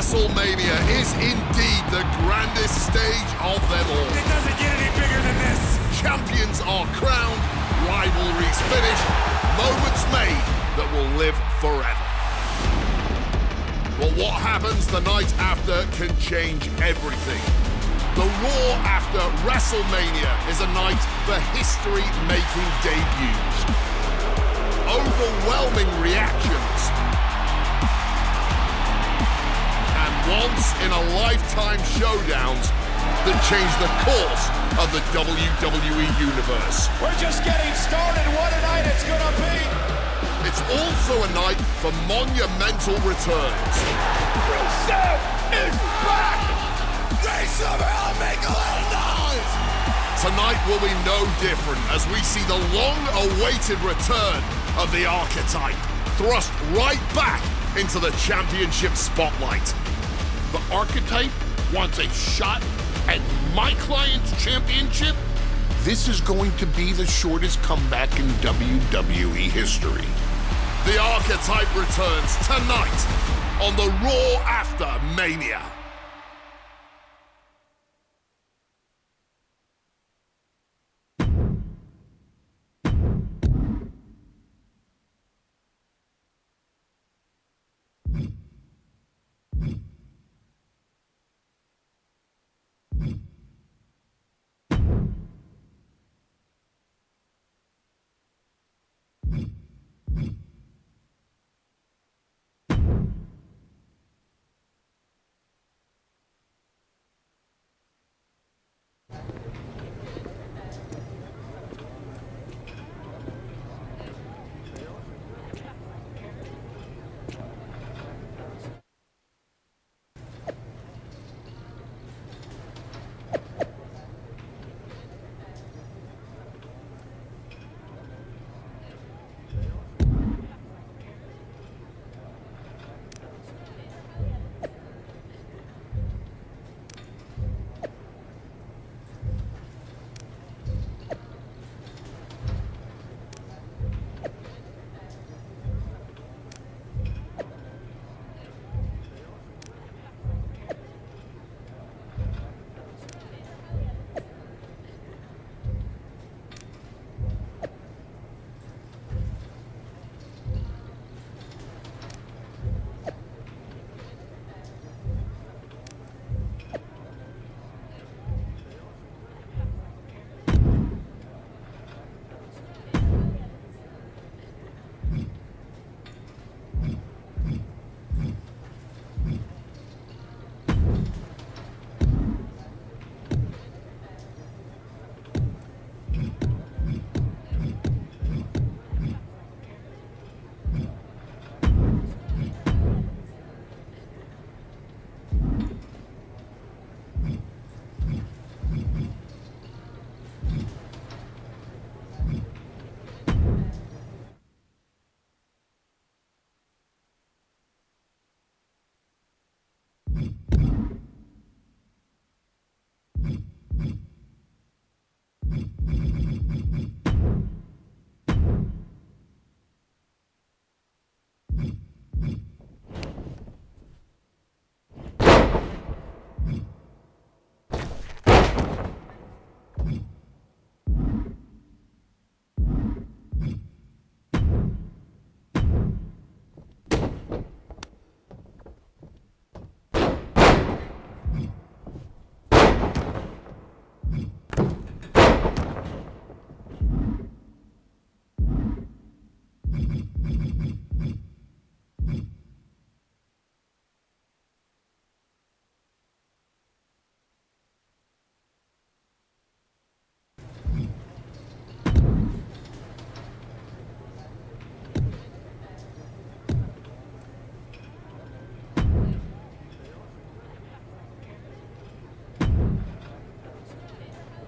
WrestleMania is indeed the grandest stage of them all. It doesn't get any bigger than this. Champions are crowned, rivalries finished, moments made that will live forever. But what happens the night after can change everything. The Raw after WrestleMania is a night for history-making debuts. Overwhelming reactions. And once-in-a-lifetime showdowns that change the course of the WWE Universe. We're just getting started. What a night it's gonna be. It's also a night for monumental returns. Rusev is back! They somehow make a little noise! Tonight will be no different as we see the long-awaited return of the archetype, thrust right back into the championship spotlight. The archetype wants a shot at my client's championship? This is going to be the shortest comeback in WWE history. The archetype returns tonight on the Raw after Mania.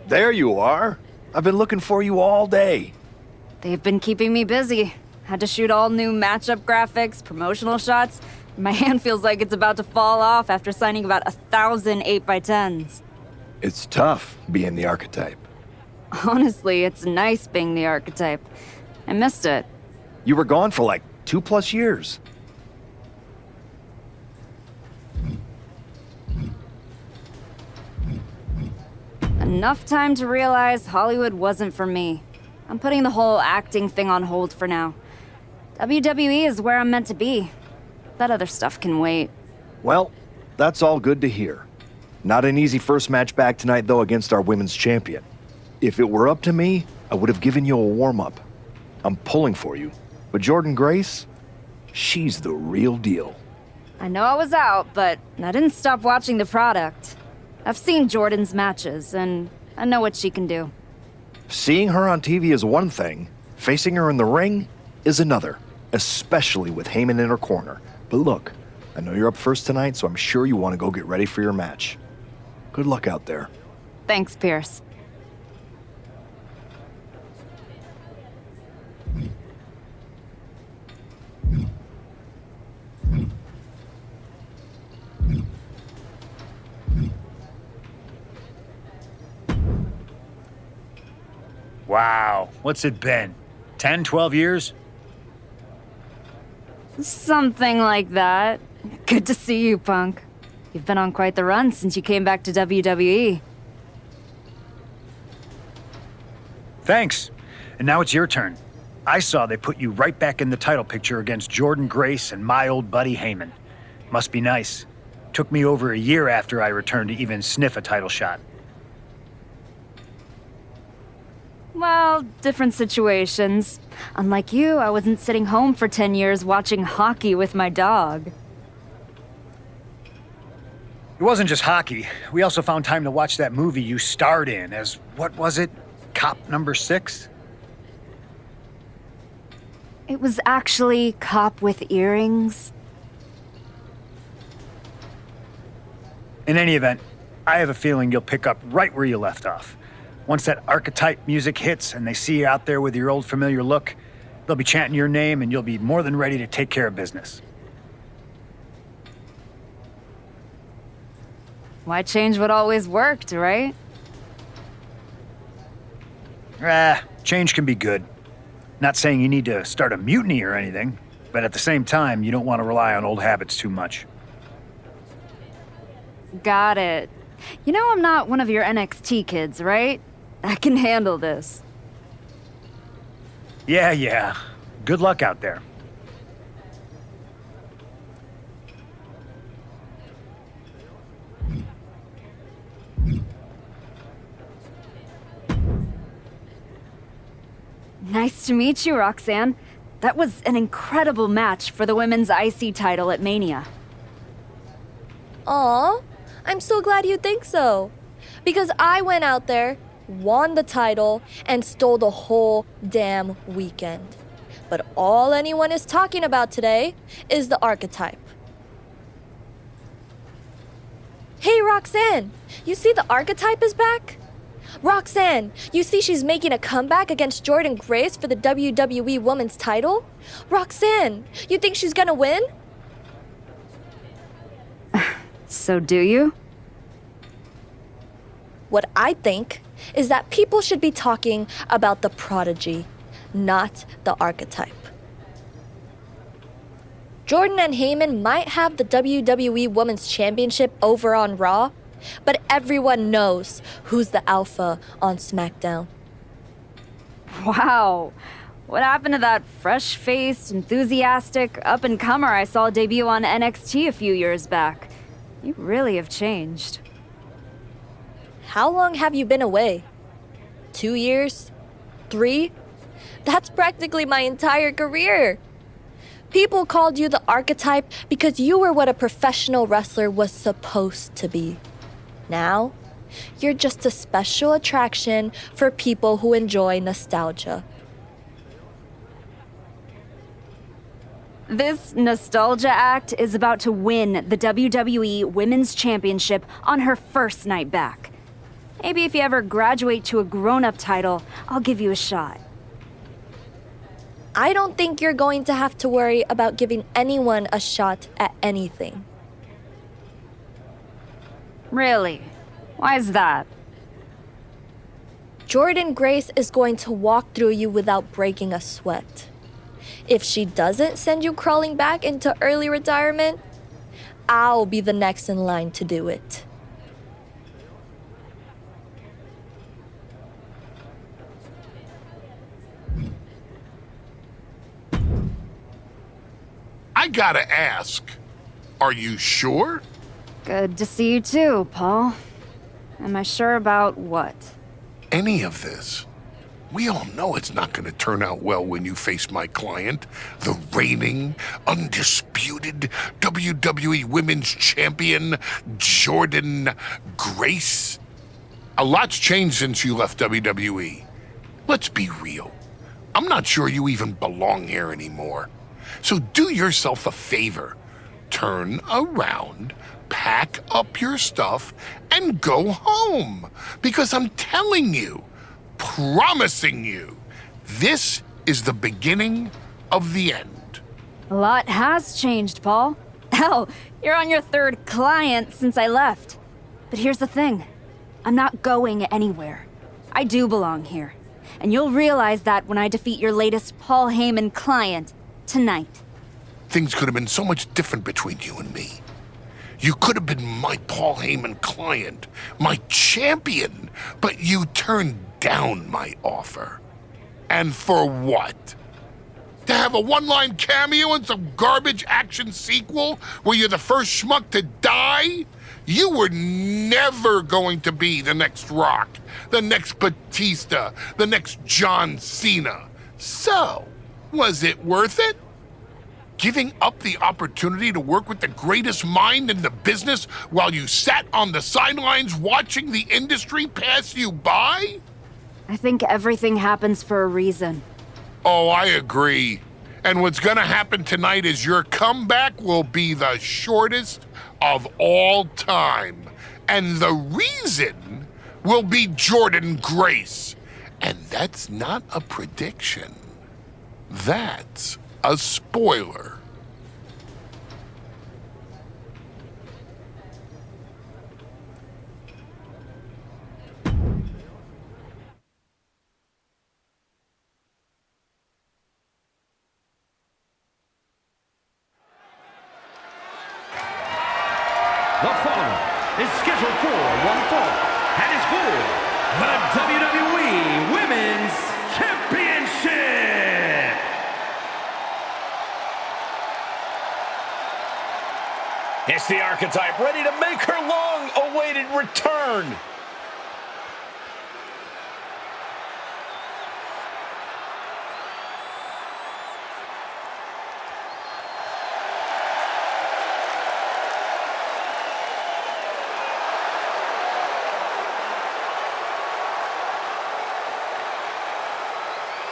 There you are. I've been looking for you all day. They've been keeping me busy. Had to shoot all new matchup graphics, promotional shots. My hand feels like it's about to fall off after signing about 1,000 8x10s. It's tough being the archetype. Honestly, it's nice being the archetype. I missed it. You were gone for like 2+ years. enough time to realize Hollywood wasn't for me. I'm putting the whole acting thing on hold for now. WWE is where I'm meant to be. That other stuff can wait. Well, that's all good to hear. Not an easy first match back tonight, though, against our women's champion. If it were up to me, I would have given you a warm-up. I'm pulling for you. But Jordynne Grace, she's the real deal. I know I was out, but I didn't stop watching the product. I've seen Jordan's matches, and I know what she can do. Seeing her on TV is one thing. Facing her in the ring is another, especially with Heyman in her corner. But look, I know you're up first tonight, so I'm sure you want to go get ready for your match. Good luck out there. Thanks, Pierce. Wow, what's it been? 10, 12 years? Something like that. Good to see you, Punk. You've been on quite the run since you came back to WWE. Thanks. And now it's your turn. I saw they put you right back in the title picture against Jordynne Grace and my old buddy Heyman. Must be nice. Took me over a year after I returned to even sniff a title shot. Well, different situations. Unlike you, I wasn't sitting home for 10 years watching hockey with my dog. It wasn't just hockey. We also found time to watch that movie you starred in as, what was it? Cop number 6? It was actually Cop with Earrings. In any event, I have a feeling you'll pick up right where you left off. Once that archetype music hits and they see you out there with your old familiar look, they'll be chanting your name and you'll be more than ready to take care of business. Why change what always worked, right? Change can be good. Not saying you need to start a mutiny or anything, but at the same time, you don't want to rely on old habits too much. Got it. You know I'm not one of your NXT kids, right? I can handle this. Yeah. Good luck out there. Nice to meet you, Roxanne. That was an incredible match for the women's IC title at Mania. Aw, I'm so glad you think so. Because I went out there, won the title, and stole the whole damn weekend. But all anyone is talking about today is the archetype. Hey, Roxanne, you see the archetype is back? Roxanne, you see she's making a comeback against Jordynne Grace for the WWE Women's title? Roxanne, you think she's gonna win? So do you? What I think is that people should be talking about the prodigy, not the archetype. Jordan and Heyman might have the WWE Women's Championship over on Raw, but everyone knows who's the alpha on SmackDown. Wow. What happened to that fresh-faced, enthusiastic up-and-comer I saw debut on NXT a few years back? You really have changed. How long have you been away? 2 years? 3? That's practically my entire career. People called you the archetype because you were what a professional wrestler was supposed to be. Now, you're just a special attraction for people who enjoy nostalgia. This nostalgia act is about to win the WWE Women's Championship on her first night back. Maybe if you ever graduate to a grown-up title, I'll give you a shot. I don't think you're going to have to worry about giving anyone a shot at anything. Really? Why is that? Jordynne Grace is going to walk through you without breaking a sweat. If she doesn't send you crawling back into early retirement, I'll be the next in line to do it. I gotta ask, are you sure? Good to see you too, Paul. Am I sure about what? Any of this? We all know it's not gonna turn out well when you face my client, the reigning, undisputed WWE Women's Champion, Jordan Grace. A lot's changed since you left WWE. Let's be real. I'm not sure you even belong here anymore. So do yourself a favor. Turn around, pack up your stuff, and go home. Because I'm telling you, promising you, this is the beginning of the end. A lot has changed, Paul. Hell, you're on your third client since I left. But here's the thing. I'm not going anywhere. I do belong here. And you'll realize that when I defeat your latest Paul Heyman client tonight. Things could have been so much different between you and me. You could have been my Paul Heyman client, my champion, but you turned down my offer. And for what? To have a one-line cameo in some garbage action sequel where you're the first schmuck to die? You were never going to be the next Rock, the next Batista, the next John Cena. So, was it worth it? Giving up the opportunity to work with the greatest mind in the business while you sat on the sidelines watching the industry pass you by? I think everything happens for a reason. Oh, I agree. And what's gonna happen tonight is your comeback will be the shortest of all time. And the reason will be Jordan Grace. And that's not a prediction. That's a spoiler. The following is scheduled for one fall and is for the WWE Women's Championship. It's the Archetype ready to make her long-awaited return.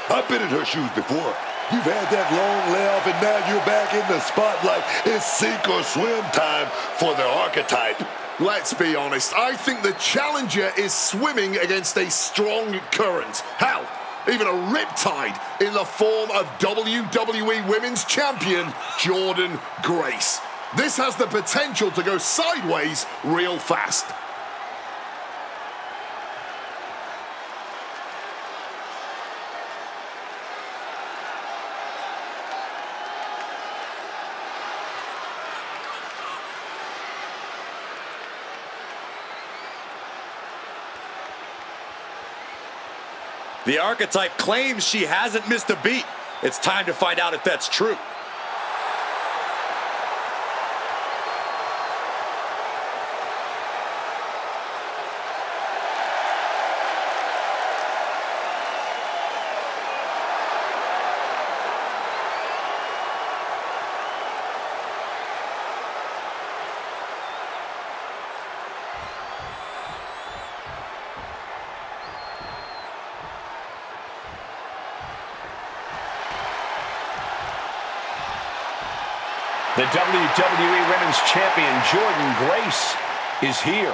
I've been in her shoes before. You've had that long layoff and now you're back in the spotlight. It's sink or swim time for the Archetype. Let's be honest, I think the challenger is swimming against a strong current. Hell, even a riptide in the form of WWE Women's Champion Jordan Grace. This has the potential to go sideways real fast. The Archetype claims she hasn't missed a beat. It's time to find out if that's true. The WWE Women's Champion, Jordan Grace, is here.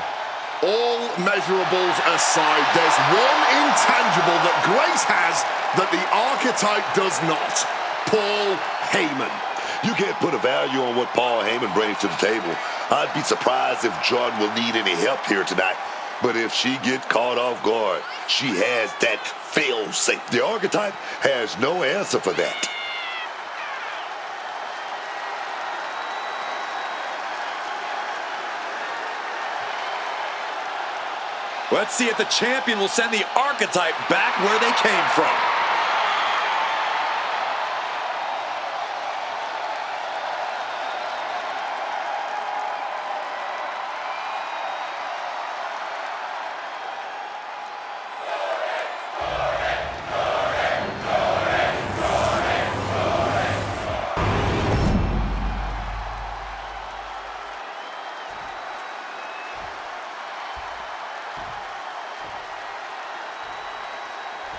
All measurables aside, there's one intangible that Grace has that the Archetype does not. Paul Heyman. You can't put a value on what Paul Heyman brings to the table. I'd be surprised if Jordan will need any help here tonight. But if she gets caught off guard, she has that fail-safe. The Archetype has no answer for that. Let's see if the champion will send the Archetype back where they came from.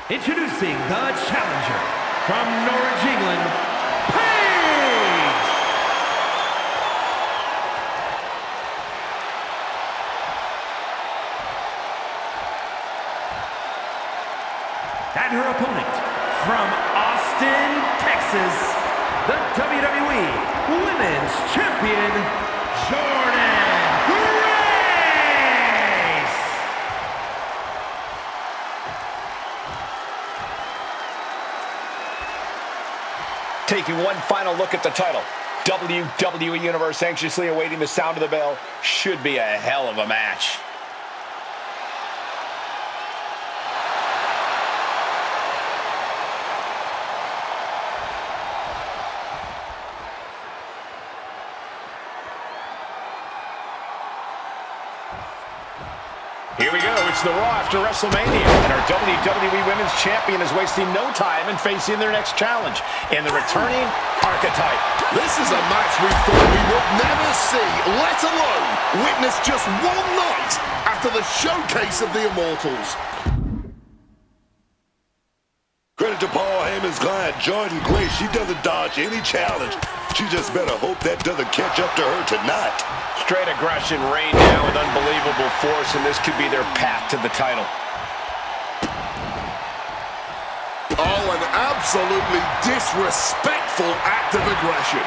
Introducing the challenger from Norwich, England, Paige! And her opponent from Austin, Texas, the WWE Women's Champion, Jordynne Grace! Taking one final look at the title. WWE Universe anxiously awaiting the sound of the bell. Should be a hell of a match. Here we go, it's the Raw after WrestleMania, and our WWE Women's Champion is wasting no time in facing their next challenge in the returning archetype. This is a match we thought we would never see, let alone witness just one night after the showcase of the Immortals. Credit to Paul Heyman's client, Jordynne Grace. She doesn't dodge any challenge. She just better hope that doesn't catch up to her tonight. Straight aggression rained down with unbelievable force, and this could be their path to the title. Oh, an absolutely disrespectful act of aggression.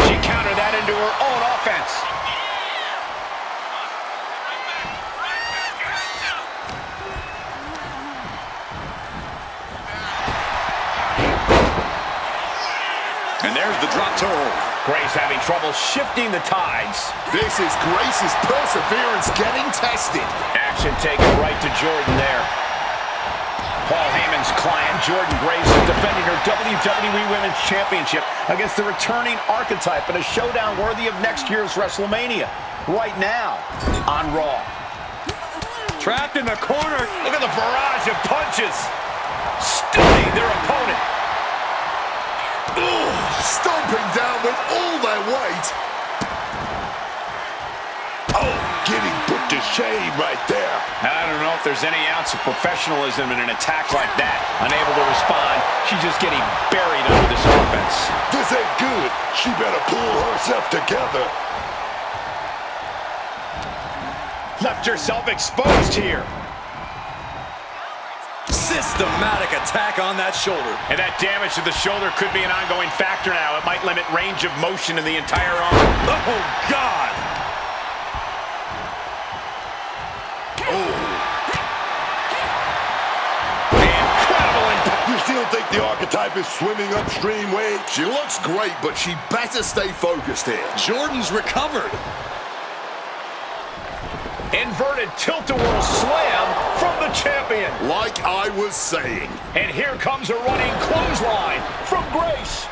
She countered that into her own offense. And there's the drop toe. Grace having trouble shifting the tides. This is Grace's perseverance getting tested. Action taken right to Jordynne there. Paul Heyman's client, Jordynne Grace, is defending her WWE Women's Championship against the returning archetype in a showdown worthy of next year's WrestleMania. Right now on Raw. Trapped in the corner. Look at the barrage of punches. Stunning their opponent. Ooh, stomping down with all their weight. Oh, getting put to shame right there. I don't know if there's any ounce of professionalism in an attack like that. Unable to respond, she's just getting buried under this offense. This ain't good. She better pull herself together. Left herself exposed here. Systematic attack on that shoulder. And that damage to the shoulder could be an ongoing factor now. It might limit range of motion in the entire arm. Oh, God! Incredible impact. You still think the archetype is swimming upstream, Wade? She looks great, but she better stay focused here. Jordynne's recovered. Inverted tilt-a-whirl slam from the champion. Like I was saying. And here comes a running clothesline from Grace.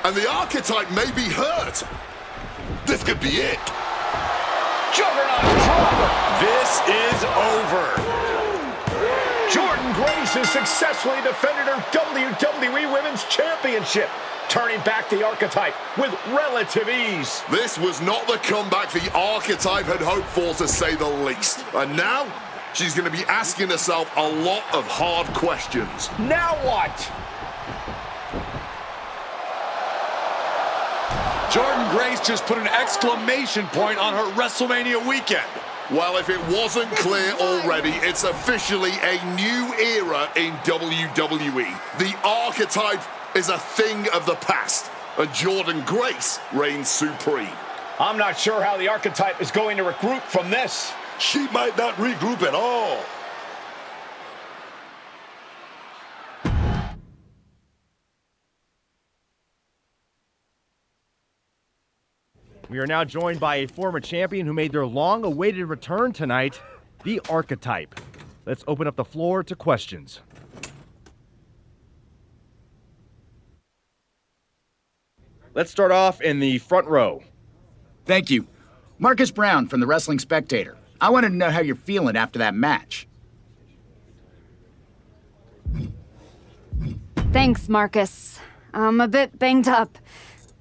And the archetype may be hurt. This could be it. Juggernaut dropper. This is over. Jordynne Grace has successfully defended her WWE Women's Championship, turning back the archetype with relative ease. This was not the comeback the archetype had hoped for, to say the least. And now, she's going to be asking herself a lot of hard questions. Now what? Jordynne Grace just put an exclamation point on her WrestleMania weekend. Well, if it wasn't clear already, it's officially a new era in WWE. The archetype is a thing of the past, and Jordynne Grace reigns supreme. I'm not sure how the archetype is going to regroup from this. She might not regroup at all. We are now joined by a former champion who made their long-awaited return tonight, the archetype. Let's open up the floor to questions. Let's start off in the front row. Thank you. Marcus Brown from the Wrestling Spectator. I wanted to know how you're feeling after that match. Thanks, Marcus. I'm a bit banged up.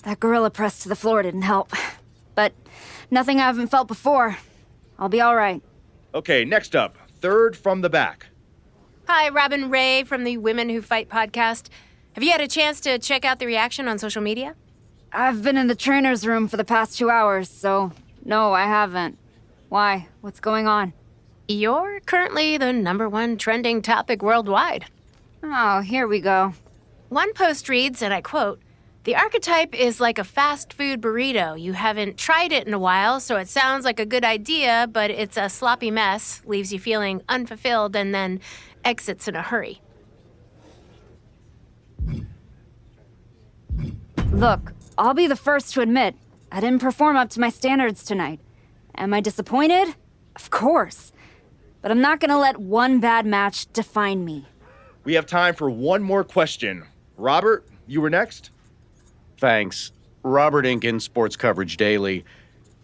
That gorilla press to the floor didn't help. but nothing I haven't felt before. I'll be all right. Okay, next up, third from the back. Hi, Robin Ray from the Women Who Fight podcast. Have you had a chance to check out the reaction on social media? I've been in the trainer's room for the past 2 hours, so no, I haven't. Why? What's going on? You're currently the #1 trending topic worldwide. Oh, here we go. One post reads, and I quote, "The archetype is like a fast food burrito. You haven't tried it in a while, so it sounds like a good idea, but it's a sloppy mess, leaves you feeling unfulfilled, and then exits in a hurry." Look, I'll be the first to admit, I didn't perform up to my standards tonight. Am I disappointed? Of course. But I'm not gonna let one bad match define me. We have time for one more question. Robert, you were next? Thanks. Robert Inkin, Sports Coverage Daily.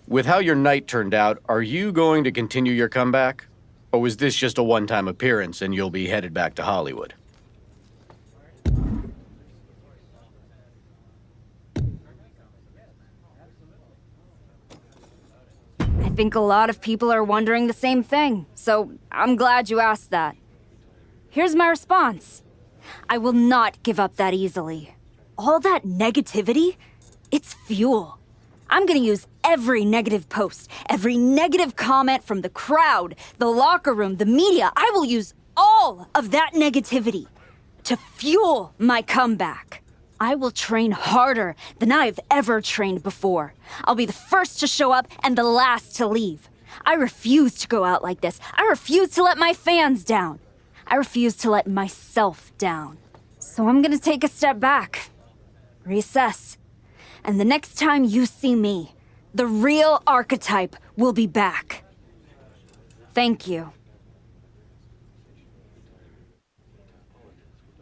With how your night turned out, are you going to continue your comeback? Or was this just a one-time appearance and you'll be headed back to Hollywood? I think a lot of people are wondering the same thing, so I'm glad you asked that. Here's my response. I will not give up that easily. All that negativity, it's fuel. I'm gonna use every negative post, every negative comment from the crowd, the locker room, the media. I will use all of that negativity to fuel my comeback. I will train harder than I've ever trained before. I'll be the first to show up and the last to leave. I refuse to go out like this. I refuse to let my fans down. I refuse to let myself down. So I'm gonna take a step back, reassess, and the next time you see me, the real archetype will be back. Thank you.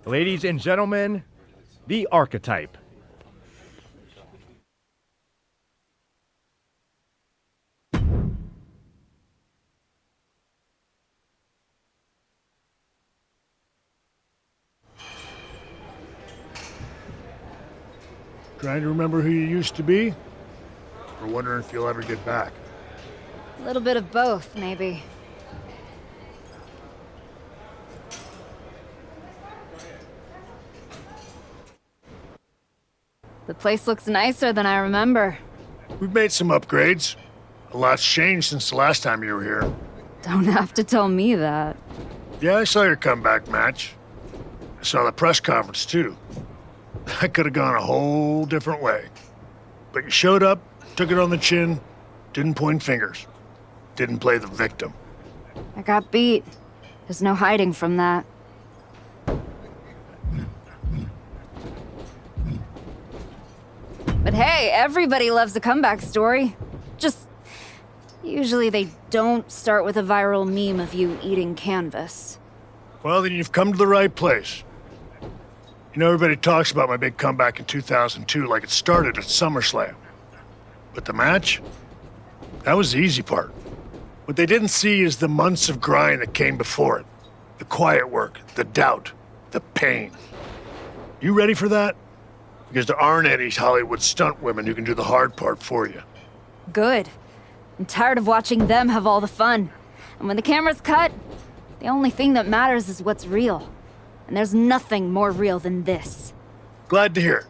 Ladies and gentlemen, the archetype. Trying to remember who you used to be? Or wondering if you'll ever get back? A little bit of both, maybe. The place looks nicer than I remember. We've made some upgrades. A lot's changed since the last time you were here. Don't have to tell me that. Yeah, I saw your comeback match. I saw the press conference, too. That could have gone a whole different way. But you showed up, took it on the chin, didn't point fingers, didn't play the victim. I got beat. There's no hiding from that. But hey, everybody loves a comeback story. Just, usually they don't start with a viral meme of you eating canvas. Well, then you've come to the right place. You know, everybody talks about my big comeback in 2002 like it started at SummerSlam. But the match? That was the easy part. What they didn't see is the months of grind that came before it. The quiet work, the doubt, the pain. You ready for that? Because there aren't any Hollywood stunt women who can do the hard part for you. Good. I'm tired of watching them have all the fun. And when the camera's cut, the only thing that matters is what's real. And there's nothing more real than this. Glad to hear it.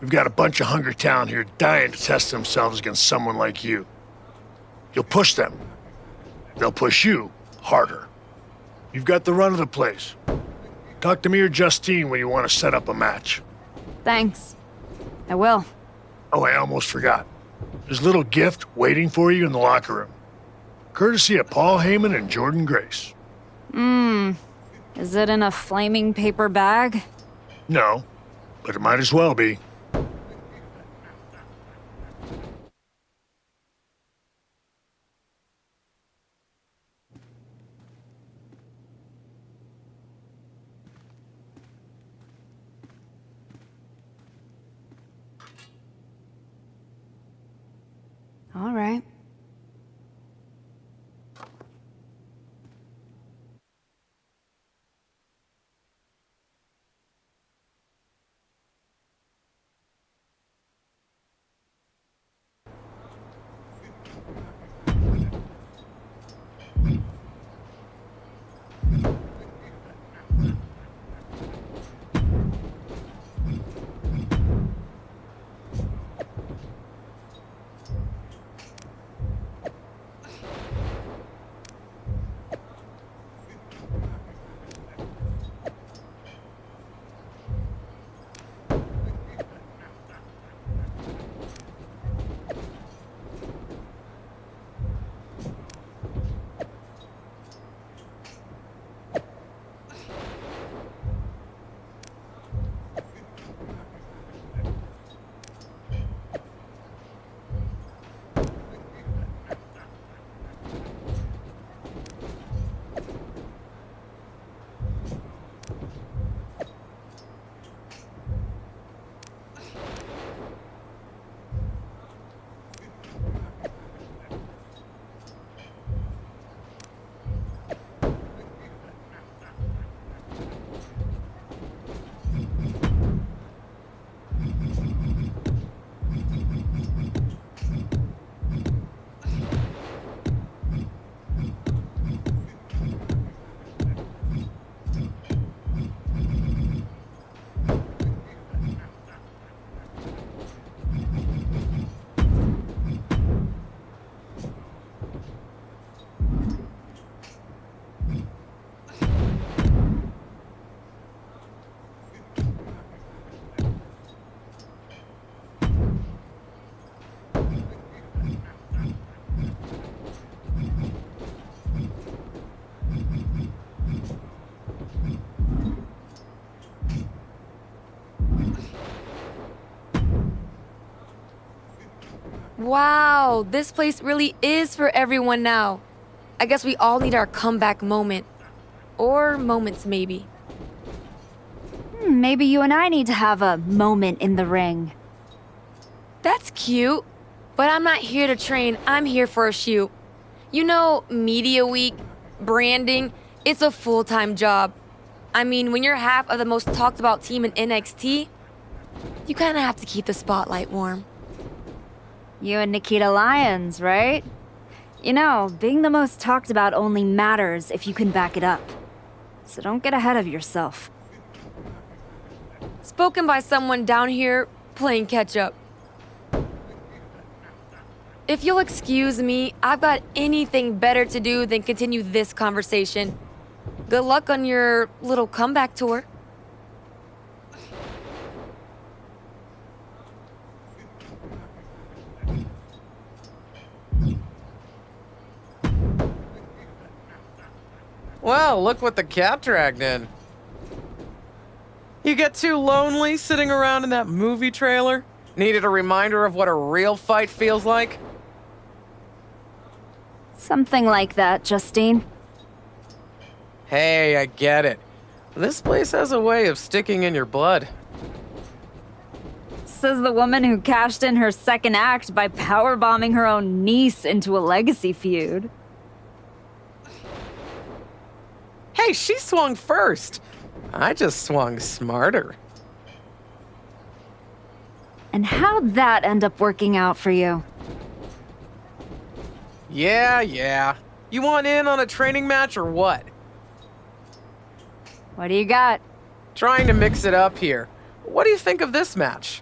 We've got a bunch of hungry talent here dying to test themselves against someone like you. You'll push them. They'll push you harder. You've got the run of the place. Talk to me or Justine when you want to set up a match. Thanks. I will. Oh, I almost forgot. There's a little gift waiting for you in the locker room. Courtesy of Paul Heyman and Jordan Grace. Is it in a flaming paper bag? No, but it might as well be. All right. Wow, this place really is for everyone now. I guess we all need our comeback moment. Or moments, maybe. Maybe you and I need to have a moment in the ring. That's cute. But I'm not here to train, I'm here for a shoot. You know, media week, branding, it's a full-time job. I mean, when you're half of the most talked about team in NXT, you kind of have to keep the spotlight warm. You and Nikita Lyons, right? You know, being the most talked about only matters if you can back it up. So don't get ahead of yourself. Spoken by someone down here playing catch-up. If you'll excuse me, I've got anything better to do than continue this conversation. Good luck on your little comeback tour. Well, look what the cat dragged in. You get too lonely sitting around in that movie trailer? Needed a reminder of what a real fight feels like? Something like that, Justine. Hey, I get it. This place has a way of sticking in your blood. Says the woman who cashed in her second act by powerbombing her own niece into a legacy feud. Hey, she swung first. I just swung smarter. And how'd that end up working out for you? Yeah. You want in on a training match or what? What do you got? Trying to mix it up here. What do you think of this match?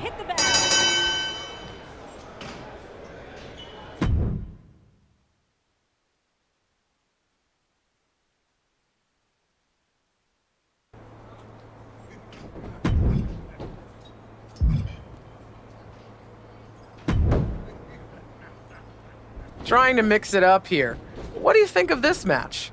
hit the bell. Trying to mix it up here. What do you think of this match?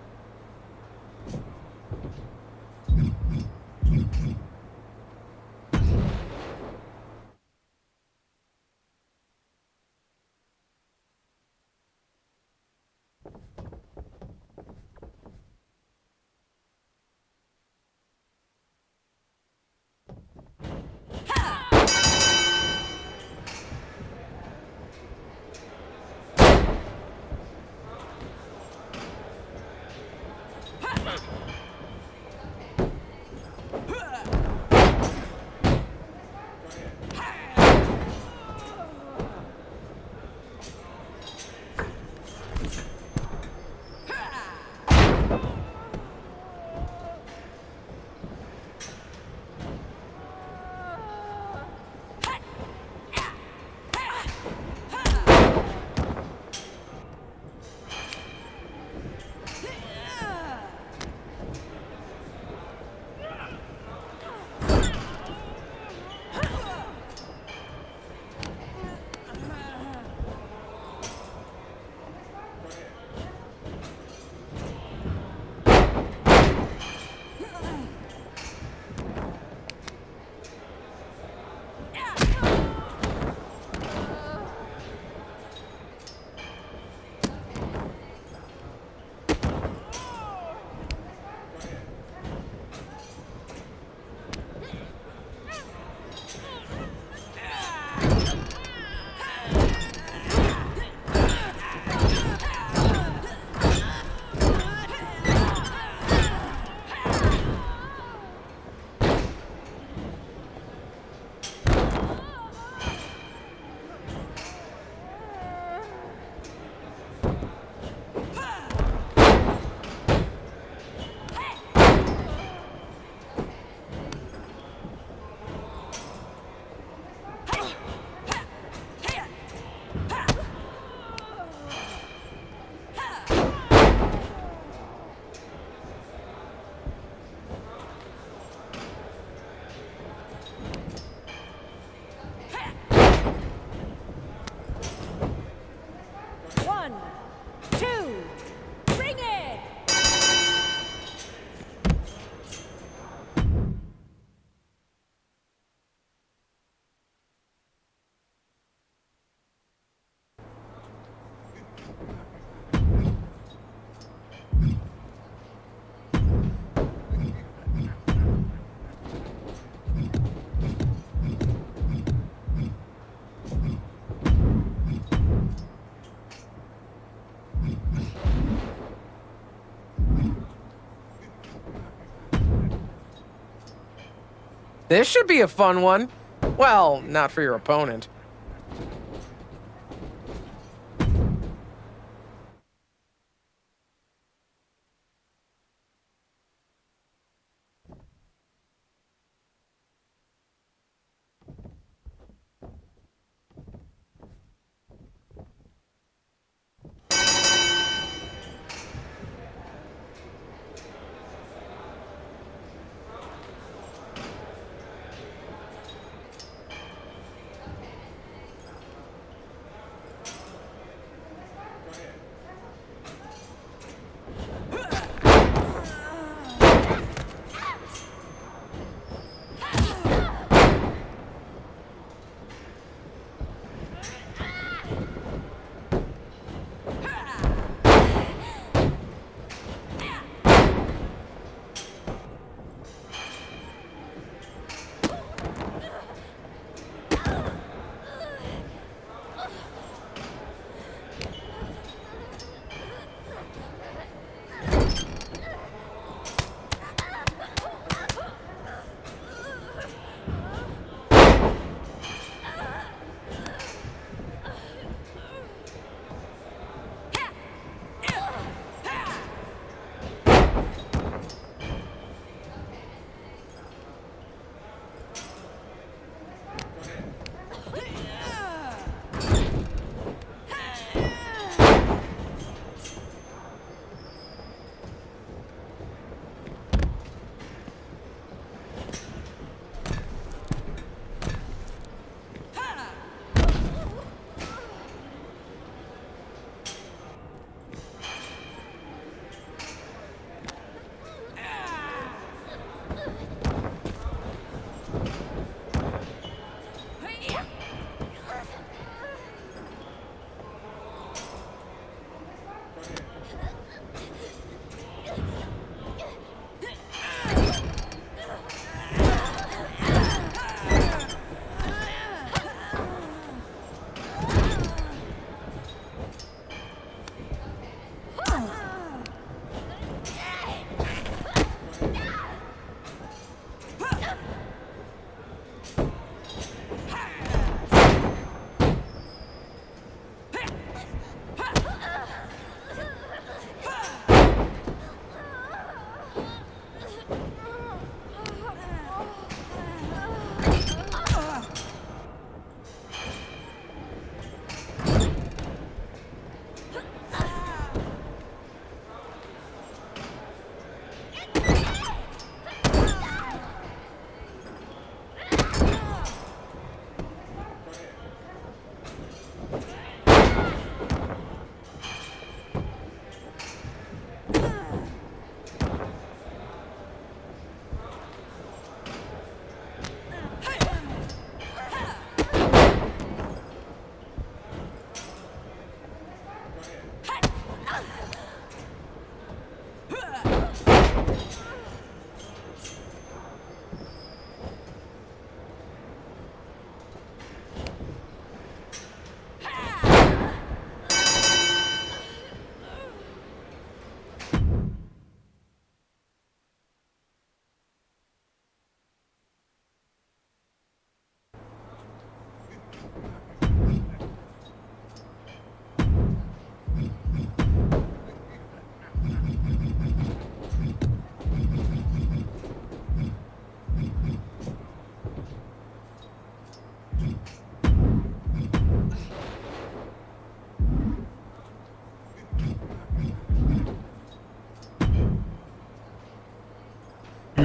This should be a fun one. Well, not for your opponent.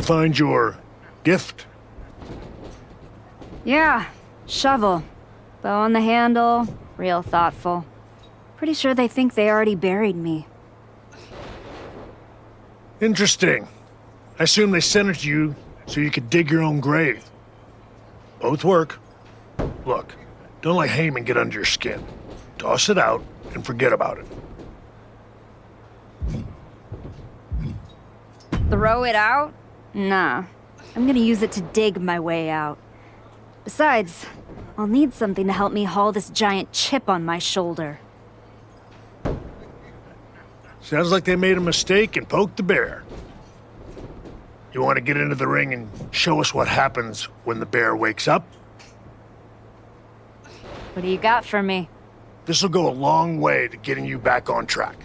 finally find your gift? Yeah, shovel. Bow on the handle, real thoughtful. Pretty sure they think they already buried me. Interesting. I assume they sent it to you so you could dig your own grave. Both work. Look, don't let Heyman get under your skin. Toss it out and forget about it. Throw it out? Nah. I'm gonna use it to dig my way out. Besides, I'll need something to help me haul this giant chip on my shoulder. Sounds like they made a mistake and poked the bear. You want to get into the ring and show us what happens when the bear wakes up? What do you got for me? This'll go a long way to getting you back on track.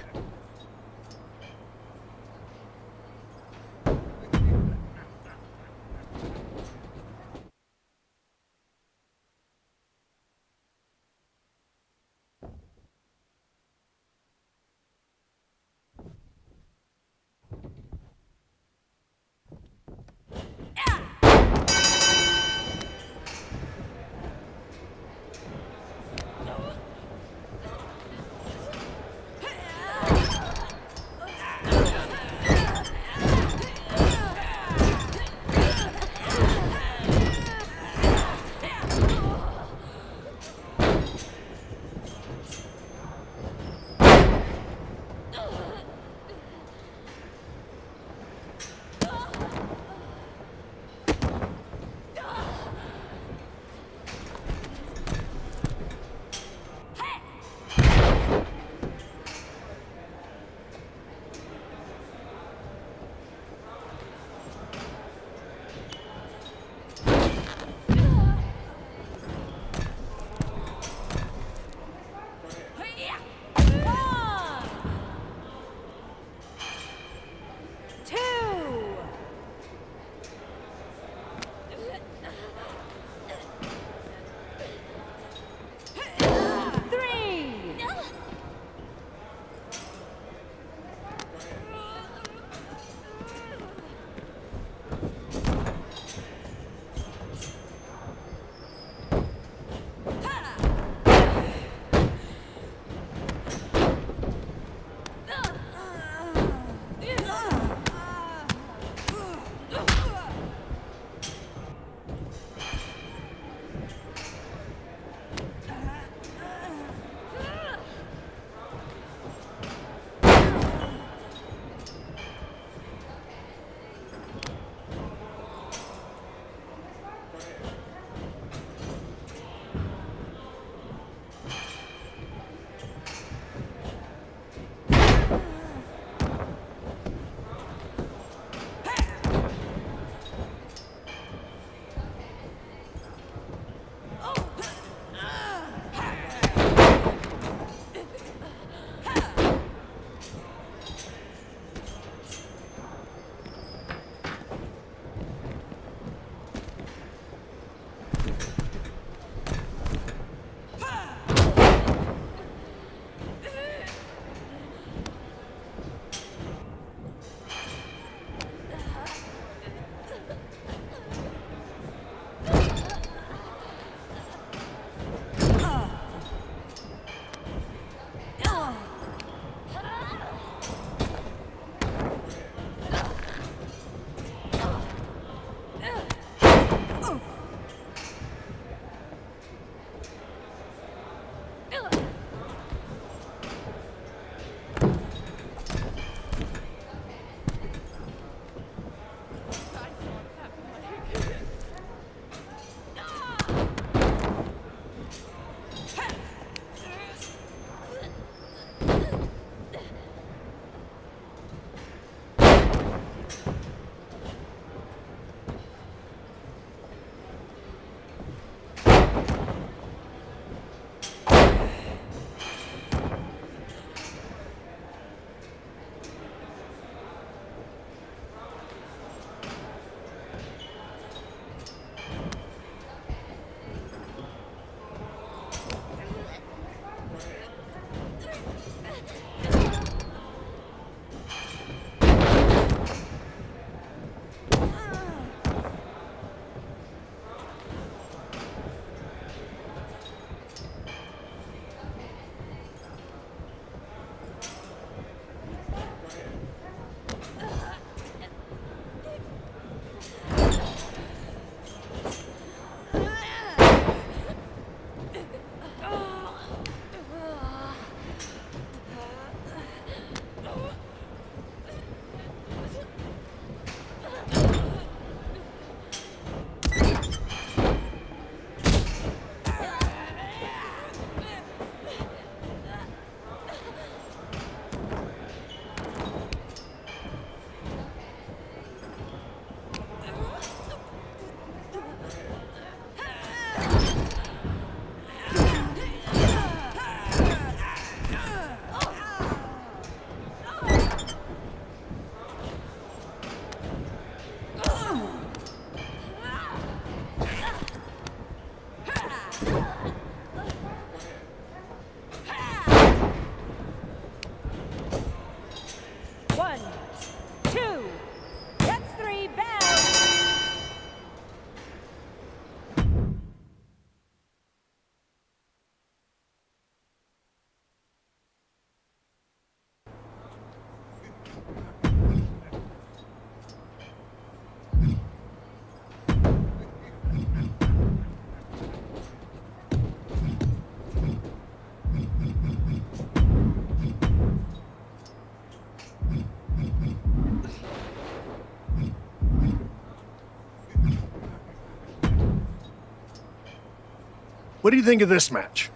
One, two, that's three, bell. What do you think of this match?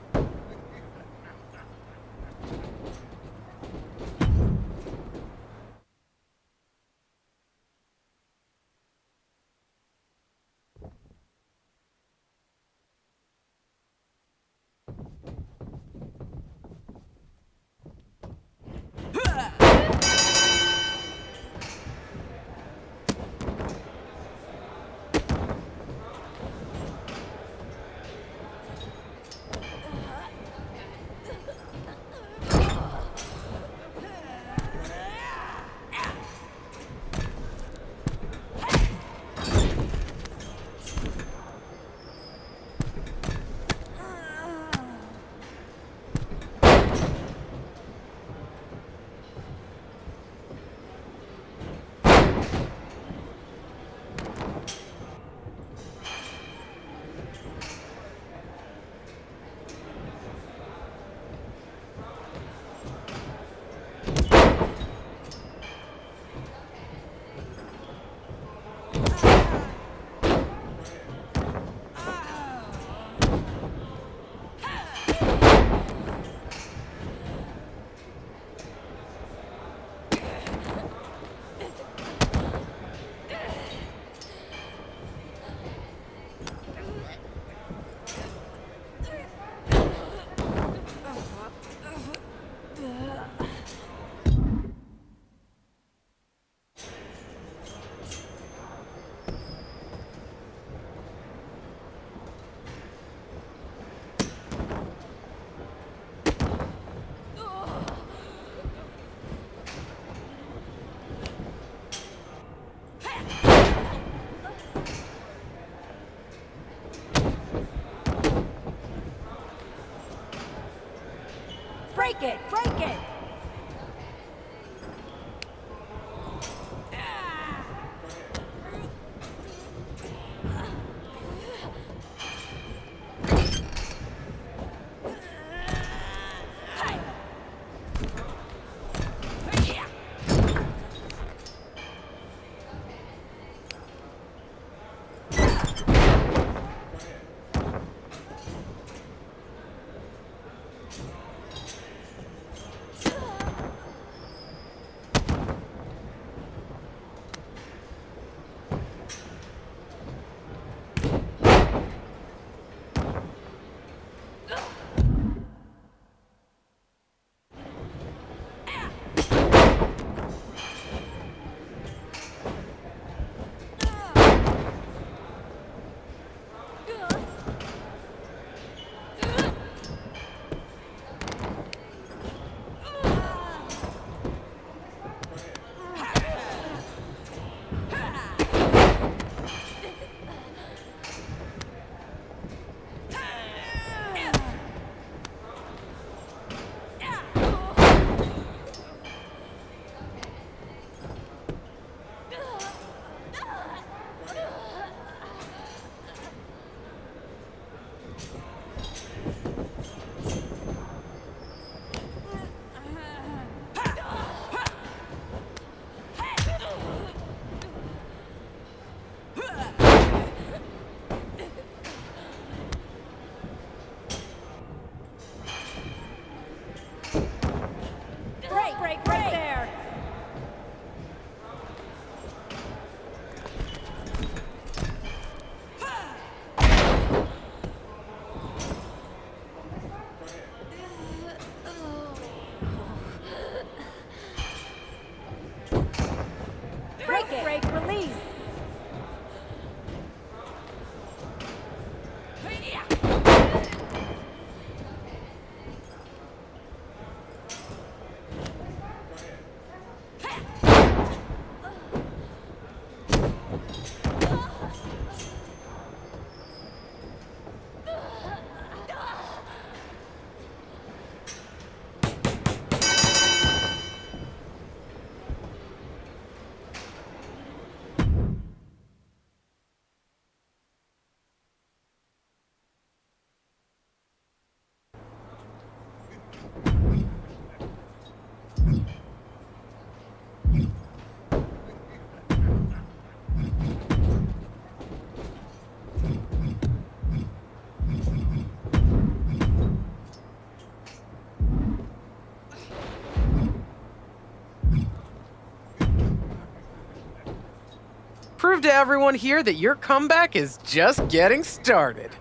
Break it, break it. prove to everyone here that your comeback is just getting started.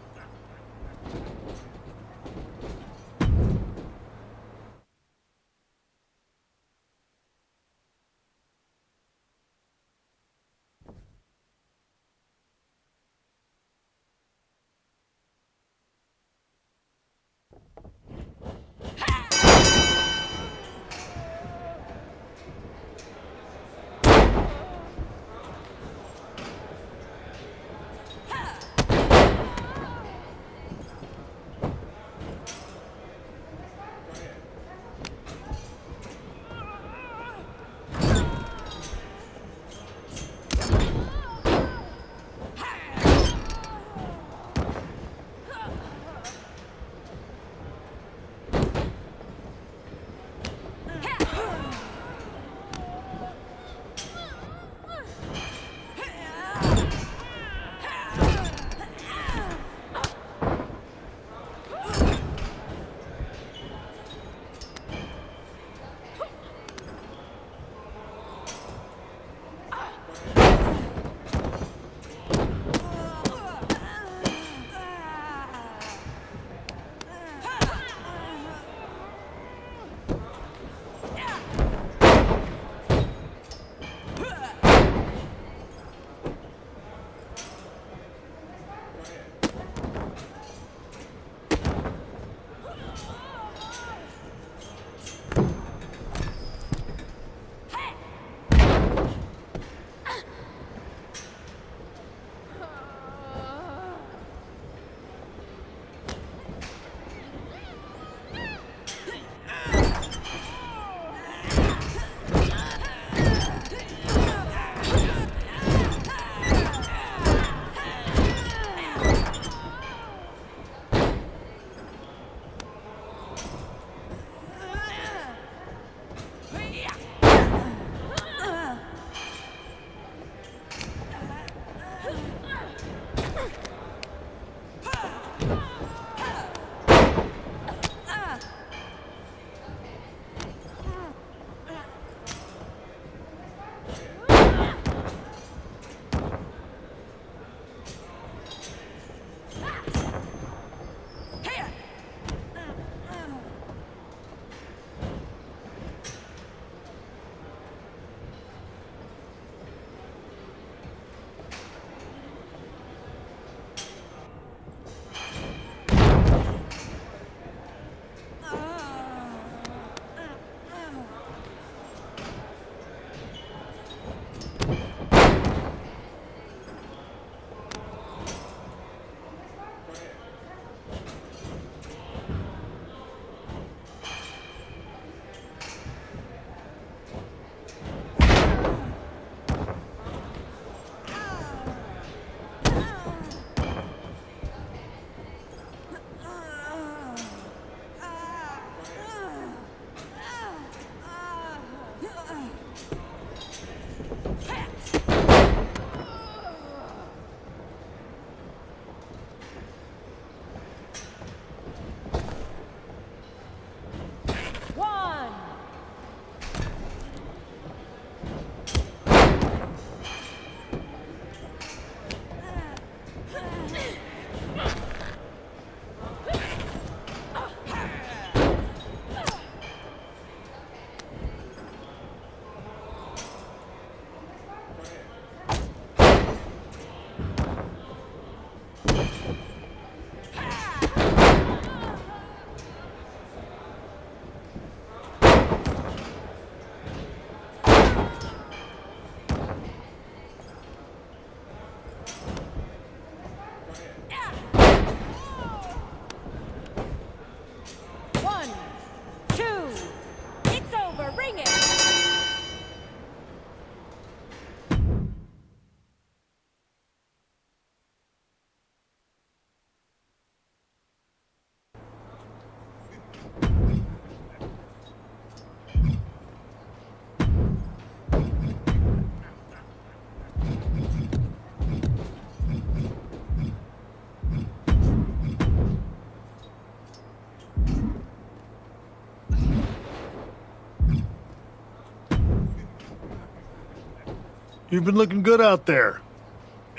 You've been looking good out there.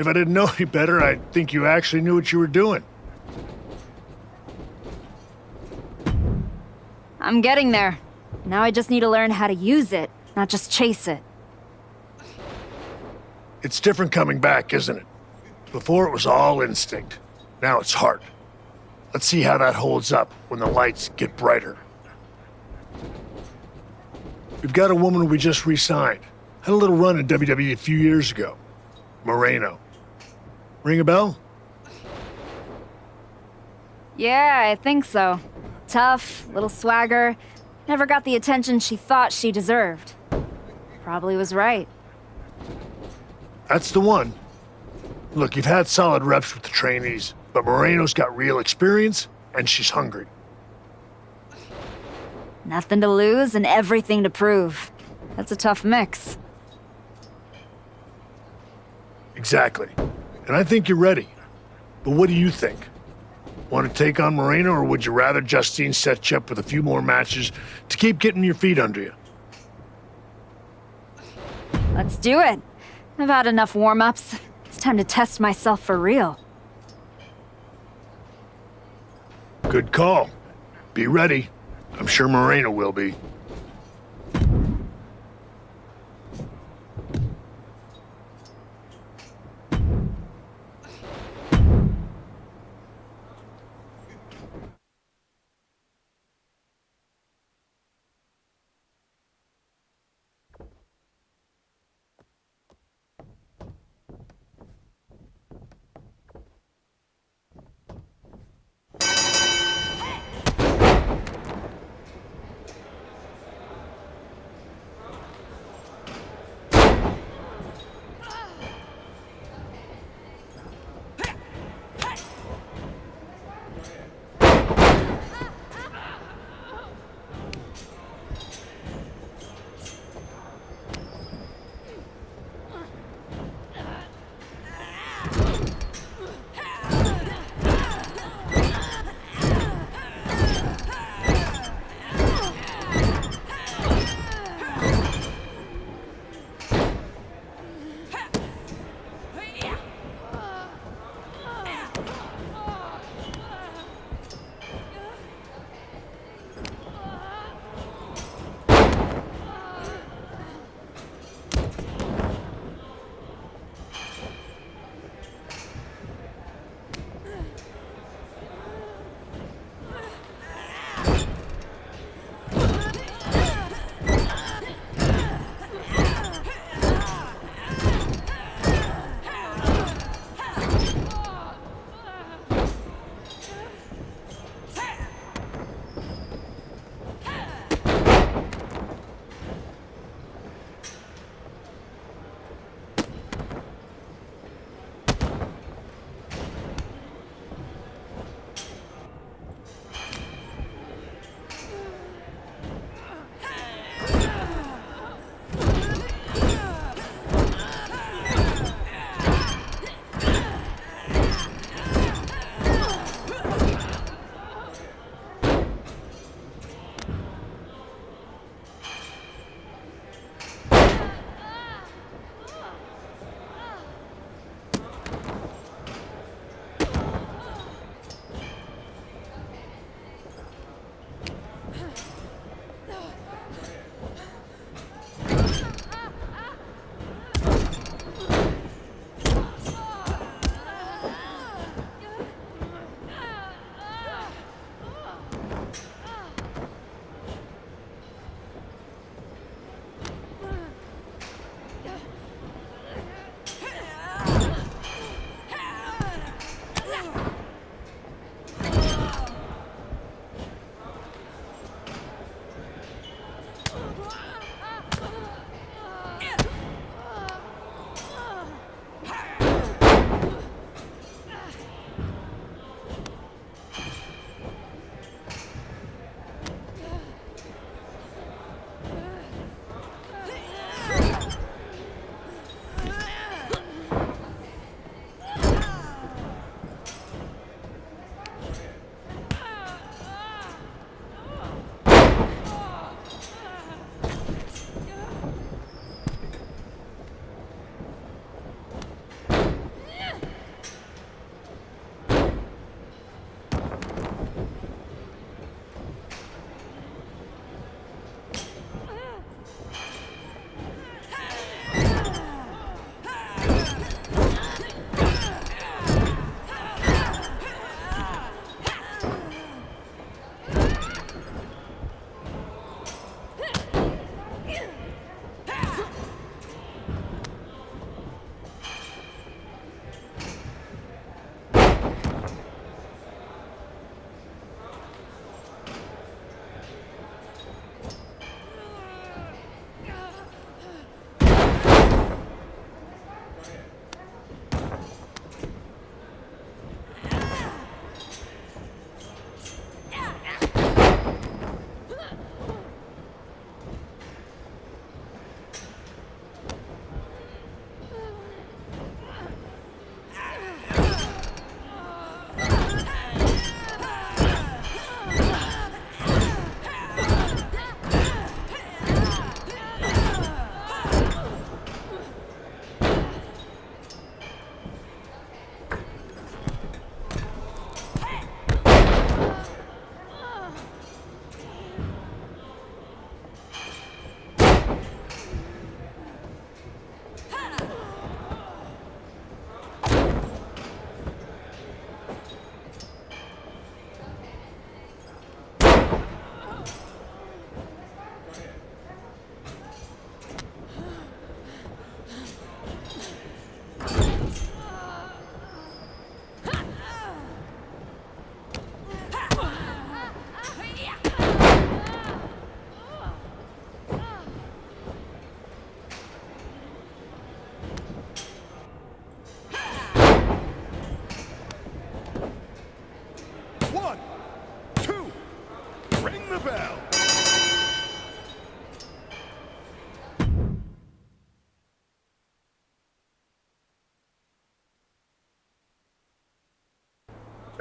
If I didn't know any better, I'd think you actually knew what you were doing. I'm getting there. Now I just need to learn how to use it, not just chase it. It's different coming back, isn't it? Before it was all instinct. Now it's heart. Let's see how that holds up when the lights get brighter. We've got a woman we just re-signed. Had a little run in WWE a few years ago. Moreno. Ring a bell? Yeah, I think so. Tough, little swagger. Never got the attention she thought she deserved. Probably was right. That's the one. Look, you've had solid reps with the trainees, but Moreno's got real experience, and she's hungry. Nothing to lose and everything to prove. That's a tough mix. Exactly. And I think you're ready. But what do you think? Want to take on Moreno, or would you rather Justine set you up with a few more matches to keep getting your feet under you? Let's do it. I've had enough warm-ups. It's time to test myself for real. Good call. Be ready. I'm sure Moreno will be.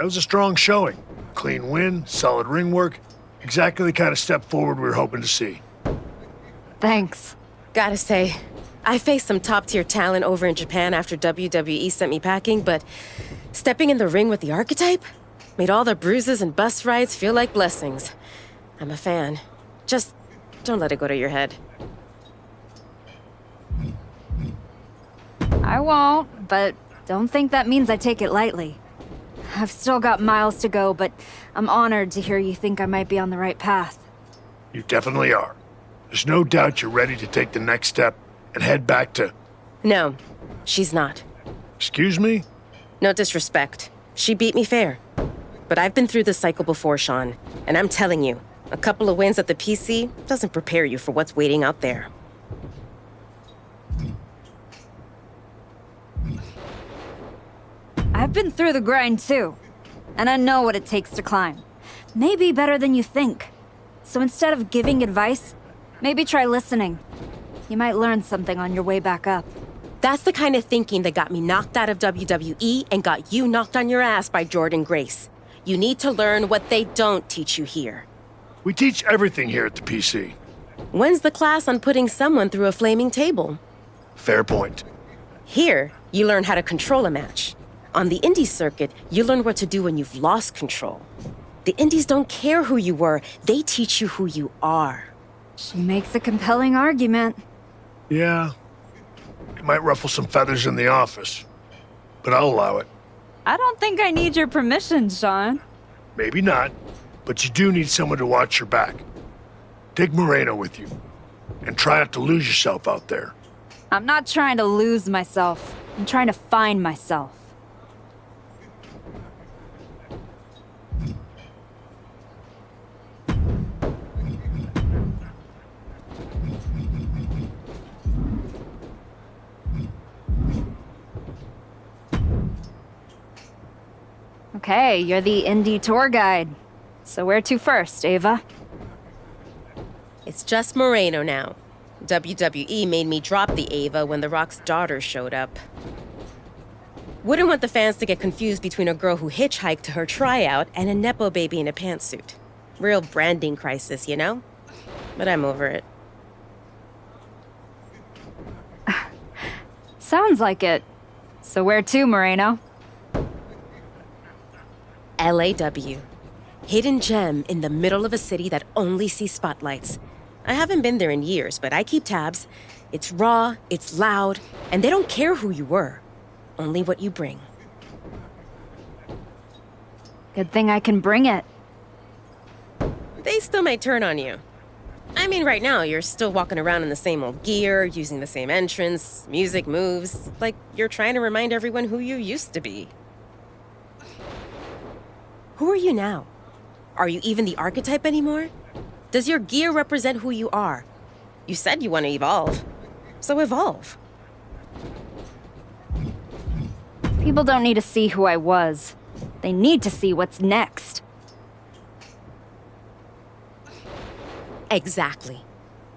That was a strong showing. Clean win, solid ring work. Exactly the kind of step forward we were hoping to see. Thanks. Gotta say, I faced some top-tier talent over in Japan after WWE sent me packing, but stepping in the ring with the archetype made all the bruises and bus rides feel like blessings. I'm a fan. Just don't let it go to your head. I won't, but don't think that means I take it lightly. I've still got miles to go, but I'm honored to hear you think I might be on the right path. You definitely are. There's no doubt you're ready to take the next step and head back to... No, she's not. Excuse me? No disrespect. She beat me fair. But I've been through this cycle before, Sean, and I'm telling you, a couple of wins at the PC doesn't prepare you for what's waiting out there. I've been through the grind too, and I know what it takes to climb. Maybe better than you think. So instead of giving advice, maybe try listening. You might learn something on your way back up. That's the kind of thinking that got me knocked out of WWE and got you knocked on your ass by Jordan Grace. You need to learn what they don't teach you here. We teach everything here at the PC. When's the class on putting someone through a flaming table? Fair point. Here, you learn how to control a match. On the indie circuit, you learn what to do when you've lost control. The indies don't care who you were, they teach you who you are. She makes a compelling argument. Yeah. It might ruffle some feathers in the office, but I'll allow it. I don't think I need your permission, Sean. Maybe not, but you do need someone to watch your back. Take Moreno with you, and try not to lose yourself out there. I'm not trying to lose myself. I'm trying to find myself. Okay, you're the indie tour guide. So where to first, Ava? It's just Moreno now. WWE made me drop the Ava when The Rock's daughter showed up. Wouldn't want the fans to get confused between a girl who hitchhiked to her tryout and a Nepo baby in a pantsuit. Real branding crisis, you know? But I'm over it. Sounds like it. So where to, Moreno? LAW. Hidden gem in the middle of a city that only sees spotlights. I haven't been there in years, but I keep tabs. It's raw, it's loud, and they don't care who you were. Only what you bring. Good thing I can bring it. They still may turn on you. I mean, right now, you're still walking around in the same old gear, using the same entrance, music moves, like you're trying to remind everyone who you used to be. Who are you now? Are you even the archetype anymore? Does your gear represent who you are? You said you want to evolve. So evolve. People don't need to see who I was. They need to see what's next. Exactly.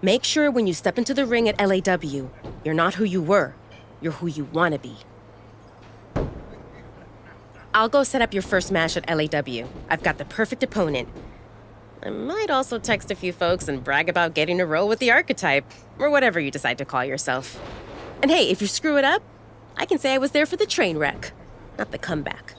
Make sure when you step into the ring at LAW, you're not who you were. You're who you want to be. I'll go set up your first match at LAW. I've got the perfect opponent. I might also text a few folks and brag about getting a role with the archetype, or whatever you decide to call yourself. And hey, if you screw it up, I can say I was there for the train wreck, not the comeback.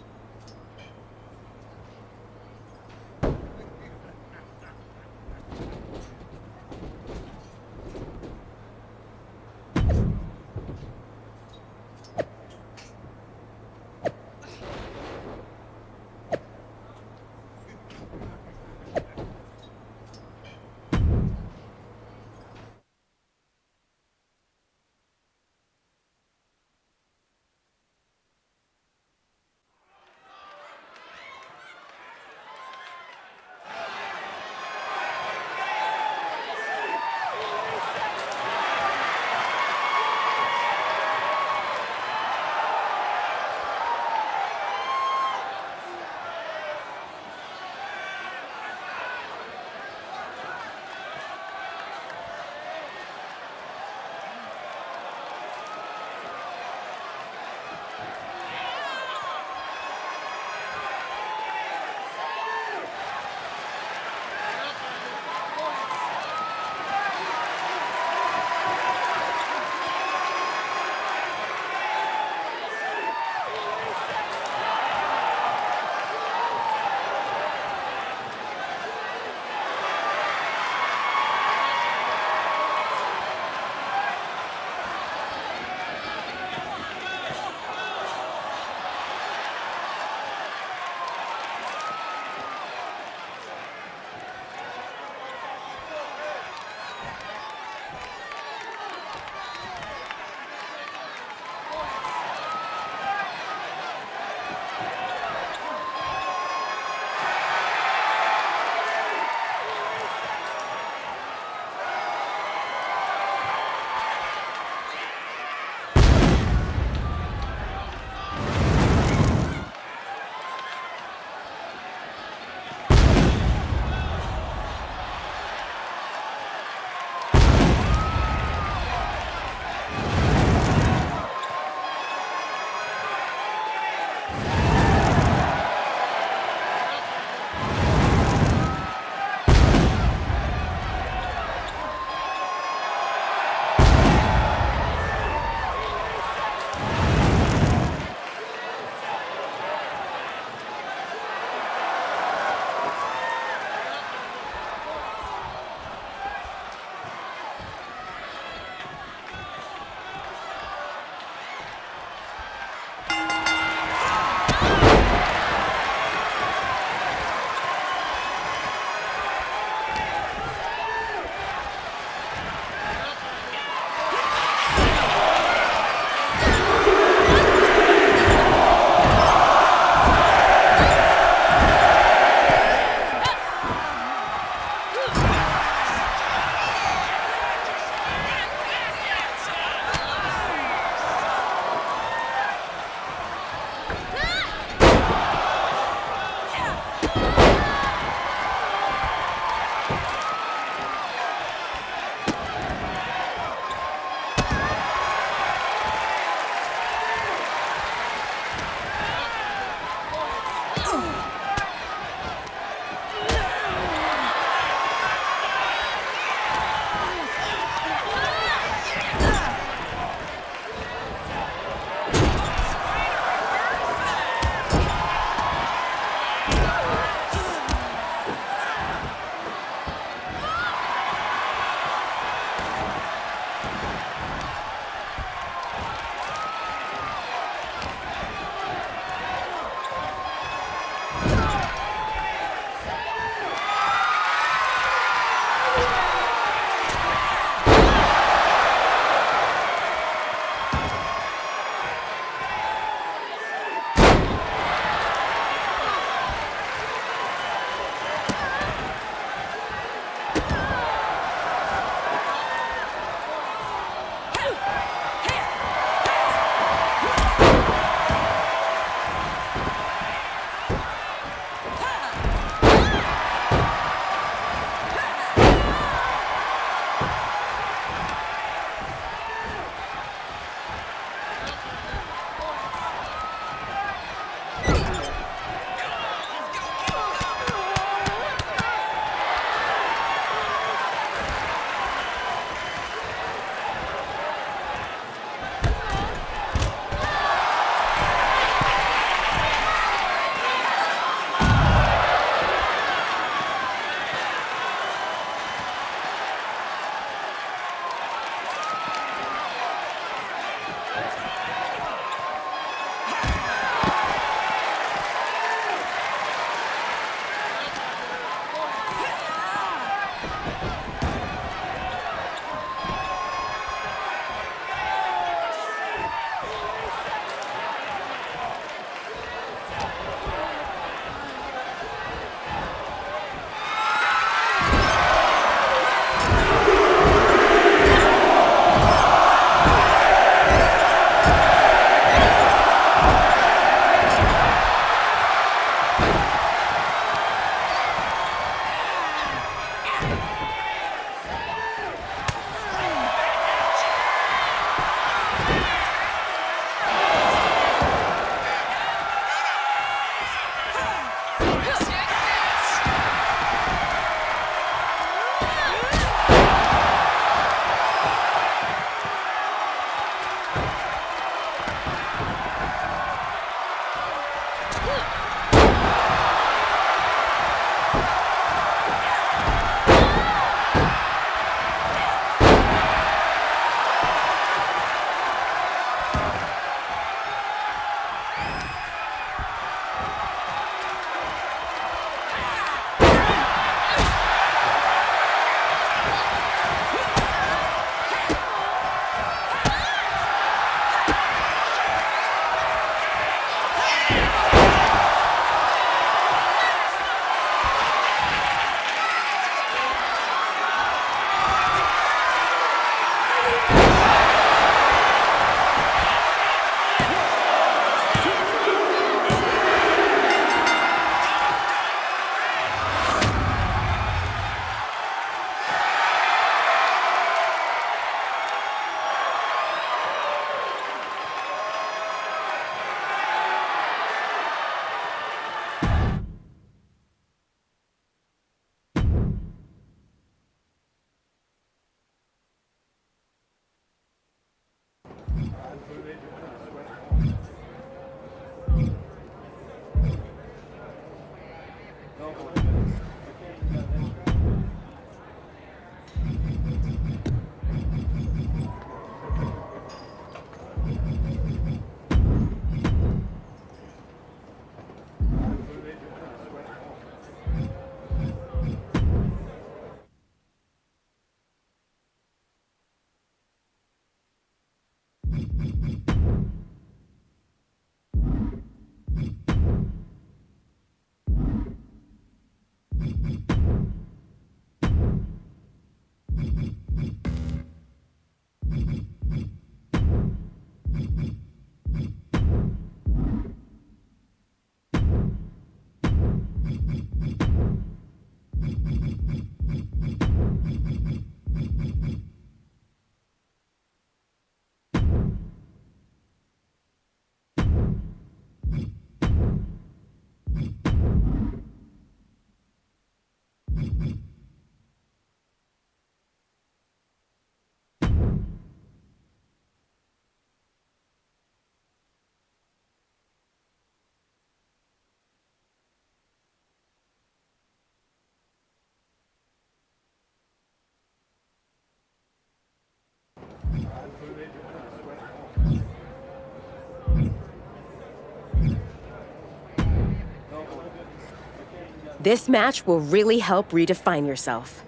This match will really help redefine yourself.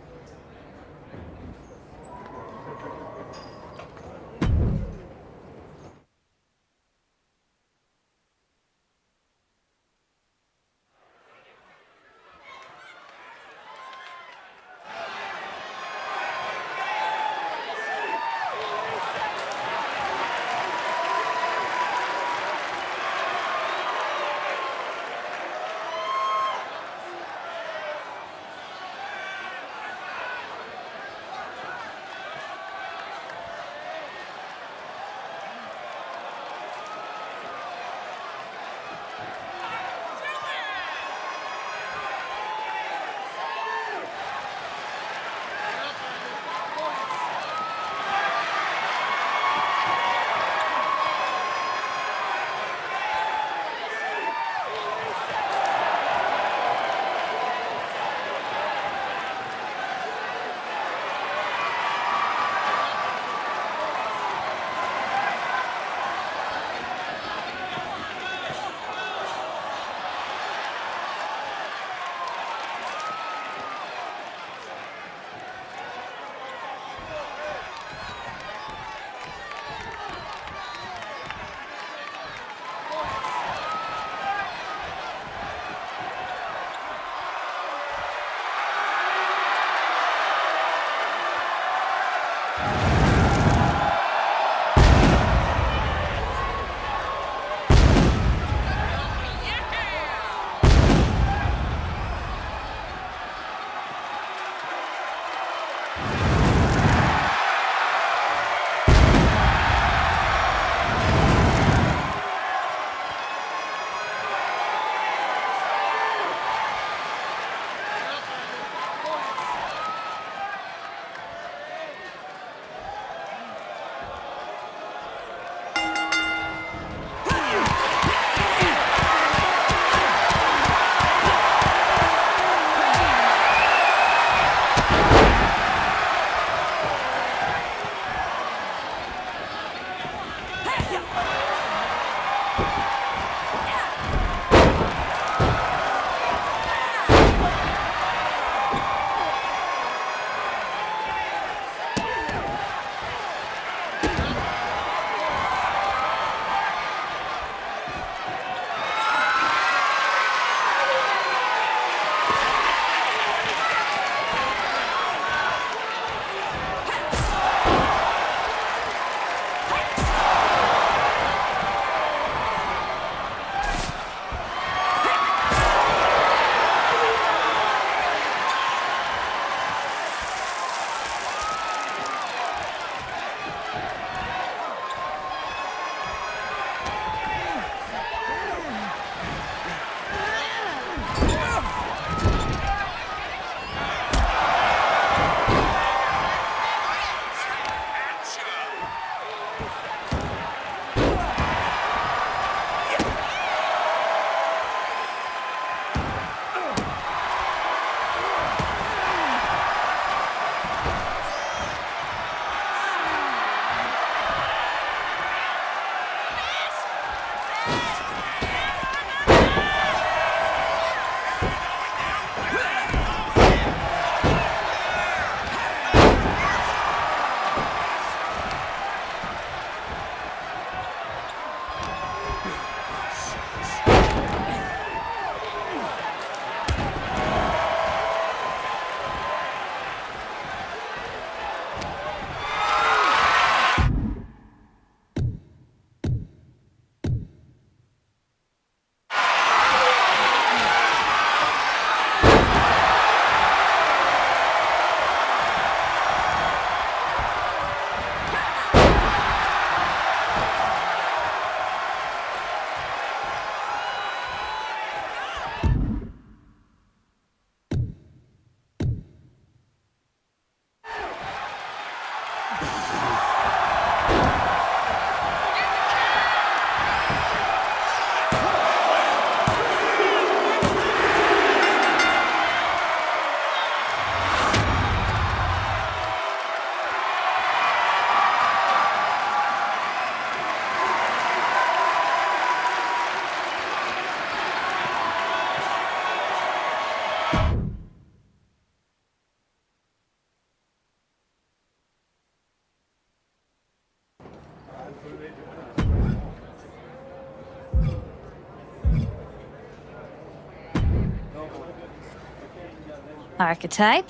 Archetype?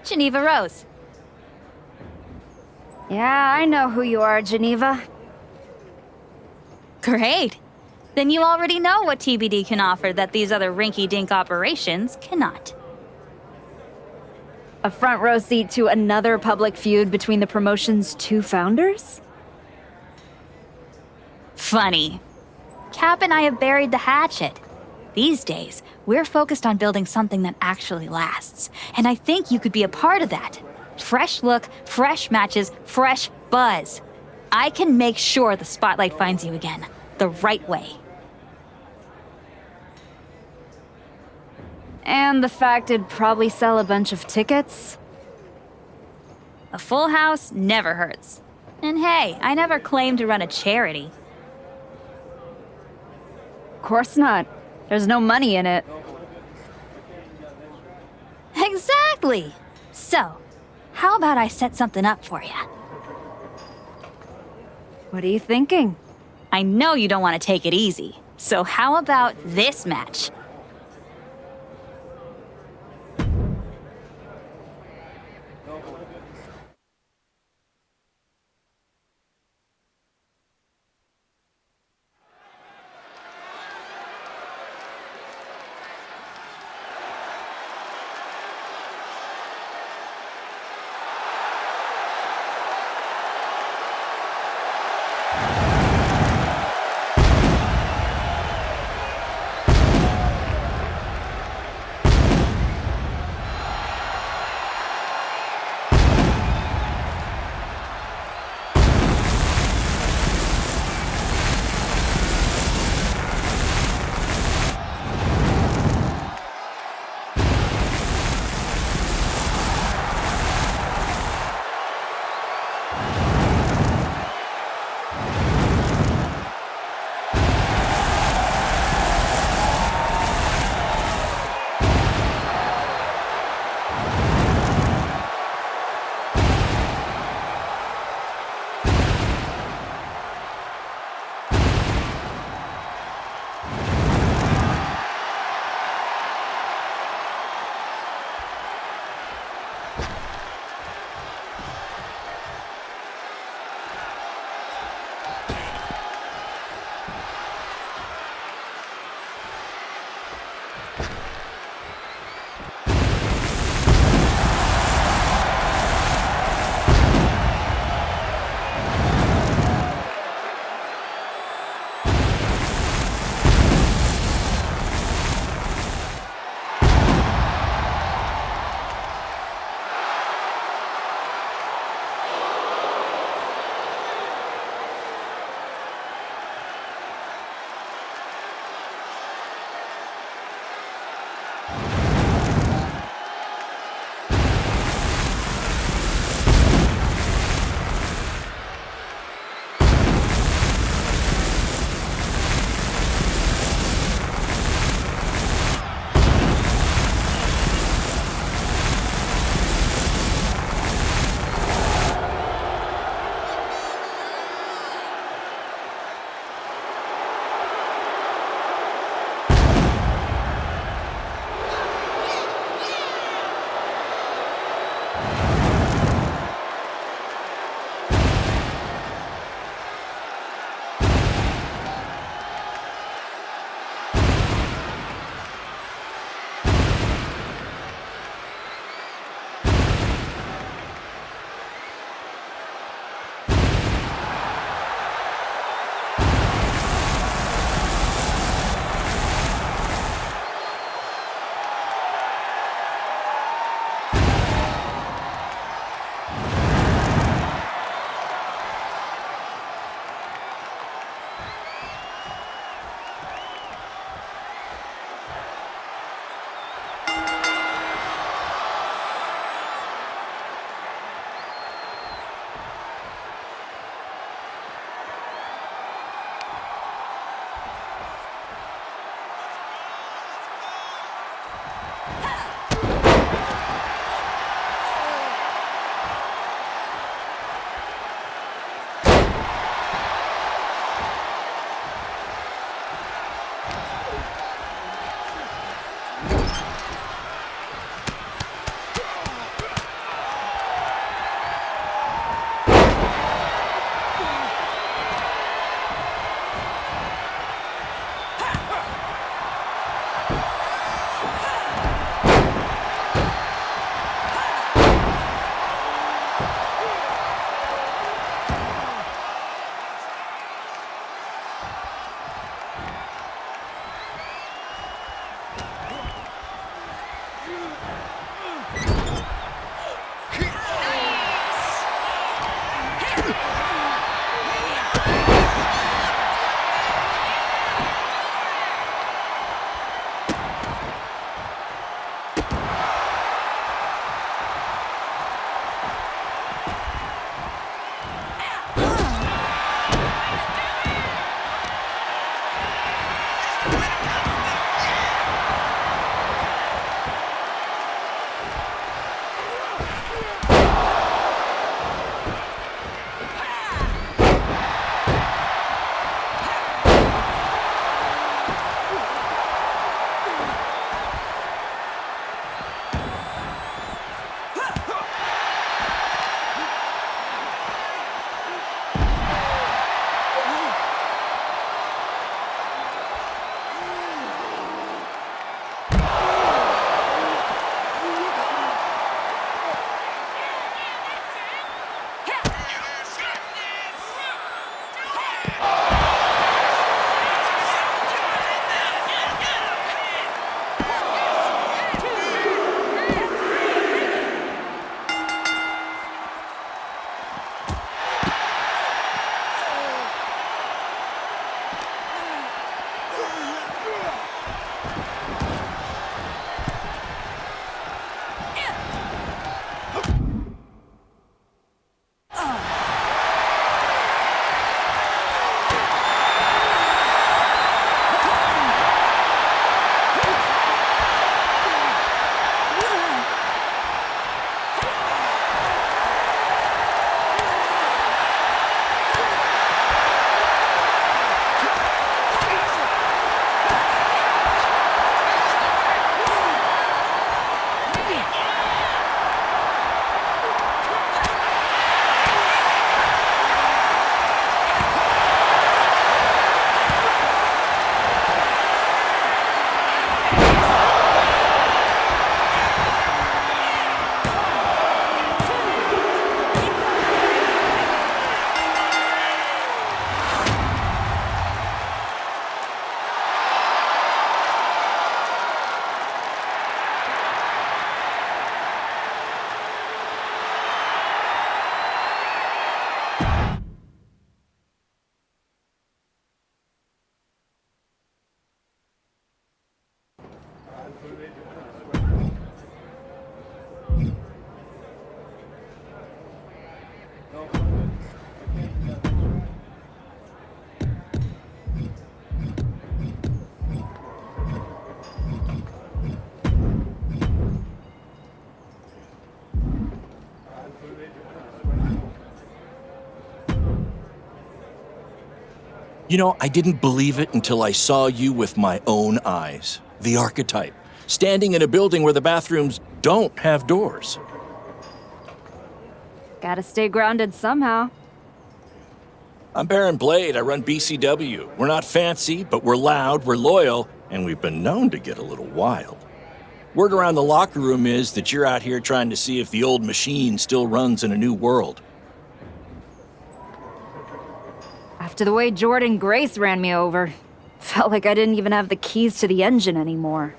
Geneva Rose. Yeah, I know who you are, Geneva. Great. Then you already know what TBD can offer that these other rinky-dink operations cannot. A front row seat to another public feud between the promotion's two founders? Funny. Cap and I have buried the hatchet. These days, we're focused on building something that actually lasts. And I think you could be a part of that. Fresh look, fresh matches, fresh buzz. I can make sure the spotlight finds you again, the right way. And the fact it'd probably sell a bunch of tickets? A full house never hurts. And hey, I never claimed to run a charity. Of course not. There's no money in it. Exactly! So, how about I set something up for you? What are you thinking? I know you don't want to take it easy. So how about this match? You know, I didn't believe it until I saw you with my own eyes. The archetype, standing in a building where the bathrooms don't have doors. Gotta stay grounded somehow. I'm Baron Blade. I run BCW. We're not fancy, but we're loud, we're loyal, and we've been known to get a little wild. Word around the locker room is that you're out here trying to see if the old machine still runs in a new world. After the way Jordan Grace ran me over, felt like I didn't even have the keys to the engine anymore.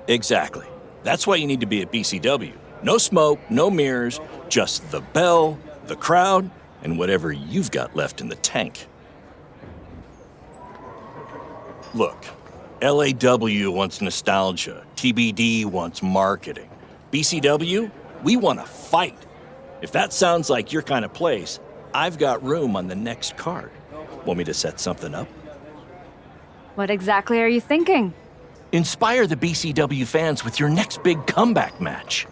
Exactly. That's why you need to be at BCW. No smoke, no mirrors, just the bell, the crowd, and whatever you've got left in the tank. Look, LAW wants nostalgia, TBD wants marketing. BCW, we want to fight. If that sounds like your kind of place, I've got room on the next card. Want me to set something up? What exactly are you thinking? Inspire the BCW fans with your next big comeback match.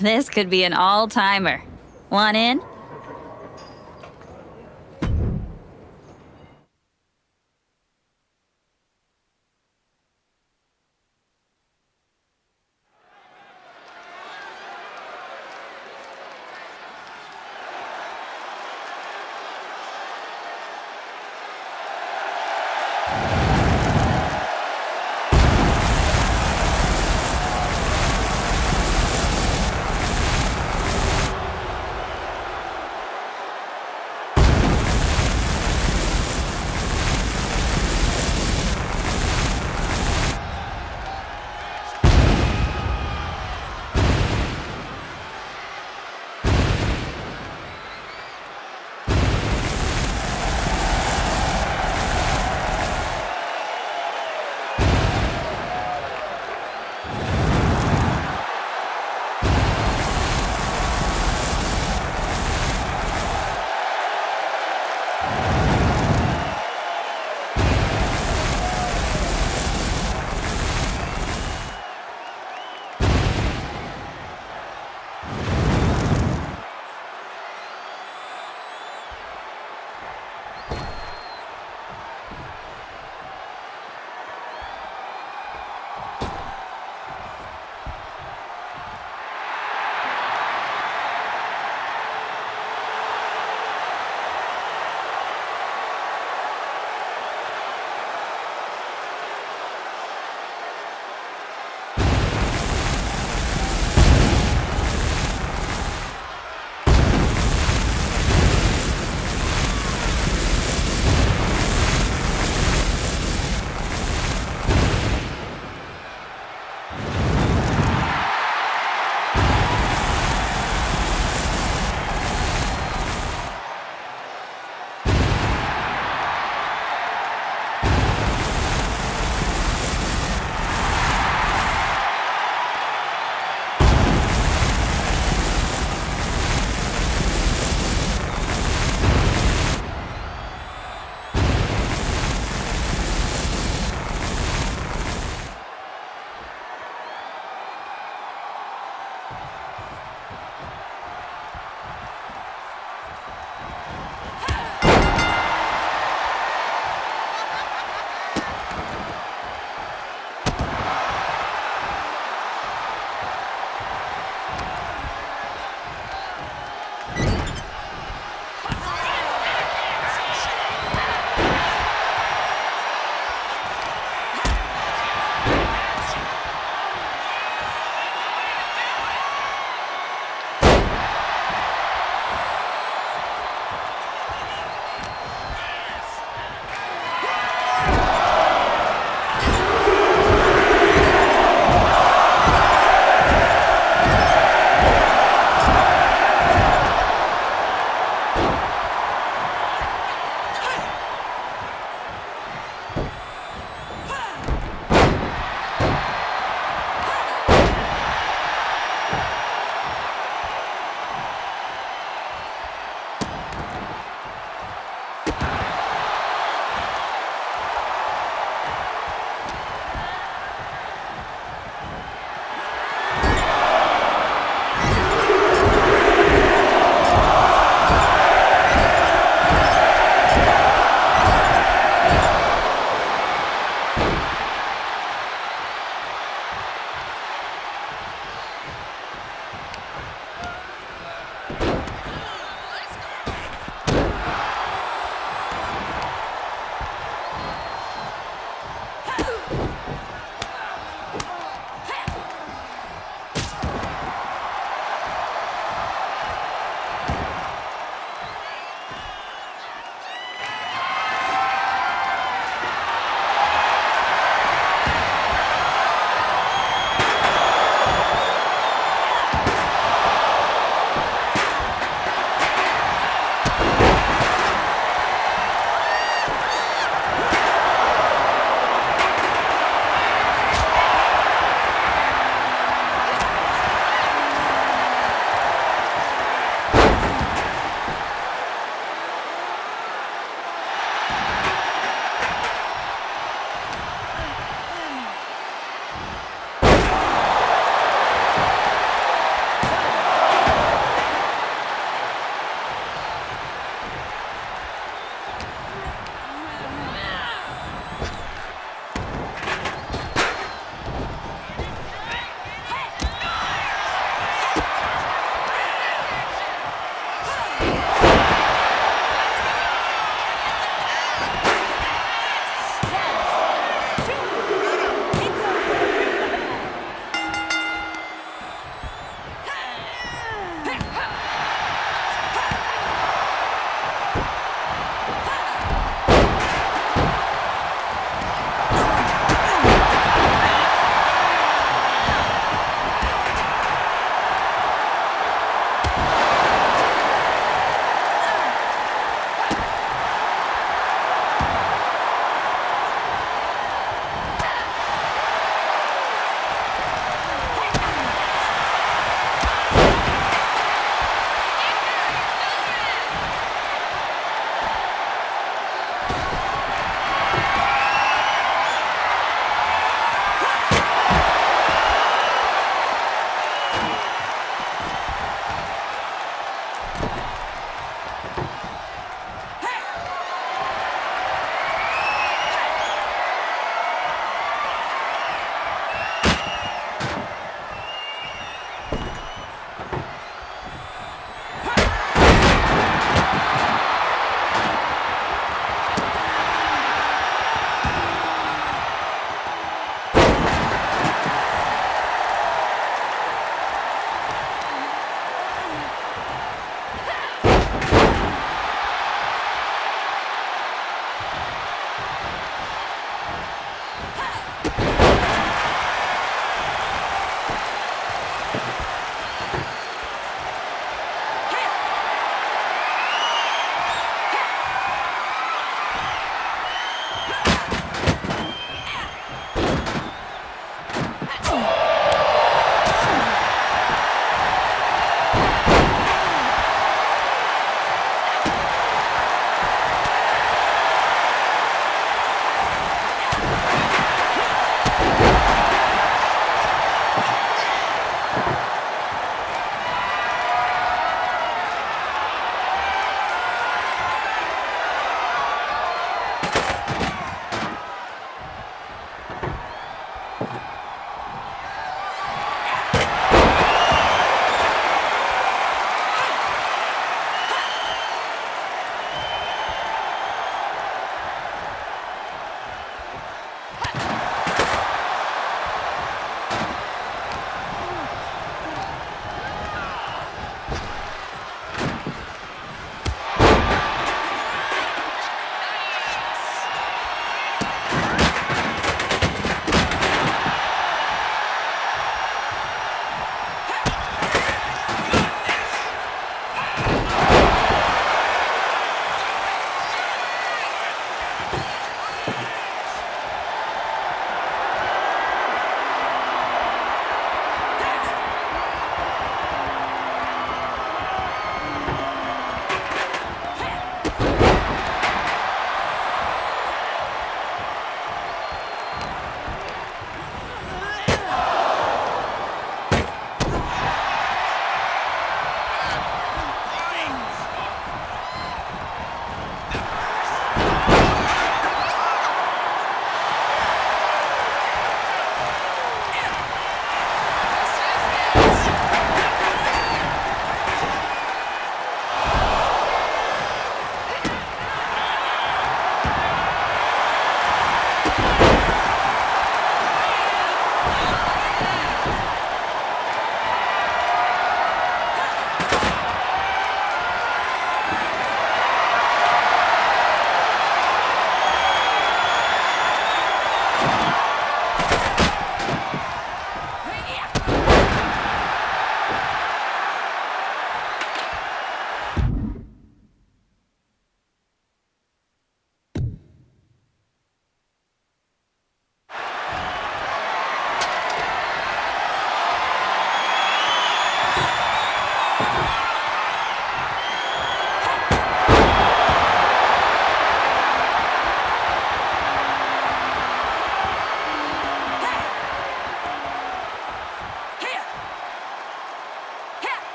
This could be an all-timer. Want in?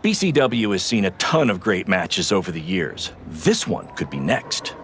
BCW has seen a ton of great matches over the years. This one could be next.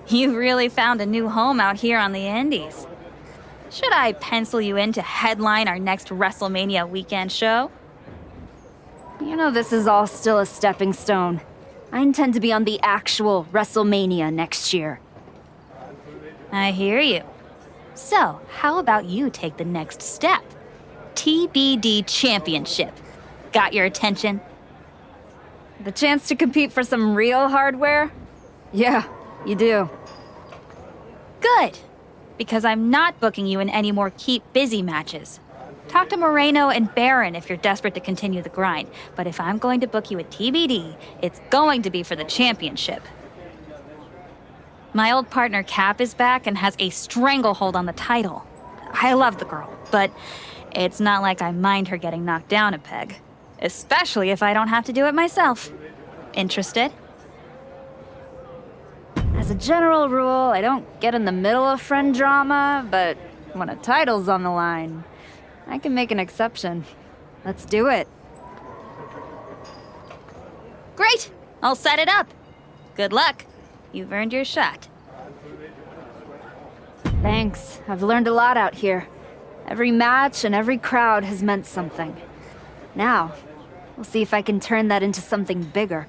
You really found a new home out here on the Indies. Should I pencil you in to headline our next WrestleMania weekend show? You know this is all still a stepping stone. I intend to be on the actual WrestleMania next year. I hear you. So, how about you take the next step? TBD Championship. Got your attention? The chance to compete for some real hardware? Yeah, you do. Good. Because I'm not booking you in any more keep busy matches. Talk to Moreno and Baron if you're desperate to continue the grind. But if I'm going to book you at TBD, it's going to be for the championship. My old partner Cap is back and has a stranglehold on the title. I love the girl, but it's not like I mind her getting knocked down a peg. Especially if I don't have to do it myself. Interested? As a general rule, I don't get in the middle of friend drama, but when a title's on the line, I can make an exception. Let's do it. Great! I'll set it up. Good luck. You've earned your shot. Thanks. I've learned a lot out here. Every match and every crowd has meant something. Now, we'll see if I can turn that into something bigger.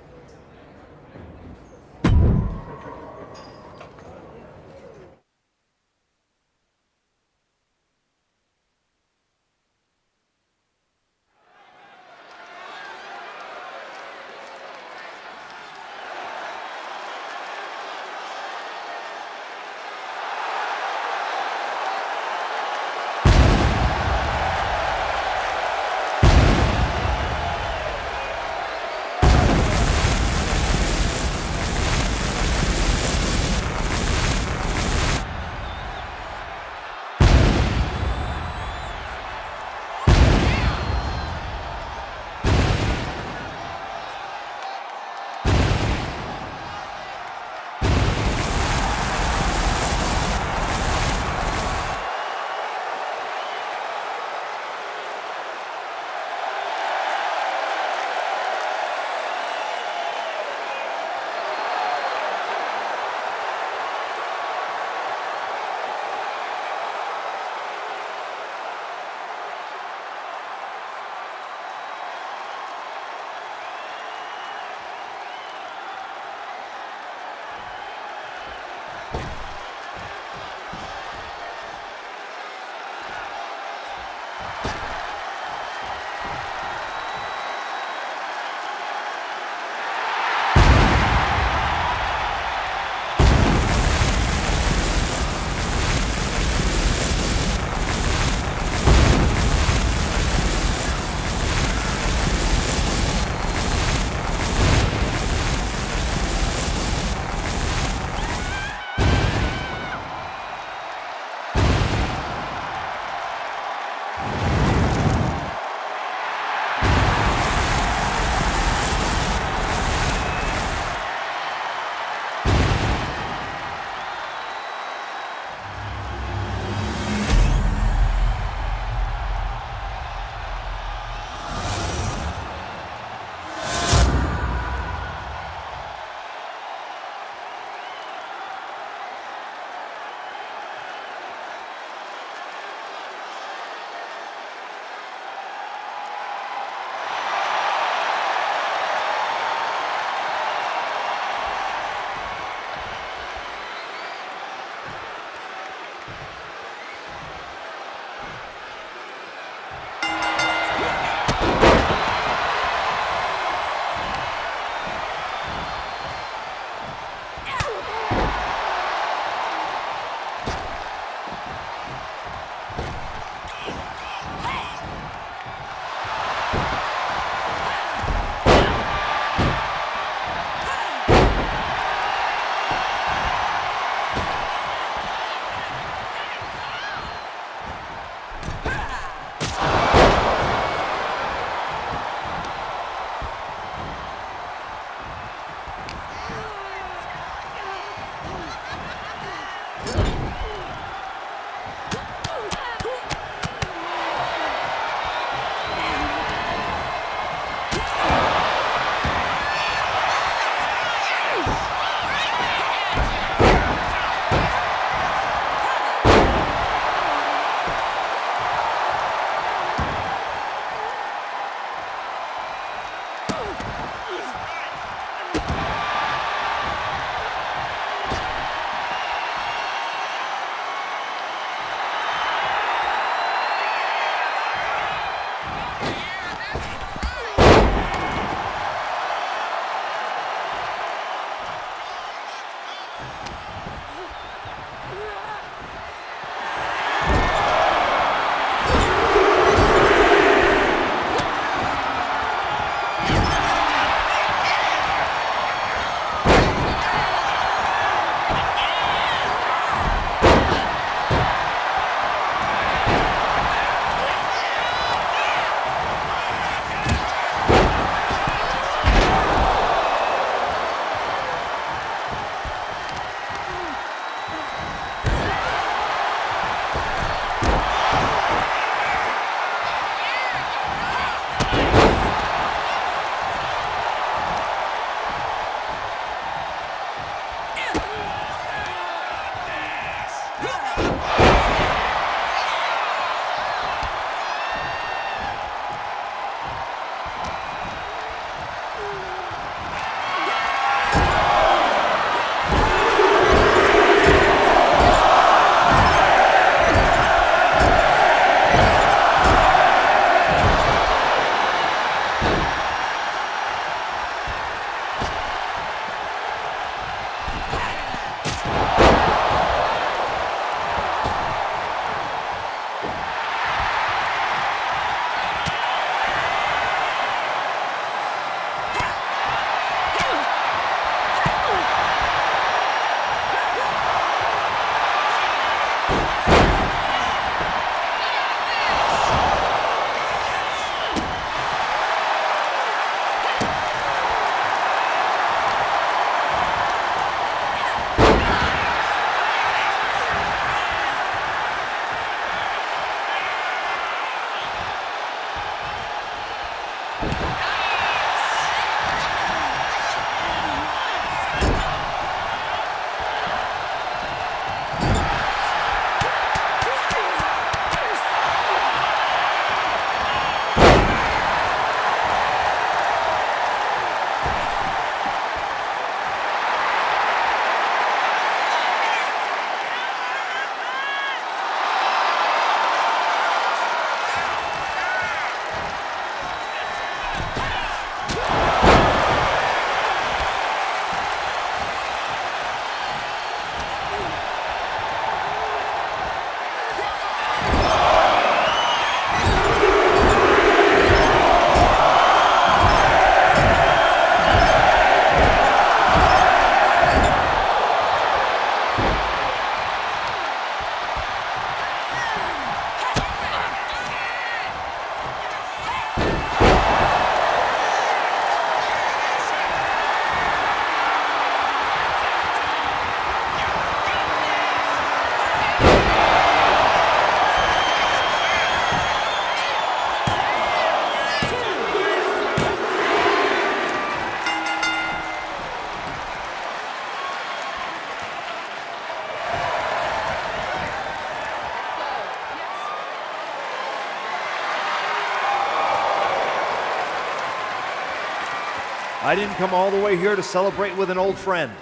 I didn't come all the way here to celebrate with an old friend.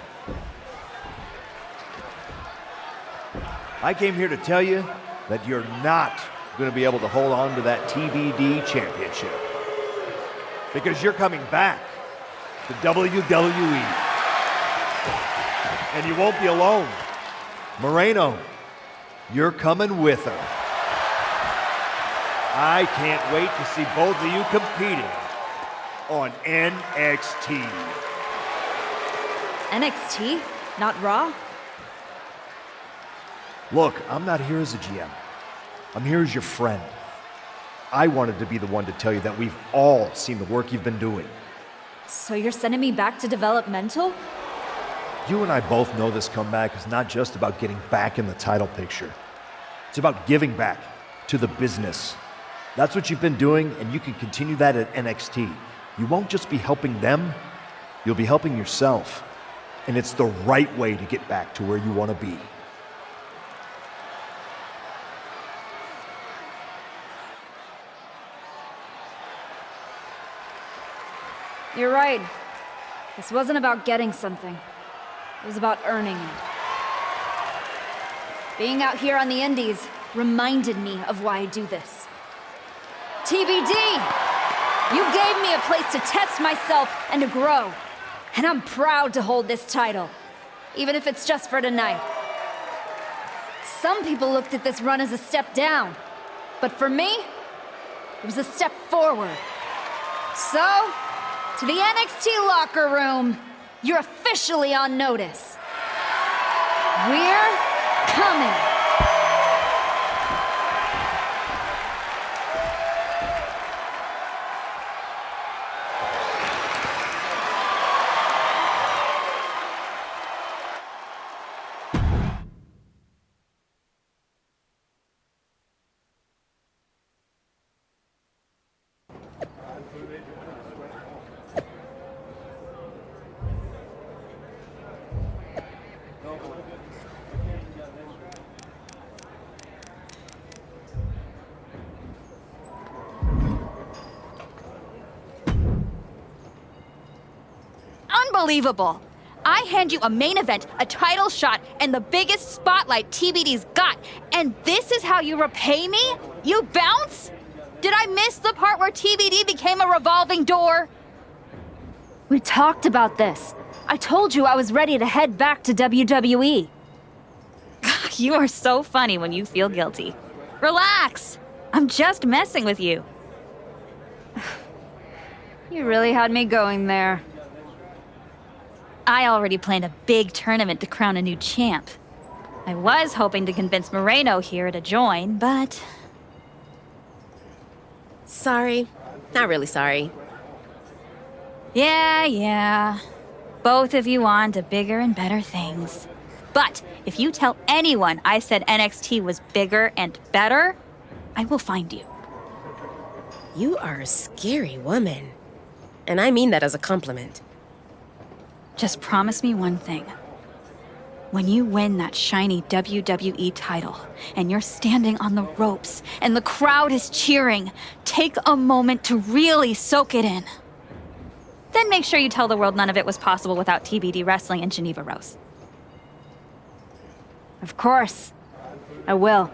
I came here to tell you that you're not going to be able to hold on to that TBD championship. Because you're coming back to WWE. And you won't be alone. Moreno, you're coming with her. I can't wait to see both of you competing on NXT. NXT? Not Raw? Look, I'm not here as a GM. I'm here as your friend. I wanted to be the one to tell you that we've all seen the work you've been doing. So you're sending me back to developmental? You and I both know this comeback is not just about getting back in the title picture. It's about giving back to the business. That's what you've been doing, and you can continue that at NXT. You won't just be helping them, you'll be helping yourself. And it's the right way to get back to where you want to be. You're right. This wasn't about getting something. It was about earning it. Being out here on the Indies reminded me of why I do this. TBD! You gave me a place to test myself and to grow. And I'm proud to hold this title. even if it's just for tonight. Some people looked at this run as a step down, but for me, it was a step forward. So, to the NXT locker room, you're officially on notice. We're coming. Unbelievable! I hand you a main event, a title shot, and the biggest spotlight TBD's got, and this is how you repay me? You bounce? Did I miss the part where TBD became a revolving door? We talked about this. I told you I was ready to head back to WWE. You are so funny when you feel guilty. Relax! I'm just messing with you. You really had me going there. I already planned a big tournament to crown a new champ. I was hoping to convince Moreno here to join, but... Sorry. Not really sorry. Yeah. Both of you on to bigger and better things. But if you tell anyone I said NXT was bigger and better, I will find you. You are a scary woman. And I mean that as a compliment. Just promise me one thing. When you win that shiny WWE title, and you're standing on the ropes, and the crowd is cheering, take a moment to really soak it in. Then make sure you tell the world none of it was possible without TBD wrestling in Geneva Rose. Of course. I will.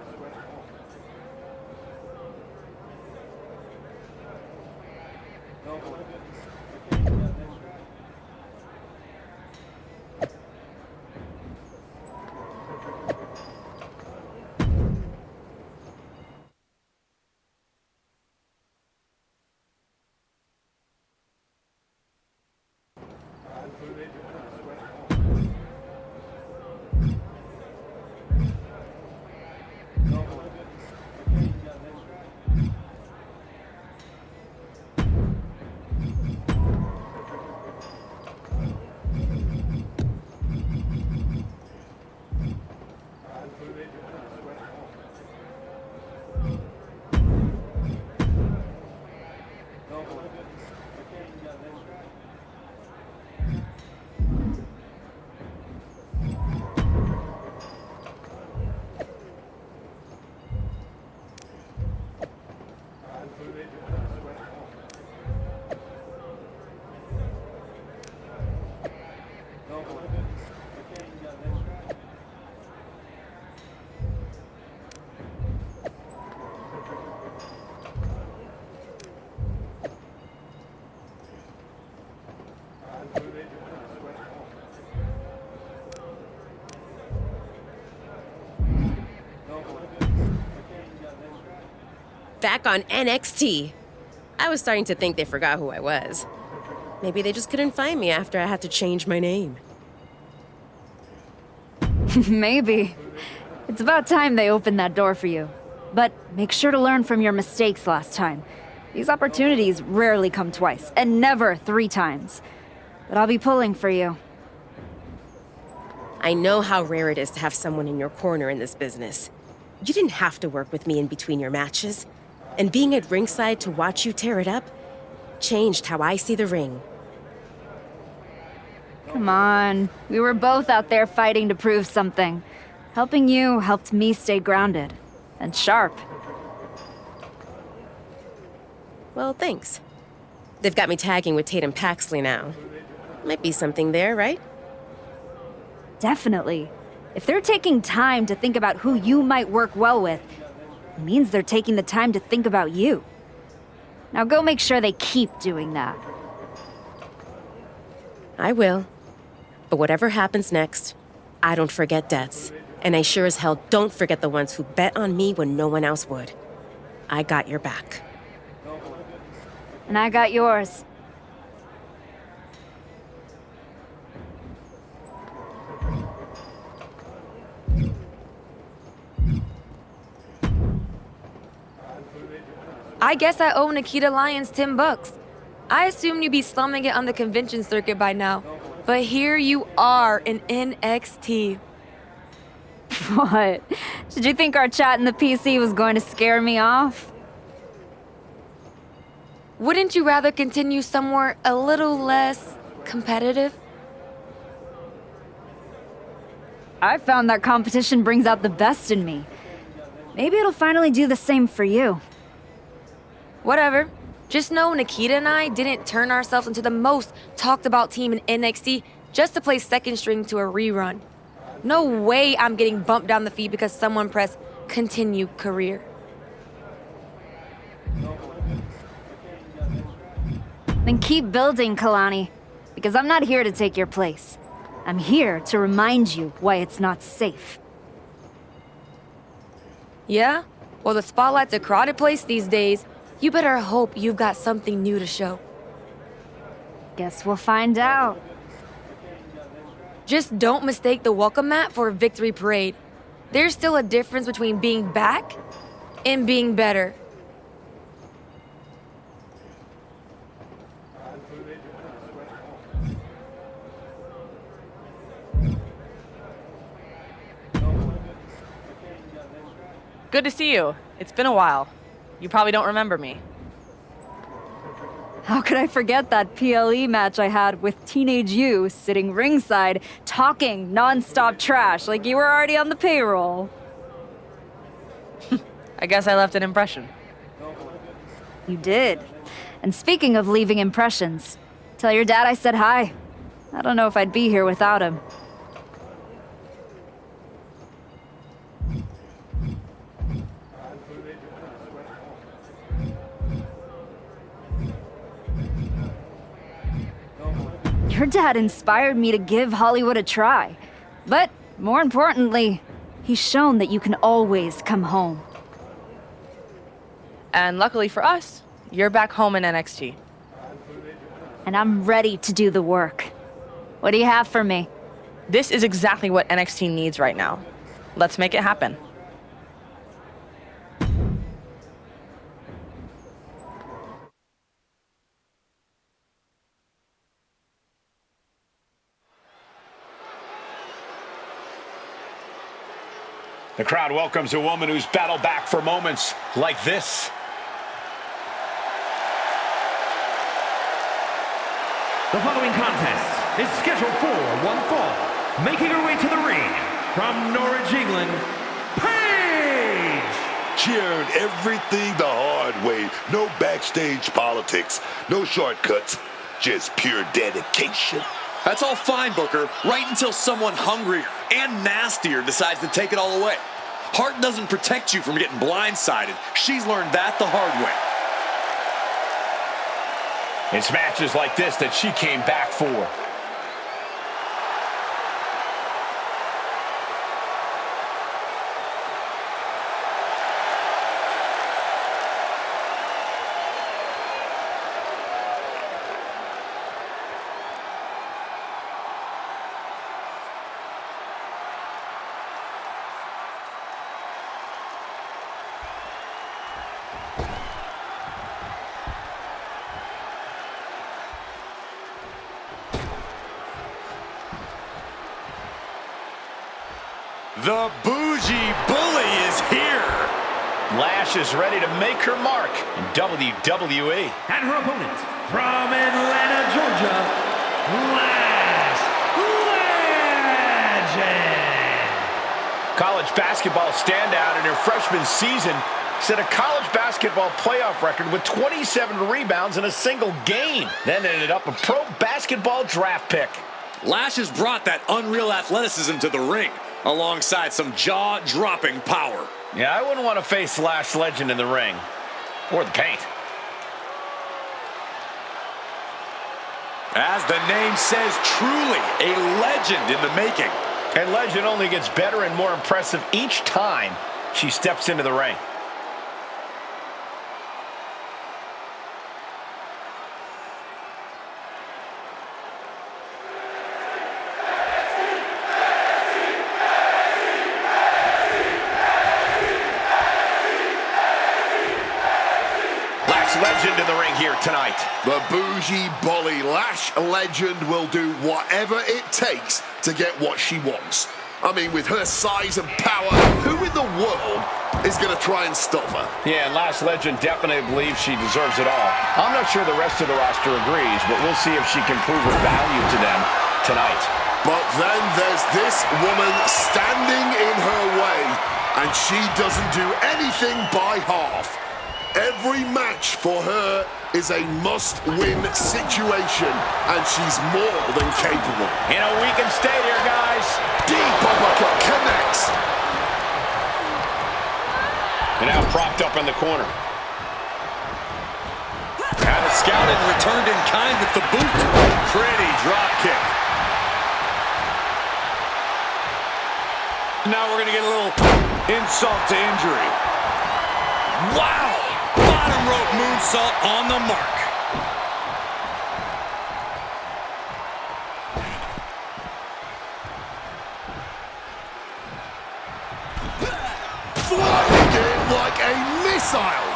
Back on NXT. I was starting to think they forgot who I was. Maybe they just couldn't find me after I had to change my name. Maybe. It's about time they opened that door for you. But make sure to learn from your mistakes last time. These opportunities rarely come twice, and never 3 times. But I'll be pulling for you. I know how rare it is to have someone in your corner in this business. You didn't have to work with me in between your matches. And being at ringside to watch you tear it up changed how I see the ring. Come on. We were both out there fighting to prove something. Helping you helped me stay grounded. And sharp. Well, thanks. They've got me tagging with Tatum Paxley now. Might be something there, right? Definitely. If they're taking time to think about who you might work well with, it means they're taking the time to think about you. Now go make sure they keep doing that. I will. But whatever happens next, I don't forget debts. And I sure as hell don't forget the ones who bet on me when no one else would. I got your back. And I got yours. I guess I owe Nikita Lyons $10. I assumed you'd be slumming it on the convention circuit by now. But here you are in NXT. What? Did you think our chat in the PC was going to scare me off? Wouldn't you rather continue somewhere a little less competitive? I found that competition brings out the best in me. Maybe it'll finally do the same for you. Whatever. Just know Nikita and I didn't turn ourselves into the most talked about team in NXT just to play second string to a rerun. No way I'm getting bumped down the feed because someone pressed continue career. Then keep building, Kalani, because I'm not here to take your place. I'm here to remind you why it's not safe. Yeah? Well, the spotlight's a crowded place these days. You better hope you've got something new to show. Guess we'll find out. Just don't mistake the welcome mat for a victory parade. There's still a difference between being back and being better. Good to see you. It's been a while. You probably don't remember me. How could I forget that PLE match I had with teenage you sitting ringside, talking non-stop trash like you were already on the payroll? I guess I left an impression. You did. And speaking of leaving impressions, tell your dad I said hi. I don't know if I'd be here without him. Your dad inspired me to give Hollywood a try. But more importantly, he's shown that you can always come home. And luckily for us, you're back home in NXT. And I'm ready to do the work. What do you have for me? This is exactly what NXT needs right now. Let's make it happen. The crowd welcomes a woman who's battled back for moments like this. The following contest is scheduled for one fall. Making her way to the ring from Norwich, England, Paige! Cheered everything the hard way. No backstage politics, no shortcuts, just pure dedication. That's all fine, Booker, right until someone hungrier and nastier decides to take it all away. Heart doesn't protect you from getting blindsided. She's learned that the hard way. It's matches like this that she came back for. The bougie bully is here. Lash is ready to make her mark in WWE. And her opponent from Atlanta, Georgia, Lash Legend. College basketball standout in her freshman season set a college basketball playoff record with 27 rebounds in a single game. Then ended up a pro basketball draft pick. Lash has brought that unreal athleticism to the ring, alongside some jaw-dropping power. Yeah, I wouldn't want to face Lash Legend in the ring. Or the paint. As the name says, truly a legend in the making. And Legend only gets better and more impressive each time she steps into the ring. Legend in the ring here tonight. The bougie Bolly Lash Legend will do whatever it takes to get what she wants. I mean, with her size and power, who in the world is going to try and stop her? Yeah, and Lash Legend definitely believes she deserves it all. I'm not sure the rest of the roster agrees, but we'll see if she can prove her value to them tonight. But then there's this woman standing in her way, and she doesn't do anything by half. Every match for her is a must-win situation, and she's more than capable. You know, we can stay there, guys. Deep uppercut connects. And now propped up in the corner. Had it scouted and returned in kind with the boot. Pretty drop kick. Now we're going to get a little insult to injury. Wow! Bottom rope moonsault on the mark. Flying in like a missile.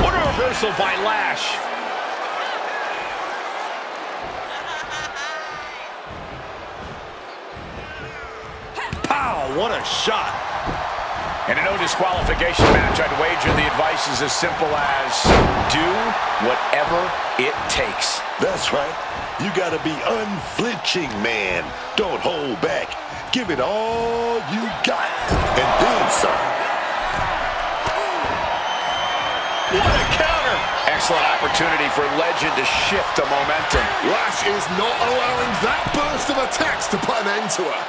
What a reversal by Lash. Pow! What a shot. In a no disqualification match, I'd wager the advice is as simple as do whatever it takes. That's right. You gotta be unflinching, man. Don't hold back. Give it all you got. And then some. What a counter! Excellent opportunity for Legend to shift the momentum. Lash is not allowing that burst of attacks to put an end to her.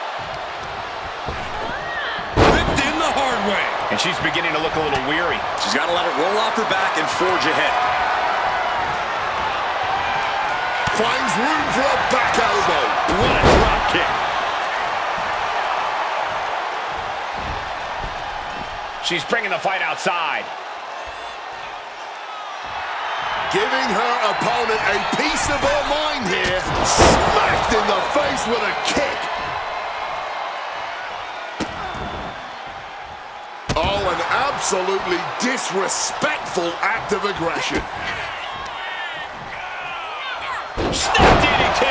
The hard way. And she's beginning to look a little weary. She's got to let it roll off her back and forge ahead. Finds room for a back elbow. What a drop kick. She's bringing the fight outside. Giving her opponent a piece of her mind here. Smacked in the face with a kick. Oh, an absolutely disrespectful act of aggression. Snap DDT!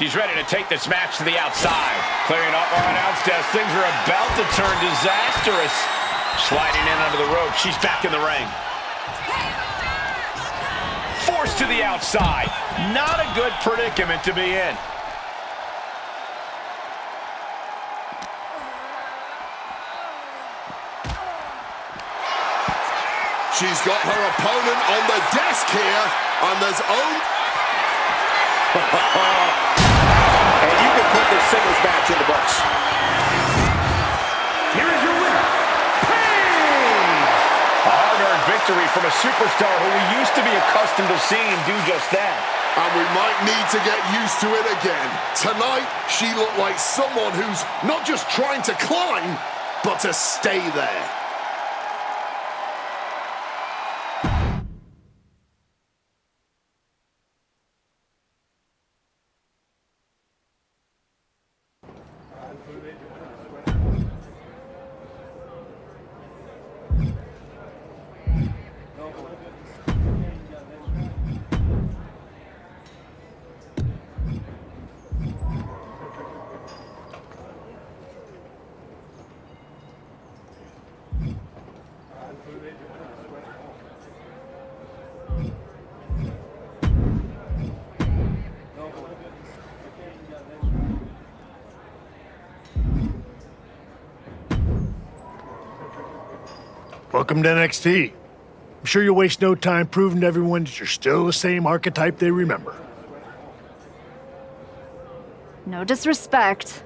She's ready to take this match to the outside. Clearing up our announce desk. Things are about to turn disastrous. Sliding in under the rope. She's back in the ring. Forced to the outside. Not a good predicament to be in. She's got her opponent on the desk here, and there's And you can put this singles match in the books. Here is your winner, Paige! A hard-earned victory from a superstar who we used to be accustomed to seeing do just that. And we might need to get used to it again. Tonight, she looked like someone who's not just trying to climb, but to stay there. Welcome to NXT. I'm sure you'll waste no time proving to everyone that you're still the same archetype they remember. No disrespect,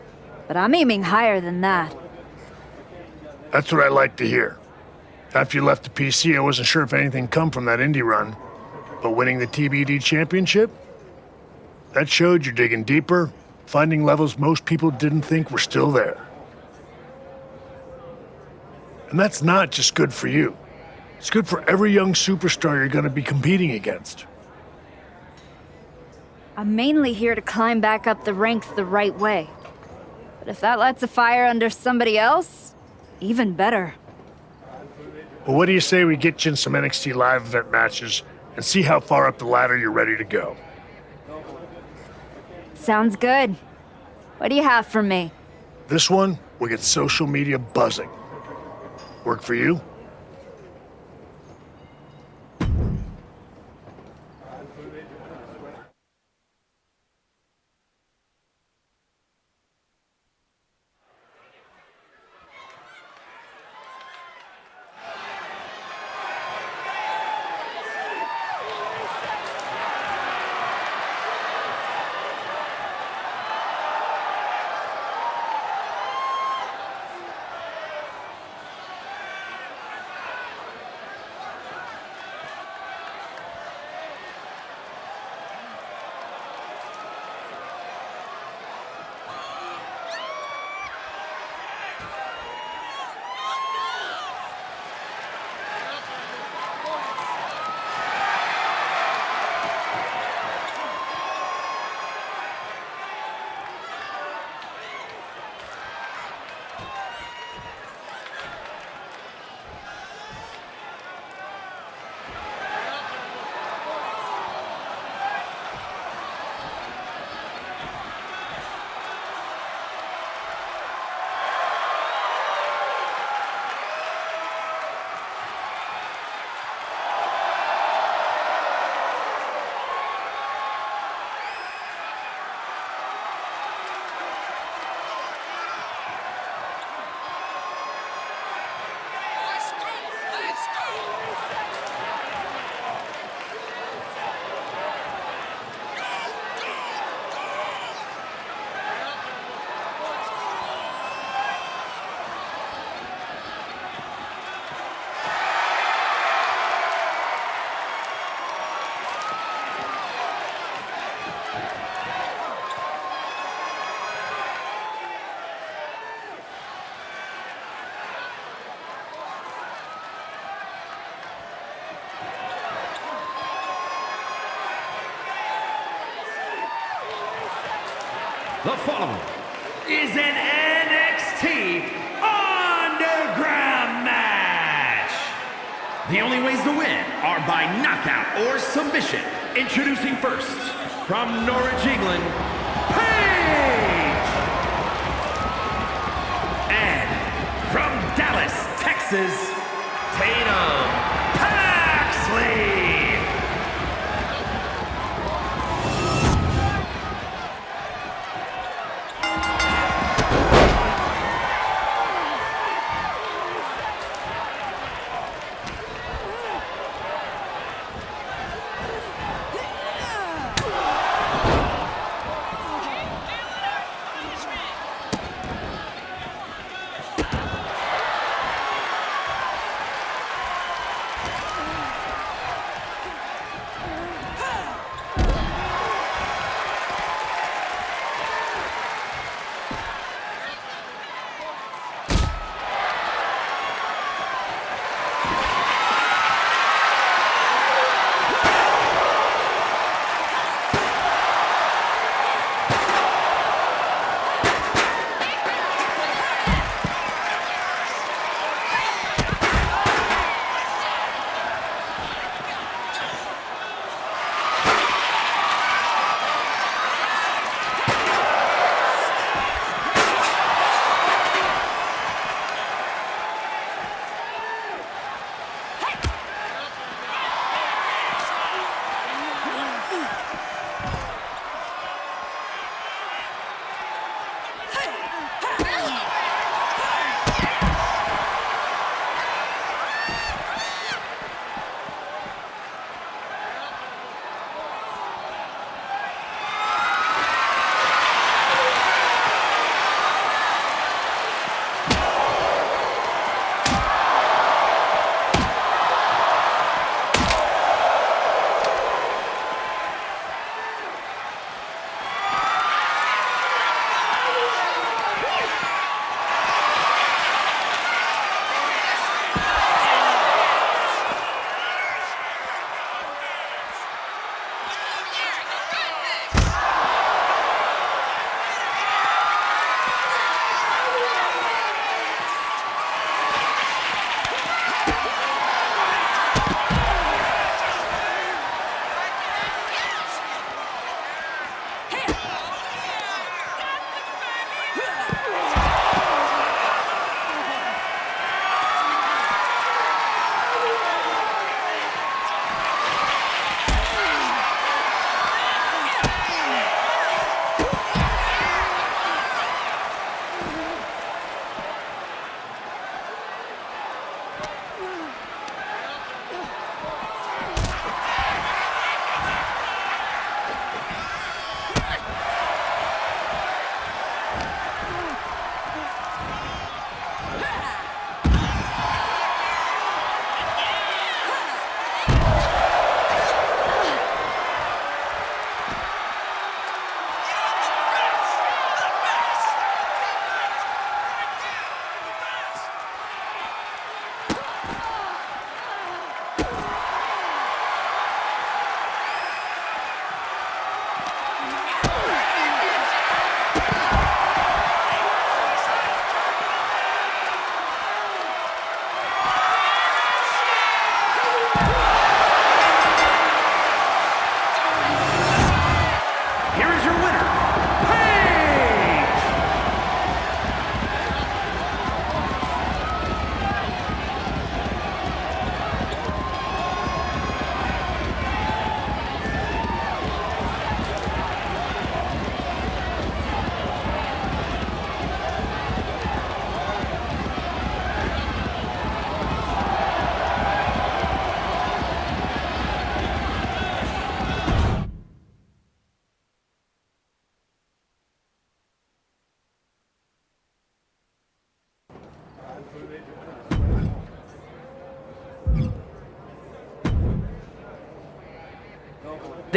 but I'm aiming higher than that. That's what I like to hear. After you left the PC, I wasn't sure if anything come from that indie run. But winning the TBD championship? That showed you're digging deeper, finding levels most people didn't think were still there. And that's not just good for you. It's good for every young superstar you're going to be competing against. I'm mainly here to climb back up the ranks the right way. But if that lights a fire under somebody else, even better. Well, what do you say we get you in some NXT live event matches and see how far up the ladder you're ready to go? Sounds good. What do you have for me? This one will get social media buzzing. Work for you? The following is an NXT Underground match. The only ways to win are by knockout or submission. Introducing first, from Norwich, England, Paige! And from Dallas, Texas, Tatum Paxley!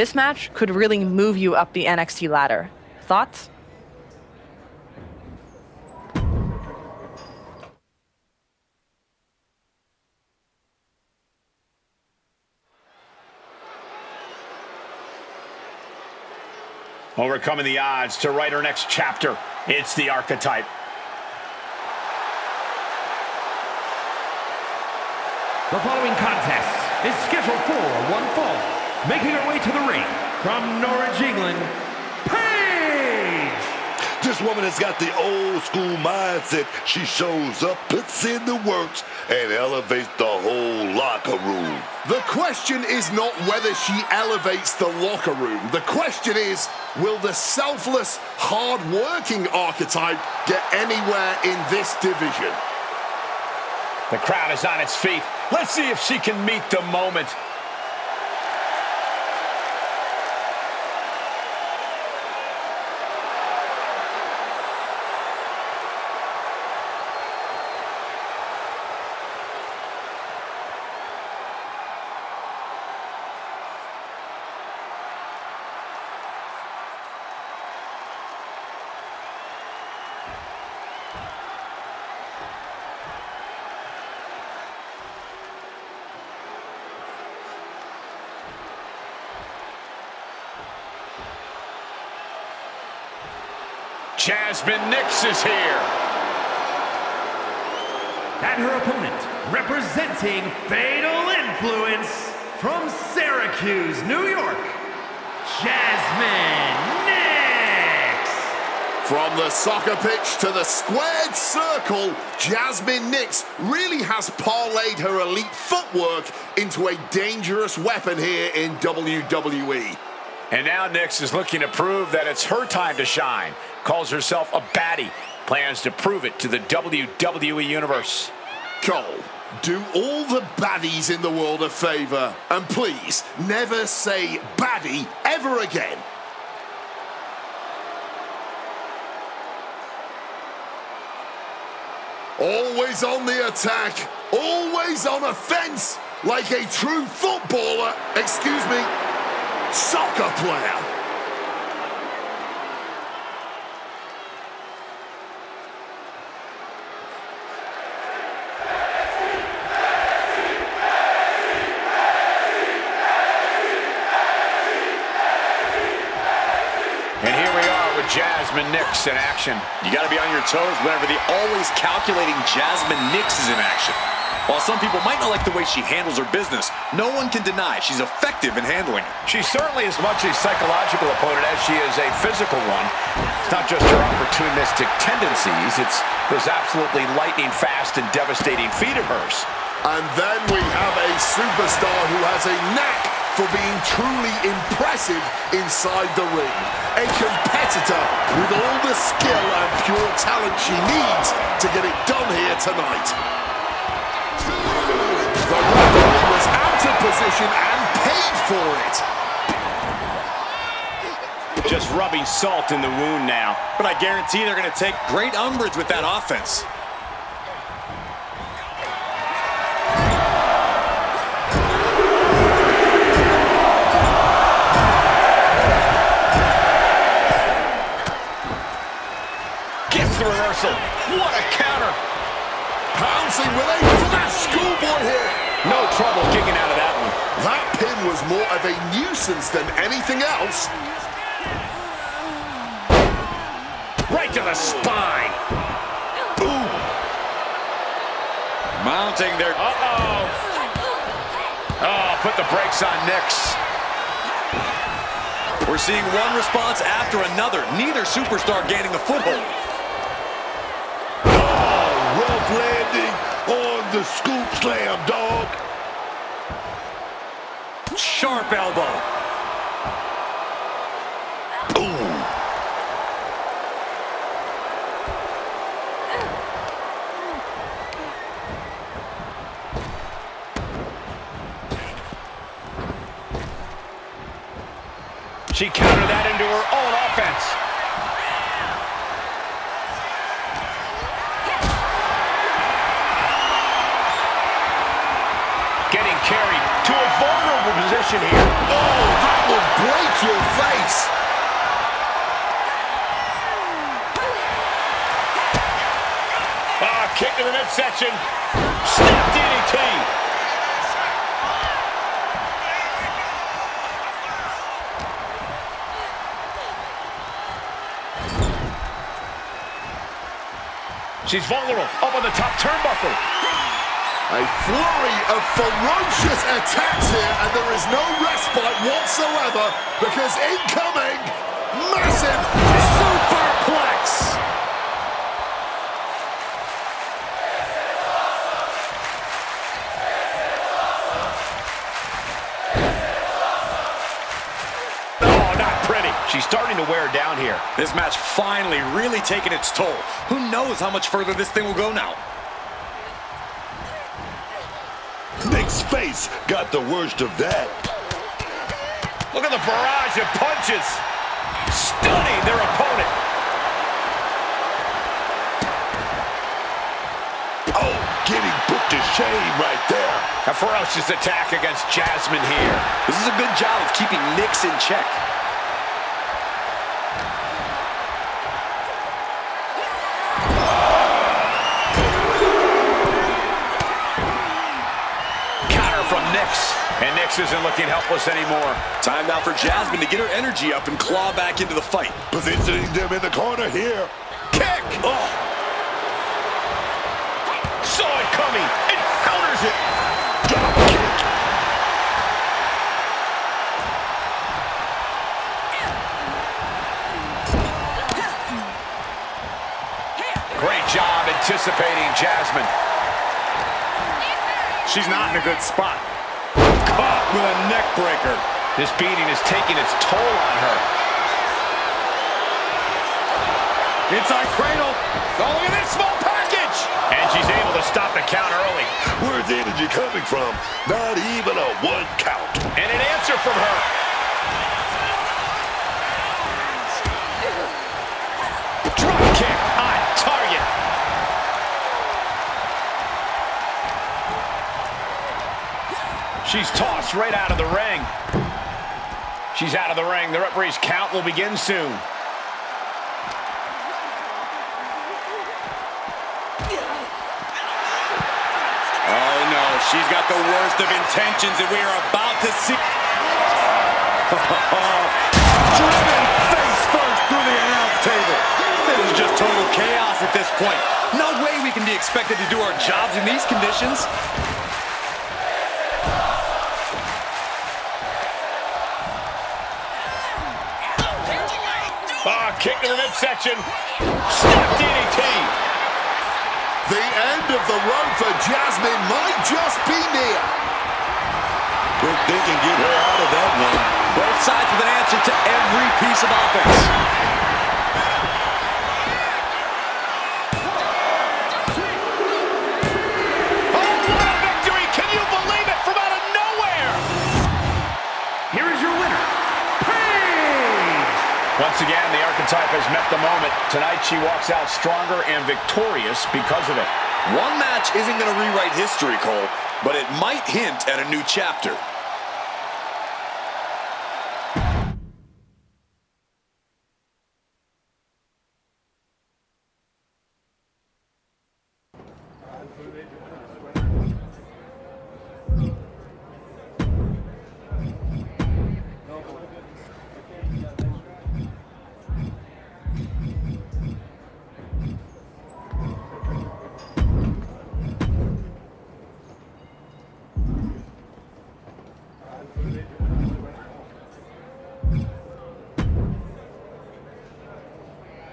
This match could really move you up the NXT ladder. Thoughts? Overcoming the odds to write her next chapter, it's the archetype. The following contest is scheduled for one fall. Making her way to the ring from Norwich, England, Paige! This woman has got the old school mindset. She shows up, puts in the works, and elevates the whole locker room. The question is not whether she elevates the locker room. The question is, will the selfless, hard-working archetype get anywhere in this division? The crowd is on its feet. Let's see if she can meet the moment. Jasmine Nix is here. And her opponent, representing Fatal Influence from Syracuse, New York, Jasmine Nix. From the soccer pitch to the squared circle, Jasmine Nix really has parlayed her elite footwork into a dangerous weapon here in WWE. And now Nix is looking to prove that it's her time to shine. Calls herself a baddie. Plans to prove it to the WWE Universe. Cole, do all the baddies in the world a favor. And please, never say baddie ever again. Always on the attack. Always on offense. Like a true footballer. Excuse me. Soccer player. And here we are with Jasmine Nix in action. You got to be on your toes whenever the always calculating Jasmine Nix is in action. While some people might not like the way she handles her business, no one can deny she's effective in handling it. She's certainly as much a psychological opponent as she is a physical one. It's not just her opportunistic tendencies, it's those absolutely lightning-fast and devastating feet of hers. And then we have a superstar who has a knack for being truly impressive inside the ring. A competitor with all the skill and pure talent she needs to get it done here tonight. The referee was out of position and paid for it. Just rubbing salt in the wound now. But I guarantee they're going to take great umbrage with that offense. Gets the reversal. What a counter. Pouncing with a flash schoolboy here. No trouble kicking out of that one. That pin was more of a nuisance than anything else. Right to the spine. Ooh. Mounting their... Uh-oh. Oh, put the brakes on Nix. We're seeing one response after another. Neither superstar gaining a foothold. Rough landing on the scoop slam, dog. Sharp elbow. Ooh. She countered that into her own offense. Getting carried to a vulnerable position here. Oh, that will break your face. Ah, kick to the midsection. Snap DDT. She's vulnerable, up on the top turnbuckle. A flurry of ferocious attacks here, and there is no respite whatsoever because incoming, massive superplex. Oh, not pretty. She's starting to wear down here. This match finally really taking its toll. Who knows how much further this thing will go now? Nick's face got the worst of that. Look at the barrage of punches. Stunning their opponent. Oh, getting put to shame right there. A ferocious attack against Jasmine here. This is a good job of keeping Nix in check. And Nix isn't looking helpless anymore. Time now for Jasmine to get her energy up and claw back into the fight. Positioning them in the corner here. Kick! Oh! Saw it coming and counters it. Drop kick. Great job anticipating Jasmine. She's not in a good spot. Caught with a neck breaker. This beating is taking its toll on her. Inside cradle. Oh, look at this small package! And she's able to stop the count early. Where's the energy coming from? Not even a one count. And an answer from her. Drop kick on target. She's tossed right out of the ring. She's out of the ring. The referee's count will begin soon. Oh no, she's got the worst of intentions, and we are about to see. Driven face first through the announce table. This is just total chaos at this point. No way we can be expecting expected to do our jobs in these conditions. Kick to the midsection. Step DDT. The end of the road for Jasmine might just be near. Quick thinking, get her out of that one. Both sides with an answer to every piece of offense. Oh, what a victory! Can you believe it? From out of nowhere! Here is your winner, Paige! Once again, the archetype has met the moment. Tonight, she walks out stronger and victorious because of it. One match isn't going to rewrite history, Cole, but it might hint at a new chapter.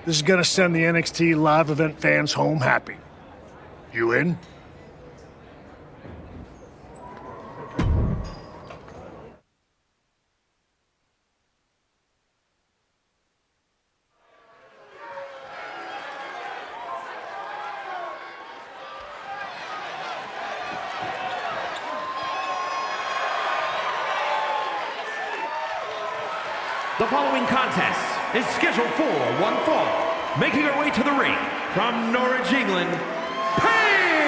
This is gonna send the NXT live event fans home happy. You in? The following contest is scheduled for one fall. Making her way to the ring from Norwich, England, Paige!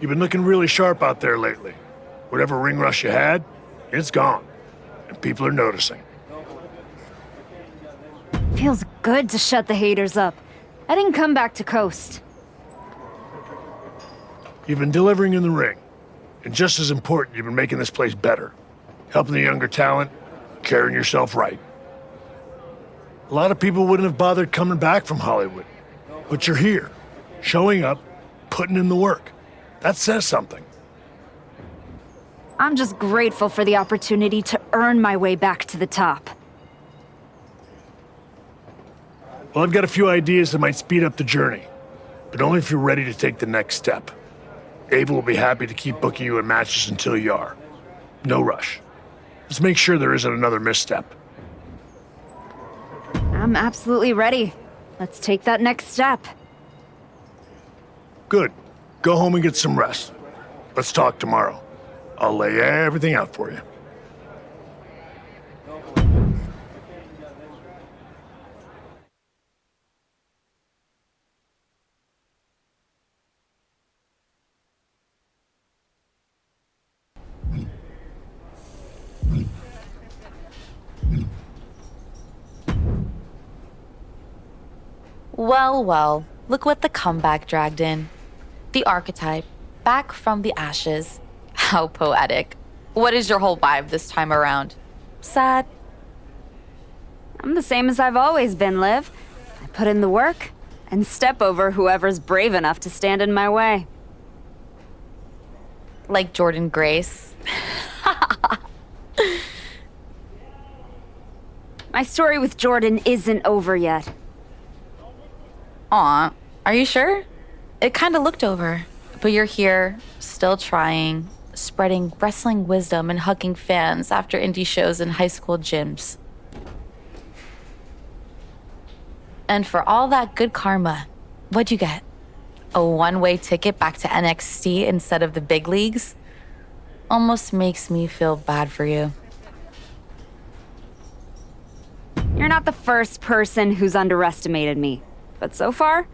You've been looking really sharp out there lately. Whatever ring rush you had, it's gone. And people are noticing. Feels good to shut the haters up. I didn't come back to coast. You've been delivering in the ring. And just as important, you've been making this place better. Helping the younger talent, carrying yourself right. A lot of people wouldn't have bothered coming back from Hollywood. But you're here, showing up, putting in the work. That says something. I'm just grateful for the opportunity to earn my way back to the top. Well, I've got a few ideas that might speed up the journey, but only if you're ready to take the next step. Ava will be happy to keep booking you in matches until you are. No rush. Let's make sure there isn't another misstep. I'm absolutely ready. Let's take that next step. Good. Go home and get some rest. Let's talk tomorrow. I'll lay everything out for you. Well, well, look what the comeback dragged in. The archetype, back from the ashes. How poetic. What is your whole vibe this time around? Sad? I'm the same as I've always been, Liv. I put in the work and step over whoever's brave enough to stand in my way. Like Jordan Grace? My story with Jordan isn't over yet. Aw, are you sure? It kinda looked over. But you're here, still trying, spreading wrestling wisdom and hugging fans after indie shows in high school gyms. And for all that good karma, what'd you get? A one-way ticket back to NXT instead of the big leagues? Almost makes me feel bad for you. You're not the first person who's underestimated me. But so far,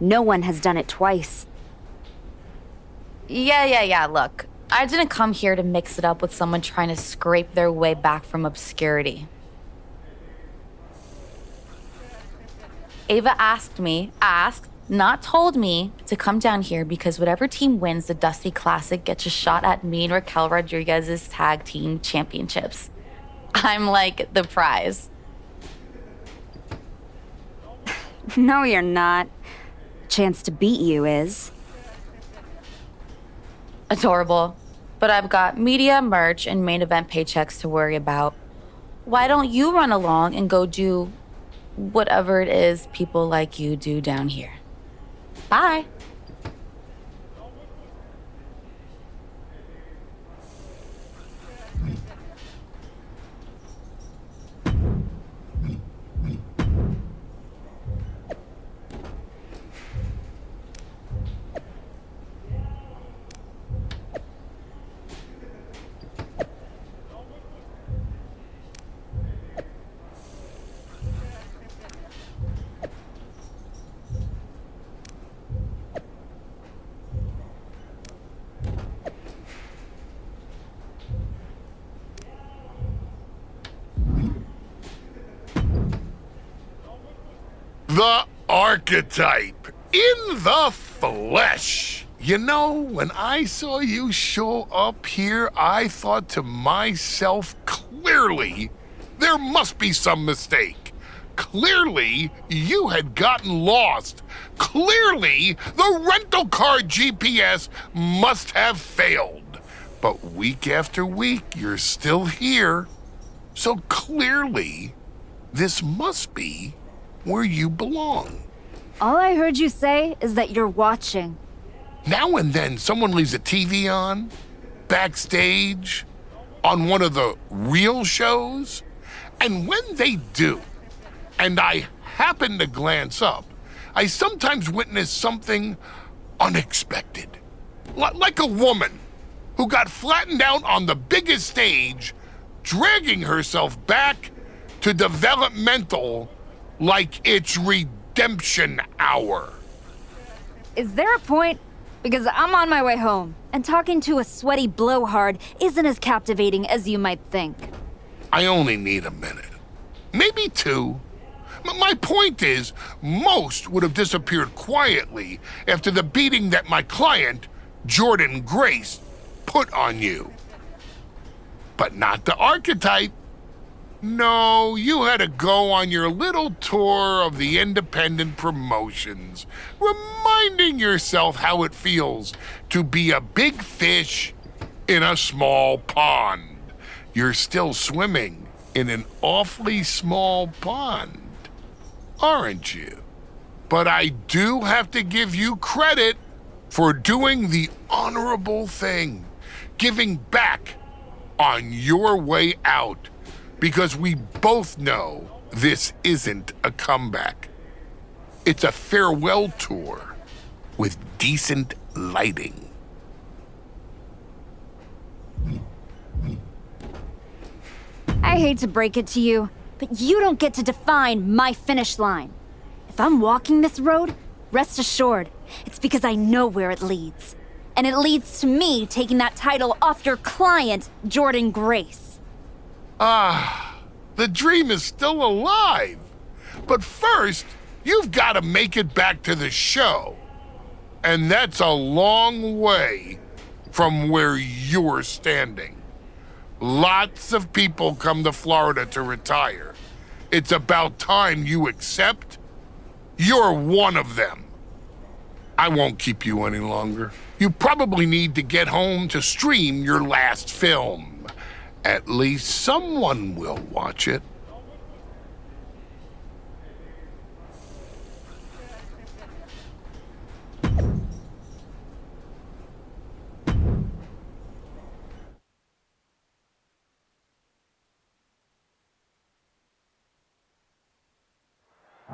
no one has done it twice. Yeah, look. I didn't come here to mix it up with someone trying to scrape their way back from obscurity. Ava asked, not told me, to come down here because whatever team wins the Dusty Classic gets a shot at me and Raquel Rodriguez's tag team championships. I'm like the prize. No, you're not. Chance to beat you is. Adorable. But I've got media, merch, and main event paychecks to worry about. Why don't you run along and go do whatever it is people like you do down here? Bye. The archetype in the flesh. You know, when I saw you show up here, I thought to myself, clearly, there must be some mistake. Clearly, you had gotten lost. Clearly, the rental car GPS must have failed. But week after week, you're still here. So clearly, this must be where you belong. All I heard you say is that you're watching. Now and then, someone leaves a TV on, backstage, on one of the real shows, and when they do, and I happen to glance up, I sometimes witness something unexpected. Like a woman who got flattened out on the biggest stage, dragging herself back to developmental like it's redemption hour. Is there a point because I'm on my way home. And talking to a sweaty blowhard isn't as captivating as you might think. I only need a minute. Maybe two. My point is, most would have disappeared quietly after the beating that my client, Jordan Grace, put on you. But not the archetype. No, you had to go on your little tour of the independent promotions, reminding yourself how it feels to be a big fish in a small pond. You're still swimming in an awfully small pond, aren't you? But I do have to give you credit for doing the honorable thing, giving back on your way out, because we both know this isn't a comeback. It's a farewell tour with decent lighting. I hate to break it to you, but you don't get to define my finish line. If I'm walking this road, rest assured, it's because I know where it leads. And it leads to me taking that title off your client, Jordan Grace. The dream is still alive. But first, you've got to make it back to the show. And that's a long way from where you're standing. Lots of people come to Florida to retire. It's about time you accept you're one of them. I won't keep you any longer. You probably need to get home to stream your last film. At least someone will watch it.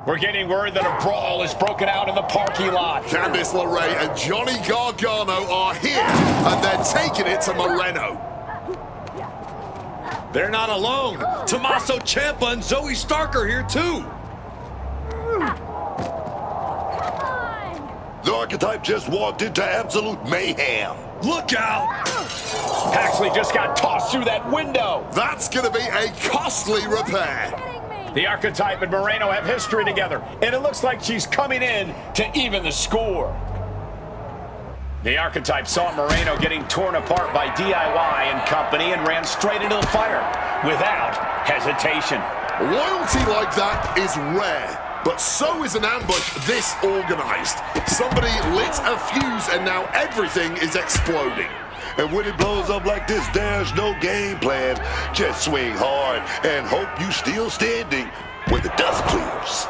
We're getting word that a brawl is broken out in the parking lot. Candice LeRae and Johnny Gargano are here, and they're taking it to Moreno. They're not alone. Tommaso Ciampa and Zoe Stark are here too. The archetype just walked into absolute mayhem. Look out! Paxley just got tossed through that window. That's going to be a costly repair. The archetype and Moreno have history together, and it looks like she's coming in to even the score. The archetype saw Moreno getting torn apart by DIY and company and ran straight into the fire without hesitation. Loyalty like that is rare, but so is an ambush this organized. Somebody lit a fuse and now everything is exploding. And when it blows up like this, there's no game plan. Just swing hard and hope you still standing when the dust clears.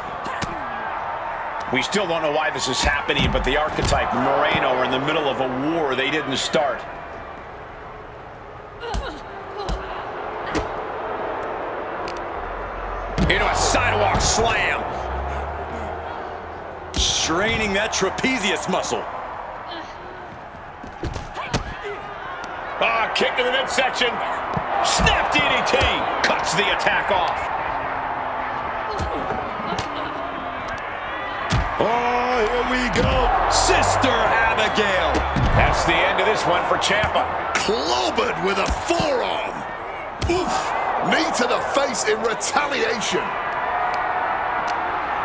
We still don't know why this is happening, but the archetype and Moreno are in the middle of a war they didn't start. Into a sidewalk slam. Straining that trapezius muscle. Kick to the midsection. Snap DDT. Cuts the attack off. Oh, here we go. Sister Abigail. That's the end of this one for Ciampa. Clobbered with a forearm. Oof. Knee to the face in retaliation.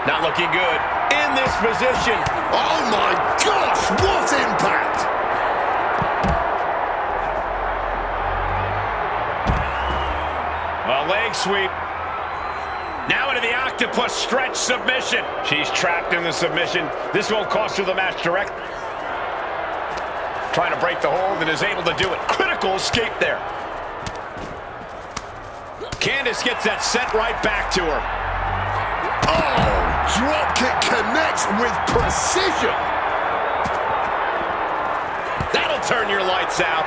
Not looking good. In this position. Oh my gosh, what impact! A leg sweep. Now into the octopus stretch submission. She's trapped in the submission. This won't cost her the match direct. Trying to break the hold and is able to do it. Critical escape there. Candice gets that sent right back to her. Oh, drop kick connects with precision. That'll turn your lights out.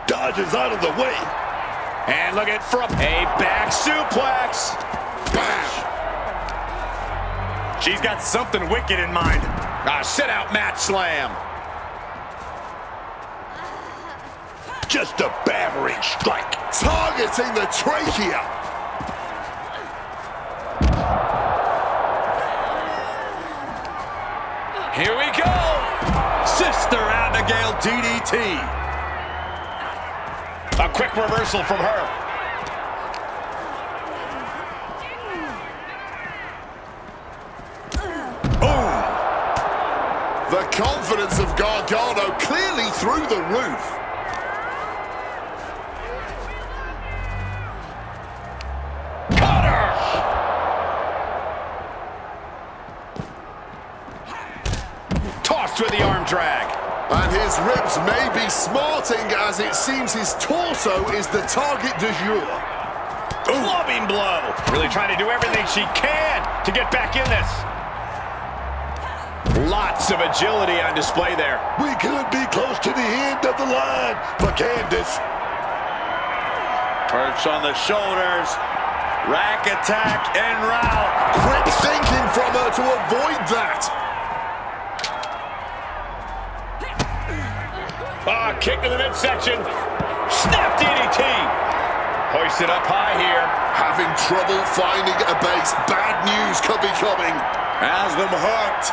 Dodges out of the way. And look at from a back suplex. Bam. She's got something wicked in mind. A sit-out mat slam. Just a battering strike. Targeting the trachea. Here we go. Sister Abigail DDT. A quick reversal from her. The confidence of Gargano clearly through the roof. Tossed with the arm drag. And his ribs may be smarting as it seems his torso is the target du jour. Clubbing blow. Really trying to do everything she can to get back in this. Lots of agility on display there. We could be close to the end of the line for Candace. Perch on the shoulders. Rack attack en route. Quick thinking from her to avoid that. Kick to the midsection. Snap DDT. Hoisted up high here. Having trouble finding a base. Bad news could be coming. Has them hooked.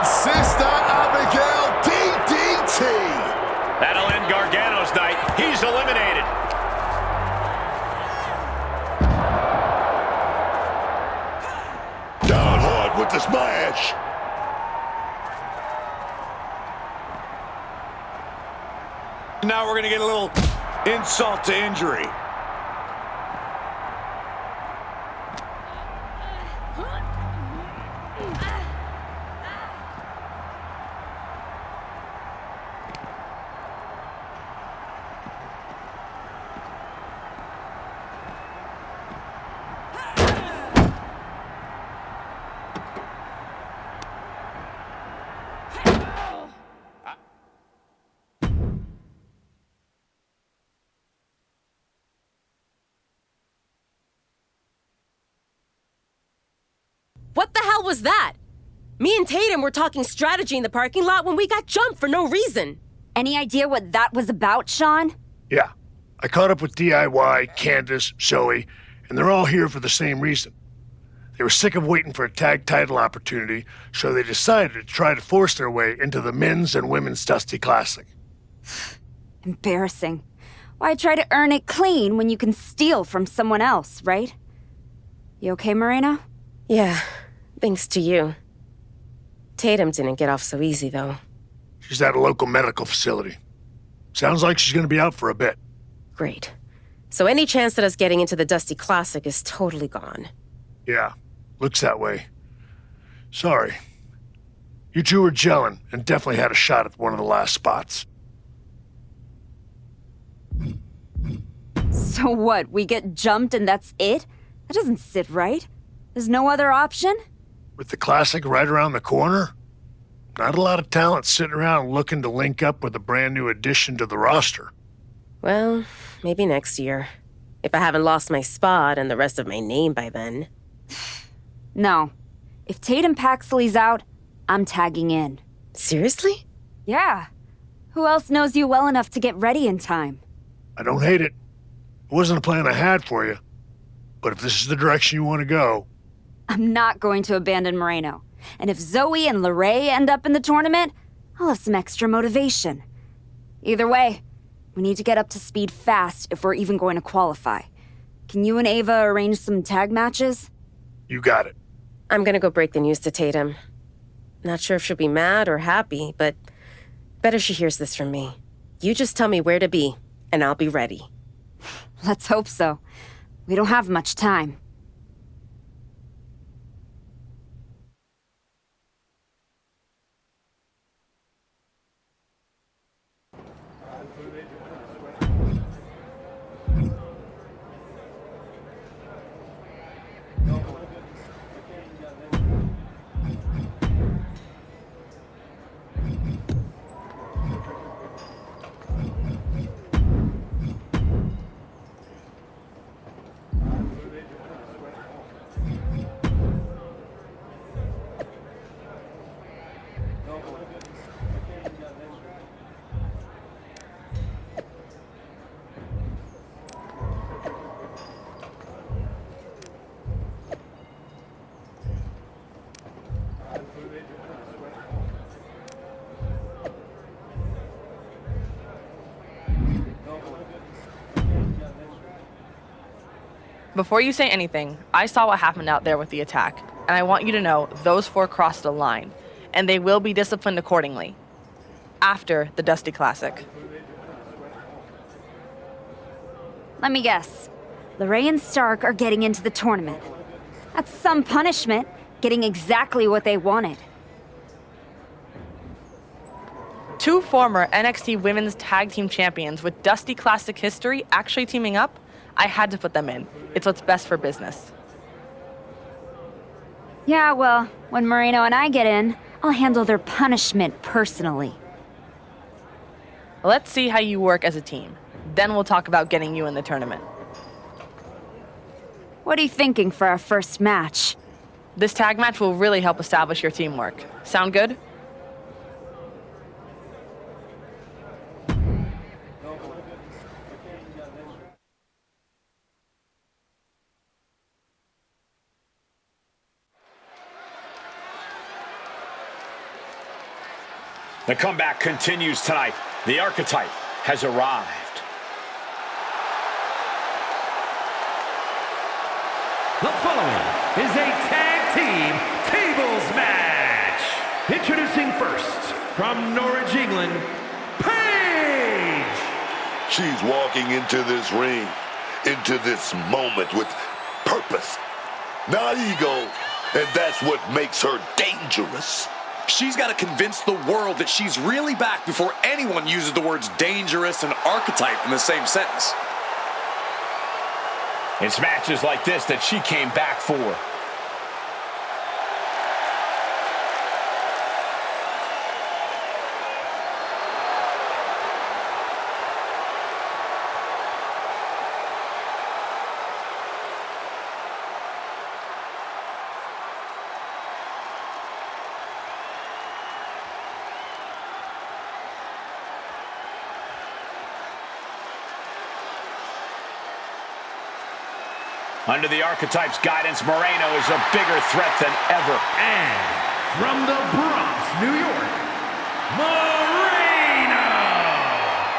Sister Abigail DDT. That'll end Gargano's night. He's eliminated. Down hard with the smash. Now we're going to get a little insult to injury. What the hell was that? Me and Tatum were talking strategy in the parking lot when we got jumped for no reason. Any idea what that was about, Sean? Yeah. I caught up with DIY, Candace, Zoe, and they're all here for the same reason. They were sick of waiting for a tag title opportunity, so they decided to try to force their way into the men's and women's Dusty Classic. Embarrassing. Why try to earn it clean when you can steal from someone else, right? You okay, Moreno? Yeah, thanks to you. Tatum didn't get off so easy, though. She's at a local medical facility. Sounds like she's gonna be out for a bit. Great. So any chance at us getting into the Dusty Classic is totally gone. Yeah, looks that way. Sorry. You two were gelling and definitely had a shot at one of the last spots. So what, we get jumped and that's it? That doesn't sit right. There's no other option? With the Classic right around the corner? Not a lot of talent sitting around looking to link up with a brand new addition to the roster. Well, maybe next year. If I haven't lost my spot and the rest of my name by then. No. If Tatum Paxley's out, I'm tagging in. Seriously? Yeah. Who else knows you well enough to get ready in time? I don't hate it. It wasn't a plan I had for you. But if this is the direction you want to go... I'm not going to abandon Moreno. And if Zoe and LeRae end up in the tournament, I'll have some extra motivation. Either way, we need to get up to speed fast if we're even going to qualify. Can you and Ava arrange some tag matches? You got it. I'm gonna go break the news to Tatum. Not sure if she'll be mad or happy, but better she hears this from me. You just tell me where to be, and I'll be ready. Let's hope so. We don't have much time. Before you say anything, I saw what happened out there with the attack, and I want you to know those 4 crossed the line, and they will be disciplined accordingly. After the Dusty Classic. Let me guess. LeRae and Stark are getting into the tournament. That's some punishment, getting exactly what they wanted. 2 former NXT Women's Tag Team Champions with Dusty Classic history actually teaming up, I had to put them in. It's what's best for business. Yeah, well, when Moreno and I get in, I'll handle their punishment personally. Let's see how you work as a team. Then we'll talk about getting you in the tournament. What are you thinking for our first match? This tag match will really help establish your teamwork. Sound good? The comeback continues tonight. The archetype has arrived. The following is a tag team tables match. Introducing first, from Norwich, England, Paige. She's walking into this ring, into this moment with purpose, not ego, and that's what makes her dangerous. She's got to convince the world that she's really back before anyone uses the words dangerous and archetype in the same sentence. It's matches like this that she came back for. Under the archetype's guidance, Moreno is a bigger threat than ever. And from the Bronx, New York, Moreno!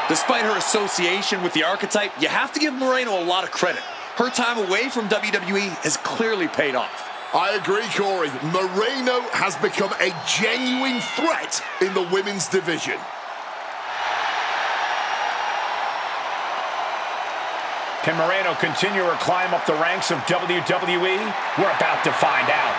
Despite her association with the archetype, you have to give Moreno a lot of credit. Her time away from WWE has clearly paid off. I agree, Corey. Moreno has become a genuine threat in the women's division. Can Moreno continue her climb up the ranks of WWE? We're about to find out.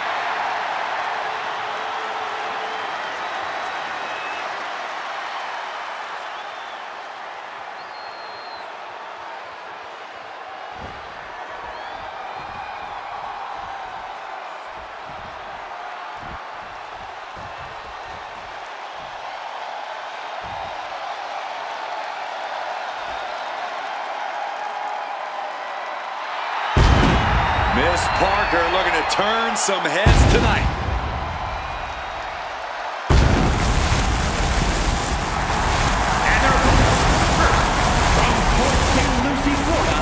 Miss Parker looking to turn some heads tonight. And their opponents, first, from Port St. Lucie, Florida,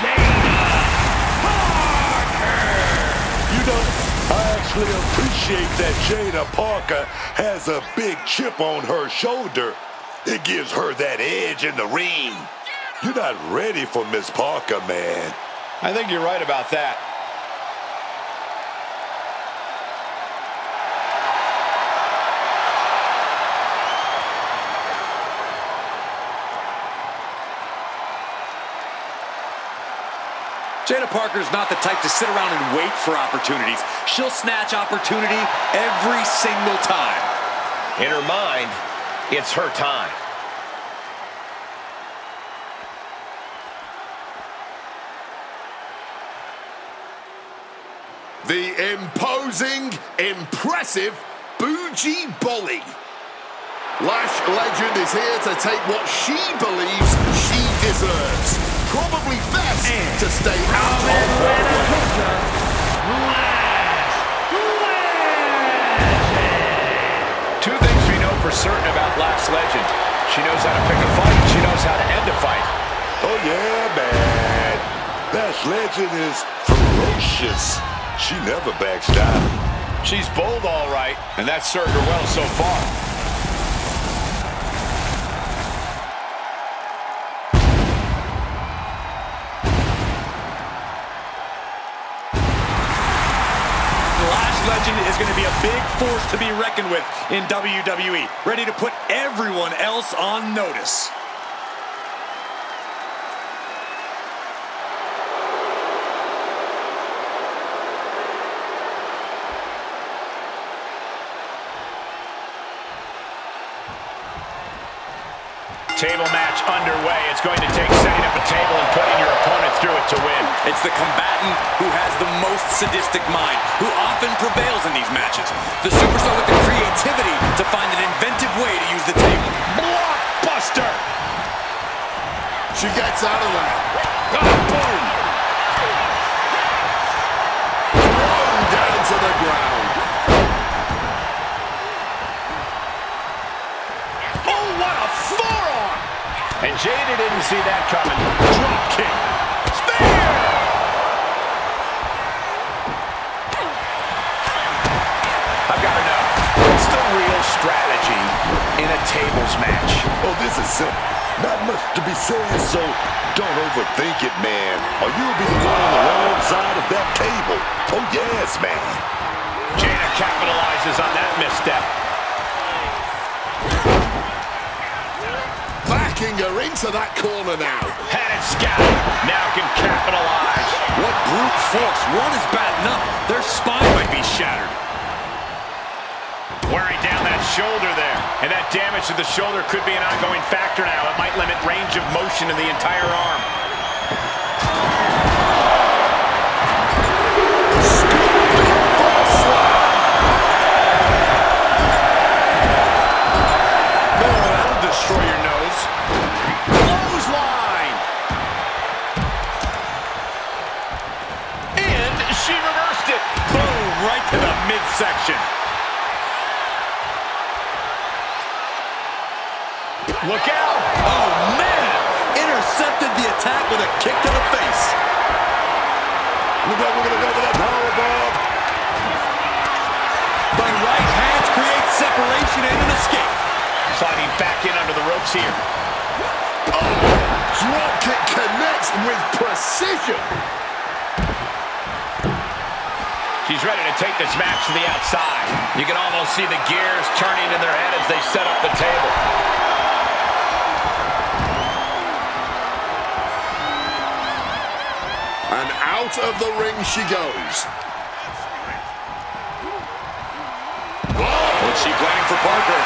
Chaiypobza. You know, I actually appreciate that Jada Parker has a big chip on her shoulder. It gives her that edge in the ring. You're not ready for Miss Parker, man. I think you're right about that. Jada Parker's not the type to sit around and wait for opportunities. She'll snatch opportunity every single time. In her mind, it's her time. The imposing, impressive Bougie Bolly. Lash Legend is here to take what she believes she deserves. Probably best to stay out of Two things we know for certain about Lash Legend. She knows how to pick a fight, she knows how to end a fight. Oh yeah, man. Lash Legend is ferocious. She never backs down. She's bold, all right, and that's served her well so far. legend is going to be a big force to be reckoned with in WWE, ready to put everyone else on notice. Table match underway. It's going to take setting up a table and putting your opponent through it to win. It's the combatant who has the most sadistic mind, who often prevails in these matches. The superstar with the creativity to find an inventive way to use the table. Blockbuster! She gets out of that. Oh, boom! Thrown down to the ground. Oh, what a forearm! And Jada didn't see that coming. Drop kick. Spear! I've got to know, what's the real strategy in a tables match? Oh, this is simple. Not much to be said, so don't overthink it, man. Or you'll be the one on the wrong side of that table. Oh, yes, man. Jada capitalizes on that misstep. Backing her into that corner now. Had it scouted. Now can capitalize. What brute force. One is bad enough. Their spine might be shattered. Wearing down that shoulder there. And that damage to the shoulder could be an ongoing factor now. It might limit range of motion in the entire arm. That'll destroy your nose. Clothesline! And she reversed it. Boom, right to the midsection. Look out! Oh, man! Intercepted the attack with a kick to the face. We're going to go for that powerbomb. The right hand creates separation and an escape. Sliding back in under the ropes here. Oh, drop kick connects with precision. She's ready to take this match to the outside. You can almost see the gears turning in their head as they set up the table. And out of the ring she goes. What's she planning for Parker?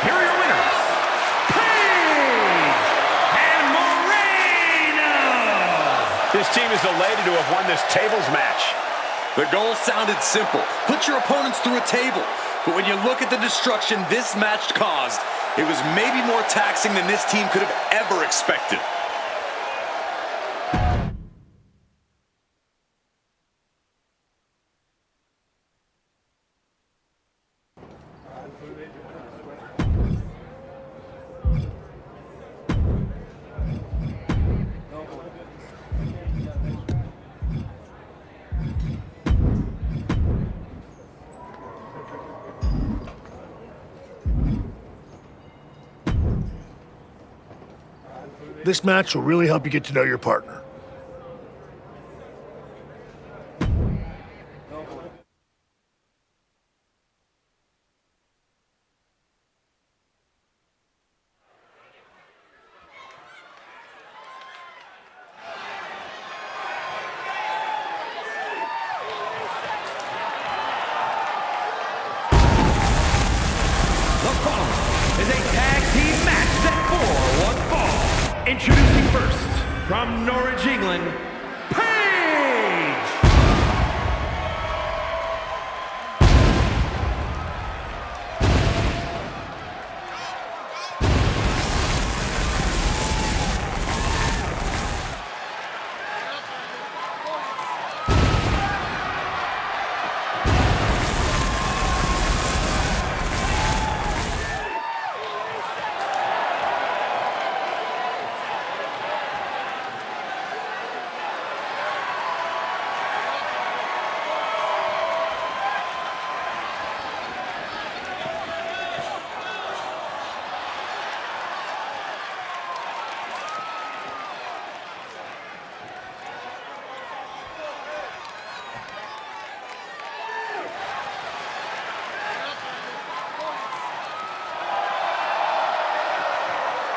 Here are your winners, Paige and Moreno. This team is elated to have won this tables match. The goal sounded simple. Put your opponents through a table. But when you look at the destruction this match caused, it was maybe more taxing than this team could have ever expected. This match will really help you get to know your partner. The following is a tag team match set for one fall. Introducing first, from Norwich, England, Paige!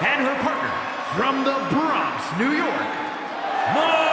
and her partner from the Bronx, New York, Moreno.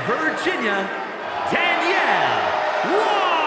Virginia, Danielle Wallace.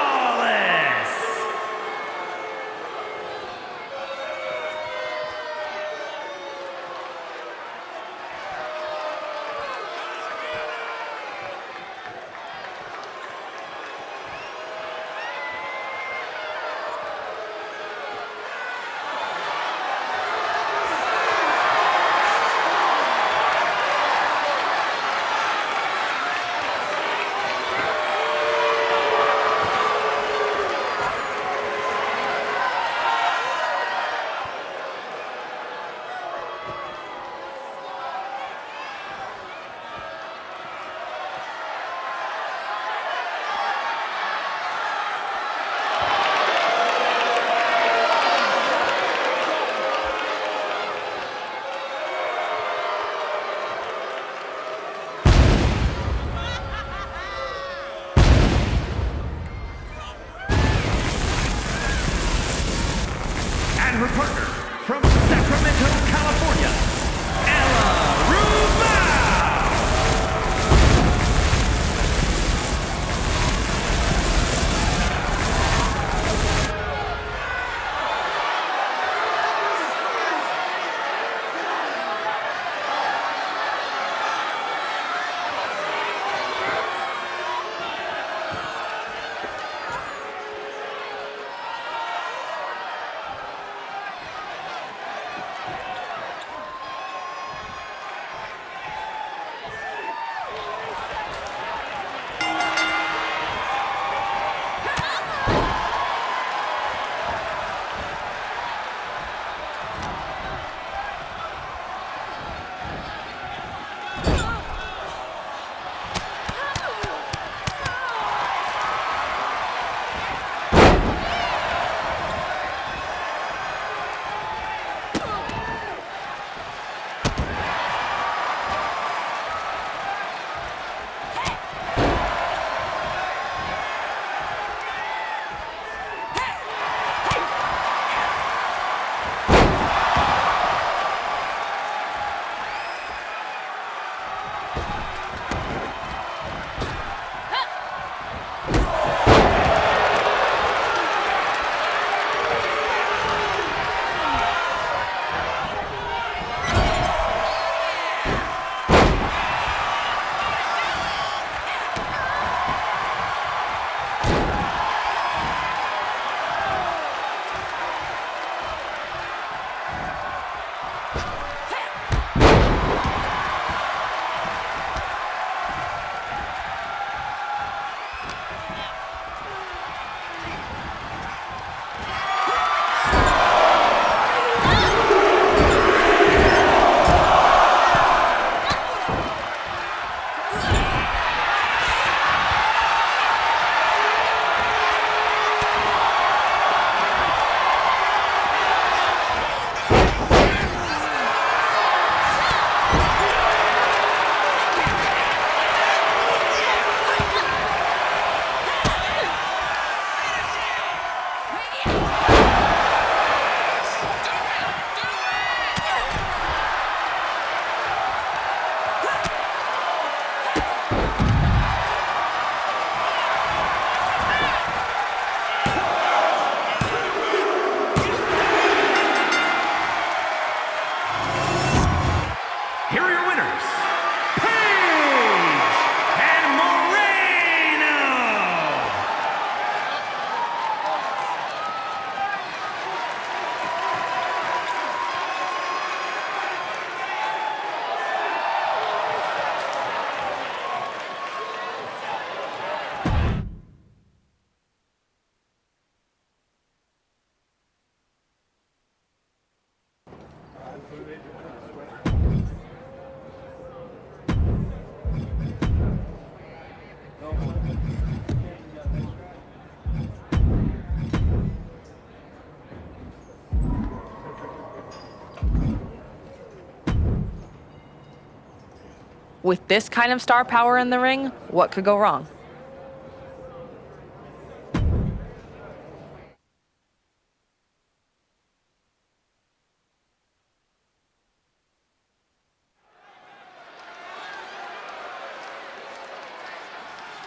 With this kind of star power in the ring, what could go wrong?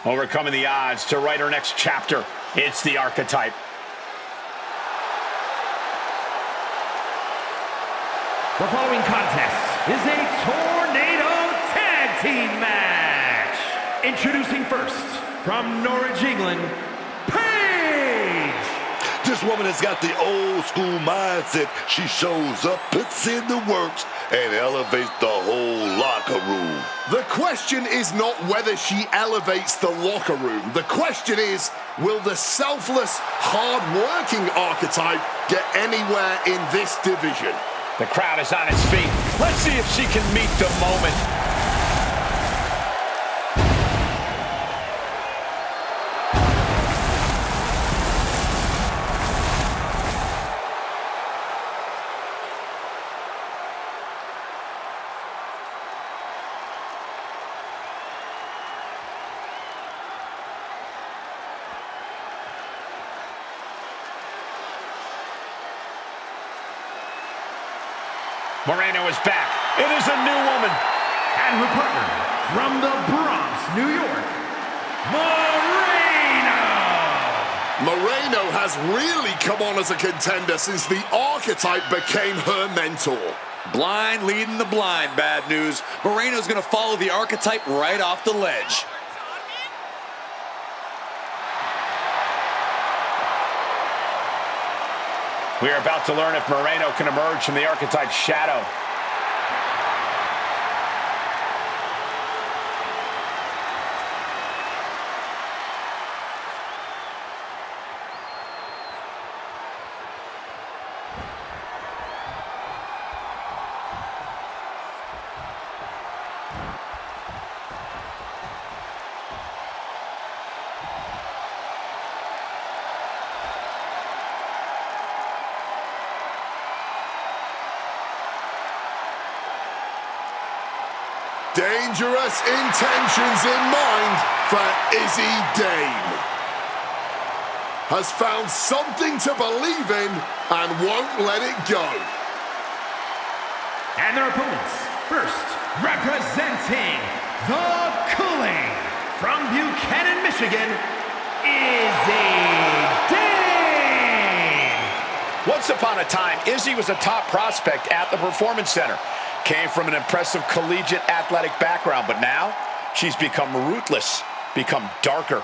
Overcoming the odds to write her next chapter, it's the archetype. The following contest is a tornado tag team match. Introducing first, from Norwich, England, Paige. This woman has got the old school mindset. She shows up, puts in the works, and elevates the whole locker room. The question is not whether she elevates the locker room. The question is, will the selfless, hard-working archetype get anywhere in this division? The crowd is on its feet. Let's see if she can meet the moment. Moreno is back. It is a new woman. And her partner, from the Bronx, New York, Moreno. Moreno has really come on as a contender since the archetype became her mentor. Blind leading the blind, bad news. Moreno's going to follow the archetype right off the ledge. We are about to learn if Moreno can emerge from the archetype's shadow. Dangerous intentions in mind for Izzy Dane. Has found something to believe in and won't let it go. And their opponents, first, representing the Cooling, from Buchanan, Michigan, Izzy Dane. Once upon a time, Izzy was a top prospect at the Performance Center. Came from an impressive collegiate athletic background, but now she's become ruthless, become darker.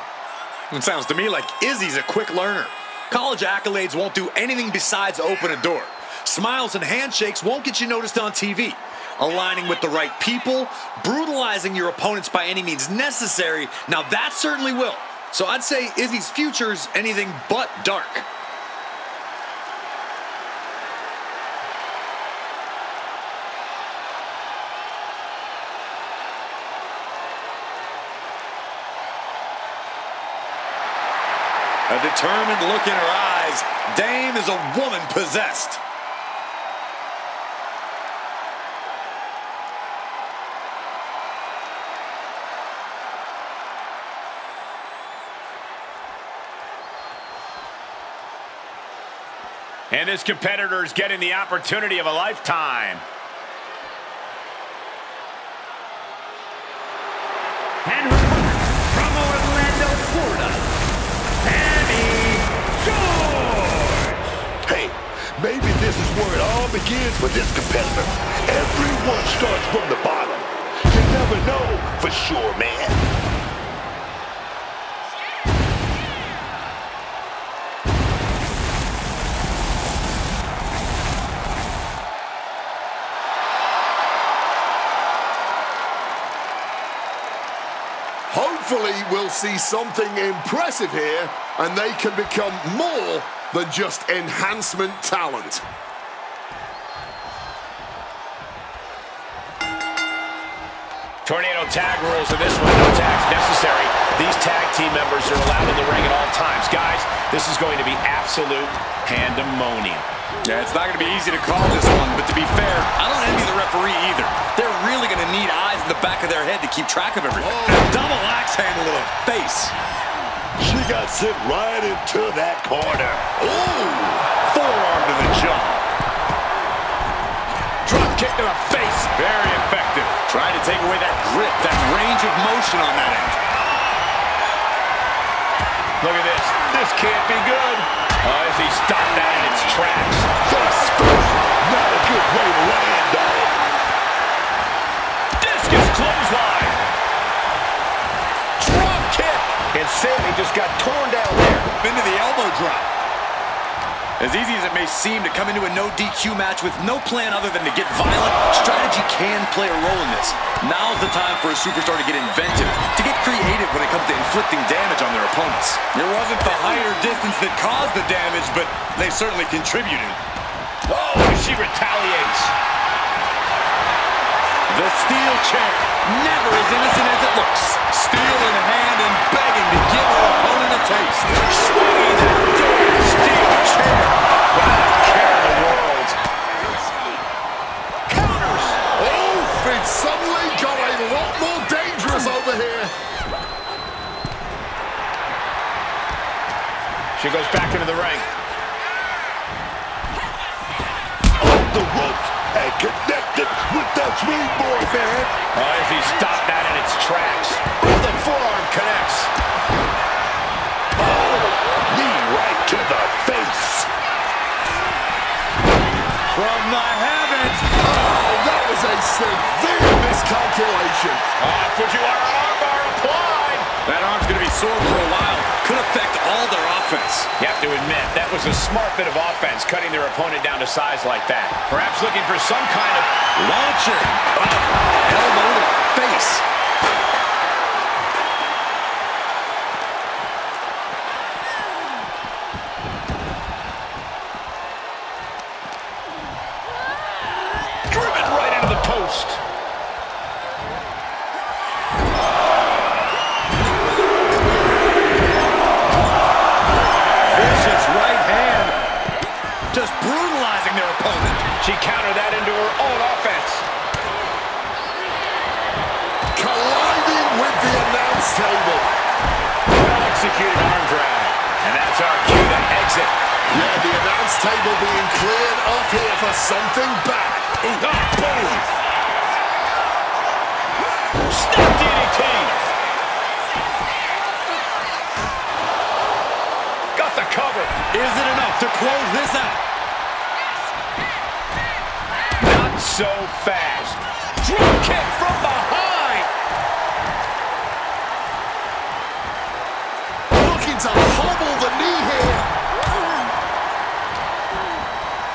It sounds to me like Izzy's a quick learner. College accolades won't do anything besides open a door. Smiles and handshakes won't get you noticed on TV. Aligning with the right people, brutalizing your opponents by any means necessary, now that certainly will. So I'd say Izzy's future's anything but dark. A determined look in her eyes. Dame is a woman possessed. And this competitor is getting the opportunity of a lifetime. And her partner, from Orlando, Florida, Hey, maybe this is where it all begins for this competitor. Everyone starts from the bottom. You never know for sure, man. Hopefully we'll see something impressive here and they can become more than just enhancement talent. Tornado no tag rules in this one. No tags necessary. These tag team members are allowed in the ring at all times. Guys, this is going to be absolute pandemonium. Yeah, it's not going to be easy to call this one, but to be fair, I don't envy the referee either. They're really going to need eyes in the back of their head to keep track of everything. Double axe handle to the face. She got sent right into that corner. Ooh! Forearm to the jaw. Drop kick to the face. Very effective. Trying to take away that grip, that range of motion on that end. Look at this. This can't be good. Oh, as he stopped that in its tracks. Face first. Not a good way to land, dog. Discus clothesline. Drop kick. And Sammy just got torn down there. Into the elbow drop. As easy as it may seem to come into a no DQ match with no plan other than to get violent, strategy can play a role in this. Now's the time for a superstar to get inventive, to get creative when it comes to inflicting damage on their opponents. It wasn't the height or distance that caused the damage, but they certainly contributed. Oh, she retaliates. The steel chair, never as innocent as it looks. Steel in hand and begging to give her opponent a taste. Swinging that damn steel chair without a care in the world. Counters. Oh, it suddenly got a lot more dangerous over here. She goes back into the ring. Off the ropes and connected with that springboard, man. Oh, as he stopped that in its tracks. The forearm connects. Oh, knee right to the face. From the heavens. Oh, that was a severe miscalculation. Fujiwara armbar applied. That arm's going to be sore for a while. Could affect all their offense. You have to admit, that was a smart bit of offense, cutting their opponent down to size like that. Perhaps looking for some kind of launcher. Elbow to the face. driven right into the post. Vicious right hand. Just brutalizing their opponent. She countered that into her own offense. Colliding with the announce table. Well-executed arm drag. And that's our cue to exit. Yeah, the announce table being cleared off here for something bad. Ooh, boom! Snap DDT! Got the cover. Is it enough to close this out? Not so fast. Drop kick from behind. Looking to hobble the knee here.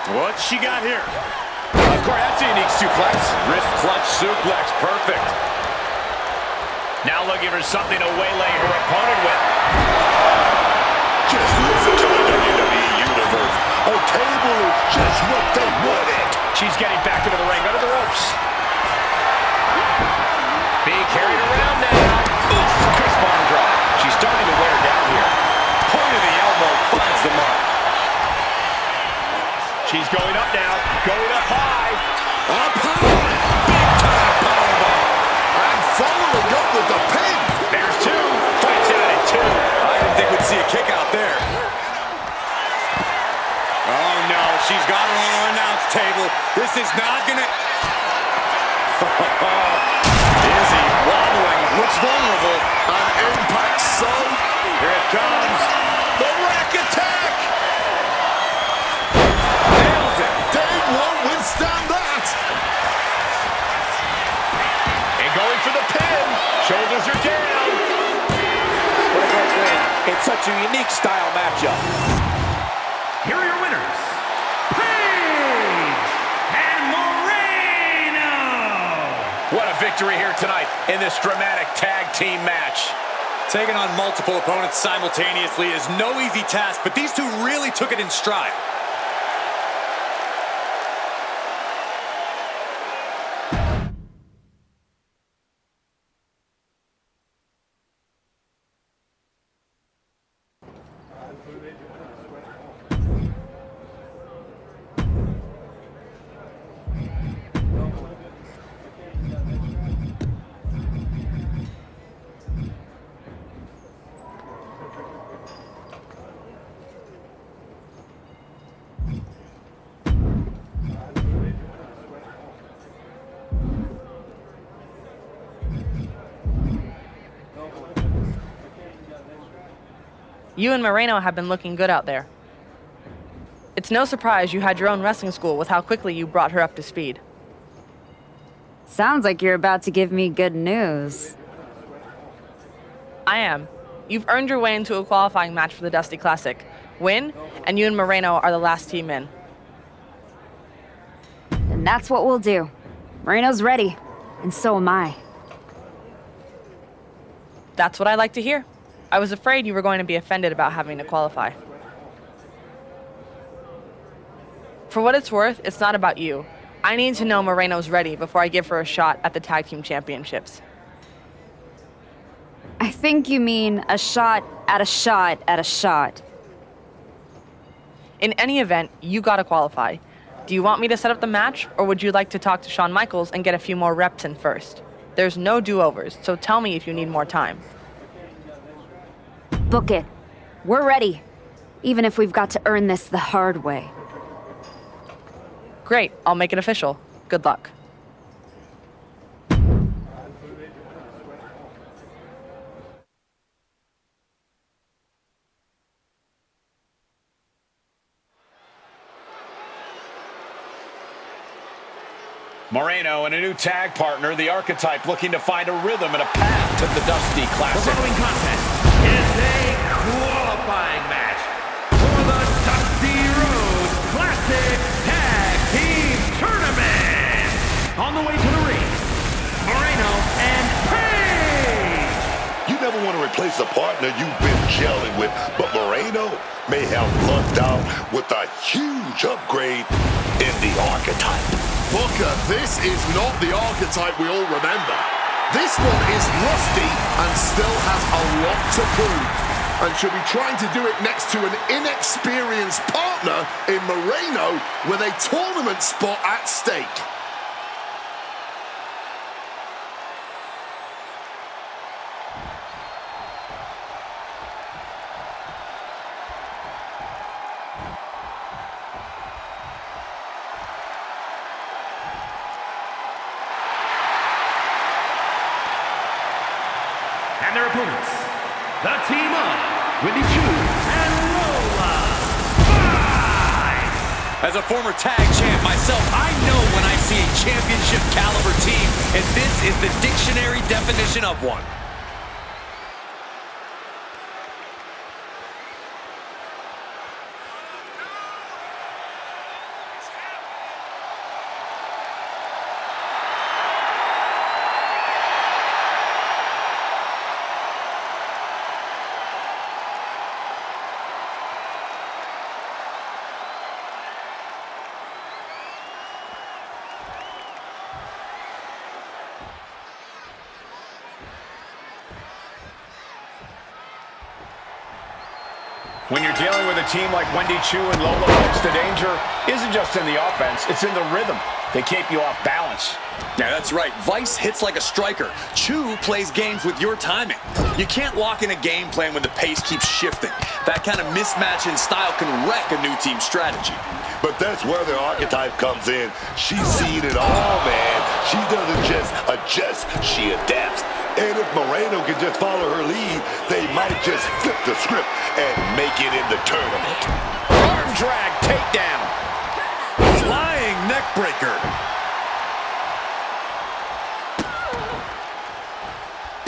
What's she got here? Of course, that's a unique suplex. Wrist clutch suplex, perfect. Now looking for something to waylay her opponent with. Just listen to the WWE Universe. A table is just what they wanted. She's getting back into the ring, under the ropes. Being carried around now. Oof, crisp arm drop. She's starting to wear down here. Point of the elbow finds the mark. She's going up now, going up high. Up high. Big time powerbomb. And following up with the pin. There's two. Fights out at two. I didn't think we'd see a kick out there. Oh no, she's got her on our announce table. This is not gonna... Izzy wobbling, looks vulnerable. An impact zone. Here it comes. The rack attack. Nails it. Dave won't withstand that. And going for the pin. Shoulders are down. What a great win. It's such a unique style matchup. Here are your winners, Paige and Moreno. What a victory here tonight in this dramatic tag team match. Taking on multiple opponents simultaneously is no easy task, but these two really took it in stride. You and Moreno have been looking good out there. It's no surprise you had your own wrestling school with how quickly you brought her up to speed. Sounds like you're about to give me good news. I am. You've earned your way into a qualifying match for the Dusty Classic. Win, and you and Moreno are the last team in. And that's what we'll do. Moreno's ready, and so am I. That's what I like to hear. I was afraid you were going to be offended about having to qualify. For what it's worth, it's not about you. I need to know Moreno's ready before I give her a shot at the Tag Team Championships. I think you mean a shot at a shot at a shot. In any event, you gotta qualify. Do you want me to set up the match, or would you like to talk to Shawn Michaels and get a few more reps in first? There's no do-overs, so tell me if you need more time. Book it. We're ready. Even if we've got to earn this the hard way. Great, I'll make it official. Good luck. Moreno and a new tag partner, the Archetype, looking to find a rhythm and a path to the Dusty Classic. The following contest is a qualifying match for the Dusty Rhodes Classic Tag Team Tournament. On the way to the ring, Moreno and Paige. You never want to replace a partner you've been gelling with, but Moreno may have lucked out with a huge upgrade in the Archetype. Booker, this is not the Archetype we all remember. This one is rusty and still has a lot to prove, and should be trying to do it next to an inexperienced partner in Moreno with a tournament spot at stake. And their opponents, the team of Wendy Chu and Lola Five. As a former tag champ myself, I know when I see a championship caliber team, and this is the dictionary definition of one. When you're dealing with a team like Wendy Chu and Lola Five, the danger isn't just in the offense, it's in the rhythm. They keep you off balance. Yeah, that's right. Vice hits like a striker. Chu plays games with your timing. You can't lock in a game plan when the pace keeps shifting. That kind of mismatch in style can wreck a new team strategy. But that's where the Archetype comes in. She's seen it all, man. She doesn't just adjust, she adapts. And if Moreno can just follow her lead, they might just flip the script and make it in the tournament. Arm drag takedown. Flying neck breaker.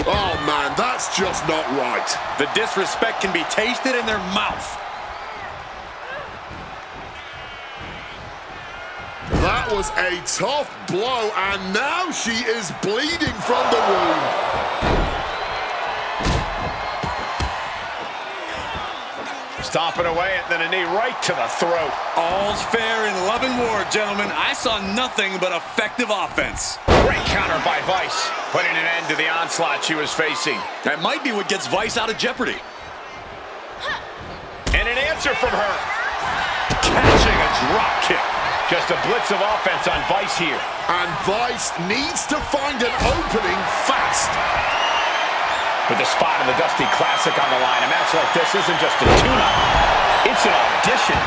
Oh man, that's just not right. The disrespect can be tasted in their mouth. That was a tough blow, and now she is bleeding from the wound. Stomping away and then a knee right to the throat. All's fair in love and war, gentlemen. I saw nothing but effective offense. Great counter by Vice, putting an end to the onslaught she was facing. That might be what gets Vice out of jeopardy. And an answer from her. Catching a drop kick. Just a blitz of offense on Vice here. And Vice needs to find an opening fast. With the spot of the Dusty Classic on the line, a match like this isn't just a tune-up, it's an audition.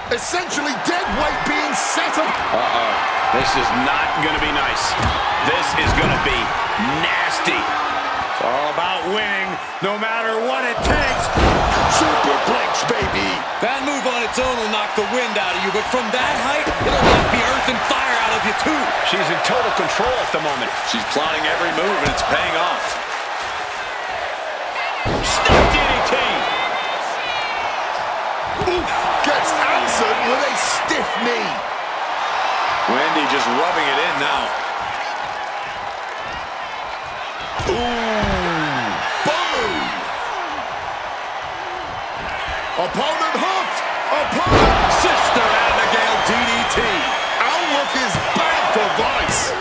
Essentially dead weight being set up. Uh-oh. This is not going to be nice. This is going to be nasty. It's all about winning, no matter what it takes. Superplex, baby. That move on its own will knock the wind out of you, but from that height, it'll knock the earth and fire out of you, too. She's in total control at the moment. She's plotting every move, and it's paying off. Snap DDT. Oof, gets answered with a stiff knee. Wendy just rubbing it in now. Ooh, boom. Opponent hooked. Opponent. Sister Abigail DDT. Outlook is bad for Vice.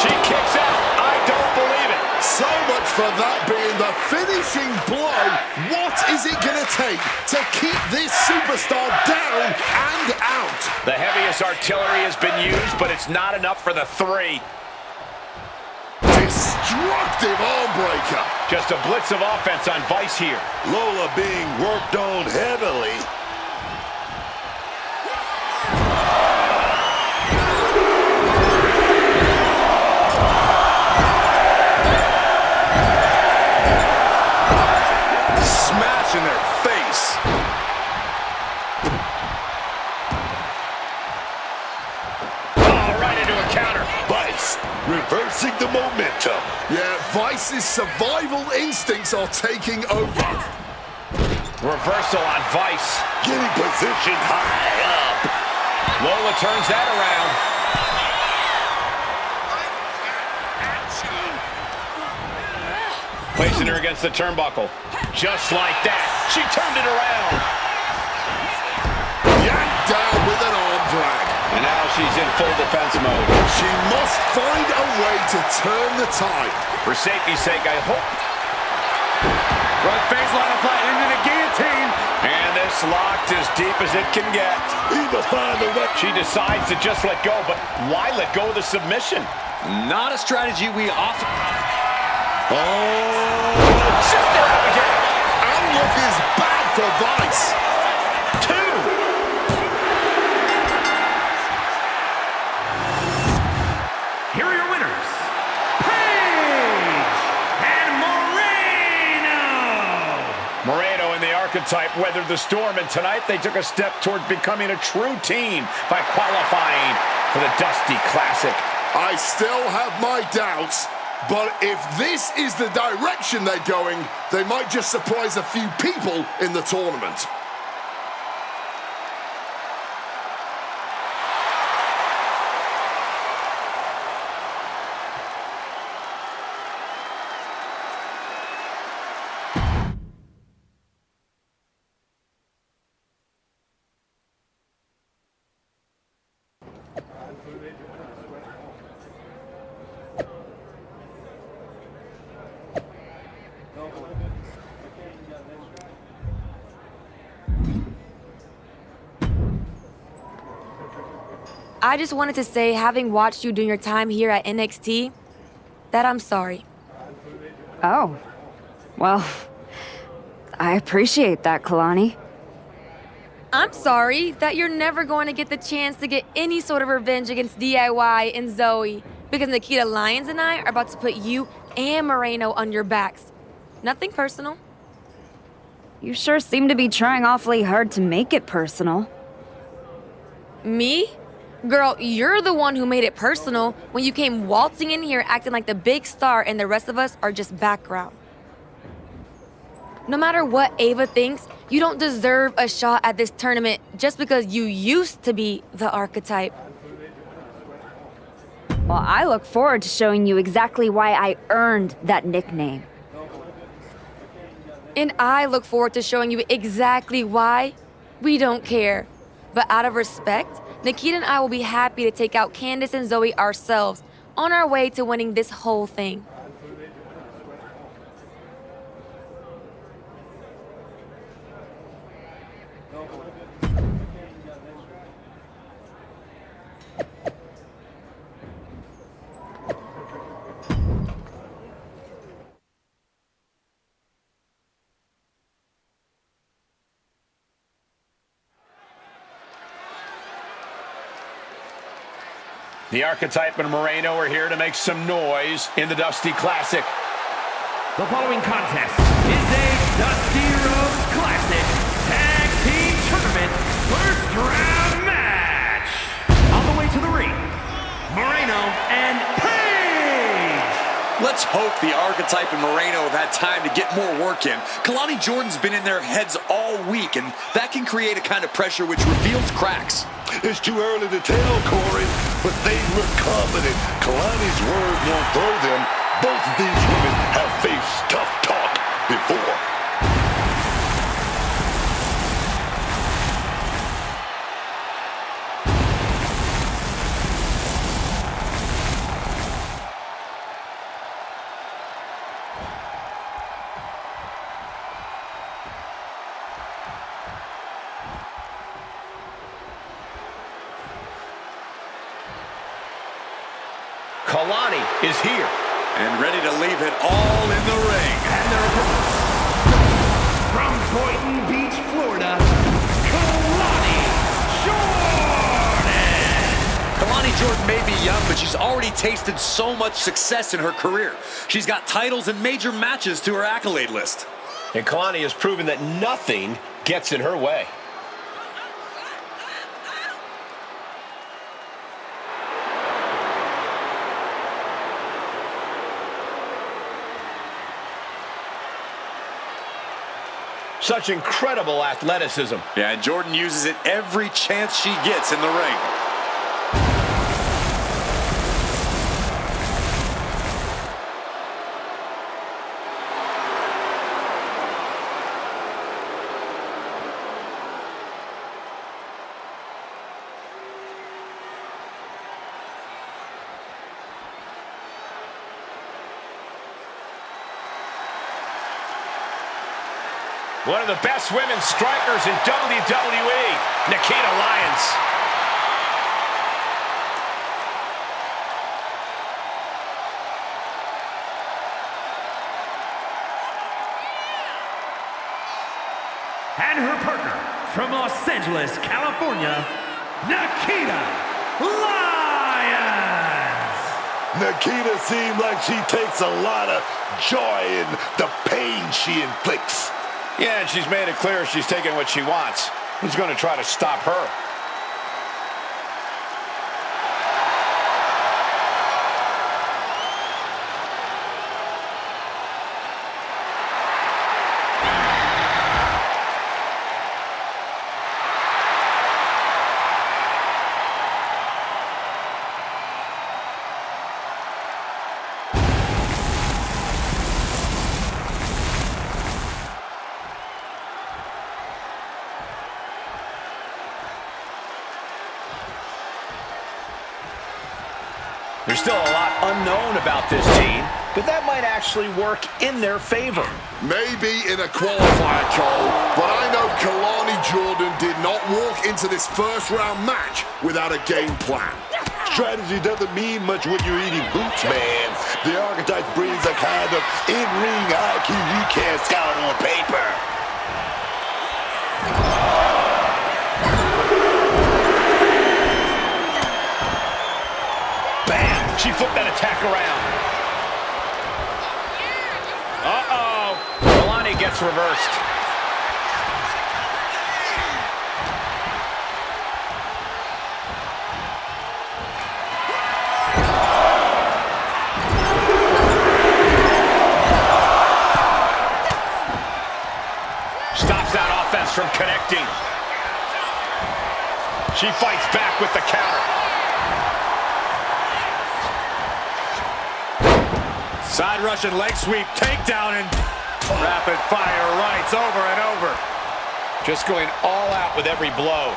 She kicks out. I don't believe it. So much for that being the finishing blow. What is it going to take to keep this superstar down and out? The heaviest artillery has been used, but it's not enough for the three. Destructive arm breaker. Just a blitz of offense on Vice here. Lola being worked on heavily. Smash in their face. Oh, right into a counter. Vice reversing the momentum. Yeah, Vice's survival instincts are taking over. Reversal on Vice. Getting positioned high up. Lola turns that around. Placing her against the turnbuckle. Just like that. She turned it around. Yanked down with an arm drag. And now she's in full defense mode. She must find a way to turn the tide. For safety's sake, I hope. Front face line applied into the guillotine. And this locked as deep as it can get. Either find a way. She decides to just let go, but why let go of the submission? Not a strategy we often... Oh, Sister Abigail. Outlook is bad for Vice. Two. Here are your winners, Paige and Moreno. Moreno and the archetype weathered the storm, and tonight they took a step toward becoming a true team by qualifying for the Dusty Classic. I still have my doubts, but if this is the direction they're going, they might just surprise a few people in the tournament. I just wanted to say, having watched you during your time here at NXT, that I'm sorry. Oh. Well, I appreciate that, Kalani. I'm sorry that you're never going to get the chance to get any sort of revenge against DIY and Zoe, because Nikita Lyons and I are about to put you and Moreno on your backs. Nothing personal. You sure seem to be trying awfully hard to make it personal. Me? Girl, you're the one who made it personal when you came waltzing in here acting like the big star and the rest of us are just background. No matter what Ava thinks, you don't deserve a shot at this tournament just because you used to be the archetype. Well, I look forward to showing you exactly why I earned that nickname. And I look forward to showing you exactly why we don't care. But out of respect, Nikita and I will be happy to take out Candace and Zoe ourselves on our way to winning this whole thing. The Archetype and Moreno are here to make some noise in the Dusty Classic. The following contest is a Dusty Rhodes Classic Tag Team Tournament first round match. On the way to the ring, Moreno and Page. Let's hope the Archetype and Moreno have had time to get more work in. Kalani Jordan's been in their heads all week, and that can create a kind of pressure which reveals cracks. It's too early to tell, Corey, but they look confident. Kalani's word won't throw them. Both of these women have faced tough talk before. Kalani is here. And ready to leave it all in the ring. And their opponents, from Boynton Beach, Florida, Kalani Jordan. Kalani Jordan may be young, but she's already tasted so much success in her career. She's got titles and major matches to her accolade list. And Kalani has proven that nothing gets in her way. Such incredible athleticism. Yeah, and Jordan uses it every chance she gets in the ring. One of the best women's strikers in WWE, Nikita Lyons. And her partner, from Los Angeles, California, Nikita Lyons. Nikita seems like she takes a lot of joy in the pain she inflicts. Yeah, and she's made it clear she's taking what she wants. Who's going to try to stop her? There's still a lot unknown about this team, but that might actually work in their favor. Maybe in a qualifier, Cole, but I know Kalani Jordan did not walk into this first-round match without a game plan. Strategy doesn't mean much when you're eating boots, man. The Archetype brings a kind of in-ring IQ you can't scout on paper. She flipped that attack around. Uh-oh. Kalani gets reversed. Stops that offense from connecting. She fights back with the counter. Side Russian leg sweep, takedown, and rapid fire rights over and over. Just going all out with every blow.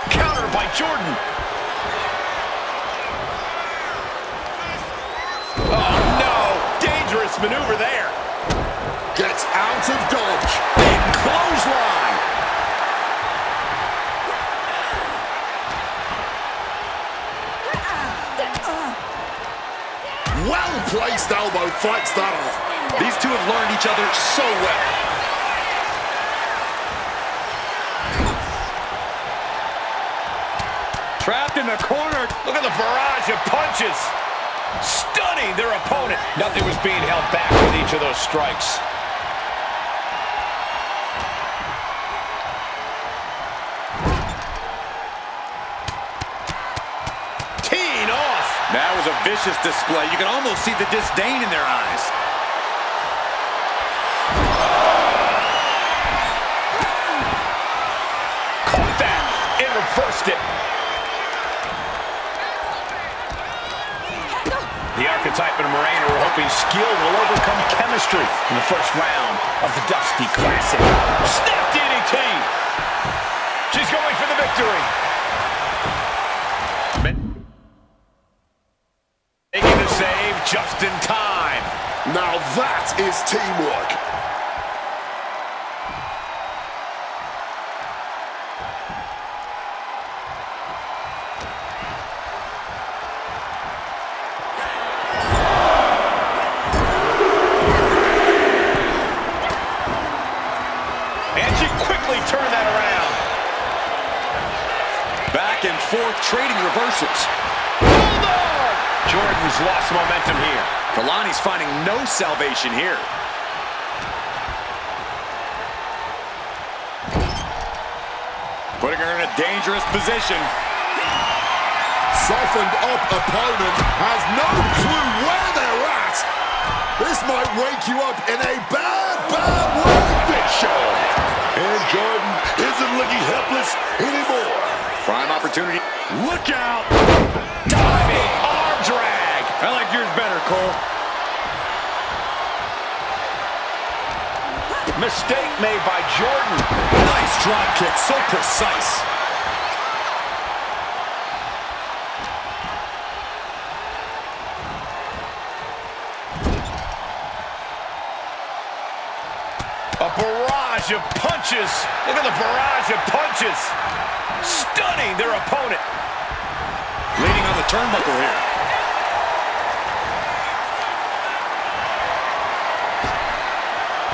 Counter by Jordan. Oh no, dangerous maneuver there. Gets out of dodge. Big clothesline. well-placed elbow fights that off. These two have learned each other so well. Trapped in the corner. Look at the barrage of punches. Stunning their opponent. Nothing was being held back with each of those strikes. Teeing off. That was a vicious display. You can almost see the disdain in their eyes. Caught that and reversed it. The archetype and Moreno are hoping skill will overcome chemistry in the first round of the Dusty Classic. Snap DDT! She's going for the victory. Making the save just in time. Now that is teamwork. And forth trading reversals. Hold on! Jordan's lost momentum here. Kalani's finding no salvation here. Putting her in a dangerous position. Softened up opponent has no clue where they're at. This might wake you up in a bad way. Big show. And Jordan isn't looking helpless anymore. Prime opportunity. Look out! Diving arm drag. I like yours better, Cole. Mistake made by Jordan. Nice drop kick, so precise. A barrage of punches. Look at the barrage of punches. Stunning their opponent. Leading on the turnbuckle here.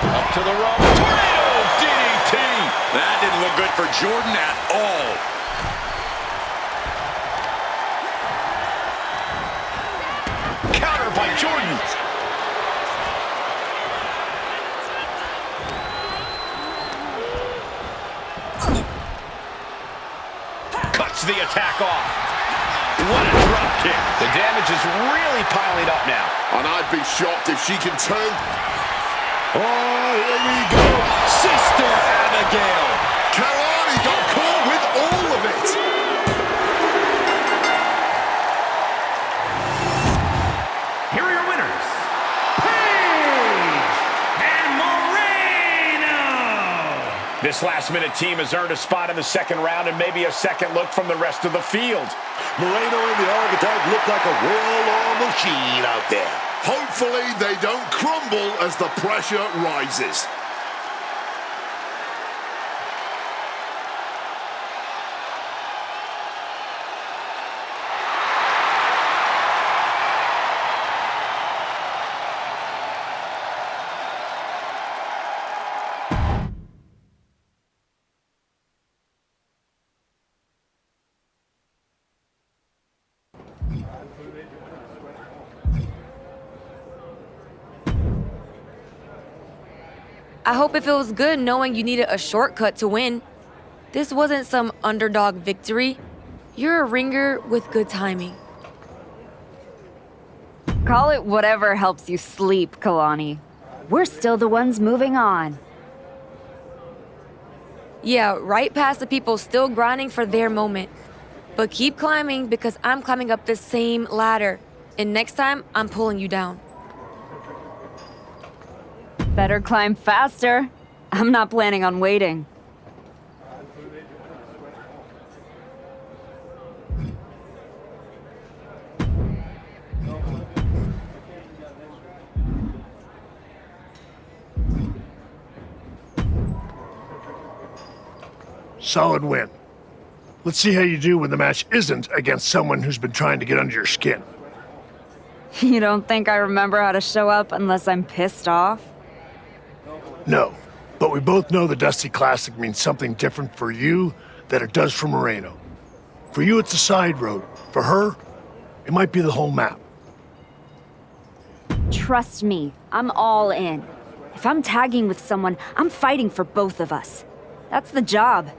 Up to the rope. Tornado DDT. That didn't look good for Jordan at all. Counter by Jordan. Cuts the attack off. What a drop kick. The damage is really piling up now. And I'd be shocked if she can turn. Oh, here we go. Sister Abigail. Kalani got caught with all of it. Here are your winners, Paige and Moreno. This last-minute team has earned a spot in the second round and maybe a second look from the rest of the field. Moreno and the archetype look like a well-oiled machine out there. Hopefully they don't crumble as the pressure rises. I hope it feels good knowing you needed a shortcut to win. This wasn't some underdog victory. You're a ringer with good timing. Call it whatever helps you sleep, Kalani. We're still the ones moving on. Yeah, right past the people still grinding for their moment. But keep climbing because I'm climbing up the same ladder. And next time, I'm pulling you down. Better climb faster. I'm not planning on waiting. Solid win. Let's see how you do when the match isn't against someone who's been trying to get under your skin. You don't think I remember how to show up unless I'm pissed off? No, but we both know the Dusty Classic means something different for you than it does for Moreno. For you, it's a side road. For her, it might be the whole map. Trust me, I'm all in. If I'm tagging with someone, I'm fighting for both of us. That's the job.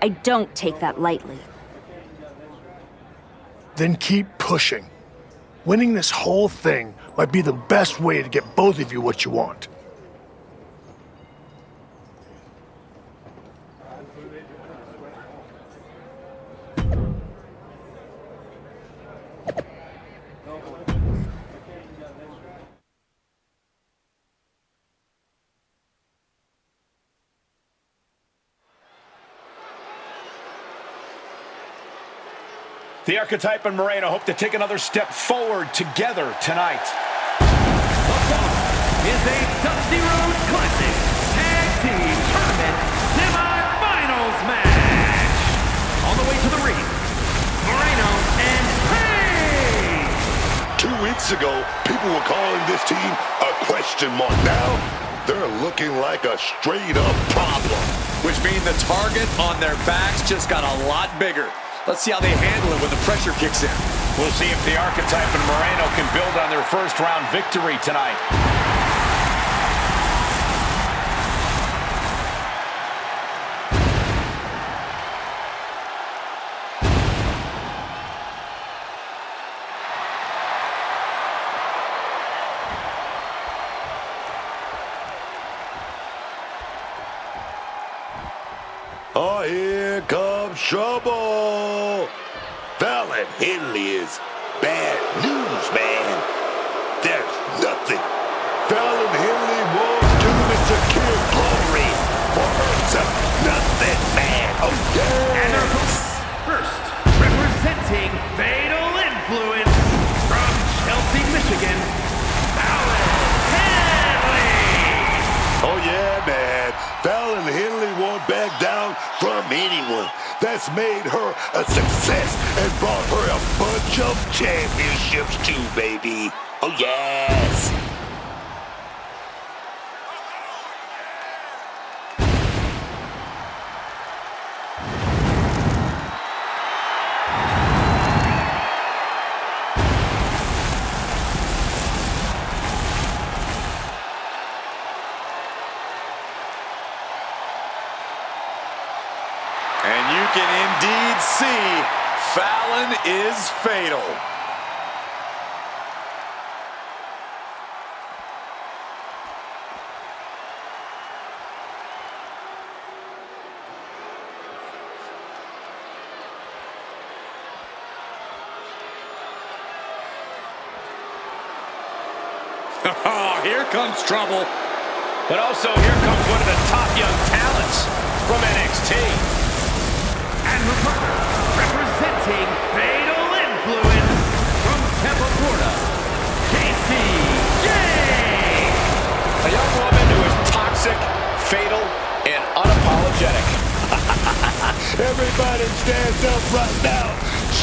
I don't take that lightly. Then keep pushing. Winning this whole thing might be the best way to get both of you what you want. The Archetype and Moreno hope to take another step forward together tonight. The following is a Dusty Rhodes Classic Tag Team Tournament Semi-Finals match. On the way to the ring, Moreno and Page. 2 weeks ago, people were calling this team a question mark. Now, they're looking like a straight-up problem. Which means the target on their backs just got a lot bigger. Let's see how they handle it when the pressure kicks in. We'll see if the Archetype and Moreno can build on their first-round victory tonight. Oh, here comes trouble. Fallon Henley is bad news, man. There's nothing Fallon Henley won't do to secure glory for her. Nothing, man. Oh, yeah. And their hosts, first, representing Fatal Influence from Chelsea, Michigan, Fallon Henley. Oh, yeah, man. Fallon Henley won't back down from anyone. That's made her a success and brought her a bunch of championships too, baby. Oh, yes. And you can indeed see Fallon is fatal. Oh, here comes trouble. But also, here comes one of the top young talents from NXT. And representing Fatal Influence from Tampa, Florida, KCJ. A young woman who is toxic, fatal, and unapologetic. Everybody stand up right now.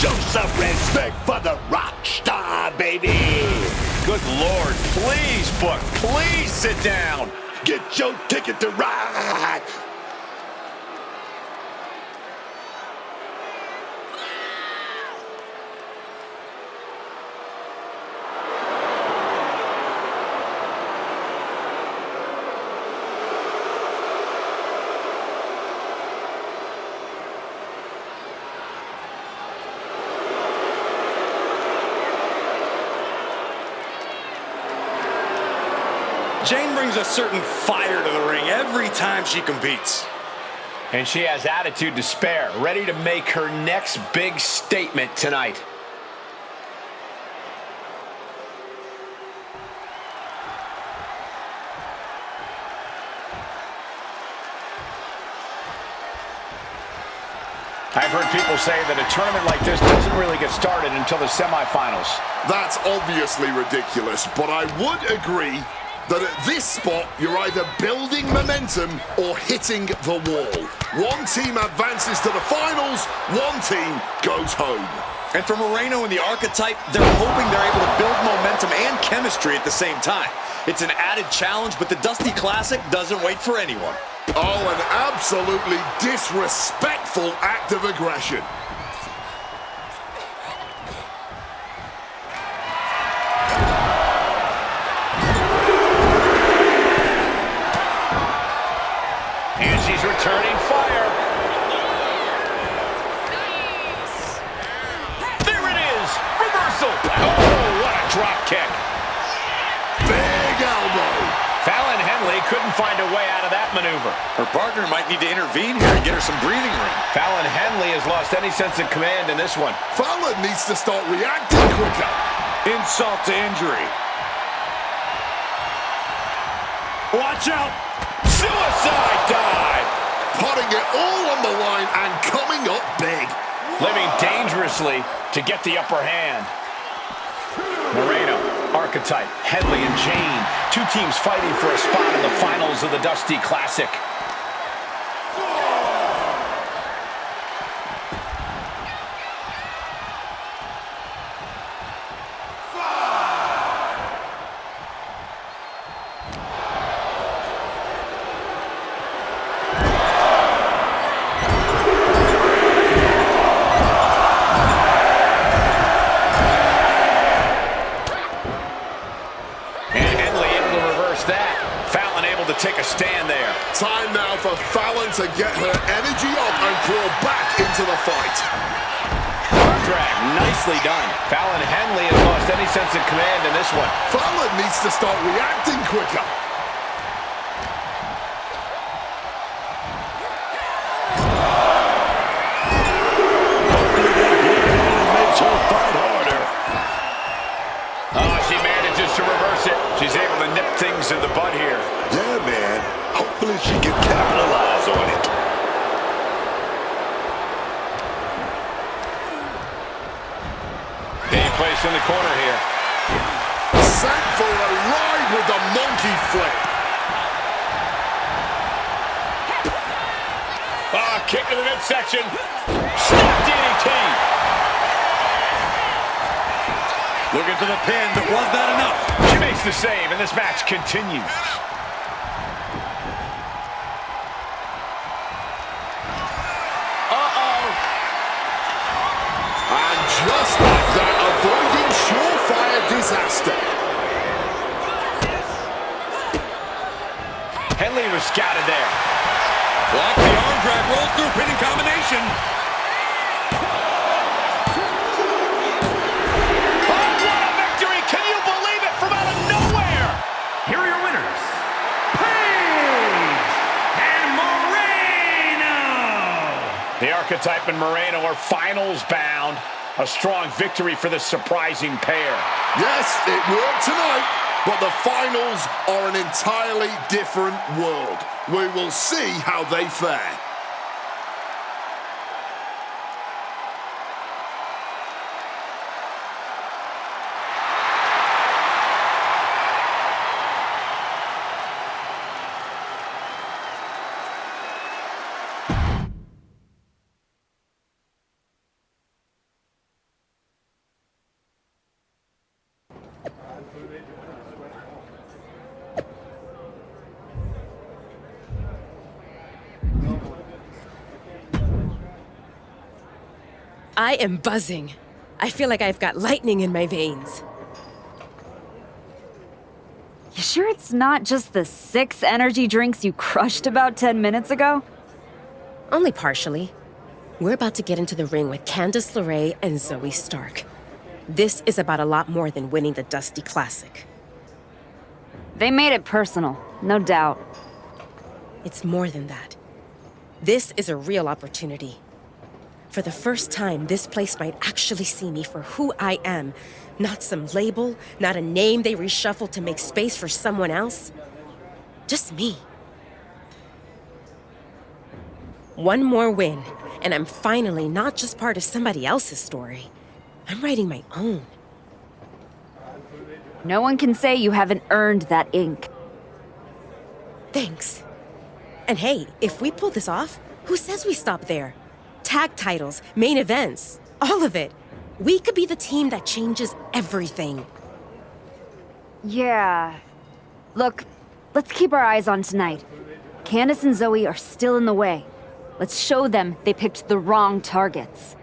Show some respect for the rock star, baby. Good Lord, please, Book, please sit down. Get your ticket to ride. Jane brings a certain fire to the ring every time she competes. And she has attitude to spare, ready to make her next big statement tonight. I've heard people say that a tournament like this doesn't really get started until the semifinals. That's obviously ridiculous, but I would agree that at this spot, you're either building momentum or hitting the wall. One team advances to the finals, one team goes home. And for Moreno and the Archetype, they're hoping they're able to build momentum and chemistry at the same time. It's an added challenge, but the Dusty Classic doesn't wait for anyone. Oh, an absolutely disrespectful act of aggression. And she's returning fire. There it is. Reversal. Oh, what a drop kick. Big elbow. Fallon Henley couldn't find a way out of that maneuver. Her partner might need to intervene here and get her some breathing room. Fallon Henley has lost any sense of command in this one. Fallon needs to start reacting quicker. Insult to injury. Watch out. Suicide dive. Putting it all on the line and coming up big. Living dangerously to get the upper hand. Moreno, Archetype, Henley, and Jane. Two teams fighting for a spot in the finals of the Dusty Classic. Take a stand there. Time now for Fallon to get her energy up and crawl back into the fight. Arm drag, nicely done. Fallon Henley has lost any sense of command in this one. Fallon needs to start reacting quicker. Makes her fight harder. Oh, she manages to reverse it. She's able to nip things in the bud here. Yeah, man. Hopefully she can capitalize on it. Being placed in the corner here. Sent for a ride with the monkey flip. Ah, kick to the midsection. Snap DDT. Looking to the pin, but was that enough? She makes the save, and this match continues. And just like that, avoiding surefire disaster. Henley was scouted there. Block the arm drag, rolls through, pinning combination. Oh, what a victory! Can you believe it? From out of nowhere! Here are your winners, Paige and Moreno. The Archetype and Moreno are finals bound. A strong victory for this surprising pair. Yes, it worked tonight, but the finals are an entirely different world. We will see how they fare. I am buzzing. I feel like I've got lightning in my veins. You sure it's not just the 6 energy drinks you crushed about 10 minutes ago? Only partially. We're about to get into the ring with Candice LeRae and Zoe Stark. This is about a lot more than winning the Dusty Classic. They made it personal, no doubt. It's more than that. This is a real opportunity. For the first time, this place might actually see me for who I am. Not some label, not a name they reshuffle to make space for someone else. Just me. One more win, and I'm finally not just part of somebody else's story. I'm writing my own. No one can say you haven't earned that ink. Thanks. And hey, if we pull this off, who says we stop there? Tag titles, main events, all of it. We could be the team that changes everything. Yeah. Look, let's keep our eyes on tonight. Candice and Zoe are still in the way. Let's show them they picked the wrong targets.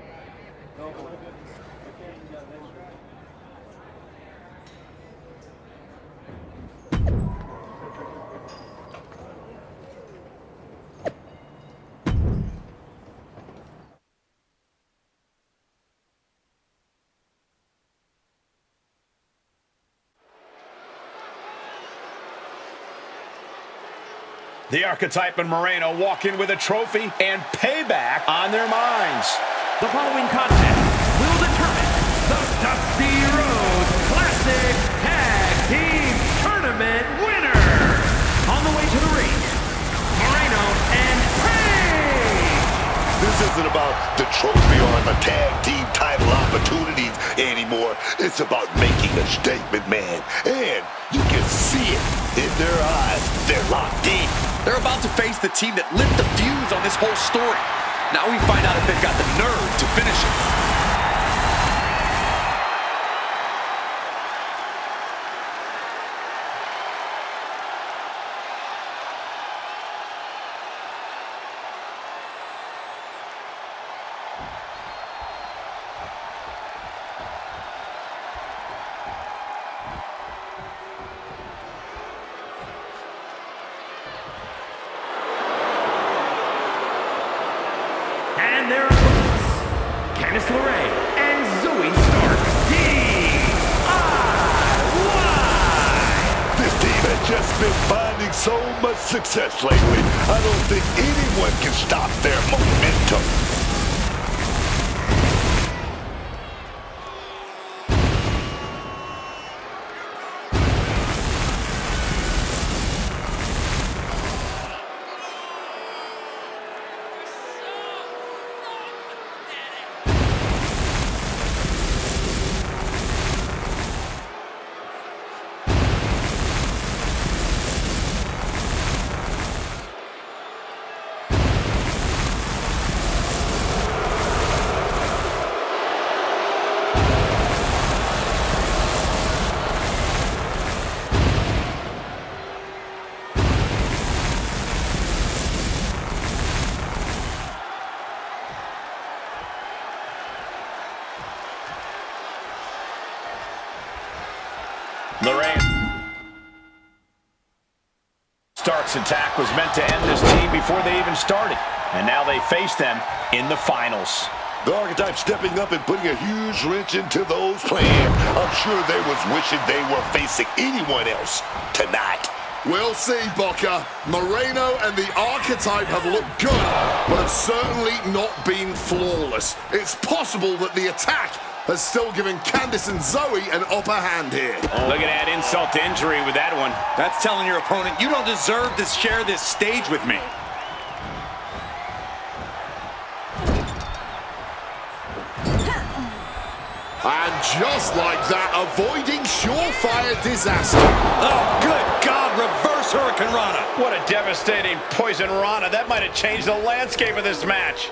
The Archetype and Moreno walk in with a trophy and payback on their minds. The following contest will determine the Dusty Rhodes Classic Tag Team Tournament winner. On the way to the ring, Moreno and Page. This isn't about the trophy or the tag team title opportunities anymore. It's about making a statement, man. And you can see it in their eyes. They're locked in. They're about to face the team that lit the fuse on this whole story. Now we find out if they've got the nerve to finish it. And their opponents, Candice LeRae and Zoe Stark. DIY! This team has just been finding so much success lately. I don't think anyone can stop their momentum. LeRae. Stark's attack was meant to end this team before they even started. And now they face them in the finals. The Archetype stepping up and putting a huge wrench into those plans. I'm sure they was wishing they were facing anyone else tonight. We'll see, Booker. Moreno and the Archetype have looked good, but have certainly not been flawless. It's possible that the attack has still given Candice and Zoe an upper hand here. Look at that insult to injury with that one. That's telling your opponent, you don't deserve to share this stage with me. And just like that, avoiding surefire disaster. Oh, good God, reverse Hurricane Rana. What a devastating poison Rana. That might have changed the landscape of this match.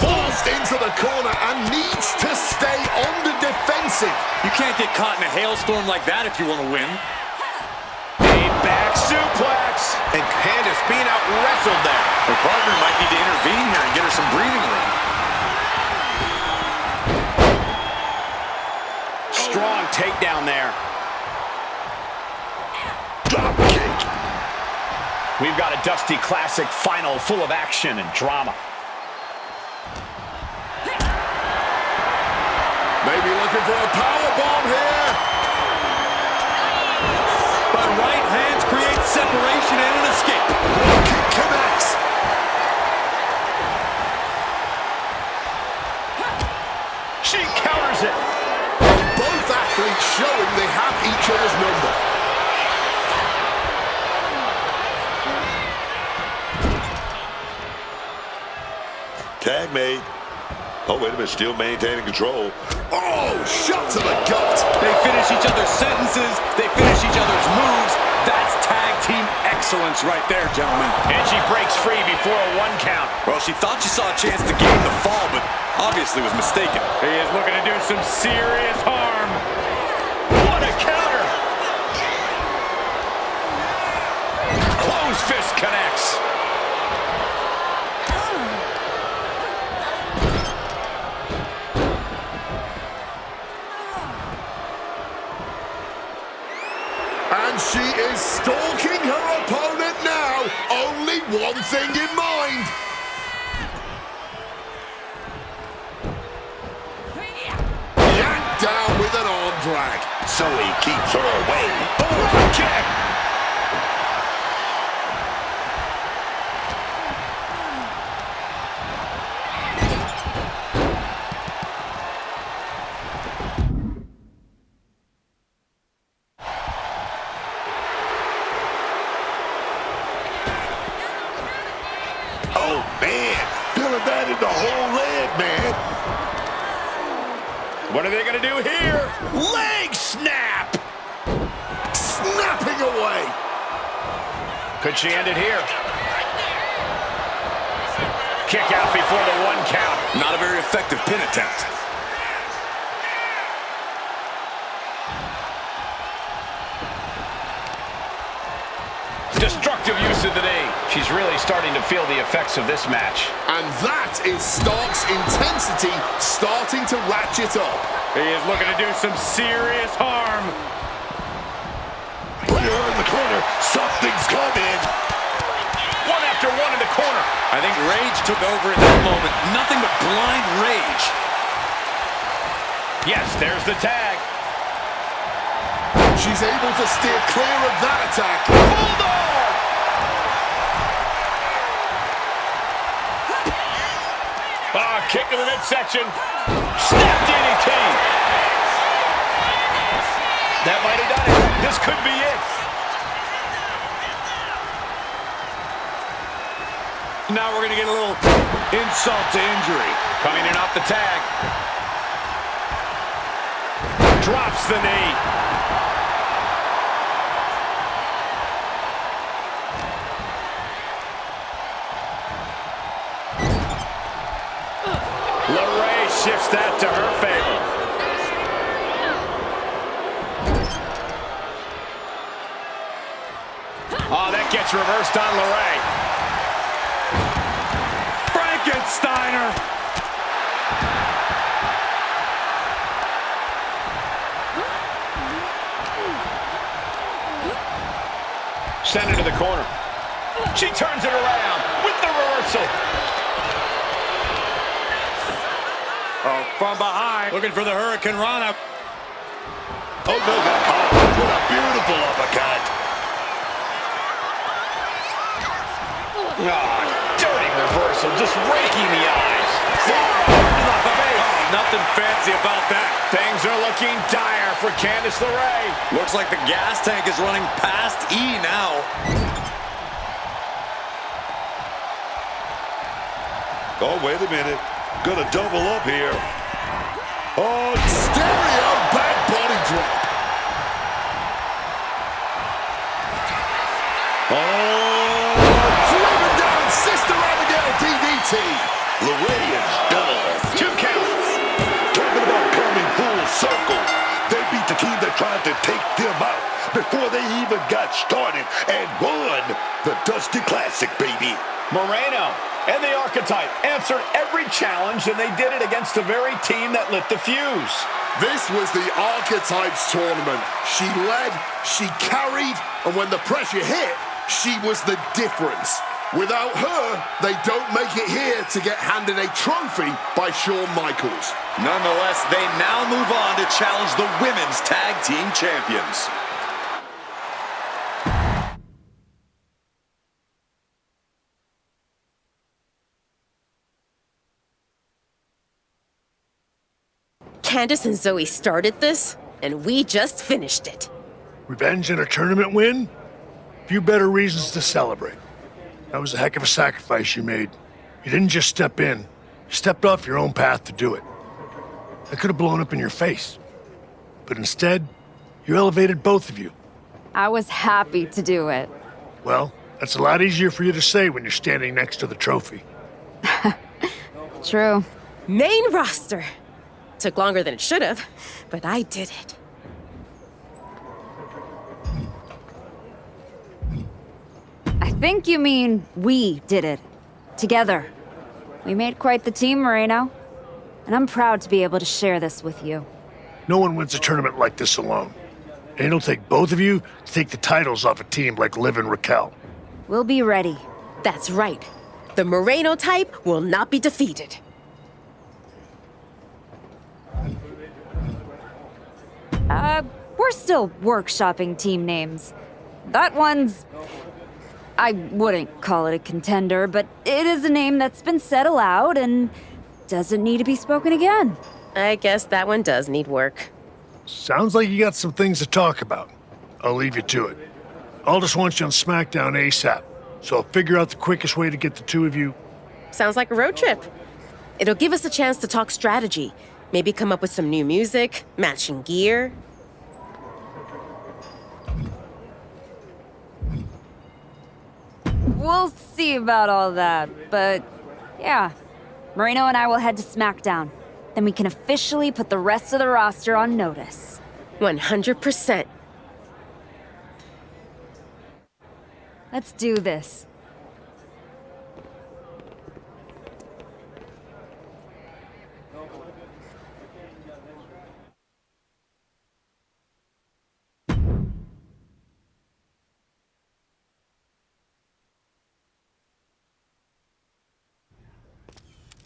Forced into the corner and needs to stay on the defensive. You can't get caught in a hailstorm like that if you want to win. A back suplex. And Candice being out-wrestled there. Her partner might need to intervene here and get her some breathing room. Strong takedown there. Drop kick. We've got a Dusty Classic final full of action and drama. Maybe looking for a powerbomb here. But right hands create separation and an escape. Kick connects. She counters it. Both athletes showing they have each other's number. Tag made. Oh, wait a minute, still maintaining control. Oh, shot to the gut. They finish each other's sentences. They finish each other's moves. That's tag team excellence right there, gentlemen. And she breaks free before a 1 count. Well, she thought she saw a chance to gain the fall, but obviously was mistaken. He is looking to do some serious harm. What a counter. And she is stalking her opponent now. Only one thing in mind. Yanked down with an arm drag. So he keeps her away. Overhead kick. Oh, man. Feeling that in the whole leg, man. What are they going to do here? Leg snap! Snapping away. Could she end it here? Kick out before the 1 count. Not a very effective pin attempt. Destructive use of the knee. She's really starting to feel the effects of this match. And that is Stark's intensity starting to ratchet up. He is looking to do some serious harm. Put her in the corner. Something's coming. One after one in the corner. I think rage took over in that moment. Nothing but blind rage. Yes, there's the tag. She's able to steer clear of that attack. Bulldog! Kick to the midsection. Snap DDT. That might have done it. This could be it. Now we're going to get a little insult to injury. Coming in off the tag. Drops the knee. LeRae shifts that to her favor. Oh, that gets reversed on LeRae. Frankensteiner. Send it to the corner. She turns it around with the reversal. Oh, from behind. Looking for the Hurricane Rana. Oh, no, what a beautiful uppercut. Oh, dirty reversal, just raking the eyes. Off the base. Oh, nothing fancy about that. Things are looking dire for Candice LeRae. Looks like the gas tank is running past E now. Oh, wait a minute. Gonna double up here. Oh, stereo back body drop. Oh, driven down Sister Abigail DDT. LeRae is done. 2 counts. Talking about coming full circle. They beat the team that tried to take them out before they even got started and won the Dusty Classic, baby. Moreno and the Archetype answered every challenge, and they did it against the very team that lit the fuse. This was the Archetypes tournament. She led, she carried, and when the pressure hit, she was the difference. Without her, they don't make it here to get handed a trophy by Shawn Michaels. Nonetheless, they now move on to challenge the Women's Tag Team Champions. Candice and Zoe started this, and we just finished it. Revenge and a tournament win? Few better reasons to celebrate. That was a heck of a sacrifice you made. You didn't just step in. You stepped off your own path to do it. That could have blown up in your face. But instead, you elevated both of you. I was happy to do it. Well, that's a lot easier for you to say when you're standing next to the trophy. True. Main roster. Took longer than it should have, but I did it. I think you mean we did it. Together. We made quite the team, Moreno. And I'm proud to be able to share this with you. No one wins a tournament like this alone. And it'll take both of you to take the titles off a team like Liv and Raquel. We'll be ready. That's right. The Moreno type will not be defeated. We're still workshopping team names. That one's... I wouldn't call it a contender, but it is a name that's been said aloud and doesn't need to be spoken again. I guess that one does need work. Sounds like you got some things to talk about. I'll leave you to it. I'll just want you on SmackDown ASAP, so I'll figure out the quickest way to get the two of you. Sounds like a road trip. It'll give us a chance to talk strategy. Maybe come up with some new music, matching gear. We'll see about all that, but yeah. Moreno and I will head to SmackDown. Then we can officially put the rest of the roster on notice. 100%. Let's do this.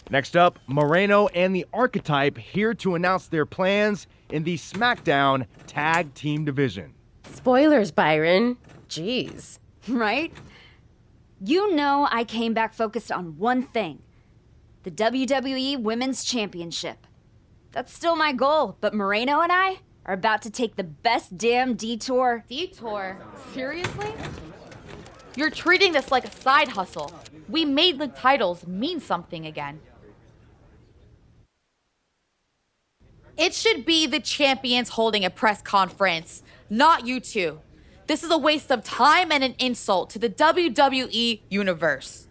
Next up, Moreno and the Archetype here to announce their plans in the SmackDown Tag Team Division. Spoilers, Byron. Jeez. Right? You know I came back focused on one thing. The WWE Women's Championship. That's still my goal, but Moreno and I are about to take the best damn detour. Detour? Seriously? You're treating this like a side hustle. We made the titles mean something again. It should be the champions holding a press conference, not you two. This is a waste of time and an insult to the WWE universe.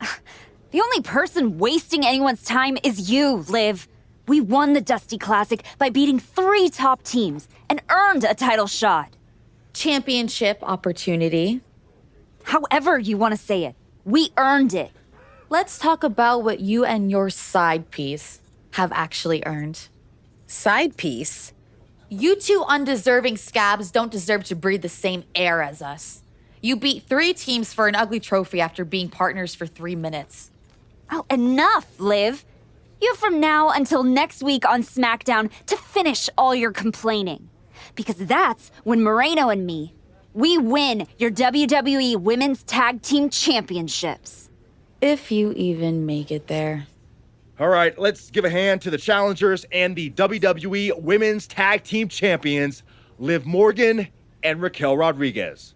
The only person wasting anyone's time is you, Liv. We won the Dusty Classic by beating 3 top teams and earned a title shot. Championship opportunity. However you want to say it, we earned it. Let's talk about what you and your side piece have actually earned. Side piece? You two undeserving scabs don't deserve to breathe the same air as us. You beat 3 teams for an ugly trophy after being partners for 3 minutes. Oh, enough, Liv. You have from now until next week on SmackDown to finish all your complaining. Because that's when Moreno and me, we win your WWE Women's Tag Team Championships. If you even make it there. All right, let's give a hand to the challengers and the WWE Women's Tag Team Champions, Liv Morgan and Raquel Rodriguez.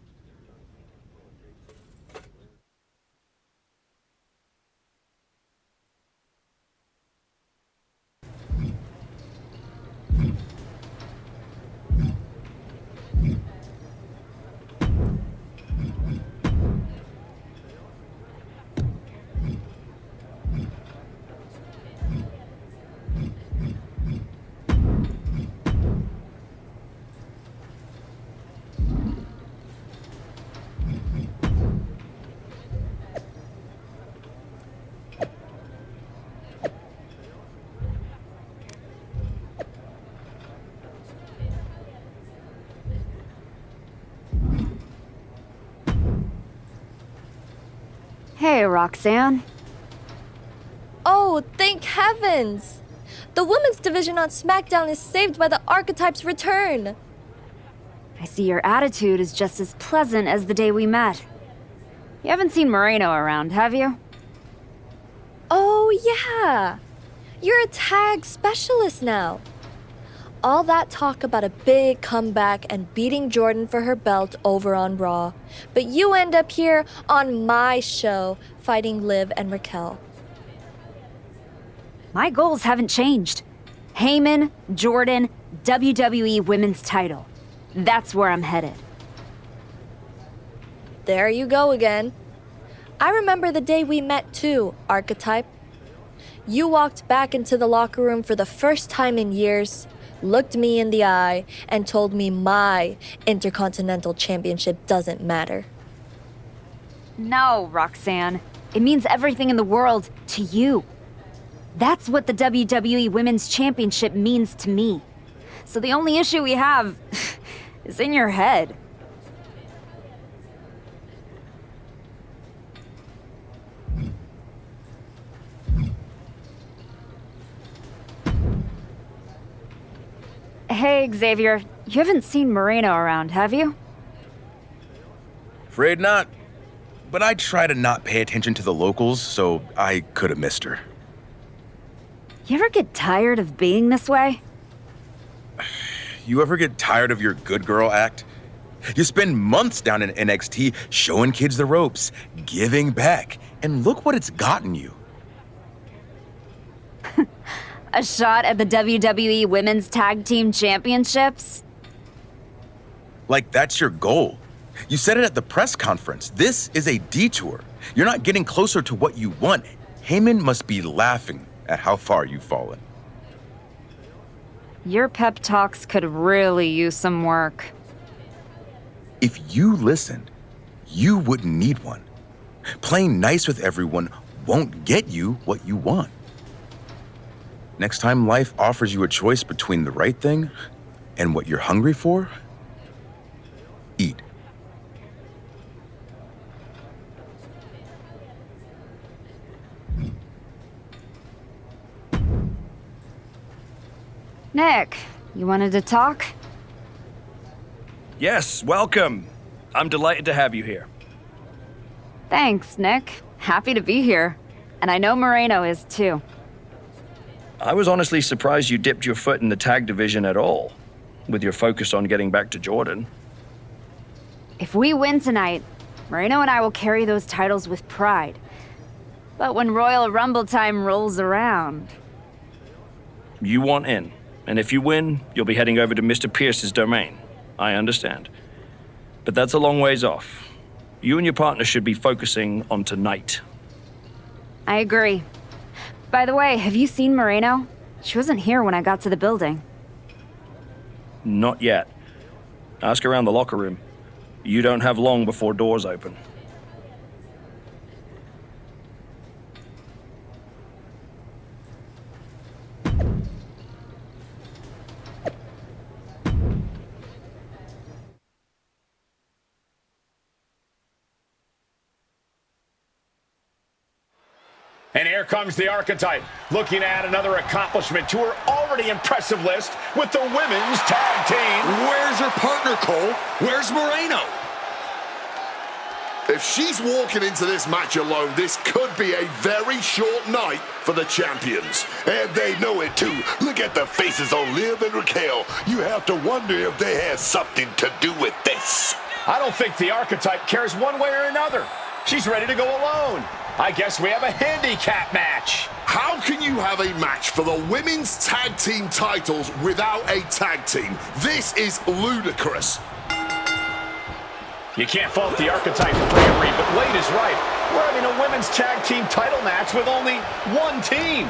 Hey, Roxanne. Oh, thank heavens! The women's division on SmackDown is saved by the Archetype's return. I see your attitude is just as pleasant as the day we met. You haven't seen Moreno around, have you? Oh, yeah. You're a tag specialist now. All that talk about a big comeback and beating Jordan for her belt over on Raw. But you end up here on my show fighting Liv and Raquel. My goals haven't changed. Heyman, Jordan, WWE Women's title. That's where I'm headed. There you go again. I remember the day we met too, Archetype. You walked back into the locker room for the first time in years, looked me in the eye, and told me my Intercontinental Championship doesn't matter. No, Roxanne. It means everything in the world to you. That's what the WWE Women's Championship means to me. So the only issue we have is in your head. Hey, Xavier. You haven't seen Moreno around, have you? Afraid not. But I try to not pay attention to the locals, so I could have missed her. You ever get tired of being this way? You ever get tired of your good girl act? You spend months down in NXT showing kids the ropes, giving back, and look what it's gotten you. A shot at the WWE Women's Tag Team Championships? Like that's your goal. You said it at the press conference. This is a detour. You're not getting closer to what you want. Heyman must be laughing at how far you've fallen. Your pep talks could really use some work. If you listened, you wouldn't need one. Playing nice with everyone won't get you what you want. Next time life offers you a choice between the right thing and what you're hungry for, eat. Nick, you wanted to talk? Yes, welcome. I'm delighted to have you here. Thanks, Nick. Happy to be here. And I know Moreno is too. I was honestly surprised you dipped your foot in the tag division at all, with your focus on getting back to Jordan. If we win tonight, Moreno and I will carry those titles with pride. But when Royal Rumble time rolls around... You want in, and if you win, you'll be heading over to Mr. Pierce's domain. I understand. But that's a long ways off. You and your partner should be focusing on tonight. I agree. By the way, have you seen Moreno? She wasn't here when I got to the building. Not yet. Ask around the locker room. You don't have long before doors open. And here comes the archetype, looking to add another accomplishment to her already impressive list with the women's tag team. Where's her partner, Cole? Where's Moreno? If she's walking into this match alone, this could be a very short night for the champions. And they know it too. Look at the faces on Liv and Raquel. You have to wonder if they had something to do with this. I don't think the archetype cares one way or another. She's ready to go alone. I guess we have a handicap match. How can you have a match for the women's tag team titles without a tag team? This is ludicrous. You can't fault the archetype for bravery, but Wade is right. We're having a women's tag team title match with only one team.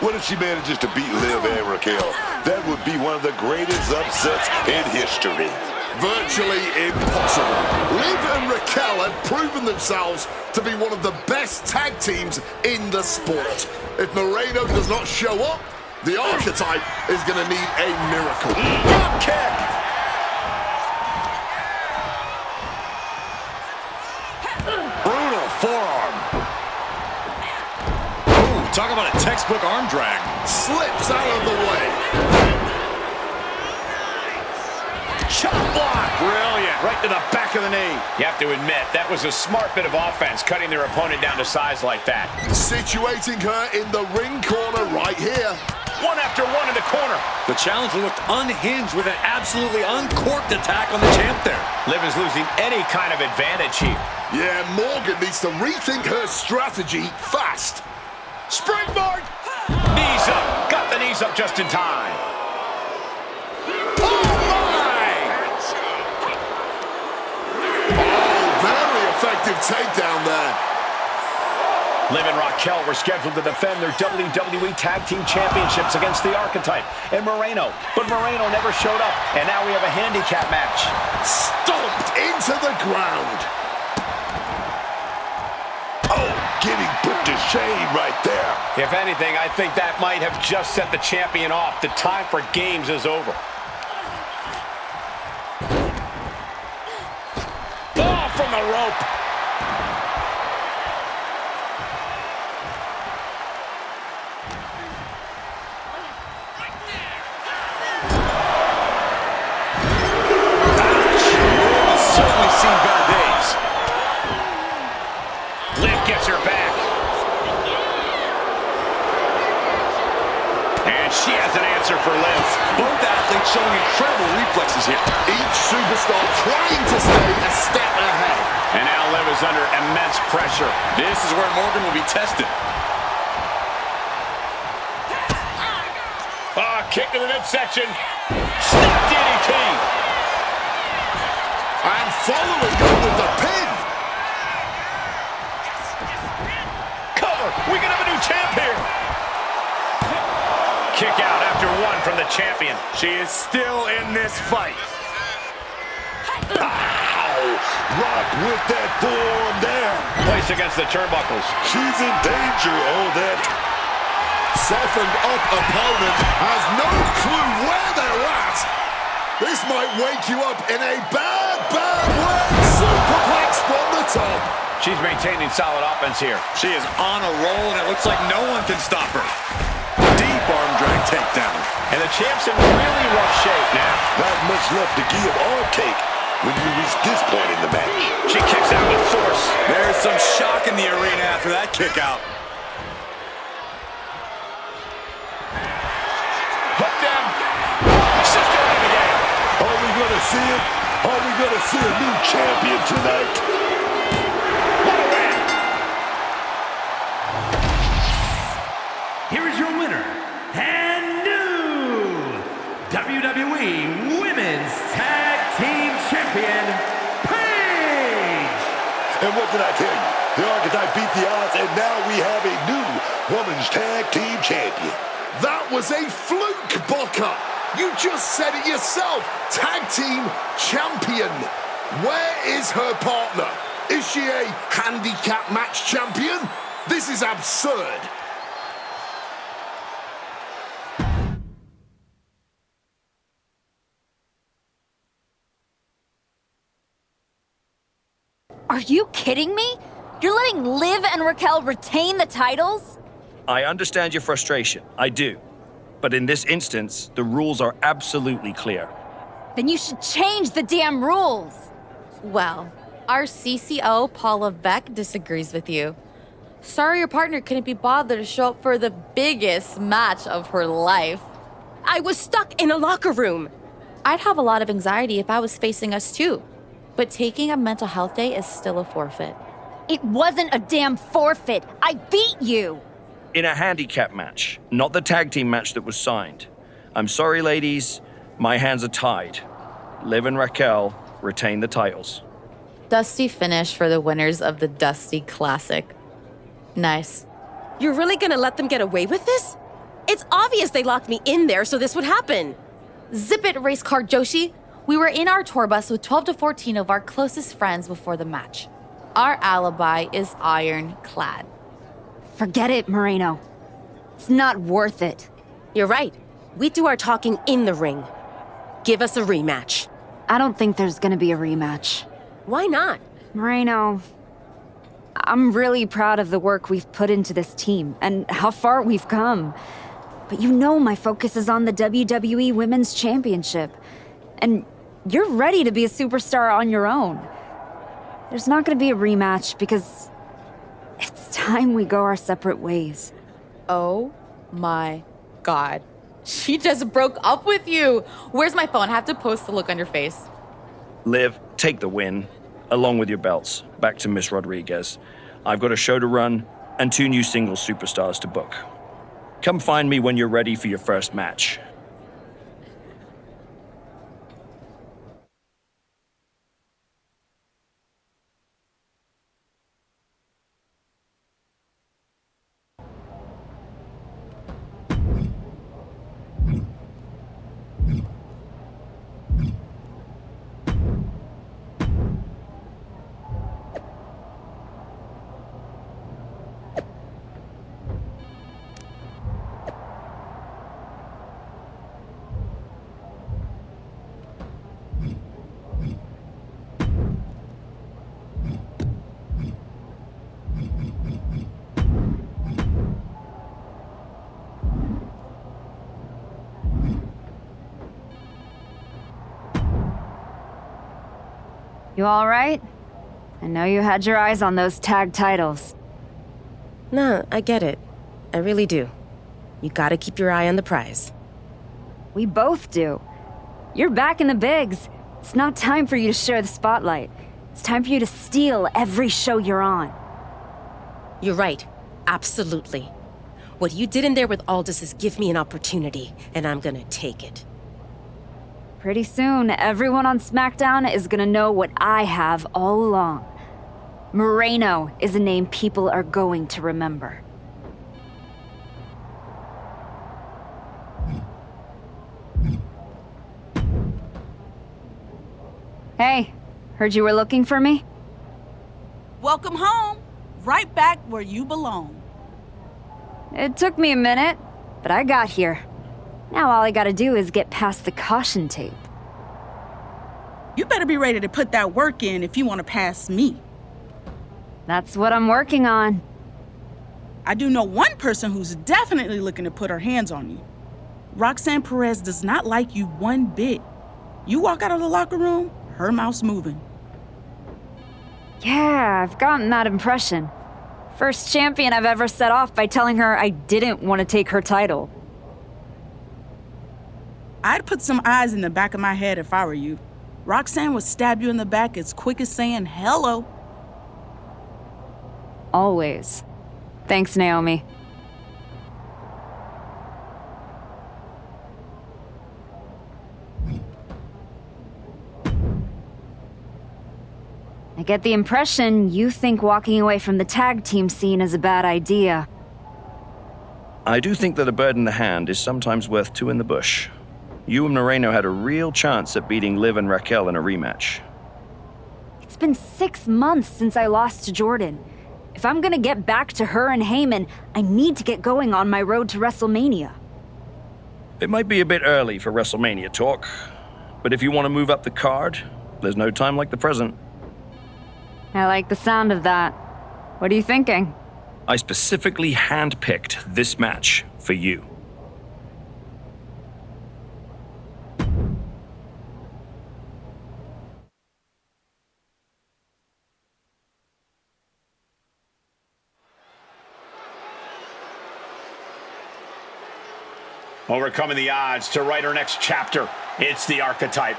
What if she manages to beat Liv and Raquel? That would be one of the greatest upsets in history. Virtually impossible. Liv and Raquel have proven themselves to be one of the best tag teams in the sport. If Moreno does not show up, the archetype is going to need a miracle. Drop kick! Brutal forearm. Ooh, talk about a textbook arm drag. Slips out of the way. Chop block! Brilliant. Right to the back of the knee. You have to admit, that was a smart bit of offense, cutting their opponent down to size like that. Situating her in the ring corner right here. One after one in the corner. The challenger looked unhinged with an absolutely uncorked attack on the champ there. Liv is losing any kind of advantage here. Yeah, Morgan needs to rethink her strategy fast. Springboard! Knees up. Got the knees up just in time. Effective takedown there. Liv and Raquel were scheduled to defend their WWE Tag Team Championships against the Archetype and Moreno, but Moreno never showed up, and now we have a handicap match. Stomped into the ground. Oh, getting put to shame right there. If anything, I think that might have just set the champion off. The time for games is over. on the rope. Certainly seen better days. Liv gets her back. And she has an answer for Liv. Both athletes showing incredible reflexes here. Each superstar trying to stay a step ahead. And now Liv is under immense pressure. This is where Morgan will be tested. Kick to the midsection. Snap DDT. And following up with the pin. Cover. We can have a new champ here. Kick out after one from the champion. She is still in this fight. Ow! Rock with that forearm there. Place against the turnbuckles. She's in danger. Oh, that Softened up opponent has no clue where they're at. This might wake you up in a bad way. Superplex from the top. She's maintaining solid offense here. She is on a roll, and it looks like no one can stop her. Deep arm drag takedown. And the champ's in really rough shape now. Not much left to give or take when you reach this point in the match. She kicks out with force. There's some shock in the arena after that kick out. Are we gonna see a new champion tonight? What a win! Here is your winner and new WWE Women's Tag Team Champion, Paige! And what did I tell you? The archetype beat the odds, and now we have a new Women's Tag Team Champion. That was a fluke, Booker. You just said it yourself. Tag team champion. Where is her partner? Is she a handicap match champion? This is absurd. Are you kidding me? You're letting Liv and Raquel retain the titles? I understand your frustration. I do. But in this instance, the rules are absolutely clear. Then you should change the damn rules. Well, our CCO, Paul Levesque, disagrees with you. Sorry your partner couldn't be bothered to show up for the biggest match of her life. I was stuck in a locker room. I'd have a lot of anxiety if I was facing us too. But taking a mental health day is still a forfeit. It wasn't a damn forfeit. I beat you. In a handicap match, not the tag team match that was signed. I'm sorry, ladies. My hands are tied. Liv and Raquel retain the titles. Dusty finish for the winners of the Dusty Classic. Nice. You're really gonna let them get away with this? It's obvious they locked me in there so this would happen. Zip it, race car Joshi. We were in our tour bus with 12 to 14 of our closest friends before the match. Our alibi is ironclad. Forget it, Moreno. It's not worth it. You're right. We do our talking in the ring. Give us a rematch. I don't think there's gonna be a rematch. Why not? Moreno, I'm really proud of the work we've put into this team and how far we've come. But you know my focus is on the WWE Women's Championship. And you're ready to be a superstar on your own. There's not gonna be a rematch because it's time we go our separate ways. Oh my God. She just broke up with you. Where's my phone? I have to post the look on your face. Liv, take the win, along with your belts, back to Miss Rodriguez. I've got a show to run and 2 new singles superstars to book. Come find me when you're ready for your first match. You all right? I know you had your eyes on those tag titles. No, I get it. I really do. You gotta keep your eye on the prize. We both do. You're back in the bigs. It's not time for you to share the spotlight. It's time for you to steal every show you're on. You're right. Absolutely. What you did in there with Aldous is give me an opportunity, and I'm gonna take it. Pretty soon, everyone on SmackDown is gonna know what I have all along. Moreno is a name people are going to remember. Hey, heard you were looking for me? Welcome home. Right back where you belong. It took me a minute, but I got here. Now all I gotta do is get past the caution tape. You better be ready to put that work in if you want to pass me. That's what I'm working on. I do know one person who's definitely looking to put her hands on you. Roxanne Perez does not like you one bit. You walk out of the locker room, her mouth's moving. Yeah, I've gotten that impression. First champion I've ever set off by telling her I didn't want to take her title. I'd put some eyes in the back of my head if I were you. Roxanne would stab you in the back as quick as saying hello. Always. Thanks, Naomi. I get the impression you think walking away from the tag team scene is a bad idea. I do think that a bird in the hand is sometimes worth two in the bush. You and Moreno had a real chance at beating Liv and Raquel in a rematch. It's been 6 months since I lost to Jordan. If I'm gonna get back to her and Heyman, I need to get going on my road to WrestleMania. It might be a bit early for WrestleMania talk, but if you want to move up the card, there's no time like the present. I like the sound of that. What are you thinking? I specifically handpicked this match for you. Overcoming the odds to write our next chapter. It's the archetype.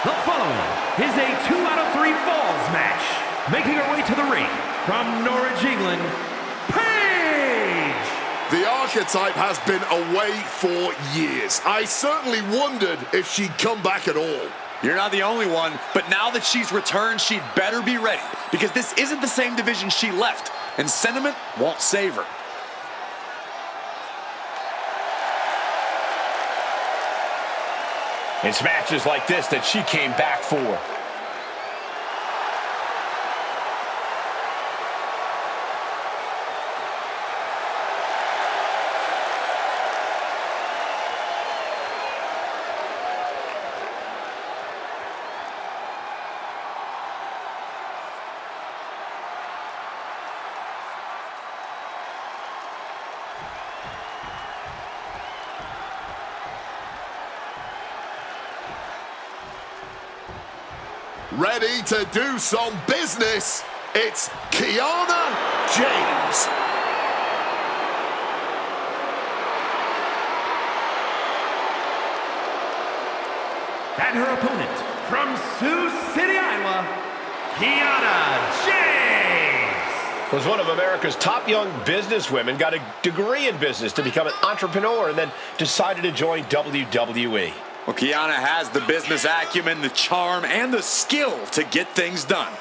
The following is a 2 out of 3 falls match. Making her way to the ring from Norwich, England, Paige! The archetype has been away for years. I certainly wondered if she'd come back at all. You're not the only one, but now that she's returned, she'd better be ready, because this isn't the same division she left, and sentiment won't save her. It's matches like this that she came back for. Ready to do some business, it's Kiana James. And her opponent from Sioux City, Iowa, Kiana James. Was one of America's top young businesswomen, got a degree in business to become an entrepreneur, and then decided to join WWE. Well, Kiana has the business acumen, the charm, and the skill to get things done.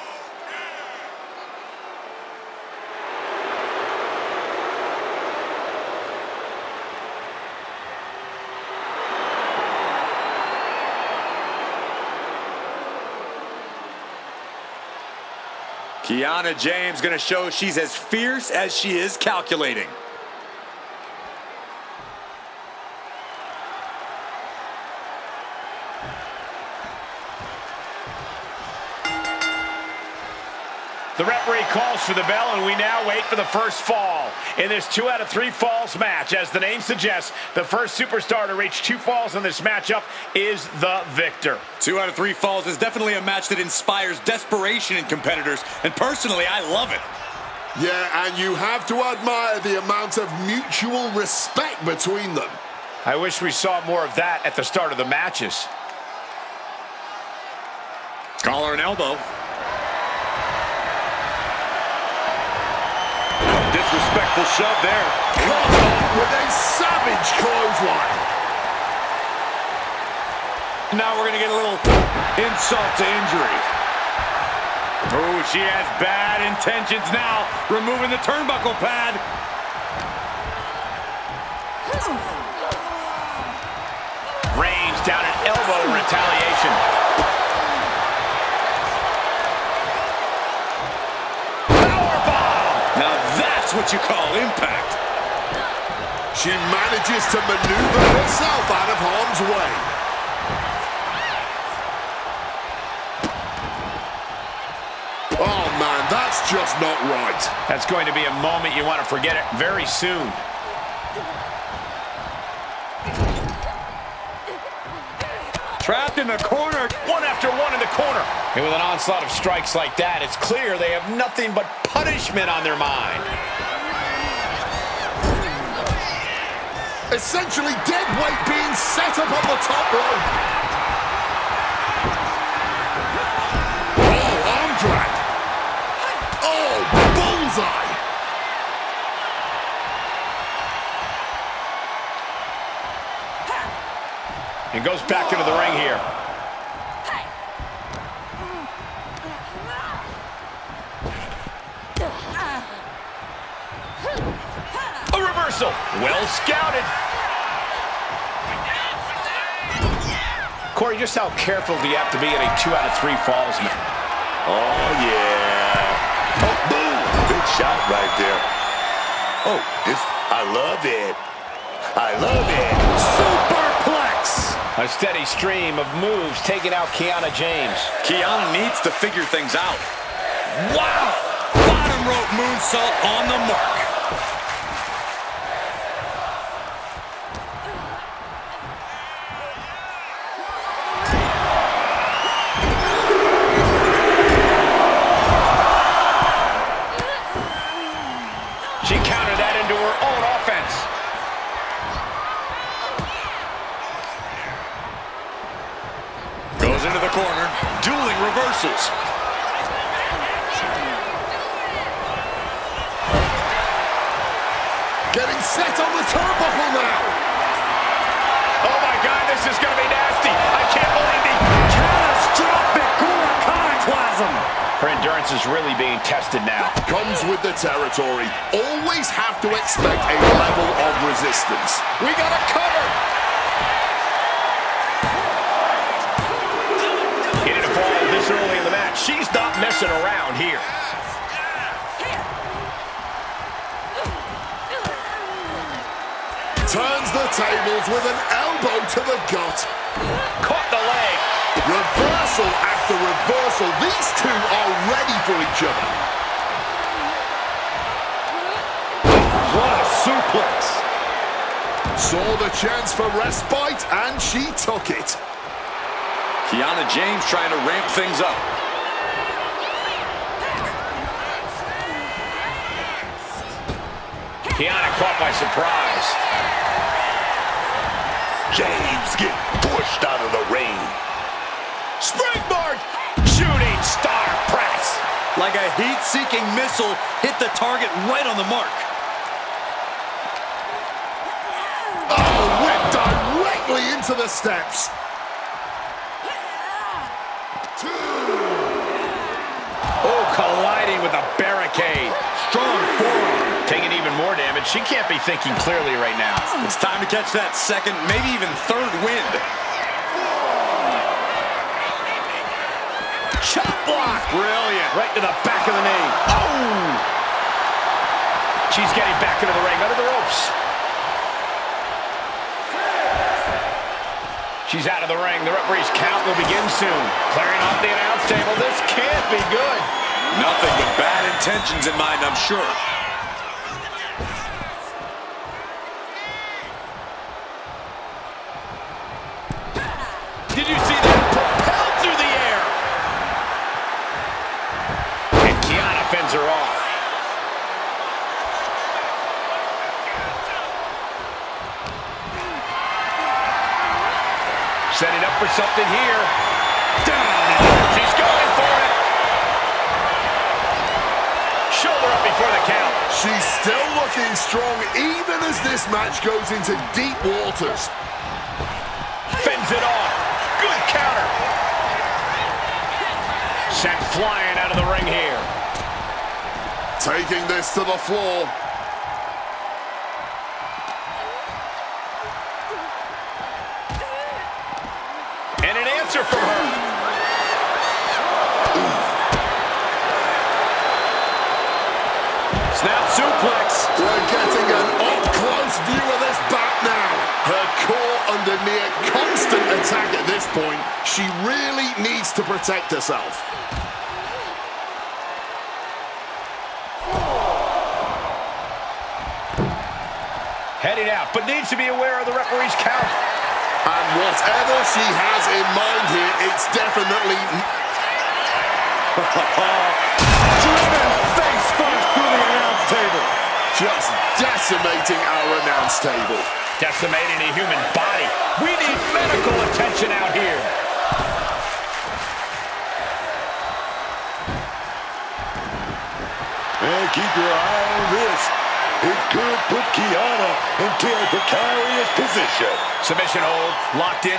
Kiana James going to show she's as fierce as she is calculating. The referee calls for the bell, and we now wait for the first fall in this 2 out of 3 falls match. As the name suggests, the first superstar to reach 2 falls in this matchup is the victor. 2 out of 3 falls is definitely a match that inspires desperation in competitors, and personally, I love it. Yeah, and you have to admire the amount of mutual respect between them. I wish we saw more of that at the start of the matches. Collar and elbow. Disrespectful shove there. With a savage clothesline. Now we're going to get a little insult to injury. Oh, she has bad intentions now, removing the turnbuckle pad. Range down an elbow in retaliation. Powerbomb! Now that's what you call impact. She manages to maneuver herself out of harm's way. Oh man, that's just not right. That's going to be a moment you want to forget it very soon. Trapped in the corner, one after one in the corner. And with an onslaught of strikes like that, it's clear they have nothing but punishment on their mind. Essentially dead weight being set up on the top rope. Oh, arm drag. Oh, bullseye. And goes back into the ring here. A reversal. Well scouted. Corey, just how careful do you have to be in a 2 out of 3 falls match? Oh, yeah. Oh, boom. Big shot right there. Oh, I love it. I love it. Superplex. A steady stream of moves taking out Kiana James. Kiana needs to figure things out. Wow! Bottom rope moonsault on the mark. She countered that into her own offense. Goes into the corner, dueling reversals. Getting set on the turnbuckle now. Oh my God, this is going to be nasty. I can't believe the catastrophic cataclysm. Her endurance is really being tested now. Comes with the territory. Always have to expect a level of resistance. We got a cover. Getting a fall this early in the match. She's not messing around here. Turns the tables with an elbow to the gut. Caught the leg. Reversal after reversal. These two are ready for each other. What a suplex. Saw the chance for respite, and she took it. Kiana James trying to ramp things up. Kiana caught by surprise. James get pushed out of the ring. Springboard! Shooting star press. Like a heat-seeking missile, hit the target right on the mark. Oh, went directly into the steps. Oh, colliding with a barricade. Strong forearm. Taking even more damage. She can't be thinking clearly right now. It's time to catch that second, maybe even third wind. Chop block. Brilliant. Right to the back of the knee. Oh! She's getting back into the ring, under the ropes. She's out of the ring. The referee's count will begin soon. Clearing off the announce table. This can't be good. Nothing but bad intentions in mind, I'm sure. Did you see that? Propelled through the air. And Kiana fends her off. Setting up for something here. Down. She's going for it. Shoulder up before the count. She's still looking strong even as this match goes into deep waters. Fends it off. Good counter. Sent flying out of the ring here. Taking this to the floor. And an answer from her. Snap suplex. We're getting an up-close view of this back now. Her core under near constant attack at this point. She really needs to protect herself. Heading out, but needs to be aware of the referee's count. And whatever she has in mind here, it's definitely... Driven face first through the announce table. Just decimating our announce table. Decimating a human body. We need medical attention out here. And keep your eye on this. It could put Kiana into a precarious position. Submission hold, locked in.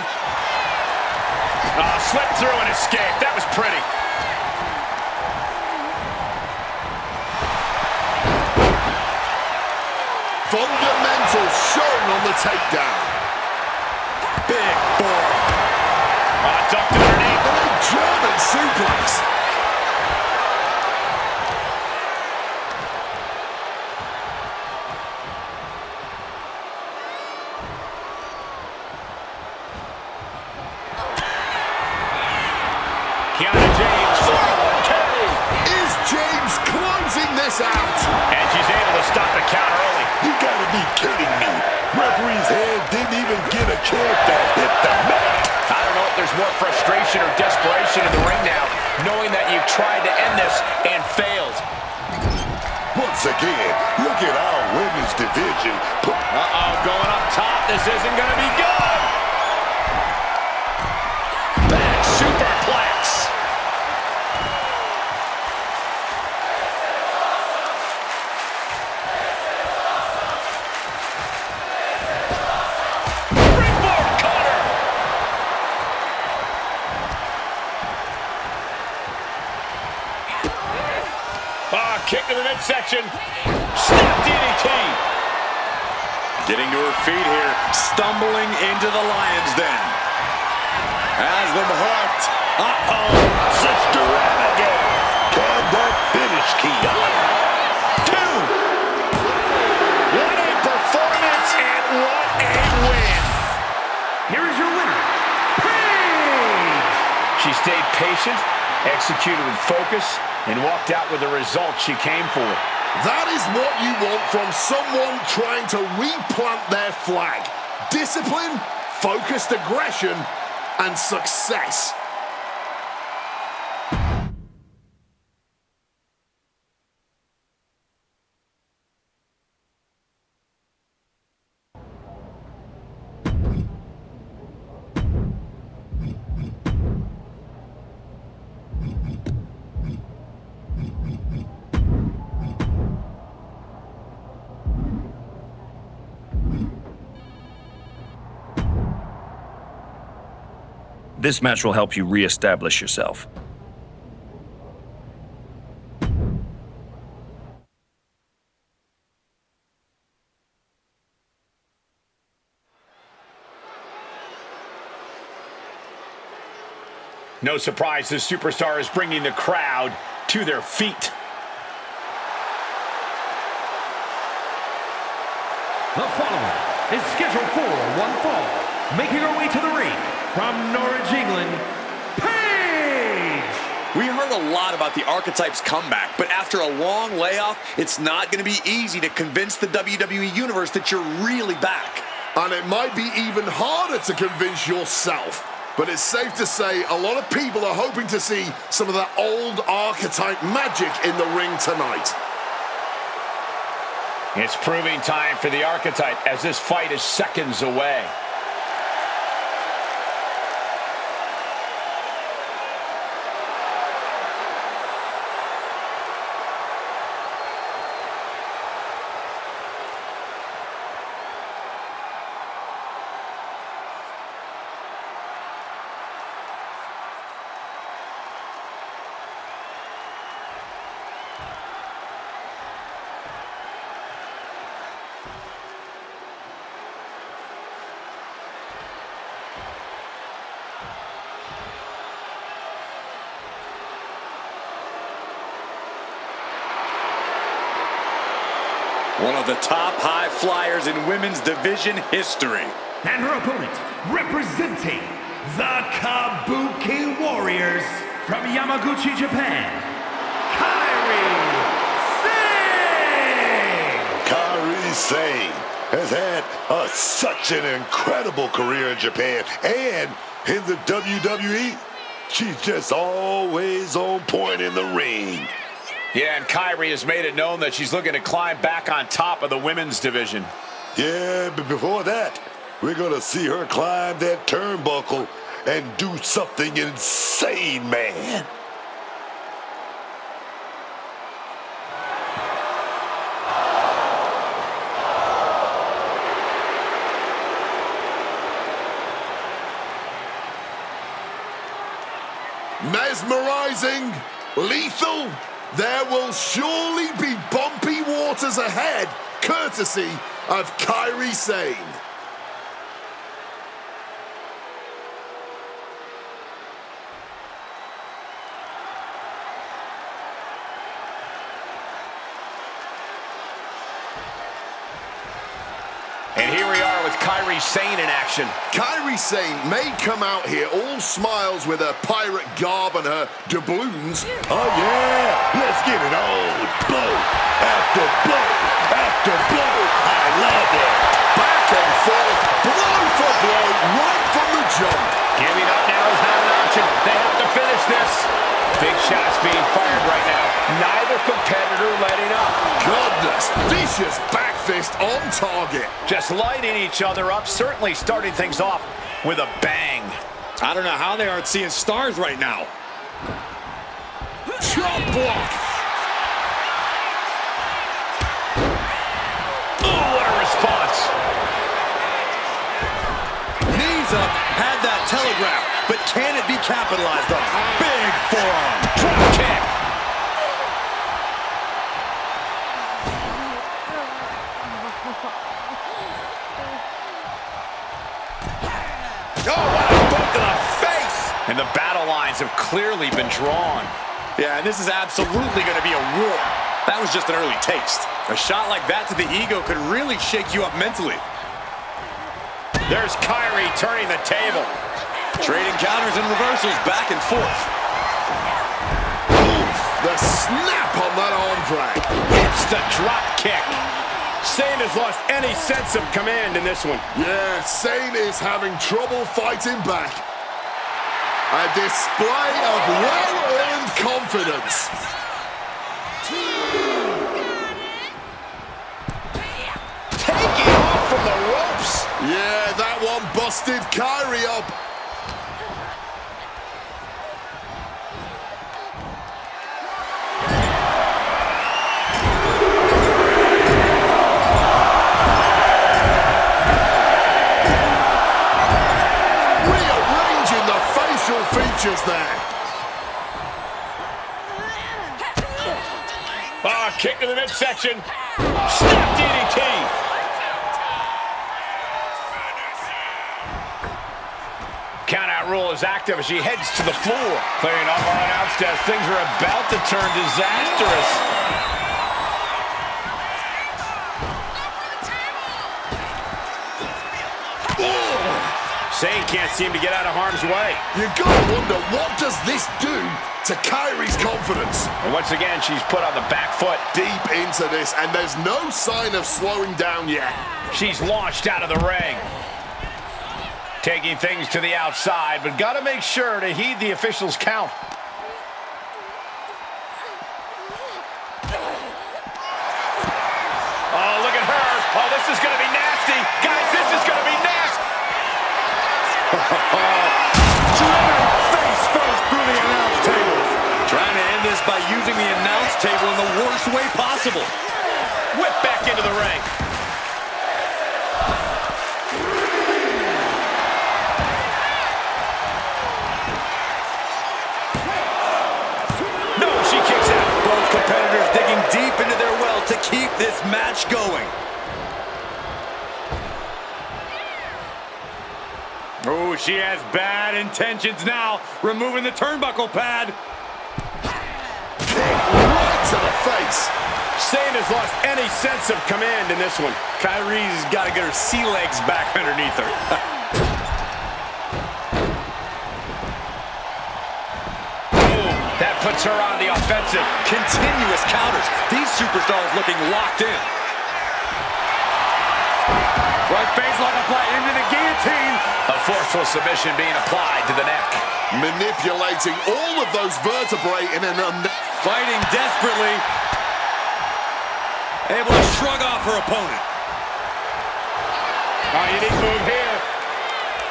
Slipped through and escaped. That was pretty. Fundamentals shown on the takedown. Big forearm. Ducked underneath. A German suplex. James closing this out. And she's able to stop the count early. You gotta be kidding me. Referee's hand didn't even get a chance to hit the mat. I don't know if there's more frustration or desperation in the ring now, knowing that you've tried to end this and failed. Once again, look at our women's division. Going up top. This isn't gonna be good. Back superplex. Kick to the midsection. Snap DDT. Getting to her feet here. Stumbling into the lion's den. Has them hooked. Sister Abigail. Can that finish Kiana? 2. What a performance and what a win. Here is your winner, Paige. She stayed patient, executed with focus, and walked out with the result she came for. That is what you want from someone trying to replant their flag. Discipline, focused aggression, and success. This match will help you re-establish yourself. No surprise, this superstar is bringing the crowd to their feet. The following is scheduled for one fall, making her way to the ring from Norwich, England, Paige! We heard heard a lot about the Archetype's comeback, but after a long layoff, it's not going to be easy to convince the WWE Universe that you're really back. And it might be even harder to convince yourself. But it's safe to say a lot of people are hoping to see some of that old Archetype magic in the ring tonight. It's proving time for the Archetype as this fight is seconds away. One of the top high flyers in women's division history. And her opponent, representing the Kabuki Warriors from Yamaguchi, Japan, Kairi Sane! Kairi Sane has had such an incredible career in Japan and in the WWE. She's just always on point in the ring. Yeah, and Kairi has made it known that she's looking to climb back on top of the women's division. Yeah, but before that, we're going to see her climb that turnbuckle and do something insane, man. Mesmerizing, lethal. There will surely be bumpy waters ahead, courtesy of Kairi Sane. And here we are with Kairi Sane in action. Kairi Sane may come out here all smiles with her pirate garb and her doubloons. Oh yeah, let's get it on. Blow after blow after blow. I love it. Back and forth, blow for blow, right from the jump. Giving up now is not an option. They have to finish this. Big shots being fired right now. Neither competitor letting up. Goodness, vicious back fist on target. Just lighting each other up, certainly starting things off with a bang. I don't know how they aren't seeing stars right now. Chop block. Oh, what a response. Knees up, had that telegraph, but can it be capitalized on? Big forearm. Drop kick. Oh, what a bump to the face! And the battle lines have clearly been drawn. Yeah, and this is absolutely going to be a war. That was just an early taste. A shot like that to the ego could really shake you up mentally. There's Kairi turning the table. Trading counters and reversals back and forth. Oof, the snap on that arm drag. Hits the drop kick. Sane has lost any sense of command in this one. Yeah, Sane is having trouble fighting back. A display of well-earned confidence. Taking off from the ropes. Yeah, that one busted Kairi up. Rearranging the facial features there. Ah, kick to the midsection. Snap DDT. Countout rule is active as she heads to the floor. Clearing off our announce desk. Things are about to turn disastrous. Sane can't seem to get out of harm's way. You gotta wonder, what does this do to Kairi's confidence? And once again, she's put on the back foot. Deep into this, and there's no sign of slowing down yet. She's launched out of the ring. Taking things to the outside, but gotta make sure to heed the officials' count. Oh, look at her. Oh, this is gonna be nasty. Guys, this is gonna be nasty. Driven face first through the announce table. Trying to end this by using the announce table in the worst way possible. Whip back into the ring. No, she kicks out. Both competitors digging deep into their well to keep this match going. Oh, she has bad intentions now. Removing the turnbuckle pad. Right to the face. Shane has lost any sense of command in this one. Kairi's got to get her sea legs back underneath her. That puts her on the offensive. Continuous counters. These superstars looking locked in. Front face lock applied into the guillotine. A forceful submission being applied to the neck. Manipulating all of those vertebrae in an fighting desperately. Able to shrug off her opponent. Unique move here.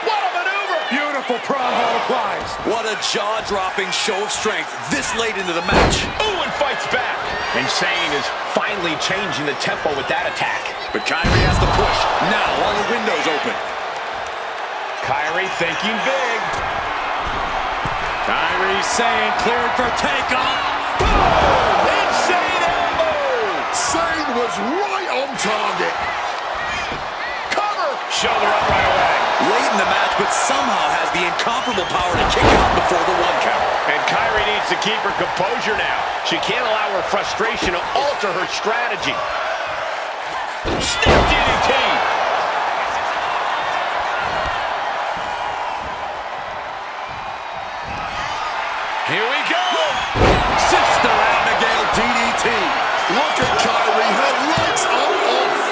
What a maneuver! Beautiful prawn hold applies. What a jaw-dropping show of strength this late into the match. Ooh, and fights back. Insane is finally changing the tempo with that attack. But Kairi has to push. Now all the windows open. Kairi thinking big. Kairi saying cleared for takeoff. Boom! Insane elbow! Sane was right on target. Cover! Shoulder up right away. Late in the match, but somehow has the incomparable power to kick out before the one count. And Kairi needs to keep her composure now. She can't allow her frustration to alter her strategy. Snap DDT! Here we go! Sister Abigail DDT. Look at Kairi, her legs are off.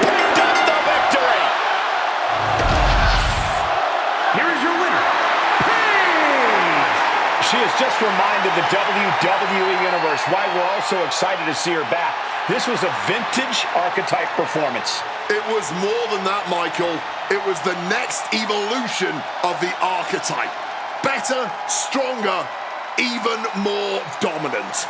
Picked up the victory! Here is your winner, Paige! She has just reminded the WWE Universe why we're all so excited to see her back. This was a vintage archetype performance. It was more than that, Michael. It was the next evolution of the archetype. Better, stronger, even more dominant.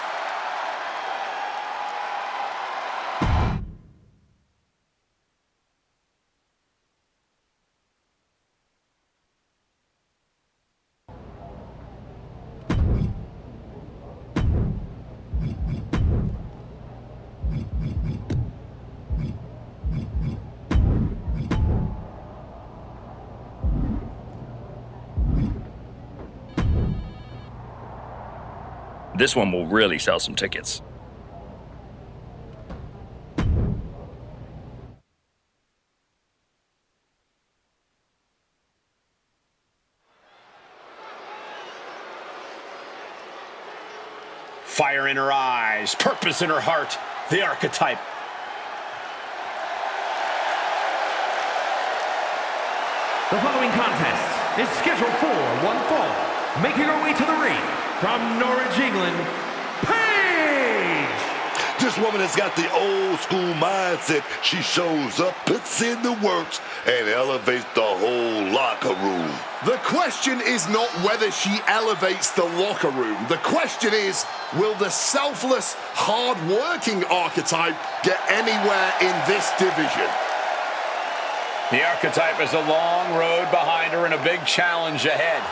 This one will really sell some tickets. Fire in her eyes, purpose in her heart, the archetype. The following contest is scheduled for one fall. Making her way to the ring from Norwich, England, Paige! This woman has got the old school mindset. She shows up, puts in the works, and elevates the whole locker room. The question is not whether she elevates the locker room. The question is, will the selfless, hard-working archetype get anywhere in this division? The archetype has a long road behind her and a big challenge ahead.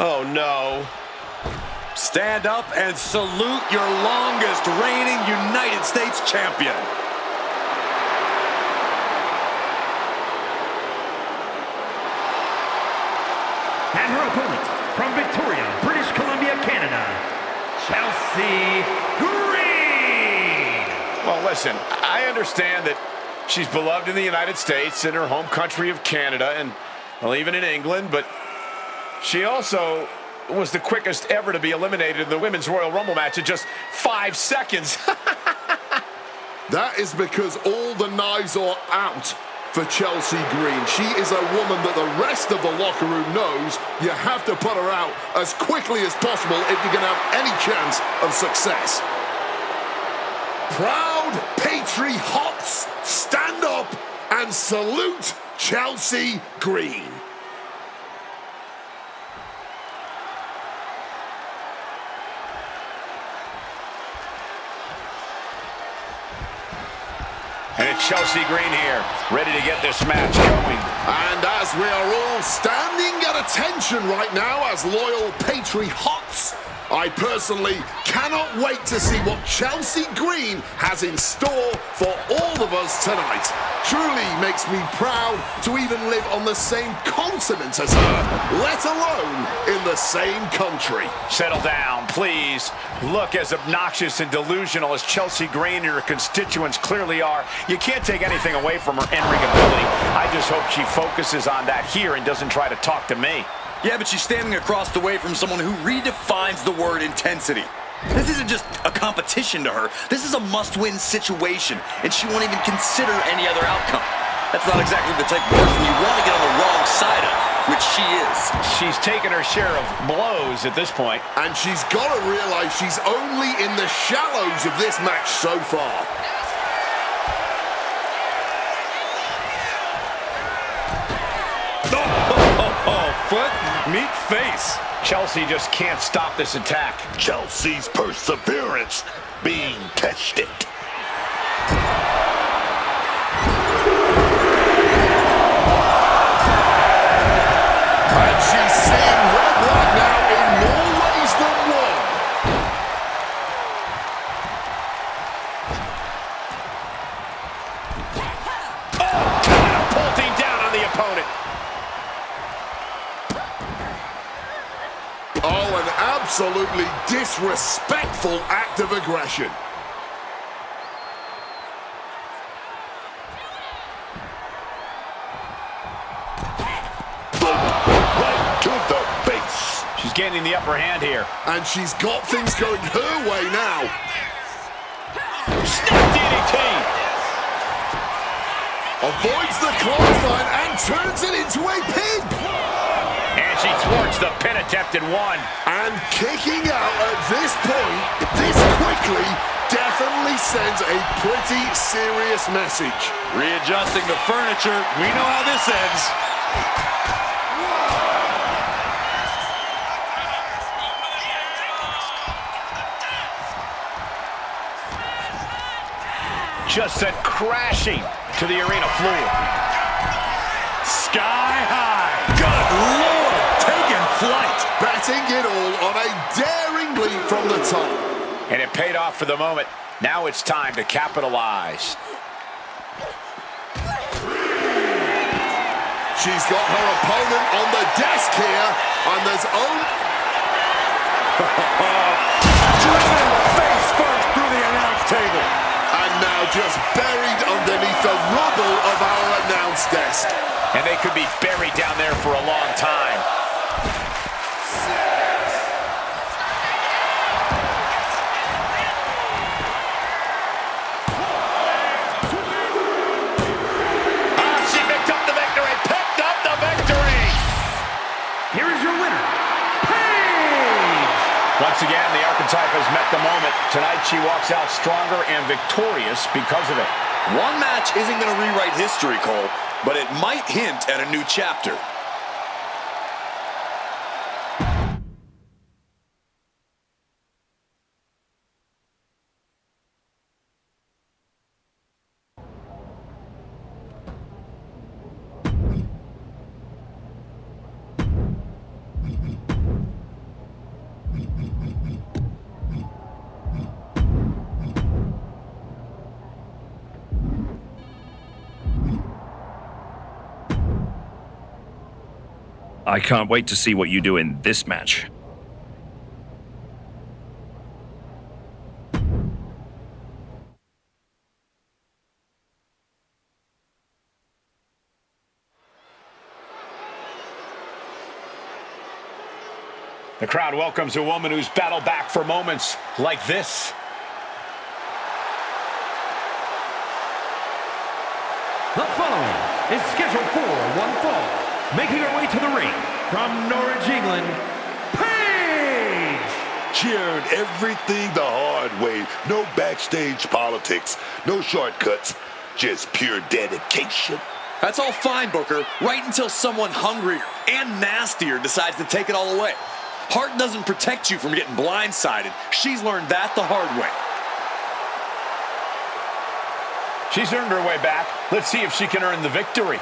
Oh, no. Stand up and salute your longest reigning United States champion. And her opponent, from Victoria, British Columbia, Canada, Chelsea Green. Well, listen, I understand that she's beloved in the United States, in her home country of Canada, and, well, even in England, but she also was the quickest ever to be eliminated in the Women's Royal Rumble match in just 5 seconds. That is because all the knives are out for Chelsea Green. She is a woman that the rest of the locker room knows you have to put her out as quickly as possible if you're going to have any chance of success. Proud patriots, stand up and salute Chelsea Green. And it's Chelsea Green here, ready to get this match going. And as we are all standing at attention right now as loyal patriots, I personally cannot wait to see what Chelsea Green has in store for all of us tonight. Truly makes me proud to even live on the same continent as her, let alone in the same country. Settle down, please. Look, as obnoxious and delusional as Chelsea Green and her constituents clearly are, you can't take anything away from her in-ring ability. I just hope she focuses on that here and doesn't try to talk to me. Yeah, but she's standing across the way from someone who redefines the word intensity. This isn't just a competition to her. This is a must-win situation, and she won't even consider any other outcome. That's not exactly the type of person you want to get on the wrong side of, which she is. She's taken her share of blows at this point. And she's got to realize she's only in the shallows of this match so far. Foot, meet face. Chelsea just can't stop this attack. Chelsea's perseverance being tested. And she's seeing red right now in more ways than one. Catapulting down on the opponent. Oh, an absolutely disrespectful act of aggression. Right to the base. She's gaining the upper hand here. And she's got things going her way now. Snap DDT. Avoids the clothesline and turns it into a pin. And she thwarts the pin attempt in one. And kicking out at this point, this quickly, definitely sends a pretty serious message. Readjusting the furniture. We know how this ends. Just sent crashing to the arena floor. Sky high. Good Lord, taking flight. Betting it all on a daring leap from the top. And it paid off for the moment. Now it's time to capitalize. She's got her opponent on the desk here, and there's Driven face first through the announce table. And now just buried underneath the rubble of our announce desk. And they could be buried down there for a long time. She picked up the victory! Picked up the victory! Here is your winner, Paige! Once again, the archetype has met the moment. Tonight, she walks out stronger and victorious because of it. One match isn't going to rewrite history, Cole, but it might hint at a new chapter. I can't wait to see what you do in this match. The crowd welcomes a woman who's battled back for moments like this. The following is scheduled for one fall. Making her way to the ring from Norwich, England, Paige! She earned everything the hard way. No backstage politics, no shortcuts, just pure dedication. That's all fine, Booker, right until someone hungrier and nastier decides to take it all away. Heart doesn't protect you from getting blindsided. She's learned that the hard way. She's earned her way back. Let's see if she can earn the victory.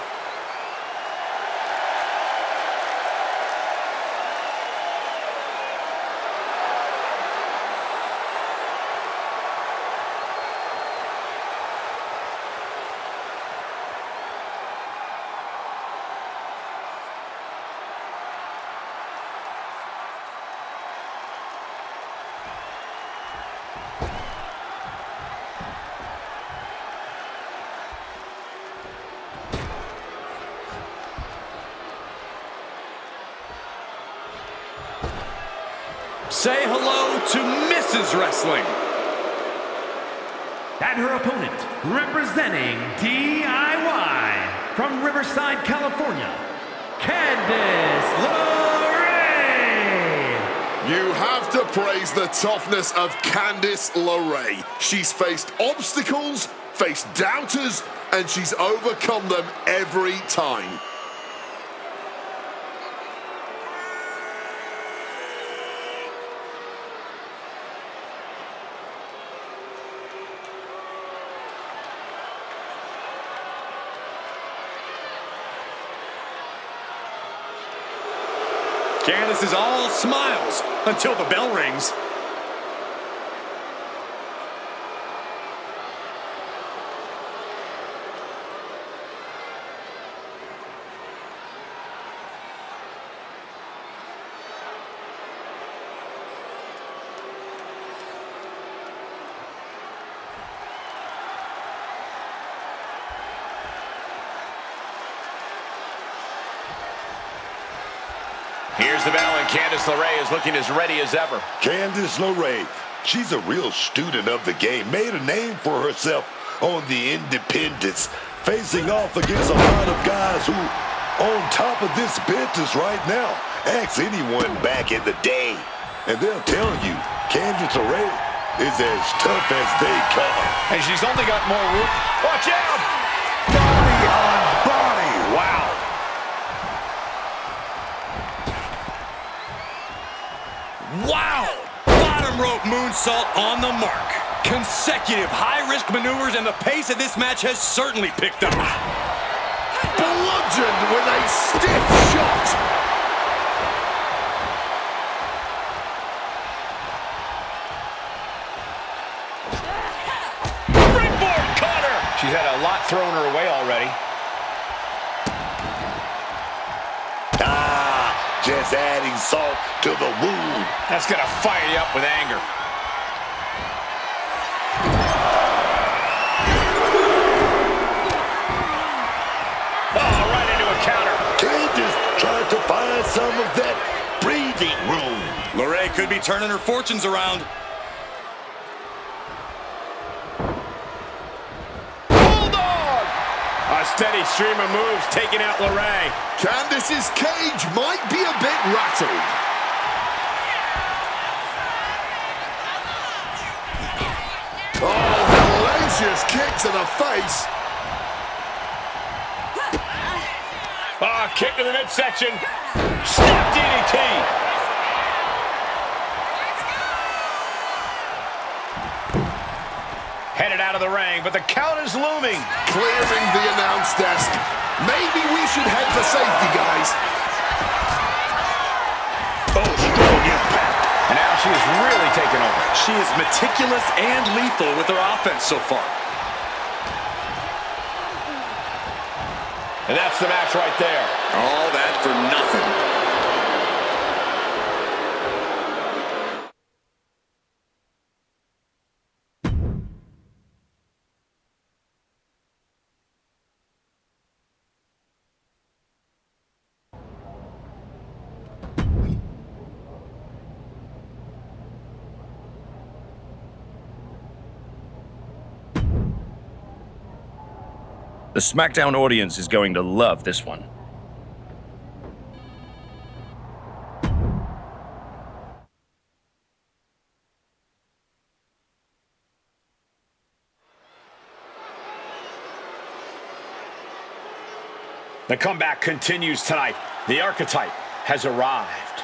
Say hello to Mrs. Wrestling. And her opponent, representing DIY from Riverside, California, Candice LeRae. You have to praise the toughness of Candice LeRae. She's faced obstacles, faced doubters, and she's overcome them every time. Candice is all smiles until the bell rings. Here's the bell, and Candice LeRae is looking as ready as ever. Candice LeRae, she's a real student of the game. Made a name for herself on the independents, facing off against a lot of guys who on top of this business right now. Ask anyone back in the day, and they'll tell you Candice LeRae is as tough as they come. And she's only got more room. Watch out! Body on body. Wow. Wow! Bottom rope moonsault on the mark. Consecutive high-risk maneuvers, and the pace of this match has certainly picked up. Bludgeoned with a stiff shot. Springboard cutter! She's had a lot thrown her way already. Just adding salt to the wound. That's going to fire you up with anger. Oh, right into a counter. Candice tried to find some of that breathing room. LeRae could be turning her fortunes around. A steady stream of moves taking out LeRae. Candice's cage might be a bit rattled. Oh, hellacious kick to the face. Ah, kick to the midsection. Snap DDT. Headed out of the ring, but the count is looming. Clearing the announce desk. Maybe we should head for safety, guys. Oh, strong impact. And now she is really taking over. She is meticulous and lethal with her offense so far. And that's the match right there. All that for nothing. The SmackDown audience is going to love this one. The comeback continues tonight. The archetype has arrived.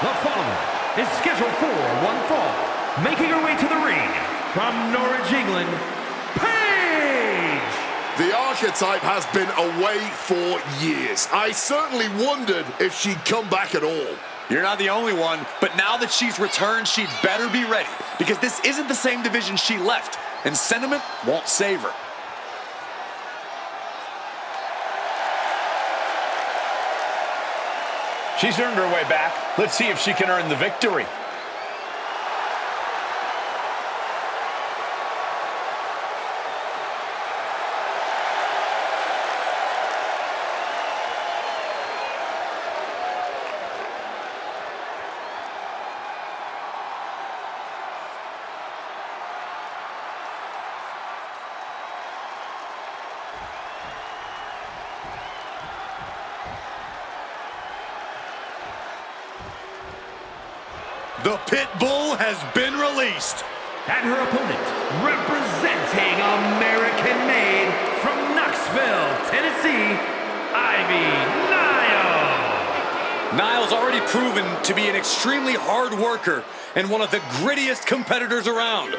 The following is scheduled for one fall, making her way to the ring from Norwich, England, Paige! The archetype has been away for years. I certainly wondered if she'd come back at all. You're not the only one, but now that she's returned, she'd better be ready, because this isn't the same division she left, and sentiment won't save her. She's earned her way back. Let's see if she can earn the victory. The Pit Bull has been released. And her opponent, representing American-made from Knoxville, Tennessee, Ivy Nile. Nile's already proven to be an extremely hard worker and one of the grittiest competitors around.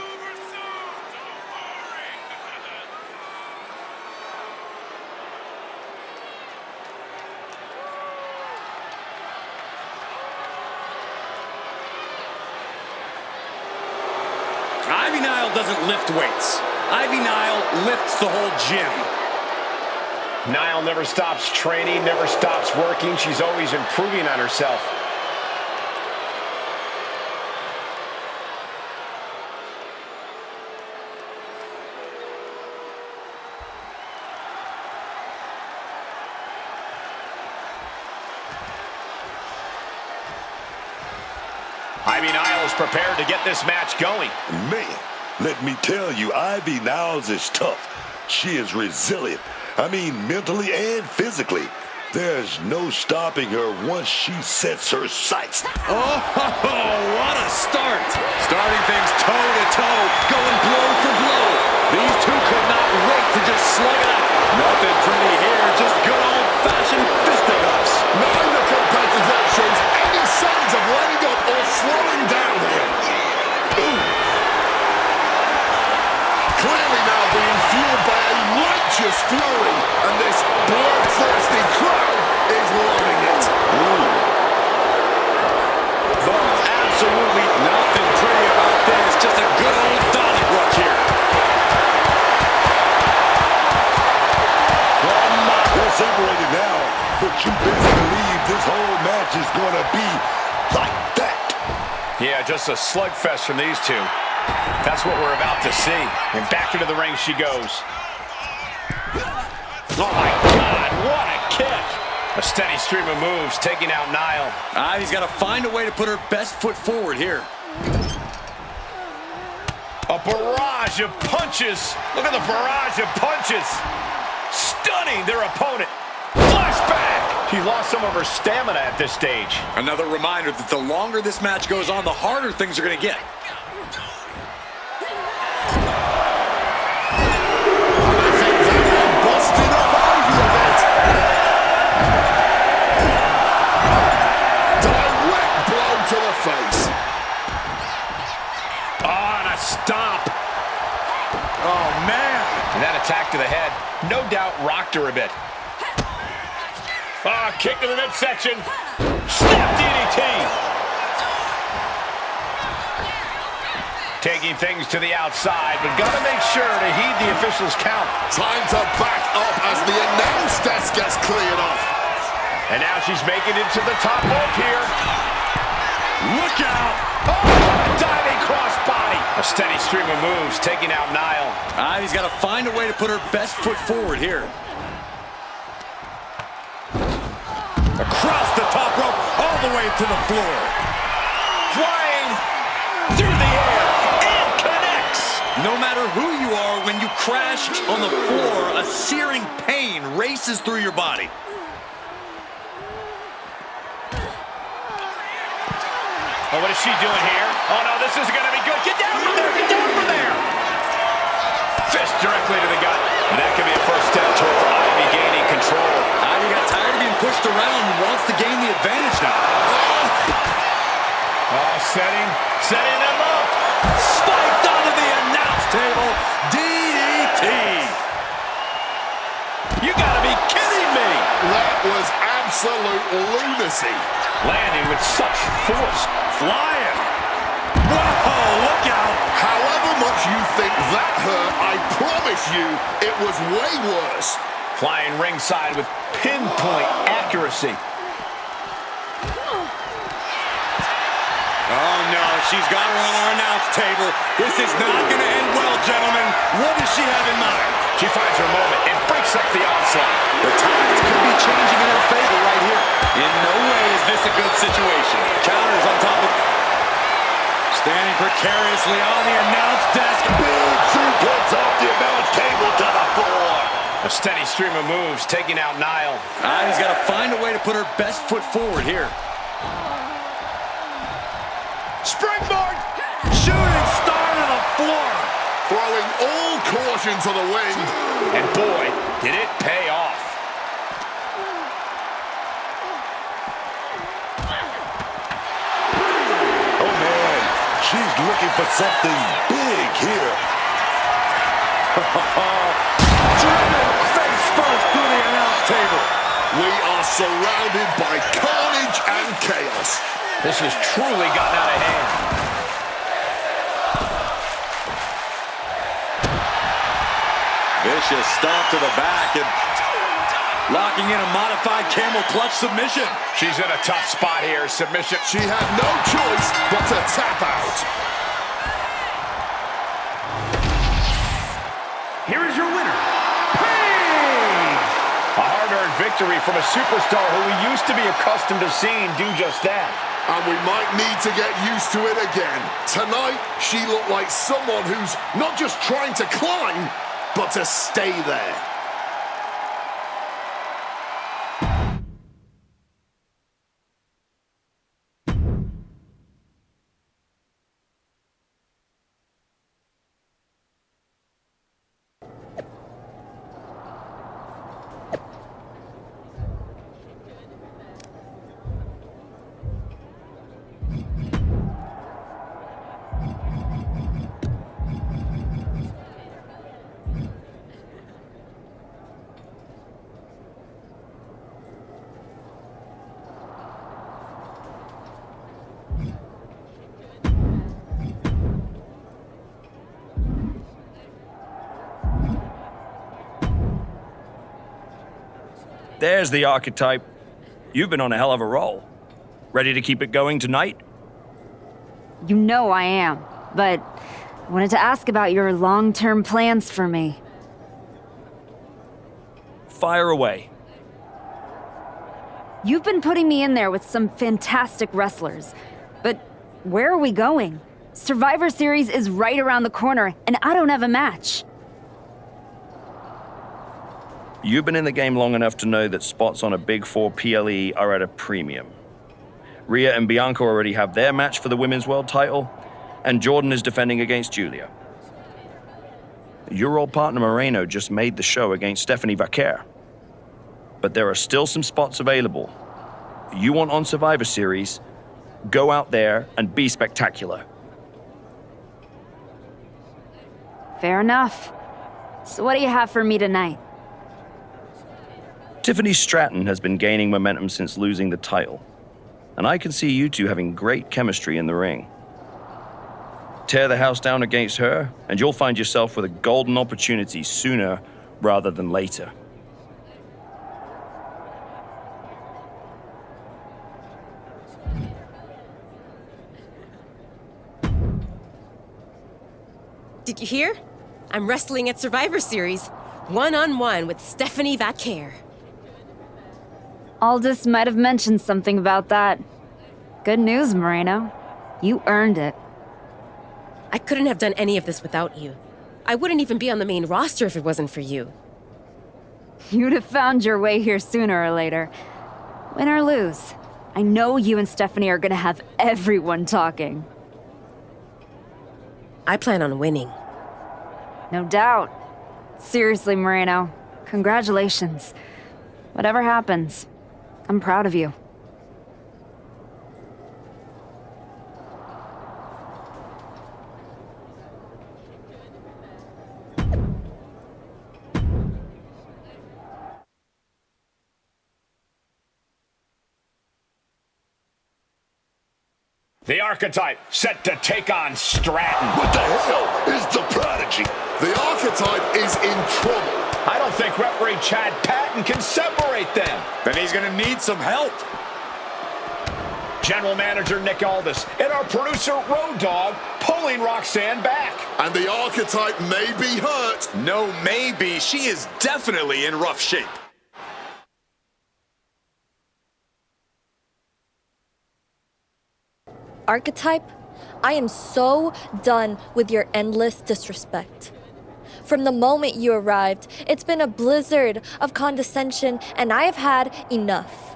Ivy Nile doesn't lift weights. Ivy Nile lifts the whole gym. Nile never stops training, never stops working. She's always improving on herself. Ivy Nile is prepared to get this match going. Man, let me tell you, Ivy Niles is tough. She is resilient. I mean, mentally and physically. There's no stopping her once she sets her sights. Oh, what a start. Starting things toe-to-toe, going blow for blow. These two could not wait to just slug it out. Nothing pretty here, just good old-fashioned fisticuffs. Neither competitor shows any signs of letting up or slowing down here. Clearly now being fueled by a righteous fury, and this bloodthirsty crowd is loving it. But absolutely nothing pretty about this, just a good old Donnybrook here. They're separated now, but you best believe this whole match is going to be like that. Yeah, just a slugfest from these two. That's what we're about to see. And back into the ring she goes. Oh my God, what a kick! A steady stream of moves taking out Nile. Ivy's got to find a way to put her best foot forward here. A barrage of punches. Look at the barrage of punches. Stunning their opponent. Flashback! She lost some of her stamina at this stage. Another reminder that the longer this match goes on, the harder things are going to get. Busted up Ivy a bit. Direct blow to the face. Oh, and a stomp. Oh, man. And that attack to the head, no doubt rocked her a bit. Ah, kick to the midsection. Snap DDT. Taking things to the outside, but gotta make sure to heed the official's count. Time to back up as the announce desk gets cleared off. And now she's making it to the top rope here. Look out! Oh, diving crossbody. A steady stream of moves taking out Nile. Ivy's got to find a way to put her best foot forward here. Across the top rope, all the way to the floor. Flying through the air, and connects. No matter who you are, when you crash on the floor, a searing pain races through your body. Oh, what is she doing here? Oh, no, this isn't going to be good. Get down from there! Get down from there! Fist directly to the gut. And that could be a first step towards Ivy gaining control. Ivy got tired of being pushed around and wants to gain the advantage now. Oh, setting them up. Spiked onto the announce table. DDT. You gotta be kidding me. That was absolute lunacy. Landing with such force. Flying. Whoa, look out. However much you think that hurt, I promise you it was way worse. Flying ringside with pinpoint accuracy. Oh, no, she's got her on our announce table. This is not going to end well, gentlemen. What does she have in mind? She finds her moment and breaks up the onslaught. The tides could be changing in her favor right here. In no way is this a good situation. Counters on top of... Standing precariously on the announce desk. Big suplex off the announce table to the floor. A steady stream of moves taking out Nile. Ivy's got to find a way to put her best foot forward here. Springboard! Shooting star to the floor. Throwing all caution to the wind. And boy, did it pay off. Oh, man. She's looking for something big here. Driven face first through the announce table. We are surrounded by carnage and chaos. This has truly gotten out of hand. Vicious stomp to the back and locking in a modified camel clutch submission. She's in a tough spot here. Submission. She had no choice but to tap out. Here is your winner, Paige! A hard-earned victory from a superstar who we used to be accustomed to seeing do just that. And we might need to get used to it again. Tonight, she looked like someone who's not just trying to climb, but to stay there. There's the archetype. You've been on a hell of a roll. Ready to keep it going tonight? You know I am, but I wanted to ask about your long-term plans for me. Fire away. You've been putting me in there with some fantastic wrestlers, but where are we going? Survivor Series is right around the corner, and I don't have a match. You've been in the game long enough to know that spots on a Big 4 PLE are at a premium. Rhea and Bianca already have their match for the Women's World title, and Jordan is defending against Julia. Your old partner Moreno just made the show against Stephanie Vaquer. But there are still some spots available. You want on Survivor Series, go out there and be spectacular. Fair enough. So what do you have for me tonight? Tiffany Stratton has been gaining momentum since losing the title, and I can see you two having great chemistry in the ring. Tear the house down against her, and you'll find yourself with a golden opportunity sooner rather than later. Did you hear? I'm wrestling at Survivor Series, one-on-one with Stephanie Vaquer. Aldous might have mentioned something about that. Good news, Moreno. You earned it. I couldn't have done any of this without you. I wouldn't even be on the main roster if it wasn't for you. You'd have found your way here sooner or later. Win or lose, I know you and Stephanie are gonna have everyone talking. I plan on winning. No doubt. Seriously, Moreno, congratulations. Whatever happens, I'm proud of you. The archetype set to take on Stratton. What the hell is the prodigy? The archetype is in trouble. I don't think referee Chad Patton can separate them. Then he's going to need some help. General Manager Nick Aldis and our producer Road Dogg pulling Roxanne back. And the archetype may be hurt. No, maybe. She is definitely in rough shape. Archetype, I am so done with your endless disrespect. From the moment you arrived, it's been a blizzard of condescension, and I have had enough.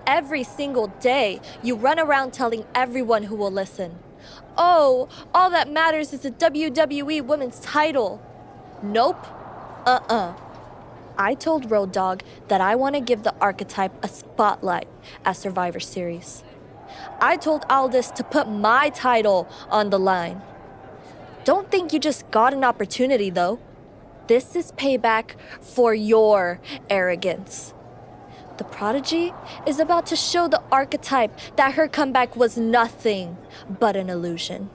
Every single day, you run around telling everyone who will listen, "Oh, all that matters is the WWE Women's title." Nope. I told Road Dogg that I want to give the archetype a spotlight at Survivor Series. I told Aldis to put my title on the line. Don't think you just got an opportunity, though. This is payback for your arrogance. The prodigy is about to show the archetype that her comeback was nothing but an illusion.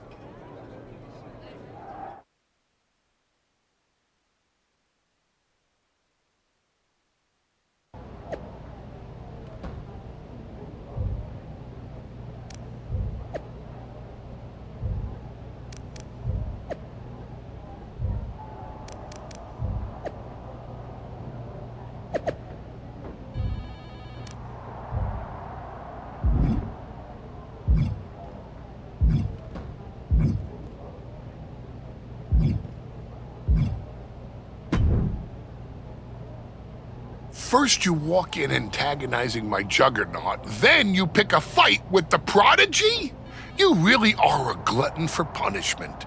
First you walk in antagonizing my juggernaut, then you pick a fight with the prodigy? You really are a glutton for punishment.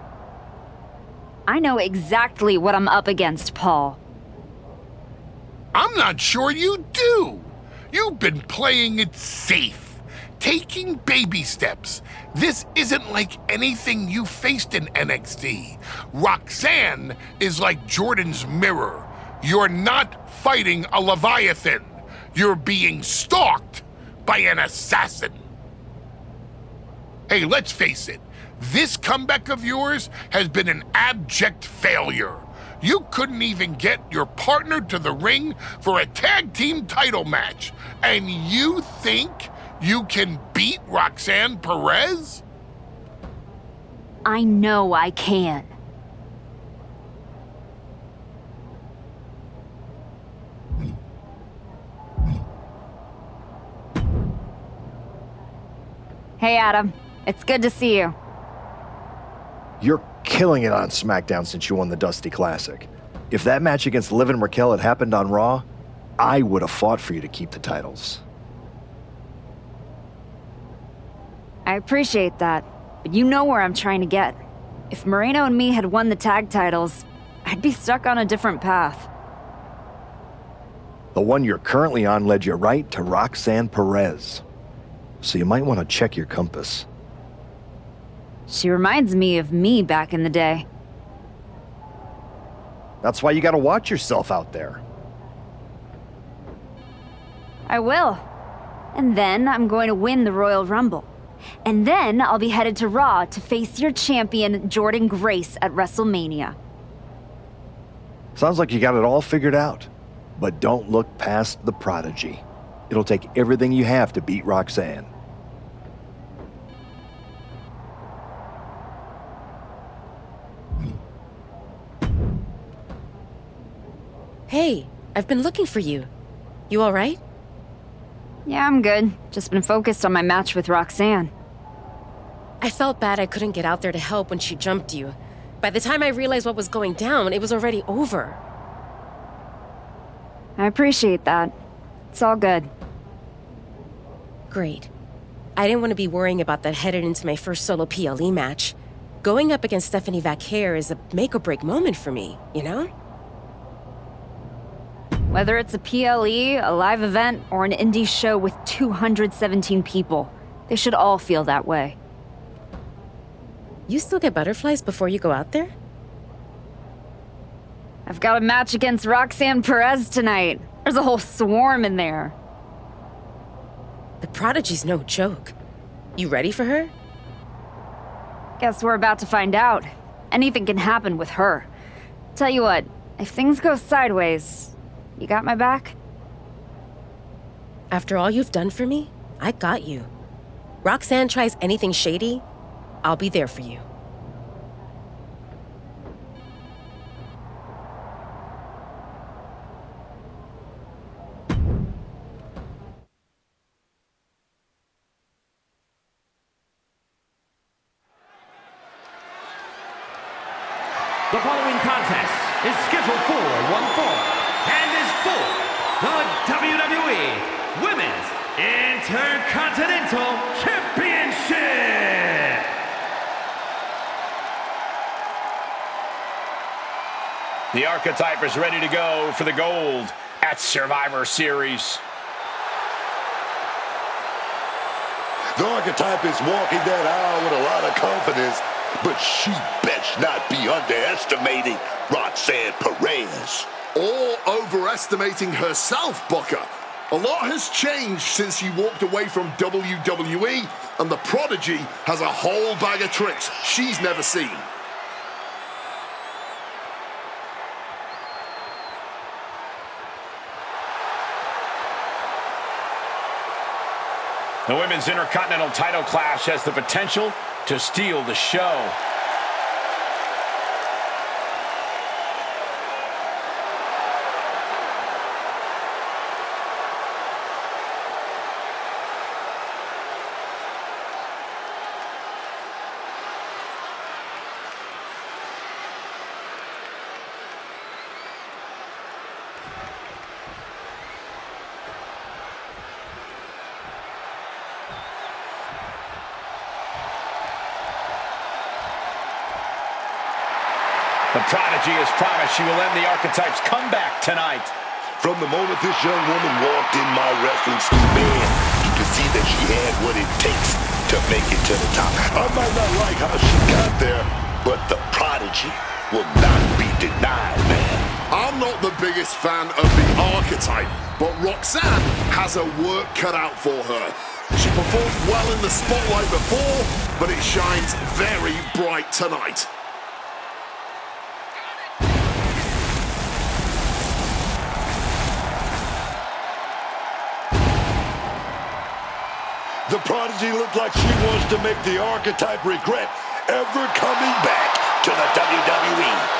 I know exactly what I'm up against, Paul. I'm not sure you do. You've been playing it safe, taking baby steps. This isn't like anything you faced in NXT. Roxanne is like Jordan's mirror. You're not fighting a Leviathan. You're being stalked by an assassin. Hey, let's face it. This comeback of yours has been an abject failure. You couldn't even get your partner to the ring for a tag team title match. And you think you can beat Roxanne Perez? I know I can. Hey, Adam. It's good to see you. You're killing it on SmackDown since you won the Dusty Classic. If that match against Liv and Raquel had happened on Raw, I would have fought for you to keep the titles. I appreciate that, but you know where I'm trying to get. If Moreno and me had won the tag titles, I'd be stuck on a different path. The one you're currently on led you right to Roxanne Perez. So you might want to check your compass. She reminds me of me back in the day. That's why you gotta watch yourself out there. I will. And then I'm going to win the Royal Rumble. And then I'll be headed to Raw to face your champion, Jordan Grace, at WrestleMania. Sounds like you got it all figured out. But don't look past the prodigy. It'll take everything you have to beat Roxanne. Hey, I've been looking for you. You all right? Yeah, I'm good. Just been focused on my match with Roxanne. I felt bad I couldn't get out there to help when she jumped you. By the time I realized what was going down, it was already over. I appreciate that. It's all good. Great. I didn't want to be worrying about that headed into my first solo PLE match. Going up against Stephanie Vaquer is a make-or-break moment for me, you know? Whether it's a PLE, a live event, or an indie show with 217 people, they should all feel that way. You still get butterflies before you go out there? I've got a match against Roxanne Perez tonight. There's a whole swarm in there. The prodigy's no joke. You ready for her? Guess we're about to find out. Anything can happen with her. Tell you what, if things go sideways, you got my back? After all you've done for me, I got you. Roxanne tries anything shady, I'll be there for you. The following contest is scheduled for one fall and is for the WWE Women's Intercontinental Championship. The archetype is ready to go for the gold at Survivor Series. The archetype is walking that aisle with a lot of confidence, but she best not be underestimating Roxanne Perez. Or overestimating herself, Booker. A lot has changed since she walked away from WWE, and the prodigy has a whole bag of tricks she's never seen. The Women's Intercontinental title clash has the potential to steal the show. The prodigy has promised she will end the archetype's comeback tonight. From the moment this young woman walked in my wrestling school, man, you could see that she had what it takes to make it to the top. I might not like how she got there, but the prodigy will not be denied, man. I'm not the biggest fan of the archetype, but Roxanne has her work cut out for her. She performed well in the spotlight before, but it shines very bright tonight. The prodigy looked like she wants to make the archetype regret ever coming back to the WWE.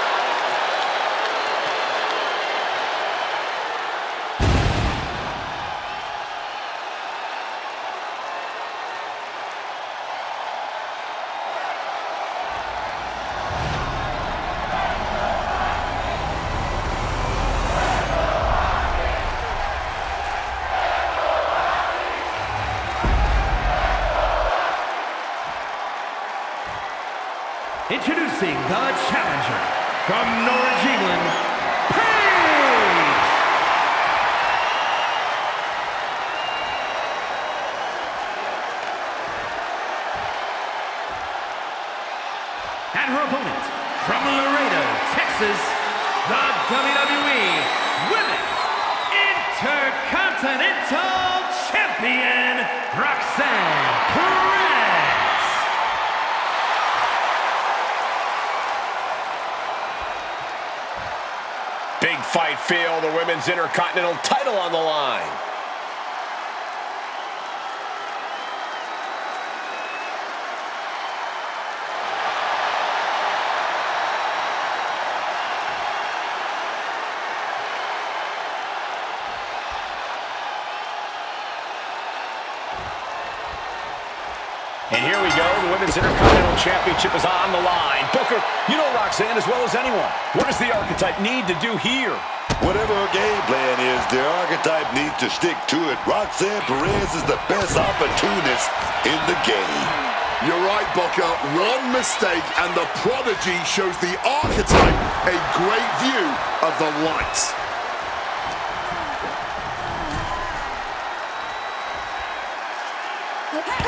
Introducing the challenger from Norwich, England, Paige! And her opponent from Laredo, Texas, the WWE Women's Intercontinental Champion, Roxanne Perez! Big fight feel, the Women's Intercontinental title on the line. And here we go. The Women's Intercontinental Championship is on the line. Booker, you know Roxanne as well as anyone. What does the archetype need to do here? Whatever her game plan is, the archetype needs to stick to it. Roxanne Perez is the best opportunist in the game. You're right, Booker. One mistake and the prodigy shows the archetype a great view of the lights.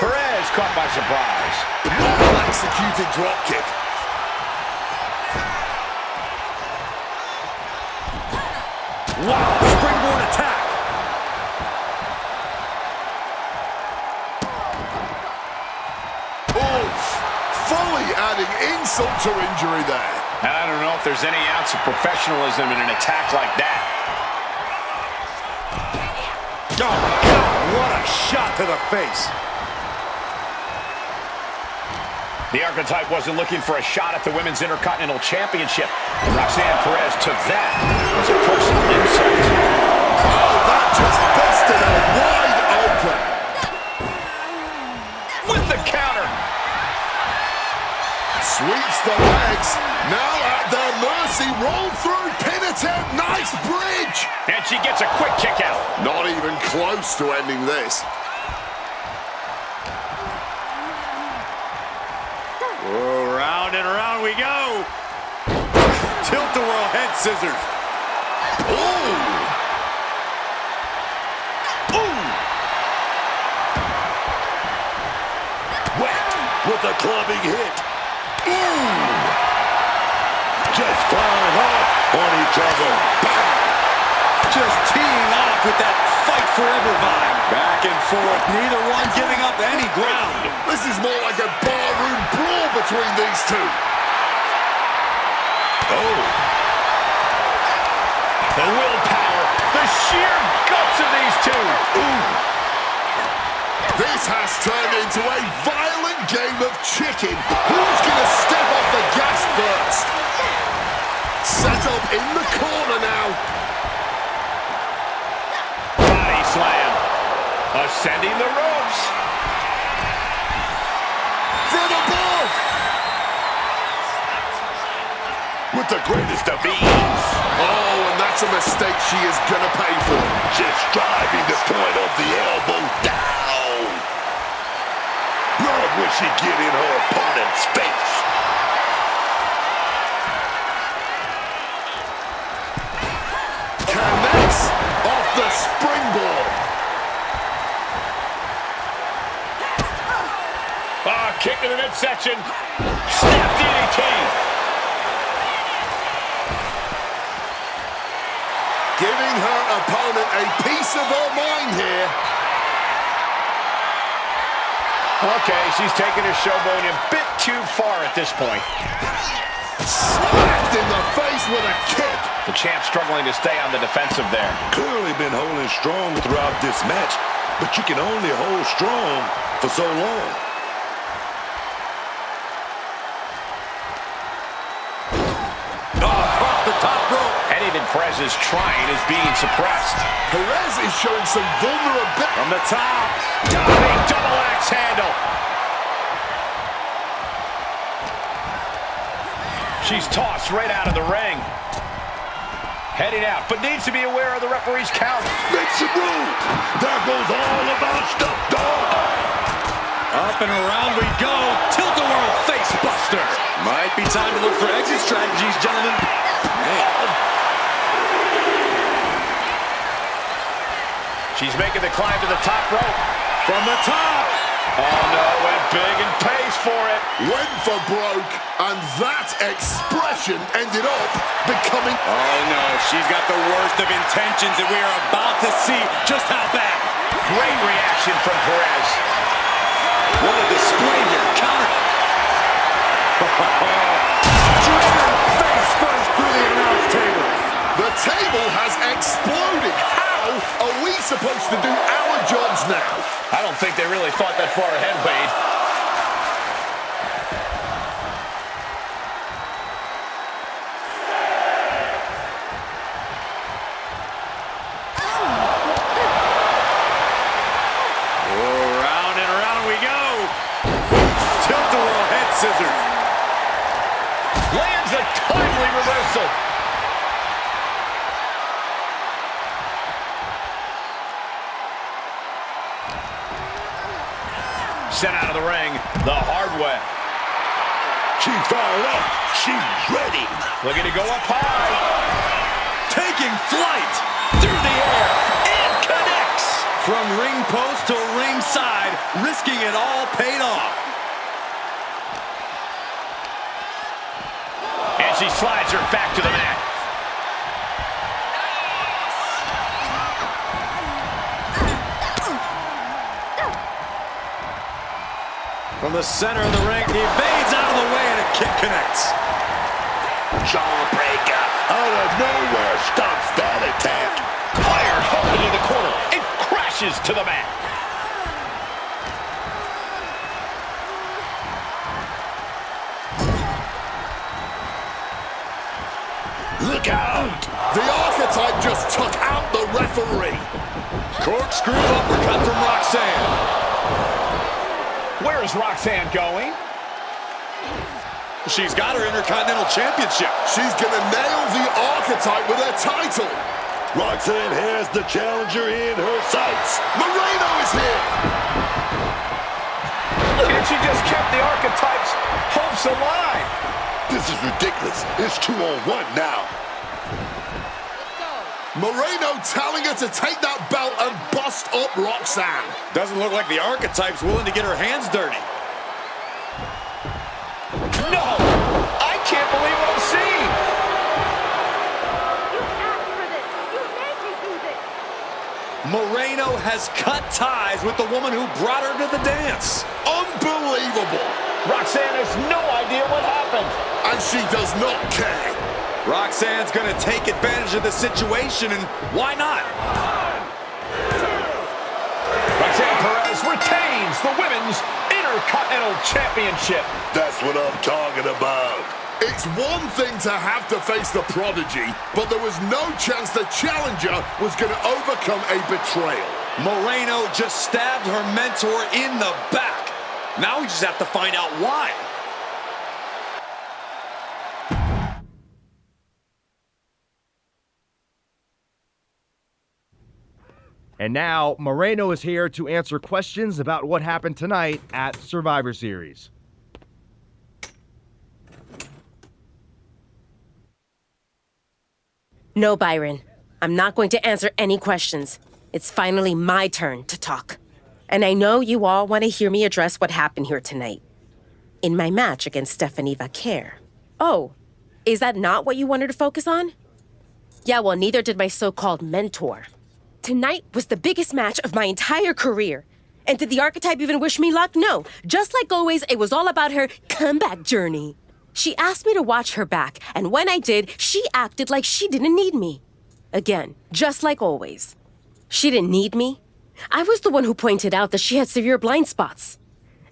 Perez caught by surprise. Well-executed dropkick. Wow, springboard attack. Oof. Fully adding insult to injury there. I don't know if there's any ounce of professionalism in an attack like that. Oh, my God, what a shot to the face. The archetype wasn't looking for a shot at the Women's Intercontinental Championship. Roxanne Perez took that as a personal insult. Oh, that just busted her wide open. With the counter. Sweeps the legs. Now at their mercy. Roll through. Pin attempt. Nice bridge. And she gets a quick kick out. Not even close to ending this. Oh, round and around we go. Tilt-a-whirl head scissors. Ooh. Ooh. Whacked with a clubbing hit. Ooh. Just flying off on each other. Just teeing off with that fight forever vibe. Back and forth, neither one giving up any ground. This is more like a barroom brawl between these two. Oh. The willpower, the sheer guts of these two. Ooh. This has turned into a violent game of chicken. Who's going to step off the gas first? Set up in the corner now. Body slam. Ascending the ropes. From above. With the greatest of ease. Oh, and that's a mistake she is going to pay for. Just driving the point of the elbow down. Love when she get in her opponent's face. Connects off the springboard. Kick to the midsection. Snap DDT. Giving her opponent a piece of her mind here. Okay, she's taking her showboating a bit too far at this point. Smacked in the face with a kick. The champ struggling to stay on the defensive there. Clearly been holding strong throughout this match, but you can only hold strong for so long. Off the top rope. Anything Perez is trying is being suppressed. Perez is showing some vulnerability. From the top. Big double axe handle. She's tossed right out of the ring. Heading out, but needs to be aware of the referee's count. Make some room. There goes all of our stuff, dog. Up and around we go. Tilt-a-whirl face buster. Might be time to look for exit strategies, gentlemen. Man. She's making the climb to the top rope. From the top. Oh no, went big and pays for it. Went for broke, and that expression ended up becoming... Oh no, she's got the worst of intentions, and we are about to see just how bad. Great reaction from Perez. What a display here. Counter. Face first through the announce table. The table has exploded. How are we supposed to do our jobs now? I don't think they really thought that far ahead, Wade. Oh, round and around we go. scissors. Lands a timely reversal. Sent out of the ring the hard way. She's fired up. She's ready. Looking to go up high. Taking flight through the air. And connects. From ring post to ringside, risking it all paid off. And she slides her back to the mat. From the center of the ring, he evades out of the way and a kick connects. Jawbreaker out of nowhere stops that attack. Fired home into the corner and crashes to the mat. Look out! The archetype just took out the referee. Corkscrew uppercut from Roxanne. Where is Roxanne going? She's got her Intercontinental Championship. She's gonna nail the archetype with her title. Roxanne has the challenger in her sights. Moreno is here. And she just kept the archetype's hopes alive. This is ridiculous. It's 2-on-1 now. Moreno telling her to take that belt and bust up Roxanne. Doesn't look like the archetype's willing to get her hands dirty. No! I can't believe what I'm seeing! Moreno has cut ties with the woman who brought her to the dance. Unbelievable. Roxanne has no idea what happened. And she does not care. Roxanne's going to take advantage of the situation, and why not? Roxanne Perez retains the Women's Intercontinental Championship. That's what I'm talking about. It's one thing to have to face the prodigy, but there was no chance the challenger was going to overcome a betrayal. Moreno just stabbed her mentor in the back. Now we just have to find out why. And now, Moreno is here to answer questions about what happened tonight at Survivor Series. No, Byron. I'm not going to answer any questions. It's finally my turn to talk. And I know you all want to hear me address what happened here tonight. In my match against Stephanie Vaquer. Oh, is that not what you wanted to focus on? Yeah, well, neither did my so-called mentor. Tonight was the biggest match of my entire career. And did the archetype even wish me luck? No. Just like always, it was all about her comeback journey. She asked me to watch her back, and when I did, she acted like she didn't need me. Again, just like always. She didn't need me. I was the one who pointed out that she had severe blind spots.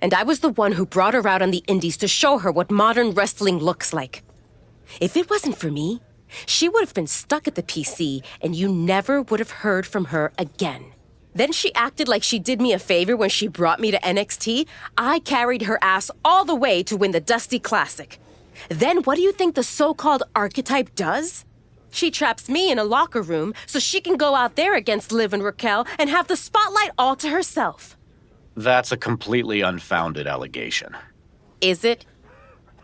And I was the one who brought her out on the indies to show her what modern wrestling looks like. If it wasn't for me, she would have been stuck at the PC, and you never would have heard from her again. Then she acted like she did me a favor when she brought me to NXT. I carried her ass all the way to win the Dusty Classic. Then what do you think the so-called archetype does? She traps me in a locker room so she can go out there against Liv and Raquel and have the spotlight all to herself. That's a completely unfounded allegation. Is it?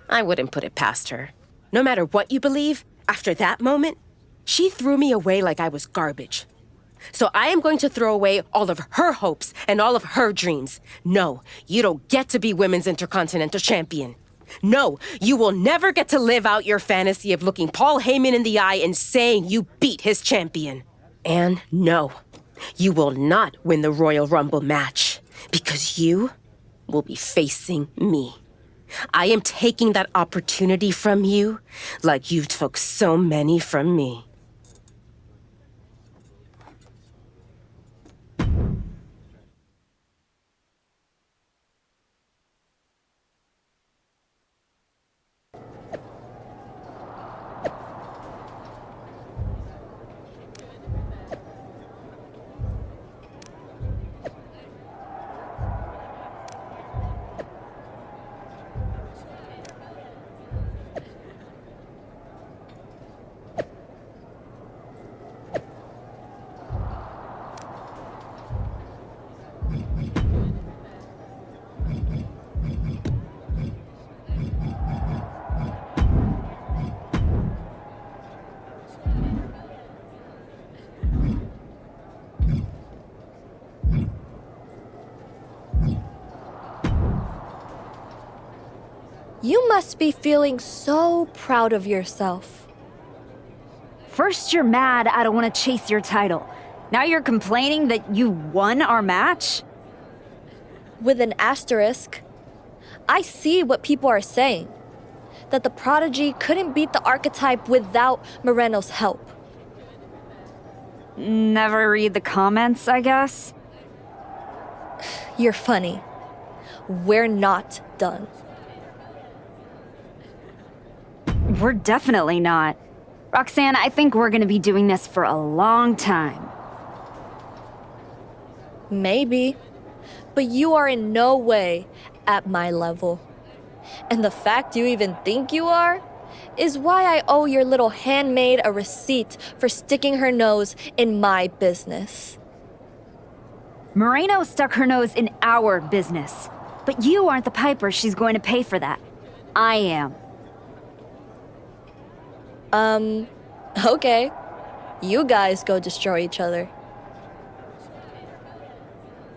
I wouldn't put it past her. No matter what you believe, after that moment, she threw me away like I was garbage. So I am going to throw away all of her hopes and all of her dreams. No, you don't get to be Women's Intercontinental Champion. No, you will never get to live out your fantasy of looking Paul Heyman in the eye and saying you beat his champion. And no, you will not win the Royal Rumble match because you will be facing me. I am taking that opportunity from you like you took so many from me. You must be feeling so proud of yourself. First you're mad I don't want to chase your title. Now you're complaining that you won our match? With an asterisk, I see what people are saying. That the prodigy couldn't beat the archetype without Moreno's help. Never read the comments, I guess? You're funny. We're not done. We're definitely not. Roxanne, I think we're gonna be doing this for a long time. Maybe. But you are in no way at my level. And the fact you even think you are is why I owe your little handmaid a receipt for sticking her nose in my business. Moreno stuck her nose in our business. But you aren't the piper she's going to pay for that. I am. Okay. You guys go destroy each other.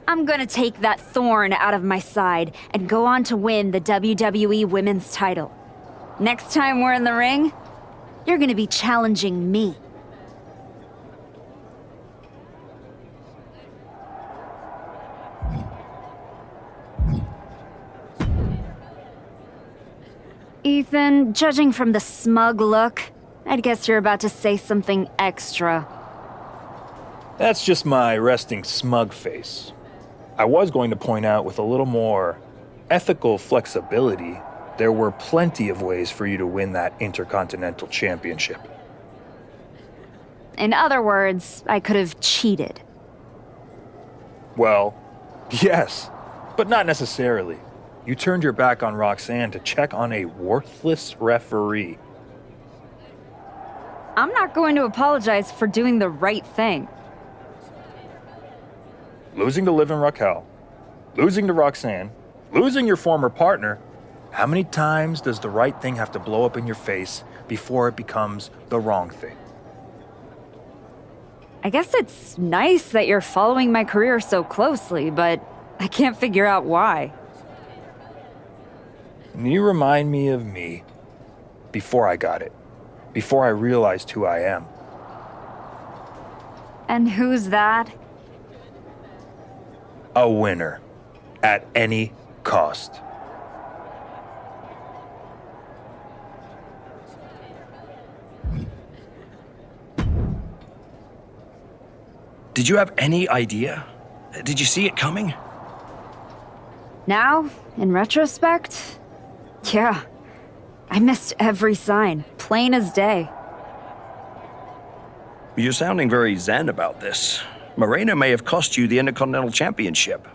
I'm gonna take that thorn out of my side and go on to win the WWE Women's title. Next time we're in the ring, you're gonna be challenging me. Ethan, judging from the smug look, I'd guess you're about to say something extra. That's just my resting smug face. I was going to point out with a little more ethical flexibility, there were plenty of ways for you to win that Intercontinental Championship. In other words, I could have cheated. Well, yes, but not necessarily. You turned your back on Roxanne to check on a worthless referee. I'm not going to apologize for doing the right thing. Losing to Liv and Raquel, losing to Roxanne, losing your former partner. How many times does the right thing have to blow up in your face before it becomes the wrong thing? I guess it's nice that you're following my career so closely, but I can't figure out why. You remind me of me before I got it, before I realized who I am. And who's that? A winner, at any cost. Did you have any idea? Did you see it coming? Now, in retrospect, yeah. I missed every sign, plain as day. You're sounding very zen about this. Moreno may have cost you the Intercontinental Championship.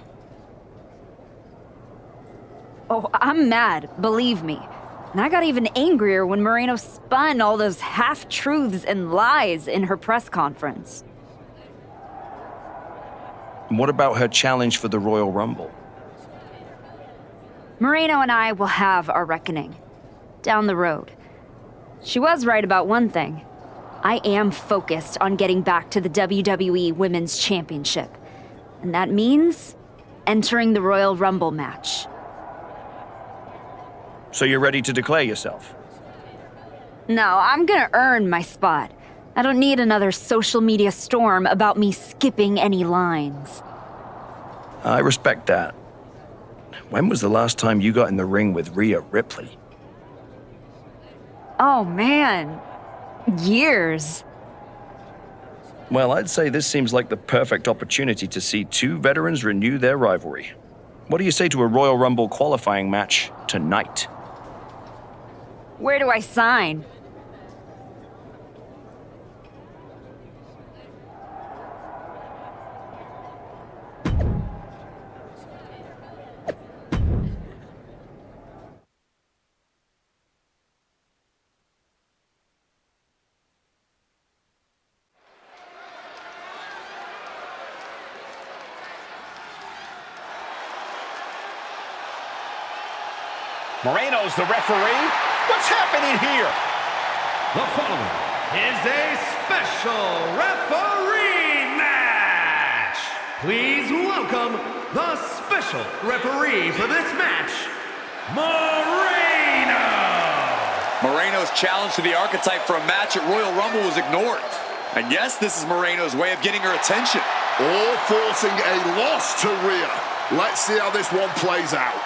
Oh, I'm mad, believe me. And I got even angrier when Moreno spun all those half-truths and lies in her press conference. And what about her challenge for the Royal Rumble? Moreno and I will have our reckoning. Down the road. She was right about one thing. I am focused on getting back to the WWE Women's Championship. And that means entering the Royal Rumble match. So you're ready to declare yourself? No, I'm gonna earn my spot. I don't need another social media storm about me skipping any lines. I respect that. When was the last time you got in the ring with Rhea Ripley? Oh man, years. Well, I'd say this seems like the perfect opportunity to see two veterans renew their rivalry. What do you say to a Royal Rumble qualifying match tonight? Where do I sign? Moreno's the referee. What's happening here? The following is a special referee match. Please welcome the special referee for this match, Moreno. Moreno's challenge to the archetype for a match at Royal Rumble was ignored. And yes, this is Moreno's way of getting her attention. All forcing a loss to Rhea. Let's see how this one plays out.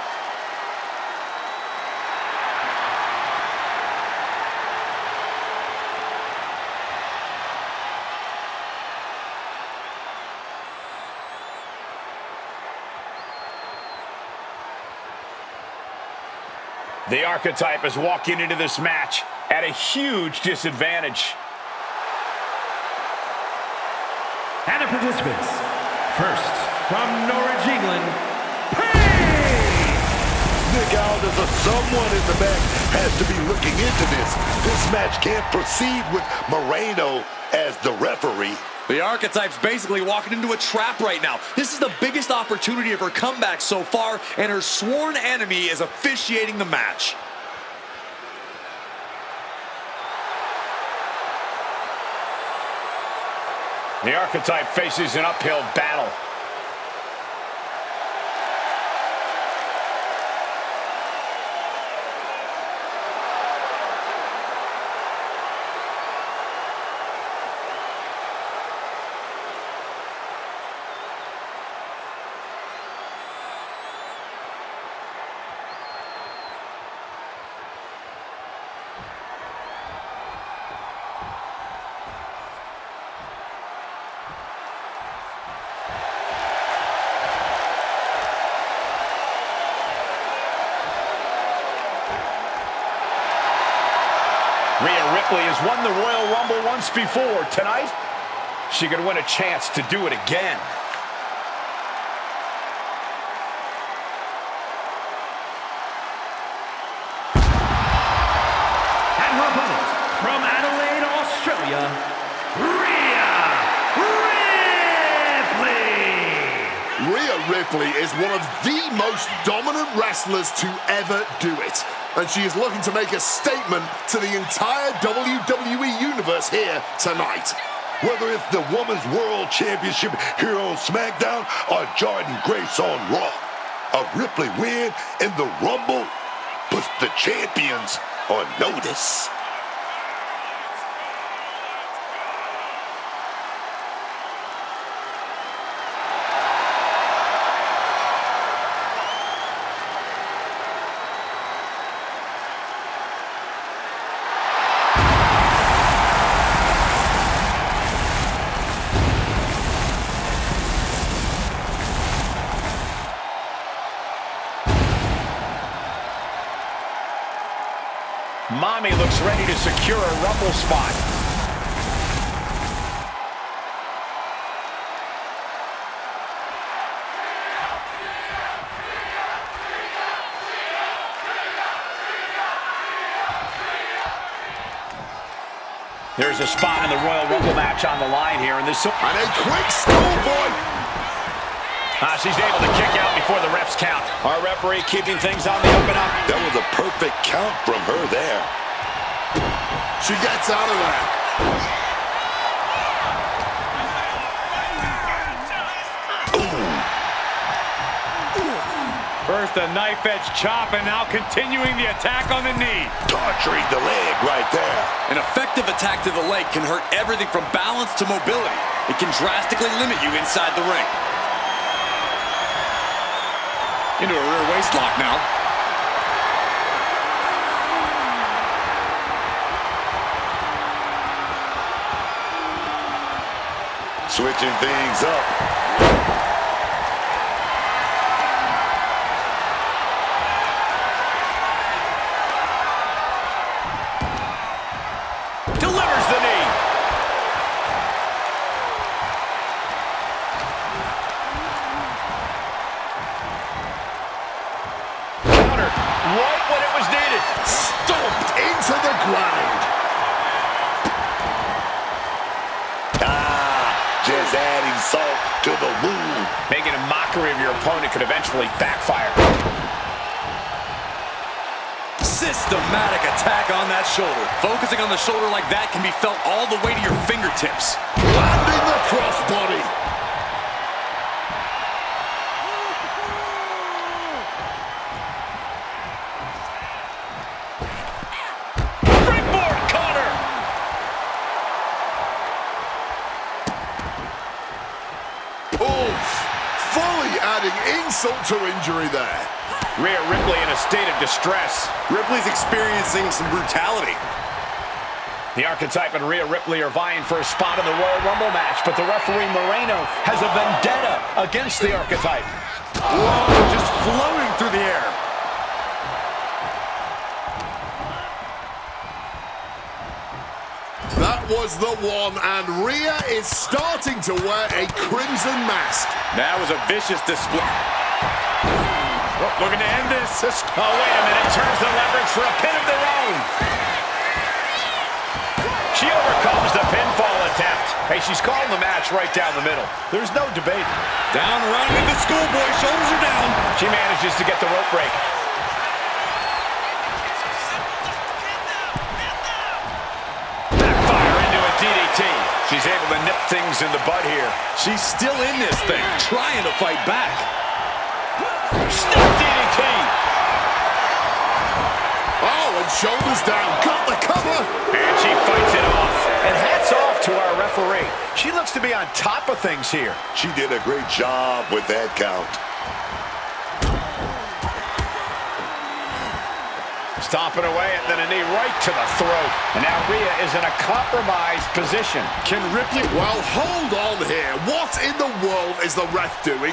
The archetype is walking into this match at a huge disadvantage. And the participants, first from Norwich, England, Nick Aldis or someone in the back has to be looking into this. This match can't proceed with Moreno as the referee. The archetype's basically walking into a trap right now. This is the biggest opportunity of her comeback so far, and her sworn enemy is officiating the match. The archetype faces an uphill battle. Rhea Ripley has won the Royal Rumble once before. Tonight, she could win a chance to do it again. and her opponent from Adelaide, Australia, Rhea Ripley. Rhea Ripley is one of the most dominant wrestlers to ever do it. And she is looking to make a statement to the entire WWE Universe here tonight. Whether it's the Women's World Championship here on SmackDown or Jordan Grace on Raw, a Ripley win in the Rumble puts the champions on notice. Mommy looks ready to secure a Rumble spot. There's a spot in the Royal Rumble match on the line here. And a quick schoolboy. She's able to kick out before the refs count. Our referee keeping things on the up and up. That was a perfect count from her there. She gets out of that. First a knife edge chop and now continuing the attack on the knee. Torturing the leg right there. An effective attack to the leg can hurt everything from balance to mobility. It can drastically limit you inside the ring. Into a rear waist lock now. Switching things up. Delivers the knee. Counter right when it was needed. Stomped into the ground. Just adding salt to the wound. Making a mockery of your opponent could eventually backfire. Systematic attack on that shoulder. Focusing on the shoulder like that can be felt all the way to your fingertips. Landing the crossbody. insult to injury there. Rhea Ripley in a state of distress. Ripley's experiencing some brutality. The Archetype and Rhea Ripley are vying for a spot in the Royal Rumble match, but the referee Moreno has a vendetta against the Archetype. Whoa, just floating through the air. That was the one, and Rhea is starting to wear a crimson mask. That was a vicious display. Oh, looking to end this. Oh, wait a minute. Turns the leverage for a pin of their own. She overcomes the pinfall attempt. Hey, she's calling the match right down the middle. There's no debate. Down around with the schoolboy. Shoulders are down. She manages to get the rope break. DDT. She's able to nip things in the bud here. She's still in this thing, trying to fight back. Snap DDT. Oh, and shoulders down. Got the cover. And she fights it off. And hats off to our referee. She looks to be on top of things here. She did a great job with that count. Stomping away, and then a knee right to the throat. And now Rhea is in a compromised position. Can Ripley... Well, hold on here. What in the world is the ref doing?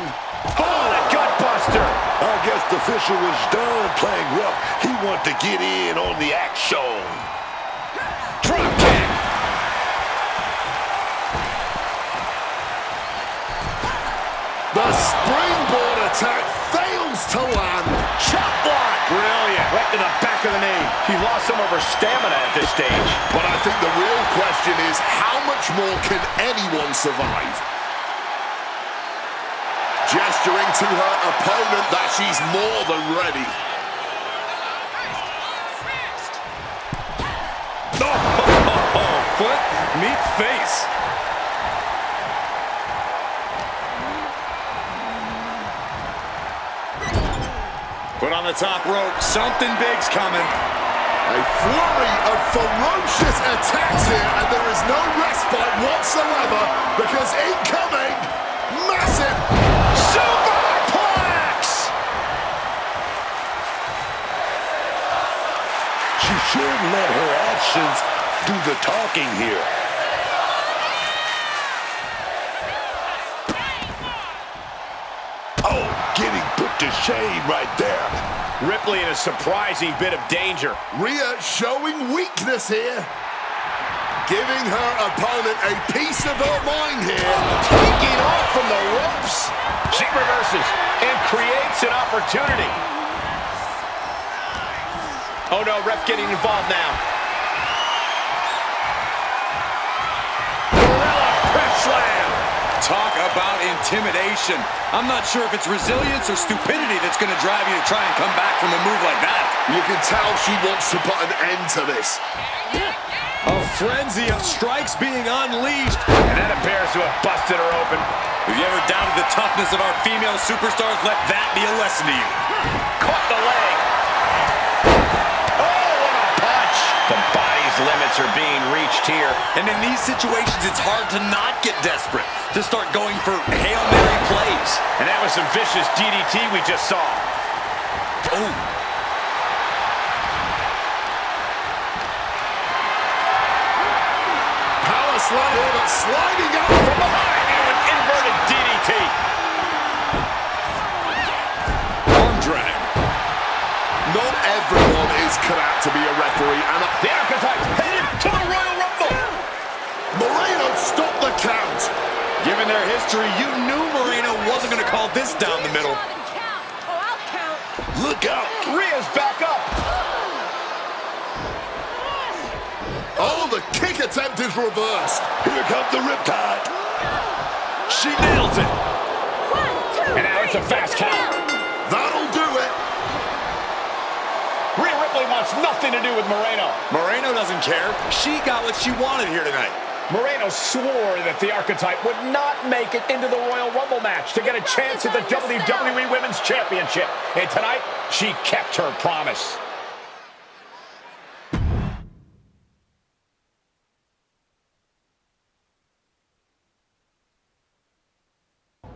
Oh, the gutbuster! I guess the official was done playing rough. He wanted to get in on the action. Drop kick! The springboard attack fails to land. Chop block! Brilliant. Right to the back of the knee. He lost some of her stamina at this stage. But I think the real question is, how much more can anyone survive? Gesturing to her opponent that she's more than ready. Oh, foot meet face. Put on the top rope. Something big's coming. A flurry of ferocious attacks here, and there is no respite whatsoever because incoming, massive superplex! She should let her actions do the talking here. Oh, getting put to shame right there. Ripley in a surprising bit of danger. Rhea showing weakness here. Giving her opponent a piece of her mind here. Taking off from the ropes. She reverses and creates an opportunity. Oh no, ref getting involved now. Gorilla press slam. Talk about intimidation. I'm not sure if it's resilience or stupidity that's going to drive you to try and come back from a move like that. You can tell she wants to put an end to this. A frenzy of strikes being unleashed. And that appears to have busted her open. If you ever doubted the toughness of our female superstars, let that be a lesson to you. Caught the leg. Oh, what a punch. The body's limits are being reached here. And in these situations, it's hard to not get desperate, to start going for Hail Mary plays. And that was some vicious DDT we just saw. Oh. Power slider, but sliding out from behind. And an inverted DDT. Arm drag. Not everyone is cut out to be a referee, and the Archetype headed to the Royal Rumble. Moreno stopped the count. Given their history, you knew Moreno wasn't going to call this down the middle. Look out. Rhea's back up. Oh, the kick attempt is reversed. Here comes the riptide. She nails it. 1, 2, and now it's a fast count. That'll do it. Rhea Ripley wants nothing to do with Moreno. Moreno doesn't care. She got what she wanted here tonight. Moreno swore that the Archetype would not make it into the Royal Rumble match to get a chance at the WWE Women's Championship. And tonight, she kept her promise.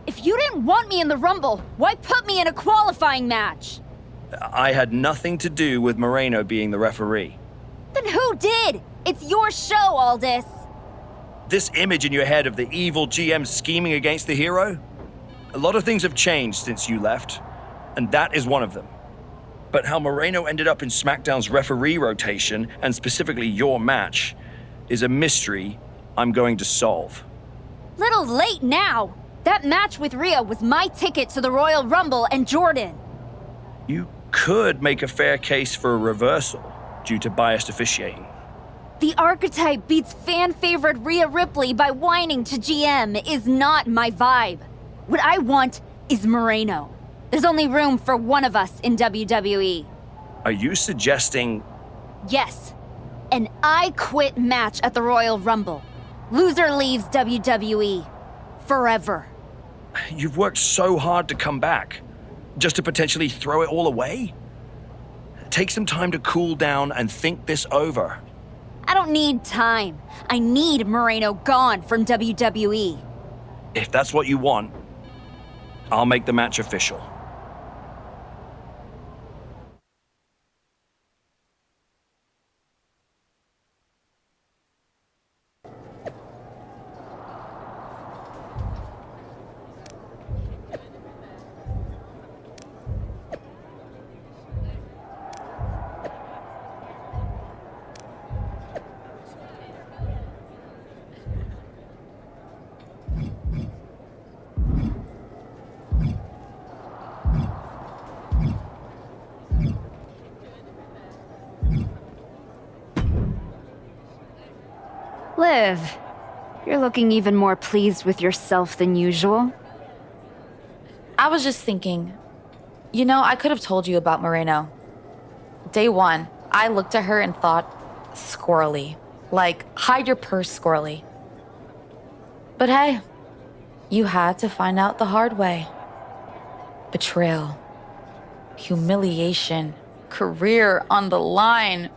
If If you didn't want me in the Rumble, why put me in a qualifying match? I had nothing to do with Moreno being the referee. Then who did? It's your show, Aldis. This image in your head of the evil GM scheming against the hero? A lot of things have changed since you left, and that is one of them. But how Moreno ended up in SmackDown's referee rotation, and specifically your match, is a mystery I'm going to solve. Little late now. That match with Rhea was my ticket to the Royal Rumble and Jordan. You could make a fair case for a reversal due to biased officiating. The archetype beats fan-favorite Rhea Ripley by whining to GM is not my vibe. What I want is Moreno. There's only room for one of us in WWE. Are you suggesting... Yes. An I Quit match at the Royal Rumble. Loser leaves WWE. Forever. You've worked so hard to come back, just to potentially throw it all away? Take some time to cool down and think this over. I don't need time. I need Moreno gone from WWE. If that's what you want, I'll make the match official. Liv, you're looking even more pleased with yourself than usual. I was just thinking, I could have told you about Moreno. Day one, I looked at her and thought, squirrely. Like, hide your purse, squirrely. But hey, you had to find out the hard way. Betrayal, humiliation, career on the line.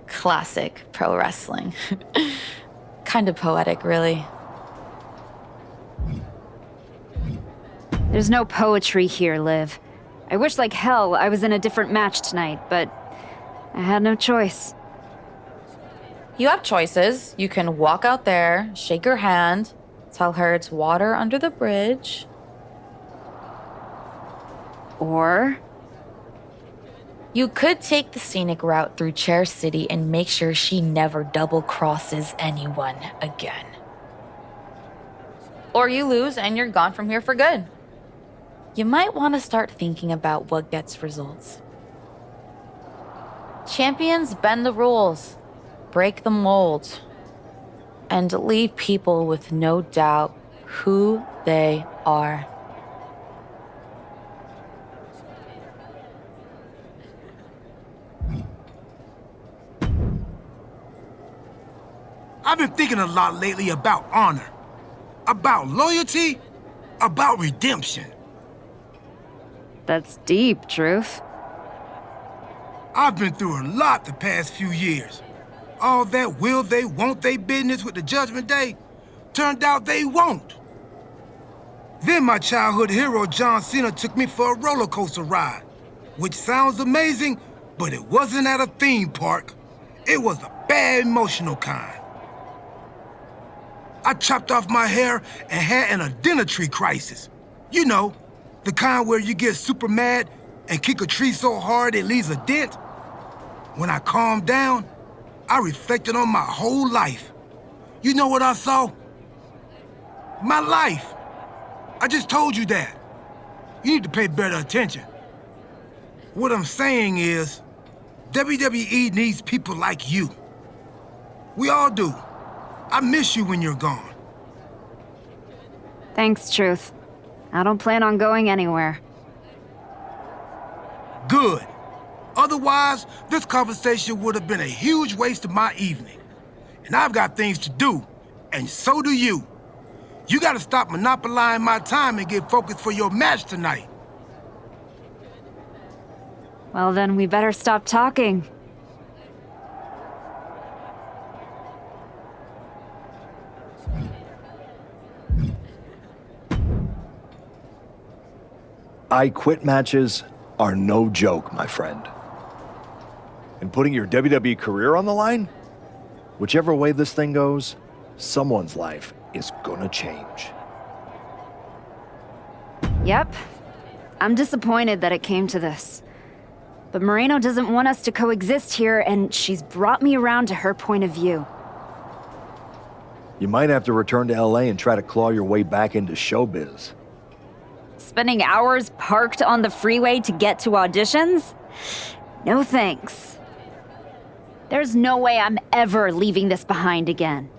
Classic pro wrestling. Kind of poetic, really. There's no poetry here, Liv. I wish like hell I was in a different match tonight, but I had no choice. You have choices. You can walk out there, shake her hand, tell her it's water under the bridge. Or... you could take the scenic route through Chair City and make sure she never double-crosses anyone again. Or you lose and you're gone from here for good. You might want to start thinking about what gets results. Champions bend the rules, break the mold, and leave people with no doubt who they are. I've been thinking a lot lately about honor, about loyalty, about redemption. That's deep, Truth. I've been through a lot the past few years. All that will they, won't they business with the Judgment Day turned out they won't. Then my childhood hero John Cena took me for a roller coaster ride, which sounds amazing, but it wasn't at a theme park. It was a bad emotional kind. I chopped off my hair and had an identity crisis. You know, the kind where you get super mad and kick a tree so hard it leaves a dent. When I calmed down, I reflected on my whole life. You know what I saw? My life. I just told you that. You need to pay better attention. What I'm saying is, WWE needs people like you. We all do. I miss you when you're gone. Thanks, Truth. I don't plan on going anywhere. Good. Otherwise, this conversation would have been a huge waste of my evening. And I've got things to do, and so do you. You gotta stop monopolizing my time and get focused for your match tonight. Well, then we better stop talking. I quit matches are no joke, my friend. And putting your WWE career on the line? Whichever way this thing goes, someone's life is gonna change. Yep. I'm disappointed that it came to this. But Moreno doesn't want us to coexist here, and she's brought me around to her point of view. You might have to return to LA and try to claw your way back into showbiz. Spending hours parked on the freeway to get to auditions? No thanks. There's no way I'm ever leaving this behind again.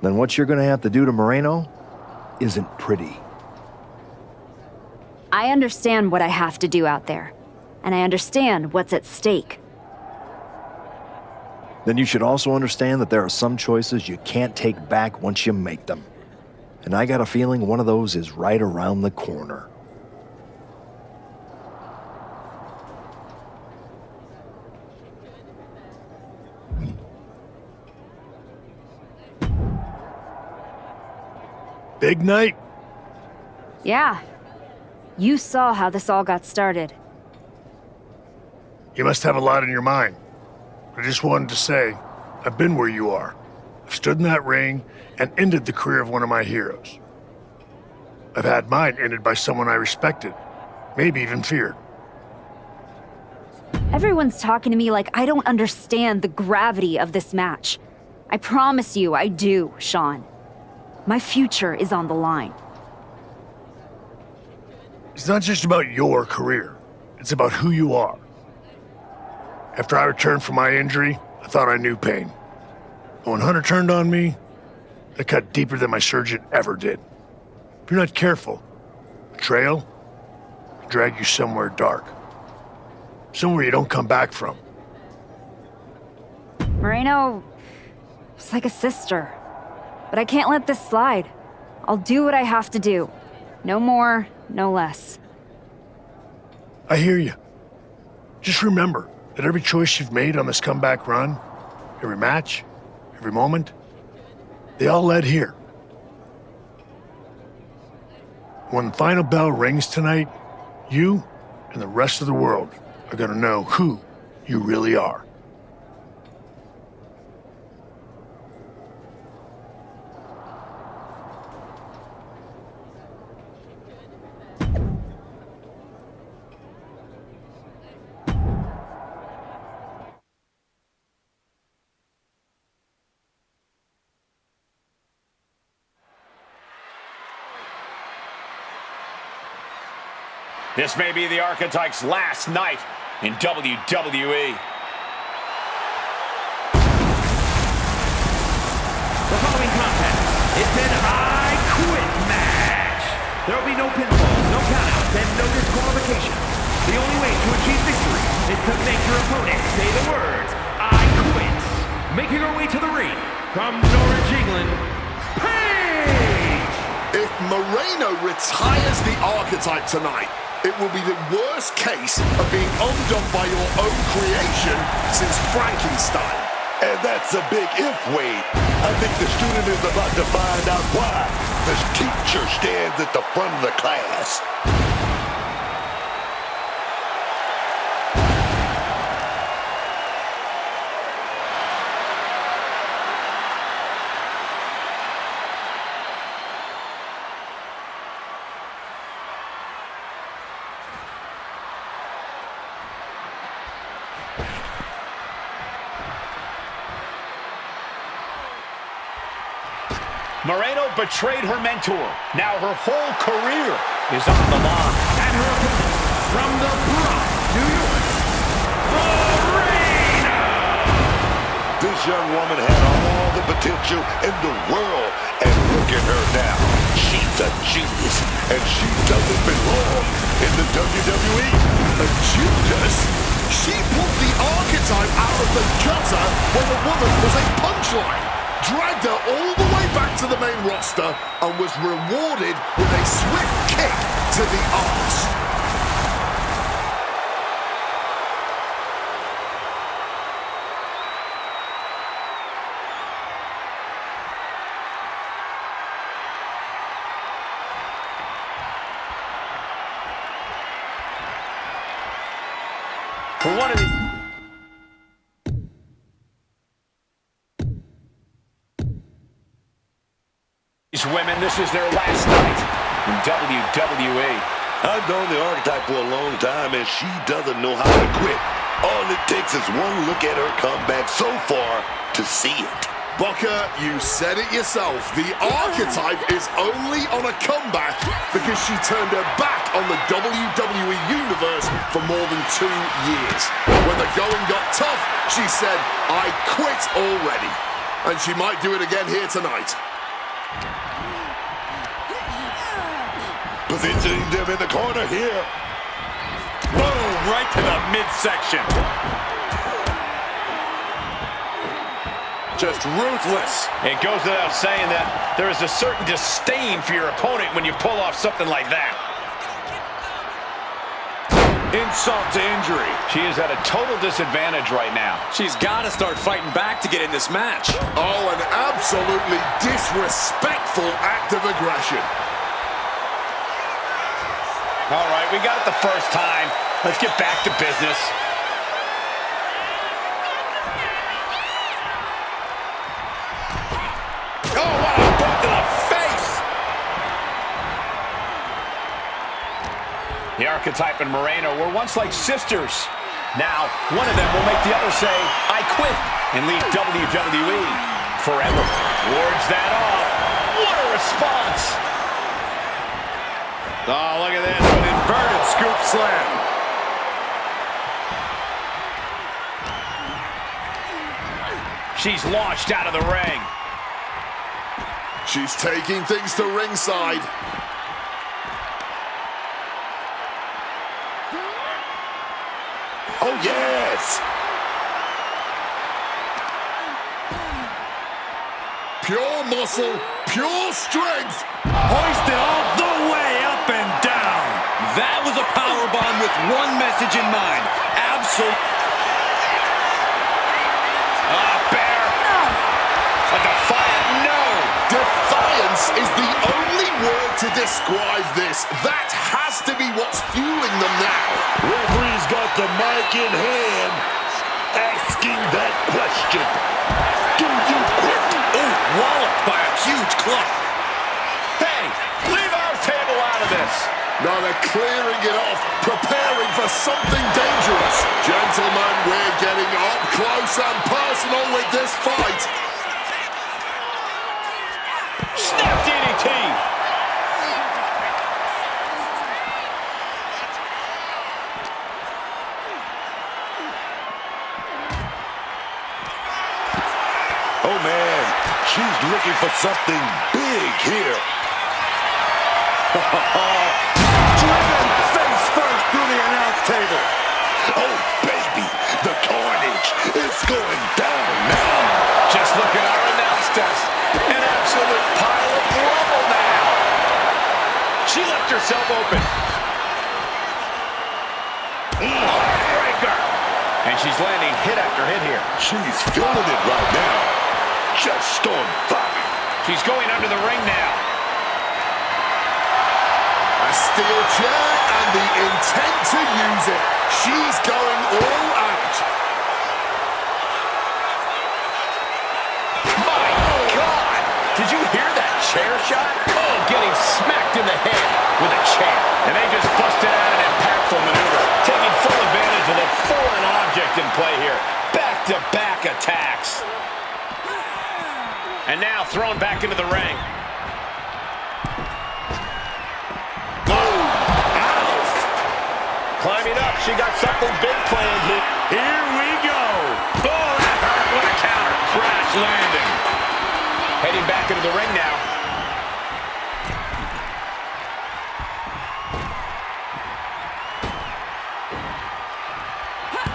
Then what you're gonna have to do to Moreno isn't pretty. I understand what I have to do out there, and I understand what's at stake. Then you should also understand that there are some choices you can't take back once you make them. And I got a feeling one of those is right around the corner. Big night? Yeah. You saw how this all got started. You must have a lot in your mind. I just wanted to say, I've been where you are. I've stood in that ring and ended the career of one of my heroes. I've had mine ended by someone I respected, maybe even feared. Everyone's talking to me like I don't understand the gravity of this match. I promise you I do, Sean. My future is on the line. It's not just about your career. It's about who you are. After I returned from my injury, I thought I knew pain. But when Hunter turned on me, it cut deeper than my surgeon ever did. If you're not careful, betrayal can drag you somewhere dark. Somewhere you don't come back from. Moreno is like a sister. But I can't let this slide. I'll do what I have to do. No more, no less. I hear you. Just remember that every choice you've made on this comeback run, every match, every moment, they all led here. When the final bell rings tonight, you and the rest of the world are gonna know who you really are. This may be the Archetype's last night in WWE. The following contest is an I Quit match. There will be no pinfalls, no countouts, and no disqualifications. The only way to achieve victory is to make your opponent say the words, I quit. Making her way to the ring from Norwich, England, Paige! If Moreno retires the Archetype tonight, it will be the worst case of being undone by your own creation since Frankenstein. And that's a big if, Wade. I think the student is about to find out why the teacher stands at the front of the class. Moreno betrayed her mentor. Now her whole career is on the line. And her opponent from the Bronx, New York, Moreno! This young woman had all the potential in the world, and look at her now. She's a genius, and she doesn't belong in the WWE. A genius? She pulled the Archetype out of the gutter when the woman was a punchline, dragged her all the way back to the main roster, and was rewarded with a swift kick to the arse. For one of these women, this is their last night in WWE. I've known the archetype for a long time, and she doesn't know how to quit. All it takes is one look at her comeback so far to see it. Booker, you said it yourself. The archetype is only on a comeback because she turned her back on the WWE Universe for more than 2 years. When the going got tough, she said, I quit already. And she might do it again here tonight. Positioning them in the corner here. Boom, right to the midsection. Just ruthless. It goes without saying that there is a certain disdain for your opponent when you pull off something like that. Insult to injury. She is at a total disadvantage right now. She's got to start fighting back to get in this match. Oh, an absolutely disrespectful act of aggression. All right, we got it the first time. Let's get back to business. Oh, what a boot to the face! The archetype and Moreno were once like sisters. Now, one of them will make the other say, I quit, and leave WWE forever. Wards that off. What a response! Oh, look at this, an inverted scoop slam. She's launched out of the ring. She's taking things to ringside. Oh, yes! Pure muscle, pure strength. Hoisted all the way up and down. That was a powerbomb with one message in mind. Absolute. Bear. A defiant no. Defiance is the only word to describe this. That has to be what's fueling them now. Referee's got the mic in hand, asking that question. Do you quit? Oh, walloped by a huge club. Hey, leave our table out of this. Now they're clearing it off, preparing for something dangerous. Gentlemen, we're getting up close and personal with this fight. Snap DDT. Oh, man, she's looking for something big here. Driven face first through the announce table. Oh, baby, the carnage is going down now. Just look at our announce test. An absolute pile of rubble now. She left herself open. Breaker. And she's landing hit after hit here. She's feeling it right now. Just on fire. She's going under the ring now. A steel chair and the intent to use it. She's going all out. My God! Did you hear that chair shot? Oh, getting smacked in the head with a chair. And they just busted out an impactful maneuver, taking full advantage of the foreign object in play here. Back-to-back attacks. And now thrown back into the ring. Climbing up, she got something big planned here. Here we go. Oh, that hurt. What a counter. Crash landing. Heading back into the ring now.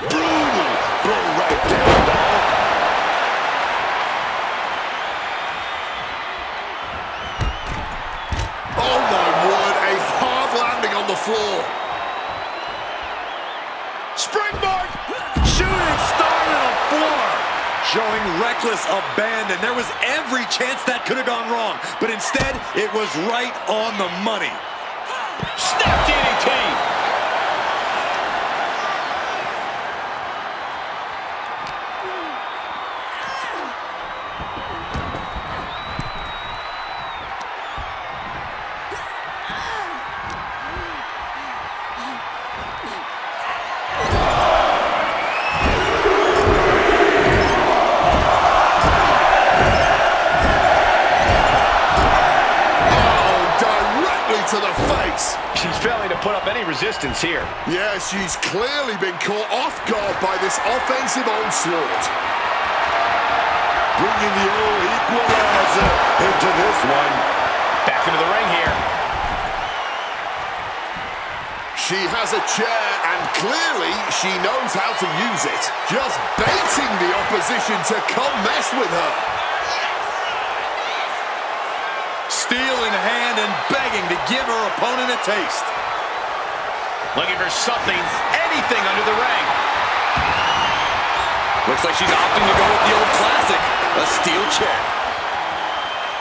Brutal. Throw right down, dog. Oh, my word. A hard landing on the floor. Springboard. Shooting star to the floor. Showing reckless abandon. There was every chance that could have gone wrong. But instead, it was right on the money. Snap DDT. to the face. She's failing to put up any resistance here. Yeah, she's clearly been caught off guard by this offensive onslaught. Bringing the old equalizer into this one. Back into the ring here. She has a chair, and clearly she knows how to use it. Just baiting the opposition to come mess with her. Steel in hand and begging to give her opponent a taste. Looking for something, anything under the ring. Looks like she's opting to go with the old classic, a steel chair.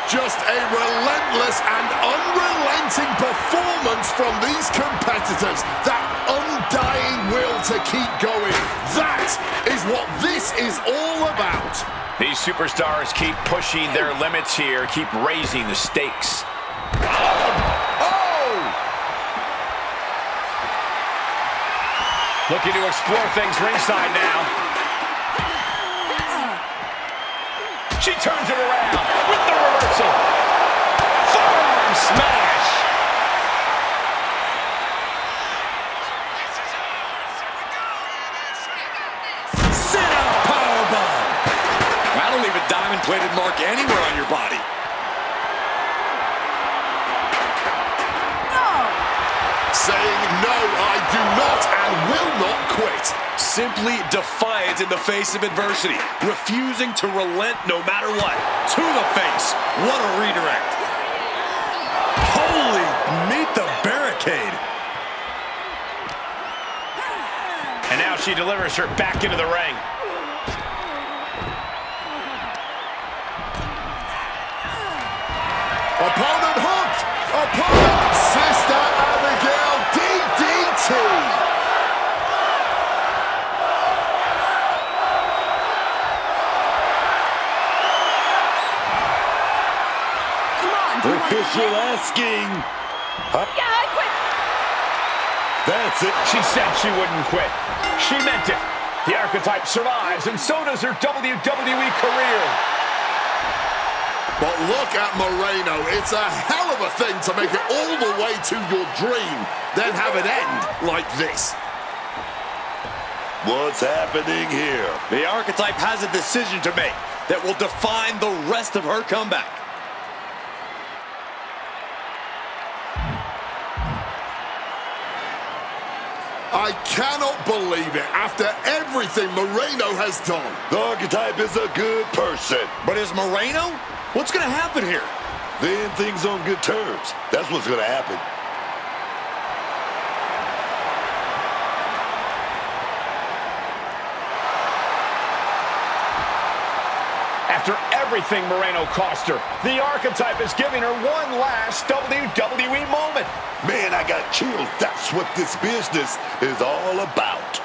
Just a relentless and unrelenting performance from these competitors. That undying will to keep going. That is what this is all about. These superstars keep pushing their limits here, keep raising the stakes. Oh! Looking to explore things ringside now. She turns it around with the reversal. Forearm smash. Sit-up powerbomb. That'll leave a diamond-plated mark anywhere on your body. Saying, no, I do not and will not quit. Simply defiant in the face of adversity, refusing to relent no matter what. To the face. What a redirect. Holy, meet the barricade. And now she delivers her back into the ring. Opponent hooked. Opponent, Sister Abigail, DDT. Official asking. Yeah, I quit. That's it. She said she wouldn't quit. She meant it. The archetype survives, and so does her WWE career. But look at Moreno. It's a hell of a thing to make it all the way to your dream, then have it end like this. What's happening here? The archetype has a decision to make that will define the rest of her comeback. I cannot believe it. After everything Moreno has done. The archetype is a good person. But is Moreno? What's going to happen here? Then things on good terms. That's what's going to happen. After everything Moreno cost her, the archetype is giving her one last WWE moment. Man, I got chills. That's what this business is all about.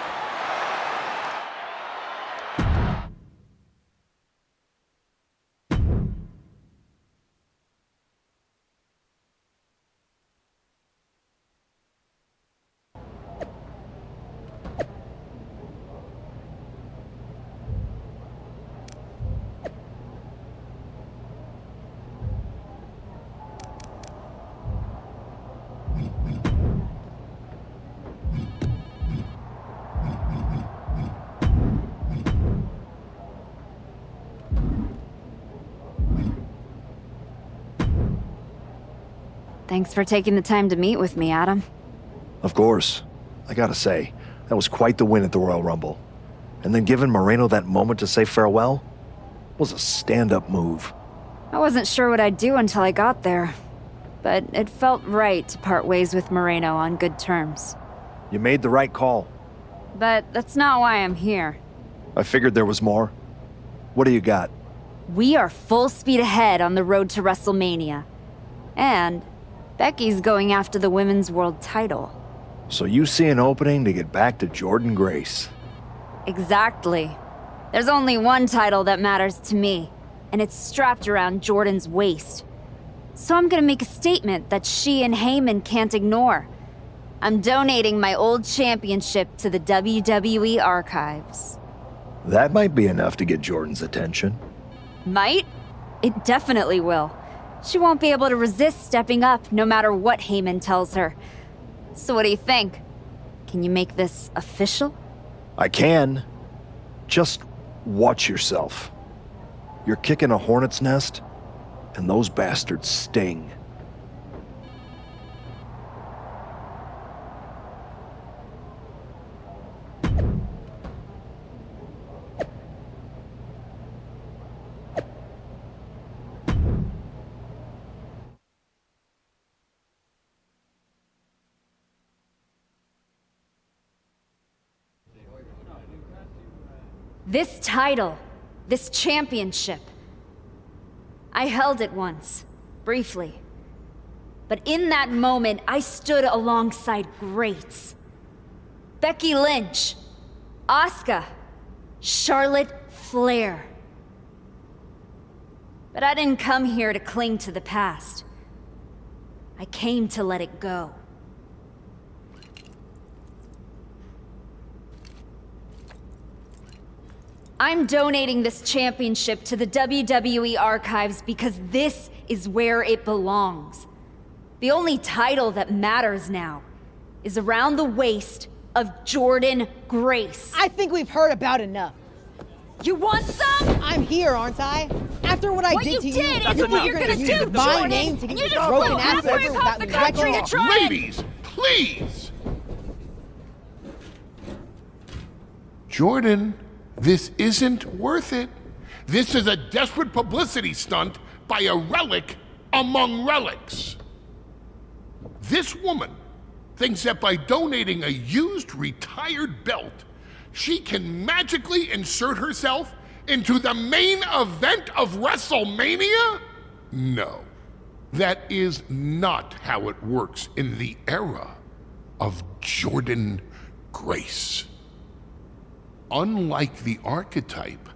Thanks for taking the time to meet with me, Adam. Of course. I gotta say, that was quite the win at the Royal Rumble. And then giving Moreno that moment to say farewell was a stand-up move. I wasn't sure what I'd do until I got there, but it felt right to part ways with Moreno on good terms. You made the right call. But that's not why I'm here. I figured there was more. What do you got? We are full speed ahead on the road to WrestleMania. And Becky's going after the Women's World title. So you see an opening to get back to Jordynne Grace. Exactly. There's only one title that matters to me, and it's strapped around Jordynne's waist. So I'm gonna make a statement that she and Heyman can't ignore. I'm donating my old championship to the WWE archives. That might be enough to get Jordynne's attention. Might? It definitely will. She won't be able to resist stepping up no matter what Heyman tells her. So what do you think? Can you make this official? I can. Just watch yourself. You're kicking a hornet's nest, and those bastards sting. This title, this championship. I held it once, briefly. But in that moment, I stood alongside greats. Becky Lynch, Asuka, Charlotte Flair. But I didn't come here to cling to the past. I came to let it go. I'm donating this championship to the WWE archives because this is where it belongs. The only title that matters now is around the waist of Jordynne Grace. I think we've heard about enough. You want some? I'm here, aren't I? After what I did to you, is what you're gonna do, my name to get you this just broken flew ass halfway over across without the me country wrecking to it. try and... Ladies, please! Jordan, this isn't worth it. This is a desperate publicity stunt by a relic among relics. This woman thinks that by donating a used retired belt, she can magically insert herself into the main event of WrestleMania? No, that is not how it works in the era of Jordynne Grace. Unlike the archetype,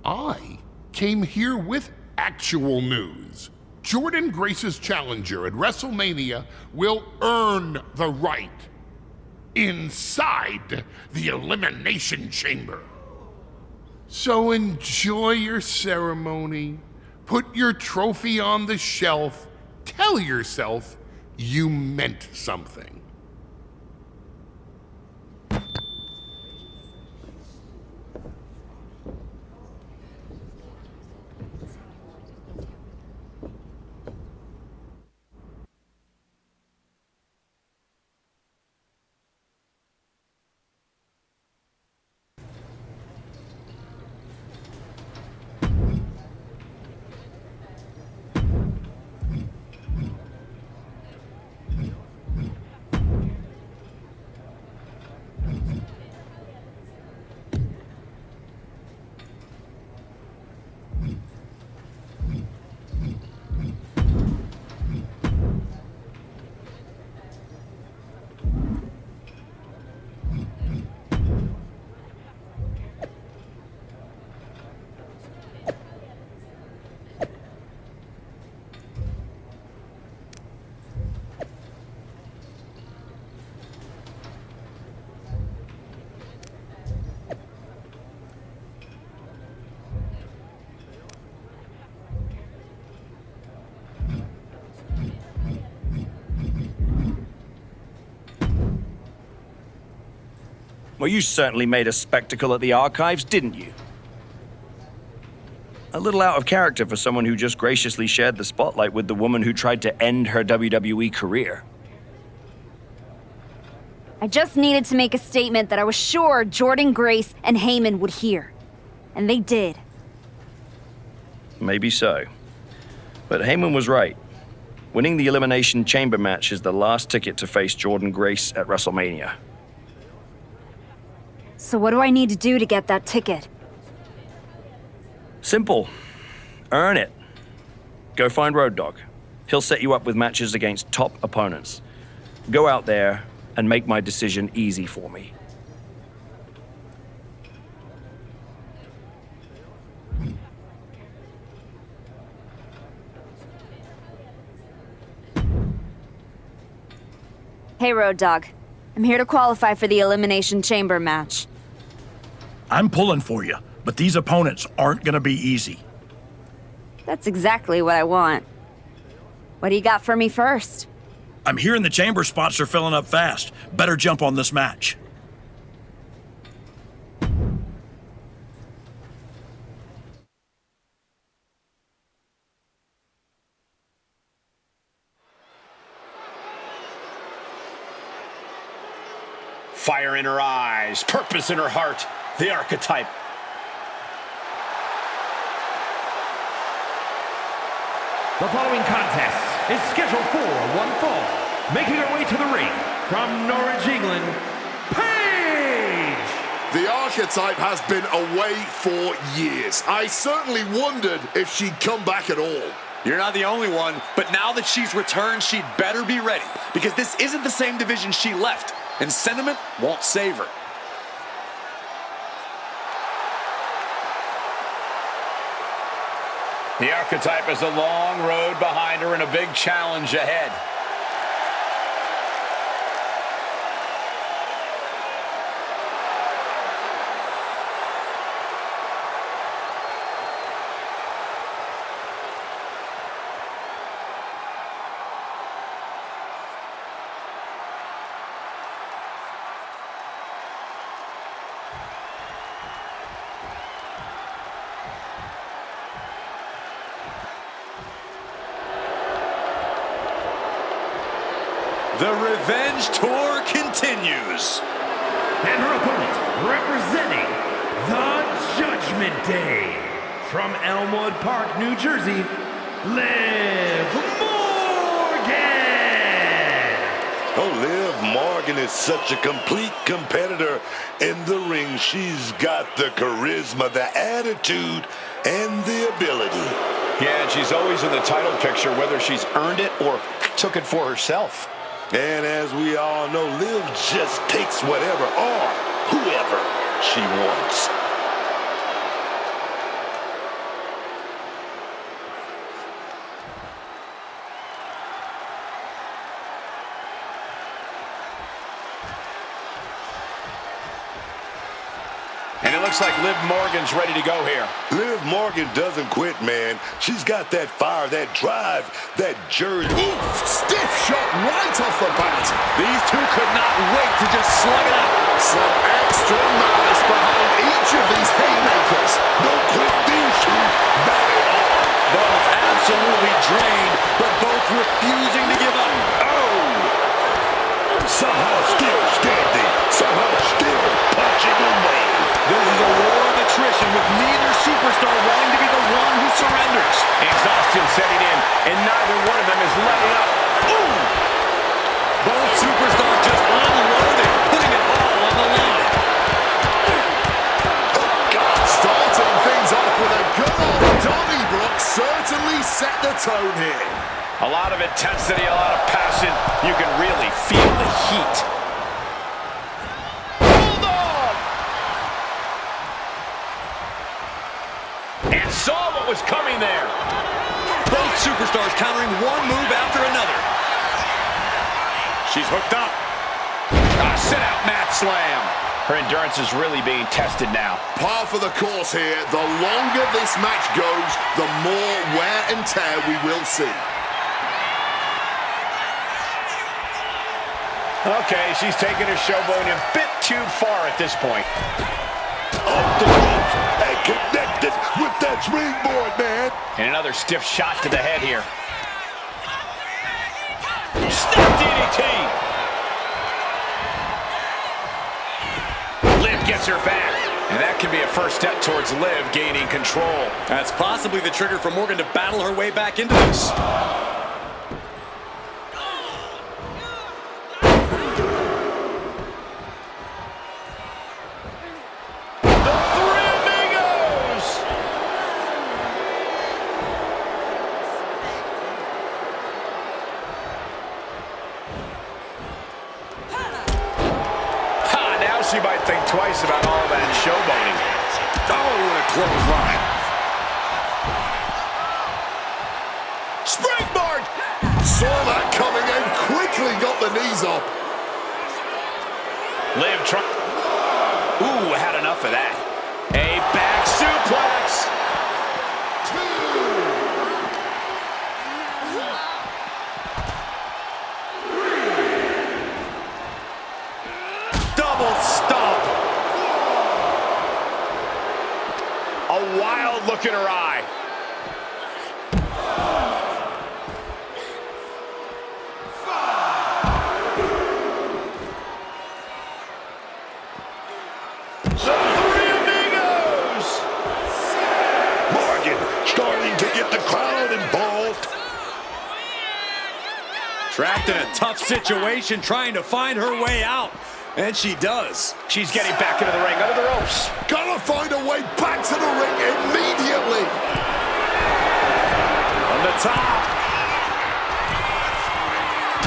I came here with actual news. Jordynne Grace's challenger at WrestleMania will earn the right inside the Elimination Chamber. So enjoy your ceremony, put your trophy on the shelf, tell yourself you meant something. Well, you certainly made a spectacle at the archives, didn't you? A little out of character for someone who just graciously shared the spotlight with the woman who tried to end her WWE career. I just needed to make a statement that I was sure Jordynne Grace and Heyman would hear. And they did. Maybe so. But Heyman was right. Winning the Elimination Chamber match is the last ticket to face Jordynne Grace at WrestleMania. So what do I need to do to get that ticket? Simple. Earn it. Go find Road Dogg. He'll set you up with matches against top opponents. Go out there and make my decision easy for me. Hey, Road Dogg. I'm here to qualify for the Elimination Chamber match. I'm pulling for you, but these opponents aren't gonna be easy. That's exactly what I want. What do you got for me first? I'm hearing the chamber spots are filling up fast. Better jump on this match. Fire in her eyes, purpose in her heart, the archetype. The following contest is scheduled for one fall. Making her way to the ring from Norwich, England, Paige! The archetype has been away for years. I certainly wondered if she'd come back at all. You're not the only one, but now that she's returned, she'd better be ready, because this isn't the same division she left, and sentiment won't save her. The archetype has a long road behind her and a big challenge ahead. The Revenge Tour continues. And her opponent, representing the Judgment Day, from Elmwood Park, New Jersey, Liv Morgan! Oh, Liv Morgan is such a complete competitor in the ring. She's got the charisma, the attitude, and the ability. Yeah, and she's always in the title picture, whether she's earned it or took it for herself. And as we all know, Liv just takes whatever or whoever she wants. And it looks like Liv Morgan's ready to go here. Liv Morgan doesn't quit, man. She's got that fire, that drive, that jersey. Oof, stiff shot right off the bat. These two could not wait to just slug it out. Some extra malice behind each of these haymakers. No quick these two. Not at all. Both absolutely drained, but both refusing to give up. Oh! Somehow still standing. Somehow still punching away. This is a war of attrition, with neither superstar wanting to be the one who surrenders. Exhaustion setting in, and neither one of them is letting up. Ooh! Both superstars just unloading, putting it all on the line. Oh, God. Starting things off with a good old Donnybrook certainly set the tone here. A lot of intensity, a lot of passion. You can really feel the heat. And saw what was coming there. Both superstars countering one move after another. She's hooked up. Sit-out mat slam. Her endurance is really being tested now. Par for the course here. The longer this match goes, the more wear and tear we will see. Okay, she's taking her showboating a bit too far at this point. Off the ropes and connected with that springboard, man. And another stiff shot to the head here. Snap DDT. Liv gets her back. And that can be a first step towards Liv gaining control. That's possibly the trigger for Morgan to battle her way back into this. She might think twice about all that showboating. Oh, what a clothesline. Springboard! Saw that coming and quickly got the knees up. Liv Ooh, had enough of that. A back suplex. Look in her eye. Starting to get the crowd involved. Trapped in a tough situation, trying to find her way out. And she does. She's getting back into the ring, under the ropes. Gotta find a way back to the ring immediately. On the top.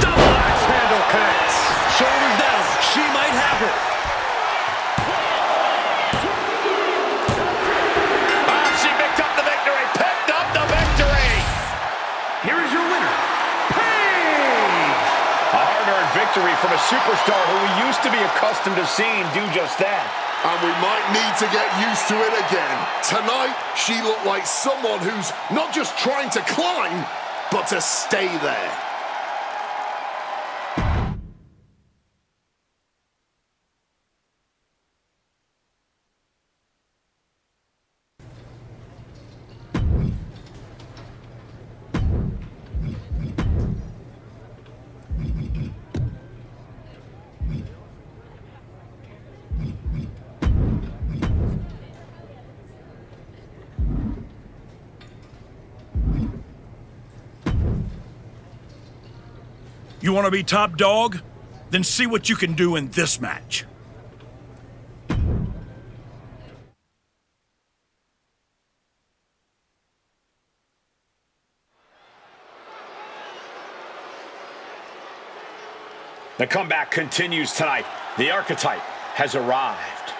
Double axe handle connects. Shoulders down. She might have it. She picked up the victory. Picked up the victory. Here is your winner, Paige. A hard-earned victory from a superstar who we used to be accustomed to seeing do just that. And we might need to get used to it again. Tonight, she looked like someone who's not just trying to climb, but to stay there. You want to be top dog? Then see what you can do in this match. The comeback continues tonight. The archetype has arrived.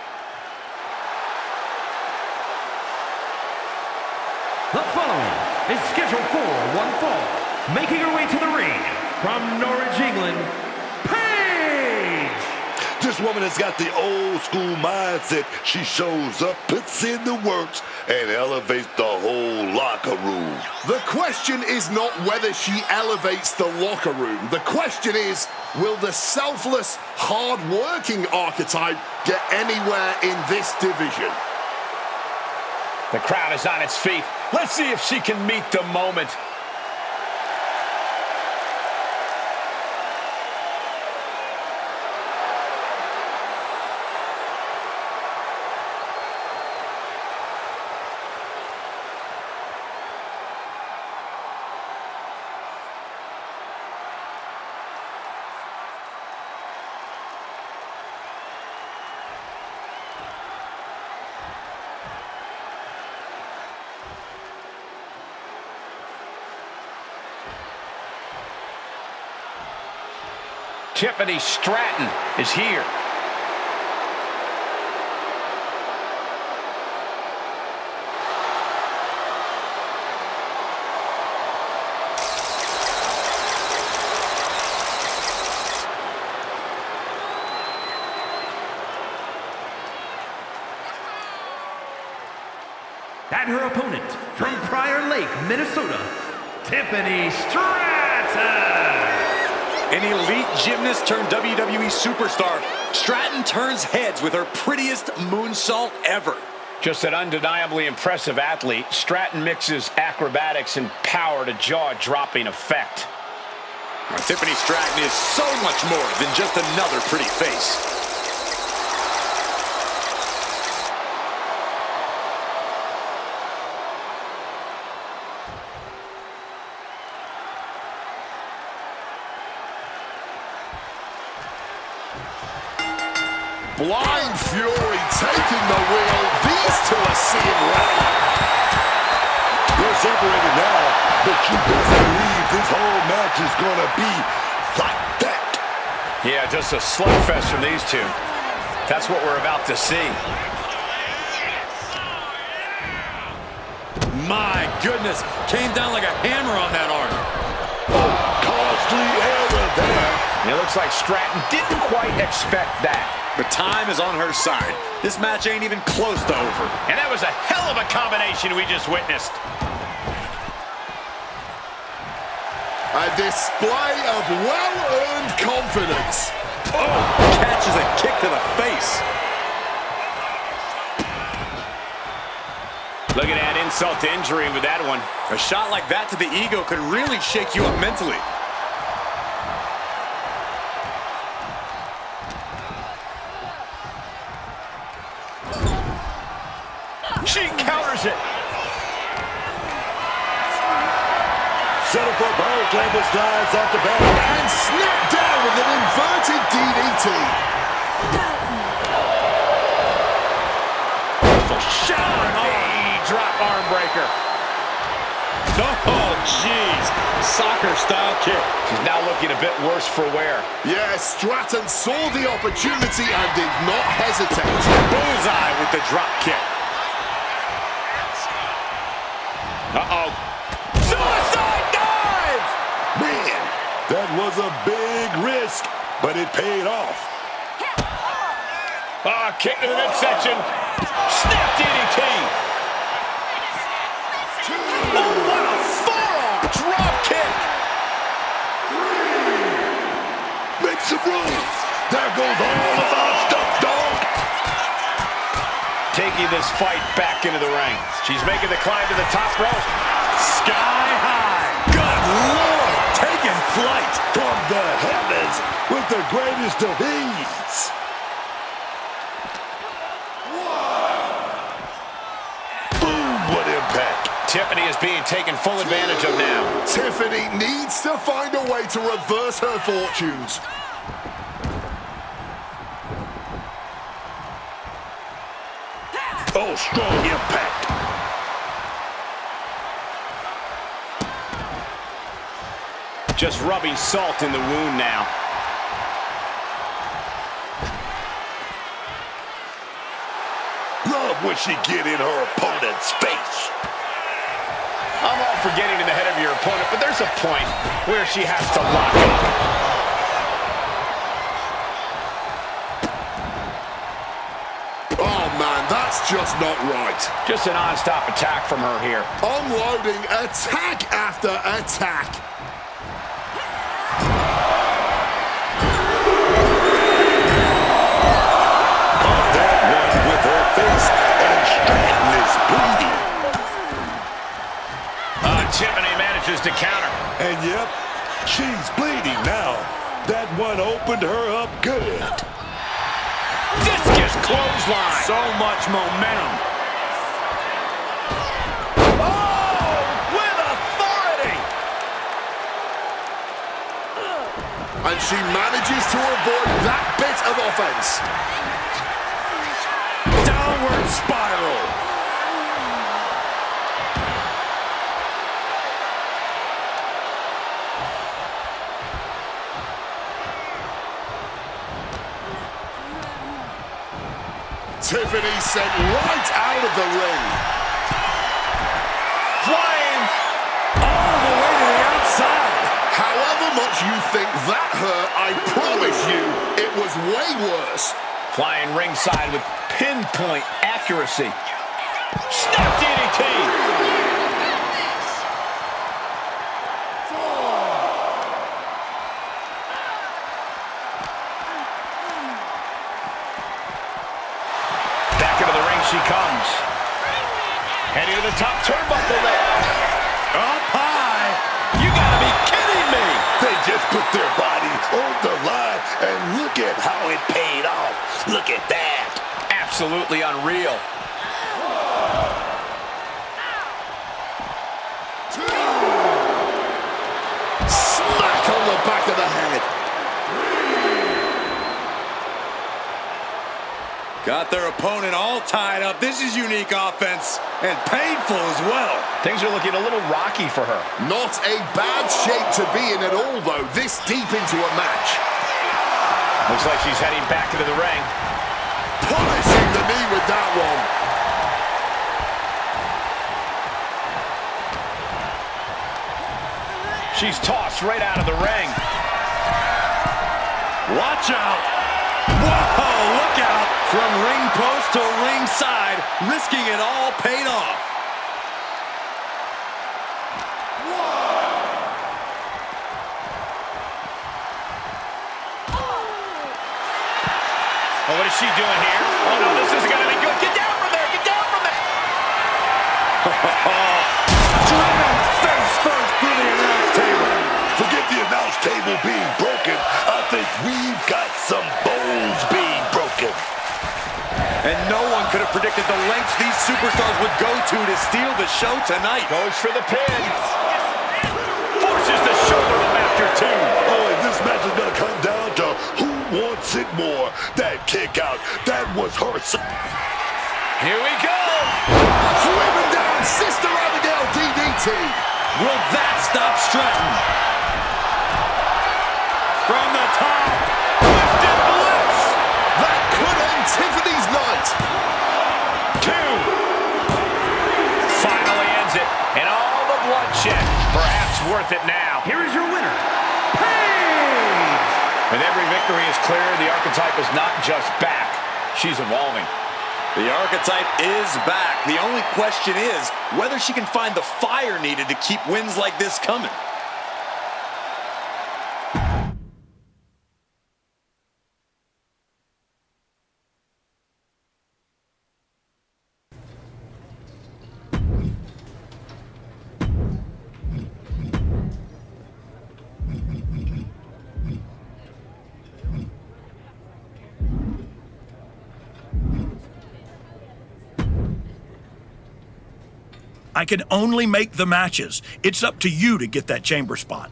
The following is scheduled for one fall. Making her way to the ring from Norwich, England, Paige! This woman has got the old school mindset. She shows up, puts in the works, and elevates the whole locker room. The question is not whether she elevates the locker room. The question is, will the selfless, hard-working archetype get anywhere in this division? The crowd is on its feet. Let's see if she can meet the moment. Tiffany Stratton is here. And her opponent from Prior Lake, Minnesota, Tiffany Stratton. An elite gymnast turned WWE superstar, Stratton turns heads with her prettiest moonsault ever. Just an undeniably impressive athlete, Stratton mixes acrobatics and power to jaw-dropping effect. Now, Tiffany Stratton is so much more than just another pretty face. Blind Fury taking the wheel. These two are seeing red. They're separated now, but you best believe this whole match is going to be like that. Yeah, just a slugfest from these two. That's what we're about to see. My goodness, came down like a hammer on that arm. Oh, costly error there. It looks like Stratton didn't quite expect that. But time is on her side. This match ain't even close to over. And that was a hell of a combination we just witnessed. A display of well-earned confidence. Oh, catches a kick to the face. Look at that insult to injury with that one. A shot like that to the ego could really shake you up mentally. She counters it. Set up for power slam with slides off the back. And snapped down with an inverted DDT. Drop arm breaker. Oh, jeez. Soccer-style kick. She's now looking a bit worse for wear. Yes, Stratton saw the opportunity and did not hesitate. Bullseye with the drop kick. Uh-oh. Suicide dive! Man, that was a big risk, but it paid off. Kick to the midsection. Snap DDT. Oh, what a forearm! Drop kick. Make some room. There goes all of our stuff, dog. Taking this fight back into the ring. She's making the climb to the top rope. Sky high. Good Lord. Taking flight from the heavens with the greatest of ease. What impact. Tiffany is being taken full advantage of now. Tiffany needs to find a way to reverse her fortunes. Oh, strong impact. Just rubbing salt in the wound now. Love when she get in her opponent's face. I'm all for getting in the head of your opponent, but there's a point where she has to lock up. Oh, man, that's just not right. Just a non-stop attack from her here. Unloading attack after attack. That one with her face, and Stratton is bleeding. Tiffany manages to counter. And yep, she's bleeding now. That one opened her up good. Discus clothesline. So much momentum. Oh, with authority. And she manages to avoid that bit of offense. Downward spiral. Tiffany sent right out of the ring. Flying all the way to the outside. However much you think that hurt, I promise you, it was way worse. Flying ringside with pinpoint accuracy. Snap DDT. She comes. Heading to the top turnbuckle there. Up high. You gotta be kidding me. They just put their body on the line, and look at how it paid off. Look at that. Absolutely unreal. Smack on the back of the head. Got their opponent all tied up. This is unique offense and painful as well. Things are looking a little rocky for her. Not a bad shape to be in at all, though, this deep into a match. Looks like she's heading back into the ring. Punishing the knee with that one. She's tossed right out of the ring. Watch out. Whoa, look out. From ring post to ringside, risking it all paid off. Oh, what is she doing here? Oh, no, this isn't going to be good. Get down from there. Get down from there. Driven face first through the announce table. Forget the announce table being broken. I think we've got some bones being broken. And no one could have predicted the lengths these superstars would go to steal the show tonight. Goes for the pin. Forces the shoulder up after two. Oh, and this match is going to come down to who wants it more. That kick out, that was her. Here we go. Swimming down, Sister Abigail DDT. Will that stop Stratton? From the top. Lifted bliss. That could end Tiffany's night. Two. Finally ends it. And all the bloodshed. Perhaps worth it now. Here is your winner, Paige! With every victory is clear, the archetype is not just back. She's evolving. The archetype is back. The only question is whether she can find the fire needed to keep wins like this coming. I can only make the matches. It's up to you to get that chamber spot.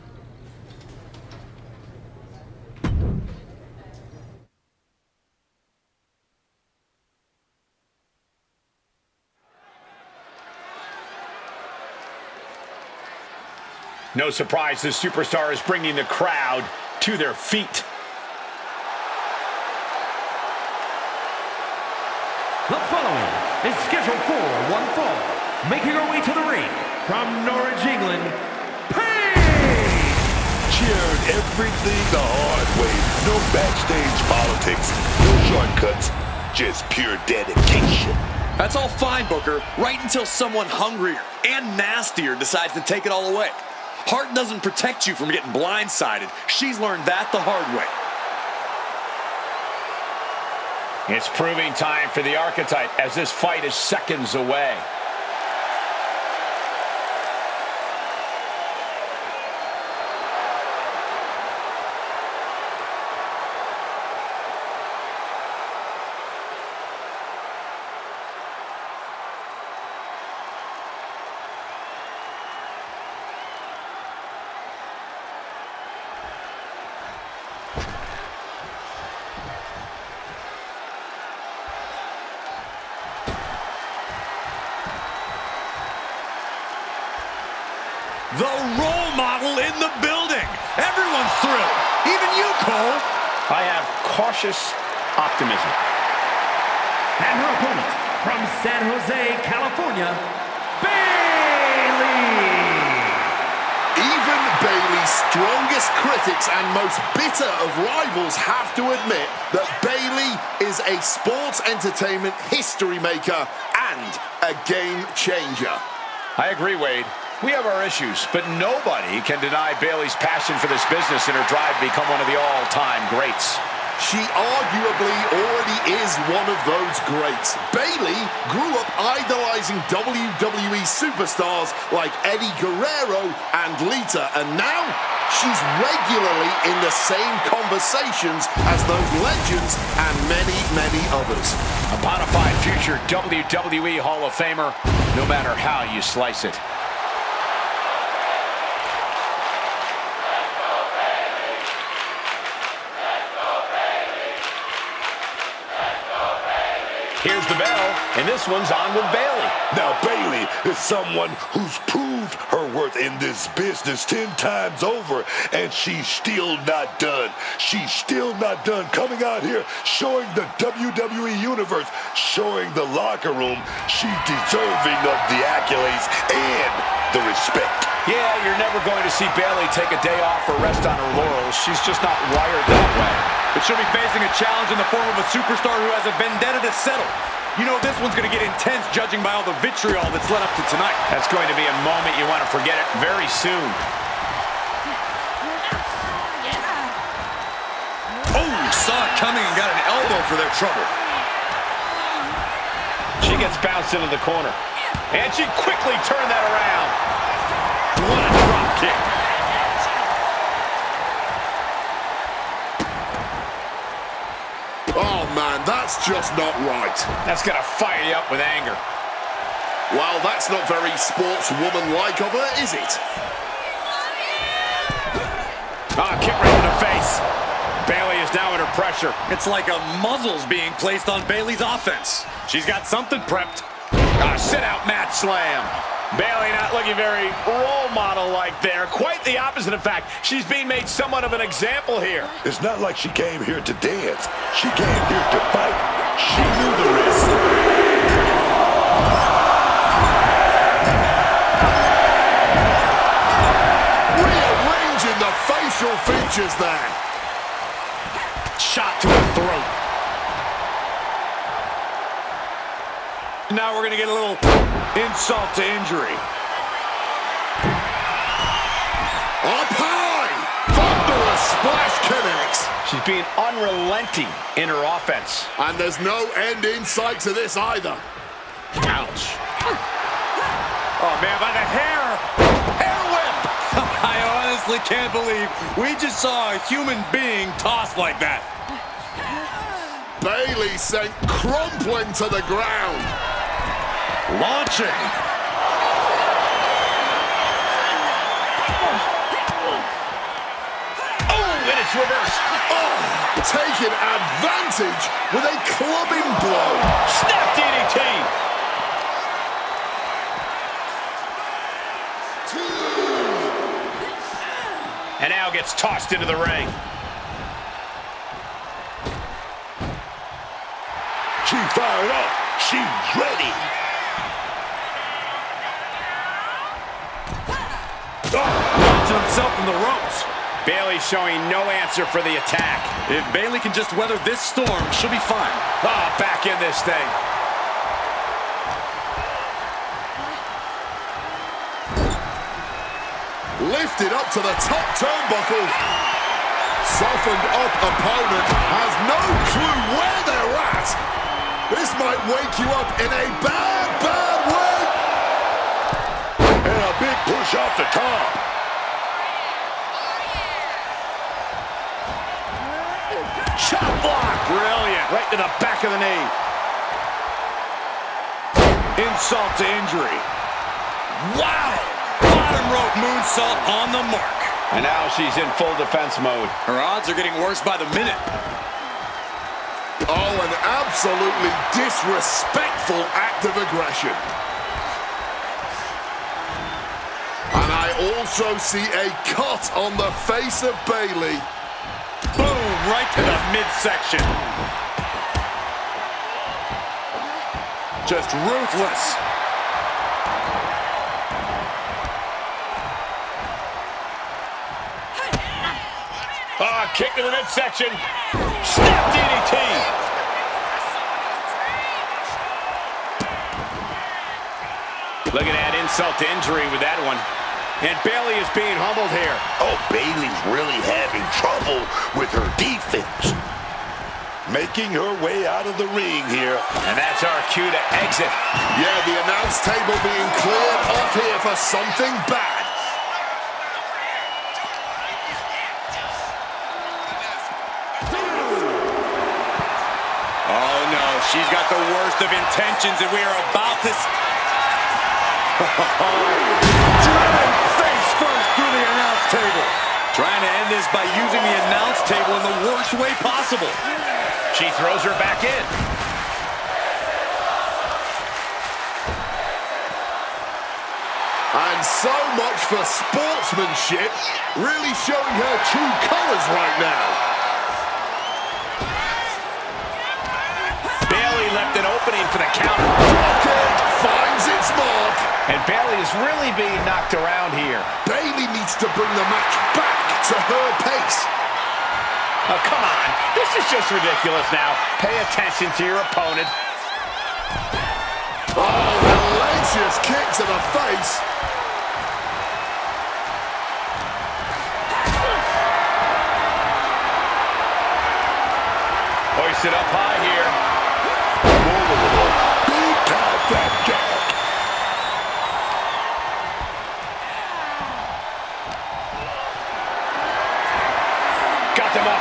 No surprise, this superstar is bringing the crowd to their feet. The following is scheduled for one fall. Making her way to the ring from Norwich, England, Paige! Cheered everything the hard way. No backstage politics, no shortcuts, just pure dedication. That's all fine, Booker, right until someone hungrier and nastier decides to take it all away. Heart doesn't protect you from getting blindsided. She's learned that the hard way. It's proving time for the archetype as this fight is seconds away. The role model in the building. Everyone's thrilled. Even you, Cole. I have cautious optimism. And her opponent from San Jose, California, Bayley! Even Bayley's strongest critics and most bitter of rivals have to admit that Bayley is a sports entertainment history maker and a game changer. I agree, Wade. We have our issues, but nobody can deny Bayley's passion for this business and her drive to become one of the all-time greats. She arguably already is one of those greats. Bayley grew up idolizing WWE superstars like Eddie Guerrero and Lita, and now she's regularly in the same conversations as those legends and many, many others. A bona fide future WWE Hall of Famer, no matter how you slice it. Here's the bell, and this one's on with Bayley. Now, Bayley is someone who's proved her worth in this business 10 times over, and she's still not done. She's still not done coming out here, showing the WWE Universe, showing the locker room she's deserving of the accolades and the respect. Yeah, you're never going to see Bayley take a day off or rest on her laurels. She's just not wired that way. But she'll be facing a challenge in the form of a superstar who has a vendetta to settle. You know this one's going to get intense judging by all the vitriol that's led up to tonight. That's going to be a moment you want to forget it very soon. Oh, saw it coming and got an elbow for their trouble. She gets bounced into the corner. And she quickly turned that around. What a drop kick. Oh, man, that's just not right. That's going to fire you up with anger. Well, that's not very sportswoman-like of her, is it? Kick right to the face. Bayley is now under pressure. It's like a muzzle's being placed on Bayley's offense. She's got something prepped. Sit-out mat slam. Bayley not looking very role model-like there. Quite the opposite, in fact. She's being made somewhat of an example here. It's not like she came here to dance. She came here to fight. She knew the risk. Rearranging the facial features there. Shot to the throat. Now we're going to get a little insult to injury. Up high! Thunderous splash connects. She's being unrelenting in her offense. And there's no end in sight to this either. Ouch. Oh, man, by the hair. Hair whip. I honestly can't believe we just saw a human being tossed like that. Bayley sent crumpling to the ground. Launching. Oh, and it's reversed. Oh, taking advantage with a clubbing blow. Snap DDT. And now gets tossed into the ring. She fired up. She's ready. Launching himself in the ropes. Bayley showing no answer for the attack. If Bayley can just weather this storm, she'll be fine. Back in this thing. Lifted up to the top turnbuckle. Softened up opponent has no clue where they're at. This might wake you up in a bad, bad way. And a big push off the top. Shot block. Brilliant. Right to the back of the knee. Insult to injury. Wow! Bottom rope moonsault on the mark. And now she's in full defense mode. Her odds are getting worse by the minute. Oh, an absolutely disrespectful act of aggression. And I also see a cut on the face of Bayley. Boom, right to the midsection. Just ruthless. Kick to the midsection. Snap DDT. Look at that insult to injury with that one. And Bayley is being humbled here. Oh, Bayley's really having trouble with her defense. Making her way out of the ring here. And that's our cue to exit. Yeah, the announce table being cleared off here for something bad. Oh, no, she's got the worst of intentions, and we are about to... Driven face first through the announce table. Trying to end this by using the announce table in the worst way possible. She throws her back in. And so much for sportsmanship, really showing her true colors right now. Bayley left an opening for the counter. Dropkick finds its mark. And Bayley is really being knocked around here. Bayley needs to bring the match back to her pace. Oh, come on. This is just ridiculous now. Pay attention to your opponent. Oh, hellacious kick to the face. Hoisted up high here. Big time that jack.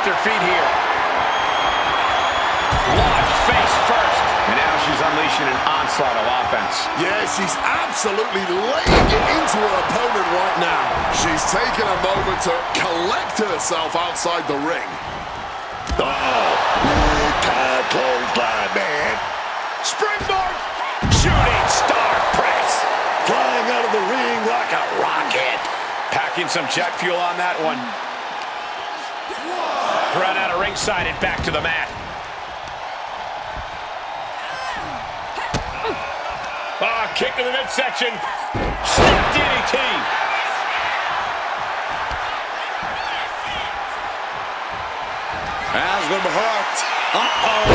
their feet here. Launched face first. And now she's unleashing an onslaught of offense. Yeah, she's absolutely laying it into her opponent right now. She's taken a moment to collect herself outside the ring. Oh, big time clothesline, man. Springboard. Shooting star press. Flying out of the ring like a rocket. Packing some jet fuel on that one. Run out of ringside and back to the mat. Kick to the midsection. Snap DDT. Has them hooked. Uh-oh.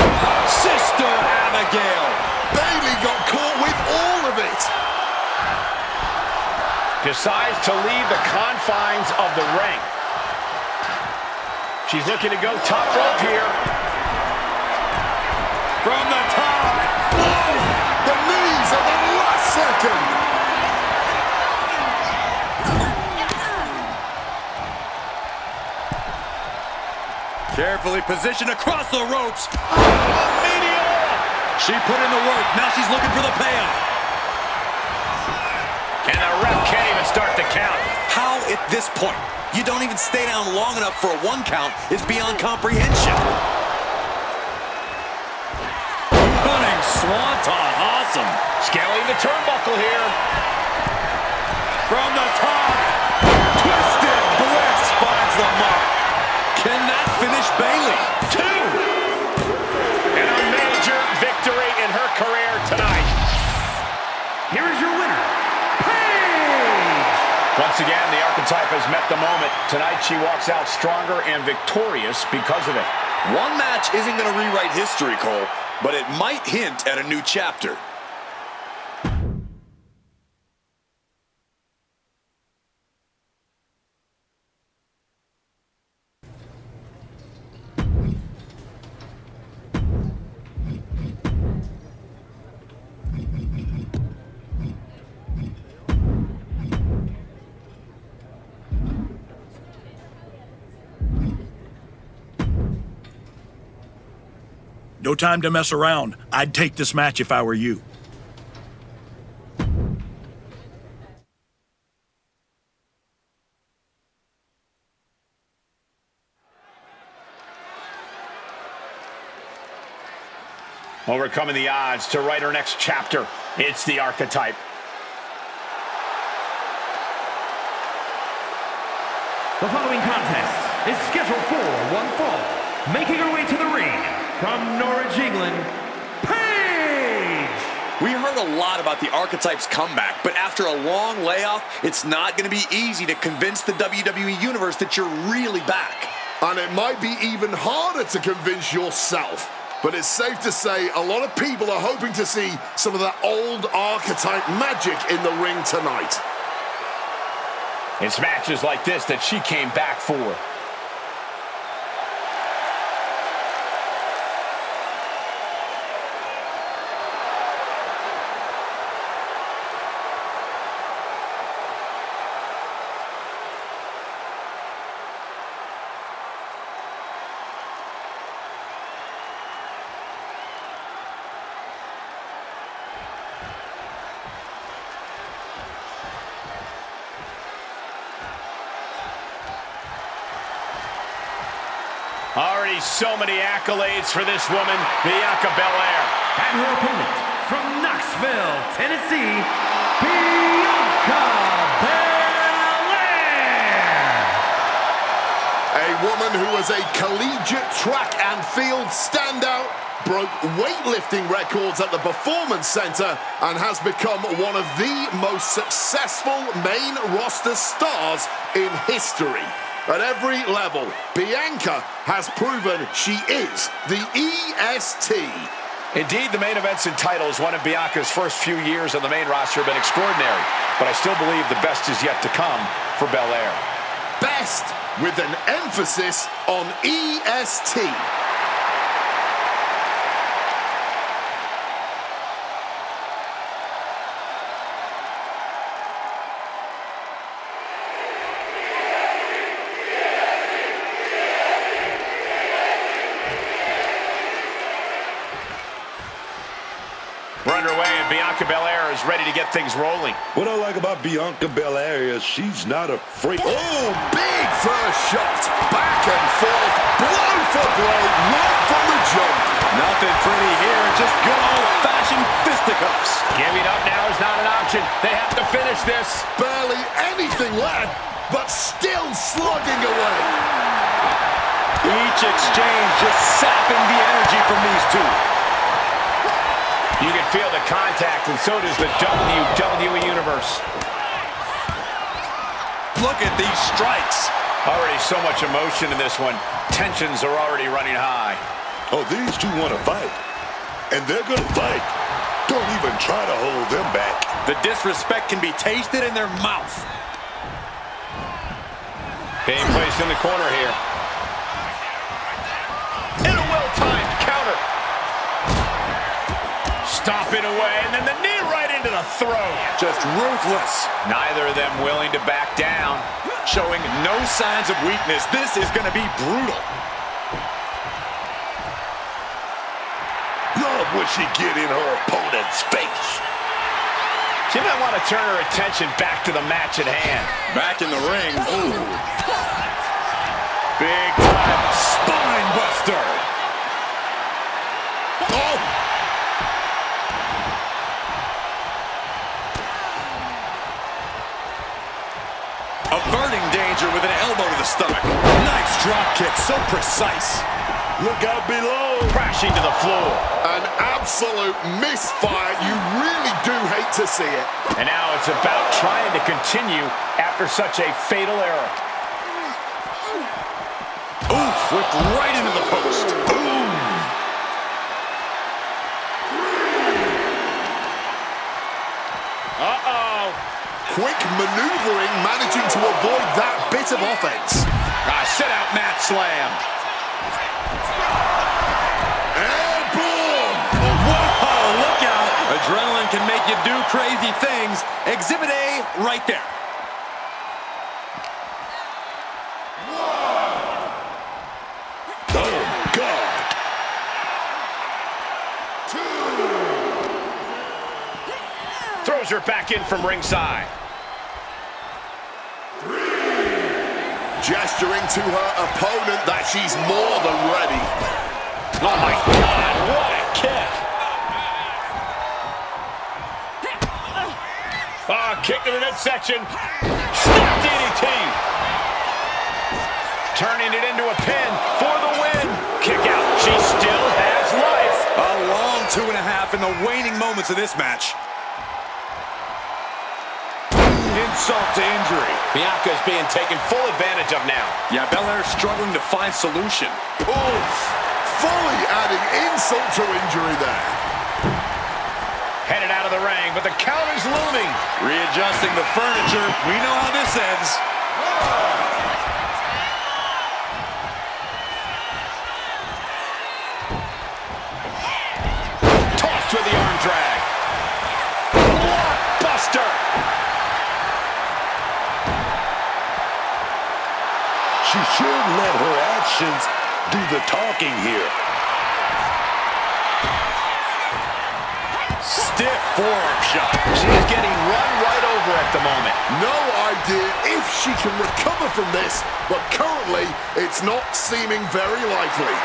Sister Abigail. Bayley got caught with all of it. Decides to leave the confines of the ring. She's looking to go top rope here. From the top. Oh, the knees at the last second. Carefully positioned across the ropes. She put in the work. Now she's looking for the payoff. And the ref can't even start the count. How at this point? You don't even stay down long enough for a 1 count. It's beyond comprehension. Running swanton. Awesome. Scaling the turnbuckle here. From the top. Twisted Bliss finds the mark. Can that finish Bayley? 2. And a major victory in her career tonight. Here is your winner, Paige! Once again, the archetype has met the moment. Tonight, she walks out stronger and victorious because of it. One match isn't going to rewrite history, Cole, but it might hint at a new chapter. No time to mess around. I'd take this match if I were you. Overcoming the odds to write her next chapter. It's the archetype. The following contest is scheduled for one fall. Making her way to the ring from Norwich, England, Paige! We heard a lot about the archetype's comeback, but after a long layoff, it's not going to be easy to convince the WWE Universe that you're really back. And it might be even harder to convince yourself. But it's safe to say a lot of people are hoping to see some of that old archetype magic in the ring tonight. It's matches like this that she came back for. Already so many accolades for this woman, Bianca Belair. And her opponent from Knoxville, Tennessee, Bianca Belair. A woman who was a collegiate track and field standout, broke weightlifting records at the Performance Center, and has become one of the most successful main roster stars in history. At every level, Bianca has proven she is the EST. Indeed, the main events and titles, one of Bianca's first few years on the main roster, have been extraordinary. But I still believe the best is yet to come for Belair. Best with an emphasis on EST. We're underway, and Bianca Belair is ready to get things rolling. What I like about Bianca Belair is she's not afraid. Oh, big first shot. Back and forth, blow for blow, right from the jump. Nothing pretty here, just good old-fashioned fisticuffs. Giving up now is not an option. They have to finish this. Barely anything left, but still slugging away. Each exchange just sapping the energy from these two. You can feel the contact, and so does the WWE Universe. Look at these strikes. Already so much emotion in this one. Tensions are already running high. Oh, these two want to fight, and they're going to fight. Don't even try to hold them back. The disrespect can be tasted in their mouth. Being placed in the corner here. And a well-timed counter. Stomping away, and then the knee right into the throat. Just ruthless. Neither of them willing to back down. Showing no signs of weakness. This is going to be brutal. Love when she get in her opponent's face. She might want to turn her attention back to the match at hand. Back in the ring. Ooh. Big time spine buster. Oh! Averting danger with an elbow to the stomach. Nice drop kick, so precise. Look out below. Crashing to the floor. An absolute misfire. You really do hate to see it. And now it's about trying to continue after such a fatal error. Oof, whipped right into the post. Boom. Uh-oh. Quick maneuvering, managing to avoid that bit of offense. Sit-out mat slam. And boom! Whoa, look out. Adrenaline can make you do crazy things. Exhibit A right there. Oh, God. 2. Throws her back in from ringside. Gesturing to her opponent that she's more than ready. Oh, my God, what a kick. Kick to the midsection. Snap DDT. Turning it into a pin for the win. Kick out. She still has life. A long 2.5 in the waning moments of this match. Insult to injury. Bianca's being taken full advantage of now. Yeah, Belair struggling to find solution. Oof! Fully adding insult to injury there. Headed out of the ring, but the counter's looming. Readjusting the furniture. We know how this ends. Tossed with the arm drag. Blockbuster. She should let her actions do the talking here. Stiff forearm shot. She's getting run right over at the moment. No idea if she can recover from this, but currently it's not seeming very likely.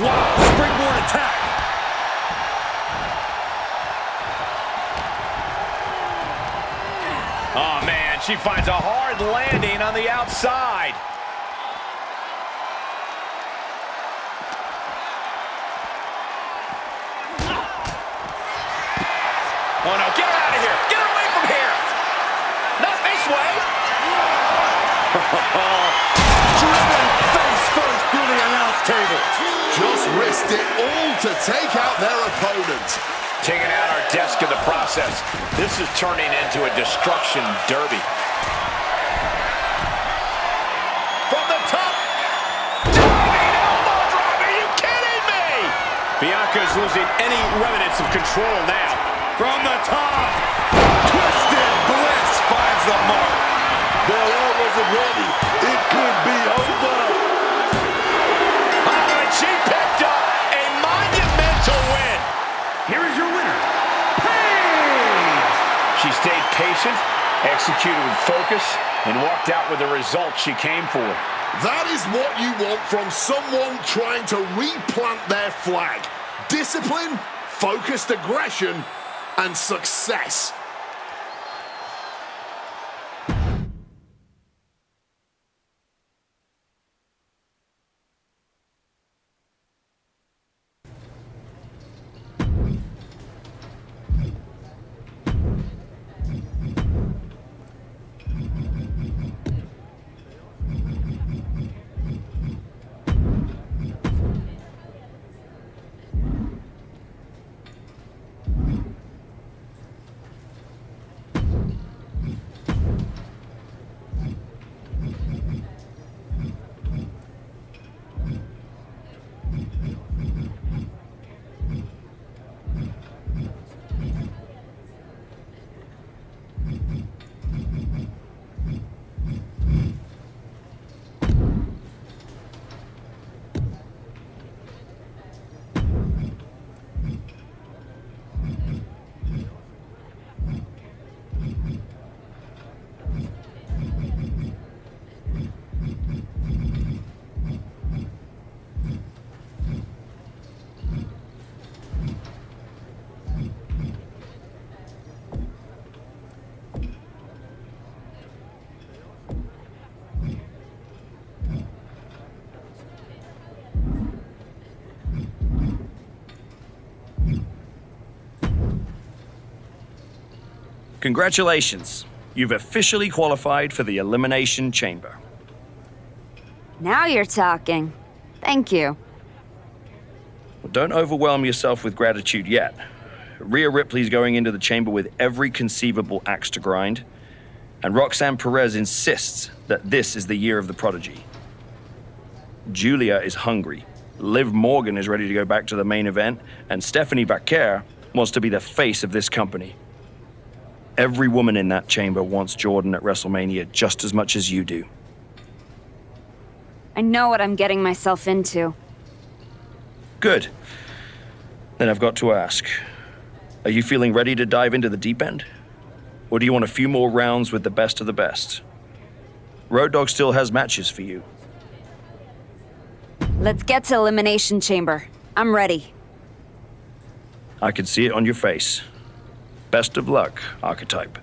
Wow, springboard attack. Oh, man, she finds a hard landing on the outside. Oh, no, get her out of here. Get her away from here. Not this way. Driven face first through the announce table. Just risked it all to take out their opponent. Taking out our desk in the process. This is turning into a destruction derby. From the top. Diving elbow drop. Are you kidding me? Bianca's losing any remnants of control now. From the top. Twisted Bliss finds the mark. Belair wasn't ready. executed with focus, and walked out with the result she came for. That is what you want from someone trying to replant their flag. Discipline, focused aggression, and success. Congratulations. You've officially qualified for the Elimination Chamber. Now you're talking. Thank you. Well, don't overwhelm yourself with gratitude yet. Rhea Ripley's going into the chamber with every conceivable axe to grind, and Roxanne Perez insists that this is the year of the prodigy. Julia is hungry. Liv Morgan is ready to go back to the main event, and Stephanie Vaquer wants to be the face of this company. Every woman in that chamber wants Jordan at WrestleMania just as much as you do. I know what I'm getting myself into. Good. Then I've got to ask, are you feeling ready to dive into the deep end? Or do you want a few more rounds with the best of the best? Road Dogg still has matches for you. Let's get to Elimination Chamber. I'm ready. I can see it on your face. Best of luck, Archetype.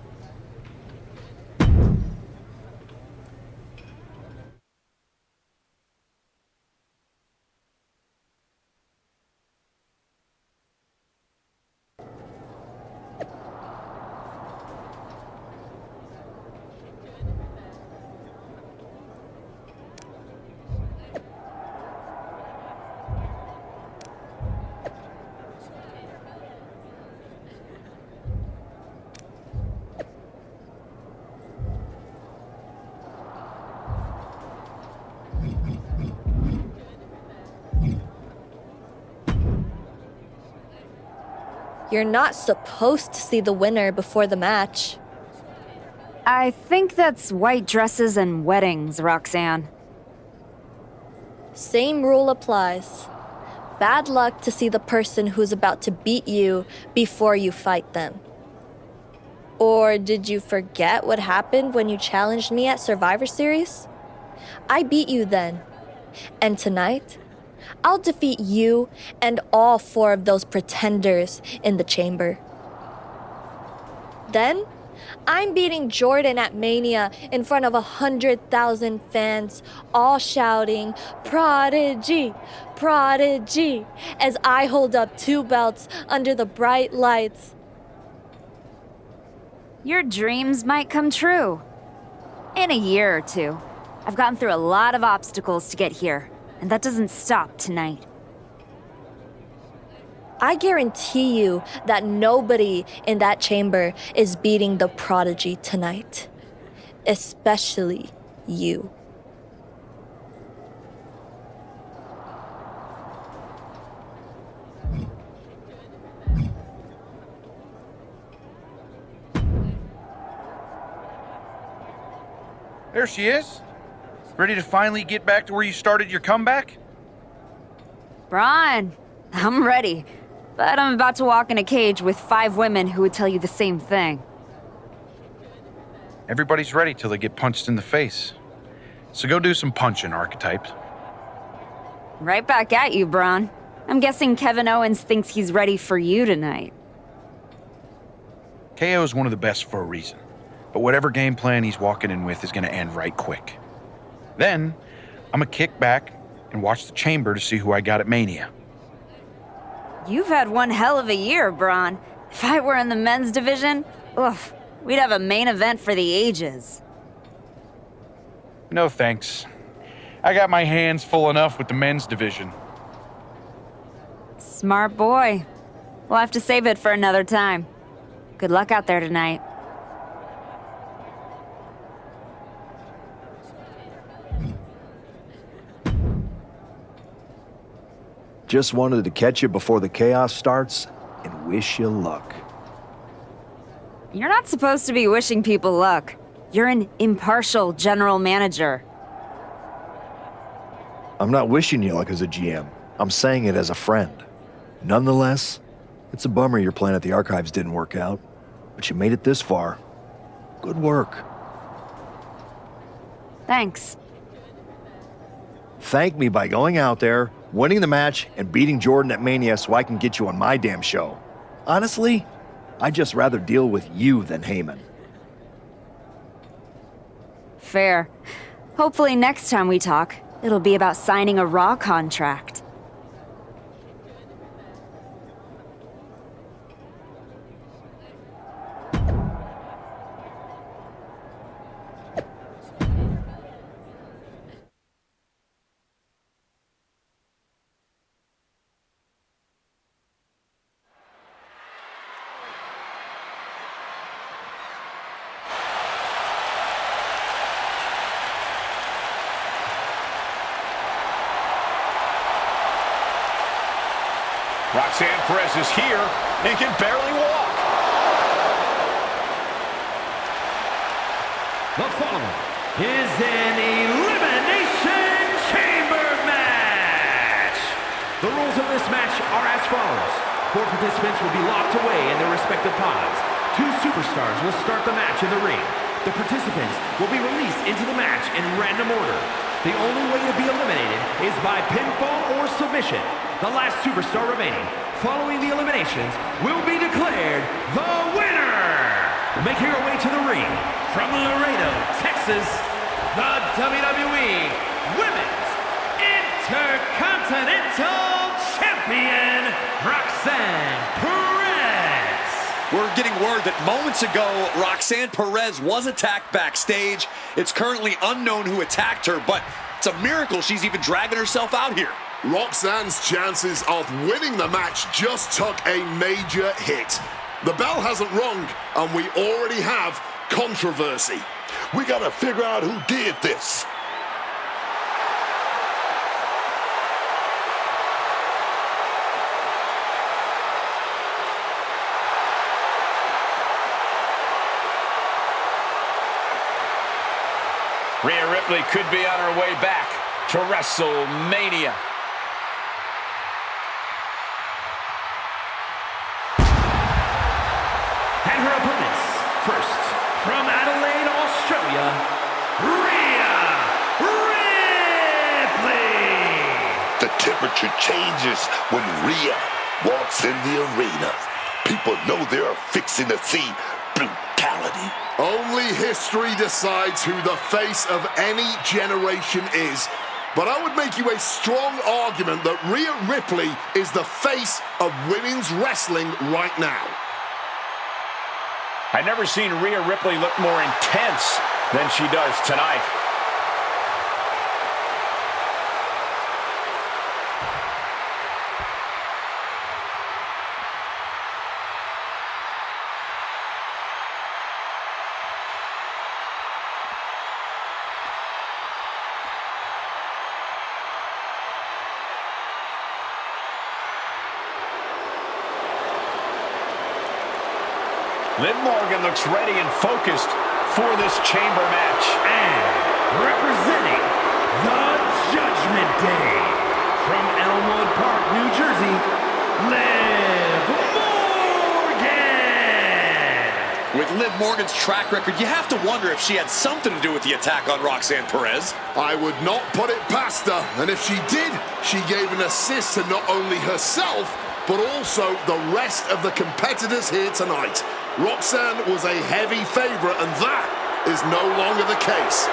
You're not supposed to see the winner before the match. I think that's white dresses and weddings, Roxanne. Same rule applies. Bad luck to see the person who's about to beat you before you fight them. Or did you forget what happened when you challenged me at Survivor Series? I beat you then. And tonight, I'll defeat you and all 4 of those pretenders in the chamber. Then, I'm beating Jordan at Mania in front of 100,000 fans, all shouting, "Prodigy! Prodigy!" as I hold up 2 belts under the bright lights. Your dreams might come true. In a year or 2. I've gotten through a lot of obstacles to get here, and that doesn't stop tonight. I guarantee you that nobody in that chamber is beating the prodigy tonight. Especially you. There she is. Ready to finally get back to where you started your comeback? Braun, I'm ready. But I'm about to walk in a cage with 5 women who would tell you the same thing. Everybody's ready till they get punched in the face. So go do some punching, archetypes. Right back at you, Braun. I'm guessing Kevin Owens thinks he's ready for you tonight. KO is one of the best for a reason. But whatever game plan he's walking in with is going to end right quick. Then, I'm going to kick back and watch the chamber to see who I got at Mania. You've had one hell of a year, Braun. If I were in the men's division, oof, we'd have a main event for the ages. No thanks. I got my hands full enough with the men's division. Smart boy. We'll have to save it for another time. Good luck out there tonight. Just wanted to catch you before the chaos starts and wish you luck. You're not supposed to be wishing people luck. You're an impartial general manager. I'm not wishing you luck as a GM. I'm saying it as a friend. Nonetheless, it's a bummer your plan at the Archives didn't work out, but you made it this far. Good work. Thanks. Thank me by going out there, winning the match, and beating Jordan at Mania so I can get you on my damn show. Honestly, I'd just rather deal with you than Heyman. Fair. Hopefully next time we talk, it'll be about signing a Raw contract. Roxanne Perez is here and can barely walk. The following is an Elimination Chamber match. The rules of this match are as follows. 4 participants will be locked away in their respective pods. 2 superstars will start the match in the ring. The participants will be released into the match in random order. The only way to be eliminated is by pinfall or submission. The last superstar remaining following the eliminations will be declared the winner. Making her way to the ring from Laredo, Texas, the WWE Women's Intercontinental Champion, Roxanne Perez. We're getting word that moments ago, Roxanne Perez was attacked backstage. It's currently unknown who attacked her, but it's a miracle she's even dragging herself out here. Roxanne's chances of winning the match just took a major hit. The bell hasn't rung, and we already have controversy. We gotta figure out who did this. Rhea Ripley could be on her way back to WrestleMania. And her opponents, first, from Adelaide, Australia, Rhea Ripley. The temperature changes when Rhea walks in the arena. People know they're fixing to see brutality. Only history decides who the face of any generation is. But I would make you a strong argument that Rhea Ripley is the face of women's wrestling right now. I've never seen Rhea Ripley look more intense than she does tonight. Liv Morgan looks ready and focused for this chamber match. And representing the Judgment Day from Elmwood Park, New Jersey, Liv Morgan. With Liv Morgan's track record, you have to wonder if she had something to do with the attack on Roxanne Perez. I would not put it past her, and if she did, she gave an assist to not only herself, but also the rest of the competitors here tonight. Roxanne was a heavy favorite, and that is no longer the case.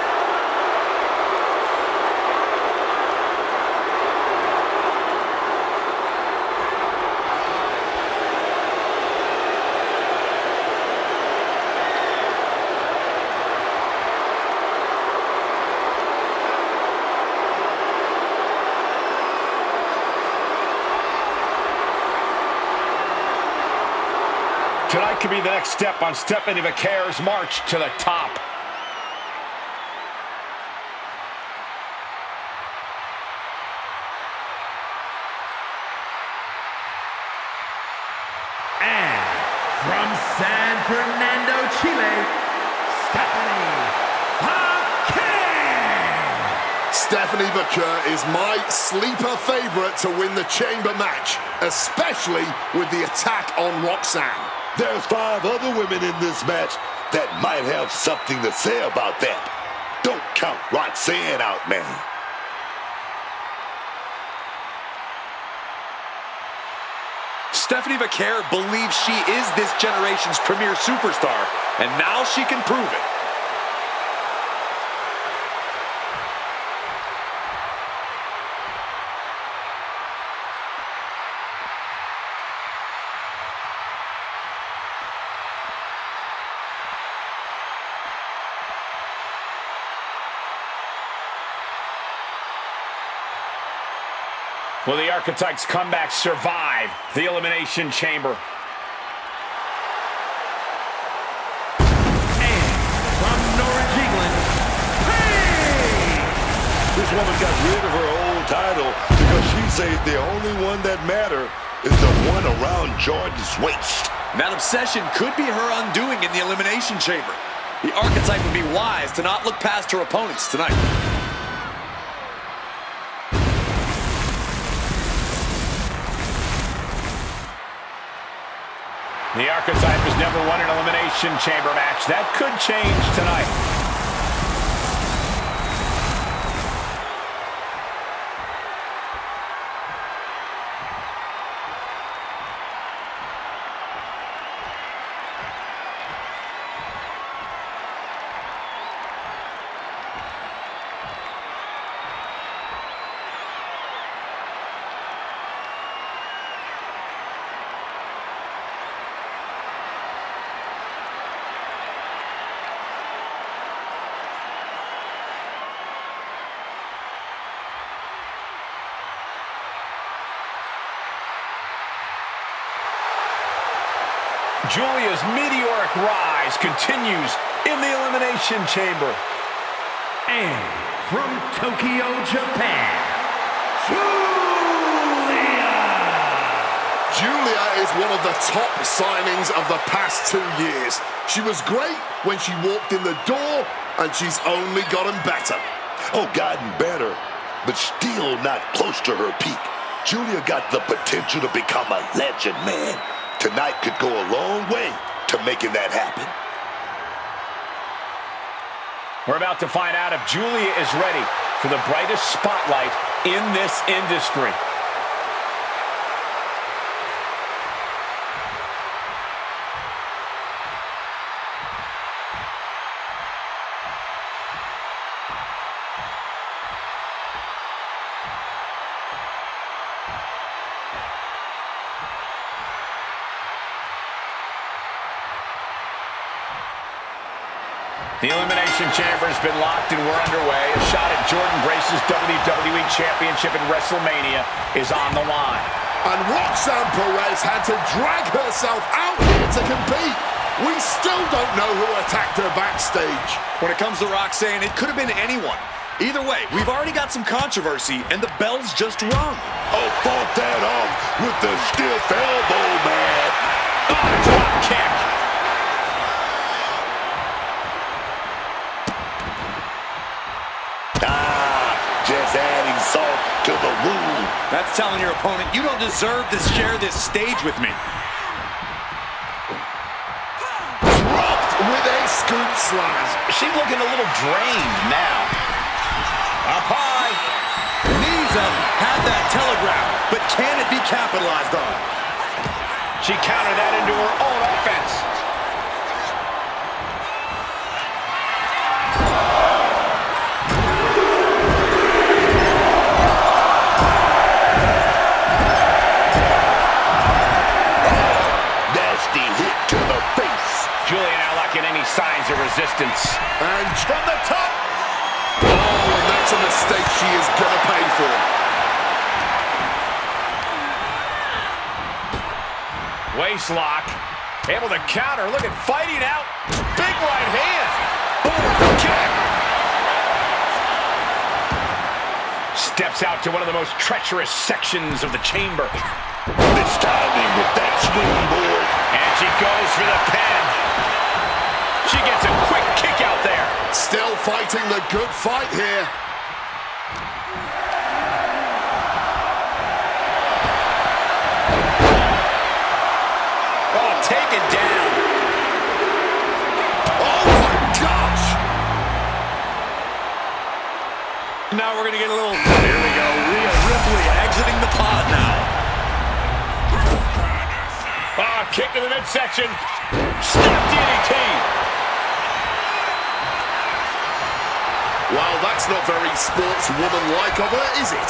Tonight could be the next step on Stephanie McCare's march to the top. And from San Fernando, Chile, Stephanie McCare. Stephanie McCare is my sleeper favorite to win the chamber match, especially with the attack on Roxanne. There's 5 other women in this match that might have something to say about that. Don't count Roxanne out, man. Stephanie McCare believes she is this generation's premier superstar, and now she can prove it. Will the Archetype's comeback survive the Elimination Chamber? And from Norwich, England, Paige! This woman got rid of her old title because she says the only one that matters is the one around Jordan's waist. That obsession could be her undoing in the Elimination Chamber. The Archetype would be wise to not look past her opponents tonight. The Archetype has never won an Elimination Chamber match. That could change tonight. Julia's meteoric rise continues in the Elimination Chamber. And from Tokyo, Japan, Julia! Julia is one of the top signings of the past 2 years. She was great when she walked in the door, and she's only gotten better. Oh, gotten better, but still not close to her peak. Julia got the potential to become a legend, man. Tonight could go a long way to making that happen. We're about to find out if Julia is ready for the brightest spotlight in this industry. The Elimination Chamber has been locked and we're underway. A shot at Jordan Grace's WWE Championship at WrestleMania is on the line. And Roxanne Perez had to drag herself out here to compete. We still don't know who attacked her backstage. When it comes to Roxanne, it could have been anyone. Either way, we've already got some controversy, and the bell's just rung. Oh, fought that off with the stiff elbow, man. Drop kick. Just adding salt to the wound. That's telling your opponent, you don't deserve to share this stage with me. Drop slam. She's looking a little drained now. Up high. Knees up, had that telegraphed, but can it be capitalized on? She countered that into her own offense. Nasty hit to the face. Julia not lacking any signs of resistance. And from the top. Oh, and that's a mistake she is going to pay for. Waist lock. Able to counter. Look at fighting out. Big right hand. Boom, kick. Steps out to one of the most treacherous sections of the chamber. This timing with that swing board. And she goes for the pin. She gets a quick kick out there. Still fighting the good fight here. Oh, take it down. Oh my gosh! Now we're going to get a little... Here we go. Rhea Ripley exiting the pod now. Ah, kick to the midsection. Snap DDT. Well, that's not very sportswoman-like of her, is it?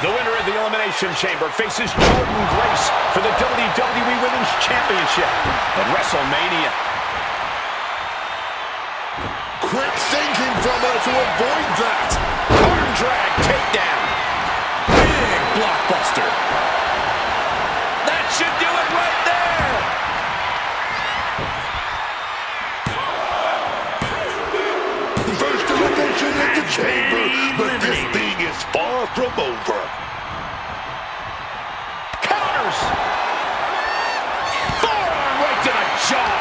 The winner of the Elimination Chamber faces Jordan Grace for the WWE Women's Championship at WrestleMania. Quick thinking from her to avoid that. Arm drag takedown. Big blockbuster. That should do it right there. First elimination in the chamber, but this thing is far from over. Counters. Forearm right to the jaw.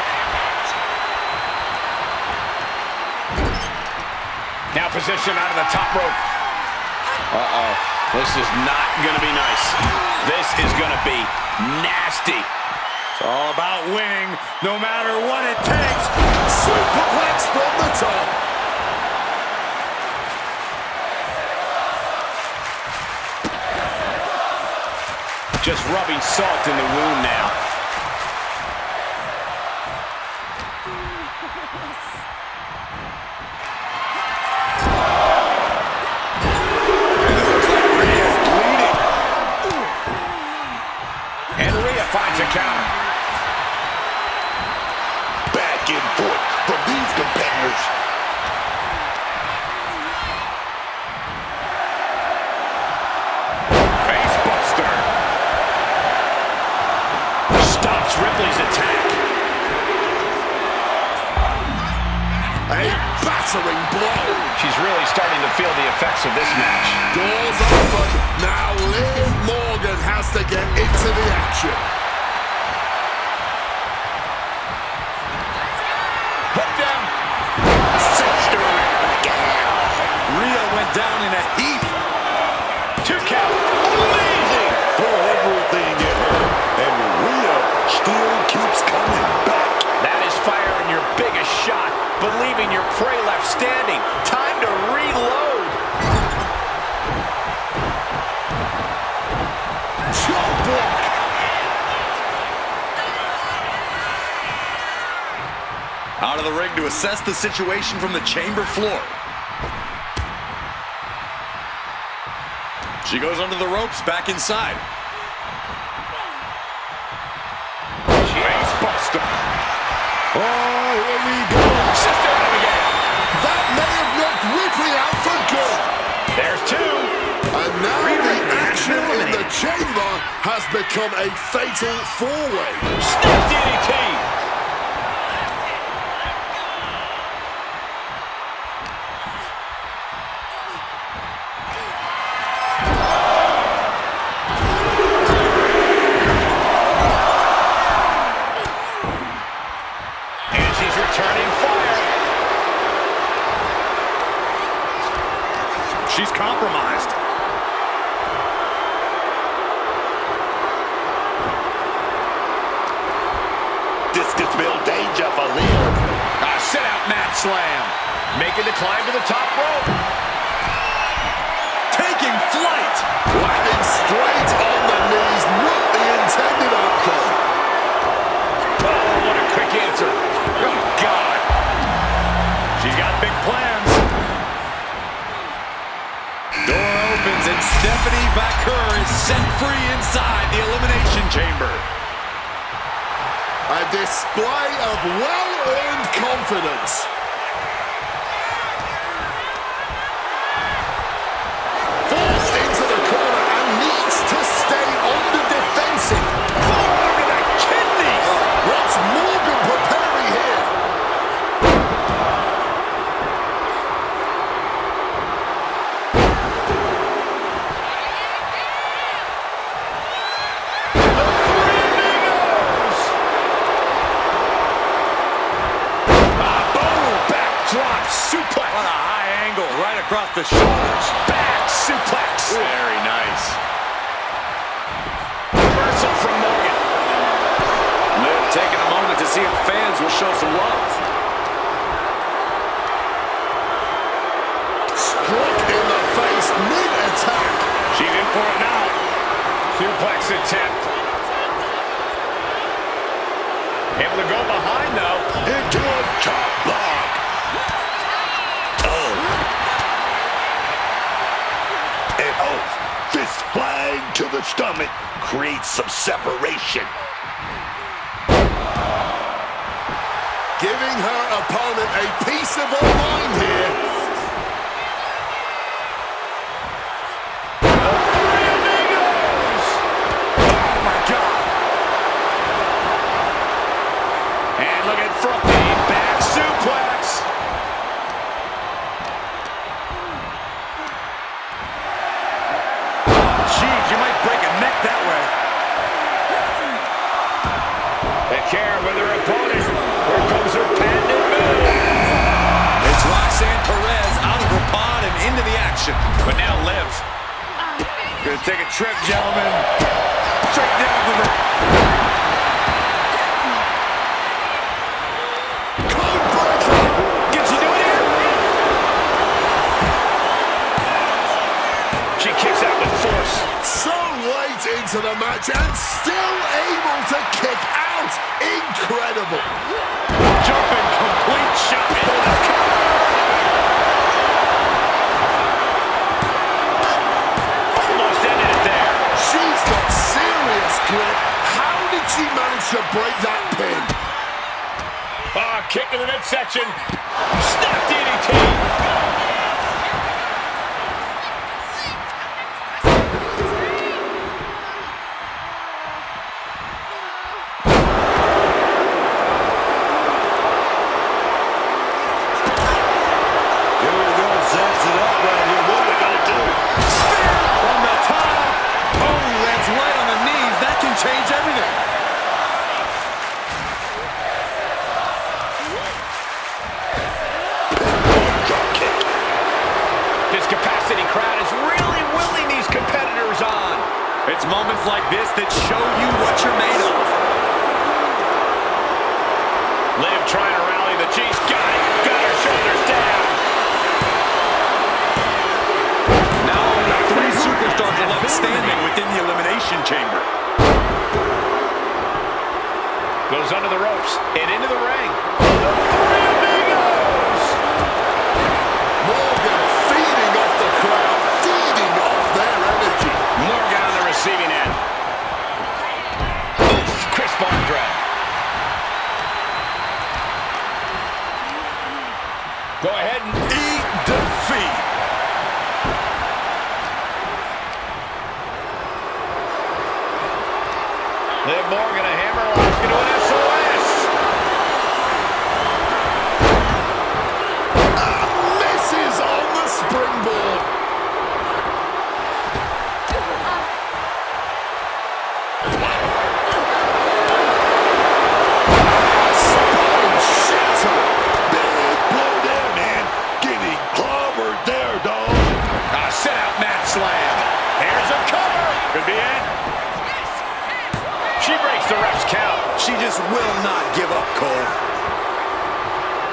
Now positioned out of the top rope. Uh-oh. This is not going to be nice. This is going to be nasty. It's all about winning, no matter what it takes. Superplex from the top. Just rubbing salt in the wound now. And Rhea finds a counter. Back and forth from these competitors. Face buster. Stops Ripley's attack. A battering blow. She's really starting to feel the effects of this match. Doors open. Now Liv Morgan has to get into the action. Hooked him. Cinched her. Rhea went down in a heap. 2 count. Amazing. Throw everything at her, and Rhea still keeps coming back. That is firing your biggest shot, but leaving your prey left standing. Time to reload. Chop block. Out of the ring to assess the situation from the chamber floor. She goes under the ropes, back inside. Face buster. Oh, here we go. Sister him again. That may have knocked Ripley out for good. There's 2. And now the action in the chamber has become a fatal four-way. Snap DDT. And she's returning fire. She's compromised. This could spell danger for Liv. sit-out mat slam. Making the climb to the top rope. Taking flight. Landing straight on the knees. Not the intended outcome. Oh, what a quick answer. Oh, God. She's got big plans. Door opens and Stephanie Baker is set free inside the Elimination Chamber. A display of well-earned confidence. Forced into the corner and needs to stay on the defensive. Forearm to the kidneys. What's Morgan preparing here? Suplex. What a high angle right across the shoulders. Back suplex. Very nice. Reversal from Morgan. Liv taking a moment to see if fans will show some love. Struck in the face mid-attack. She's in for it now. Suplex attempt. Able to go behind though. Into a chop block. Fist flying to the stomach creates some separation. Giving her opponent a piece of her mind here. Oh my God. And looking for the back suplex. Jeez, you might break a neck that way. They care with her opponent. Here comes her patented move. It's Roxanne Perez out of her pod and into the action. But now Liv. Gonna take a trip, gentlemen. Straight down to the... Can she do it here? She kicks out with force. So late into the match and still able to kick out. Incredible. Jumping complete shot. Almost ended it there. She's got serious grip. How did she manage to break that pin? Kick to the midsection. Snap DDT. Change everything. This capacity crowd is really willing these competitors on. It's moments like this that show you what you're made of. Liv trying to rally the G's. Got it. Got her shoulders down. Now only 3 superstars are left standing within the Elimination Chamber. Goes under the ropes and into the ring. The Three Amigos! Morgan feeding off the crowd, feeding off their energy. Morgan on the receiving end. Crisp arm drag. Go ahead and eat defeat. Liv Morgan, a hammerlock into an SOS. Misses on the springboard. Spine shatter. Big blow there, man. Getting clobbered there, dog. A sit-out mat slam. Here's a cover. Could be it. She breaks the ref's count. She just will not give up, Cole.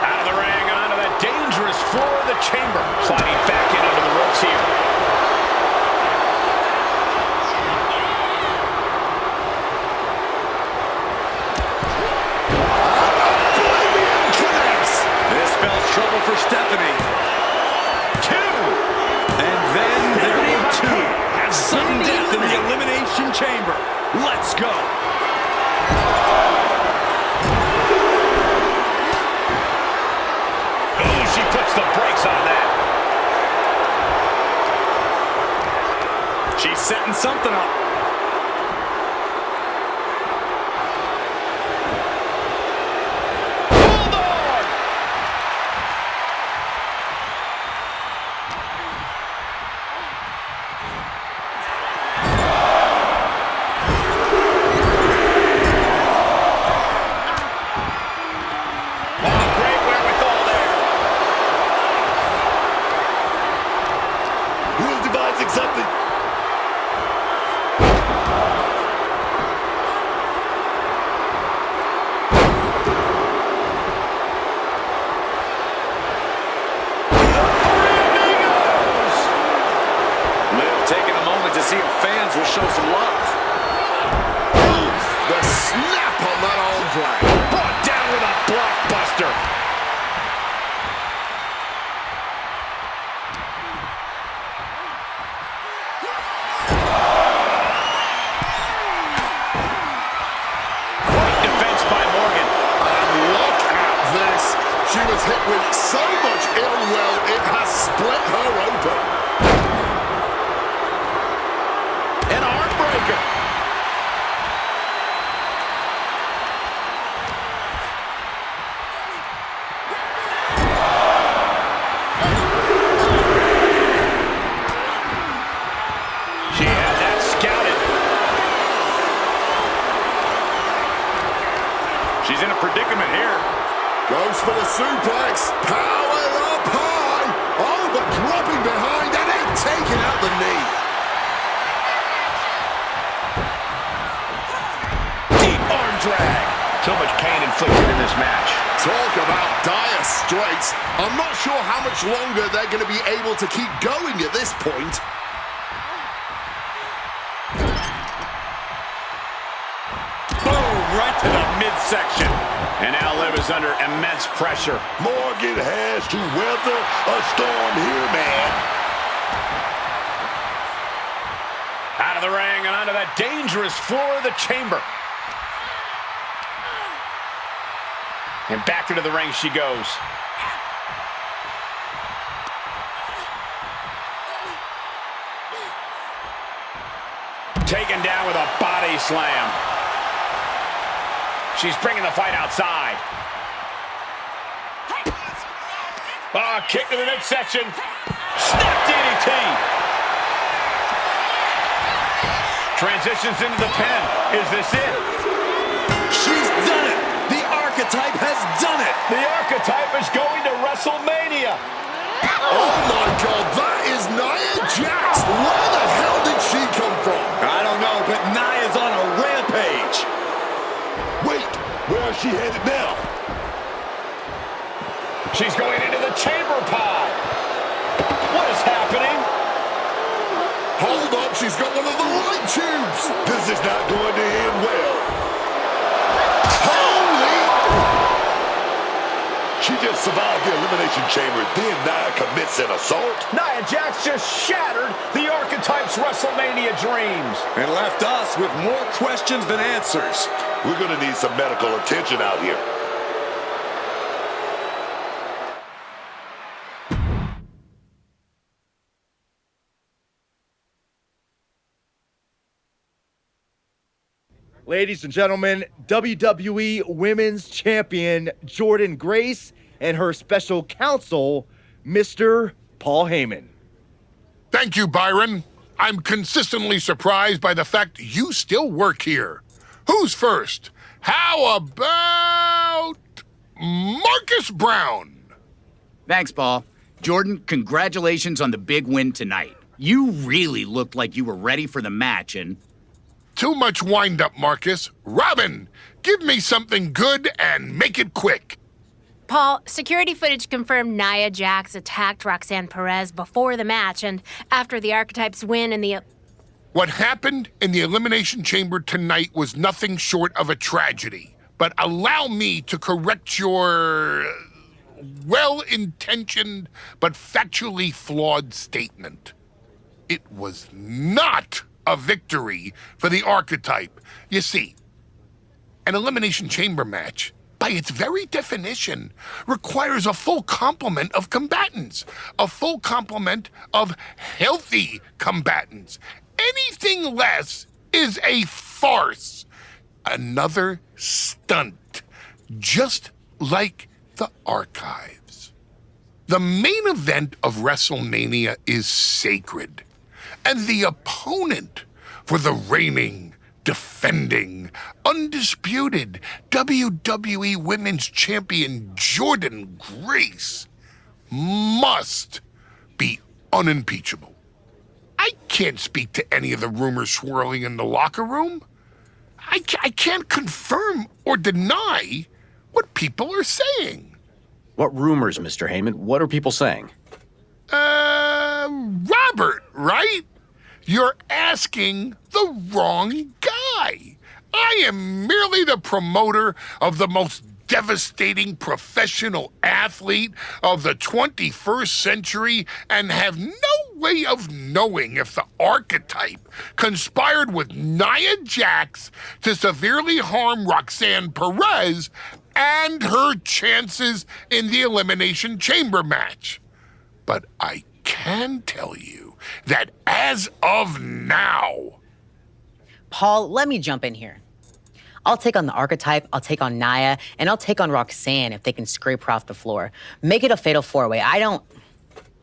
Out of the dangerous floor of the chamber. Sliding back in under the ropes here. This spells trouble for Stephanie. 2. And then there were 2. Sudden death in the Elimination Chamber. Let's go. Oh, she puts the brakes on that. She's setting something up. Something. Liv taking a moment to see if fans will show some love. The snap on that arm drag. Brought down with a blockbuster. She was hit with so much ill will, it has split her open. An arm breaker. She has that scouted. She's in a predicament here. Goes for the suplex, power up high. Oh, but dropping behind and then taking out the knee. Deep arm drag. So much pain inflicted in this match. Talk about dire straits. I'm not sure how much longer they're going to be able to keep going at this point. Boom, right to the midsection. And now Liv is under immense pressure. Morgan has to weather a storm here, man. Out of the ring and onto that dangerous floor of the chamber. And back into the ring she goes. Taken down with a body slam. She's bringing the fight outside. Oh, kick to the midsection. Snap DDT. Transitions into the pin. Is this it? She's done it. The archetype has done it. The archetype is going to WrestleMania. Oh my God, that is Nia Jax. Where the hell did she come from? I don't know, but Nia's on a rampage. Wait, where is she headed now? She's going into the chamber pod. What is happening? Hold up, she's got one of the light tubes. This is not going to end well. Holy! She just survived the Elimination Chamber, then Nia commits an assault. Nia Jax just shattered the archetype's WrestleMania dreams. And left us with more questions than answers. We're going to need some medical attention out here. Ladies and gentlemen, WWE Women's Champion Jordynne Grace and her special counsel, Mr. Paul Heyman. Thank you, Byron. I'm consistently surprised by the fact you still work here. Who's first? How about Marcus Brown? Thanks, Paul. Jordan, congratulations on the big win tonight. You really looked like you were ready for the match, and... Too much wind-up, Marcus. Robin, give me something good and make it quick. Paul, security footage confirmed Nia Jax attacked Roxanne Perez before the match and after the Archetypes win in the... What happened in the Elimination Chamber tonight was nothing short of a tragedy. But allow me to correct your well-intentioned but factually flawed statement. It was not a victory for the Archetype. You see, an Elimination Chamber match, by its very definition, requires a full complement of combatants, a full complement of healthy combatants. Anything less is a farce, another stunt, just like the archives. The main event of WrestleMania is sacred, and the opponent for the reigning, defending, undisputed WWE Women's Champion Jordynne Grace must be unimpeachable. I can't speak to any of the rumors swirling in the locker room. I can't confirm or deny what people are saying. What rumors, Mr. Heyman? What are people saying? Robert, right? You're asking the wrong guy. I am merely the promoter of the most devastating professional athlete of the 21st century and have no way of knowing if the Archetype conspired with Nia Jax to severely harm Roxanne Perez and her chances in the Elimination Chamber match. But I can tell you that as of now... Paul, let me jump in here. I'll take on the Archetype, I'll take on Nia, and I'll take on Roxanne if they can scrape her off the floor. Make it a fatal four-way. I don't...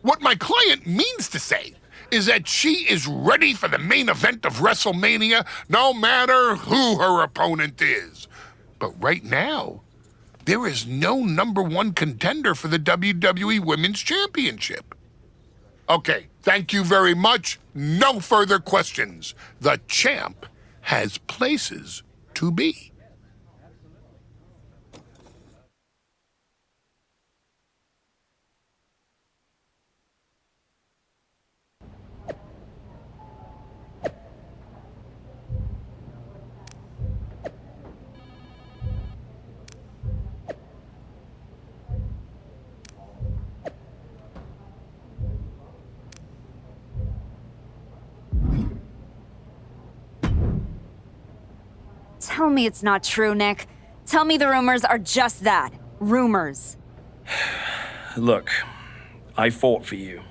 What my client means to say is that she is ready for the main event of WrestleMania, no matter who her opponent is. But right now, there is no #1 contender for the WWE Women's Championship. Okay, thank you very much. No further questions. The champ has places to be. Tell me it's not true, Nick. Tell me the rumors are just that. Rumors. Look, I fought for you.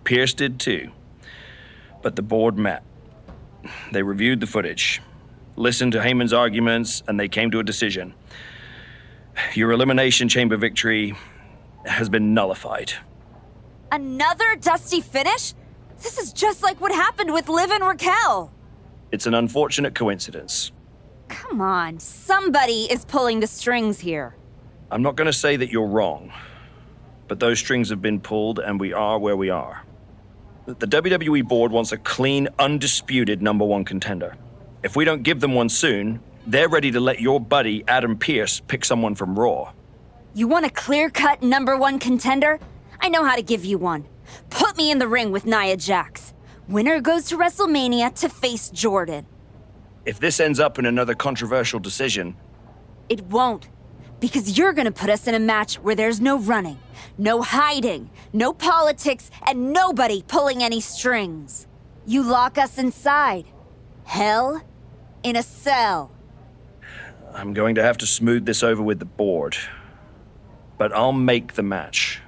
Pierce did too. But the board met. They reviewed the footage, listened to Heyman's arguments, and they came to a decision. Your Elimination Chamber victory has been nullified. Another dusty finish? This is just like what happened with Liv and Raquel. It's an unfortunate coincidence. Come on, somebody is pulling the strings here. I'm not going to say that you're wrong, but those strings have been pulled and we are where we are. The WWE board wants a clean, undisputed #1 contender. If we don't give them one soon, they're ready to let your buddy Adam Pearce pick someone from Raw. You want a clear-cut #1 contender? I know how to give you one. Put me in the ring with Nia Jax. Winner goes to WrestleMania to face Jordynne. If this ends up in another controversial decision... It won't. Because you're gonna put us in a match where there's no running, no hiding, no politics, and nobody pulling any strings. You lock us inside. Hell in a cell. I'm going to have to smooth this over with the board. But I'll make the match.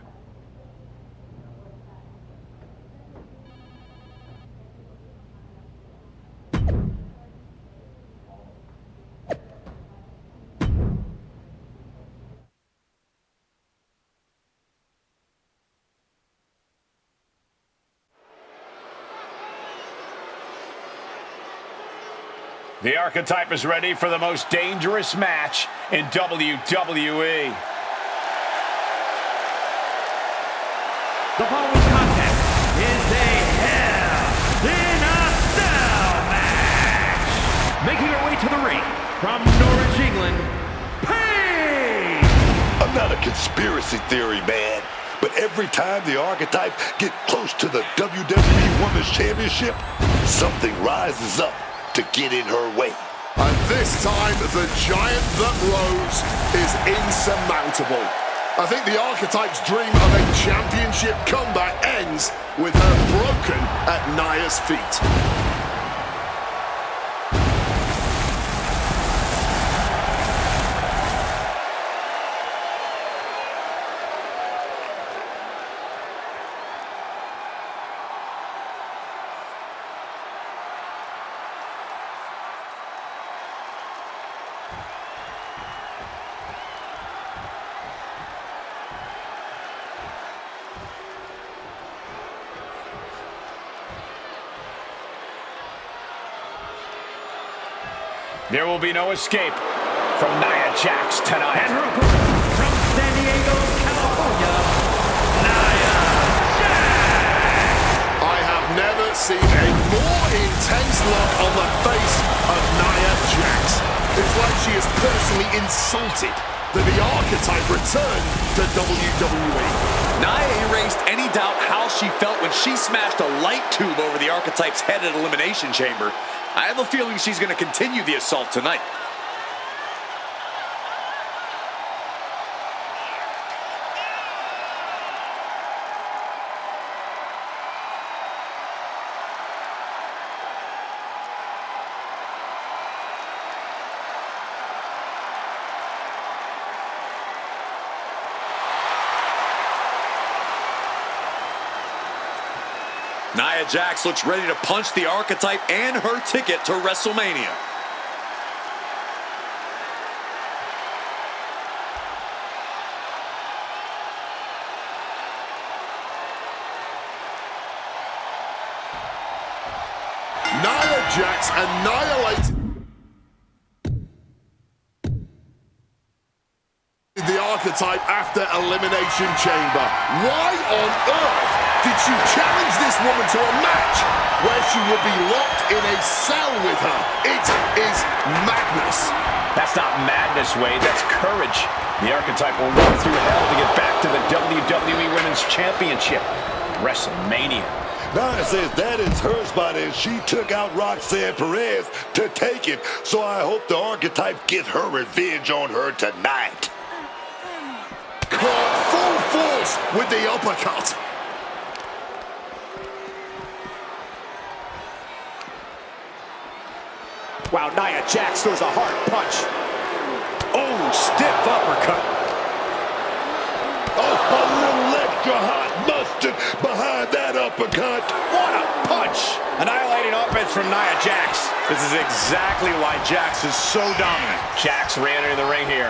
The Archetype is ready for the most dangerous match in WWE. The following contest is a Hell in a Cell match. Making her way to the ring from Norwich, England, Paige! I'm not a conspiracy theory, man. But every time the archetype get close to the WWE Women's Championship, something rises up to get in her way. And this time, the giant that rose is insurmountable. I think the archetype's dream of a championship comeback ends with her broken at Nia's feet. There will be no escape from Nia Jax tonight. And her opponent from San Diego, California, Nia Jax. I have never seen a more intense look on the face of Nia Jax. It's like she is personally insulted that the archetype returned to WWE. Nia erased any doubt how she felt when she smashed a light tube over the archetype's head at Elimination Chamber. I have a feeling she's going to continue the assault tonight. Nia Jax looks ready to punch the archetype and her ticket to WrestleMania. Nia Jax annihilates the archetype after Elimination Chamber. Why on earth did she challenge this woman to a match where she would be locked in a cell with her? It is madness. That's not madness, Wade. That's courage. The archetype will run through hell to get back to the WWE Women's Championship. WrestleMania. Nia says that is her spot, and she took out Roxanne Perez to take it. So I hope the archetype get her revenge on her tonight. Caught full force with the uppercut. Wow, Nia Jax throws a hard punch. Oh, stiff uppercut. Oh, a little extra hot mustard behind that uppercut. What a punch! Annihilating offense from Nia Jax. This is exactly why Jax is so dominant. Jax re-entering the ring here.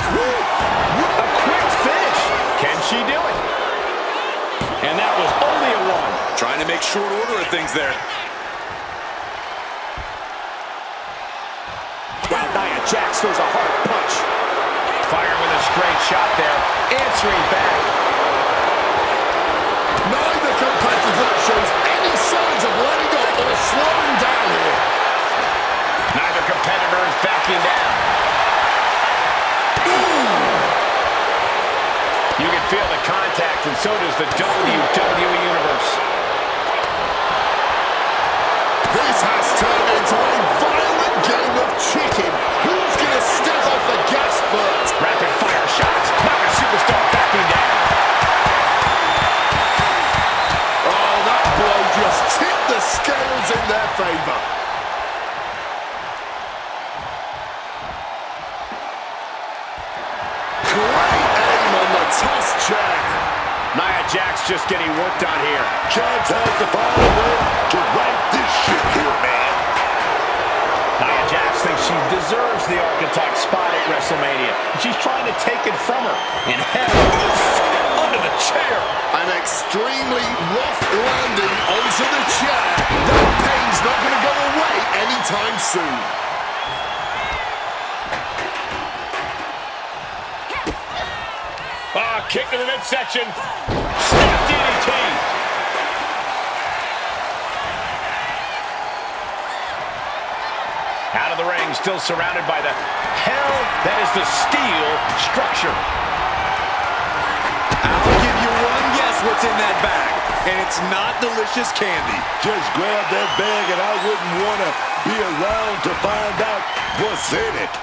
A quick finish. Can she do it? And that was only a one. Trying to make short order of things there. Wow, Nia Jax throws a hard punch. Fired with a straight shot there. Answering back. Neither competitor shows any signs of letting up or slowing down here. Neither competitor is backing down. You can feel the contact, and so does the WWE Universe. This has turned into a violent game of chicken. Who's going to step off the gas first? Rapid fire shots. Nia Superstar backing down. Oh, that blow just tipped the scales in their favor. Great aim on the toss chair. Nia Jax just getting worked on here. Jax has to find a way to right this ship here, man. Nia Jax thinks she deserves the archetype spot at WrestleMania. She's trying to take it from her. And hell, under the chair. An extremely rough landing onto the chair. That pain's not going to go away anytime soon. Kick to the midsection. Snap DDT. Out of the ring, still surrounded by the hell that is the steel structure. I'll give you one guess what's in that bag, and it's not delicious candy. Just grab that bag and I wouldn't want to be around to find out what's in it.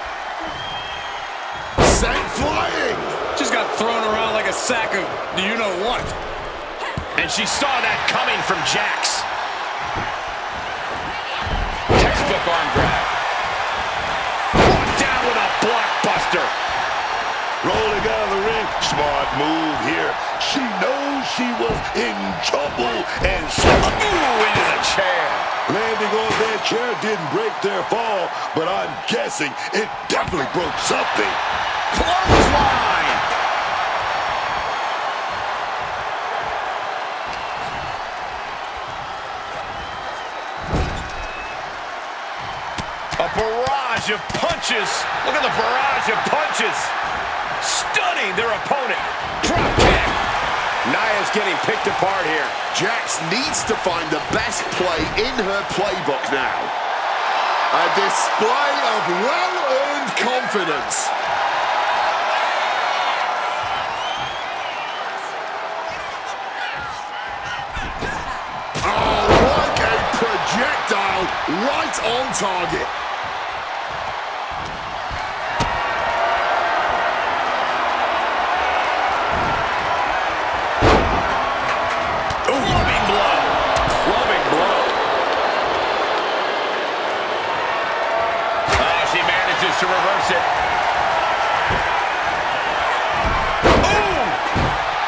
Sent flying! Just got thrown around like a sack of you-know-what. And she saw that coming from Jax. Textbook arm grab. Brought down with a blockbuster. Rolling out of the ring. Smart move here. She knows she was in trouble and into the chair. Landing on that chair didn't break their fall, but I'm guessing it definitely broke something. Clothesline. A barrage of punches. Look at the barrage of punches. Stunning their opponent. Drop kick. Nia's getting picked apart here. Jax needs to find the best play in her playbook now. A display of well-earned confidence. Oh, like a projectile right on target. To reverse it. Ooh!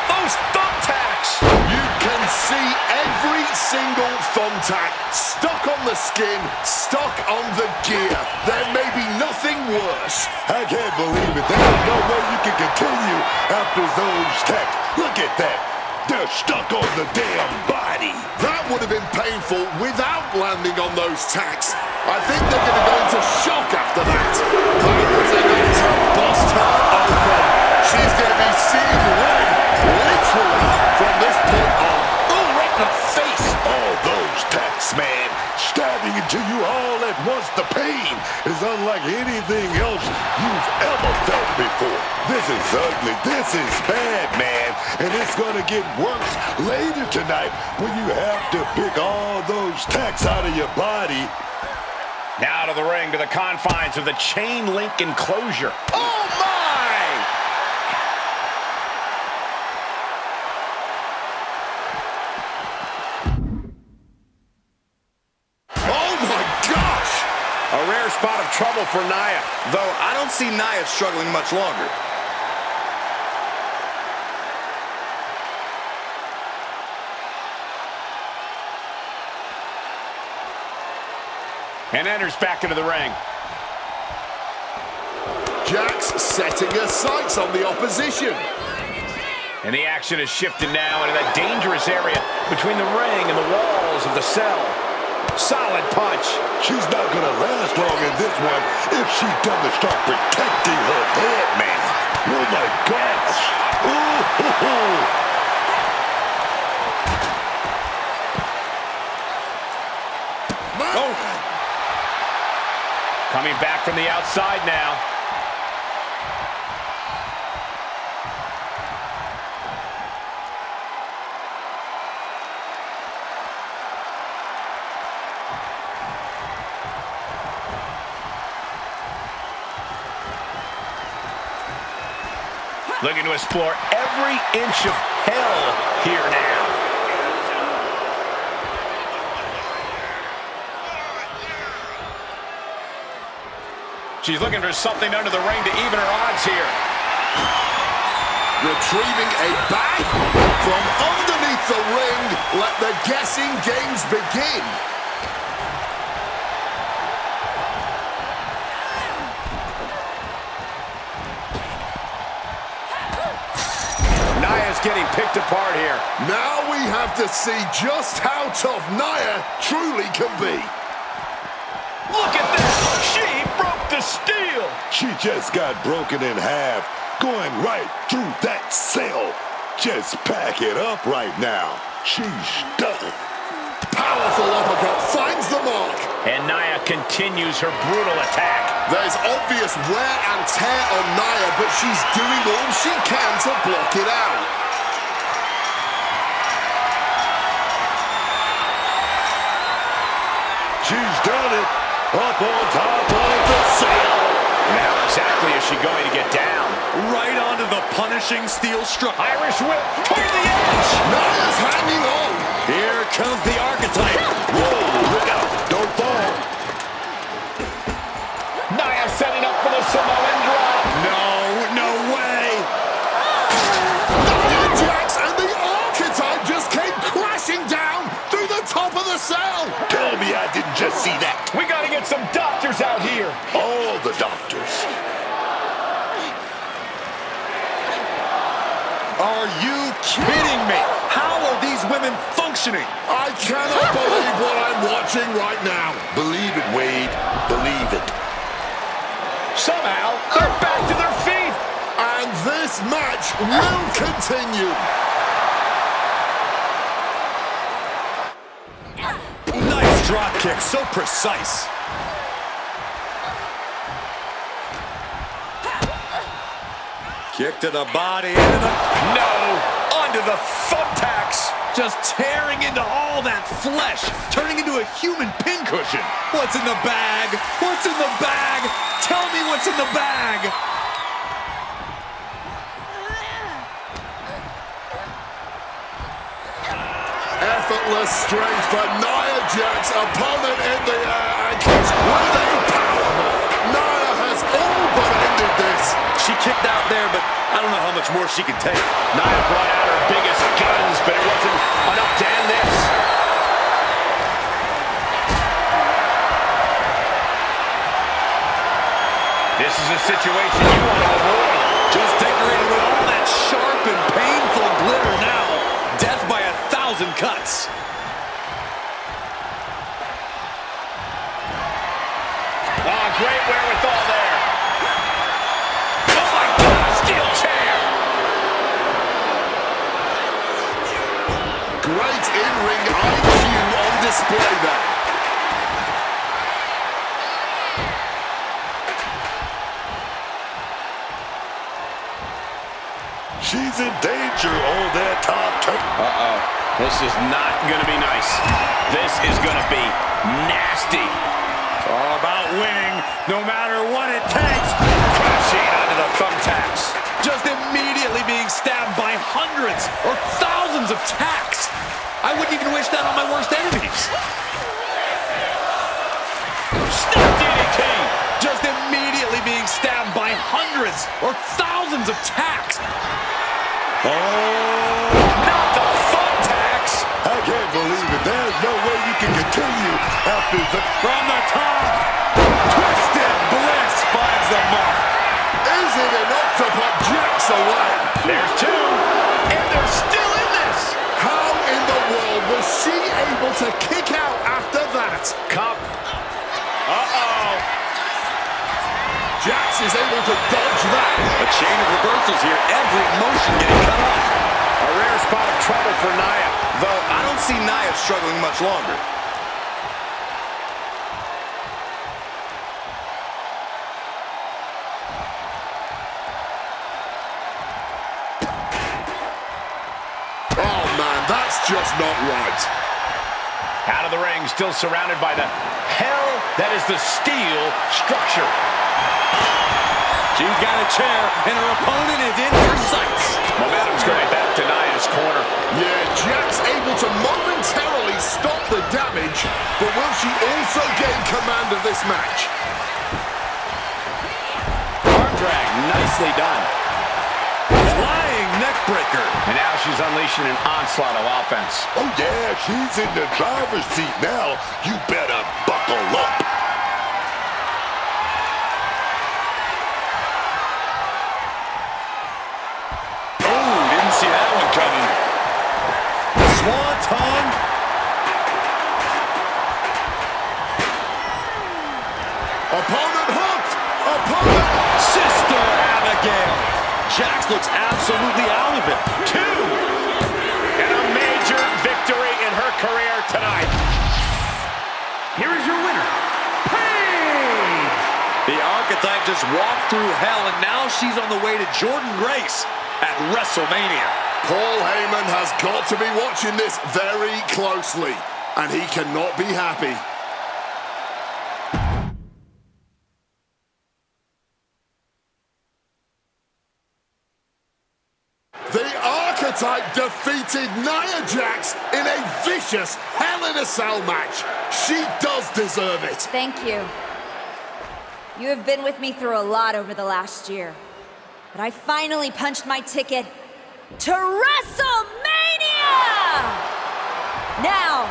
Those thumbtacks! You can see every single thumbtack stuck on the skin, stuck on the gear. There may be nothing worse. I can't believe it. There's no way you can continue after those tacks. Look at that. They're stuck on the damn body. That would have been painful without landing on those tacks. I think they're going to go into shock after that. That was enough to bust her open. She's going to be seeing red, literally, from this point on. Oh, right in the face. All those tacks, man. Stabbing into you all at once. The pain is unlike anything else you've ever felt before. This is ugly. This is bad, man. And it's going to get worse later tonight when you have to pick all those tacks out of your body. Now to the ring, to the confines of the chain link enclosure. Oh, my! Oh, my gosh! A rare spot of trouble for Nia, though I don't see Nia struggling much longer. And enters back into the ring. Jax setting her sights on the opposition. And the action has shifted now into that dangerous area between the ring and the walls of the cell. Solid punch. She's not going to last long in this one if she doesn't start protecting her head, man. Oh, my gosh. Ooh. Coming back from the outside now. Looking to explore every inch of hell here now. She's looking for something under the ring to even her odds here. Retrieving a bag from underneath the ring. Let the guessing games begin. Nia's getting picked apart here. Now we have to see just how tough Nia truly can be. Look at this! She broke the steel! She just got broken in half, going right through that cell. Just pack it up right now. She's done. Powerful uppercut finds the mark. And Nia continues her brutal attack. There's obvious wear and tear on Nia, but she's doing all she can to block it out. She's done it. Up on top of the cell. How exactly is she going to get down? Right onto the punishing steel strut. Irish whip toward the edge. Nia's hanging on. Here comes the archetype. Whoa, look out. Don't fall. Nia setting up for the Samoan drop. No way. Nia Jax and the archetype just came crashing down through the top of the cell. Tell me I didn't just see that. We got to get some doctors out here. All the doctors. Are you kidding me? How are these women functioning? I cannot believe what I'm watching right now. Believe it, Wade. Believe it. Somehow, they're back to their feet. And this match will continue. Nice drop kick, so precise. Kick to the body, into the... No, onto the thumbtacks. Just tearing into all that flesh, turning into a human pincushion. What's in the bag? What's in the bag? Tell me what's in the bag. Effortless strength for Nia Jax, opponent in the air, and keeps winning powerbomb. Nia has all but ended this. She kicked out there, but I don't know how much more she can take. Nia brought out her biggest guns, but it wasn't enough to end this. This is a situation you want to avoid. Just decorated with all that sharp and painful glitter now. Death by 1,000 cuts. Oh, great wherewithal there. Oh my God, steel chair. Great in-ring IQ on display there. She's in danger on that top turn. Uh-oh. This is not going to be nice. This is going to be nasty. It's all about winning, no matter what it takes. Crashing onto the thumbtacks. Just immediately being stabbed by hundreds or thousands of tacks. I wouldn't even wish that on my worst enemies. Snap DDT. Just immediately being stabbed by hundreds or thousands of tacks. Oh, not the thumbtacks. I can't believe it. There's no way you can continue after the... From the top. Twisted Bliss finds the mark. Is it enough to put Jax away? There's two. And they're still in this. How in the world was she able to kick out after that? Cup. Uh-oh. Jax is able to dodge that. A chain of reversals here. Every motion getting cut off. A rare spot of trouble for Nia. Though I don't see Nia struggling much longer. Oh man, that's just not right. Out of the ring, still surrounded by the hell that is the steel structure. She's got a chair, and her opponent is in her sights. Momentum's going back to Nia's corner. Yeah, Jax able to momentarily stop the damage, but will she also gain command of this match? Arm drag, nicely done. Flying neckbreaker. And now she's unleashing an onslaught of offense. Oh, yeah, she's in the driver's seat now. You better buckle up. Oh, didn't see that one coming. Swanton. Opponent hooked! Opponent! Sister Abigail. Jax looks absolutely out of it. Two! And a major victory in her career tonight. Here is your winner, just walked through hell, and now she's on the way to Jordynne Grace at WrestleMania. Paul Heyman has got to be watching this very closely, and he cannot be happy. The Archetype defeated Nia Jax in a vicious Hell in a Cell match. She does deserve it. Thank you. You have been with me through a lot over the last year. But I finally punched my ticket to WrestleMania! Now,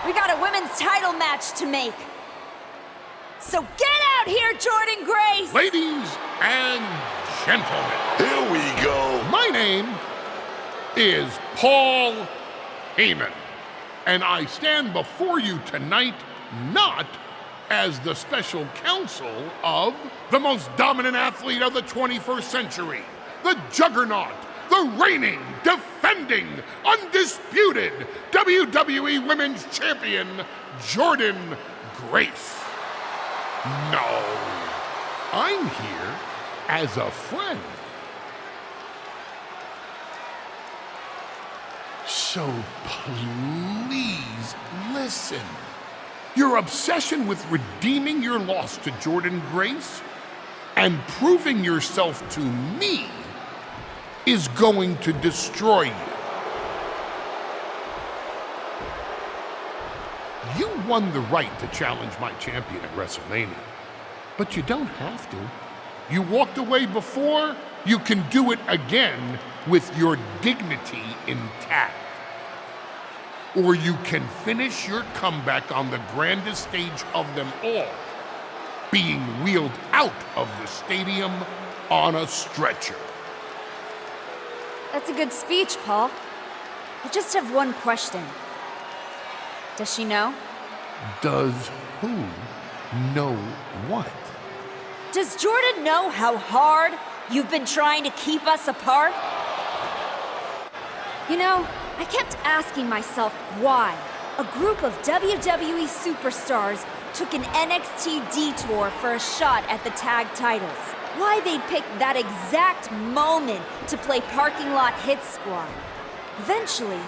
we got a women's title match to make. So get out here, Jordynne Grace! Ladies and gentlemen. Here we go. My name is Paul Heyman, and I stand before you tonight not as the special counsel of the most dominant athlete of the 21st century, the juggernaut, the reigning, defending, undisputed WWE Women's Champion, Jordynne Grace. No, I'm here as a friend. So please listen. Your obsession with redeeming your loss to Jordynne Grace and proving yourself to me is going to destroy you. You won the right to challenge my champion at WrestleMania, but you don't have to. You walked away before, you can do it again with your dignity intact. Or you can finish your comeback on the grandest stage of them all, being wheeled out of the stadium on a stretcher. That's a good speech, Paul. I just have one question. Does she know? Does who know what? Does Jordynne know how hard you've been trying to keep us apart? You know, I kept asking myself why a group of WWE superstars took an NXT detour for a shot at the tag titles. Why they'd pick that exact moment to play parking lot hit squad. Eventually,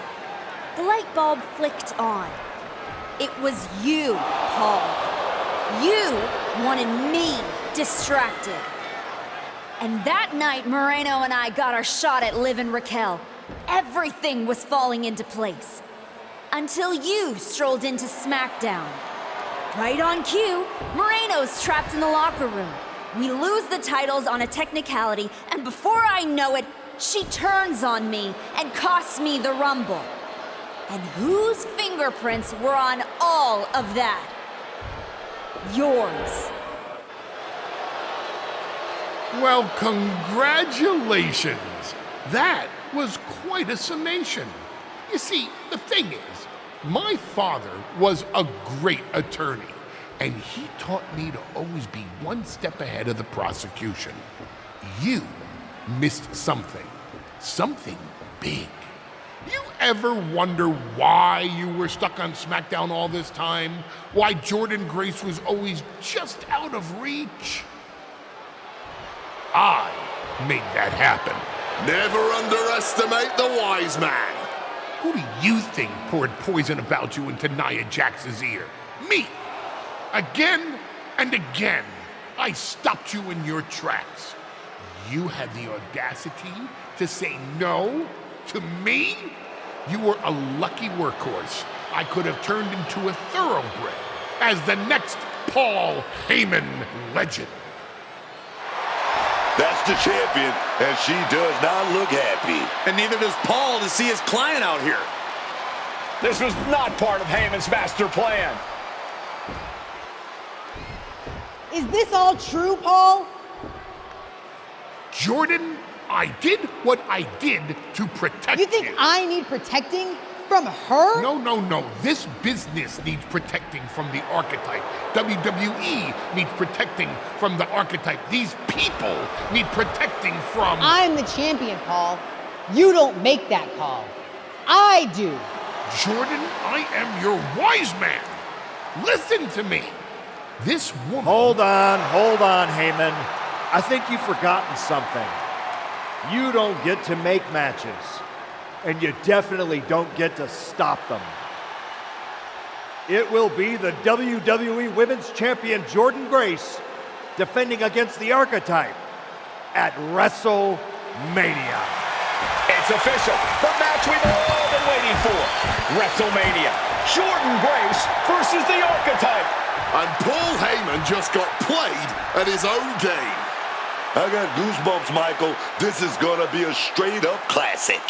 the light bulb flicked on. It was you, Paul. You wanted me distracted. And that night, Moreno and I got our shot at Liv and Raquel. Everything was falling into place. Until you strolled into SmackDown. Right on cue, Moreno's trapped in the locker room. We lose the titles on a technicality, and before I know it, she turns on me and costs me the Rumble. And whose fingerprints were on all of that? Yours. Well, congratulations. That was quite a summation. You see, the thing is, my father was a great attorney, and he taught me to always be one step ahead of the prosecution. You missed something big. You ever wonder why you were stuck on SmackDown all this time? Why Jordynne Grace was always just out of reach? I made that happen. Never underestimate the wise man. Who do you think poured poison about you into Nia Jax's ear? Me. Again and again, I stopped you in your tracks. You had the audacity to say no to me? You were a lucky workhorse I could have turned into a thoroughbred as the next Paul Heyman legend. That's the champion, and she does not look happy. And neither does Paul to see his client out here. This was not part of Heyman's master plan. Is this all true, Paul? Jordynne, I did what I did to protect you. You think I need protecting from her? No. This business needs protecting from the archetype. WWE needs protecting from the archetype. These people need protecting from... I'm the champion, Paul. You don't make that call. I do. Jordynne, I am your wise man. Listen to me. This woman... Hold on, Heyman. I think you've forgotten something. You don't get to make matches, and you definitely don't get to stop them. It will be the WWE Women's Champion Jordynne Grace defending against the Archetype at WrestleMania. It's official. The match we've all been waiting for. WrestleMania. Jordynne Grace versus the Archetype. And Paul Heyman just got played at his own game. I got goosebumps, Michael. This is gonna be a straight-up classic.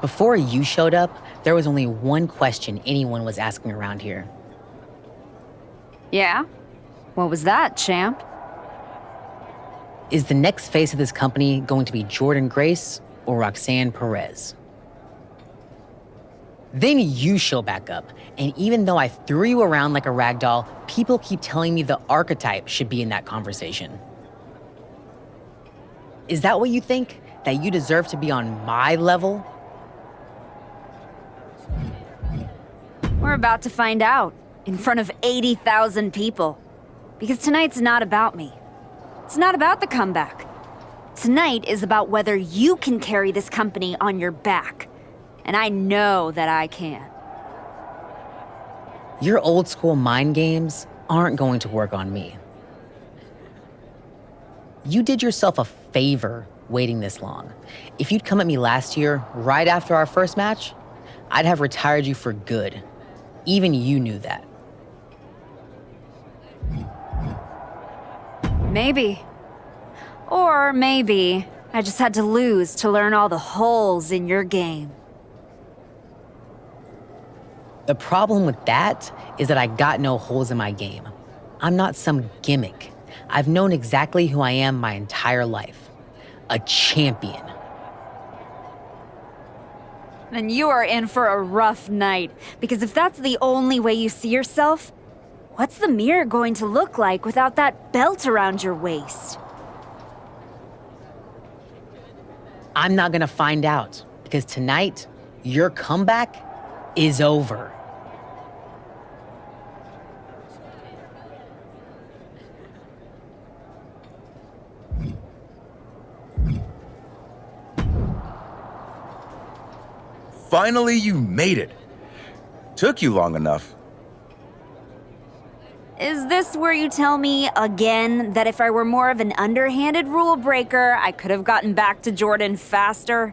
Before you showed up, there was only one question anyone was asking around here. Yeah? What was that, champ? Is the next face of this company going to be Jordynne Grace or Roxanne Perez? Then you show back up, and even though I threw you around like a rag doll, people keep telling me the Archetype should be in that conversation. Is that what you think? That you deserve to be on my level? We're about to find out, in front of 80,000 people. Because tonight's not about me. It's not about the comeback. Tonight is about whether you can carry this company on your back. And I know that I can. Your old school mind games aren't going to work on me. You did yourself a favor waiting this long. If you'd come at me last year, right after our first match, I'd have retired you for good. Even you knew that. Maybe. Or maybe I just had to lose to learn all the holes in your game. The problem with that is that I got no holes in my game. I'm not some gimmick. I've known exactly who I am my entire life. A champion. Then you are in for a rough night, because if that's the only way you see yourself, what's the mirror going to look like without that belt around your waist? I'm not gonna find out, because tonight, your comeback is over. Finally, you made it. Took you long enough. Is this where you tell me again that if I were more of an underhanded rule breaker, I could have gotten back to Jordynne faster?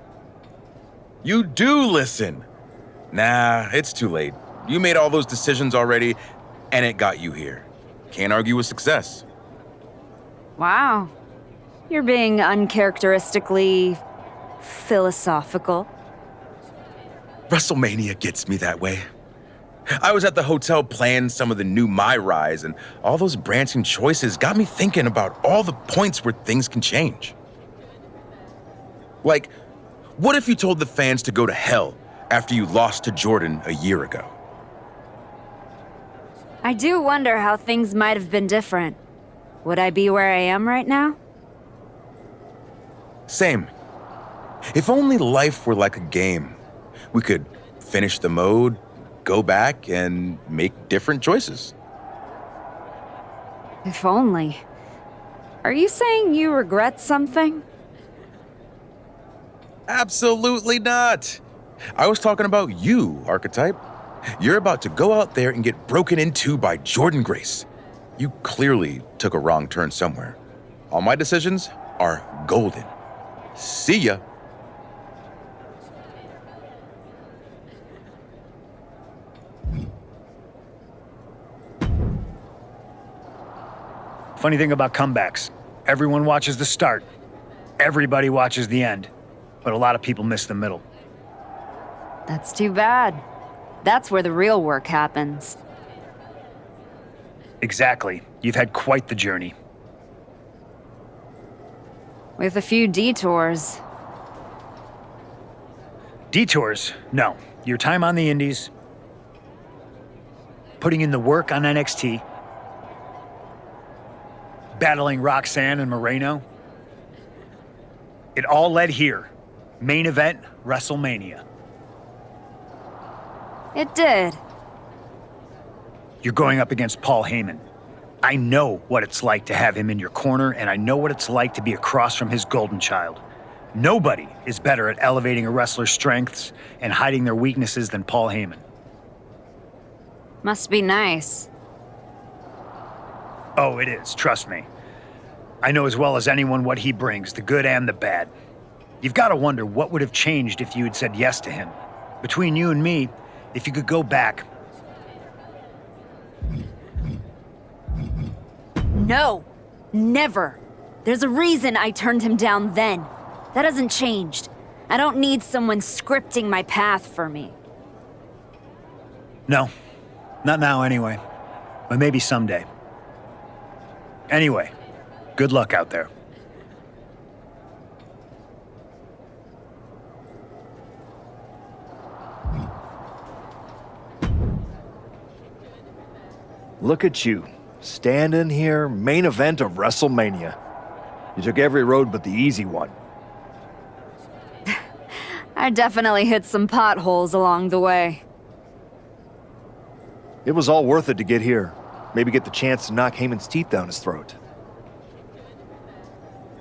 You do listen. Nah, it's too late. You made all those decisions already, and it got you here. Can't argue with success. Wow. You're being uncharacteristically philosophical. WrestleMania gets me that way. I was at the hotel playing some of the new MyRise, and all those branching choices got me thinking about all the points where things can change. Like, what if you told the fans to go to hell after you lost to Jordynne a year ago? I do wonder how things might have been different. Would I be where I am right now? Same. If only life were like a game. We could finish the mode, go back, and make different choices. If only. Are you saying you regret something? Absolutely not. I was talking about you, Archetype. You're about to go out there and get broken into by Jordynne Grace. You clearly took a wrong turn somewhere. All my decisions are golden. See ya. Funny thing about comebacks, everyone watches the start, everybody watches the end, but a lot of people miss the middle. That's too bad. That's where the real work happens. Exactly. You've had quite the journey. With a few detours. Detours? No. Your time on the indies, putting in the work on NXT, battling Roxanne and Moreno. It all led here. Main event, WrestleMania. It did. You're going up against Paul Heyman. I know what it's like to have him in your corner, and I know what it's like to be across from his golden child. Nobody is better at elevating a wrestler's strengths and hiding their weaknesses than Paul Heyman. Must be nice. Oh, it is, trust me. I know as well as anyone what he brings, the good and the bad. You've got to wonder what would have changed if you had said yes to him. Between you and me, if you could go back. No, never. There's a reason I turned him down then. That hasn't changed. I don't need someone scripting my path for me. No, not now anyway, but maybe someday. Anyway, good luck out there. Look at you, standing here, main event of WrestleMania. You took every road but the easy one. I definitely hit some potholes along the way. It was all worth it to get here. Maybe get the chance to knock Heyman's teeth down his throat.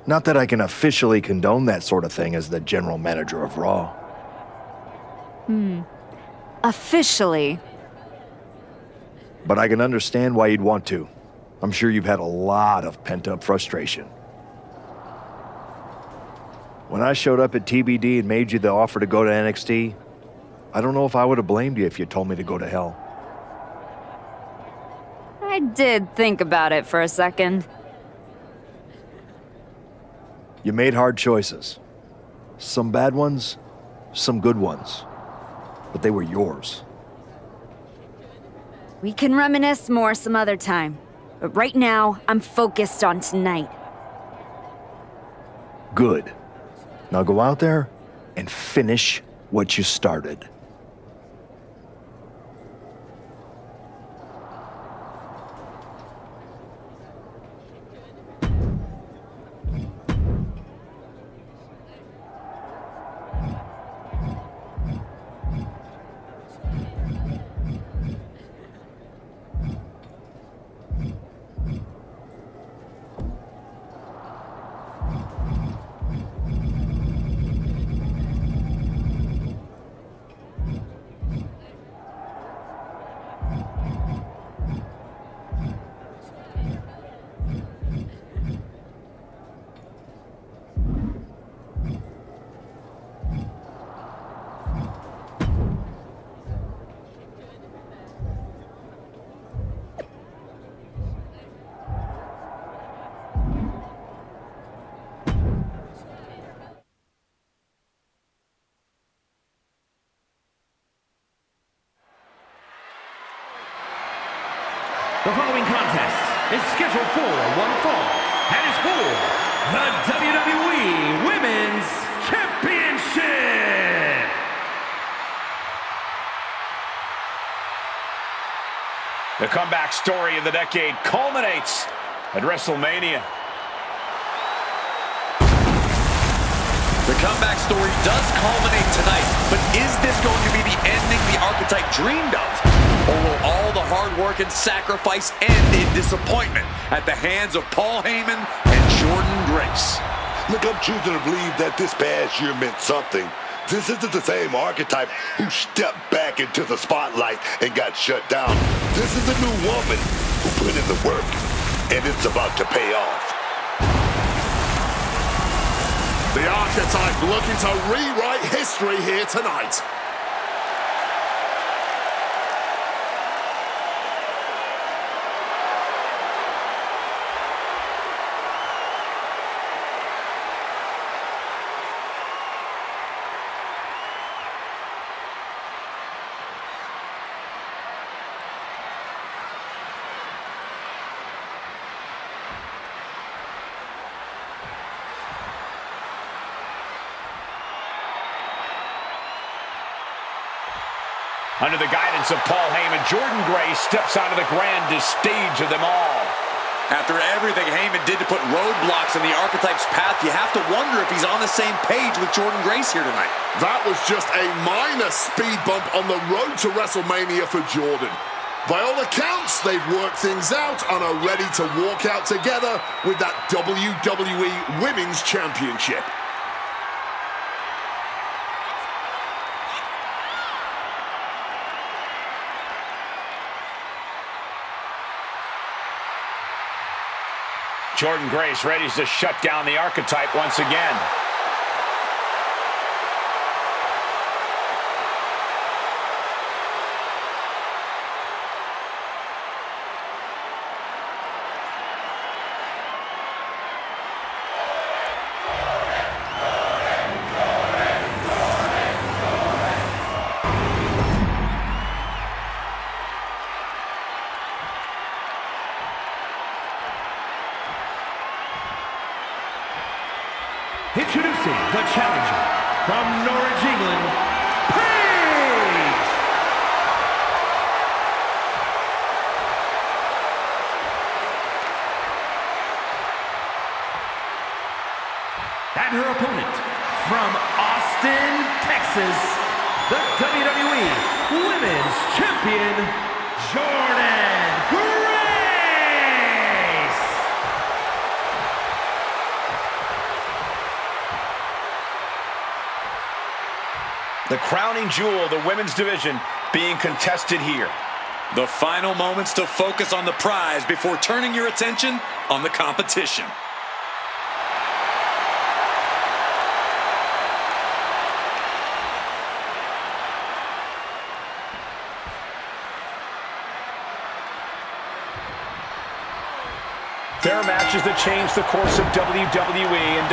Not that I can officially condone that sort of thing as the general manager of Raw. Officially. But I can understand why you'd want to. I'm sure you've had a lot of pent-up frustration. When I showed up at TBD and made you the offer to go to NXT, I don't know if I would have blamed you if you told me to go to hell. I did think about it for a second. You made hard choices. Some bad ones, some good ones. But they were yours. We can reminisce more some other time. But right now, I'm focused on tonight. Good. Now go out there and finish what you started. The following contest is scheduled for one fall and is for the WWE Women's Championship. The comeback story of the decade culminates at WrestleMania. The comeback story does culminate tonight, but is this going to be the ending the archetype dreamed of? Or will all the hard work and sacrifice end in disappointment at the hands of Paul Heyman and Jordan Grace? Look, I'm choosing to believe that this past year meant something. This isn't the same archetype who stepped back into the spotlight and got shut down. This is a new woman who put in the work, and it's about to pay off. The archetype looking to rewrite history here tonight. Under the guidance of Paul Heyman, Jordynne Grace steps onto the grandest stage of them all. After everything Heyman did to put roadblocks in the Archetype's path, you have to wonder if he's on the same page with Jordynne Grace here tonight. That was just a minor speed bump on the road to WrestleMania for Jordynne. By all accounts, they've worked things out and are ready to walk out together with that WWE Women's Championship. Jordynne Grace ready to shut down the Archetype once again. Introducing the challenger from Norwich, England, Paige! And her opponent from Austin, Texas, the WWE Women's Champion, Jordynne Grace! The crowning jewel of the women's division being contested here. The final moments to focus on the prize before turning your attention on the competition. There are matches that change the course of WWE and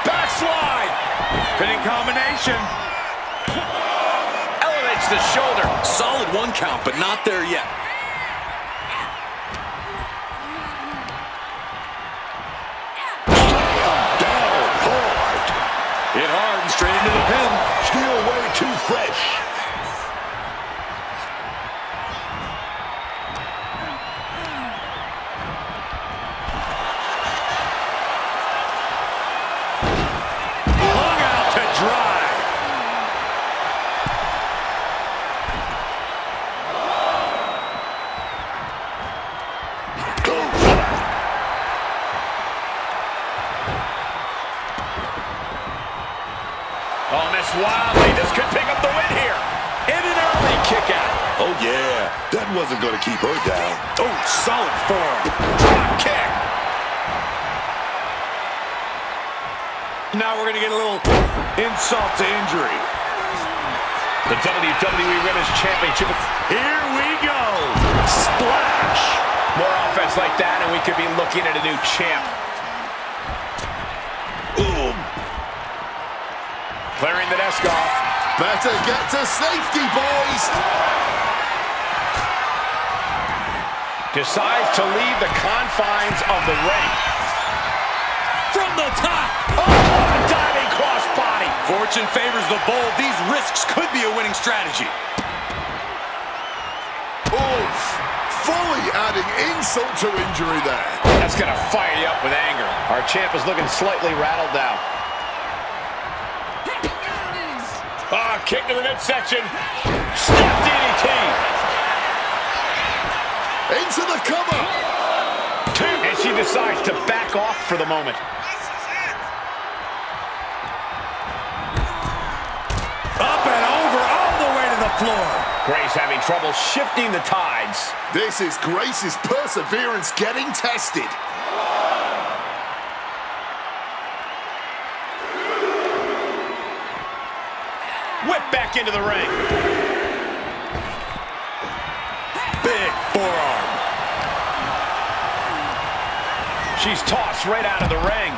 backslide! Pinning combination. Elevates the shoulder. Solid one count, but not there yet. Down hard. Hit hard and straight into the pin. Still way too fresh. Wildly, this could pick up the win here. In an early kick out. Oh yeah, that wasn't going to keep her down. Oh, solid form. Drop kick. Now we're going to get a little insult to injury. The WWE Women's Championship. Here we go. Splash. More offense like that, and we could be looking at a new champ. Ooh. Clearing the desk off. Better get to safety, boys. Decides to leave the confines of the ring. From the top. Oh, a diving crossbody. Fortune favors the bold. These risks could be a winning strategy. Oof. Fully adding insult to injury there. That's going to fire you up with anger. Our champ is looking slightly rattled now. Kick to the midsection. Step DDT. Into the cover. And she decides to back off for the moment. Up and over, all the way to the floor. Grace having trouble shifting the tides. This is Grace's perseverance getting tested. Whip back into the ring. Big forearm. She's tossed right out of the ring.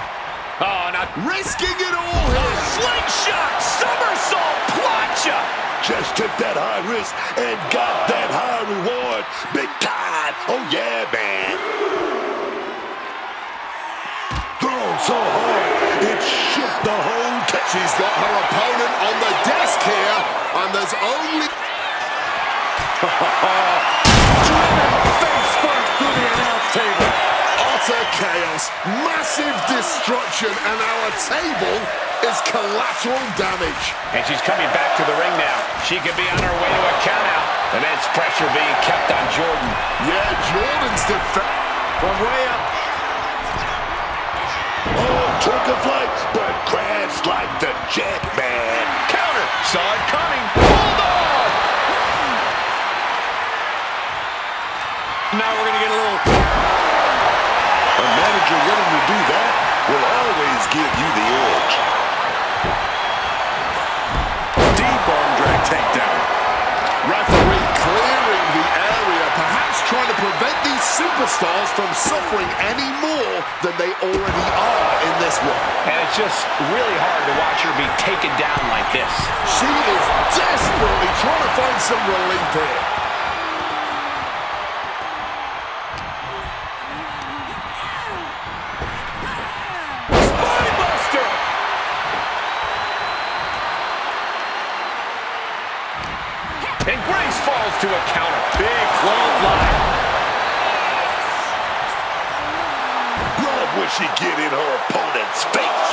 Oh, not risking it all here. Slingshot, somersault, plancha. Just took that high risk and got that high reward. Big time. Oh, yeah, man. Thrown so hard, it shook the whole. She's got her opponent on the desk here, and there's only... Face first through the announce table. Utter chaos, massive destruction, and our table is collateral damage. And she's coming back to the ring now. She could be on her way to a countout. Immense pressure being kept on Jordan. Yeah, Jordan's from way up. Oh, took a flight, but crashed like the jet, man. Counter. Saw it coming. Hold on. Now we're going to get a little... A manager willing to do that will always give you the edge. Deep arm drag takedown. Referee clearing the area, perhaps trying to prevent these superstars from suffering any more than they already are in this one. And it's just really hard to watch her be taken down like this. She is desperately trying to find some relief here. Spinebuster! And Grace falls to a counter. Big clothesline. Love when she get in her opponent's face.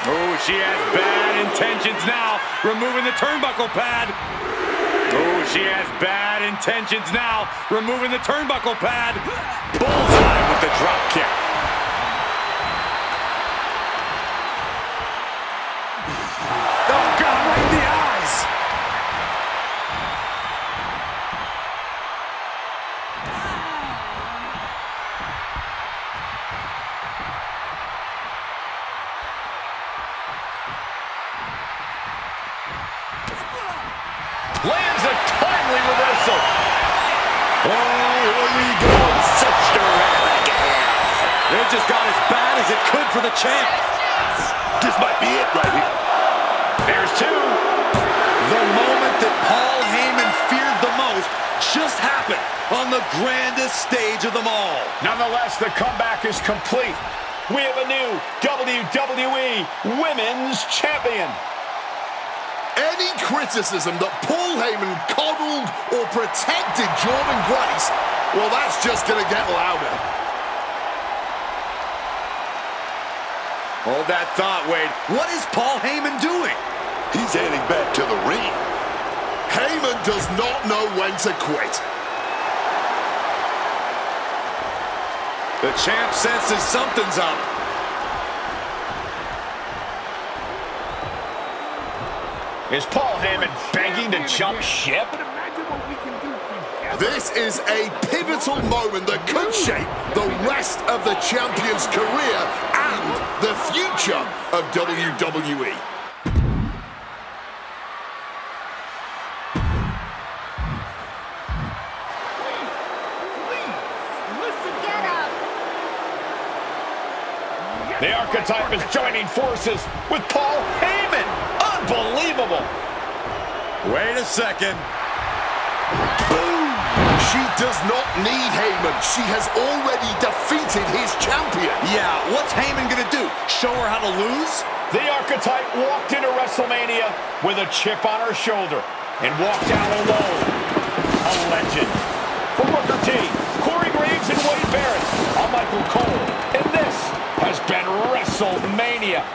Oh, she has bad intentions now. Removing the turnbuckle pad. Oh, she has bad intentions now. Removing the turnbuckle pad. Bullseye with the drop kick. Oh, God, right in the eyes. Lands a timely reversal. Oh, here we go. Such dramatic. It just got as bad as it could for the champ. This might be it right here. There's two. The moment that Paul Heyman feared the most just happened on the grandest stage of them all. Nonetheless, the comeback is complete. We have a new WWE Women's Champion. Any criticism that Paul Heyman coddled or protected Jordan Grace, well, that's just going to get louder. Hold that thought, Wade. What is Paul Heyman doing? He's heading back to the ring. Heyman does not know when to quit. The champ senses something's up. Is Paul Heyman begging to jump ship? This is a pivotal moment that could shape the rest of the champion's career and the future of WWE. The archetype is joining forces with Paul Heyman. Unbelievable. Wait a second. Boom! She does not need Heyman. She has already defeated his champion. Yeah, what's Heyman gonna do? Show her how to lose? The archetype walked into WrestleMania with a chip on her shoulder and walked out alone. A legend. For Booker T, Corey Graves, and Wade Barrett, I'm Michael Cole, and this has been WrestleMania.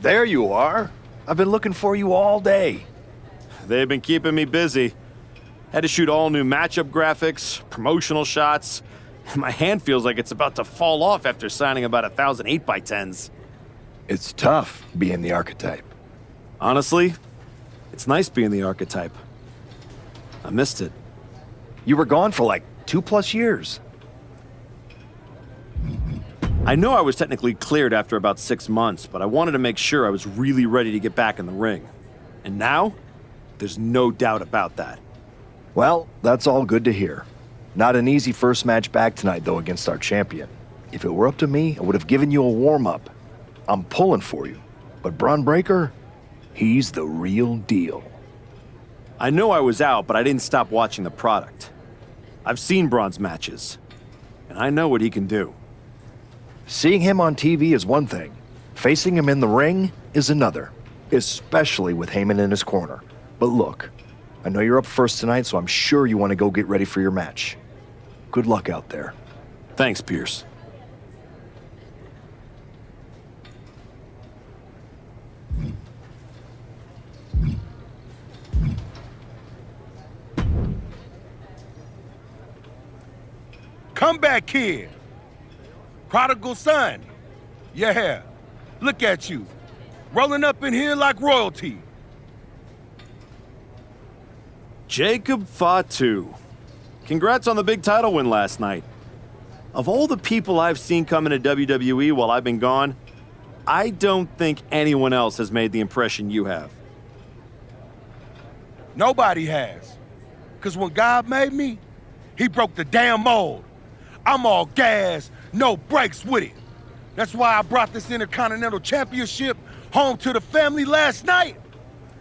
There you are. I've been looking for you all day. They've been keeping me busy. Had to shoot all new matchup graphics, promotional shots. My hand feels like it's about to fall off after signing about 1,000 8x10s. It's tough being the archetype. Honestly, it's nice being the archetype. I missed it. You were gone for like 2+ years. I know I was technically cleared after about 6 months, but I wanted to make sure I was really ready to get back in the ring. And now, there's no doubt about that. Well, that's all good to hear. Not an easy first match back tonight, though, against our champion. If it were up to me, I would have given you a warm-up. I'm pulling for you. But Braun Breaker, he's the real deal. I know I was out, but I didn't stop watching the product. I've seen Braun's matches, and I know what he can do. Seeing him on TV is one thing. Facing him in the ring is another, especially with Heyman in his corner. But look, I know you're up first tonight, so I'm sure you want to go get ready for your match. Good luck out there. Thanks, Pierce. Comeback kid. Prodigal son. Yeah. Look at you. Rolling up in here like royalty. Jacob Fatu. Congrats on the big title win last night. Of all the people I've seen come into WWE while I've been gone, I don't think anyone else has made the impression you have. Nobody has. Because when God made me, he broke the damn mold. I'm all gas, no brakes with it. That's why I brought this Intercontinental Championship home to the family last night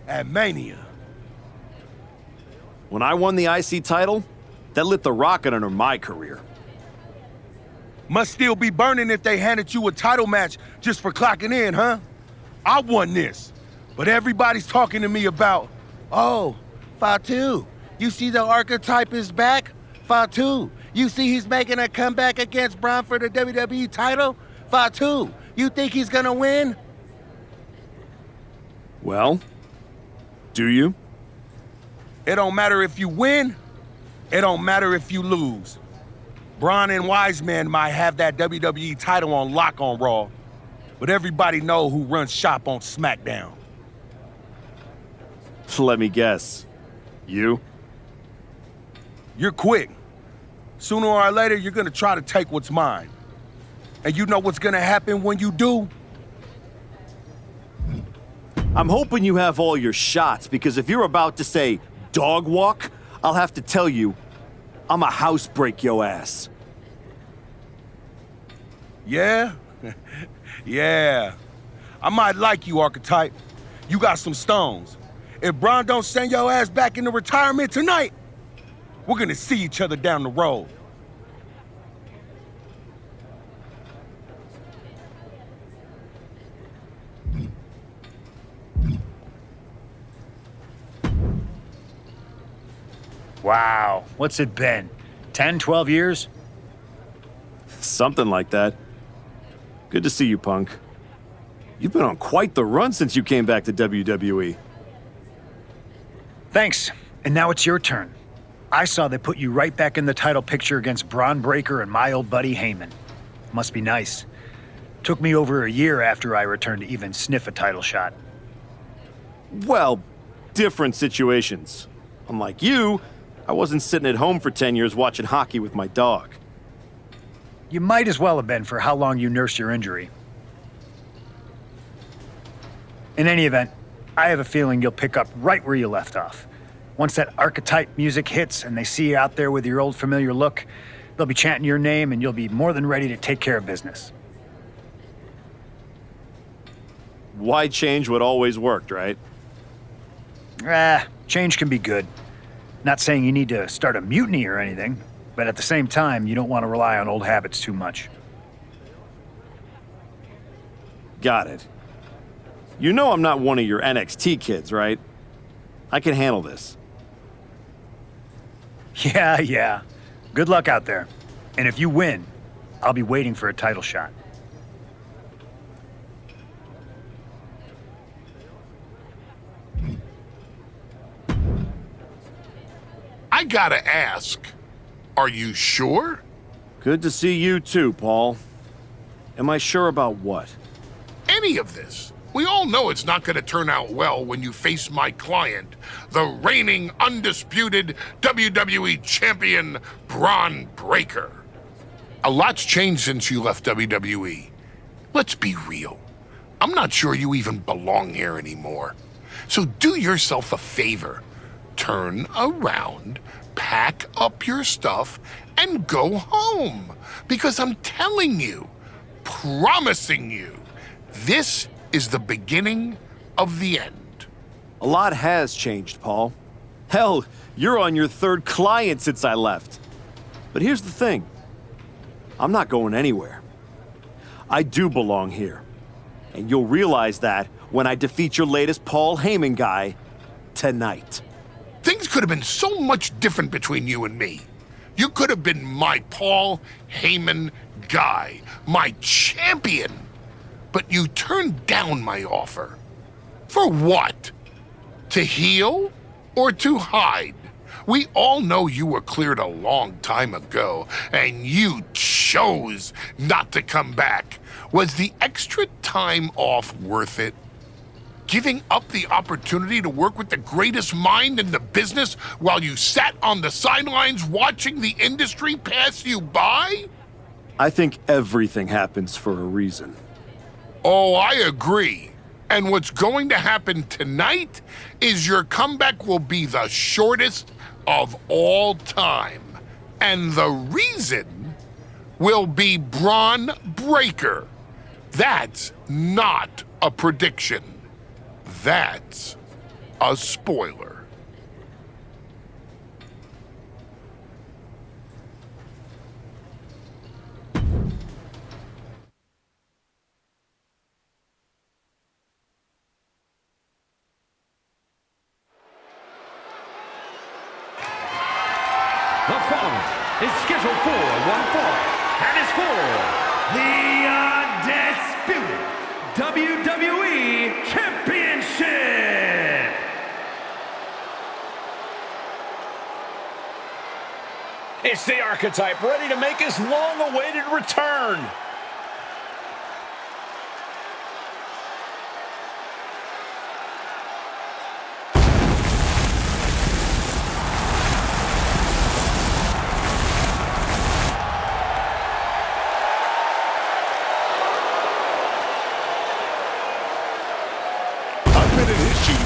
at Mania. When I won the IC title, that lit the rocket under my career. Must still be burning if they handed you a title match just for clocking in, huh? I won this, but everybody's talking to me about, oh, Fatu, you see the archetype is back? Fatu, you see he's making a comeback against Braun for the WWE title? Fatu, you think he's gonna win? Well, do you? It don't matter if you win, it don't matter if you lose. Braun and Wiseman might have that WWE title on lock on Raw, but everybody know who runs shop on SmackDown. Let me guess. You? You're quick. Sooner or later, you're gonna try to take what's mine. And you know what's gonna happen when you do? I'm hoping you have all your shots, because if you're about to say dog walk, I'll have to tell you, I'm a house break yo ass. Yeah? Yeah. I might like you, archetype. You got some stones. If Braun don't send your ass back into retirement tonight, we're gonna see each other down the road. Wow, what's it been? 10, 12 years? Something like that. Good to see you, Punk. You've been on quite the run since you came back to WWE. Thanks. And now it's your turn. I saw they put you right back in the title picture against Braun Breaker and my old buddy Heyman. Must be nice. Took me over a year after I returned to even sniff a title shot. Well, different situations. Unlike you, I wasn't sitting at home for 10 years watching hockey with my dog. You might as well have been for how long you nursed your injury. In any event, I have a feeling you'll pick up right where you left off. Once that archetype music hits and they see you out there with your old familiar look, they'll be chanting your name and you'll be more than ready to take care of business. Why change what always worked, right? Change can be good. Not saying you need to start a mutiny or anything, but at the same time, you don't want to rely on old habits too much. Got it. You know I'm not one of your NXT kids, right? I can handle this. Yeah. Good luck out there. And if you win, I'll be waiting for a title shot. I gotta ask, are you sure? Good to see you too, Paul. Am I sure about what? Any of this. We all know it's not gonna turn out well when you face my client, the reigning undisputed WWE champion, Braun Breaker. A lot's changed since you left WWE. Let's be real. I'm not sure you even belong here anymore. So do yourself a favor. Turn around, pack up your stuff, and go home. Because I'm telling you, promising you, this is the beginning of the end. A lot has changed, Paul. Hell, you're on your third client since I left. But here's the thing. I'm not going anywhere. I do belong here. And you'll realize that when I defeat your latest Paul Heyman guy tonight. Things could have been so much different between you and me. You could have been my Paul Heyman guy, my champion. But you turned down my offer. For what? To heal or to hide? We all know you were cleared a long time ago, and you chose not to come back. Was the extra time off worth it? Giving up the opportunity to work with the greatest mind in the business while you sat on the sidelines watching the industry pass you by? I think everything happens for a reason. Oh, I agree. And what's going to happen tonight is your comeback will be the shortest of all time. And the reason will be Braun Breaker. That's not a prediction. That's a spoiler. The following is scheduled for one fall and is for the Undisputed WWE Championship. It's the archetype ready to make his long-awaited return.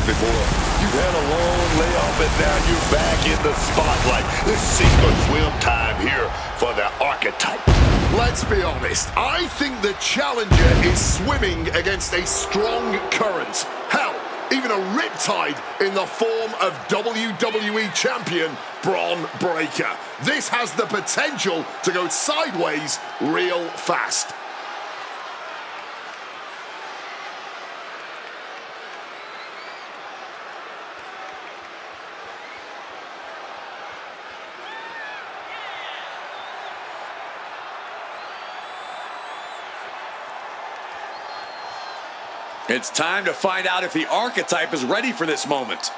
Before. You've had a long layoff and now you're back in the spotlight. This sink or swim time here for the archetype. Let's be honest, I think the challenger is swimming against a strong current. Hell, even a riptide in the form of WWE champion Braun Breaker. This has the potential to go sideways real fast. It's time to find out if the archetype is ready for this moment.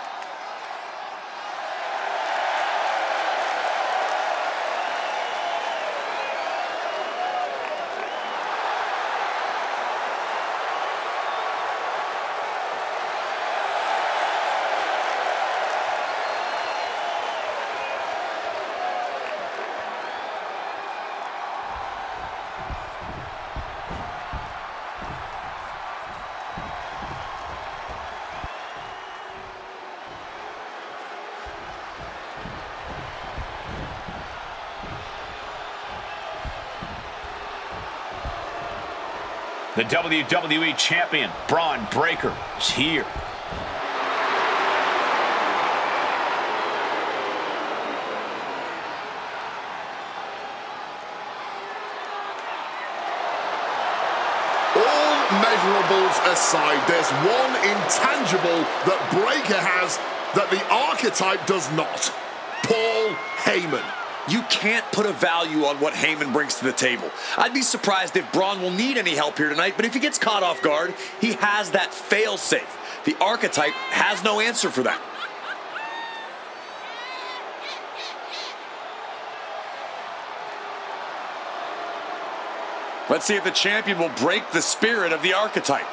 The WWE Champion, Braun Breaker, is here. All measurables aside, there's one intangible that Breaker has that the archetype does not. Paul Heyman. You can't put a value on what Heyman brings to the table. I'd be surprised if Braun will need any help here tonight, but if he gets caught off guard, he has that fail-safe. The archetype has no answer for that. Let's see if the champion will break the spirit of the archetype.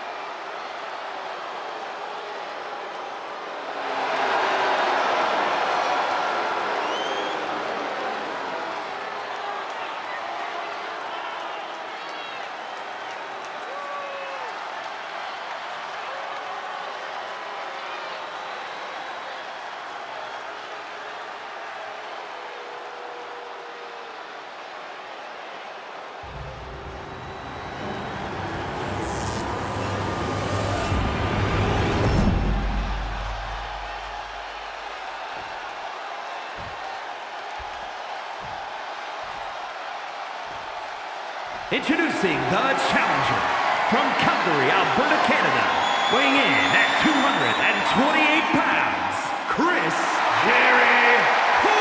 Introducing the challenger from Calgary, Alberta, Canada, weighing in at 228 pounds, Chris Jericho!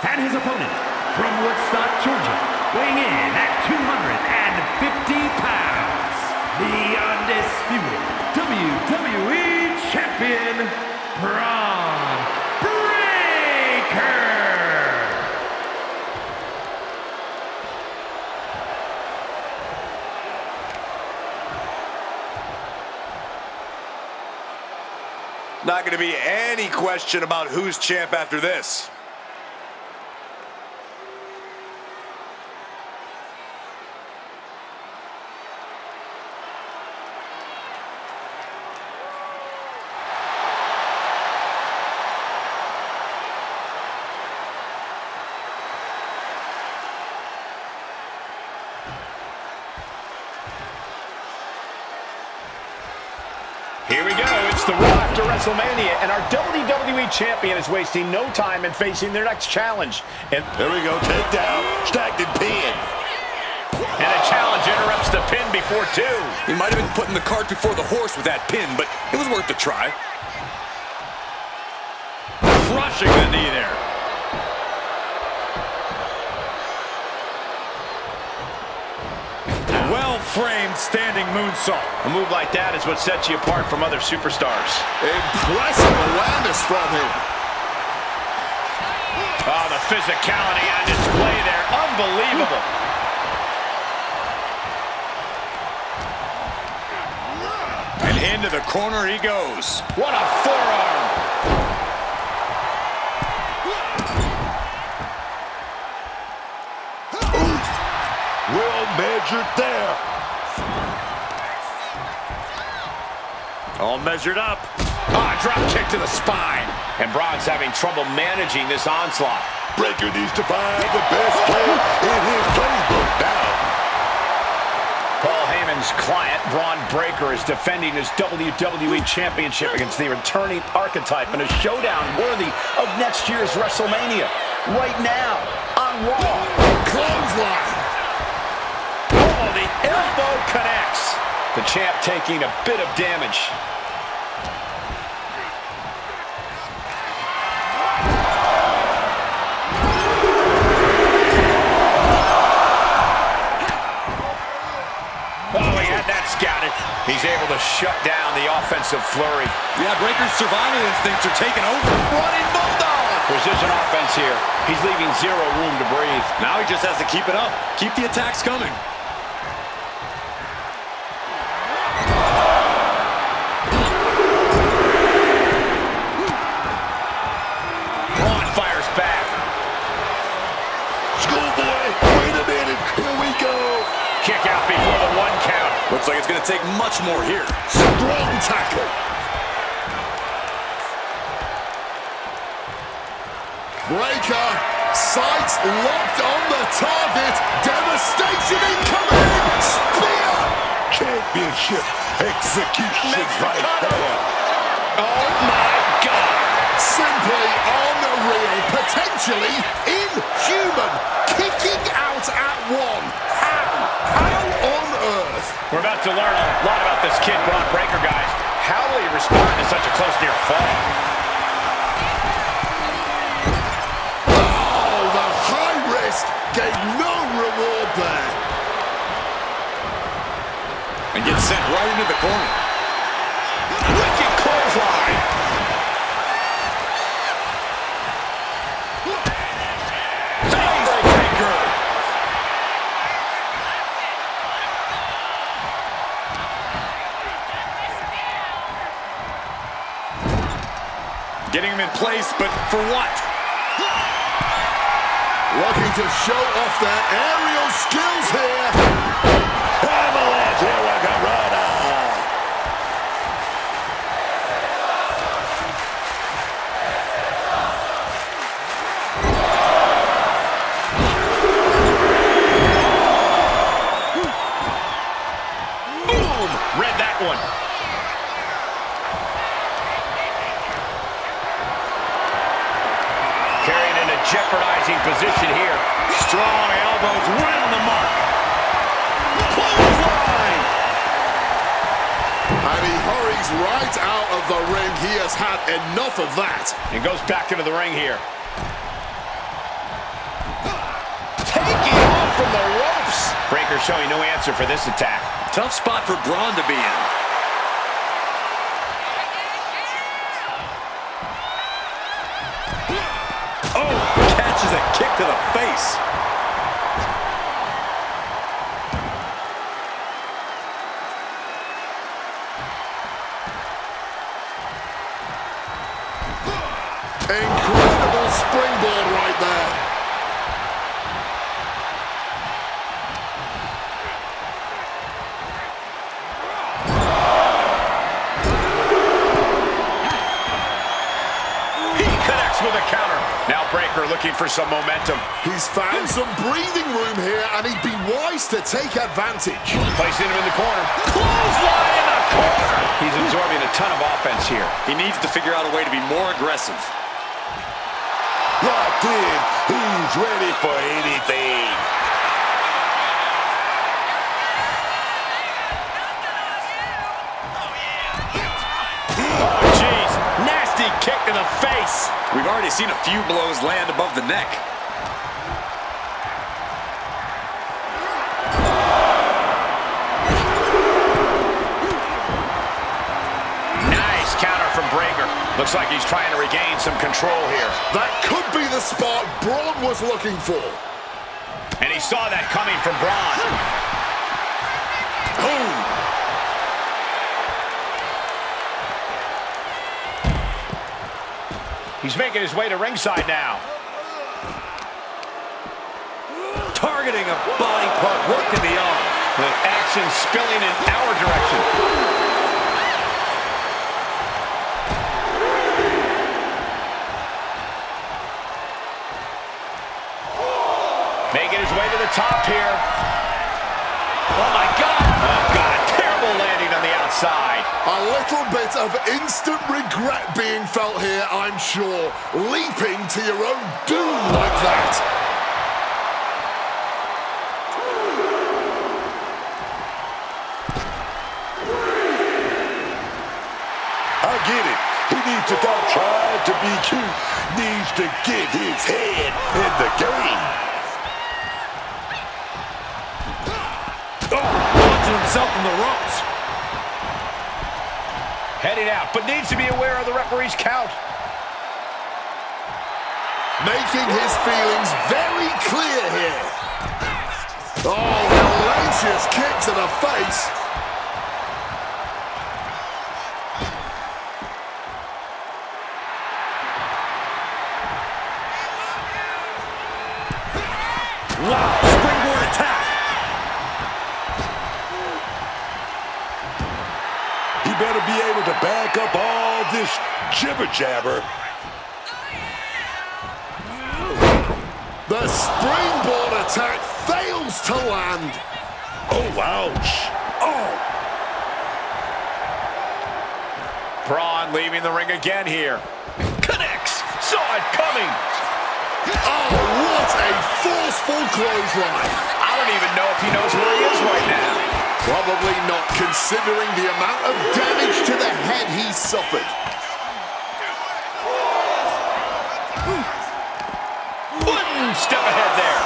And his opponent from Woodstock, Georgia, weighing in at 250 pounds, the undisputed WWE Champion, Not going to be any question about who's champ after this. Here we go. It's the Raw after WrestleMania, and our WWE Champion is wasting no time in facing their next challenge. And there we go. Takedown. Stacked and pin. And a challenge interrupts the pin before two. He might have been putting the cart before the horse with that pin, but it was worth a try. Crushing the knee there. Well-framed standing moonsault. A move like that is what sets you apart from other superstars. Impressive awareness from him. Oh, the physicality on display there. Unbelievable. And into the corner he goes. What a forearm. Well measured there. All measured up. Drop kick to the spine. And Braun's having trouble managing this onslaught. Breaker needs to find the best play in his playbook now. Paul Heyman's client, Braun Breaker, is defending his WWE Championship against the returning archetype in a showdown worthy of next year's WrestleMania. Right now, on Raw. Clothesline. Oh, the elbow connects. The champ taking a bit of damage. Scouted. He's able to shut down the offensive flurry. Yeah, Breaker's survival instincts are taking over. Running bulldog. Precision offense here. He's leaving zero room to breathe. Now he just has to keep it up. Keep the attacks coming. Braun fires back. Schoolboy, wait a minute. Here we go. Kick out before the one count. Looks like it's going to take much more here. Strong tackle. Breaker, sights locked on the target. Devastation incoming. Spear. Championship execution right there. Oh my God. Simply unreal. Potentially inhuman. Kicking out at one. How on earth? We're about to learn a lot about this kid, Braun Breaker, guys. How will he respond to such a close near fall? Oh, the high risk gave no reward there. And gets sent right into the corner. Wicked clothesline. Getting him in place, but for what? Looking to show off their aerial skills here. Avalanche Hurricanrana. Boom! Read that one. Carried in a jeopardizing position here. Strong elbows right on the mark. Clothesline! And he hurries right out of the ring. He has had enough of that. And goes back into the ring here. Taking off from the ropes. Breaker showing no answer for this attack. Tough spot for Braun to be in. Oh, catches a kick to the face. Incredible springboard right there. He connects with a counter. Now Breaker looking for some momentum. He's found some breathing room here, and he'd be wise to take advantage. Placing him in the corner. Clothesline in the corner. He's absorbing a ton of offense here. He needs to figure out a way to be more aggressive. Locked in. He's ready for anything. Oh, jeez. Nasty kick to the face. We've already seen a few blows land above the neck. Nice counter from Breaker. Looks like he's trying to regain some control here. That could be the spot Braun was looking for. And he saw that coming from Braun. Boom! He's making his way to ringside now. Targeting a body part, working the arm. The action spilling in our direction. Making his way to the top here. Oh, my God. Oh, God. Terrible landing on the outside. A little bit of instant regret being felt here, I'm sure. Leaping to your own doom like that. I get it. He needs to stop trying to be cute. Needs to get his head in the game. Launching himself in the ropes. Heading out, but needs to be aware of the referee's count. Making his feelings very clear here. Oh, hellacious kick to the face. Wow, springboard attack. He better be able to back up all this jibber-jabber. The springboard attack fails to land. Oh, ouch. Oh. Braun leaving the ring again here. Connects. Saw it coming. Oh, what a forceful clothesline. I don't even know if he knows where he is right now. Probably not, considering the amount of damage to the head he suffered. One step ahead there.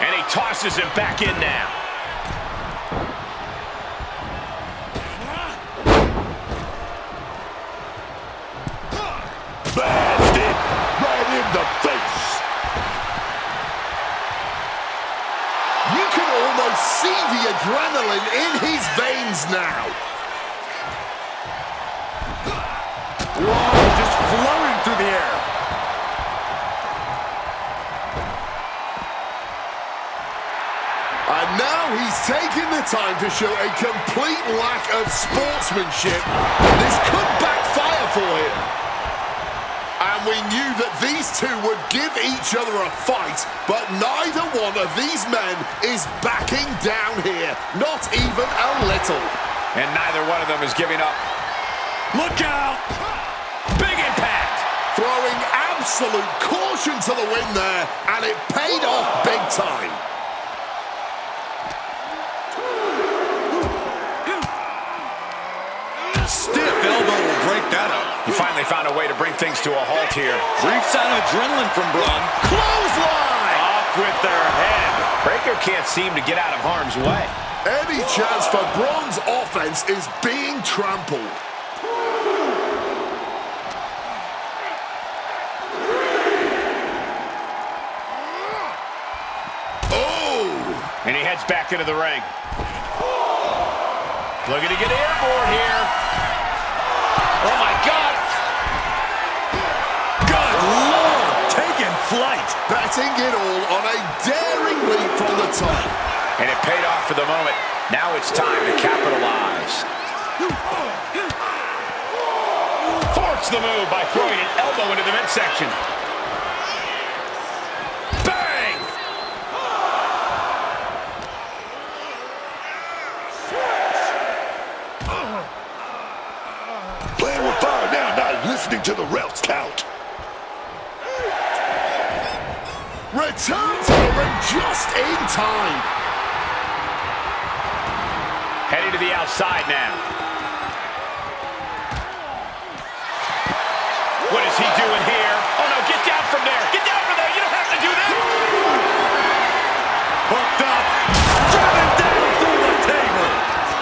And he tosses him back in now. Blasted right in the face. You can almost see the adrenaline in his veins now. Whoa, just floating through the air. And now he's taking the time to show a complete lack of sportsmanship. This could backfire for him. And we knew that these two would give each other a fight, but neither one of these men is backing down here. Not even a little. And neither one of them is giving up. Look out! Big impact! Throwing absolute caution to the wind there, and it paid off big time. Stiff elbow will break that up. He finally found a way to bring things to a halt here. Brief sign of adrenaline from Braun. Clothesline! Off with their head. Breaker can't seem to get out of harm's way. Any chance for Braun's offense is being trampled. Oh! And he heads back into the ring. Looking to get airborne here. Oh, my God. Good Lord, taking flight. Betting it all on a daring leap from the top. And it paid off for the moment. Now it's time to capitalize. Force the move by throwing an elbow into the midsection. Bang! Playing with fire now, not listening to the ref's count. Return to the ring just in time. Heading to the outside now. What is he doing here? Oh, no, get down from there. Get down from there. You don't have to do that. Hooked up. Driving down through the table.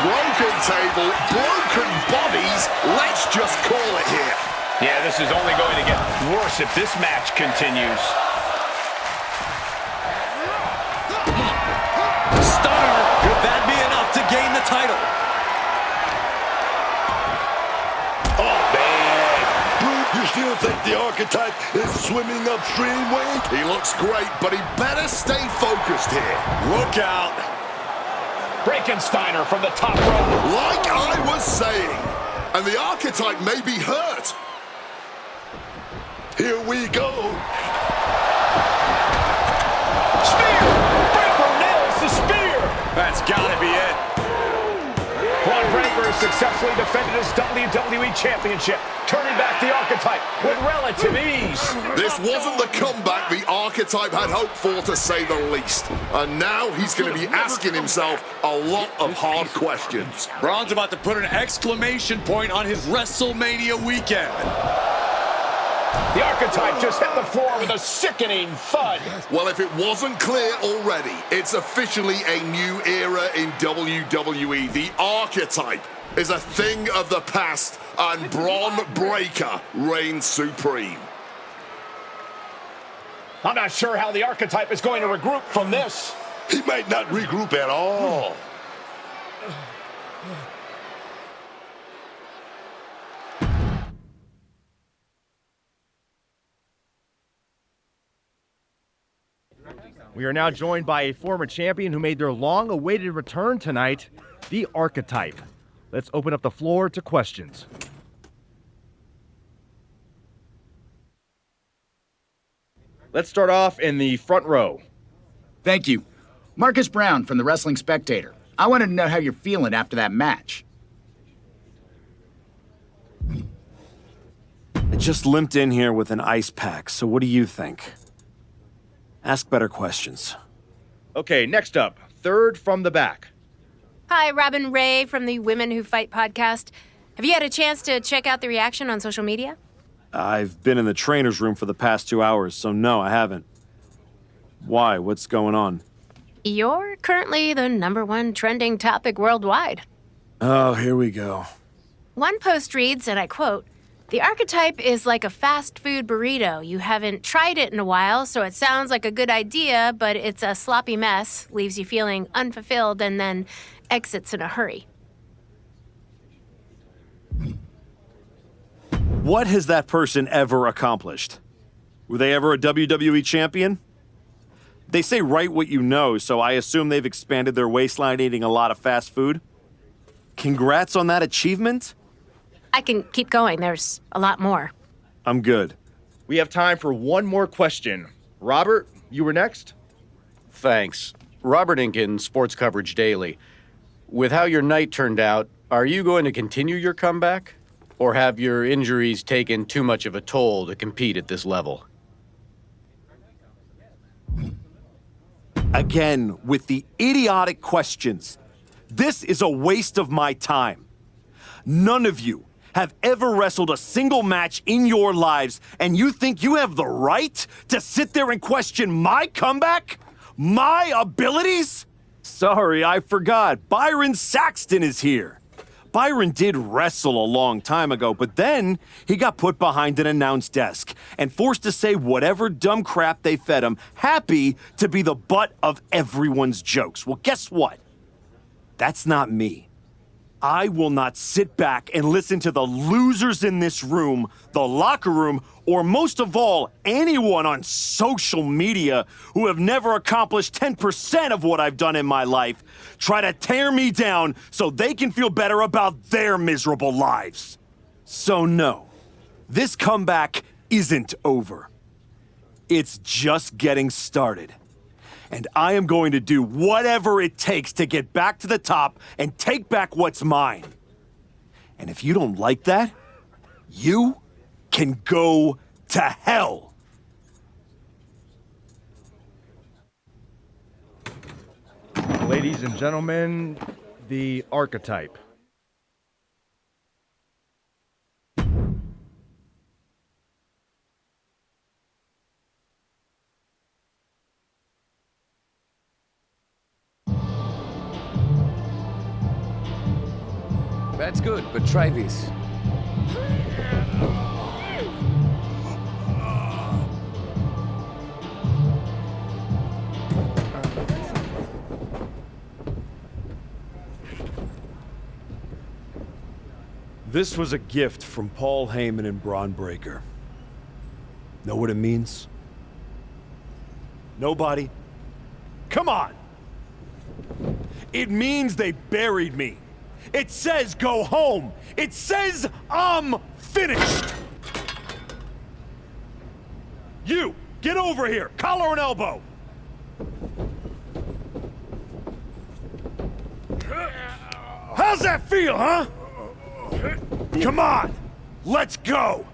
Broken table, broken bodies. Let's just call it here. Yeah, this is only going to get worse if this match continues. Stunner. Could that be enough to gain the title? Oh, man. Brute, you still think the archetype is swimming upstream, Wade? He looks great, but he better stay focused here. Look out. Frankensteiner from the top rope. Like I was saying, and the archetype may be hurt. Here we go. Spear! Breaker nails the spear! That's gotta be it. Braun Breaker has successfully defended his WWE Championship, turning back the archetype with relative ease. This wasn't the comeback the archetype had hoped for, to say the least. And now he's going to be asking himself a lot of hard questions. Braun's about to put an exclamation point on his WrestleMania weekend. The archetype just hit the floor with a sickening thud. Well, if it wasn't clear already, it's officially a new era in WWE. The archetype is a thing of the past, and Braun Breaker reigns supreme. I'm not sure how the archetype is going to regroup from this. He might not regroup at all. We are now joined by a former champion who made their long-awaited return tonight, the Archetype. Let's open up the floor to questions. Let's start off in the front row. Thank you. Marcus Brown from the Wrestling Spectator. I wanted to know how you're feeling after that match. I just limped in here with an ice pack, so what do you think? Ask better questions. Okay, next up, third from the back. Hi, Robin Ray from the Women Who Fight podcast. Have you had a chance to check out the reaction on social media? I've been in the trainer's room for the past 2 hours, so no, I haven't. Why? What's going on? You're currently the #1 trending topic worldwide. Oh, here we go. One post reads, and I quote, "The archetype is like a fast food burrito. You haven't tried it in a while, so it sounds like a good idea, but it's a sloppy mess, leaves you feeling unfulfilled, and then exits in a hurry." What has that person ever accomplished? Were they ever a WWE champion? They say write what you know, so I assume they've expanded their waistline eating a lot of fast food. Congrats on that achievement. I can keep going. There's a lot more. I'm good. We have time for one more question. Robert, you were next? Thanks. Robert Inkin, Sports Coverage Daily. With how your night turned out, are you going to continue your comeback? Or have your injuries taken too much of a toll to compete at this level? Again, with the idiotic questions. This is a waste of my time. None of you have ever wrestled a single match in your lives, and you think you have the right to sit there and question my comeback? My abilities? Sorry, I forgot. Byron Saxton is here. Byron did wrestle a long time ago, but then he got put behind an announce desk and forced to say whatever dumb crap they fed him, happy to be the butt of everyone's jokes. Well, guess what? That's not me. I will not sit back and listen to the losers in this room, the locker room, or most of all, anyone on social media who have never accomplished 10% of what I've done in my life try to tear me down so they can feel better about their miserable lives. So no, this comeback isn't over. It's just getting started. And I am going to do whatever it takes to get back to the top and take back what's mine. And if you don't like that, you can go to hell. Ladies and gentlemen, the archetype. That's good, but try this. This was a gift from Paul Heyman and Braun Breaker. Know what it means? Nobody? Come on! It means they buried me. It says go home. It says I'm finished. You, get over here. Collar and elbow. How's that feel, huh? Come on, let's go.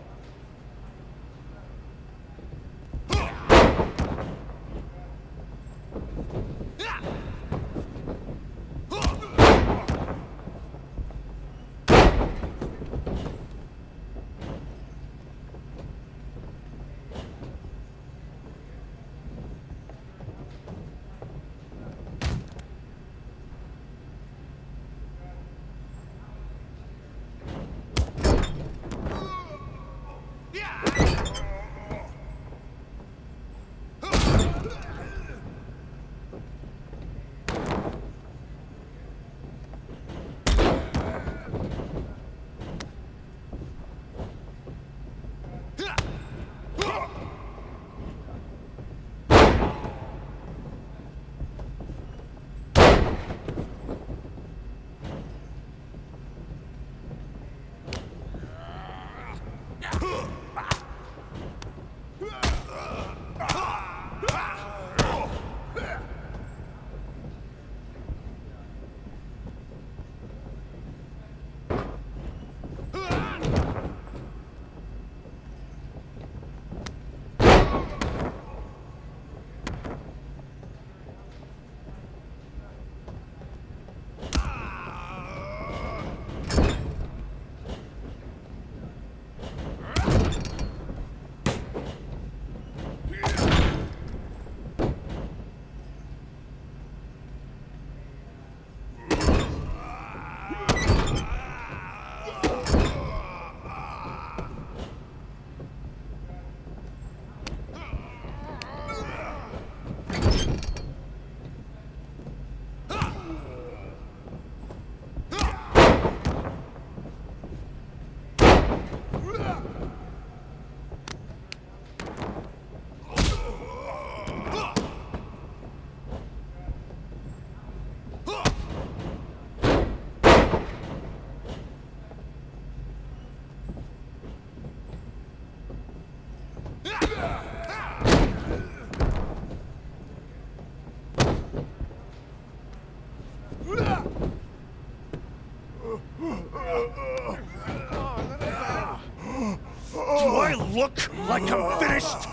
look like I'm finished?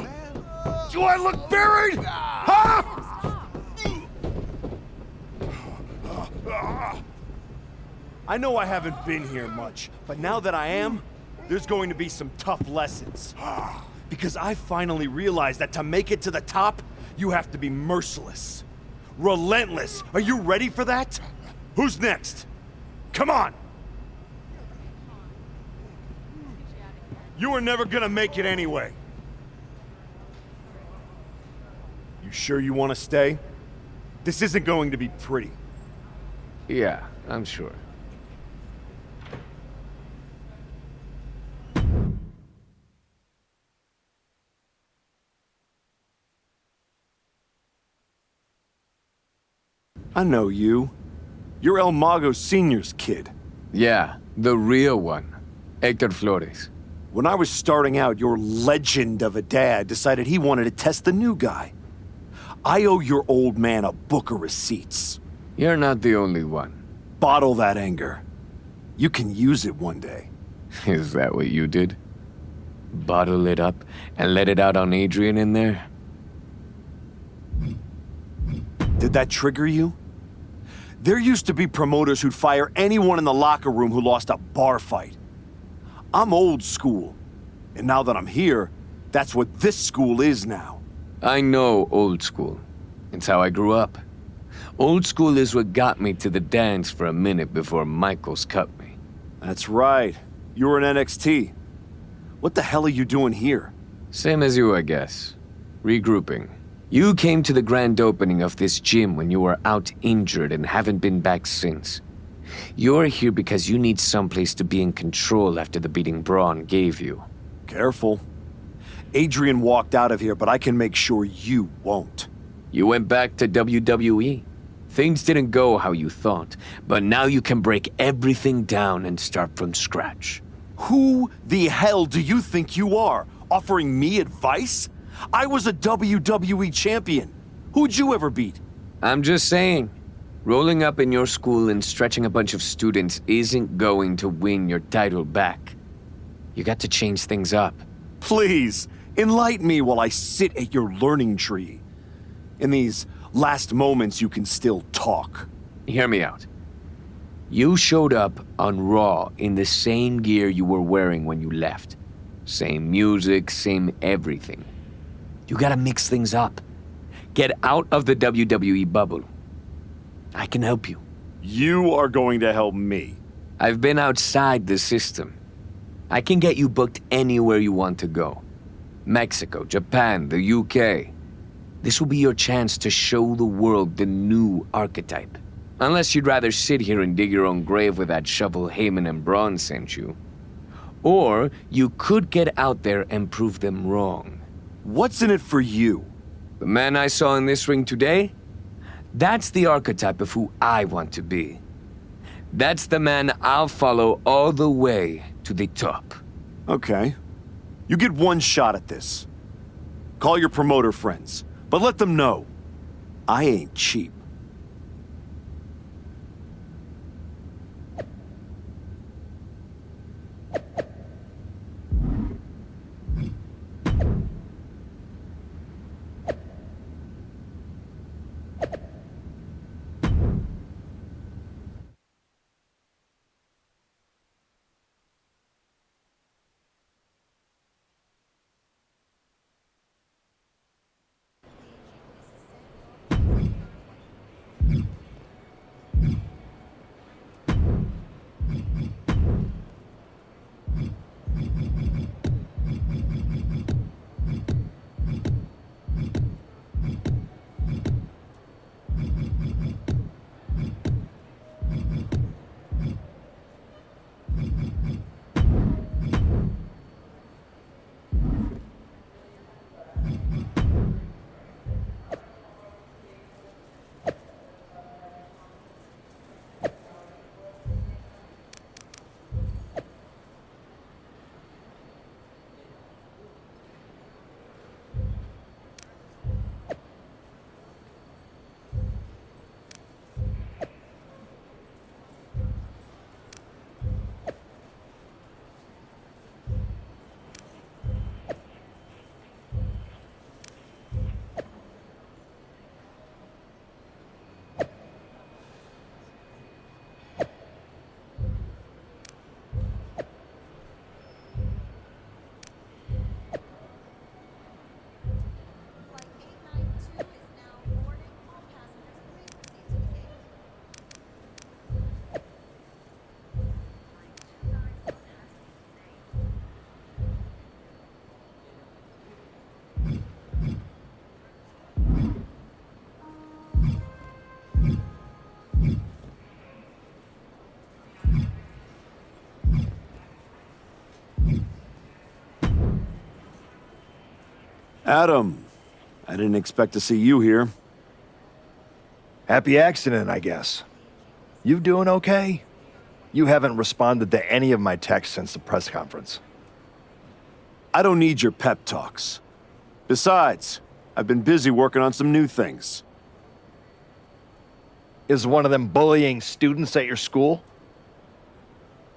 Do I look buried? Huh? I know I haven't been here much, but now that I am, there's going to be some tough lessons. Because I finally realized that to make it to the top, you have to be merciless. Relentless. Are you ready for that? Who's next? Come on! You were never gonna make it anyway. You sure you want to stay? This isn't going to be pretty. Yeah, I'm sure. I know you. You're El Mago Sr.'s kid. Yeah, the real one. Hector Flores. When I was starting out, your legend of a dad decided he wanted to test the new guy. I owe your old man a book of receipts. You're not the only one. Bottle that anger. You can use it one day. Is that what you did? Bottle it up and let it out on Adrian in there? Did that trigger you? There used to be promoters who'd fire anyone in the locker room who lost a bar fight. I'm old school, and now that I'm here, that's what this school is now. I know old school. It's how I grew up. Old school is what got me to the dance for a minute before Michaels cut me. That's right. You were in NXT. What the hell are you doing here? Same as you, I guess. Regrouping. You came to the grand opening of this gym when you were out injured and haven't been back since. You're here because you need someplace to be in control after the beating Braun gave you. Careful. Adrian walked out of here, but I can make sure you won't. You went back to WWE. Things didn't go how you thought, but now you can break everything down and start from scratch. Who the hell do you think you are? Offering me advice? I was a WWE champion. Who'd you ever beat? I'm just saying. Rolling up in your school and stretching a bunch of students isn't going to win your title back. You got to change things up. Please, enlighten me while I sit at your learning tree. In these last moments, you can still talk. Hear me out. You showed up on Raw in the same gear you were wearing when you left. Same music, same everything. You gotta mix things up. Get out of the WWE bubble. I can help you. You are going to help me. I've been outside the system. I can get you booked anywhere you want to go. Mexico, Japan, the UK. This will be your chance to show the world the new archetype. Unless you'd rather sit here and dig your own grave with that shovel Heyman and Braun sent you. Or you could get out there and prove them wrong. What's in it for you? The man I saw in this ring today? That's the archetype of who I want to be. That's the man I'll follow all the way to the top. Okay. You get one shot at this. Call your promoter friends, but let them know I ain't cheap. Adam, I didn't expect to see you here. Happy accident, I guess. You doing okay? You haven't responded to any of my texts since the press conference. I don't need your pep talks. Besides, I've been busy working on some new things. Is one of them bullying students at your school?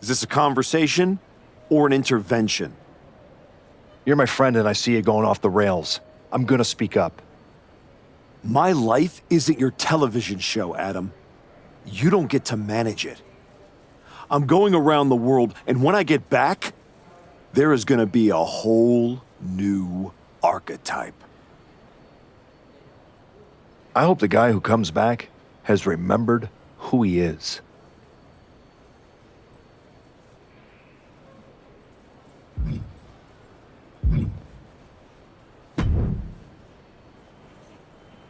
Is this a conversation or an intervention? You're my friend and I see you going off the rails. I'm gonna speak up. My life isn't your television show, Adam. You don't get to manage it. I'm going around the world, and when I get back, there is gonna be a whole new archetype. I hope the guy who comes back has remembered who he is.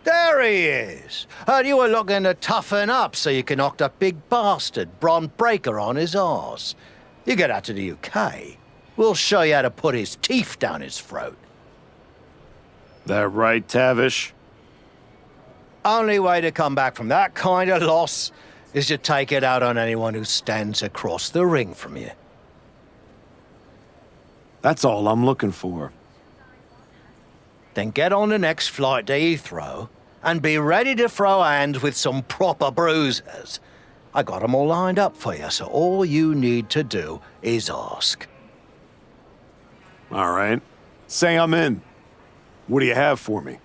There he is. And you were looking to toughen up so you can knock that big bastard, Bron Breakker, on his arse. You get out to the UK, we'll show you how to put his teeth down his throat. That right, Tavish? Only way to come back from that kind of loss is to take it out on anyone who stands across the ring from you. That's all I'm looking for. Then get on the next flight to Heathrow and be ready to throw hands with some proper bruisers. I got them all lined up for you, so all you need to do is ask. All right. Say I'm in. What do you have for me?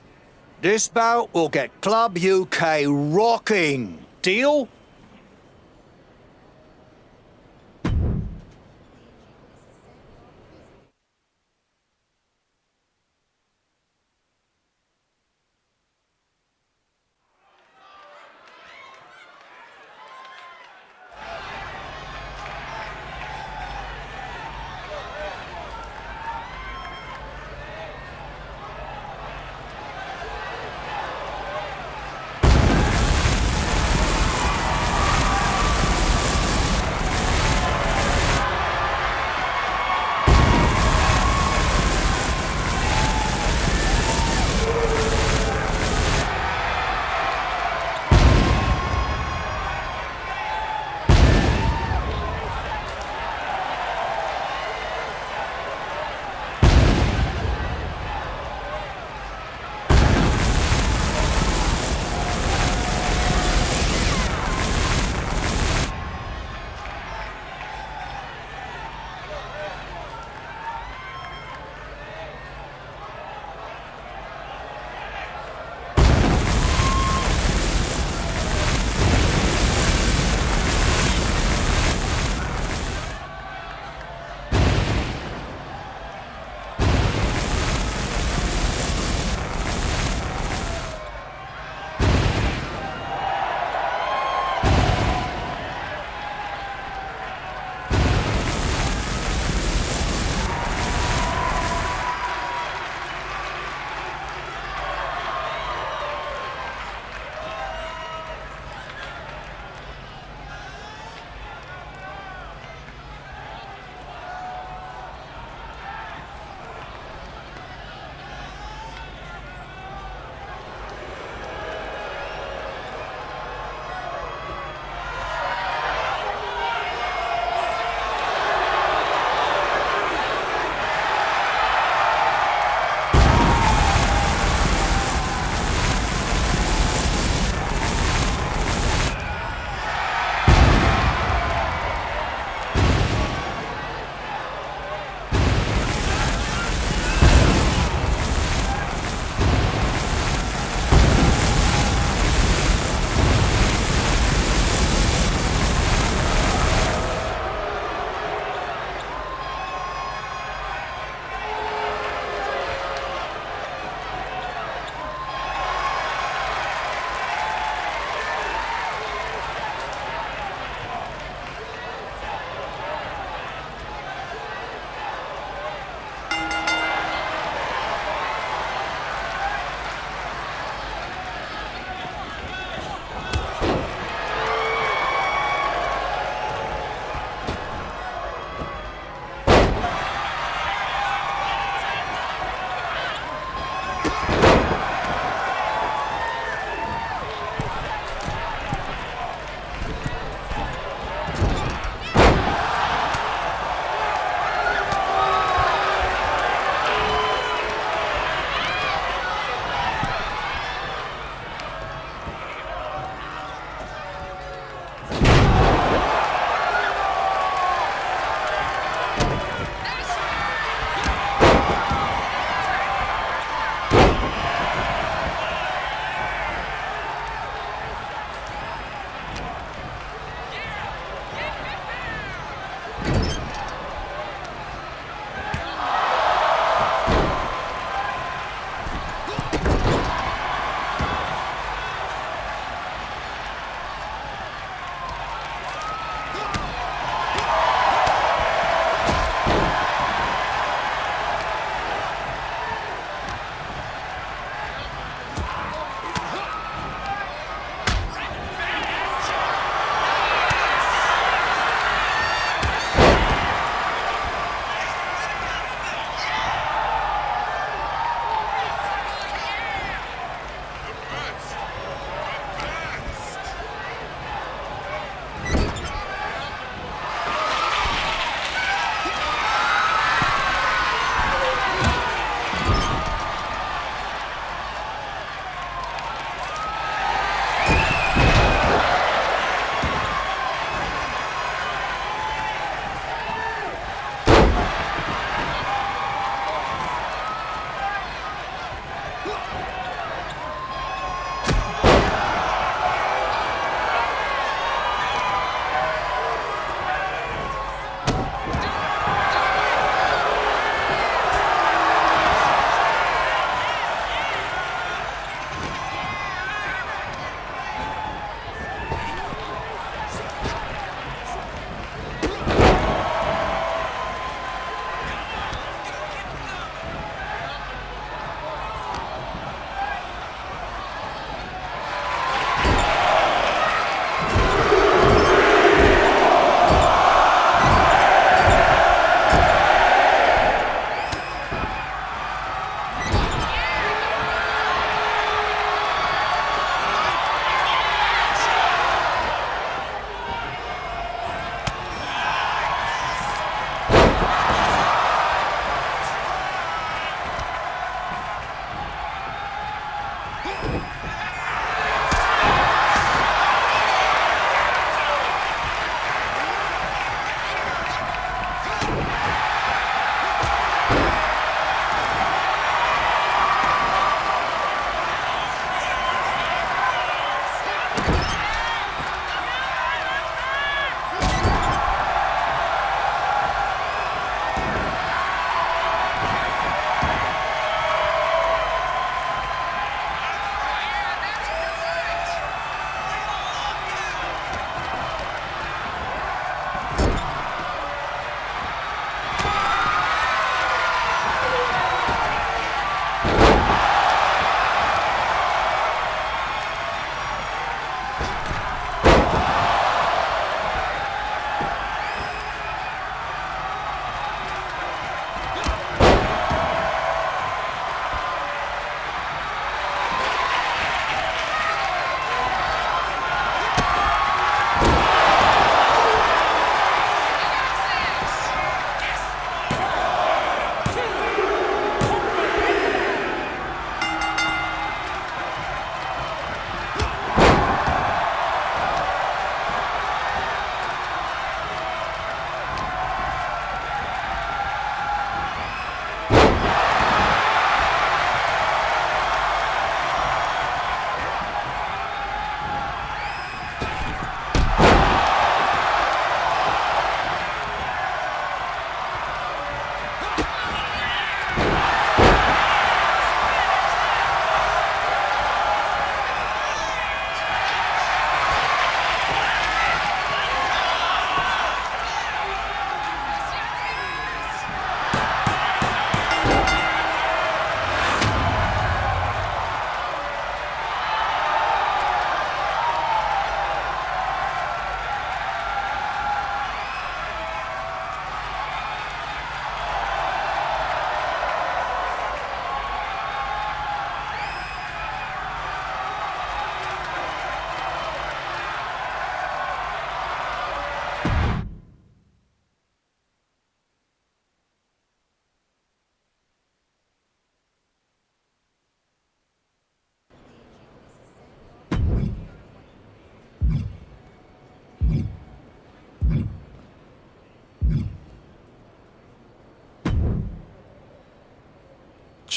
This bout will get Club UK rocking. Deal?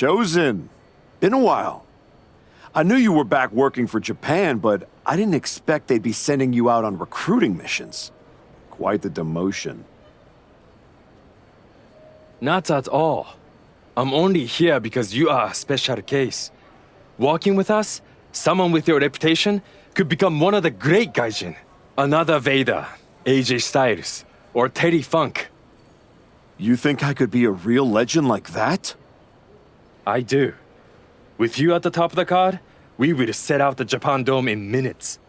Chosen. Been a while. I knew you were back working for Japan, but I didn't expect they'd be sending you out on recruiting missions. Quite the demotion. Not at all. I'm only here because you are a special case. Walking with us, someone with your reputation could become one of the great gaijin. Another Vader, AJ Styles, or Terry Funk. You think I could be a real legend like that? I do. With you at the top of the card, we will set out the Japan Dome in minutes.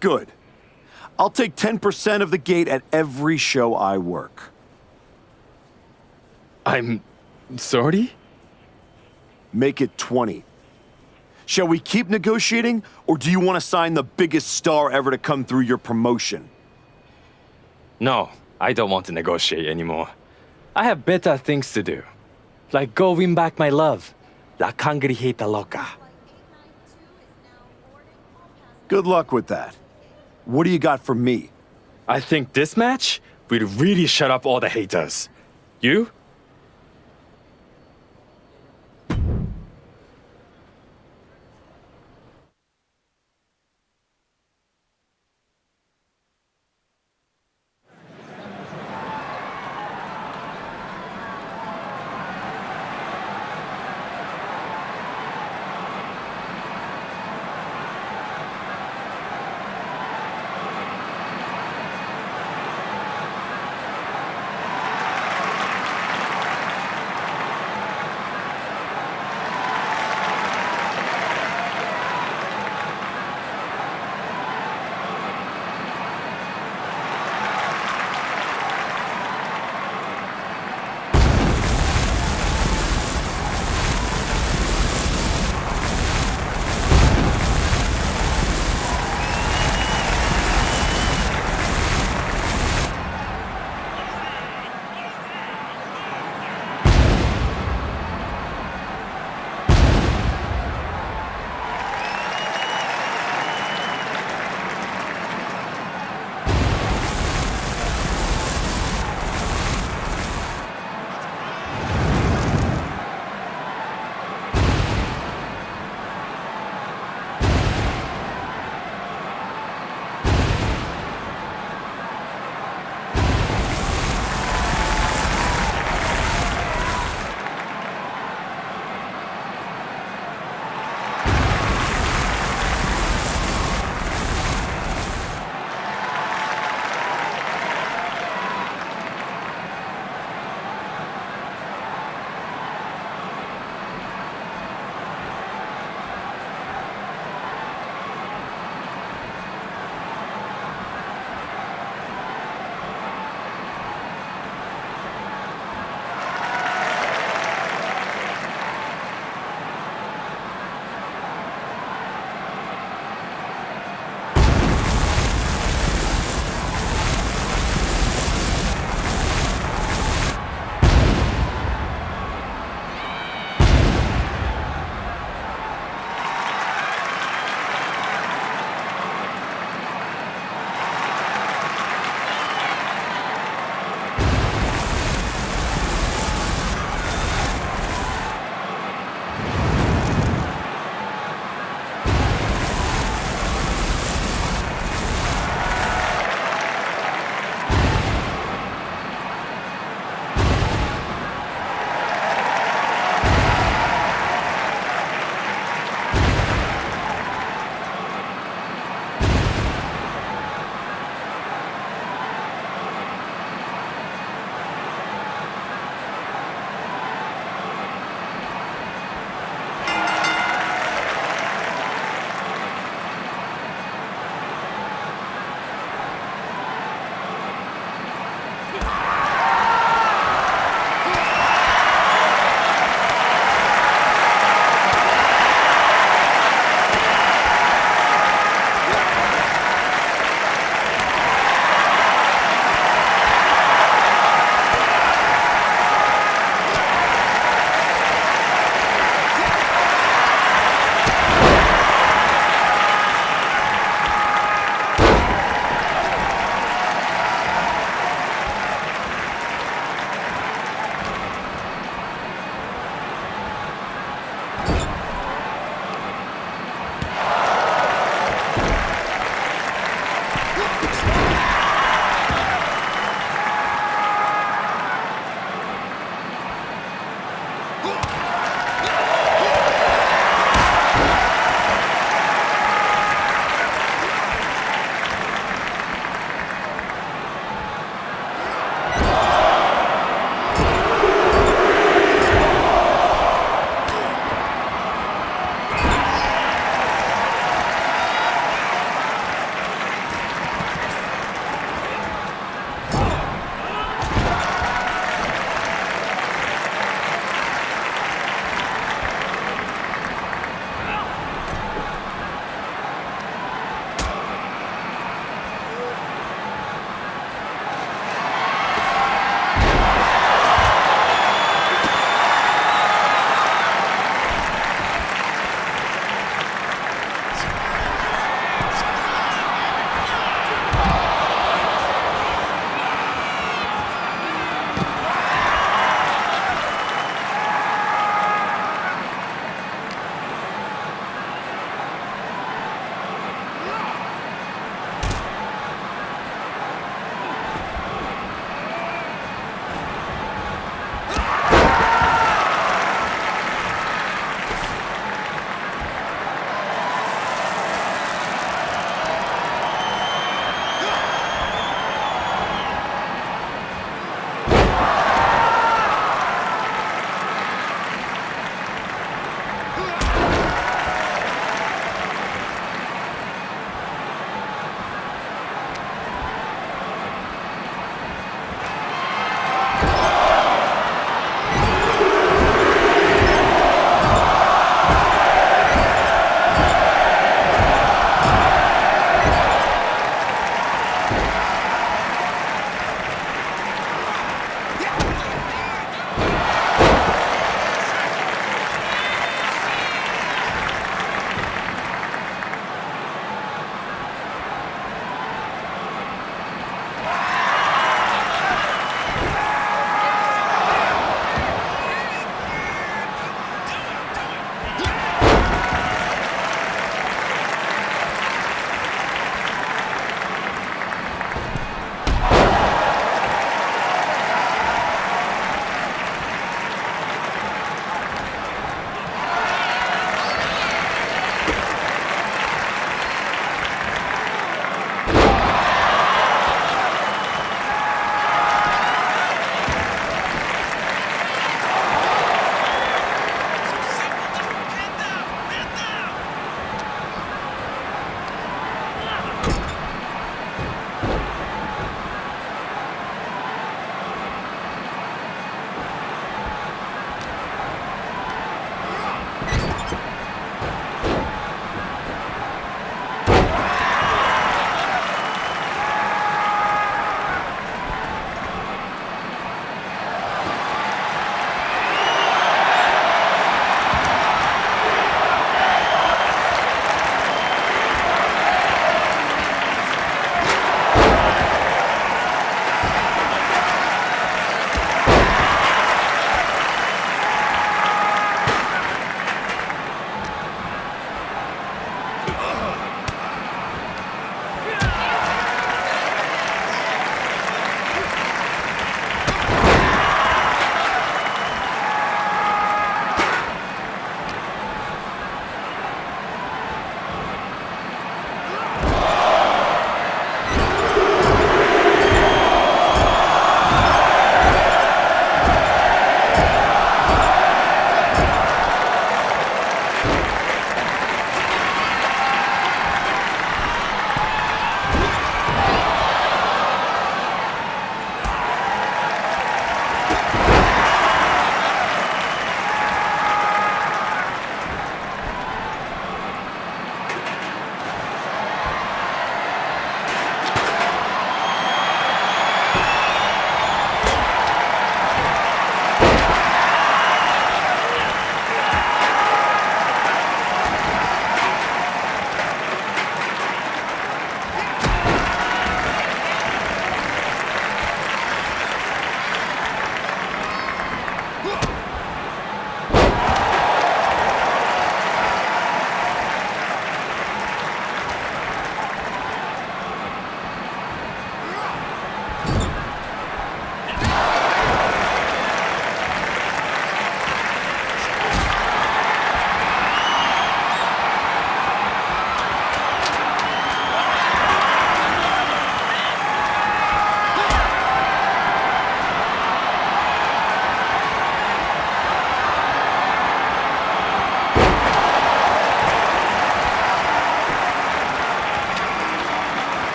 Good. I'll take 10% of the gate at every show I work. I'm sorry? Make it 20. Shall we keep negotiating, or do you want to sign the biggest star ever to come through your promotion? No, I don't want to negotiate anymore. I have better things to do. Like go win back my love. La Cangrijita Loca. Good luck with that. What do you got for me? I think this match will really shut up all the haters. You?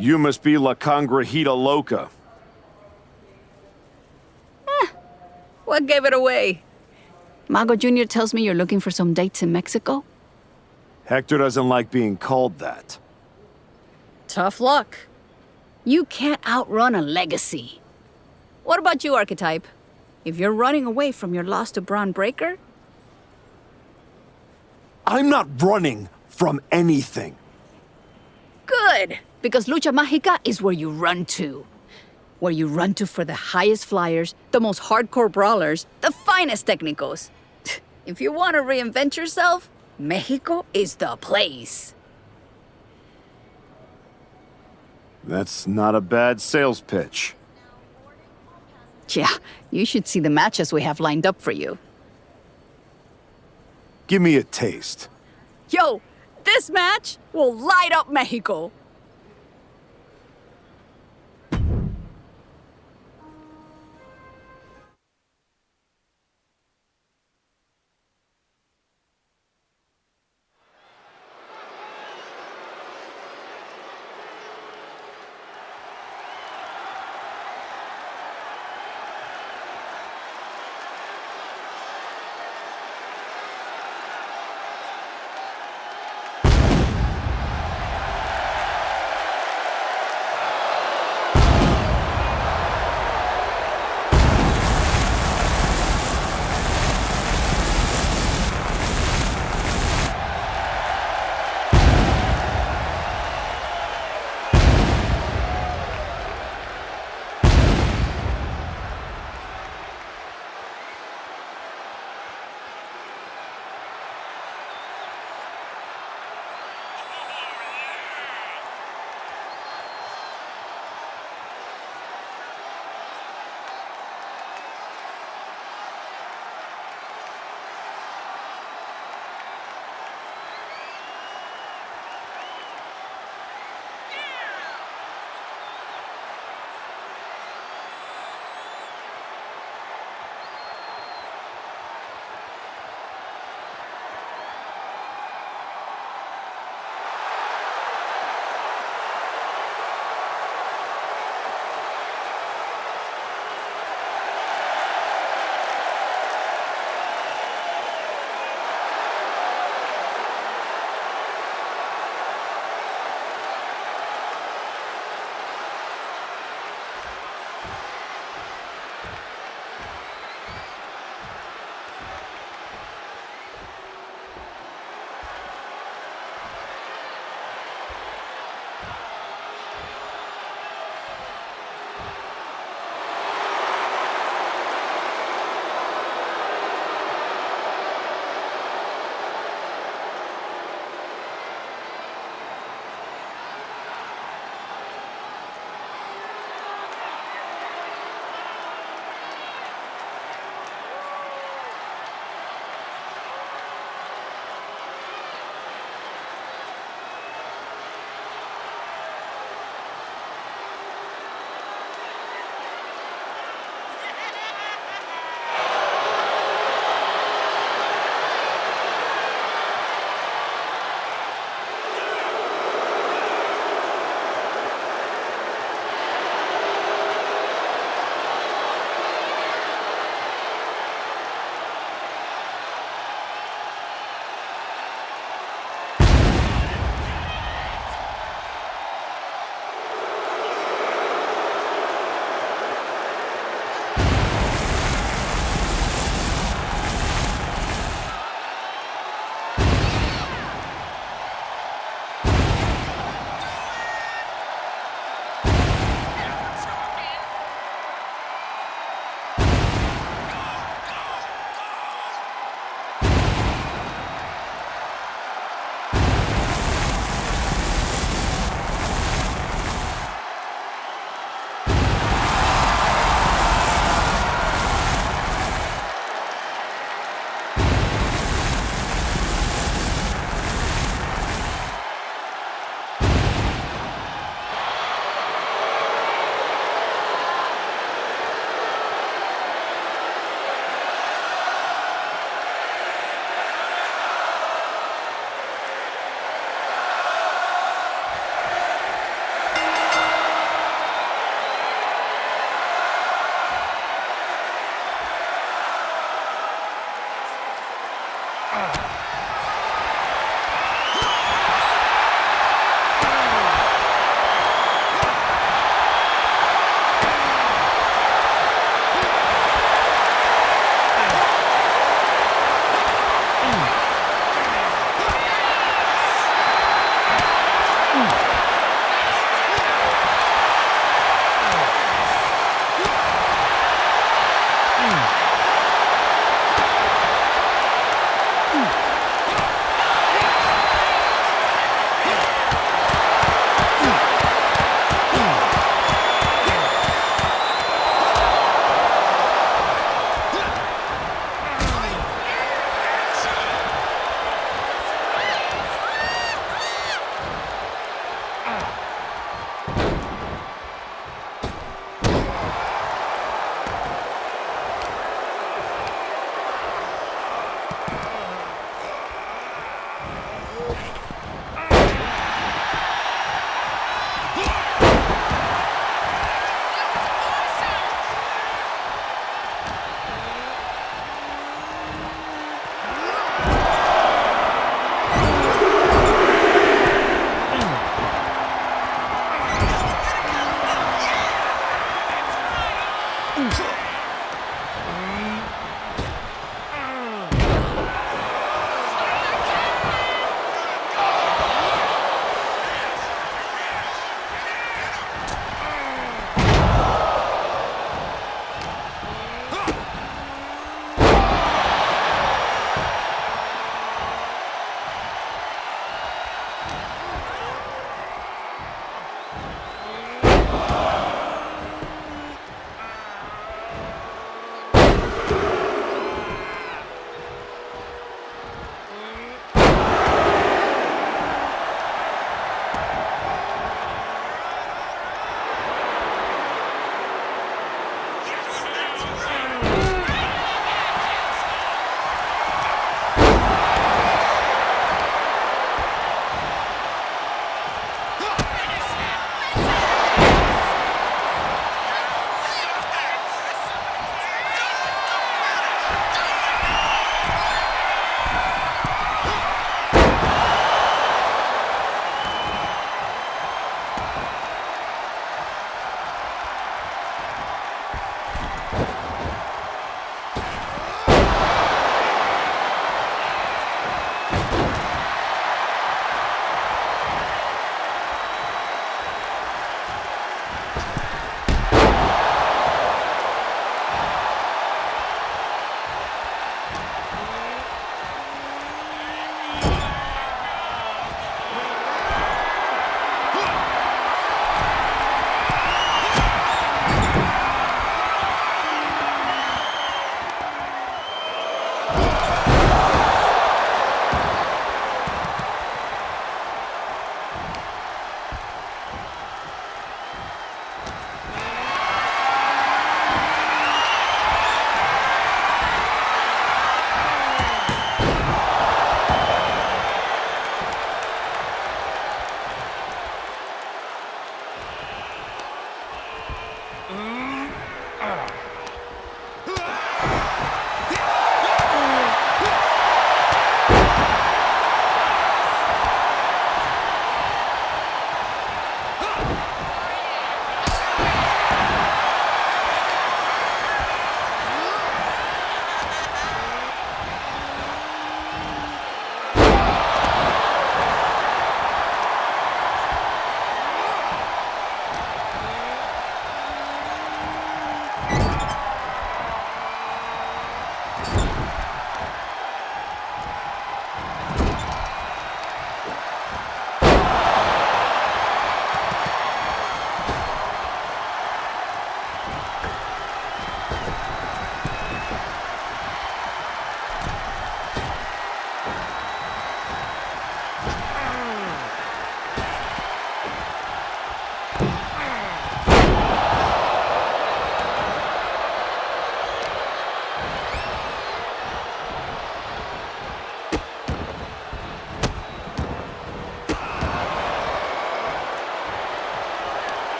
You must be La Congrejita Loca. What gave it away? Mago Jr. tells me you're looking for some dates in Mexico? Hector doesn't like being called that. Tough luck. You can't outrun a legacy. What about you, Archetype? If you're running away from your loss to Braun Breaker? I'm not running from anything. Good, because Lucha Mágica is where you run to. Where you run to for the highest flyers, the most hardcore brawlers, the finest technicos. If you want to reinvent yourself, Mexico is the place. That's not a bad sales pitch. Yeah, you should see the matches we have lined up for you. Give me a taste. Yo, this match will light up Mexico.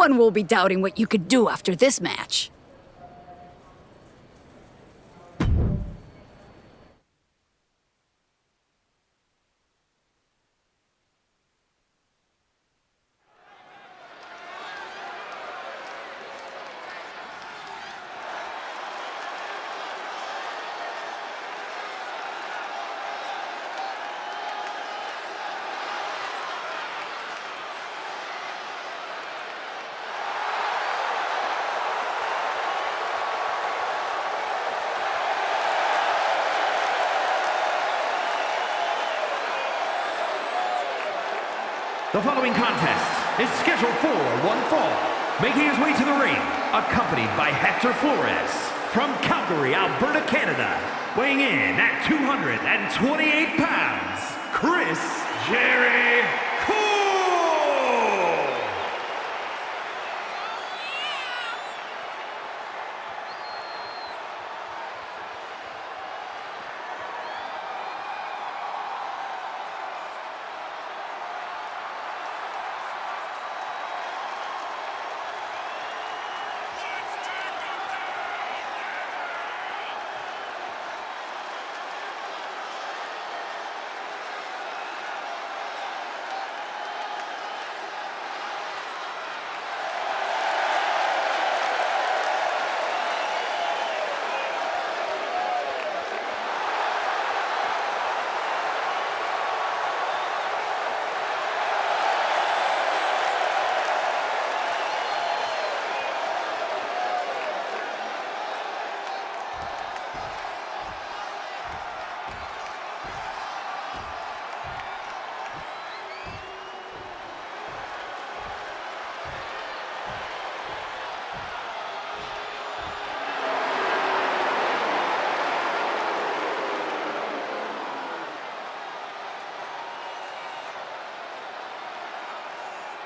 one will be doubting what you could do after this match. The following contest is scheduled for one fall. Making his way to the ring, accompanied by Hector Flores from Calgary, Alberta, Canada. Weighing in at 228 pounds, Chris Jerry Cole.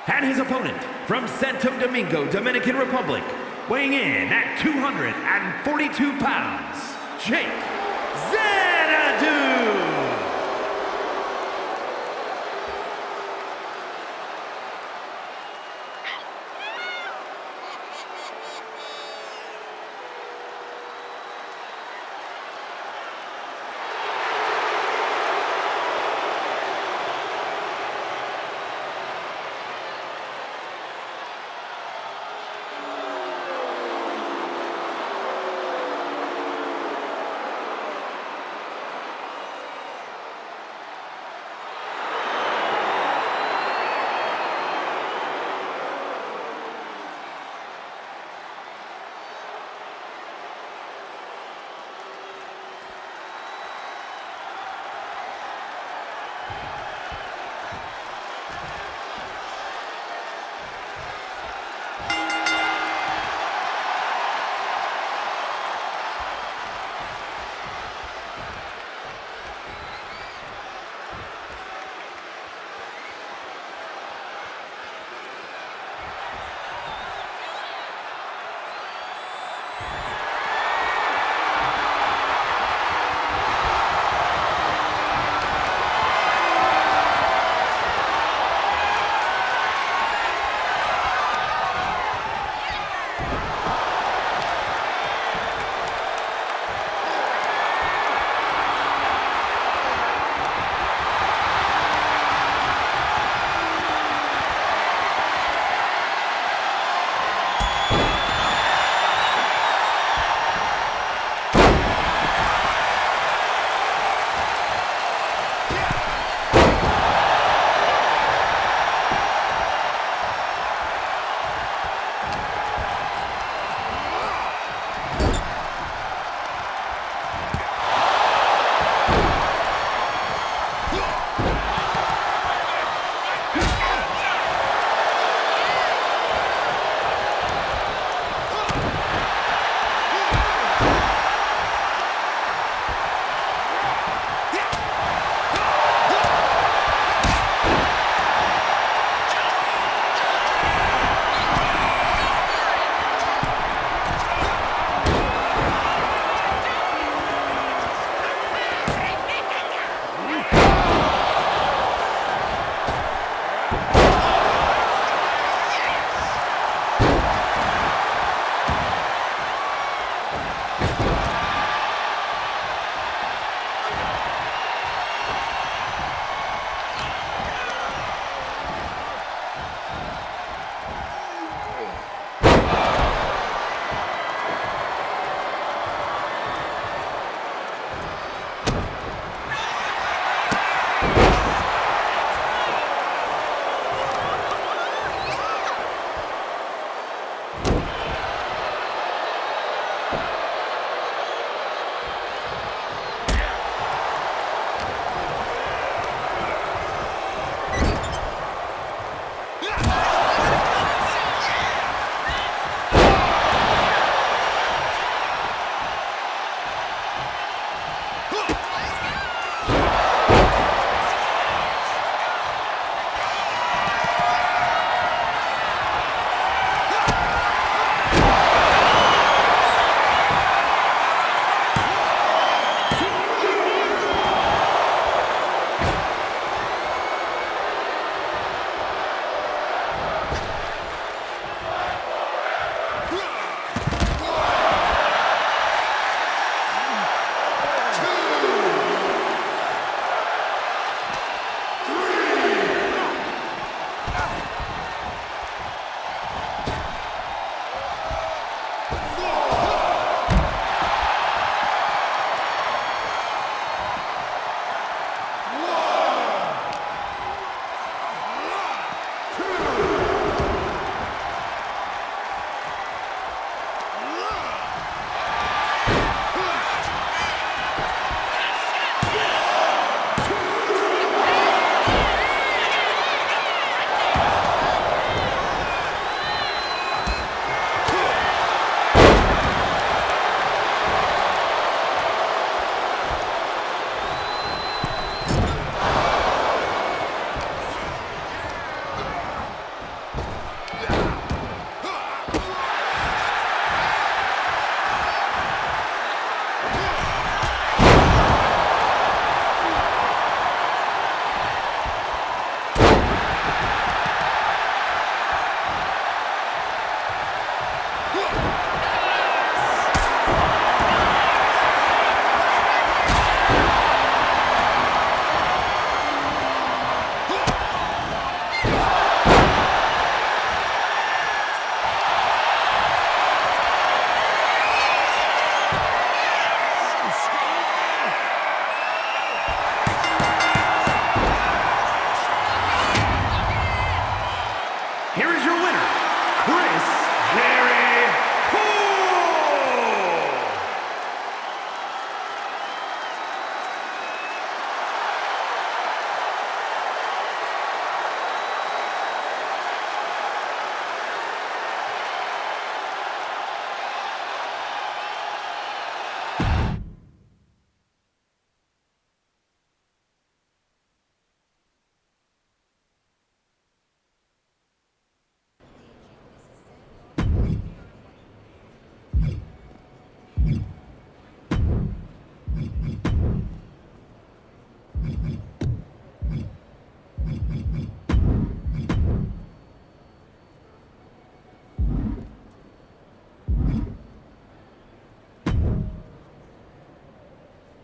And his opponent from Santo Domingo, Dominican Republic, weighing in at 242 pounds, Jake Xanadu.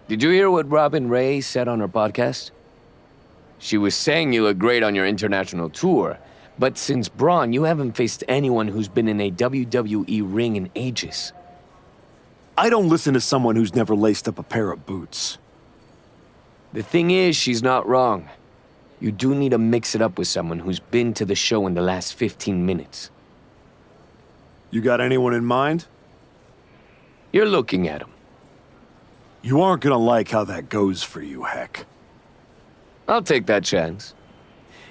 Did you hear what Robin Ray said on her podcast? She was saying you look great on your international tour, but since Braun, you haven't faced anyone who's been in a WWE ring in ages. I don't listen to someone who's never laced up a pair of boots. The thing is, she's not wrong. You do need to mix it up with someone who's been to the show in the last 15 minutes. You got anyone in mind? You're looking at him. You aren't gonna like how that goes for you, Heck. I'll take that chance.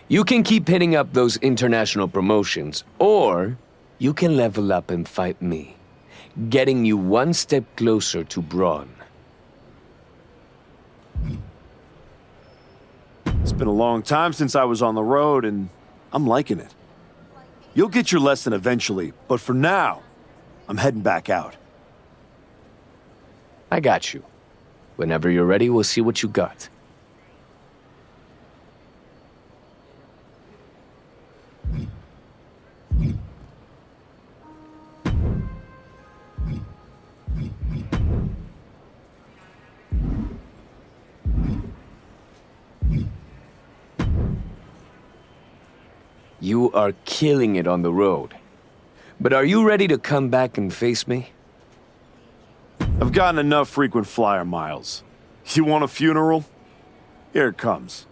You can keep hitting up those international promotions, or you can level up and fight me, getting you one step closer to Braun. It's been a long time since I was on the road, and I'm liking it. You'll get your lesson eventually, but for now, I'm heading back out. I got you. Whenever you're ready, we'll see what you got. You are killing it on the road. But are you ready to come back and face me? I've gotten enough frequent flyer miles. You want a funeral? Here it comes.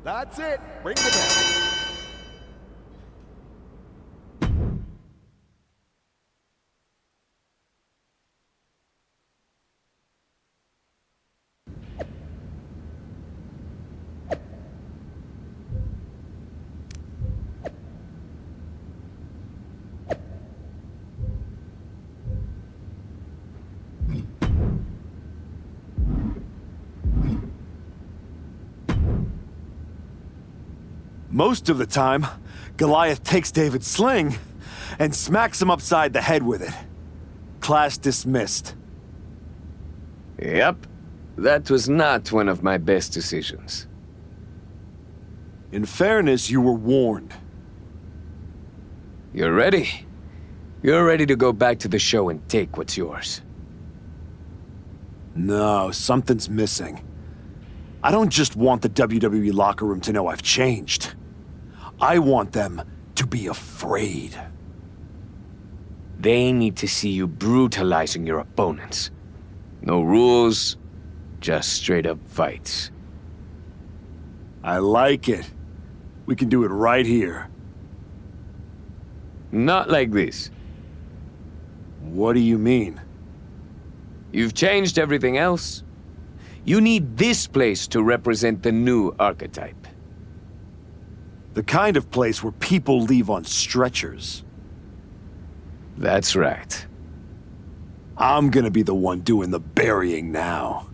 That's it. Ring the bell. Most of the time, Goliath takes David's sling and smacks him upside the head with it. Class dismissed. Yep. That was not one of my best decisions. In fairness, you were warned. You're ready. You're ready to go back to the show and take what's yours. No, something's missing. I don't just want the WWE locker room to know I've changed. I want them to be afraid. They need to see you brutalizing your opponents. No rules, just straight up fights. I like it. We can do it right here. Not like this. What do you mean? You've changed everything else. You need this place to represent the new archetype. The kind of place where people leave on stretchers. That's right. I'm gonna be the one doing the burying now.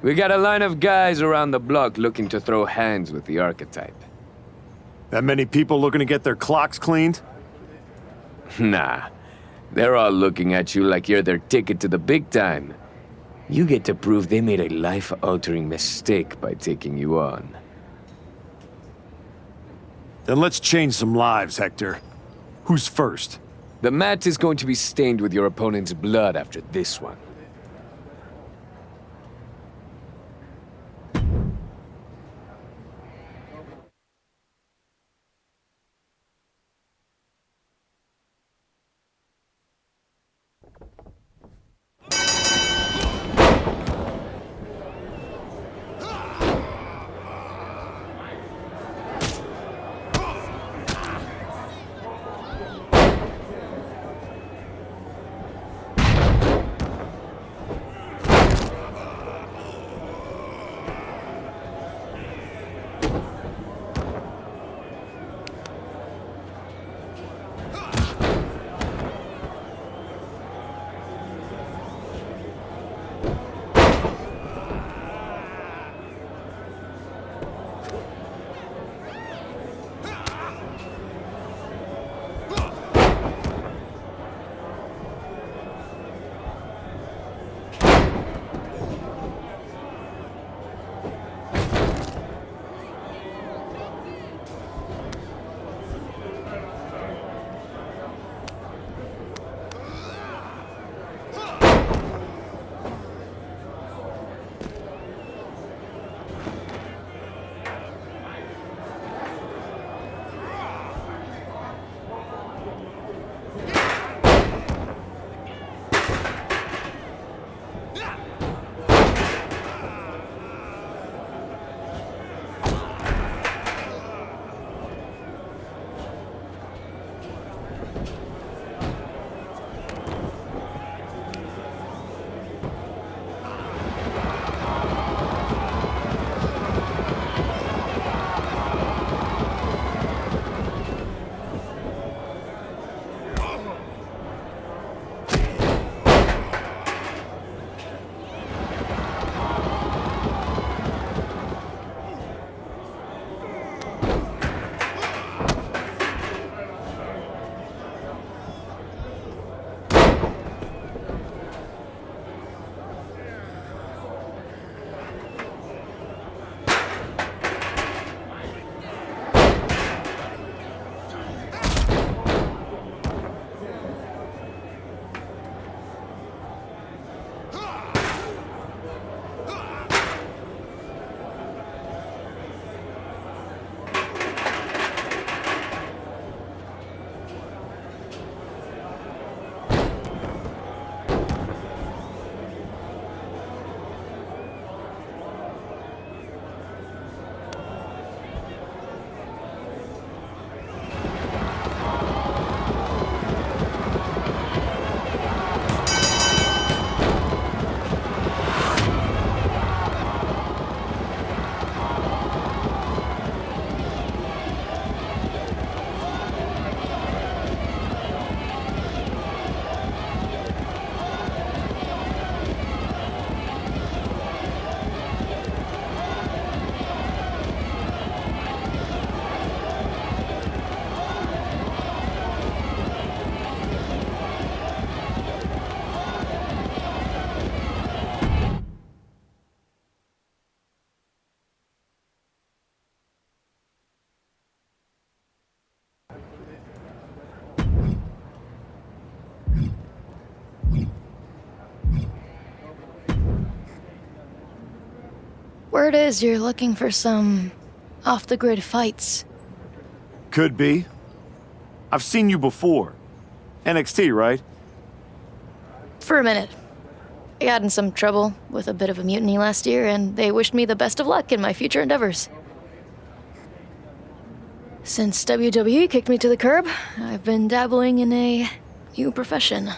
We got a line of guys around the block looking to throw hands with the archetype. That many people looking to get their clocks cleaned? Nah. They're all looking at you like you're their ticket to the big time. You get to prove they made a life-altering mistake by taking you on. Then let's change some lives, Hector. Who's first? The mat is going to be stained with your opponent's blood after this one. Word is you're looking for some off-the-grid fights. Could be. I've seen you before. NXT, right? For a minute. I got in some trouble with a bit of a mutiny last year, and they wished me the best of luck in my future endeavors. Since WWE kicked me to the curb, I've been dabbling in a new profession.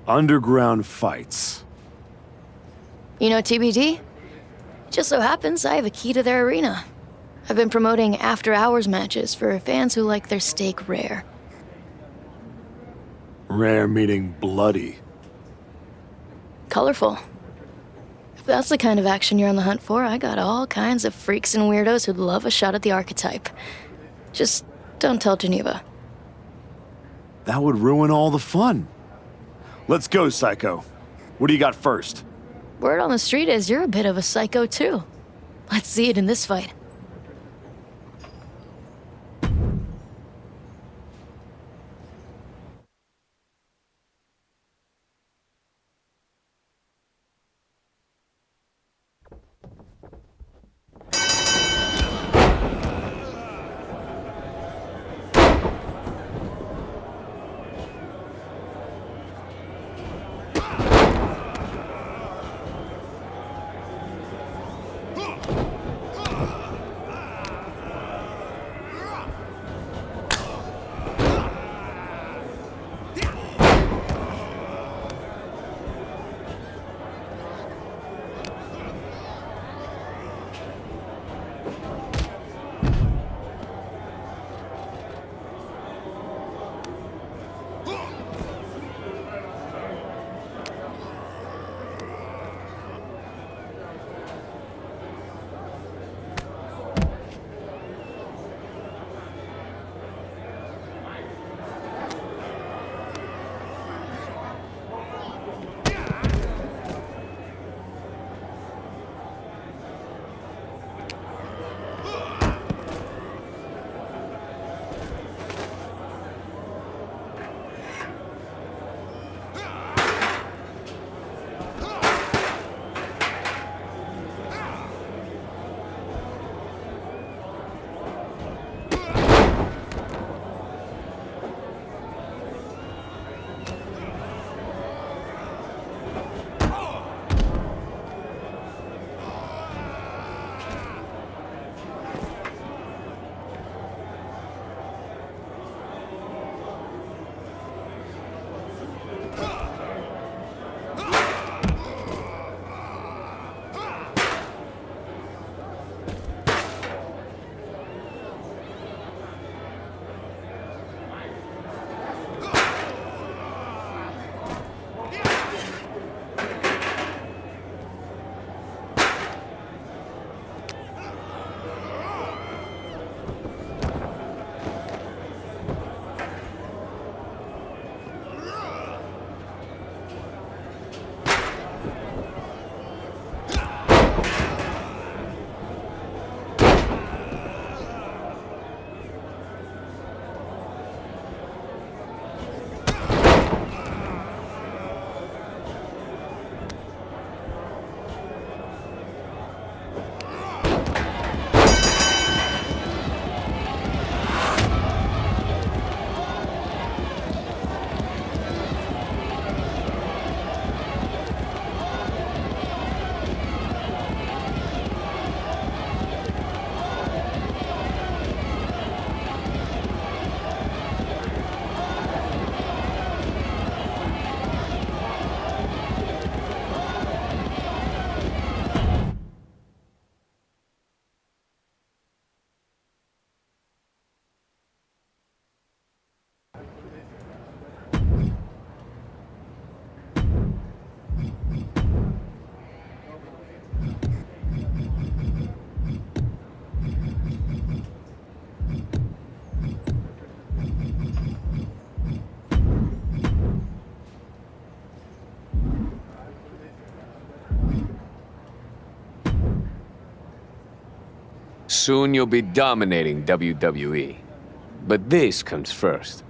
Underground fights. You know TBD? Just so happens I have a key to their arena. I've been promoting after-hours matches for fans who like their steak rare. Rare meaning bloody. Colorful. If that's the kind of action you're on the hunt for, I got all kinds of freaks and weirdos who'd love a shot at the archetype. Just don't tell Geneva. That would ruin all the fun. Let's go, Psycho. What do you got first? Word on the street is you're a bit of a psycho, too. Let's see it in this fight. Soon you'll be dominating WWE. But this comes first.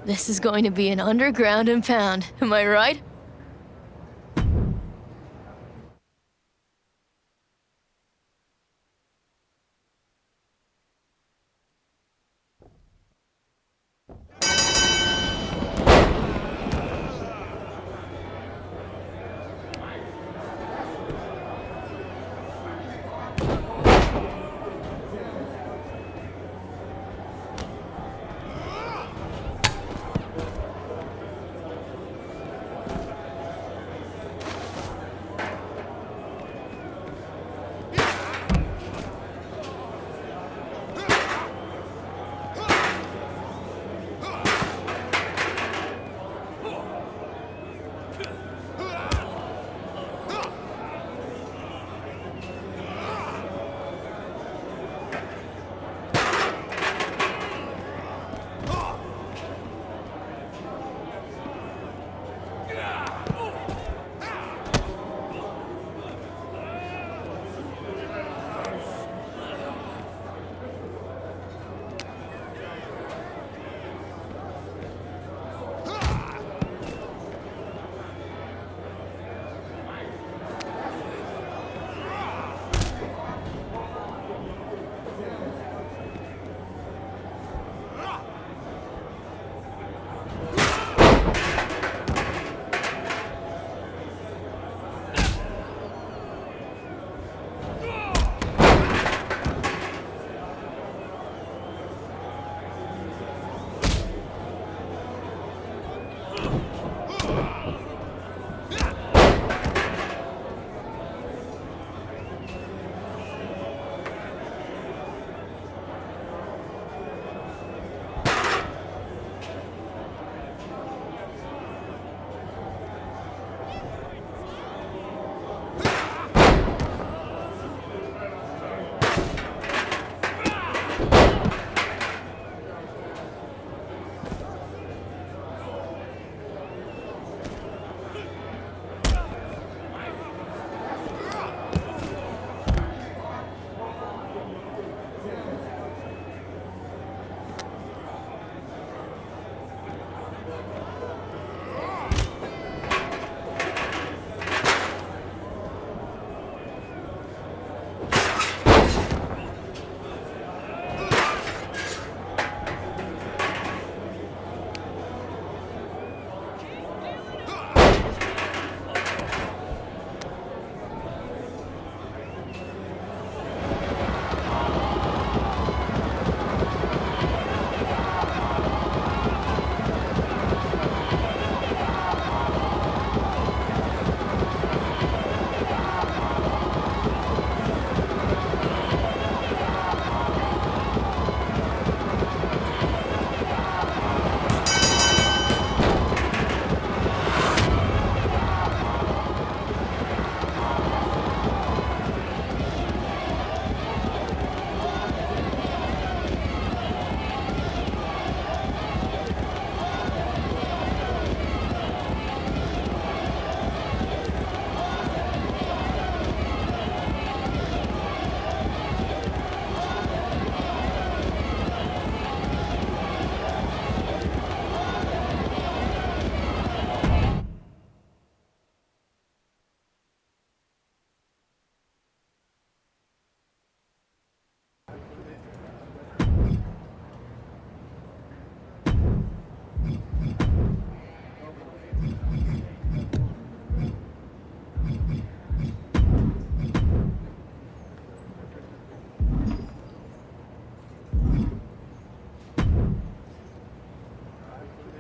This is going to be an underground and pound, am I right?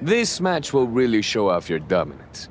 This match will really show off your dominance.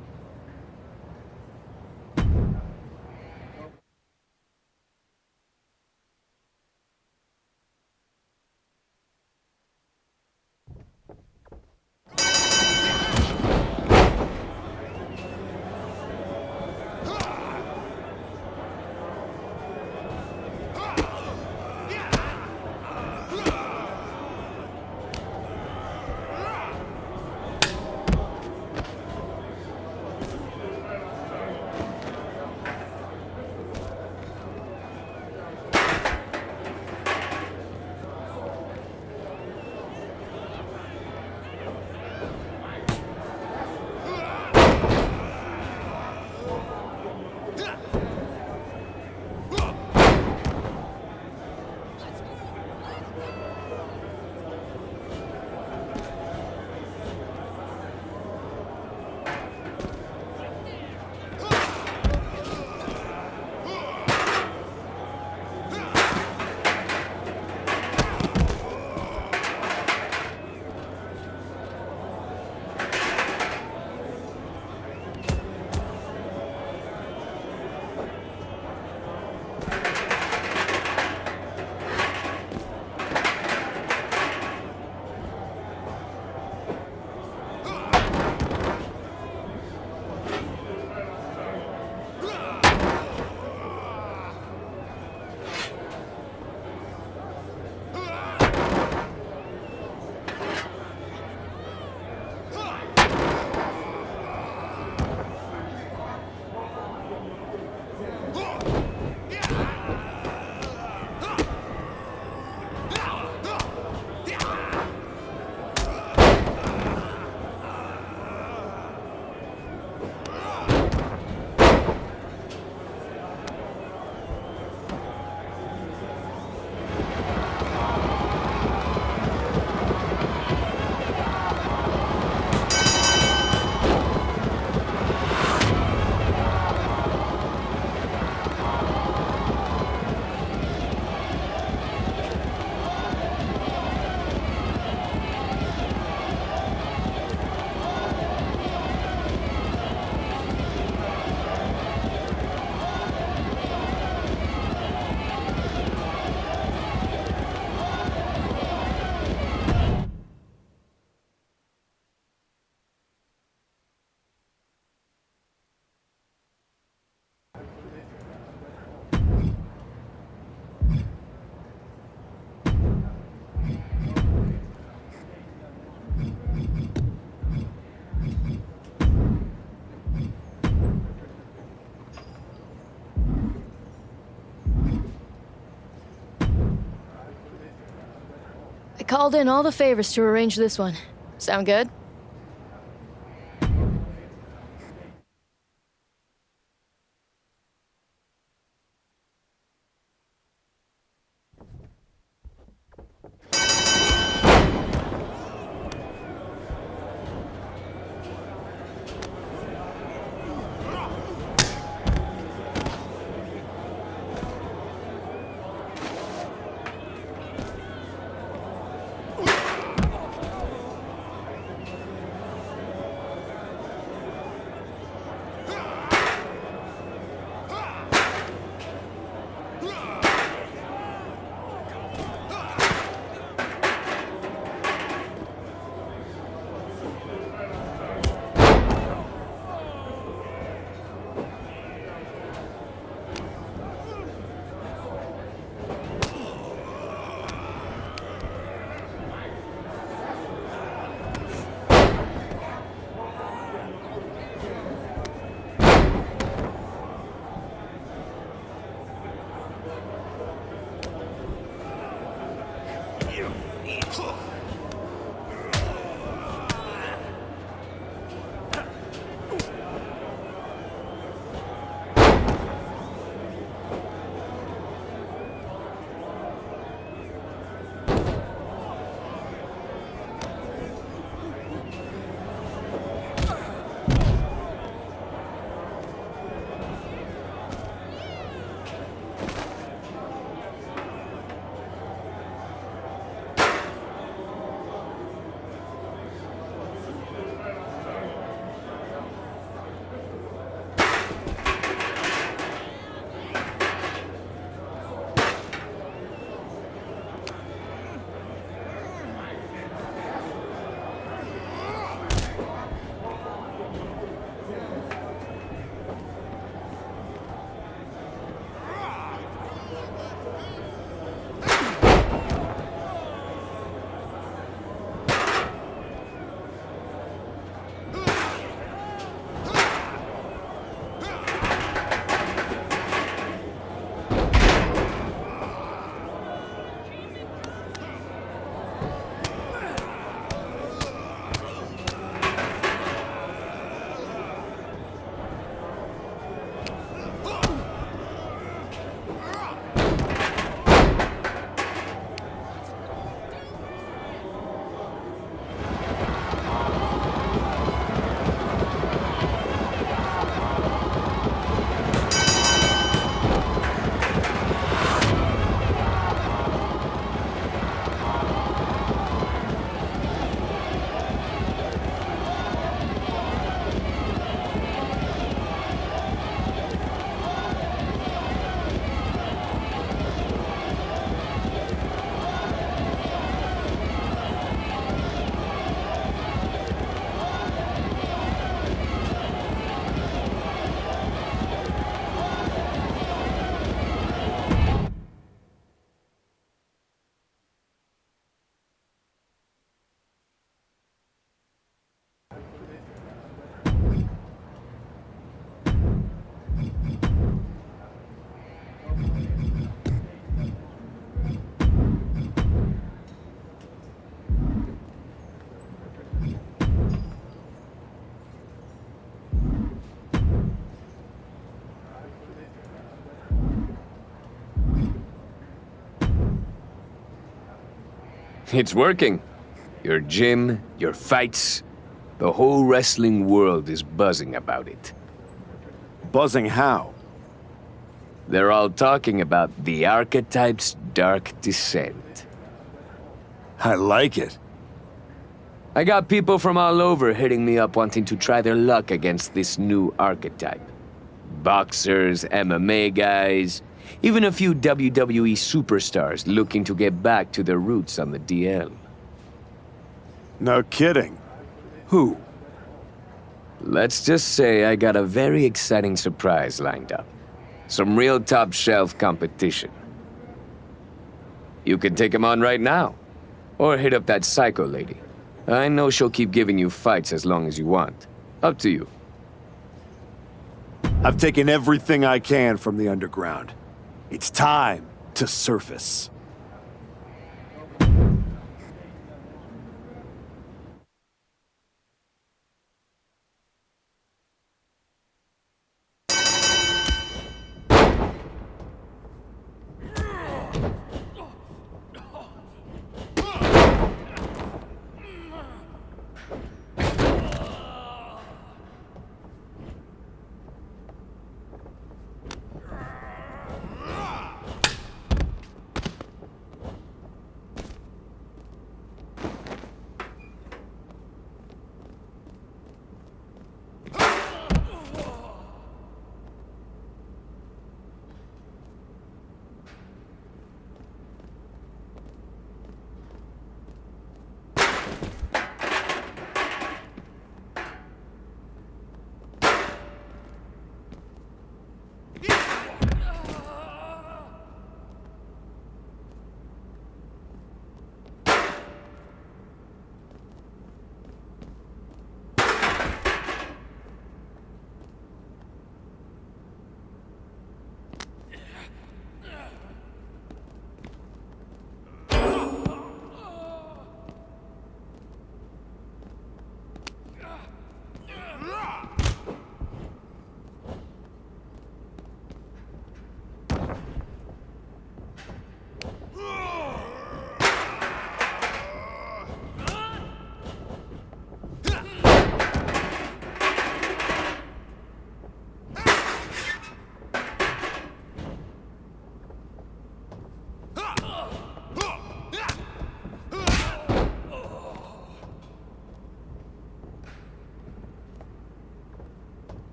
I called in all the favors to arrange this one. Sound good? It's working. Your gym, your fights, the whole wrestling world is buzzing about it. Buzzing how? They're all talking about the archetype's dark descent. I like it. I got people from all over hitting me up wanting to try their luck against this new archetype. Boxers, MMA guys, even a few WWE superstars looking to get back to their roots on the DL. No kidding. Who? Let's just say I got a very exciting surprise lined up. Some real top-shelf competition. You can take him on right now. Or hit up that psycho lady. I know she'll keep giving you fights as long as you want. Up to you. I've taken everything I can from the underground. It's time to surface.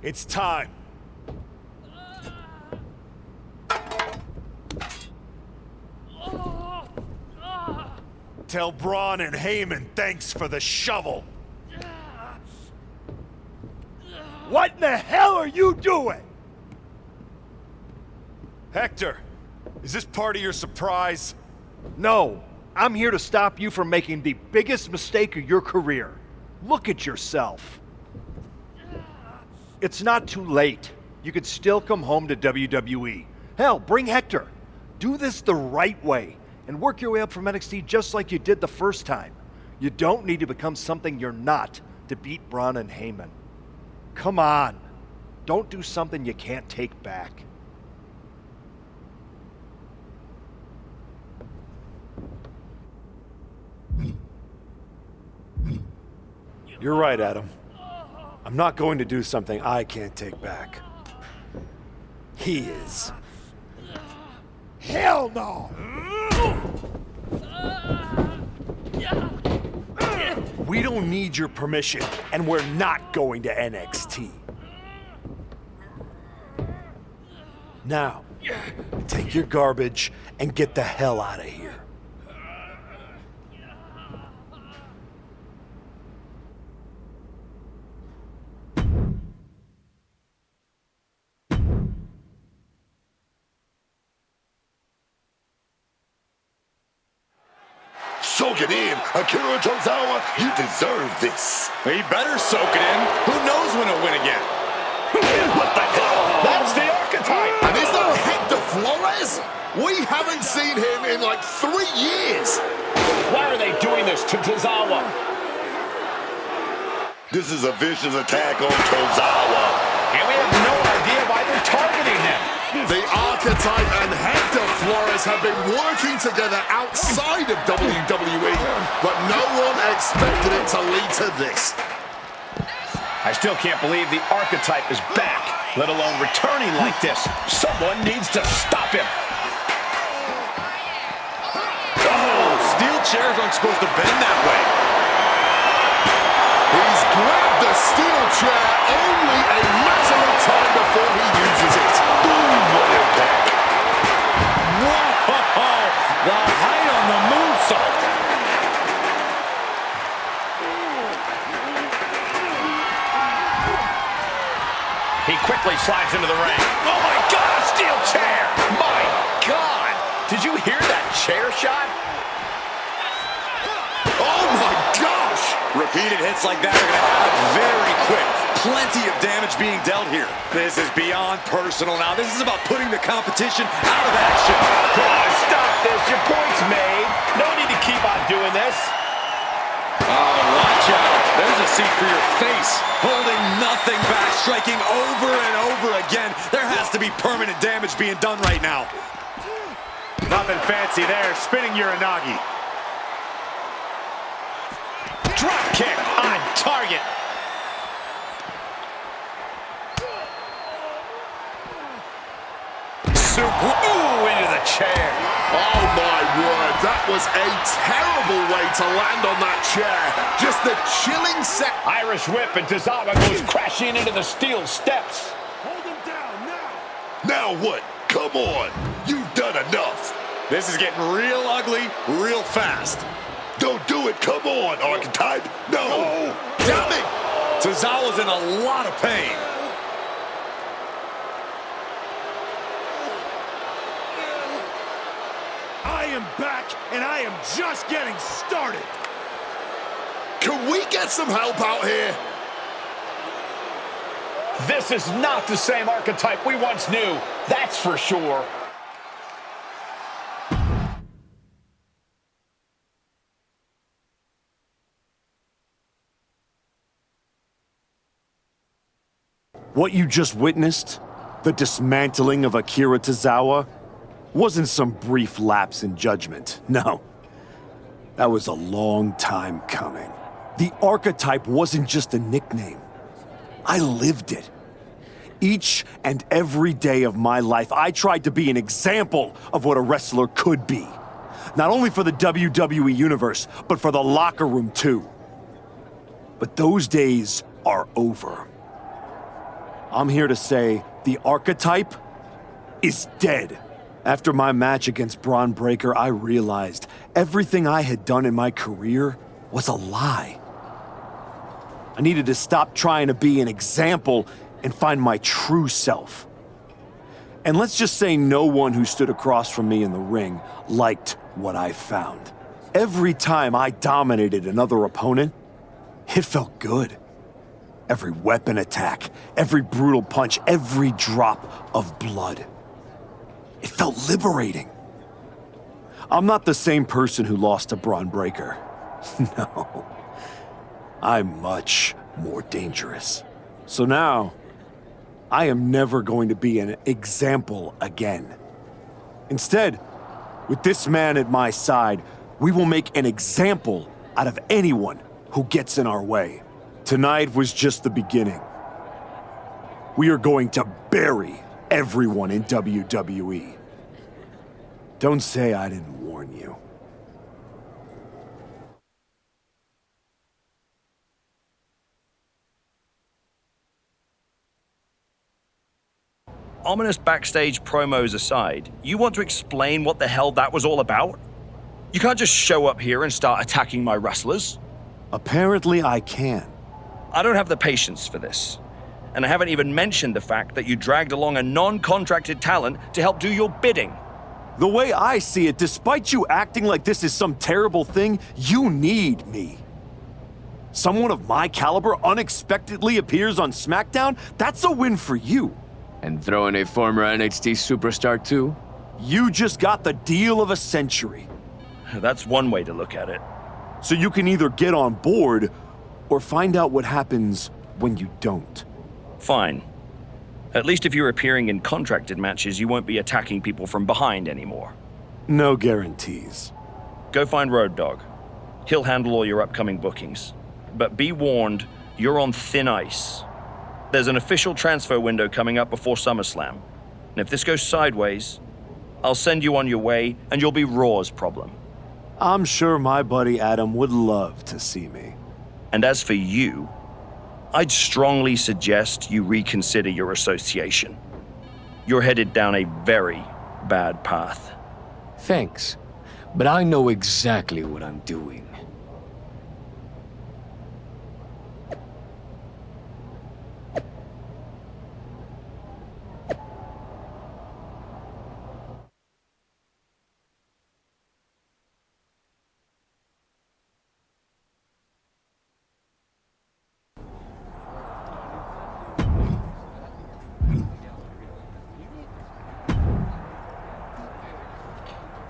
It's time. Tell Braun and Heyman thanks for the shovel. What in the hell are you doing? Hector, is this part of your surprise? No, I'm here to stop you from making the biggest mistake of your career. Look at yourself. It's not too late. You could still come home to WWE. Hell, bring Hector. Do this the right way and work your way up from NXT just like you did the first time. You don't need to become something you're not to beat Braun and Heyman. Come on. Don't do something you can't take back. You're right, Adam. I'm not going to do something I can't take back. He is. Hell no! We don't need your permission, and we're not going to NXT. Now, take your garbage and get the hell out of here. So Soak it in. Akira Tozawa, you deserve this. He better soak it in. Who knows when he'll win again? What the hell? That's the archetype. And is that Hector Flores? We haven't seen him in like 3 years. Why are they doing this to Tozawa? This is a vicious attack on Tozawa. And we have no idea why they're targeting him. The archetype and Hector Flores have been working together outside of WWE, but no one expected it to lead to this. I still can't believe the archetype is back, let alone returning like this. Someone needs to stop him. Oh, steel chairs aren't supposed to bend that way. He's grabbed the steel chair, only a matter of time before he uses it. Boom, what impact. Whoa, the height on the moonsault. He quickly slides into the ring. Oh my God, a steel chair! My God! Did you hear that chair shot? Oh my gosh! Repeated hits like that are going to add up very quick. Plenty of damage being dealt here. This is beyond personal now. This is about putting the competition out of action. Come on, stop this. Your point's made. No need to keep on doing this. Oh, watch out. There's a seat for your face. Holding nothing back, striking over and over again. There has to be permanent damage being done right now. Nothing fancy there. Spinning Uranagi. Drop kick on target. Ooh, into the chair. Oh my word, that was a terrible way to land on that chair. Just the chilling set. Irish whip and Tozawa goes crashing into the steel steps. Hold him down now. Now what? Come on. You've done enough. This is getting real ugly, real fast. Don't do it. Come on, archetype. No. Damn it. Tozawa's in a lot of pain. I am back, and I am just getting started. Can we get some help out here? This is not the same archetype we once knew. That's for sure. What you just witnessed, the dismantling of Akira Tozawa, wasn't some brief lapse in judgment. No. That was a long time coming. The archetype wasn't just a nickname. I lived it. Each and every day of my life, I tried to be an example of what a wrestler could be. Not only for the WWE Universe, but for the locker room too. But those days are over. I'm here to say the archetype is dead. After my match against Braun Breaker, I realized everything I had done in my career was a lie. I needed to stop trying to be an example and find my true self. And let's just say no one who stood across from me in the ring liked what I found. Every time I dominated another opponent, it felt good. Every weapon attack, every brutal punch, every drop of blood. It felt liberating. I'm not the same person who lost to Braun Breaker. No. I'm much more dangerous. So now, I am never going to be an example again. Instead, with this man at my side, we will make an example out of anyone who gets in our way. Tonight was just the beginning. We are going to bury everyone in WWE. Don't say I didn't warn you. Ominous backstage promos aside, you want to explain what the hell that was all about? You can't just show up here and start attacking my wrestlers. Apparently I can. I don't have the patience for this. And I haven't even mentioned the fact that you dragged along a non-contracted talent to help do your bidding. The way I see it, despite you acting like this is some terrible thing, you need me. Someone of my caliber unexpectedly appears on SmackDown? That's a win for you. And throw in a former NXT superstar too? You just got the deal of a century. That's one way to look at it. So you can either get on board or find out what happens when you don't. Fine. At least if you're appearing in contracted matches, you won't be attacking people from behind anymore. No guarantees. Go find Road Dogg. He'll handle all your upcoming bookings. But be warned, you're on thin ice. There's an official transfer window coming up before SummerSlam. And if this goes sideways, I'll send you on your way and you'll be Raw's problem. I'm sure my buddy Adam would love to see me. And as for you, I'd strongly suggest you reconsider your association. You're headed down a very bad path. Thanks, but I know exactly what I'm doing.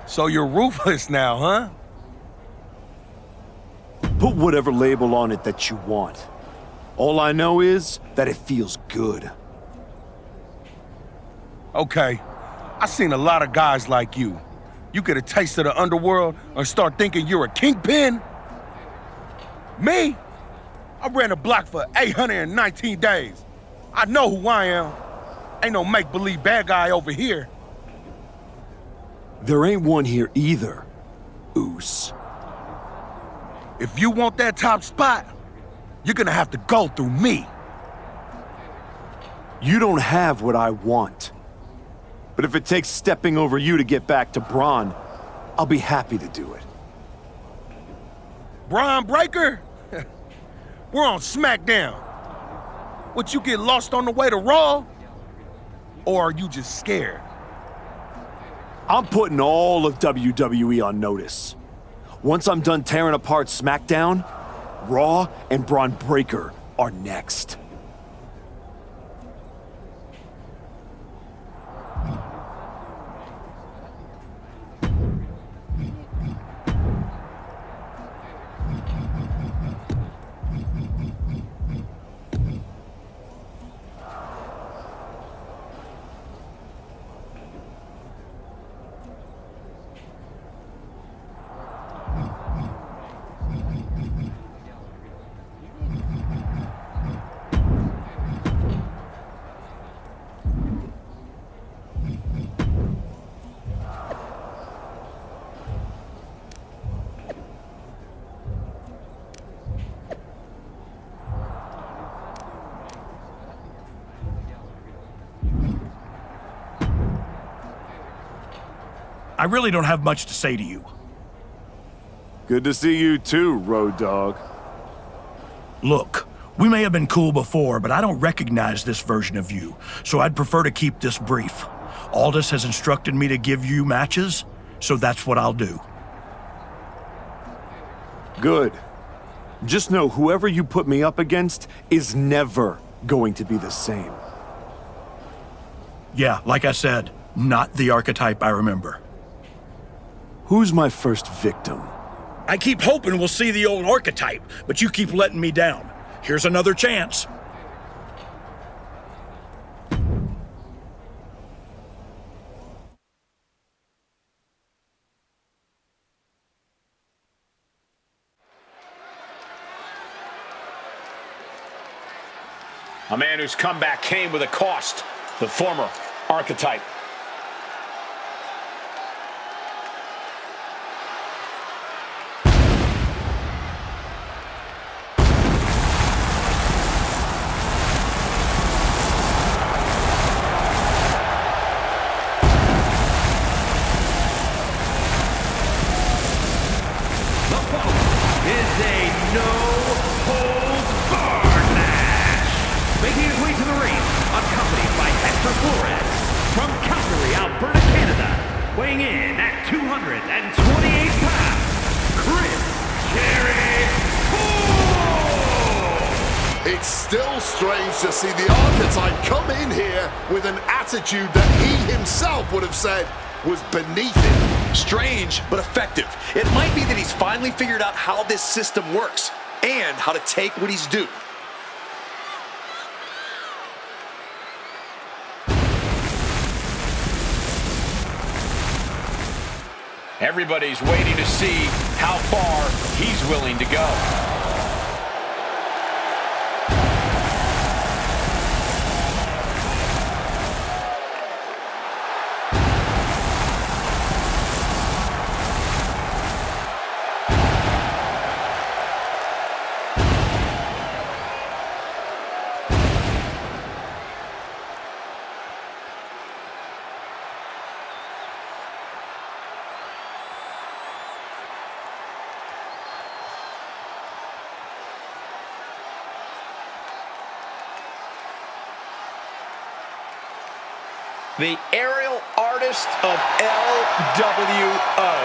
So you're ruthless now, huh? Put whatever label on it that you want. All I know is that it feels good. Okay, I've seen a lot of guys like you. You get a taste of the underworld and start thinking you're a kingpin? Me? I ran a block for 819 days. I know who I am. Ain't no make-believe bad guy over here. There ain't one here either, Oos. If you want that top spot, you're gonna have to go through me. You don't have what I want. But if it takes stepping over you to get back to Braun, I'll be happy to do it. Braun Breaker? We're on SmackDown. Would you get lost on the way to Raw? Or are you just scared? I'm putting all of WWE on notice. Once I'm done tearing apart SmackDown, Raw and Braun Breaker are next. I really don't have much to say to you. Good to see you too, Road Dogg. Look, we may have been cool before, but I don't recognize this version of you, so I'd prefer to keep this brief. Aldous has instructed me to give you matches, so that's what I'll do. Good. Just know whoever you put me up against is never going to be the same. Yeah, like I said, not the archetype I remember. Who's my first victim? I keep hoping we'll see the old archetype, but you keep letting me down. Here's another chance. A man whose comeback came with a cost, the former archetype. Making his way to the ring, accompanied by Hector Flores from weighing in at 228 pounds, Chris Chaiypobza. It's still strange to see the archetype come in here with an attitude that he himself would have said was beneath him. Strange, but effective. It might be that he's finally figured out how this system works and how to take what he's due. Everybody's waiting to see how far he's willing to go. The aerial artist of LWO.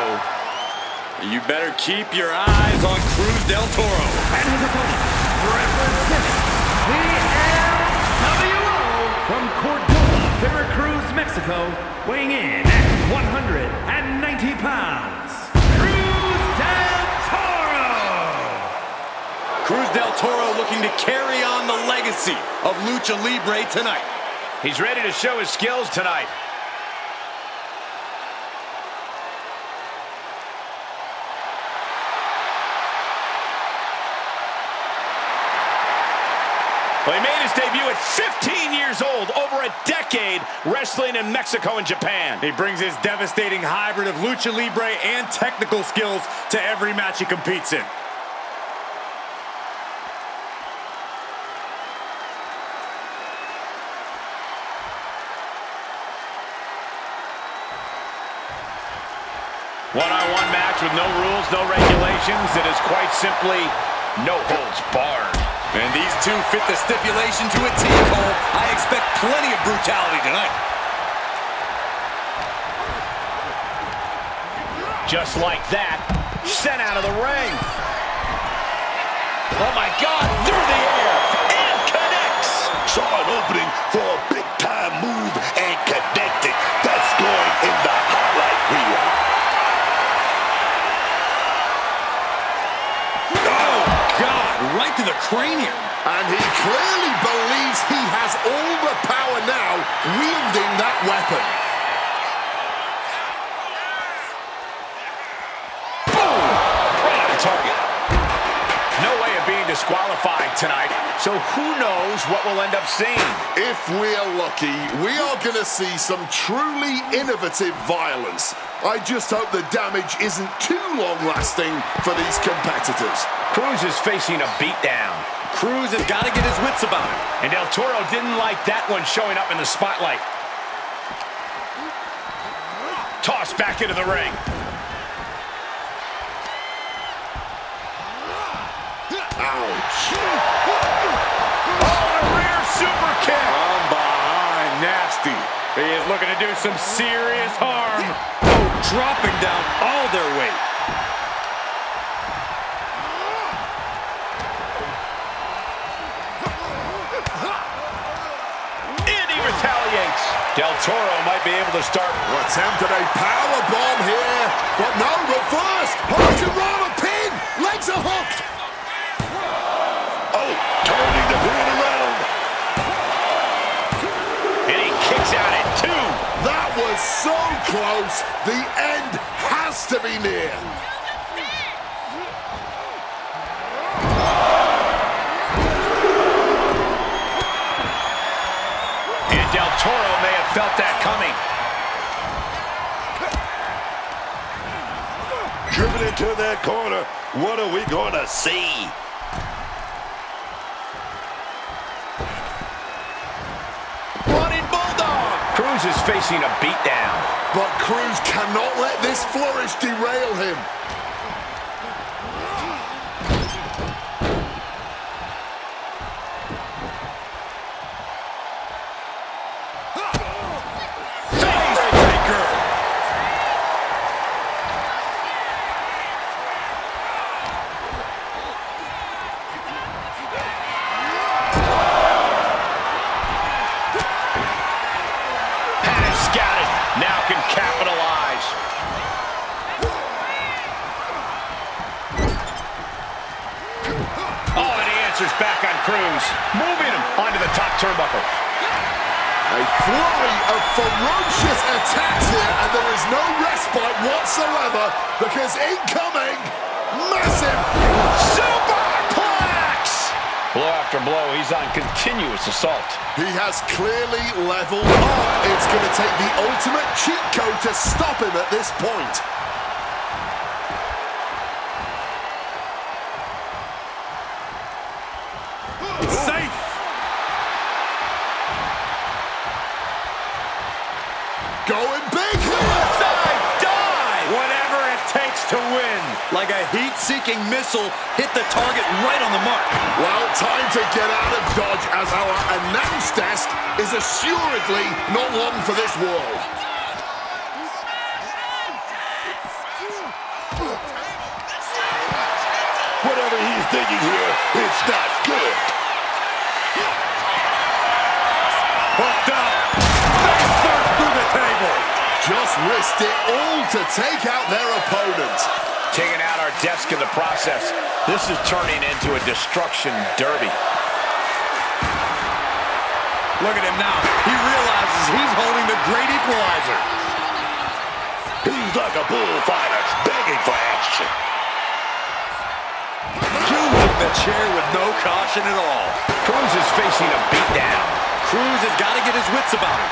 You better keep your eyes on Cruz del Toro. And his opponent, representing the LWO from Cordova, Veracruz, Mexico, weighing in at 190 pounds, Cruz del Toro. Cruz del Toro looking to carry on the legacy of Lucha Libre tonight. He's ready to show his skills tonight. Well, he made his debut at 15 years old, over a decade wrestling in Mexico and Japan. He brings his devastating hybrid of Lucha Libre and technical skills to every match he competes in. One-on-one match with no rules, no regulations. It is quite simply no holds barred. And these two fit the stipulation to a T, Cole. I expect plenty of brutality tonight. Just like that, sent out of the ring. Oh my God, through the air, and connects. Saw an opening for a big-time move and connected. That's going in the highlight reel. Right to the cranium. And he clearly believes he has all the power now, wielding that weapon. Boom! Right on target. No way of being disqualified tonight, so who knows what we'll end up seeing. If we're lucky, we are going to see some truly innovative violence. I just hope the damage isn't too long-lasting for these competitors. Cruz is facing a beatdown. Cruz has got to get his wits about him. And Del Toro didn't like that one showing up in the spotlight. Tossed back into the ring. Ouch. Oh, a rear super kick. From behind, nasty. He is looking to do some serious harm. Dropping down all their weight. And he retaliates. Del Toro might be able to start. Attempted a power bomb here, but no, reversed. Hurricane Rana pin. Legs are hooked. Oh, turning the pin around. And he kicks out at 2. That was so close. The end has to be near. And Del Toro may have felt that coming. Driven into that corner. What are we going to see? Running Bulldog. Cruz is facing a beatdown. But Cruz cannot let this flourish derail him. answers back on Cruz, moving him onto the top turnbuckle. A flurry of ferocious attacks here, and there is no respite whatsoever because incoming, massive superplex! Blow after blow, he's on continuous assault. He has clearly leveled up. It's going to take the ultimate cheat code to stop him at this point. Safe! Going big! Suicide dive! Whatever it takes to win. Like a heat-seeking missile, hit the target right on the mark. Well, time to get out of Dodge as our announce desk is assuredly not long for this world. Whatever he's thinking here, it's not good. Hooked up. Face first through the table. Just risked it all to take out their opponent. Taking out our desk in the process. This is turning into a destruction derby. Look at him now. He realizes he's holding the great equalizer. He's like a bullfighter, begging for action. Using the chair with no caution at all. Cruz is facing a beatdown. Cruz has got to get his wits about him.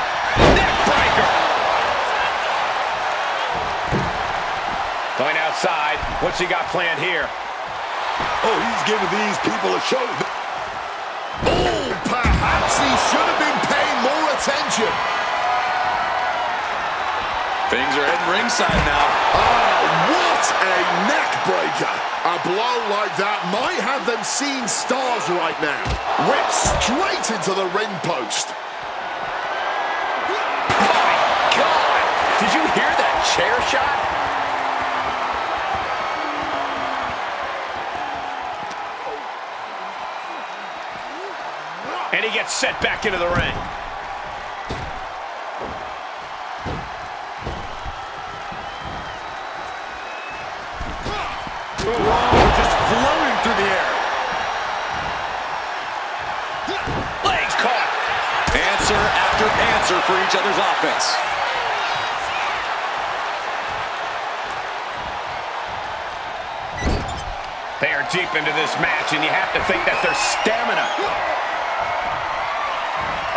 Neck breaker! Going outside. What's he got planned here? Oh, he's giving these people a show. Oh, perhaps he should have been paying more attention. Things are heading ringside now. Oh, what a neck breaker. A blow like that might have them seeing stars right now. Ripped straight into the ring post. My God! Did you hear that chair shot? And he gets set back into the ring. Just floating through the air. Legs caught. Answer after answer for each other's offense. They are deep into this match, and you have to think that their stamina.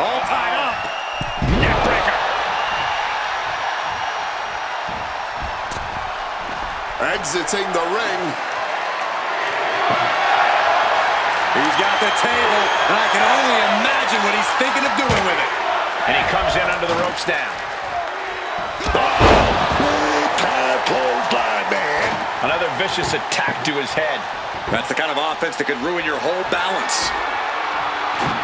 All tied up. Neck breaker. Exiting the ring. He's got the table, and I can only imagine what he's thinking of doing with it. And he comes in under the ropes now. Big time clothesline, man. Another vicious attack to his head. That's the kind of offense that could ruin your whole balance.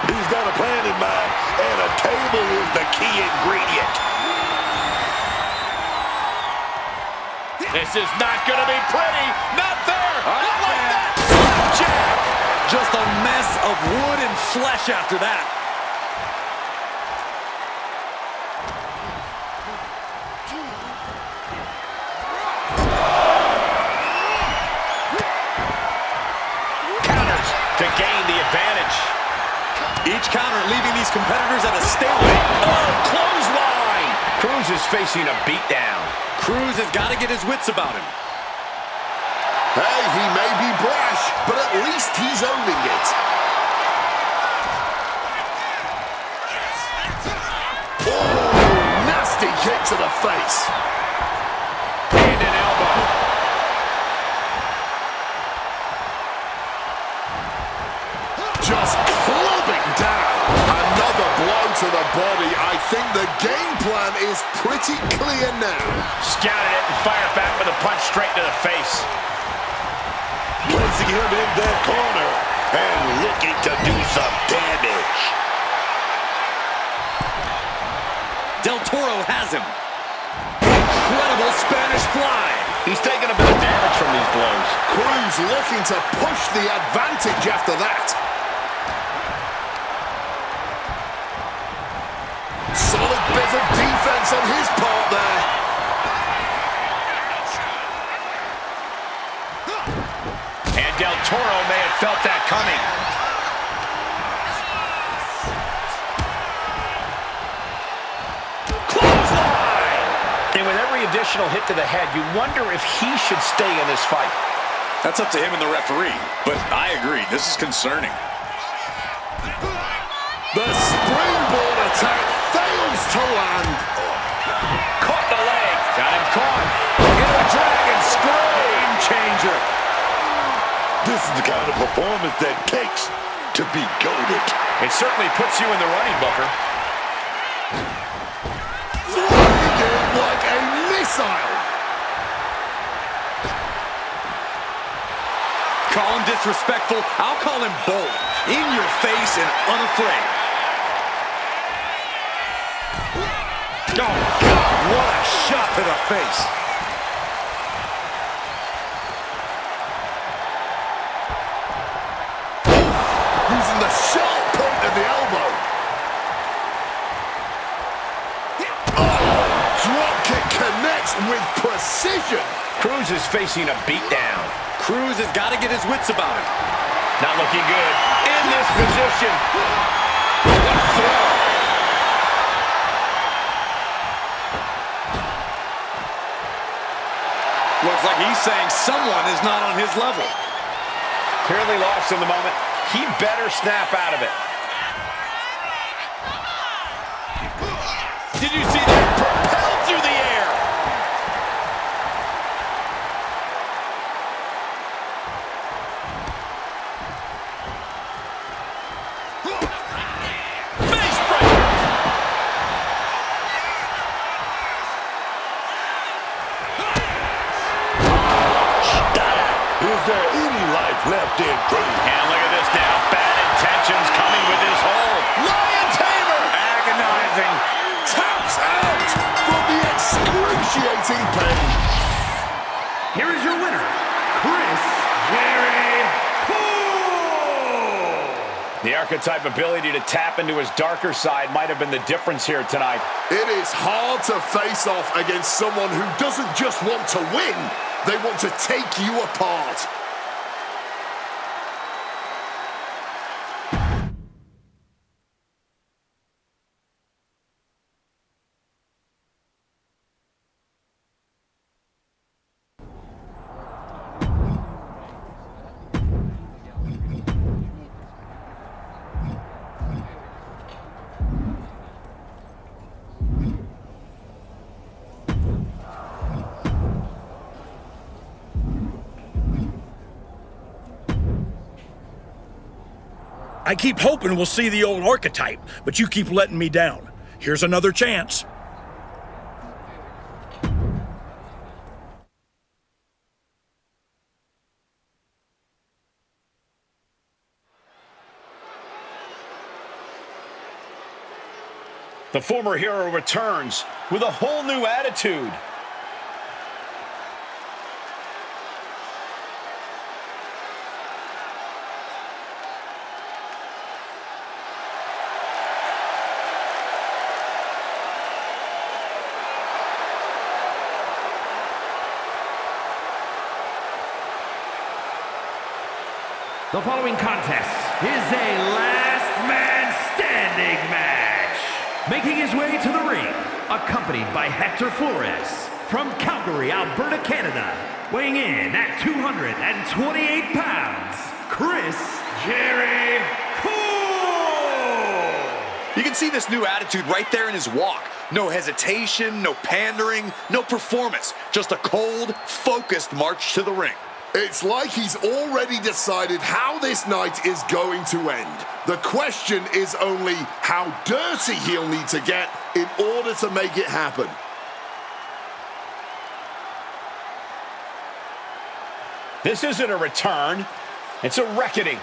He's got a plan in mind, and a table is the key ingredient. This is not going to be pretty. Not there. Not like that. Jab. Just a mess of wood and flesh after that. Counters to gain the advantage. Each counter leaving these competitors at a stalemate. Oh, clothesline. Cruz is facing a beatdown. Cruz has got to get his wits about him. Hey, he may be brash, but at least he's owning it. Oh, nasty kick to the face. And an elbow. Just clubbing down. Another blow to the body. I think the game plan is pretty clear now. Scouted it and fired back with a punch straight to the face. Placing him in that corner and looking to do some damage. Del Toro has him. Incredible Spanish fly. He's taking a bit of damage from these blows. Cruz looking to push the advantage after that. Solid bit of defense on his part there. And Del Toro may have felt that coming. every additional hit to the head, you wonder if he should stay in this fight. That's up to him and the referee, but I agree. This is concerning. The springboard attack fails to land. Caught the leg. Got him caught. Into a dragon screw. Game changer. This is the kind of performance that takes to be goated. It certainly puts you in the running, Booker. Flying in like a missile. Call him disrespectful. I'll call him bold. In your face and unafraid. Oh, God, what a shot to the face. Using the sharp point of the elbow. Oh, drop kick connects with precision. Cruz is facing a beatdown. Cruz has got to get his wits about him. Not looking good. In this position. What a throw. Looks like he's saying someone is not on his level. Clearly lost in the moment. He better snap out of it. Did you see that? Propelled through the air. Face breaker. Is there any life left in Cruz? And look at this now. Bad intentions coming with his hold. Lion Tamer. Agonizing. Taps out from the excruciating pain. Here is your winner, Chris Jericho. The archetype ability to tap into his darker side might have been the difference here tonight. It is hard to face off against someone who doesn't just want to win, they want to take you apart. I keep hoping we'll see the old archetype, but you keep letting me down. Here's another chance. The former hero returns with a whole new attitude. The following contest is a last man standing match. Making his way to the ring, accompanied by Hector Flores from Calgary, Alberta, Canada. Weighing in at 228 pounds, Chris Jericho. You can see this new attitude right there in his walk. No hesitation, no pandering, no performance. Just a cold, focused march to the ring. It's like he's already decided how this night is going to end. The question is only how dirty he'll need to get in order to make it happen. This isn't a return, it's a reckoning.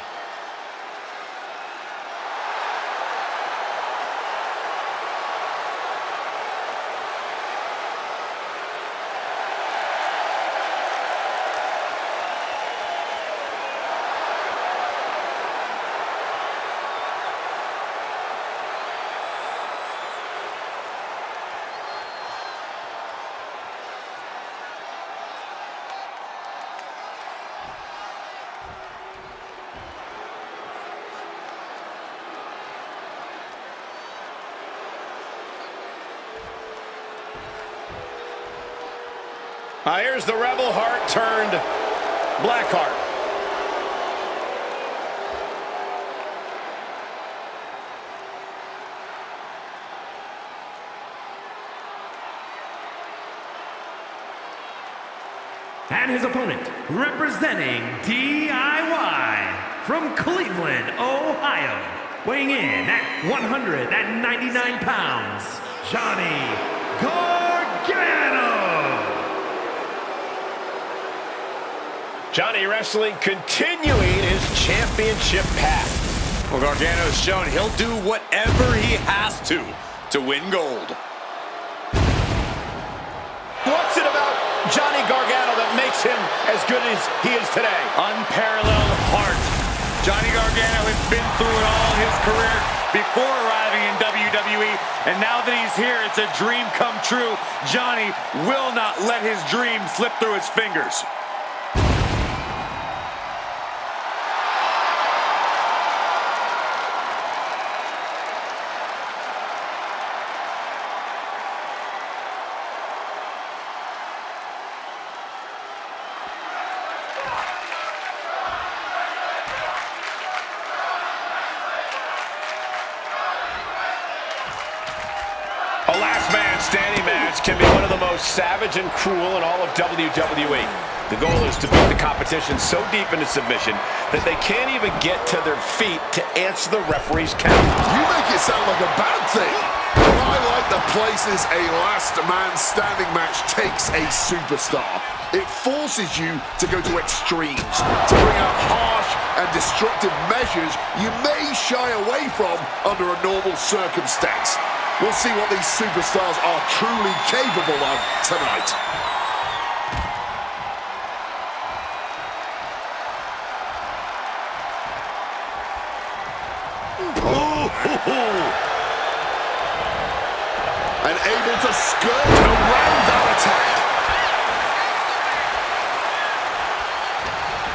Here's the Rebel Heart turned Blackheart. And his opponent, representing DIY from Cleveland, Ohio, weighing in at 199 pounds, Johnny Gargano. Johnny Wrestling continuing his championship path. Well, Gargano's shown he'll do whatever he has to win gold. What's it about Johnny Gargano that makes him as good as he is today? Unparalleled heart. Johnny Gargano has been through it all in his career before arriving in WWE, and now that he's here, it's a dream come true. Johnny will not let his dream slip through his fingers. A last man standing match can be one of the most savage and cruel in all of WWE. The goal is to beat the competition so deep into submission that they can't even get to their feet to answer the referee's count. You make it sound like a bad thing. But I like the places a last man standing match takes a superstar. It forces you to go to extremes, to bring out harsh and destructive measures you may shy away from under a normal circumstance. We'll see what these superstars are truly capable of tonight. And able to skirt around that attack.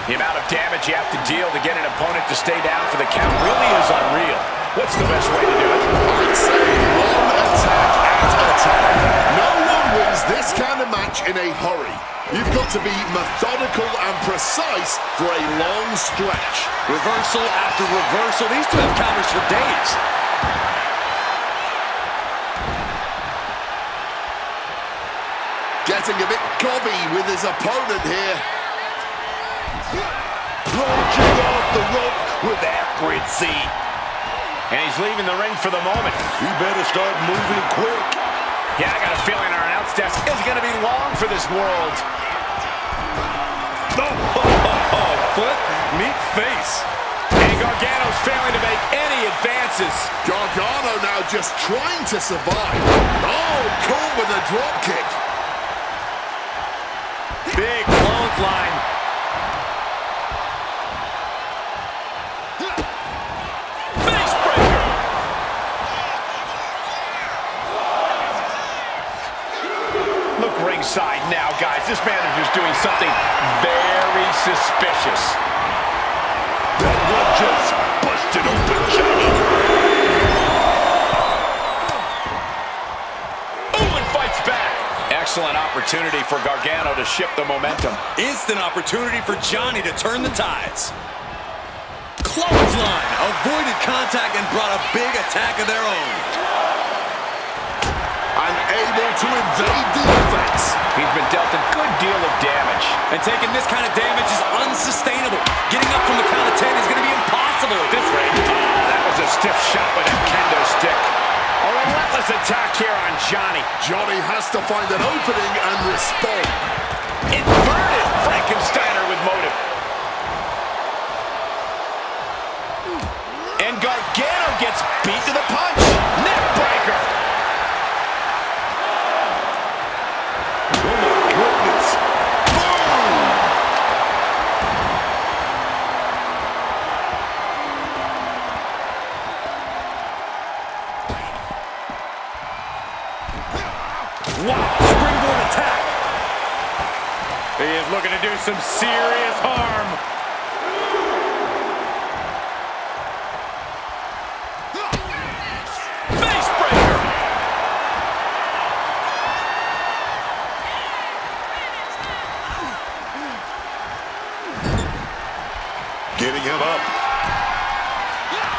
The amount of damage you have to deal to get an opponent to stay down for the count really is unreal. What's the best way to do it? I'd say one attack at a time. No one wins this kind of match in a hurry. You've got to be methodical and precise for a long stretch. Reversal after reversal. These two have counters for days. Getting a bit gobby with his opponent here. Launching off the rope with accuracy. And he's leaving the ring for the moment. You better start moving quick. Yeah, I got a feeling our announce desk is going to be long for this world. Foot, meet face. And Gargano's failing to make any advances. Gargano now just trying to survive. Oh, caught with a drop kick. Big clothesline. Face breaker. Look ringside now, guys. This manager's doing something very suspicious. That one just busted open Johnny. Ooh, and fights back. Excellent opportunity for Gargano to shift the momentum. Instant opportunity for Johnny to turn the tides. Clothesline. Avoided contact and brought a big attack of their own. Unable to evade the offense. He's been dealt a good deal of damage. And taking this kind of damage is unsustainable. Getting up from the count of 10 is going to be impossible at this rate. That was a stiff shot with a kendo stick. A relentless attack here on Johnny. Johnny has to find an opening and respond. Inverted Frankensteiner with motive. And Gargano gets beat to the punch. Neck breaker. Oh my goodness. Boom! Wow, springboard attack. He is looking to do some serious harm. Face breaker.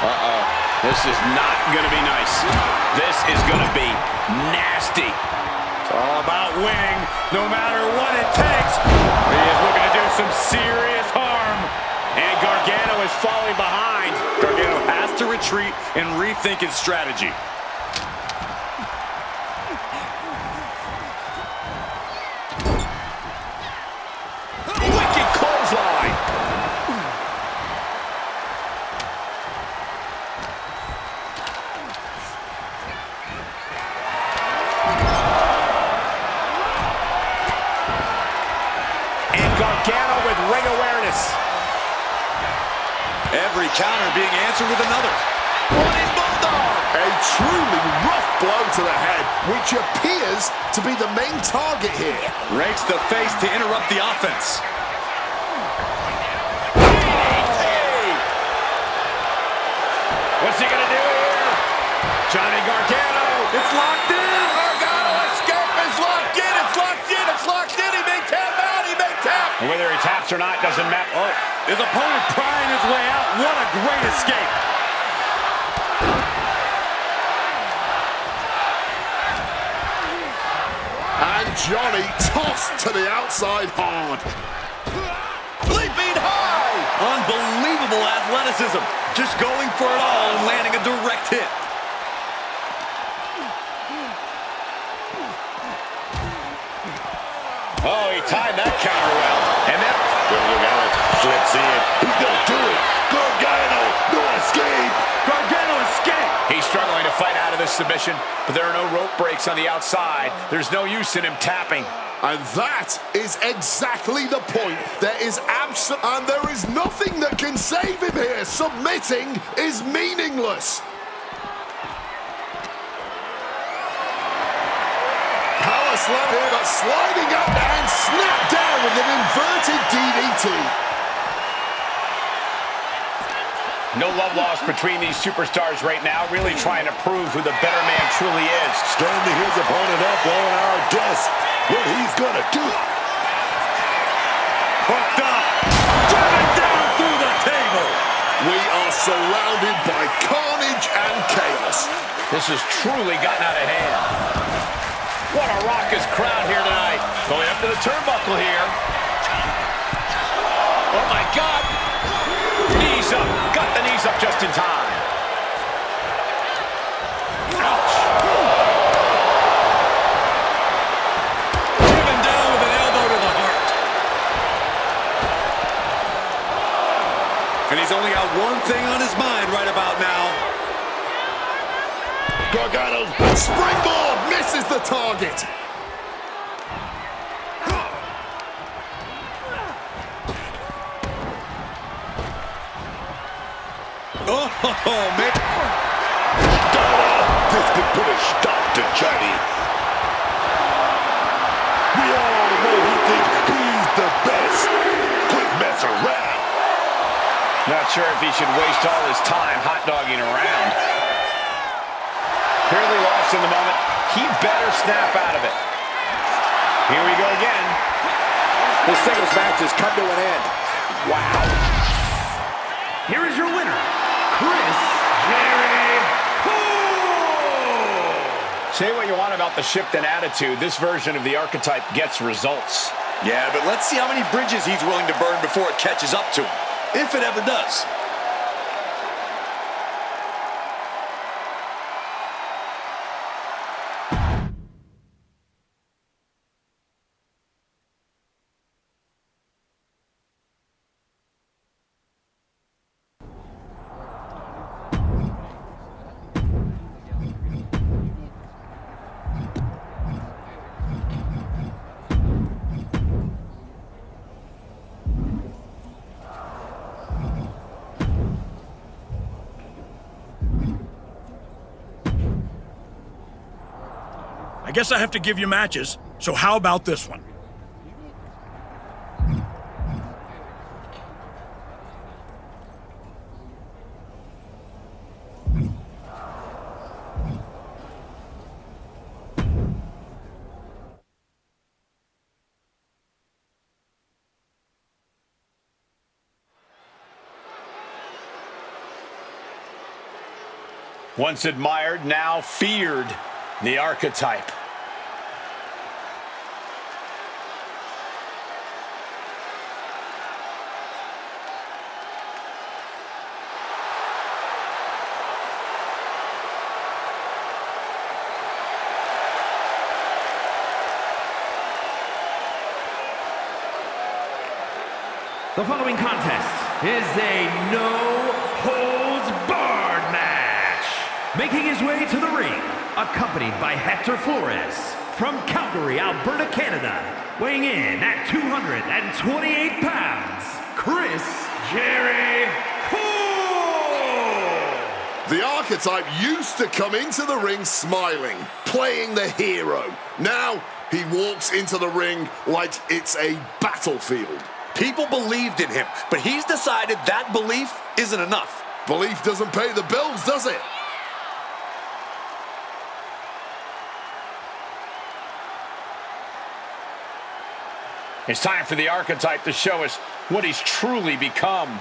Uh-oh. This is not going to be nice. This is going to be nasty. It's all about winning, no matter what it takes. He is looking to do some serious harm. And Gargano is falling behind. Gargano has to retreat and rethink his strategy. Wicked clothesline. And Gargano with ring awareness. Every counter being answered with another. Running Bulldog! A truly rough blow to the head, which appears to be the main target here. Rakes the face to interrupt the offense. What's he gonna do here? Johnny Gargano. It's locked in. Gargano escape is locked in. It's locked in. It's locked in. He may tap out. He may tap. And whether he taps or not doesn't matter. Oh, his opponent prying his way out. What a great escape. And Johnny tossed to the outside hard. Leaping high. Unbelievable athleticism. Just going for it all and landing a direct hit. Oh, he timed that counter well. And then Gargano slips in. He's gonna do it. Gargano, no escape. Gargano escaped. He's struggling to fight out of this submission, but there are no rope breaks on the outside. There's no use in him tapping. And that is exactly the point. There is nothing that can save him here. Submitting is meaningless. Power slam here, but sliding up and snap down with an inverted DDT. No love lost between these superstars right now, really trying to prove who the better man truly is. Standing his opponent up on our guess what he's gonna do. Hooked up. Driven down through the table. We are surrounded by carnage and chaos. This has truly gotten out of hand. What a raucous crowd here tonight. Going up to the turnbuckle here. Oh my God. Knees up. Got the knees up just in time. Ouch. Driven down with an elbow to the heart. And he's only got one thing on his mind right about now. Gargano springboard misses the target. Oh, man. This could put a stop to Johnny. We all know he thinks he's the best. Quit mess around. Not sure if he should waste all his time hot-dogging around. Clearly lost in the moment. He better snap out of it. Here we go again. This singles match has come to an end. Wow. Here is your winner, Chris Jericho! Say what you want about the shift in attitude. This version of the archetype gets results. Yeah, but let's see how many bridges he's willing to burn before it catches up to him. If it ever does. I guess I have to give you matches, so how about this one? Once admired, now feared, the archetype. The following contest is a no-holds-barred match. Making his way to the ring, accompanied by Hector Flores from Calgary, Alberta, Canada. Weighing in at 228 pounds, Chris Jericho. The archetype used to come into the ring smiling, playing the hero. Now he walks into the ring like it's a battlefield. People believed in him, but he's decided that belief isn't enough. Belief doesn't pay the bills, does it? It's time for the archetype to show us what he's truly become.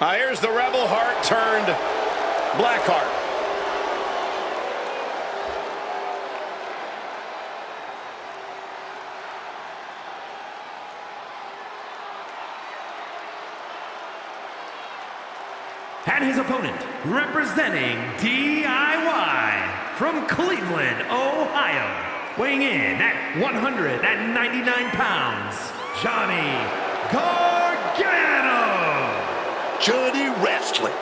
Here's the Rebel Heart turned Black Heart. And his opponent, representing DIY from Cleveland, Ohio, weighing in at 199 pounds, Johnny Gargano. Johnny Wrestling,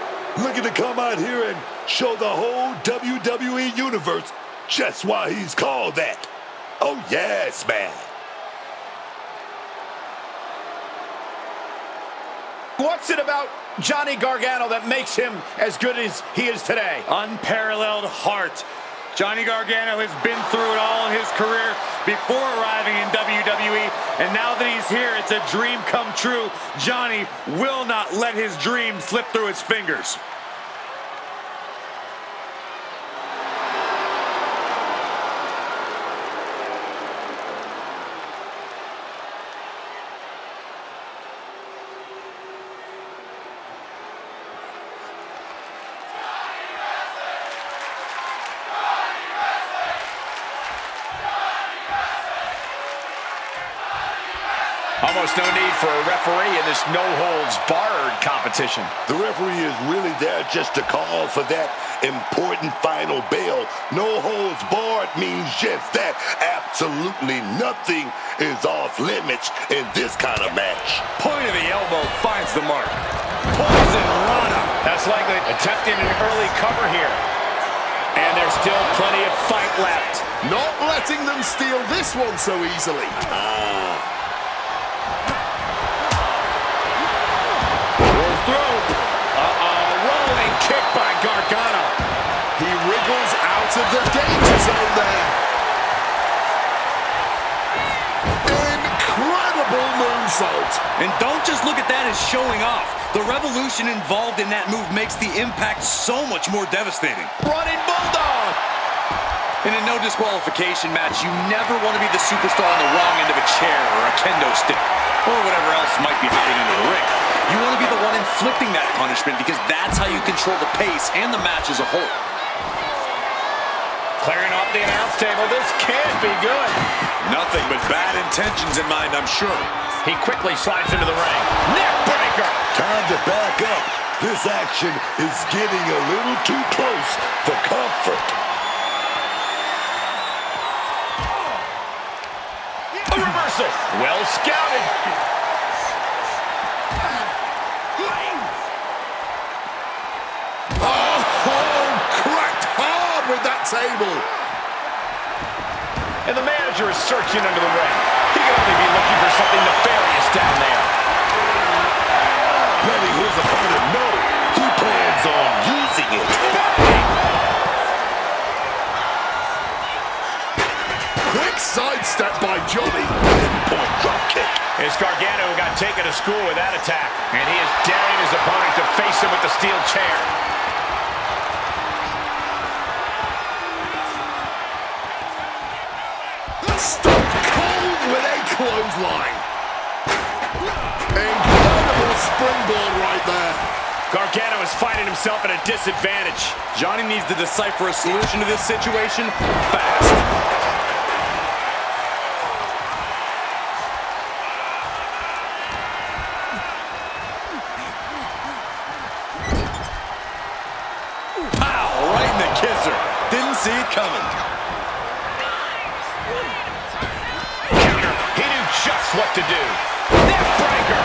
looking to come out here and show the whole WWE Universe just why he's called that. Oh yes, man. What's it about Johnny Gargano that makes him as good as he is today? Unparalleled heart. Johnny Gargano has been through it all in his career before arriving in WWE, and now that he's here, it's a dream come true. Johnny will not let his dream slip through his fingers. Almost no need for a referee in this no-holds-barred competition. The referee is really there just to call for that important final bell. No holds barred means just that. Absolutely nothing is off limits in this kind of match. Point of the elbow finds the mark. Poison Rana. That's likely attempting an early cover here. And there's still plenty of fight left. Not letting them steal this one so easily. Rolling kick by Gargano. He wriggles out of the danger zone there. Incredible moonsault. And don't just look at that as showing off. The revolution involved in that move makes the impact so much more devastating. Running Bulldog. In a no disqualification match, you never want to be the superstar on the wrong end of a chair or a kendo stick, or whatever else might be hiding into the ring. You want to be the one inflicting that punishment because that's how you control the pace and the match as a whole. Clearing off the announce table, this can't be good. Nothing but bad intentions in mind, I'm sure. He quickly slides into the ring. Neck breaker. Time to back up. This action is getting a little too close for comfort. A reversal. Well scouted. With that table. And the manager is searching under the ring. He could only be looking for Johnny. Pinpoint drop kick. It's Gargano who got taken to school with that attack. And he is daring his opponent to face him with the steel chair. Stone cold with a clothesline. Incredible springboard right there. Gargano is finding himself at a disadvantage. Johnny needs to decipher a solution to this situation fast. Didn't see it coming. Counter. He knew just what to do. Neck breaker.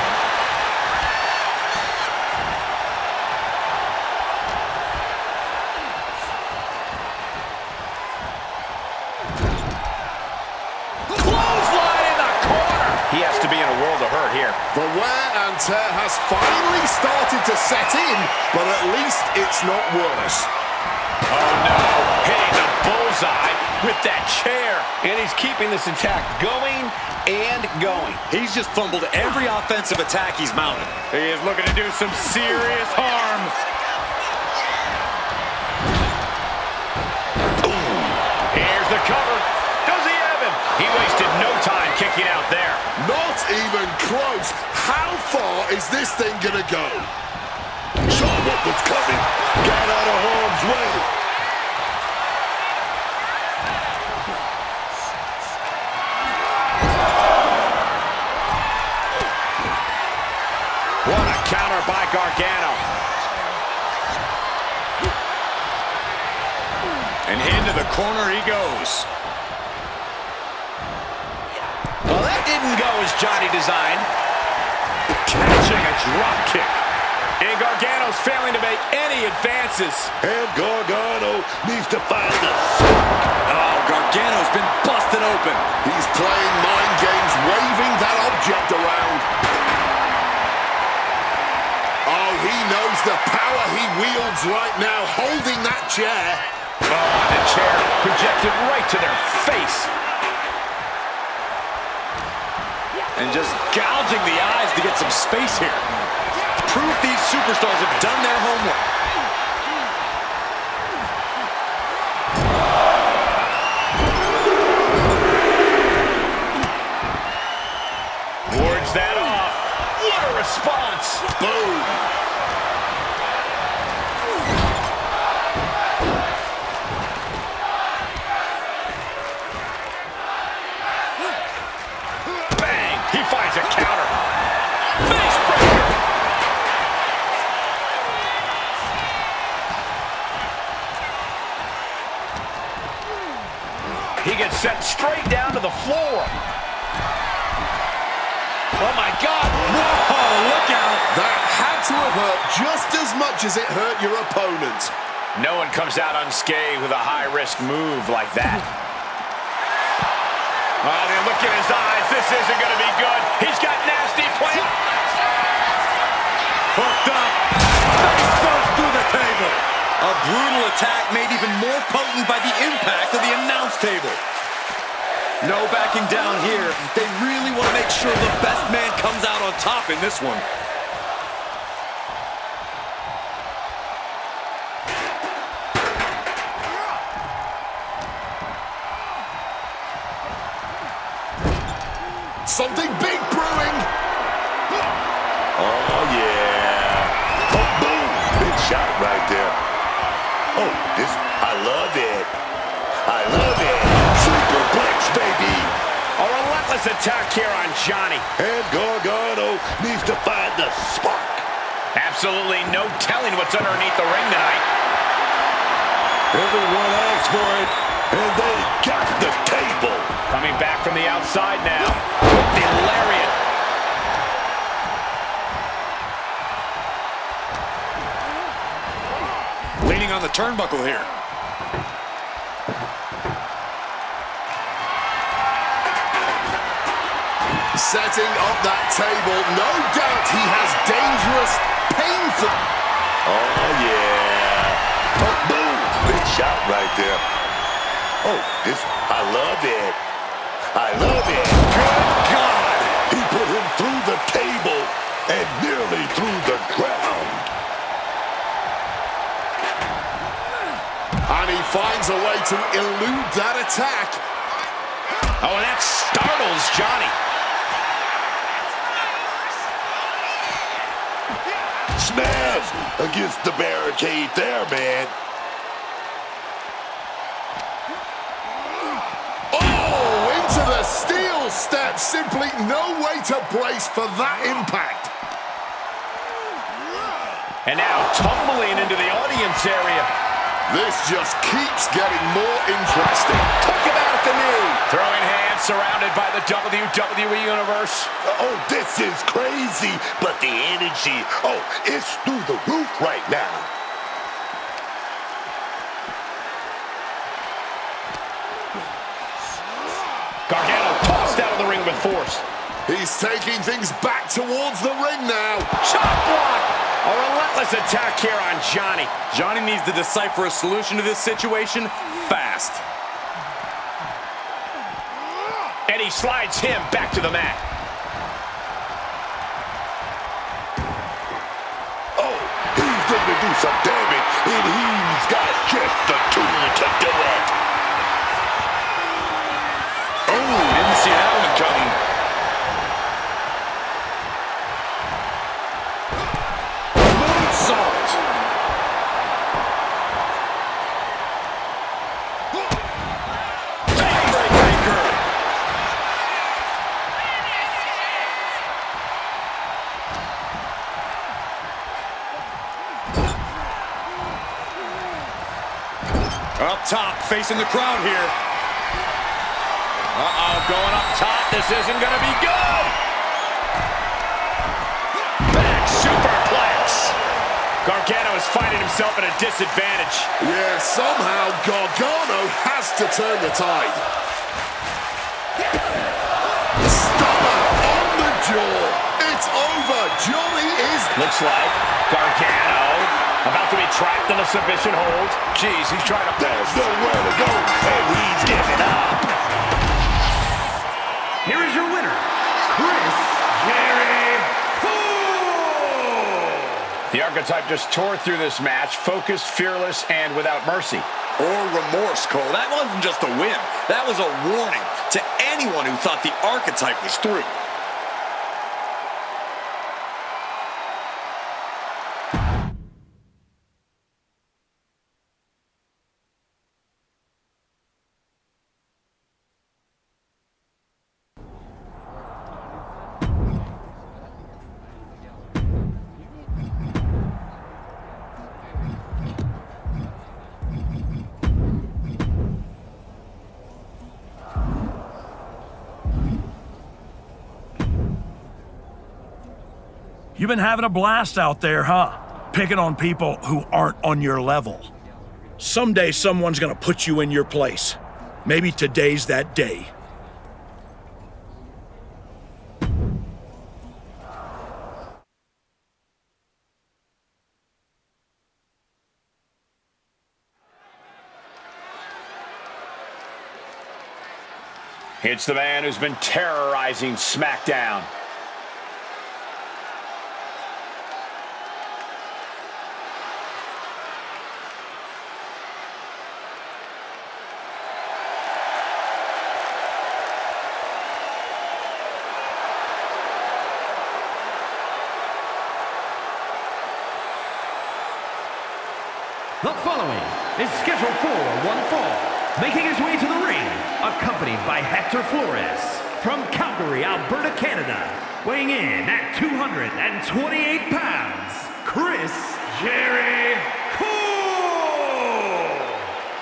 Clothesline in the corner. He has to be in a world of hurt here. The wear and tear has finally started to set in, but at least it's not worse. Oh no, hitting the bullseye with that chair. And he's keeping this attack going and going. He's just fumbled every offensive attack he's mounted. He is looking to do some serious harm. Ooh. Here's the cover. Does he have him? He wasted no time kicking out there. Not even close. How far is this thing gonna go? Saw what was coming. Got out of harm's way. What a counter by Gargano. And into the corner he goes. Well, that didn't go as Johnny designed. Catching a drop kick. And Gargano's failing to make any advances. And Gargano needs to find the... Oh, Gargano's been busted open. He's playing mind games, waving that object around. Oh, he knows the power he wields right now, holding that chair. Oh, the chair projected right to their face. And just gouging the eyes to get some space here. Proof these superstars have done their homework. Wards that off. What a response. Boom. Bang. He finds a counter. Face breaker. He gets sent straight down to the floor. Oh, my God. Whoa, look out. That had to have hurt just as much as it hurt your opponent. No one comes out unscathed with a high-risk move like that. Oh, then look in his eyes. This isn't going to be good. He's got nasty plans. Hooked up. Face first through the table. A brutal attack made even more potent by the impact of the announce table. No backing down here. They really want to make sure the best man comes out on top in this one. Something big brewing. Oh, yeah. Oh, boom. Big shot right there. Oh, I love it. I love it. Superplex, baby. A relentless attack here on Johnny. And Gargano needs to find the spark. Absolutely no telling what's underneath the ring tonight. Everyone asked for it, and they got the table. Coming back from the outside now with the lariat. Leaning on the turnbuckle here. Setting up that table. No doubt he has dangerous, painful... Oh, yeah. Oh, boom. Big shot right there. Oh, I love it. I love it. Good God! He put him through the table and nearly through the ground. And he finds a way to elude that attack. Oh, and that startles Johnny. Smash against the barricade there, man. Oh, into the steel step. Simply no way to brace for that impact. And now tumbling into the audience area. This just keeps getting more interesting. Took him out at the knee. Throwing hands surrounded by the WWE Universe. Oh, this is crazy, but the energy, oh, it's through the roof right now. Gargano tossed out of the ring with force. He's taking things back towards the ring now. Chop block! A relentless attack here on Johnny. Johnny needs to decipher a solution to this situation fast. And he slides him back to the mat. Oh, he's going to do some damage, and he's got just the tool to do it. Oh, didn't see that one coming. Moonsault. Backbreaker. Up top, facing the crowd here. Uh-oh, going up top. This isn't going to be good. Back superplex. Gargano is finding himself at a disadvantage. Yeah, somehow Gargano has to turn the tide. Stunner on the jaw. It's over. Johnny is... Looks like Gargano about to be trapped in a submission hold. Jeez, he's trying to... There's nowhere to go, and he's giving up. Here is your winner, Chris Jericho. The archetype just tore through this match, focused, fearless, and without mercy. Or remorse, Cole. That wasn't just a win. That was a warning to anyone who thought the archetype was through. You've been having a blast out there, huh? Picking on people who aren't on your level. Someday someone's gonna put you in your place. Maybe today's that day. It's the man who's been terrorizing SmackDown. The following is scheduled for one fall. Making his way to the ring, accompanied by Hector Flores from Calgary, Alberta, Canada. Weighing in at 228 pounds, Chris Jericho.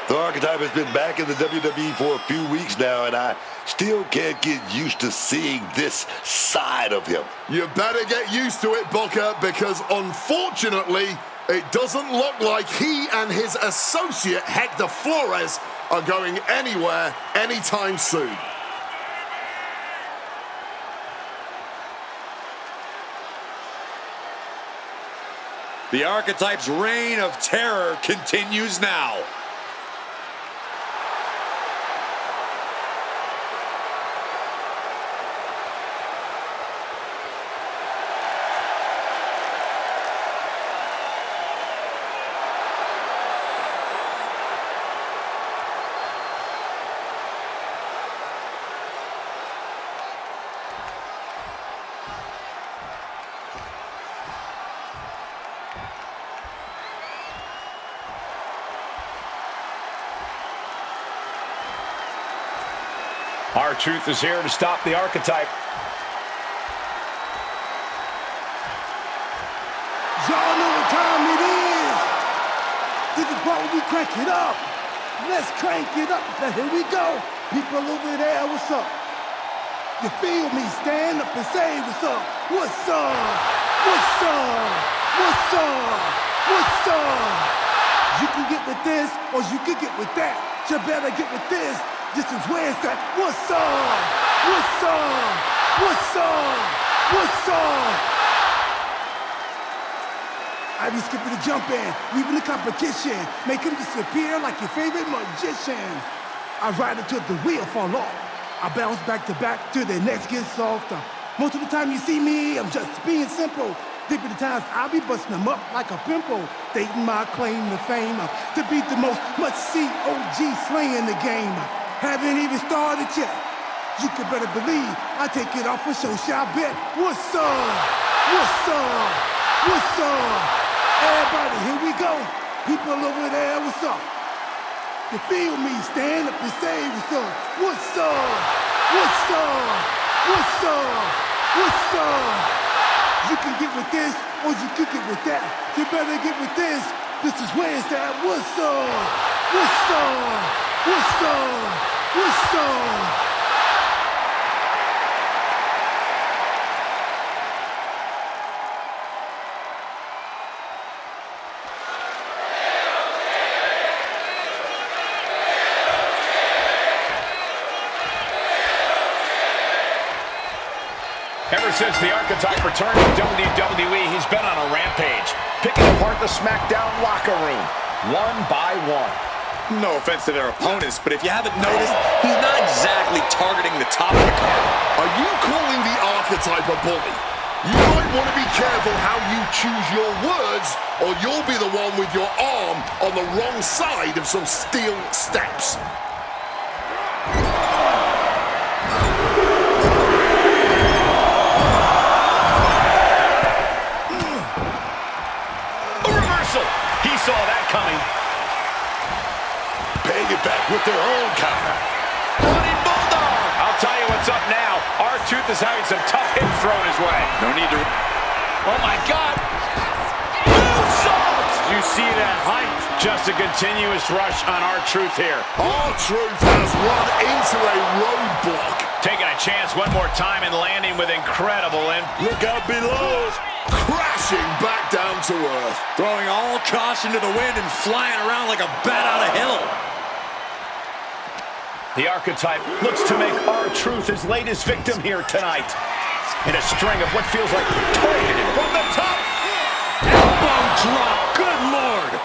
The archetype has been back in the WWE for a few weeks now, and I still can't get used to seeing this side of him. You better get used to it, Booker, because unfortunately, it doesn't look like he and his associate Hector Flores are going anywhere anytime soon. The archetype's reign of terror continues now. R-Truth is here to stop the archetype. Y'all know what time it is. This is what we crank it up. Let's crank it up. Now here we go. People over there, what's up? You feel me? Stand up and say what's up. What's up? What's up? What's up? What's up? You can get with this or you can get with that. You better get with this. This is where it's at. What's up? What's up? What's up? What's up? I be skipping the jump in, leaving the competition, make him disappear like your favorite magician. I ride until the wheel fall off. I bounce back to back till the next gets softer. Most of the time you see me, I'm just being simple. Deep in the times I'll be busting them up like a pimple. Stating my claim to fame, to be the most must-see OG slaying the game. Haven't even started yet. You can better believe I take it off for show, shall bet. What's up? What's up? What's up? Everybody, here we go. People over there, what's up? You feel me? Stand up and say what's up. What's up? What's up? What's up? What's up? You can get with this or you can get with that. You better get with this. This is where it's at. What's up? What's up? What's up? What's up? Ever since the archetype returned to WWE, he's been on a rampage, picking apart the SmackDown locker room, one by one. No offense to their opponents, but if you haven't noticed, he's not exactly targeting the top of the card. Are you calling the archetype a bully? You might want to be careful how you choose your words, or you'll be the one with your arm on the wrong side of some steel steps. He saw that coming. Paying it back with their own counter. Running Bulldog! I'll tell you what's up now. R-Truth is having some tough hits thrown his way. No need to... Oh, my God. Moonsault! You see that height? Just a continuous rush on R-Truth here. R-Truth has run into a roadblock. Taking a chance one more time and landing with incredible Look out below. Crashing back down to earth. Throwing all caution to the wind and flying around like a bat out of hell. The archetype looks to make R-Truth his latest victim here tonight. In a string of what feels like targeted from the top. Elbow drop. Good Lord.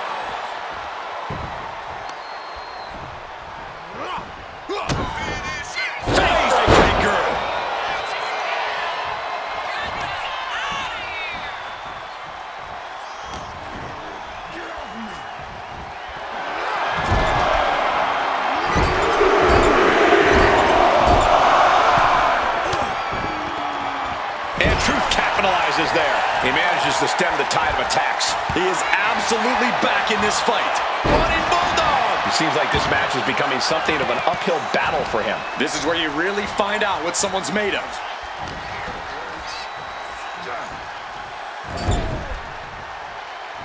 Is there. He manages to stem the tide of attacks. He is absolutely back in this fight. Running Bulldog! It seems like this match is becoming something of an uphill battle for him. This is where you really find out what someone's made of.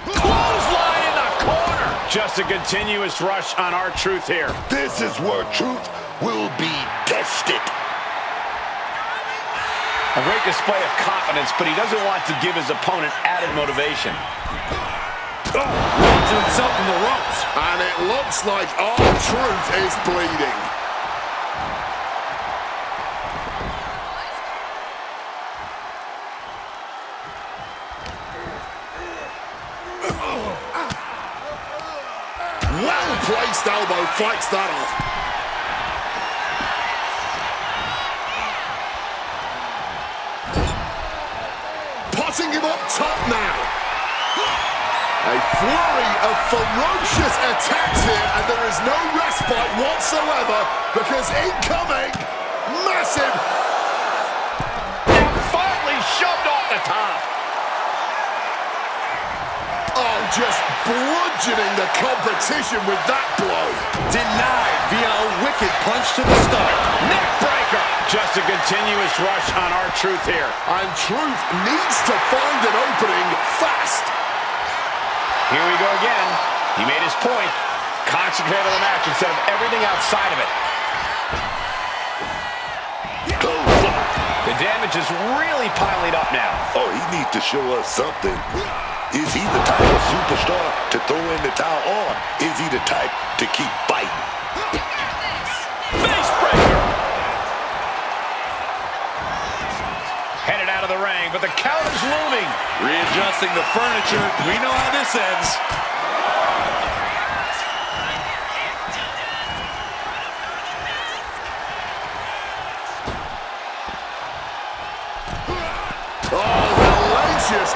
Clothesline in the corner! Just a continuous rush on R-Truth here. This is where truth will be tested. A great display of confidence, but he doesn't want to give his opponent added motivation. Runs himself in the ropes. And it looks like R-Truth is bleeding. Well-placed elbow fights that off. Putting him up top now. A flurry of ferocious attacks here, and there is no respite whatsoever because incoming, massive. And finally shoved off the top. Oh, just bludgeoning the competition with that blow. Denied via a wicked punch to the stomach. Neck breaker. Just a continuous rush on R-Truth here. And Truth needs to find an opening fast. Here we go again. He made his point. Concentrate on the match instead of everything outside of it. The damage is really piling up now. Oh, he needs to show us something. Is he the type of superstar to throw in the towel, or is he the type to keep fighting? Face breaker! Headed out of the ring, but the count is looming. Readjusting the furniture. We know how this ends.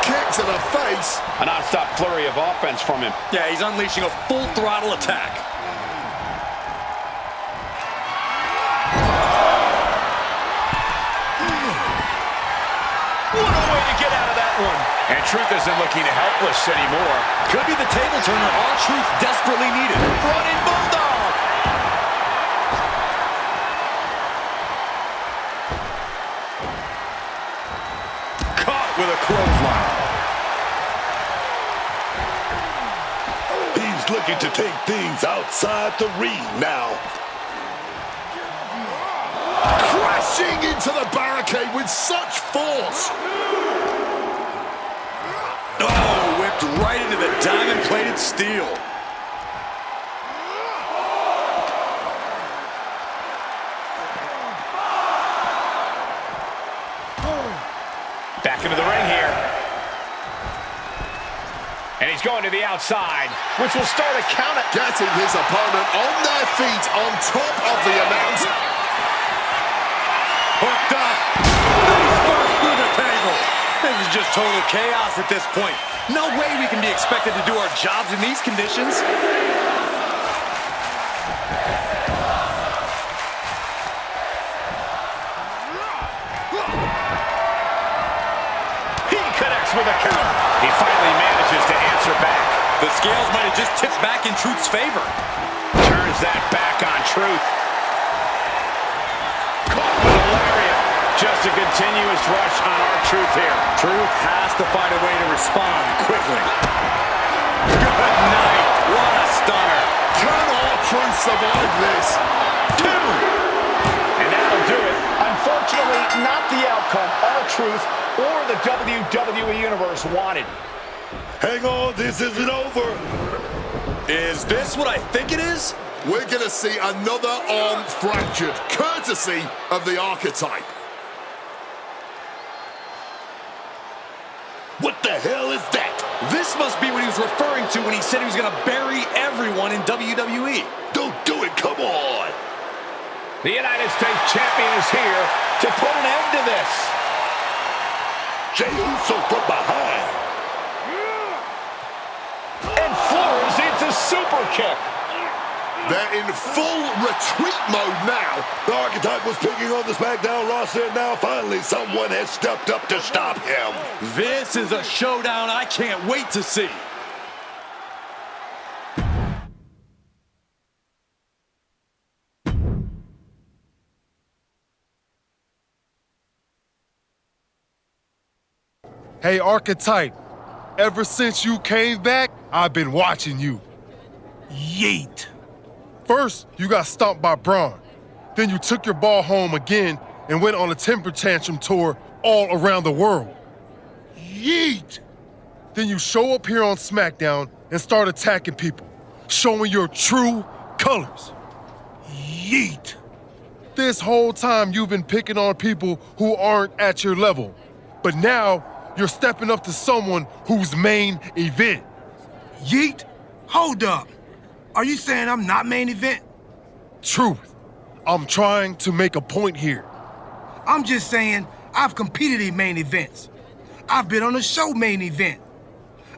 Kick to the face. A non-stop flurry of offense from him. Yeah, he's unleashing a full throttle attack. What a way to get out of that one. And Truth isn't looking helpless anymore. Could be the table turner R-Truth desperately needed. Running Bulldog. Caught with a clothesline. He's looking to take things outside the ring now. Crashing into the barricade with such force. Oh, whipped right into the diamond-plated steel. Back into the ring here. And he's going to the outside, which will start a count. Getting his opponent on their feet on top of the announce. Hooked up. He's first through the table. This is just total chaos at this point. No way we can be expected to do our jobs in these conditions. He connects with a counter. He finally manages to answer back. The scales might have just tipped back in Truth's favor. Turns that back on Truth. Caught with a lariat. Just a continuous rush on R-Truth here. Truth has to find a way to respond quickly. Good night. What a stunner. Can R-Truth survive this? 2. And that'll do it. Unfortunately, not the outcome R-Truth or the WWE Universe wanted. Hang on, this isn't over. Is this what I think it is? We're going to see another arm fractured, courtesy of the archetype. What the hell is that? This must be what he was referring to when he said he was going to bury everyone in WWE. Don't do it, come on. The United States Champion is here to put an end to this. Jey Uso from behind. And floors into super kick. They're in full retreat mode now. The archetype was picking on the SmackDown roster, and now finally someone has stepped up to stop him. This is a showdown I can't wait to see. Hey, archetype, ever since you came back, I've been watching you. Yeet. First, you got stomped by Braun. Then you took your ball home again and went on a temper tantrum tour all around the world. Yeet. Then you show up here on SmackDown and start attacking people, showing your true colors. Yeet. This whole time you've been picking on people who aren't at your level, but now you're stepping up to someone who's main event. Yeet? Hold up. Are you saying I'm not main event? Truth. I'm trying to make a point here. I'm just saying I've competed in main events. I've been on a show main event.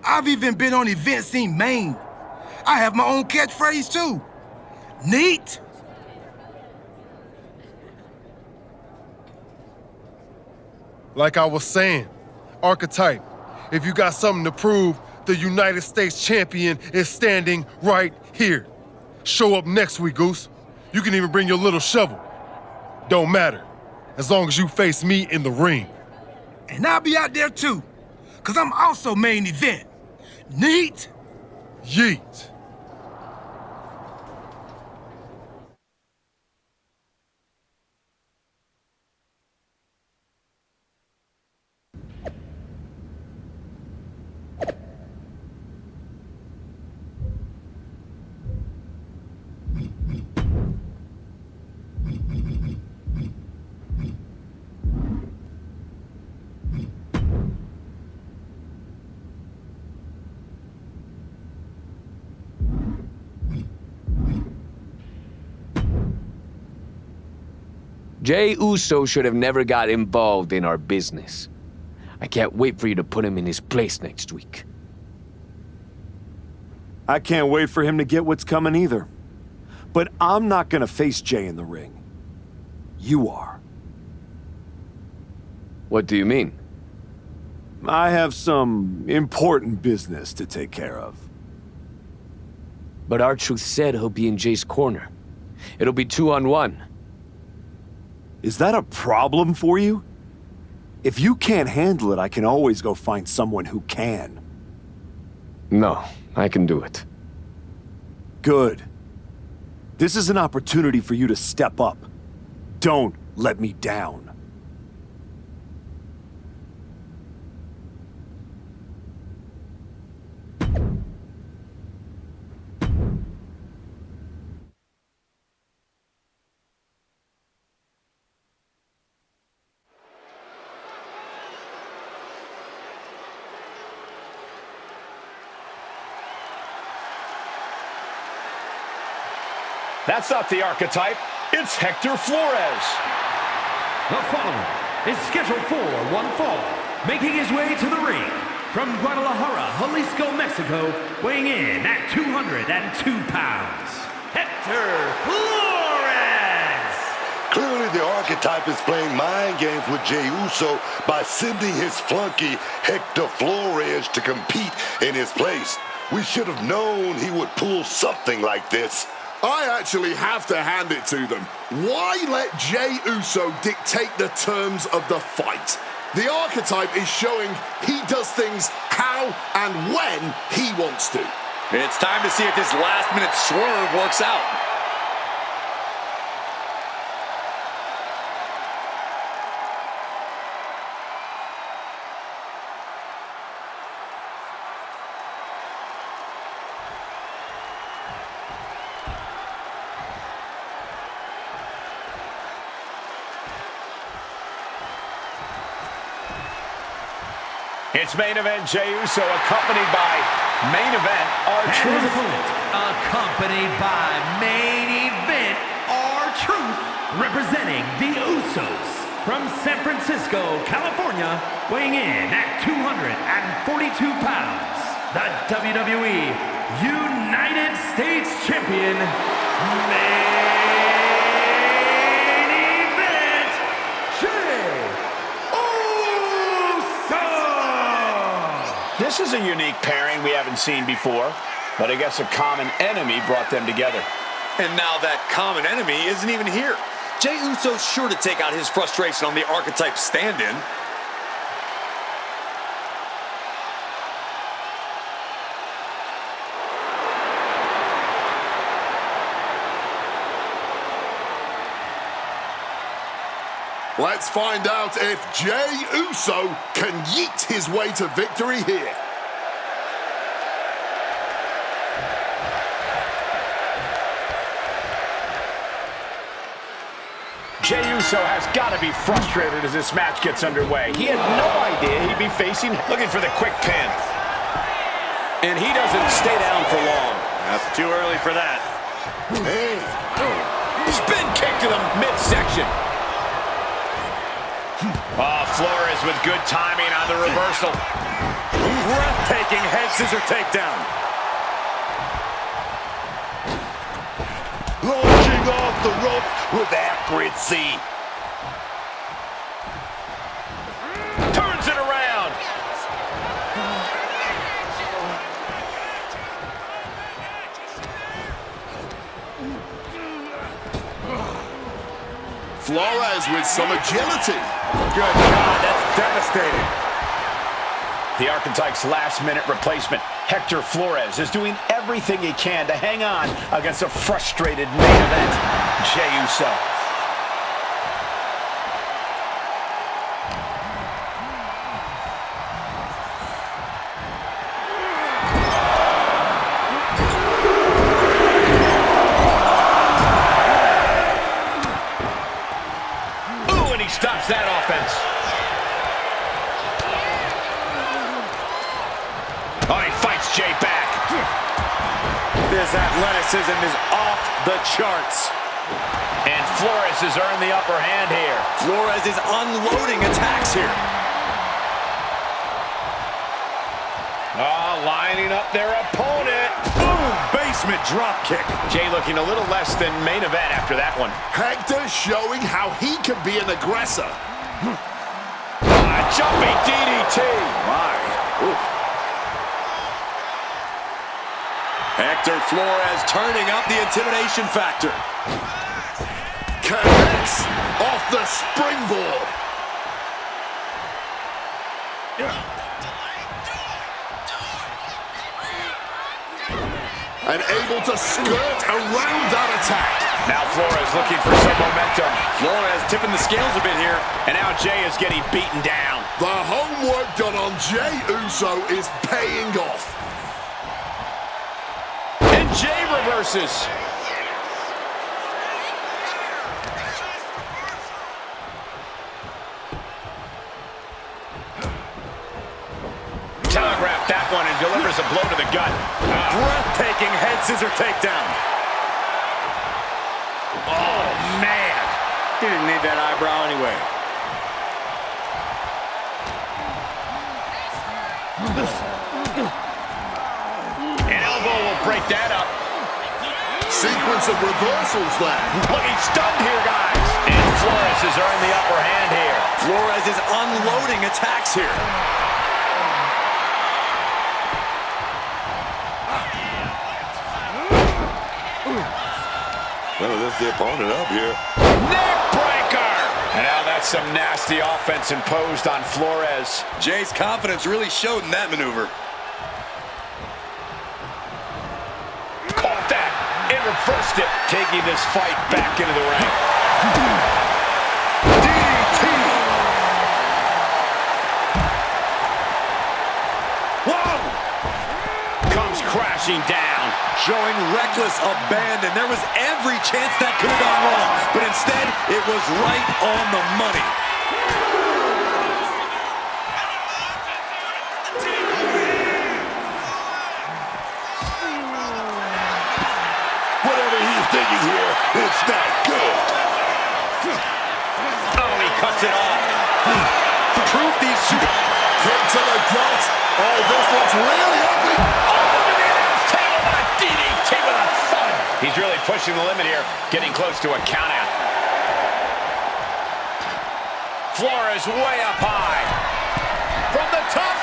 I've even been on events in main. I have my own catchphrase too. Neat? Like I was saying, archetype, if you got something to prove, The United States champion is standing right here. Show up next week, Goose. You can even bring your little shovel. Don't matter, as long as you face me in the ring. And I'll be out there too, because I'm also main event. Neat? Yeet. Jey Uso should have never got involved in our business. I can't wait for you to put him in his place next week. I can't wait for him to get what's coming either. But I'm not gonna face Jey in the ring. You are. What do you mean? I have some important business to take care of. But R-Truth said he'll be in Jay's corner. It'll be 2-on-1. Is that a problem for you? If you can't handle it, I can always go find someone who can. No, I can do it. Good. This is an opportunity for you to step up. Don't let me down. That's not the archetype. It's Hector Flores. The following is scheduled for one fall, making his way to the ring from Guadalajara, Jalisco, Mexico, weighing in at 202 pounds, Hector Flores! Clearly the archetype is playing mind games with Jey Uso by sending his flunky Hector Flores to compete in his place. We should have known he would pull something like this. I actually have to hand it to them. Why let Jey Uso dictate the terms of the fight? The archetype is showing he does things how and when he wants to. It's time to see if this last-minute swerve works out. It's main event Jey Uso accompanied by main event R-Truth. Accompanied by main event R-Truth, representing the Usos from San Francisco, California, weighing in at 242 pounds, the WWE United States Champion, main event Jey Uso! This is a unique pairing we haven't seen before, but I guess a common enemy brought them together. And now that common enemy isn't even here. Jey Uso's sure to take out his frustration on the archetype stand-in. Let's find out if Jey Uso can yeet his way to victory here. Jey Uso has got to be frustrated as this match gets underway. He had no idea he'd be looking for the quick pin. And he doesn't stay down for long. That's too early for that. Hey. Spin kick to the midsection. Oh, Flores with good timing on the reversal. Breathtaking head scissor takedown. Launching off the rope with accuracy. Turns it around. Flores with some agility. Good God, that's devastating. The Archetype's last-minute replacement, Hector Flores, is doing everything he can to hang on against a frustrated main event, Jey Uso. Ooh, and he stops that offense. Oh, he fights Jey back. This athleticism is off the charts. And Flores has earned the upper hand here. Flores is unloading attacks here. Lining up their opponent. Boom! Basement drop kick. Jey looking a little less than main event after that one. Hector showing how he can be an aggressor. Jumping DDT. My. Ooh. Hector Flores turning up the intimidation factor. Connects off the springboard. And able to skirt around that attack. Now Flores looking for some momentum. Flores tipping the scales a bit here. And now Jey is getting beaten down. The homework done on Jey Uso is paying off. And Jey reverses. Telegraphed that one and delivers a blow to the gut. Breathtaking head scissor takedown. Oh, man. He didn't need that eyebrow anyway. An elbow will break that up. Sequence of reversals there. Looking stunned here, guys. And Flores has earned the upper hand here. Flores is unloading attacks here. Well, that's the opponent up here. Neck breaker! And now that's some nasty offense imposed on Flores. Jey's confidence really showed in that maneuver. Caught that and reversed it, taking this fight back into the ring. DDT! Whoa! Comes crashing down. Showing reckless abandon. There was every chance that could have gone wrong, but instead, it was right on the money. Whatever he's thinking here, it's not good. Oh, he cuts it off. Proof these shoot. Kick to the gut. Oh, this looks really ugly. DDT with a thud. He's really pushing the limit here, getting close to a countout. Flores way up high. From the top.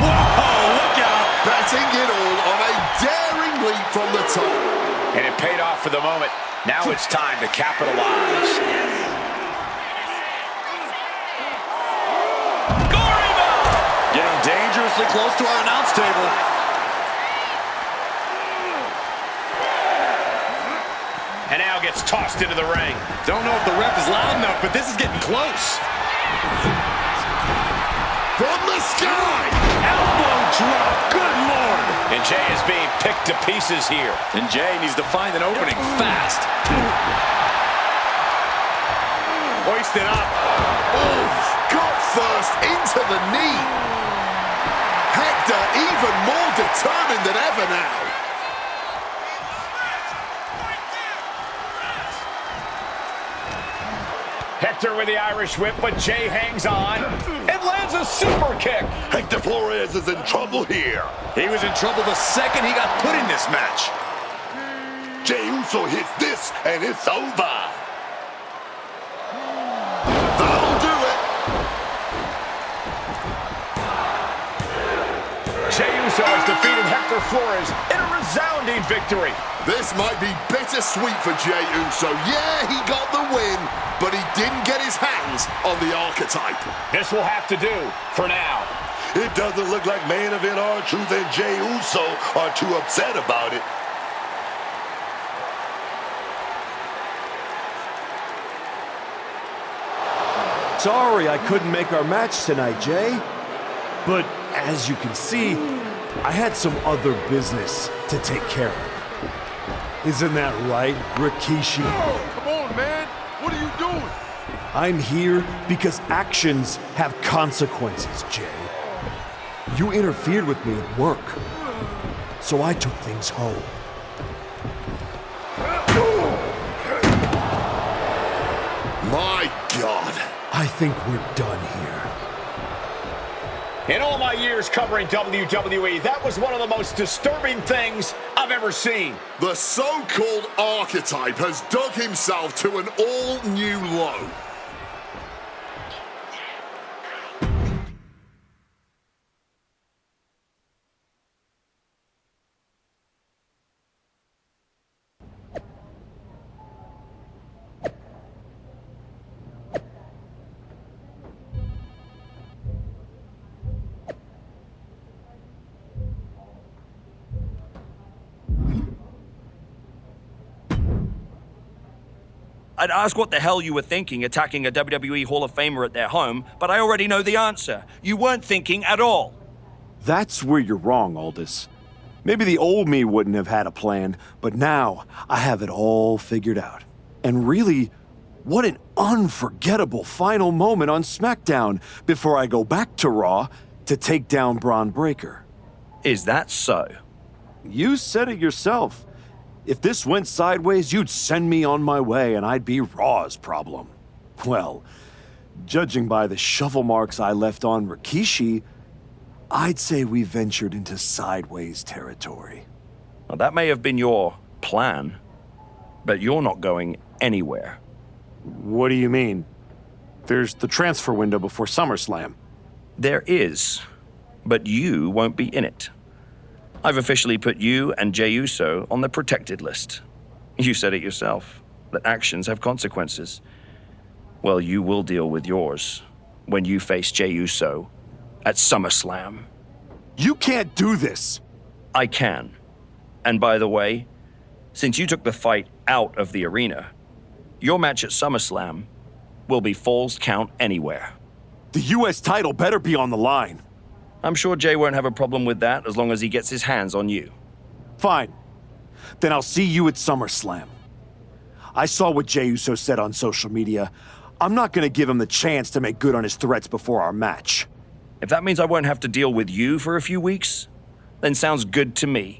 Whoa, look out. Betting it all on a daring leap from the top. And it paid off for the moment. Now it's time to capitalize. Getting dangerously close to our announce table. And now gets tossed into the ring. Don't know if the ref is loud enough, but this is getting close. From the sky! Elbow drop. Good Lord. And Jey is being picked to pieces here. And Jey needs to find an opening fast. Hoisted up. Oh, gut first into the knee. Hector even more determined than ever now. Hector with the Irish whip, but Jey hangs on and lands a super kick. Hector Flores is in trouble here. He was in trouble the second he got put in this match. Jey Uso hits this, and it's over. That'll do it. Jey Uso has defeated Hector Flores in a resounding victory. This might be bittersweet for Jey Uso. Yeah, he got the win, but he didn't get his hands on the archetype. This will have to do for now. It doesn't look like main event R-Truth and Jey Uso are too upset about it. Sorry I couldn't make our match tonight, Jay. But as you can see, I had some other business to take care of. Isn't that right, Rikishi? Come on, man. What are you doing? I'm here because actions have consequences, Jay. You interfered with me at work, so I took things home. My God. I think we're done here. In all my years covering WWE, that was one of the most disturbing things I've ever seen. The so-called archetype has dug himself to an all-new low. I'd ask what the hell you were thinking attacking a WWE Hall of Famer at their home, but I already know the answer. You weren't thinking at all. That's where you're wrong, Aldous. Maybe the old me wouldn't have had a plan, but now I have it all figured out. And really, what an unforgettable final moment on SmackDown before I go back to Raw to take down Braun Breaker. Is that so? You said it yourself. If this went sideways, you'd send me on my way and I'd be Raw's problem. Well, judging by the shovel marks I left on Rikishi, I'd say we ventured into sideways territory. Well, that may have been your plan, but you're not going anywhere. What do you mean? There's the transfer window before SummerSlam. There is, but you won't be in it. I've officially put you and Jey Uso on the protected list. You said it yourself, that actions have consequences. Well, you will deal with yours when you face Jey Uso at SummerSlam. You can't do this! I can. And by the way, since you took the fight out of the arena, your match at SummerSlam will be Falls Count Anywhere. The US title better be on the line. I'm sure Jay won't have a problem with that as long as he gets his hands on you. Fine. Then I'll see you at SummerSlam. I saw what Jey Uso said on social media. I'm not gonna give him the chance to make good on his threats before our match. If that means I won't have to deal with you for a few weeks, then sounds good to me.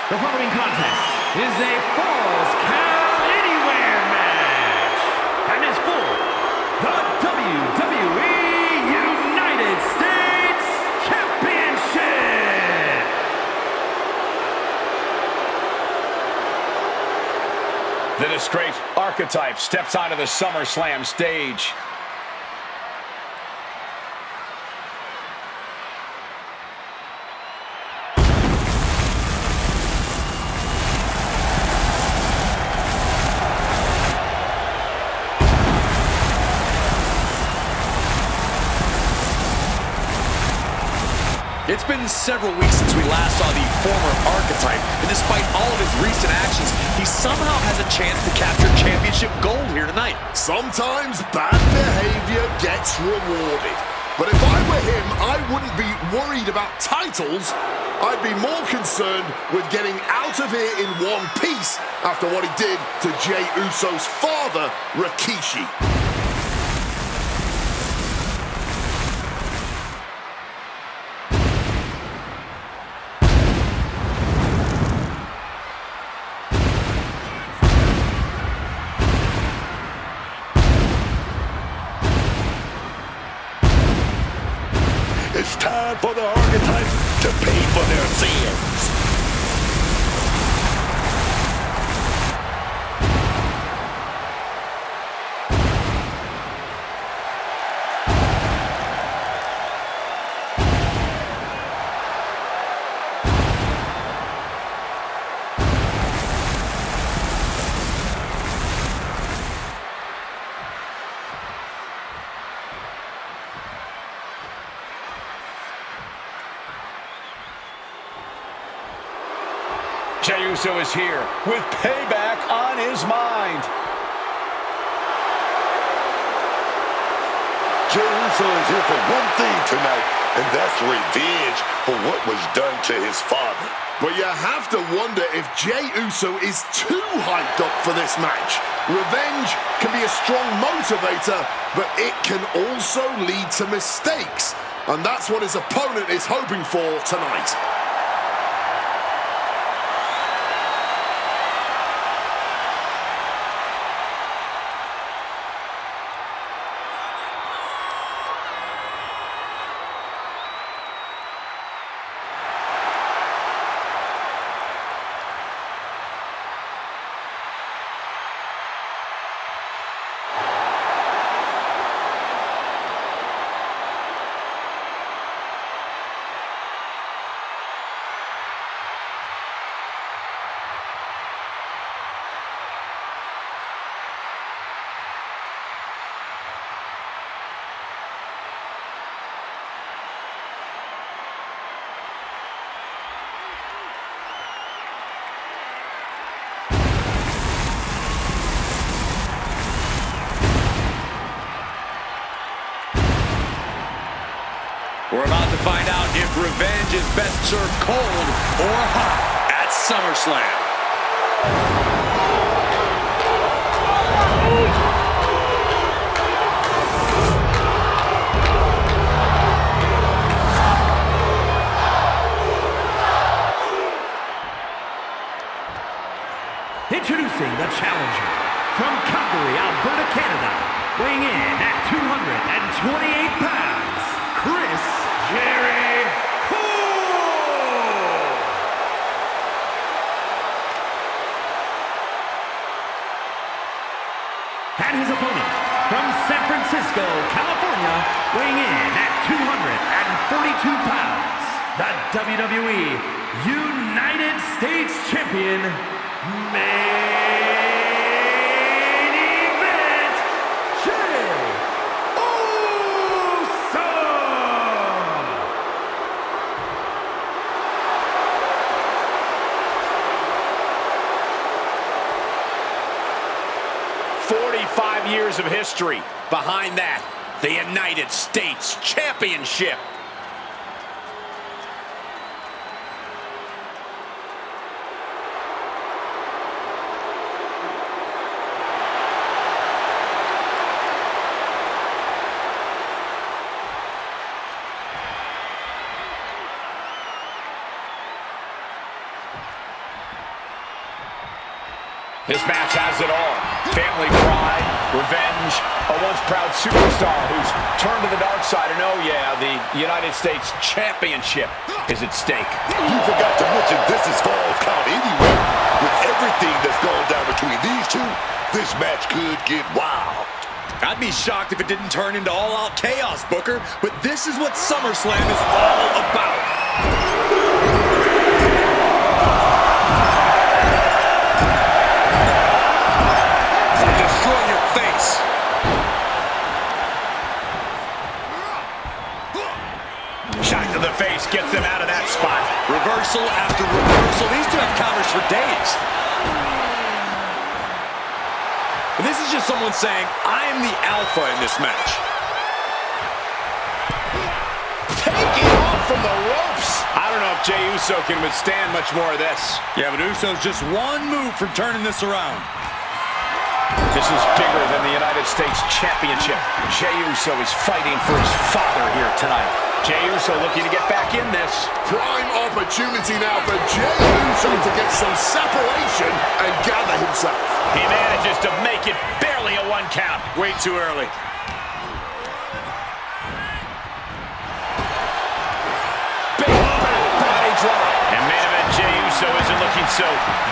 The following contest is a Falls Count Anywhere match and is for the WWE United States Championship. The disgraced archetype steps onto the SummerSlam stage. It's been several weeks since we last saw the former archetype, and despite all of his recent actions, he somehow has a chance to capture championship gold here tonight. Sometimes bad behavior gets rewarded. But if I were him, I wouldn't be worried about titles. I'd be more concerned with getting out of here in one piece after what he did to Jey Uso's father, Rikishi. time for the archetype to pay for their sins. Jey Uso is here with payback on his mind. Jey Uso is here for one thing tonight, and that's revenge for what was done to his father. But you have to wonder if Jey Uso is too hyped up for this match. Revenge can be a strong motivator, but it can also lead to mistakes. And that's what his opponent is hoping for tonight. We're about to find out if revenge is best served cold or hot at SummerSlam. Introducing the challenger from Calgary, Alberta, Canada, weighing in at 228 pounds, Chris Jericho! And his opponent from San Francisco, California, weighing in at 242 pounds, the WWE United States Champion, main event, Jey Uso! Years of history. Behind that, the United States Championship. This match has it all. Family pride, revenge, a once proud superstar who's turned to the dark side, and oh yeah, the United States Championship is at stake. You forgot to mention this is Falls Count anyway. With everything that's gone down between these two, this match could get wild. I'd be shocked if it didn't turn into all-out chaos, Booker, but this is what SummerSlam is all about. Shot to the face gets them out of that spot. Reversal after reversal. These two have counters for days. But this is just someone saying, I am the alpha in this match. Taking off from the ropes. I don't know if Jey Uso can withstand much more of this. Yeah, but Uso's just one move from turning this around. This is bigger than the United States Championship. Jey Uso is fighting for his father here tonight. Jey Uso looking to get back in this. Prime opportunity now for Jey Uso to get some separation and gather himself. He manages to make it barely a 1 count. Way too early. slot. And main event Jey Uso isn't looking so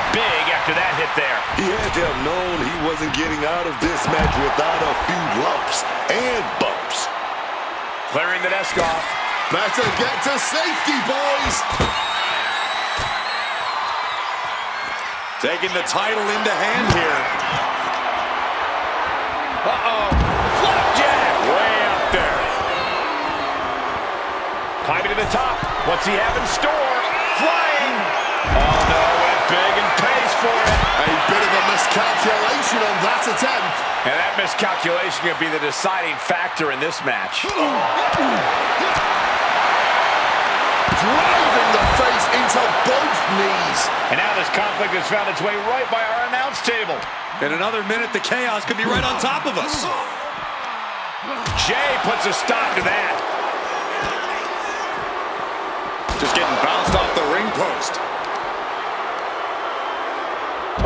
big after that hit there. He had to have known he wasn't getting out of this match without a few lumps and bumps. Clearing the desk off. Better get to safety, boys. Taking the title into hand here. Uh-oh. Flapjack. Way up there. Climbing to the top. What's he have in store? Flying. Oh, no. Went big and pays for it. A bit of a miscalculation on that attempt. And that miscalculation could be the deciding factor in this match. Driving the face into both knees. And now this conflict has found its way right by our announce table. In another minute, the chaos could be right on top of us. Jey puts a stop to that. Just getting bounced off the ring post.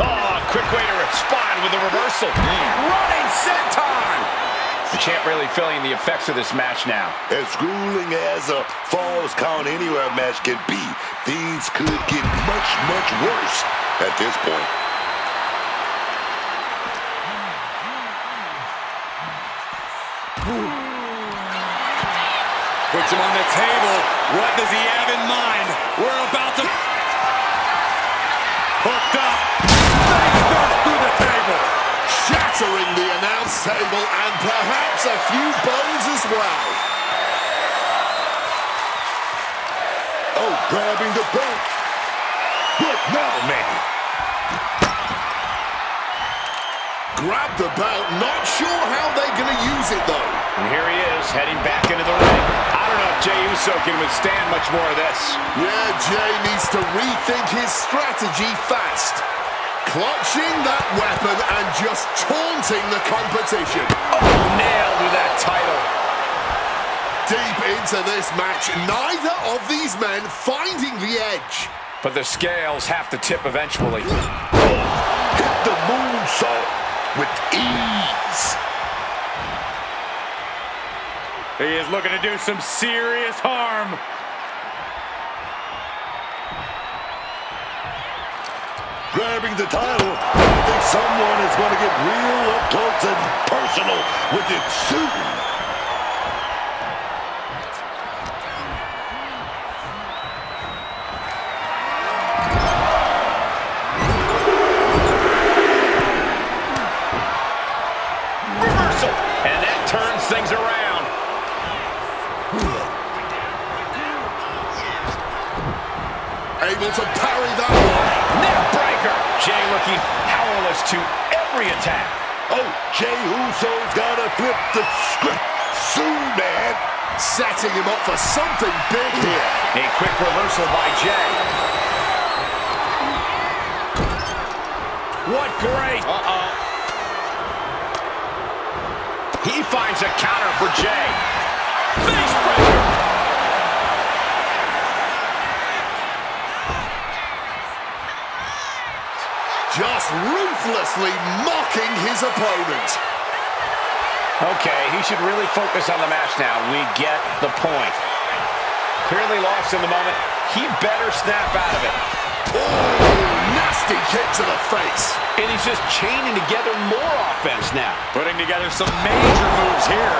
Oh, quick way to respond with a reversal. Running senton. The champ really feeling the effects of this match now. As grueling as a Falls Count Anywhere match can be, things could get much, much worse at this point. Puts him on the table. What does he have in mind? We're about to... Hooked up. Through the table. Shattering the announce table and perhaps a few bones as well. Oh, grabbing the belt. What now, man? Grab the belt, not sure how they're going to use it though. And here he is, heading back into the ring. I don't know if Jey Uso can withstand much more of this. Yeah, Jey needs to rethink his strategy fast. Clutching that weapon and just taunting the competition. Oh, nailed with that title. Deep into this match, neither of these men finding the edge. But the scales have to tip eventually. Hit the moonsault with ease. He is looking to do some serious harm. Grabbing the title, I think someone is going to get real up close and personal with it soon. Reversal, and that turns things around. Able to parry that one. Neck breaker. Jey looking powerless to every attack. Oh, Jey Uso's got to flip the script soon, man. Setting him up for something big here. A quick reversal by Jey. What great. He finds a counter for Jey. Face breaker. Just ruthlessly mocking his opponent. Okay, he should really focus on the match now. We get the point. Clearly lost in the moment. He better snap out of it. Oh, nasty kick to the face. And he's just chaining together more offense now. Putting together some major moves here.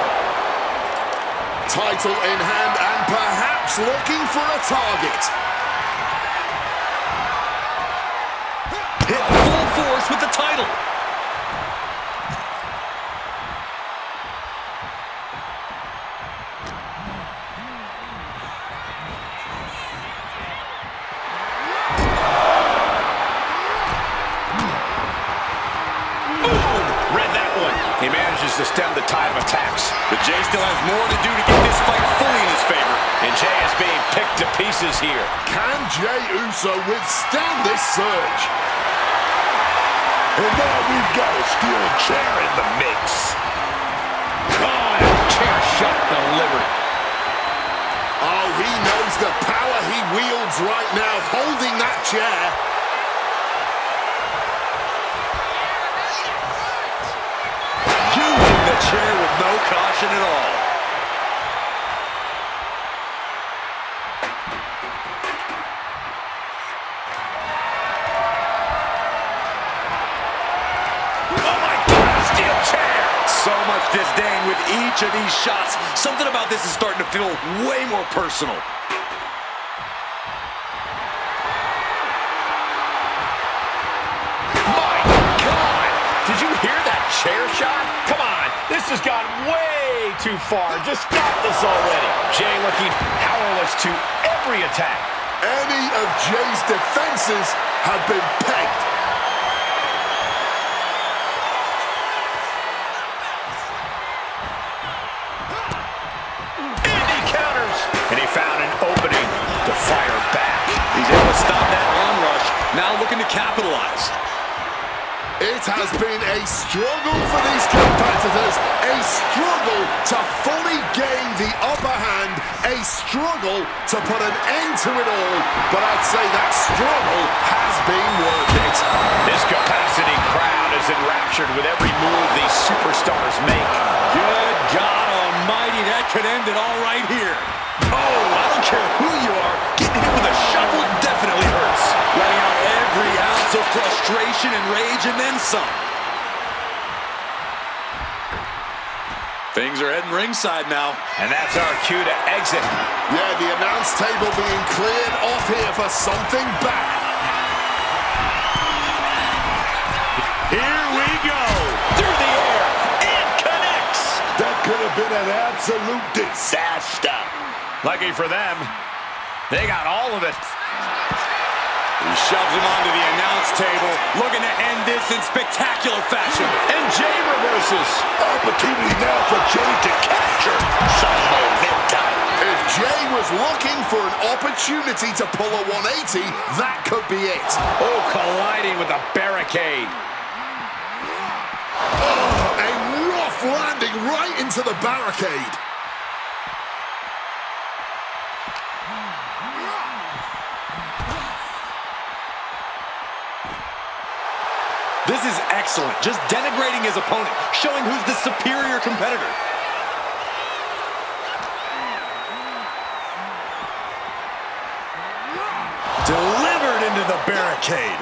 Title in hand and perhaps looking for a target. Hit full force with the title. He manages to stem the tide of attacks. But Jey still has more to do to get this fight fully in his favor. And Jey is being picked to pieces here. Can Jey Uso withstand this surge? And now we've got a steel chair in the mix. Oh, chair shot delivered. Oh, he knows the power he wields right now, holding that chair. Using the chair with no caution at all. So much disdain with each of these shots. Something about this is starting to feel way more personal. My God! Did you hear that chair shot? Come on, this has gone way too far. Just stop this already. Jay looking powerless to every attack. Any of Jay's defenses have been pegged. And he found an opening to fire back. He's able to stop that onrush, now looking to capitalize. It has been a struggle for these competitors, a struggle to fully gain the upper hand, a struggle to put an end to it all, but I'd say that struggle has been worth it. This capacity crowd is enraptured with every move these superstars make. Good God almighty, that could end it all right here. Oh, I don't care who you are, getting hit with a shovel definitely hurts. Letting out every ounce of frustration and rage and then some. Things are heading ringside now. And that's our cue to exit. Yeah, the announce table being cleared off here for something back. Here we go. Through the air. It connects. That could have been an absolute disaster. Lucky for them, they got all of it. He shoves him onto the announce table, looking to end this in spectacular fashion. And Jay reverses. Opportunity now for Jay to capture some momentum. If Jay was looking for an opportunity to pull a 180, that could be it. Oh, colliding with a barricade. Oh, a rough landing right into the barricade. This is excellent. Just denigrating his opponent, showing who's the superior competitor. Delivered into the barricade.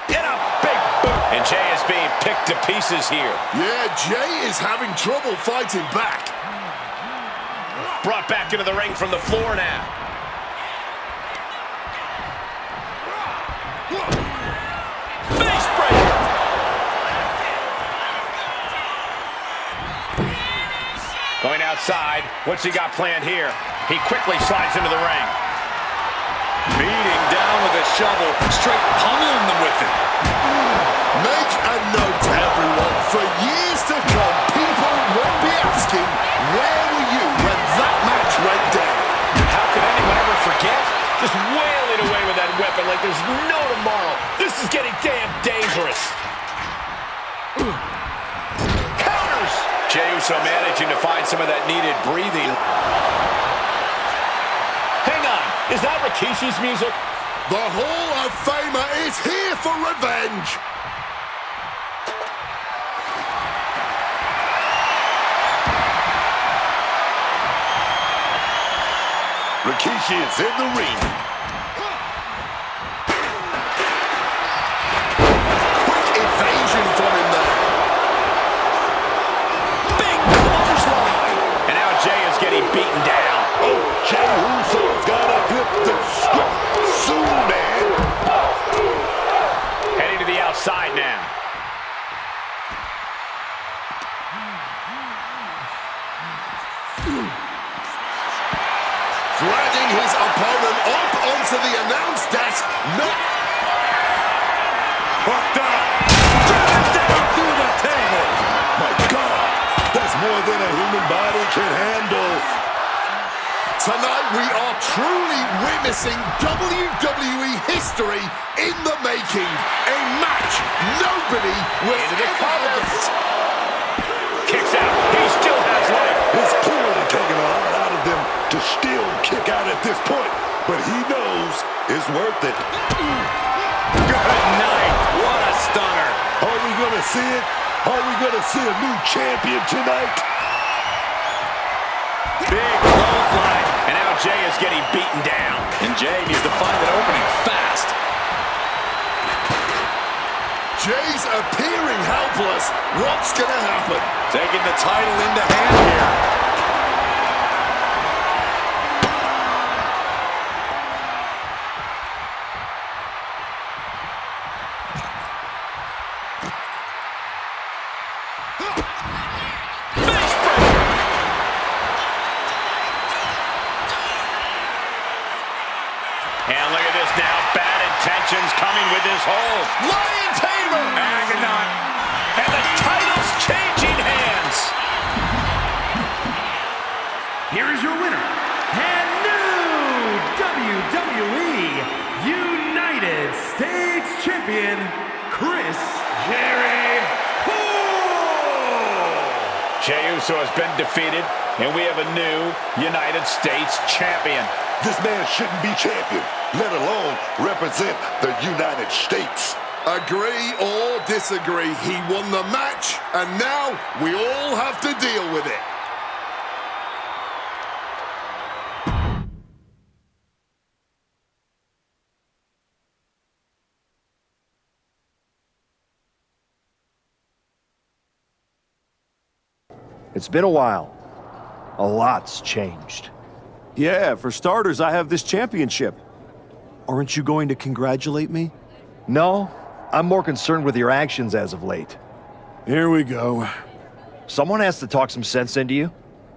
Get a big boot. And Jay is being picked to pieces here. Yeah, Jay is having trouble fighting back. Brought back into the ring from the floor now. Face breaker. Going outside. What's he got planned here? He quickly slides into the ring. Beating down with a shovel, straight pummeling them with it. Make a note, everyone. For years to come, people won't be asking, where were you when that match went down? How could anyone ever forget? Just wailing away with that weapon like there's no tomorrow. This is getting damn dangerous. Counters! Jey Uso managing to find some of that needed breathing. Hang on, is that Rikishi's music? The Hall of Famer is here for revenge. Rikishi is in the ring. Quick evasion from him there. Big clothesline. And now Jey is getting beaten down. Oh, Jey Uso's gotta flip the script soon, man. Heading to the outside now. Dragging his opponent up onto the announce desk. No. Hooked up. Driven down through the table. My God, that's more than a human body can handle. Tonight we are truly witnessing WWE history in the making. A match nobody will ever forget. Kicks out. He still has life. It's clearly taking a lot out of them to still kick out at this point, but he knows it's worth it. Good night. What a stunner. Are we going to see it? Are we going to see a new champion tonight? Big clothesline. And now Jey is getting beaten down. And Jey needs to find that opening fast. Jay's appearing helpless. What's going to happen? Taking the title into hand here. And look at this now, bad intentions coming with this hold. Lion Tamer! Agonon. And the title's changing hands. Here is your winner, and new WWE United States Champion, Chris Jericho. Jey Uso has been defeated, and we have a new United States Champion. This man shouldn't be champion, let alone represent the United States. Agree or disagree, he won the match, and now we all have to deal with it. It's been a while. A lot's changed. Yeah, for starters, I have this championship. Aren't you going to congratulate me? No, I'm more concerned with your actions as of late. Here we go. Someone has to talk some sense into you.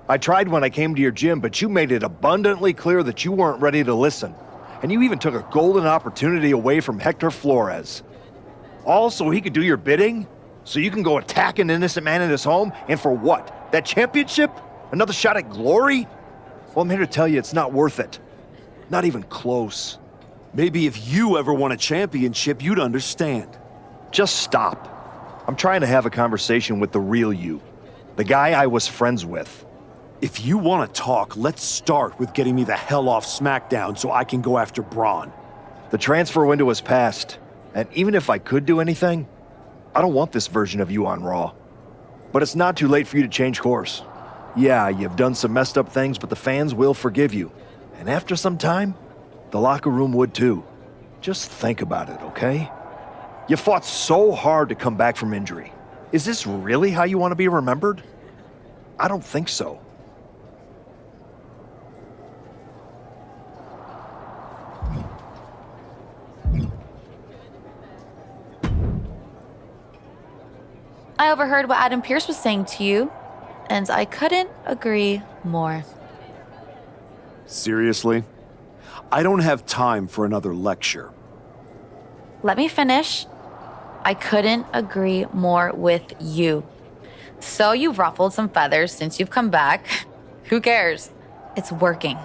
I tried when I came to your gym, but you made it abundantly clear that you weren't ready to listen. And you even took a golden opportunity away from Hector Flores. All so he could do your bidding? So you can go attack an innocent man in his home? And for what? That championship? Another shot at glory? Well, I'm here to tell you it's not worth it. Not even close. Maybe if you ever won a championship, you'd understand. Just stop. I'm trying to have a conversation with the real you. The guy I was friends with. If you want to talk, let's start with getting me the hell off SmackDown so I can go after Braun. The transfer window has passed, and even if I could do anything, I don't want this version of you on Raw. But it's not too late for you to change course. Yeah, you've done some messed up things, but the fans will forgive you. And after some time, the locker room would too. Just think about it, okay? You fought so hard to come back from injury. Is this really how you want to be remembered? I don't think so. I overheard what Adam Pearce was saying to you, and I couldn't agree more. Seriously? I don't have time for another lecture. Let me finish. I couldn't agree more with you. So you've ruffled some feathers since you've come back. Who cares? It's working.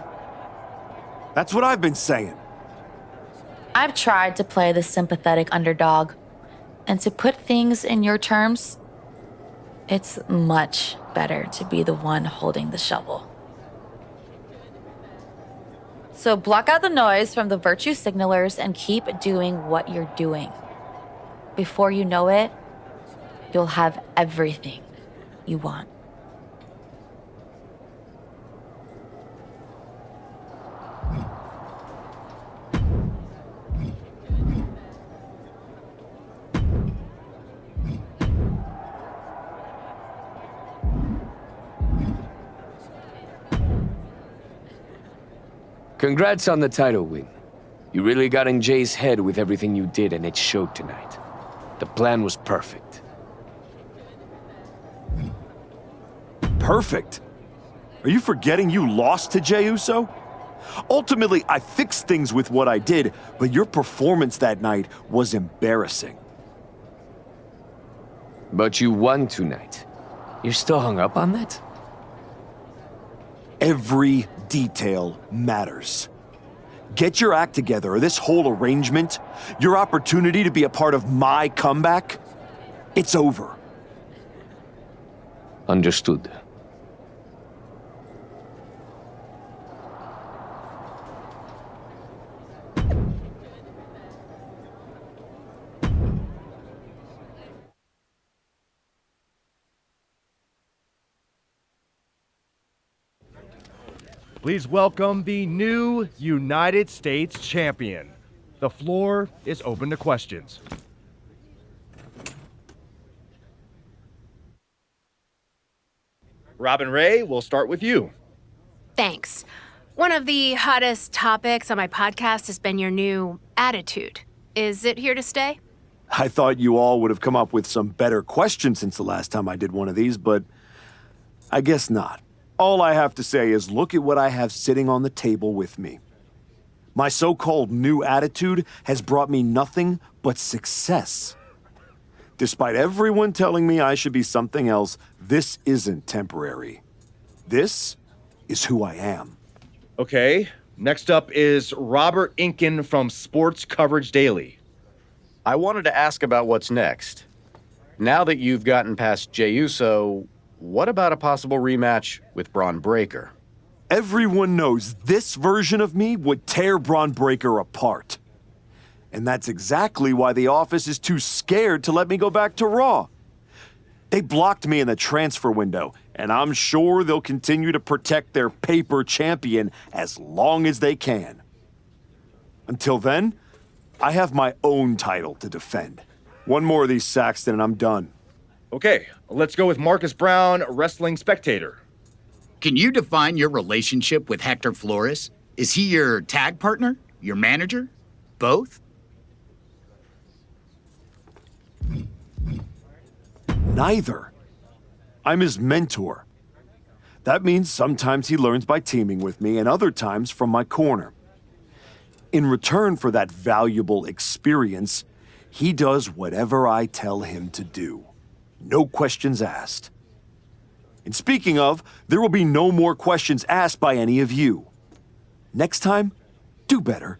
That's what I've been saying. I've tried to play the sympathetic underdog. And to put things in your terms, it's much better to be the one holding the shovel. So block out the noise from the virtue signalers and keep doing what you're doing. Before you know it, you'll have everything you want. Congrats on the title win. You really got in Jay's head with everything you did, and it showed tonight. The plan was perfect. Perfect? Are you forgetting you lost to Jey Uso? Ultimately, I fixed things with what I did, but your performance that night was embarrassing. But you won tonight. You're still hung up on that? Every detail matters. Get your act together, or this whole arrangement, your opportunity to be a part of my comeback, it's over. Understood. Please welcome the new United States Champion. The floor is open to questions. Robin Ray, we'll start with you. Thanks. One of the hottest topics on my podcast has been your new attitude. Is it here to stay? I thought you all would have come up with some better questions since the last time I did one of these, but I guess not. All I have to say is look at what I have sitting on the table with me. My so-called new attitude has brought me nothing but success. Despite everyone telling me I should be something else, this isn't temporary. This is who I am. Okay, next up is Robert Inkin from Sports Coverage Daily. I wanted to ask about what's next. Now that you've gotten past Jey Uso, what about a possible rematch with Braun Breaker? Everyone knows this version of me would tear Braun Breaker apart. And that's exactly why the office is too scared to let me go back to Raw. They blocked me in the transfer window, and I'm sure they'll continue to protect their paper champion as long as they can. Until then, I have my own title to defend. One more of these, Saxton, and I'm done. Okay, let's go with Marcus Brown, Wrestling Spectator. Can you define your relationship with Hector Flores? Is he your tag partner? Your manager? Both? Neither. I'm his mentor. That means sometimes he learns by teaming with me and other times from my corner. In return for that valuable experience, he does whatever I tell him to do. No questions asked. And speaking of, there will be no more questions asked by any of you. Next time, do better.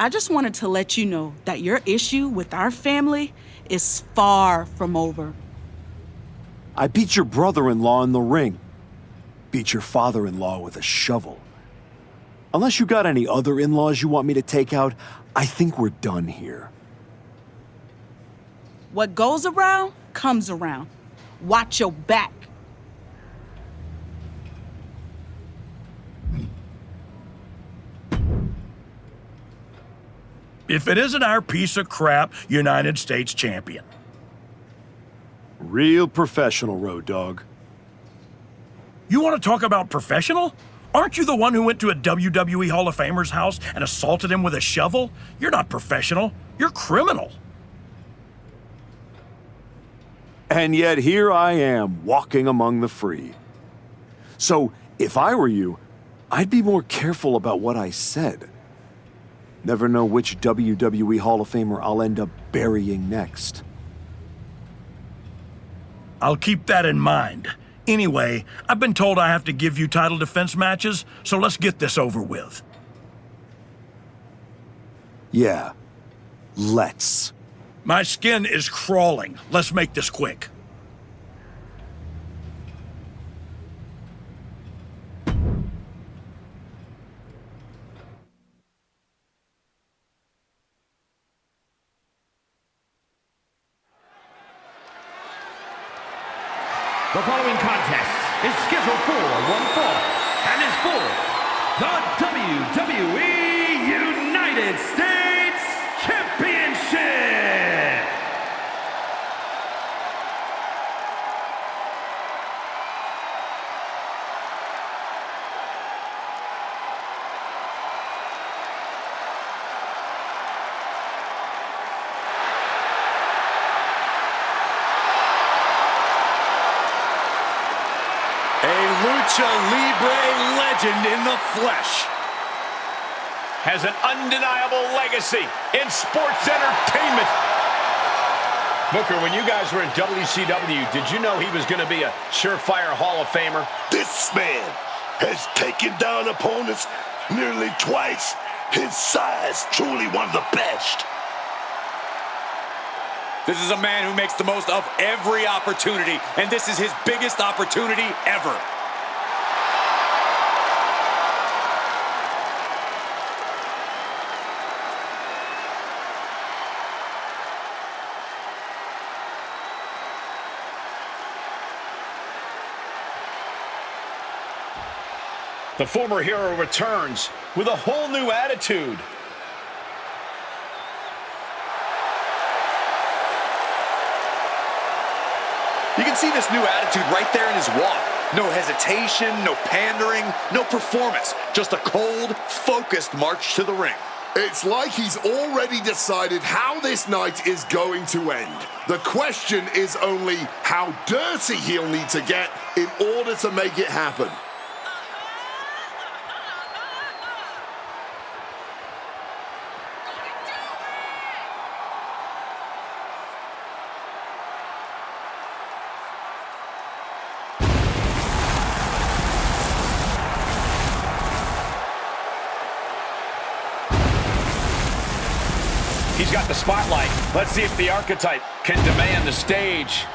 I just wanted to let you know that your issue with our family is far from over. I beat your brother-in-law in the ring. Beat your father-in-law with a shovel. Unless you got any other in-laws you want me to take out, I think we're done here. What goes around, comes around. Watch your back. If it isn't our piece of crap United States champion. Real professional, Road Dogg. You want to talk about professional? Aren't you the one who went to a WWE Hall of Famer's house and assaulted him with a shovel? You're not professional. You're criminal. And yet here I am, walking among the free. So, if I were you, I'd be more careful about what I said. Never know which WWE Hall of Famer I'll end up burying next. I'll keep that in mind. Anyway, I've been told I have to give you title defense matches, so let's get this over with. Yeah, let's. My skin is crawling. Let's make this quick. The following contest is scheduled for one fall and is for the WWE United States Championship. Lucha Libre legend in the flesh. Has an undeniable legacy in sports entertainment. Booker, when you guys were in WCW, did you know he was going to be a surefire Hall of Famer? This man has taken down opponents nearly twice his size. Truly one of the best. This is a man who makes the most of every opportunity, and this is his biggest opportunity ever. The former hero returns with a whole new attitude. You can see this new attitude right there in his walk. No hesitation, no pandering, no performance. Just a cold, focused march to the ring. It's like he's already decided how this night is going to end. The question is only how dirty he'll need to get in order to make it happen. He's got the spotlight. Let's see if the archetype can demand the stage.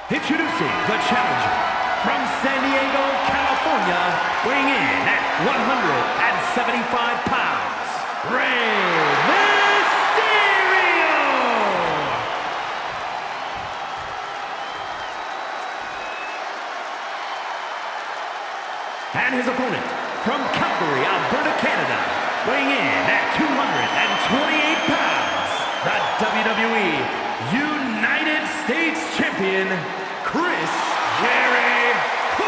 Introducing the challenger from San Diego, California, weighing in at 175 pounds, Rey Mysterio! And his opponent from Calgary, Alberta, Canada, weighing in at 228 pounds, the WWE United States Champion, Chris Jericho!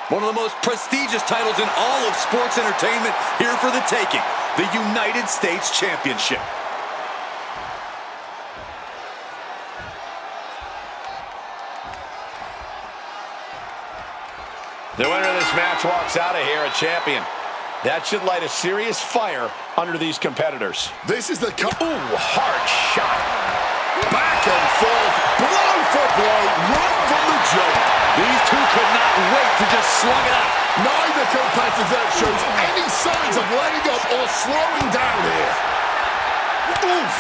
One of the most prestigious titles in all of sports entertainment, here for the taking, the United States Championship. The winner of this match walks out of here a champion. That should light a serious fire under these competitors. This is the... Ooh, hard shot. Back and forth, blow for blow, right from the jump. These two could not wait to just slug it out. Neither competitor shows any signs of letting up or slowing down here. Oof.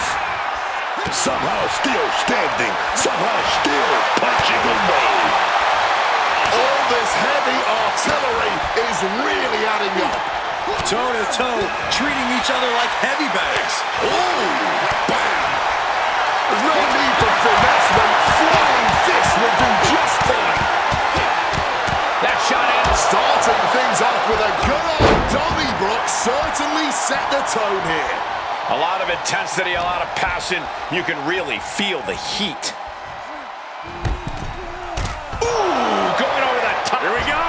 Somehow still standing, somehow still punching away. All this heavy artillery is really adding up. Toe-to-toe, treating each other like heavy bags. Ooh, bam. There's no need for finesse when flying fists will do just fine. That shot in. Starting things off with a good old Donnybrook certainly set the tone here. A lot of intensity, a lot of passion. You can really feel the heat. Here we go!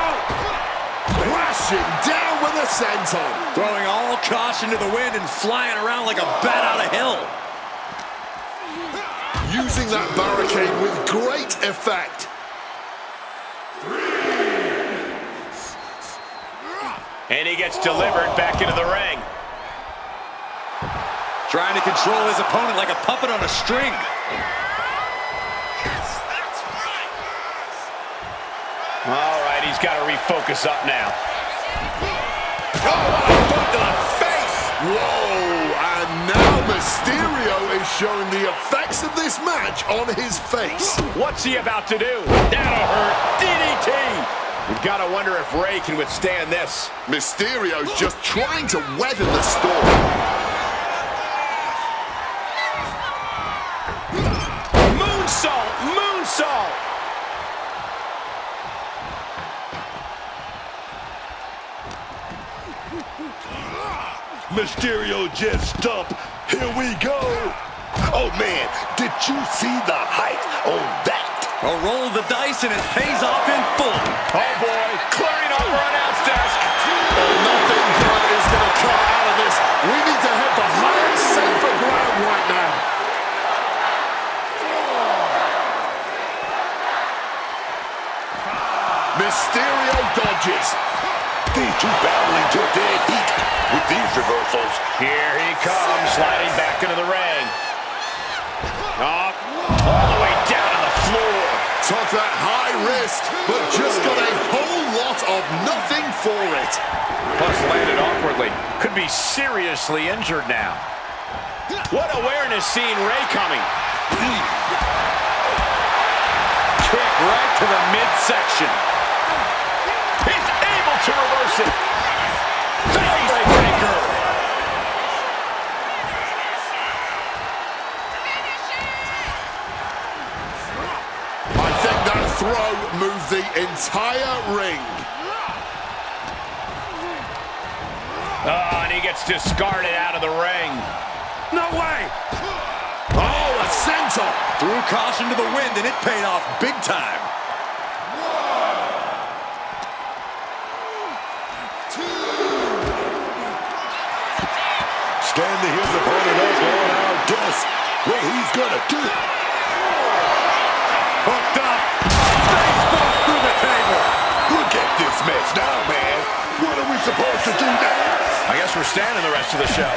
Crashing down with a senton. Throwing all caution to the wind and flying around like a bat out of hell. Using that barricade with great effect. And he gets delivered back into the ring. Trying to control his opponent like a puppet on a string. All right, he's got to refocus up now. Oh, what a boot to the face! Whoa, and now Mysterio is showing the effects of this match on his face. What's he about to do? That'll hurt. DDT! You've got to wonder if Rey can withstand this. Mysterio's just trying to weather the storm. Moonsault! Moonsault! Mysterio just dump. Here we go. Oh, man, did you see the height on that? A roll of the dice, and it pays off in full. Oh, boy, clearing over announce desk. Nothing good is going to come out of this. We need to head for higher, safer ground right now. Mysterio dodges. These two battling to dead heat with these reversals. Here he comes, sliding back into the ring. Up, all the way down on the floor. Took that high risk, but just got a whole lot of nothing for it. Plus landed awkwardly. Could be seriously injured now. What awareness seeing Ray coming. Kick right to the midsection. He's able to reverse it. Facebreaker. I think that throw moved the entire ring. Oh, and he gets discarded out of the ring. No way! Oh, a senton. Threw caution to the wind, and it paid off big time. Standing his opponent up on our guess what he's gonna do. Hooked up. Baseball through the table. Look at this mess now, man. What are we supposed to do now? I guess we're standing the rest of the show.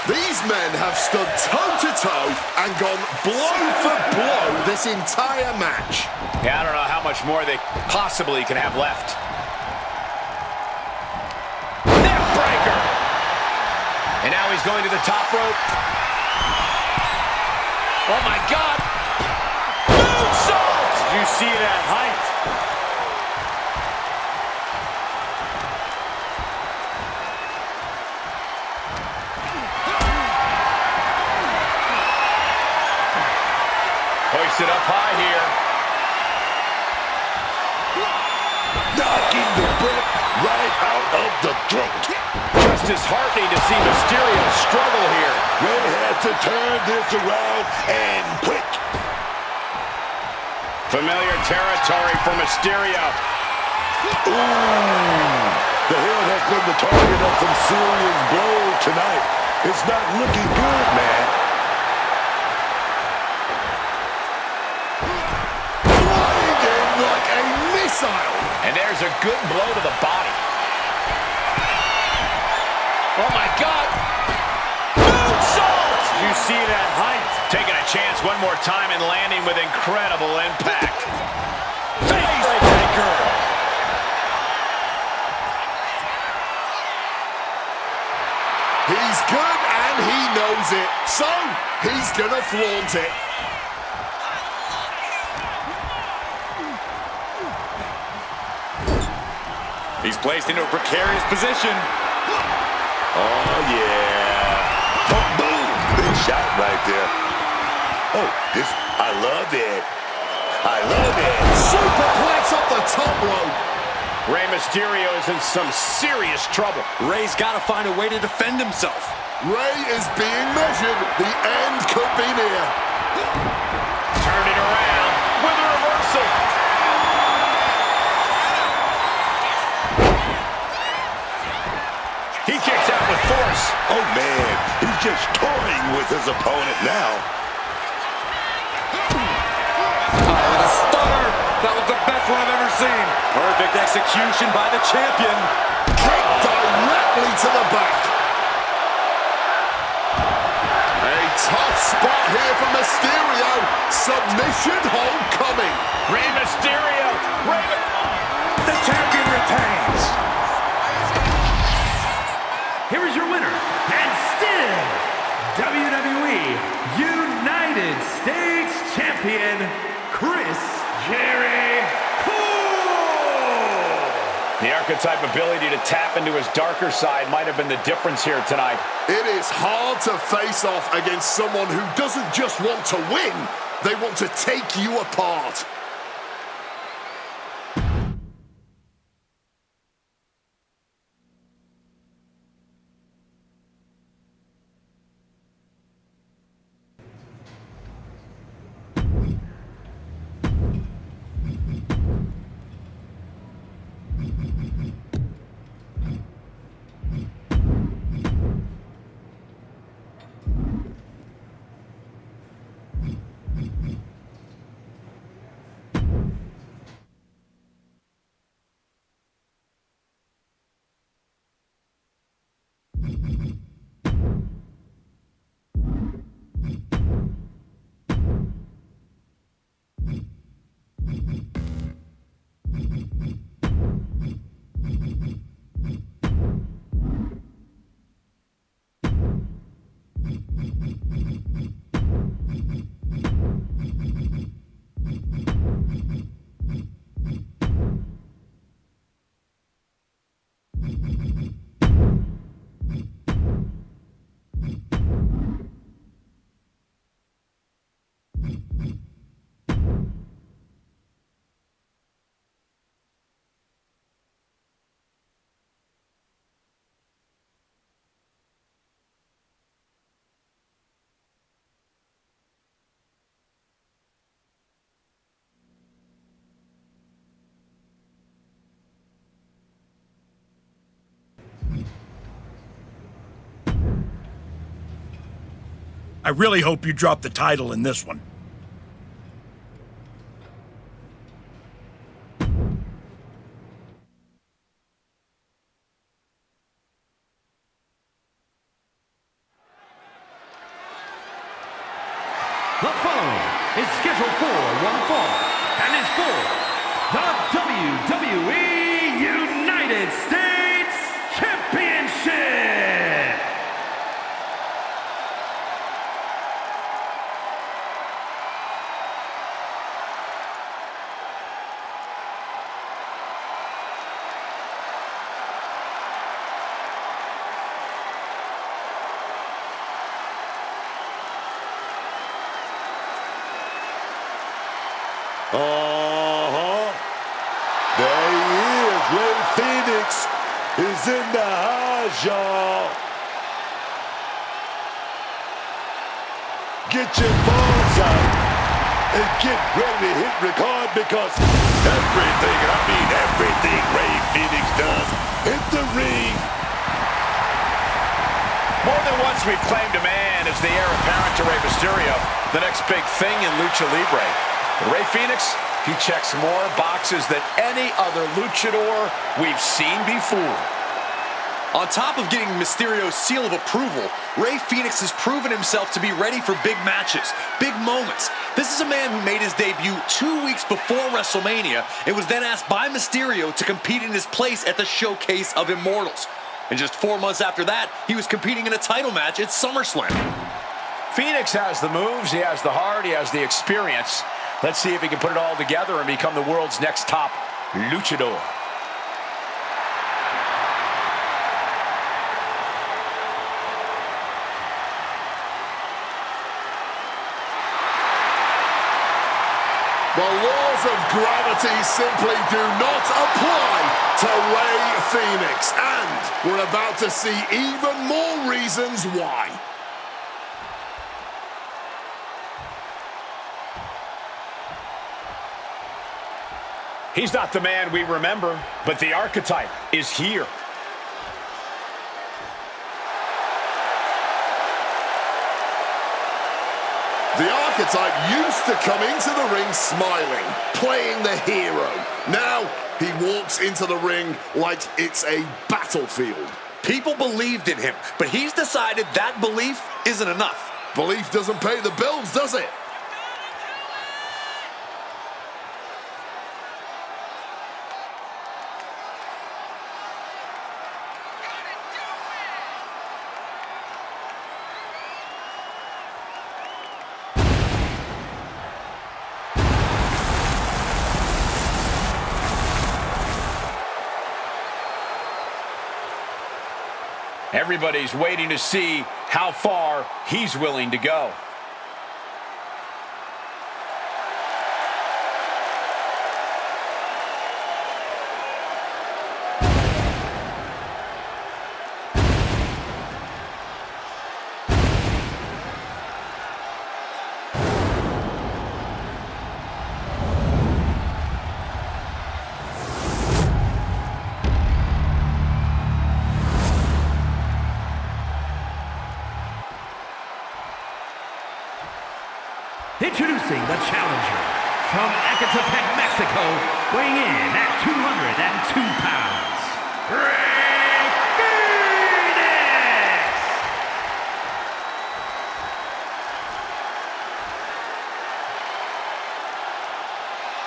These men have stood toe-to-toe and gone blow for blow this entire match. Yeah, I don't know how much more they possibly can have left. Neck breaker. And now he's going to the top rope. Oh, my God. Moonsault! Did you see that height? Hoisted up high here. Knocking the breath right out of the throat. Just disheartening to see Mysterio struggle here. Ray had to turn this around and quick. Familiar territory for Mysterio. Ooh, the head has been the target of some serious blows tonight. It's not looking good, man. Flying in like a missile. And there's a good blow to the body. Oh, my God. Moonsault! Did you see that height? Taking a chance one more time and landing with incredible impact. Facebreaker. He's good and he knows it. So, he's gonna flaunt it. He's placed into a precarious position. Oh, yeah. Oh, boom. Big shot right there. Oh, this, I love it. I love it. Superplex up the top rope. Rey Mysterio is in some serious trouble. Ray's got to find a way to defend himself. Ray is being measured. The end could be near. Turning around with a reversal. He kicks out with force. Oh, man. He's just toying with his opponent now. The stunner. That was the best one I've ever seen. Perfect execution by the champion. Kick directly to the back. A tough spot here for Mysterio. Submission hold coming. Rey Mysterio. The champion retains. Here is your winner, and still WWE United States Champion, Chris Jericho. The archetype ability to tap into his darker side might have been the difference here tonight. It is hard to face off against someone who doesn't just want to win, they want to take you apart. I really hope you drop the title in this one. The following is scheduled for one fall and is for the WWE United States Championship. There he is. Rey Fenix is in the house, y'all. Get your phones out and get ready to hit record because everything, and I mean everything Rey Fenix does in the ring. More than once we've claimed a man as the heir apparent to Rey Mysterio, the next big thing in Lucha Libre. But Rey Fenix, he checks more boxes than any other luchador we've seen before. On top of getting Mysterio's seal of approval, Rey Fenix has proven himself to be ready for big matches, big moments. This is a man who made his debut 2 weeks before WrestleMania and was then asked by Mysterio to compete in his place at the Showcase of Immortals. And just 4 months after that, he was competing in a title match at SummerSlam. Fenix has the moves, he has the heart, he has the experience. Let's see if he can put it all together and become the world's next top luchador. The laws of gravity simply do not apply to Rey Fenix, and we're about to see even more reasons why. He's not the man we remember, but the archetype is here. The archetype used to come into the ring smiling, playing the hero. Now he walks into the ring like it's a battlefield. People believed in him, but he's decided that belief isn't enough. Belief doesn't pay the bills, does it? Everybody's waiting to see how far he's willing to go. Introducing the challenger from Ecatepec, Mexico, weighing in at 202 pounds, Rey Fenix!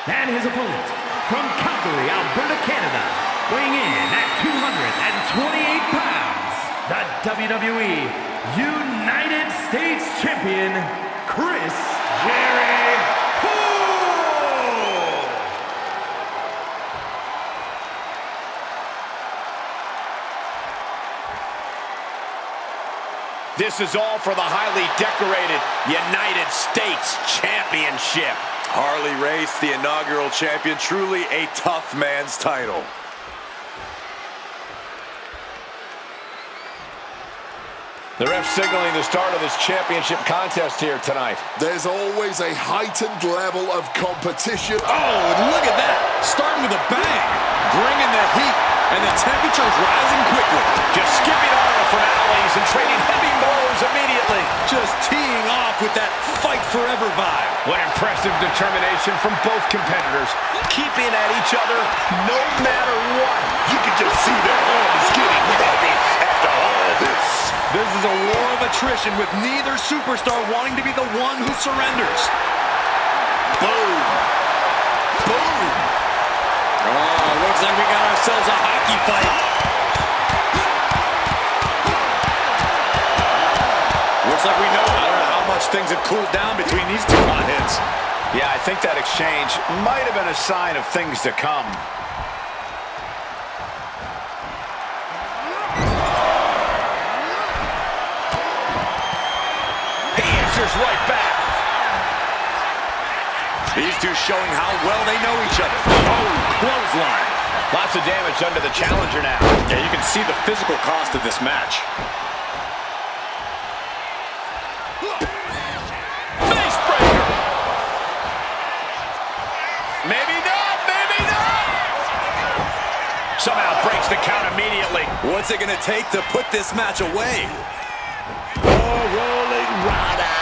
And his opponent from Calgary, Alberta, Canada, weighing in at 228 pounds, the WWE United States Champion, Chris Jericho! This this is all for the highly decorated United States Championship. Harley Race, the inaugural champion, truly a tough man's title. The ref signaling the start of this championship contest here tonight. There's always a heightened level of competition. Oh, look at that. Starting with a bang. Bringing the heat. And the temperature's rising quickly. Just skipping on the finales and trading heavy blows immediately. Just teeing off with that fight forever vibe. What impressive determination from both competitors. Keeping at each other no matter what. You can just see their arms getting heavy after all this. This is a war of attrition with neither superstar wanting to be the one who surrenders. Boom. Boom. Oh, looks like we got ourselves a hockey fight. Looks like we know. I don't know how much things have cooled down between these two hotheads. Yeah, I think that exchange might have been a sign of things to come. Right back. These two showing how well they know each other. Oh, clothesline. Lots of damage under the challenger now. Yeah, you can see the physical cost of this match. Face breaker. Maybe not, maybe not. Somehow breaks the count immediately. What's it going to take to put this match away? Oh, rolling rider.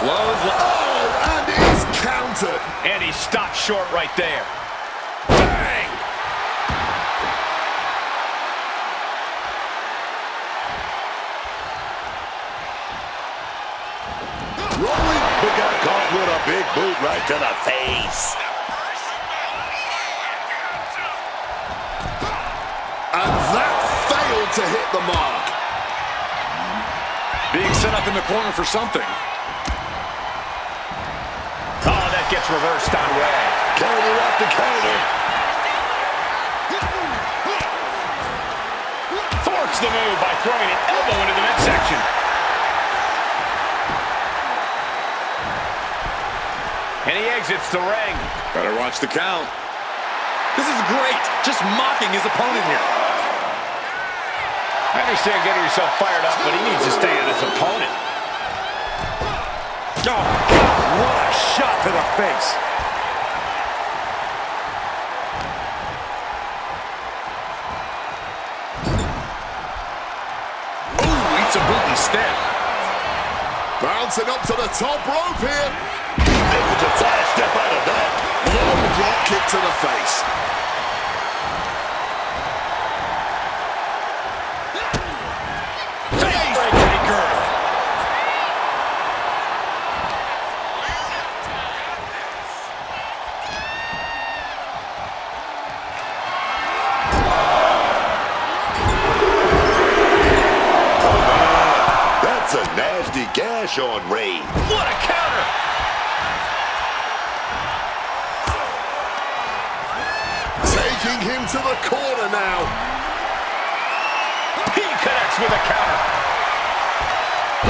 Oh, and he's countered. And he stopped short right there. Bang! Rolling, but got caught with a big boot right to the face. And that failed to hit the mark. Being set up in the corner for something. Oh, that gets reversed on Ray. Counter after counter. Thwarts the move by throwing an elbow into the midsection. And he exits the ring. Better watch the count. This is great. Just mocking his opponent here. I understand getting yourself fired up, but he needs to stay on his opponent. Oh, God, what a shot to the face. Ooh, eats a boot instead. Bouncing up to the top rope here. Able to sidestep out of that. Long drop kick to the face. Gash on Ray. What a counter! Taking him to the corner now. He connects with a counter.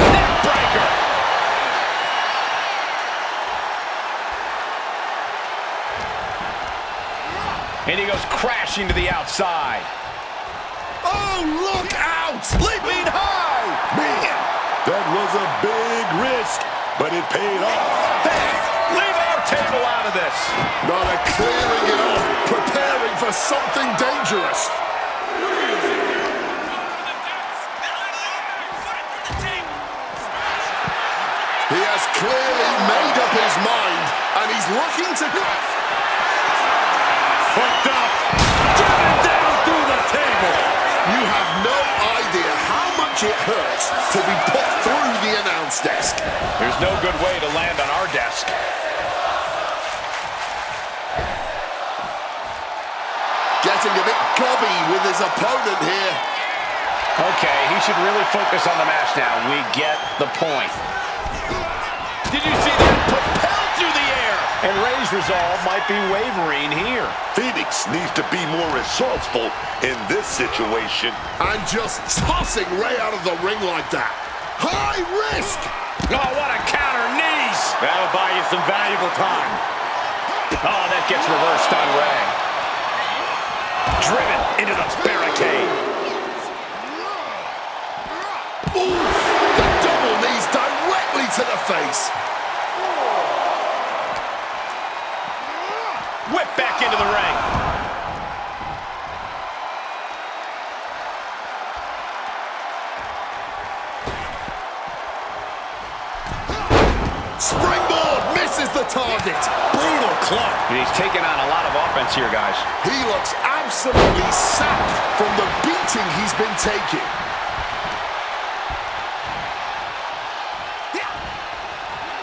Neck breaker. And he goes crashing to the outside. Oh, look out! Leaping high! Man, that was a big risk, but it paid off. Hey, leave our table out of this. Not a clearing it off, preparing for something dangerous. He has clearly made up his mind, and he's looking to... Hooked up, driven down through the table. You have no idea how much it hurts to be put through the announce desk. There's no good way to land on our desk. Getting a bit gobby with his opponent here. Okay, he should really focus on the match now. We get the point. Did you see that? Propelled through the air. And Ray's resolve might be wavering here. Phoenix needs to be more resourceful in this situation. And just tossing Ray out of the ring like that. High risk! Oh, what a counter, knees! That'll buy you some valuable time. Oh, that gets reversed on Ray. Driven into the barricade. Ooh, the double knees directly to the face. Whip back into the ring. Springboard misses the target. Brutal club. And he's taking on a lot of offense here, guys. He looks absolutely sapped from the beating he's been taking.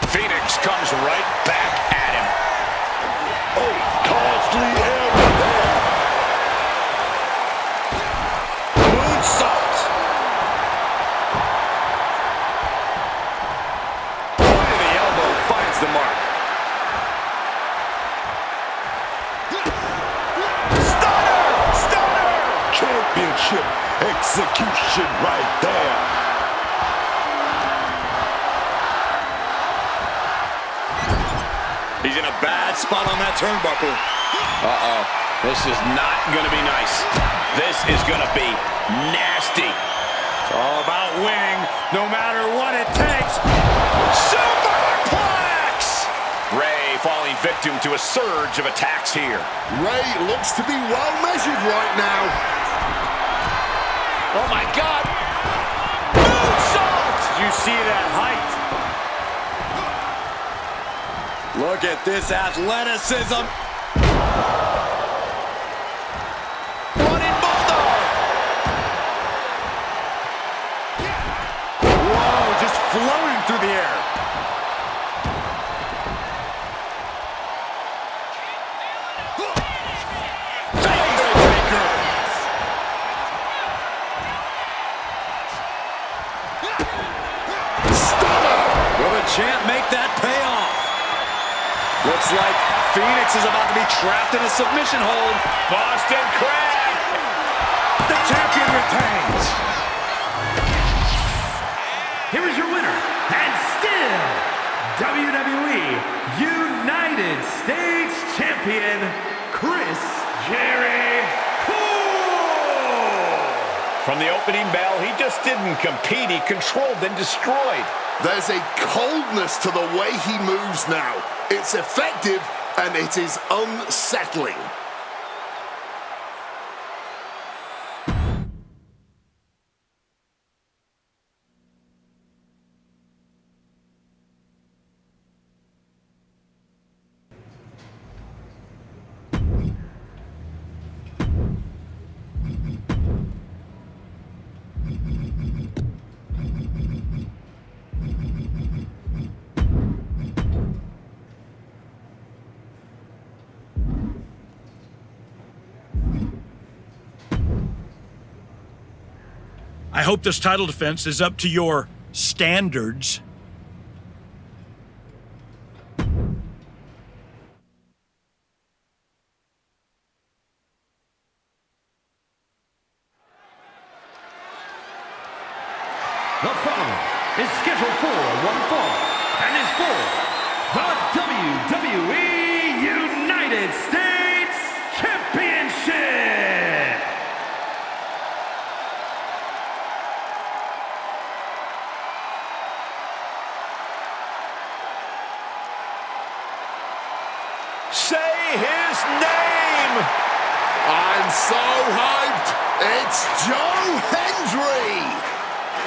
Phoenix comes right back at him. Oh, costly error there. Moonsault. Point of the elbow finds the mark. Stunner! Stunner! Championship execution right there. He's in a bad spot on that turnbuckle. Uh-oh. This is not going to be nice. This is going to be nasty. It's all about winning, no matter what it takes. Superplex! Ray falling victim to a surge of attacks here. Ray looks to be well measured right now. Oh, my God. Moonsault! Did you see that height? Look at this athleticism. Running bulldog. Whoa, just floating through the air. Stunner! Will the champ make that pay off? Looks like Phoenix is about to be trapped in a submission hold. Boston Crab. The champion retains. Here is your winner, and still WWE United States Champion, Chris Jericho. From the opening bell, he just didn't compete. He controlled and destroyed. There's a coldness to the way he moves now. It's effective, and it is unsettling. I hope this title defense is up to your standards. The following is scheduled for one fall and is for the WWE United States Championship. Say his name! I'm so hyped! It's Joe Hendry!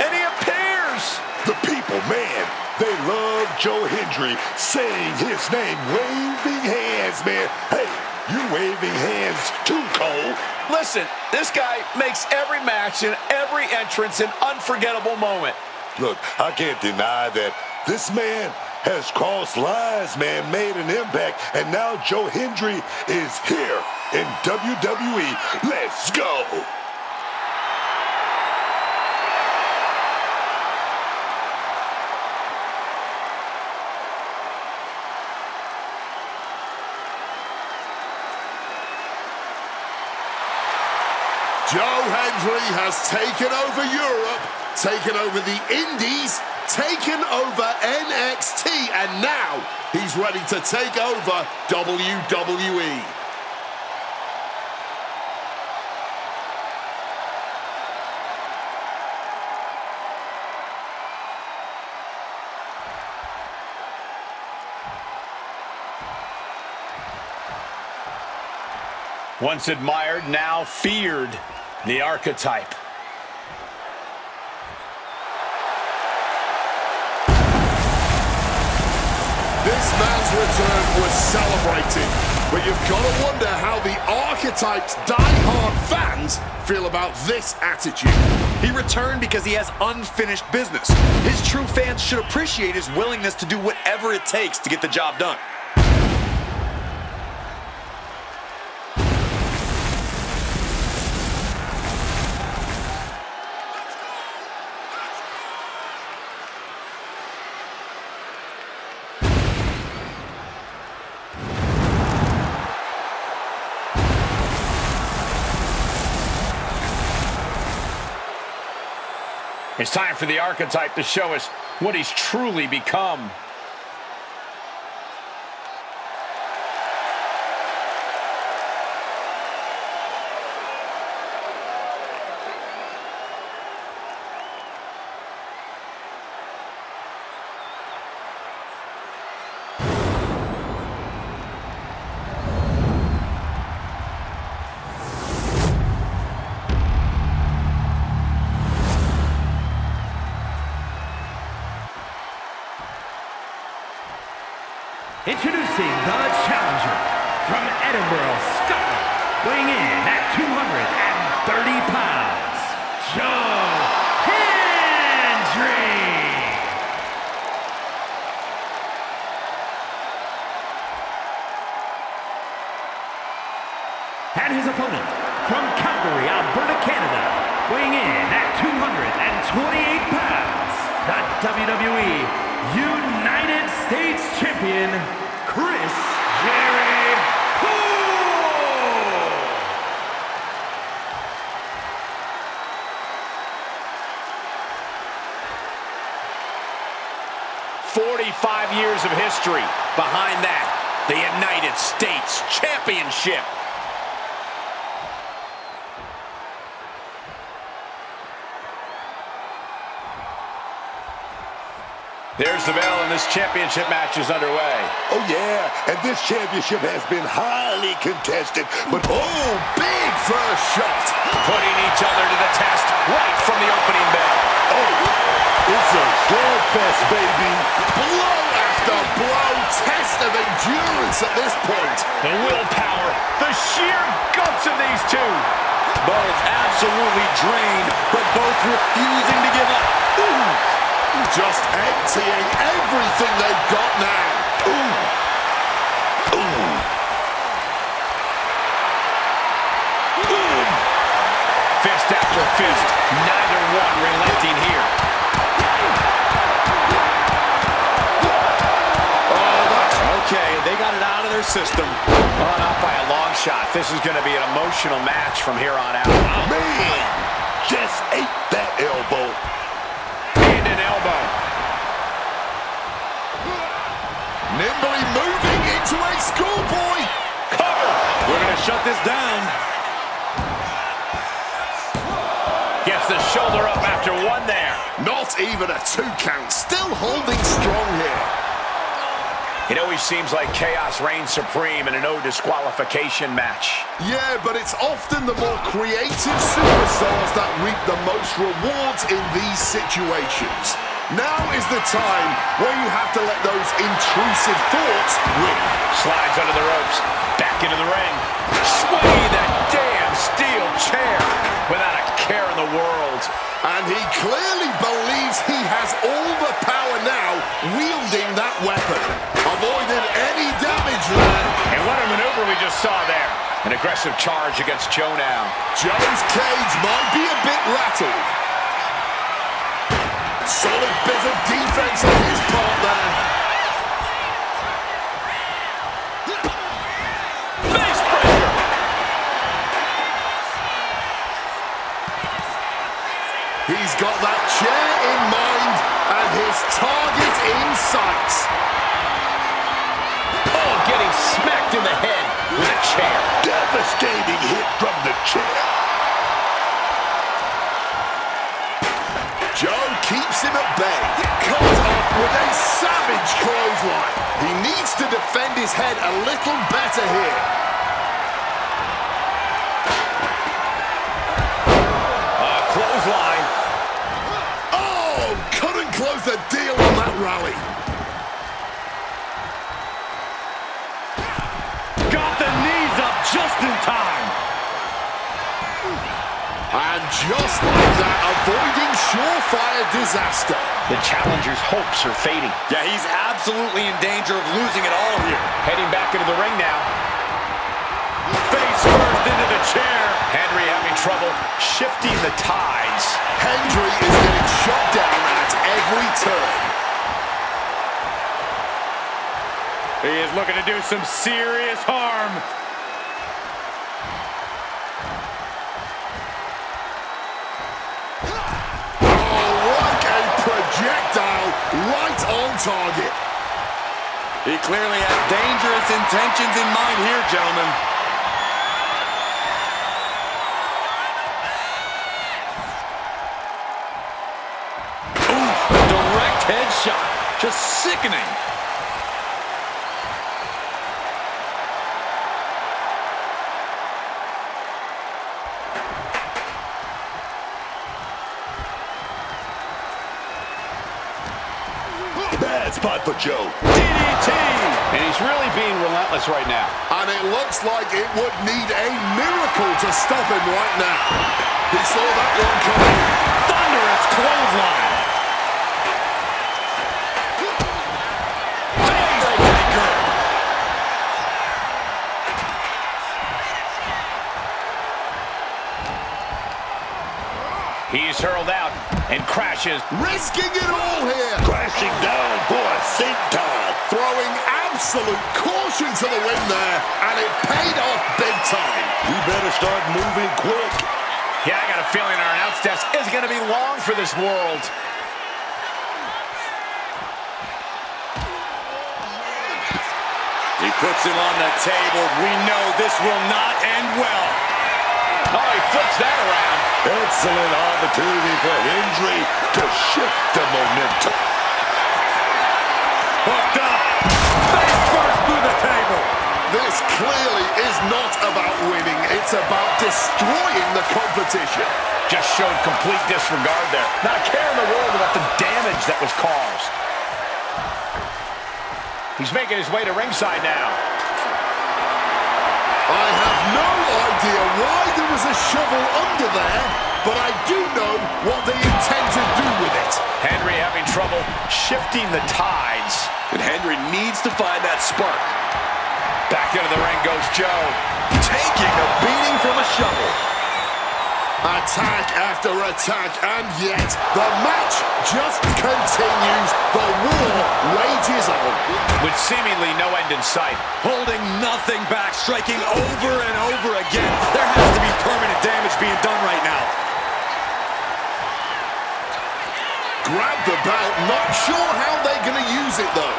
And he appears! The people, man, they love Joe Hendry saying his name, waving hands, man. Hey, you waving hands too, Cole. Listen, this guy makes every match and every entrance an unforgettable moment. Look, I can't deny that this man has crossed lines, man, made an impact, and now Joe Hendry is here in WWE. Let's go! Joe Hendry has taken over Europe, taken over the Indies, taken over NXT, and now he's ready to take over WWE. Once admired, now feared, the archetype. This man's return was celebrated, but you've got to wonder how the archetype's die-hard fans feel about this attitude. He returned because he has unfinished business. His true fans should appreciate his willingness to do whatever it takes to get the job done. It's time for the archetype to show us what he's truly become. Introducing the challenger from Edinburgh, Scotland, weighing in at 230 pounds, Joe Hendry. And his opponent from Calgary, Alberta, Canada, weighing in at 228 pounds, the WWE United States Champion, Chris Jericho! 45 years of history behind that, the United States Championship. There's the bell, and this championship match is underway. Oh, yeah, and this championship has been highly contested, but oh, big first shot. Putting each other to the test right from the opening bell. Oh, it's a slugfest, baby. Blow after blow, test of endurance at this point. The willpower, the sheer guts of these two. Both absolutely drained, but both refusing to give up. Ooh. Just emptying everything they've got now. Ooh. Ooh. Boom. Fist after fist. Neither one relenting here. Oh, that's okay. They got it out of their system. Oh, not by a long shot. This is going to be an emotional match from here on out. Man, just ate that elbow. An elbow. Nimbly moving into a schoolboy. Cover. We're going to shut this down. Gets the shoulder up after one there. Not even a 2 count. Still holding strong here. It always seems like chaos reigns supreme in a no disqualification match. Yeah, but it's often the more creative superstars that reap the most rewards in these situations. Now is the time where you have to let those intrusive thoughts win. Slides under the ropes, back into the ring. Sway that damn steel chair without a care in the world. And he clearly believes he has all the power now, wielding that weapon. Avoided any damage there. And what a maneuver we just saw there. An aggressive charge against Joe now. Joe's cage might be a bit rattled. Solid bit of defense on his part there. Face breaker. got that chair in mind and his target in sight. Oh, getting smacked in the head with a chair. Devastating hit from the chair. Joe keeps him at bay. Caught off with a savage clothesline. He needs to defend his head a little better here. Clothesline. Oh, couldn't close the deal on that rally. Got the knees up just in time. And just like that, avoiding surefire disaster. The challenger's hopes are fading. Yeah, he's absolutely in danger of losing it all here. Heading back into the ring now. Face first into the chair. Henry having trouble shifting the tides. Henry is getting shot down at every turn. He is looking to do some serious harm. Projectile right on target. He clearly has dangerous intentions in mind here, gentlemen. Ooh, direct headshot. Just sickening. Bad spot for Joe. DDT! And he's really being relentless right now. And it looks like it would need a miracle to stop him right now. He saw that one coming. Thunderous clothesline. He's hurled out and crashes. Risking it all here. Crashing down for a senton. Throwing absolute caution to the wind there, and it paid off big time. He better start moving quick. Yeah, I got a feeling our announce desk is going to be long for this world. He puts him on the table. We know this will not end well. Oh, he flips that around. Excellent opportunity for Henry to shift the momentum. Hooked up. Face first through the table. This clearly is not about winning. It's about destroying the competition. Just showed complete disregard there. Not a care in the world about the damage that was caused. He's making his way to ringside now. I have no idea why there was a shovel under there, but I do know what they intend to do with it. Henry having trouble shifting the tides. And Henry needs to find that spark. Back into the ring goes Joe. Taking a beating from a shovel. Attack after attack, and yet the match just continues. The war rages on. With seemingly no end in sight. Holding nothing back, striking over and over again. There has to be permanent damage being done right now. Grab the belt, not sure how they're going to use it though.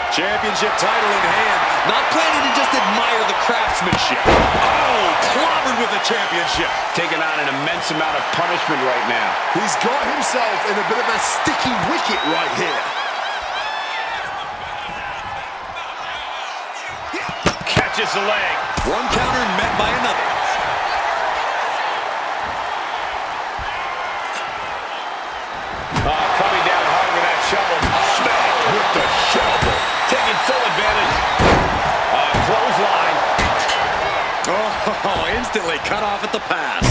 Championship title in hand. Not planning to just admire the craftsmanship. Oh, clobbered with the championship. Taking on an immense amount of punishment right now. He's got himself in a bit of a sticky wicket right here. Catches the leg. One counter met by another. Coming down hard with that shovel. Smack with the shovel. Taking full advantage. Clothesline. Oh, instantly cut off at the pass.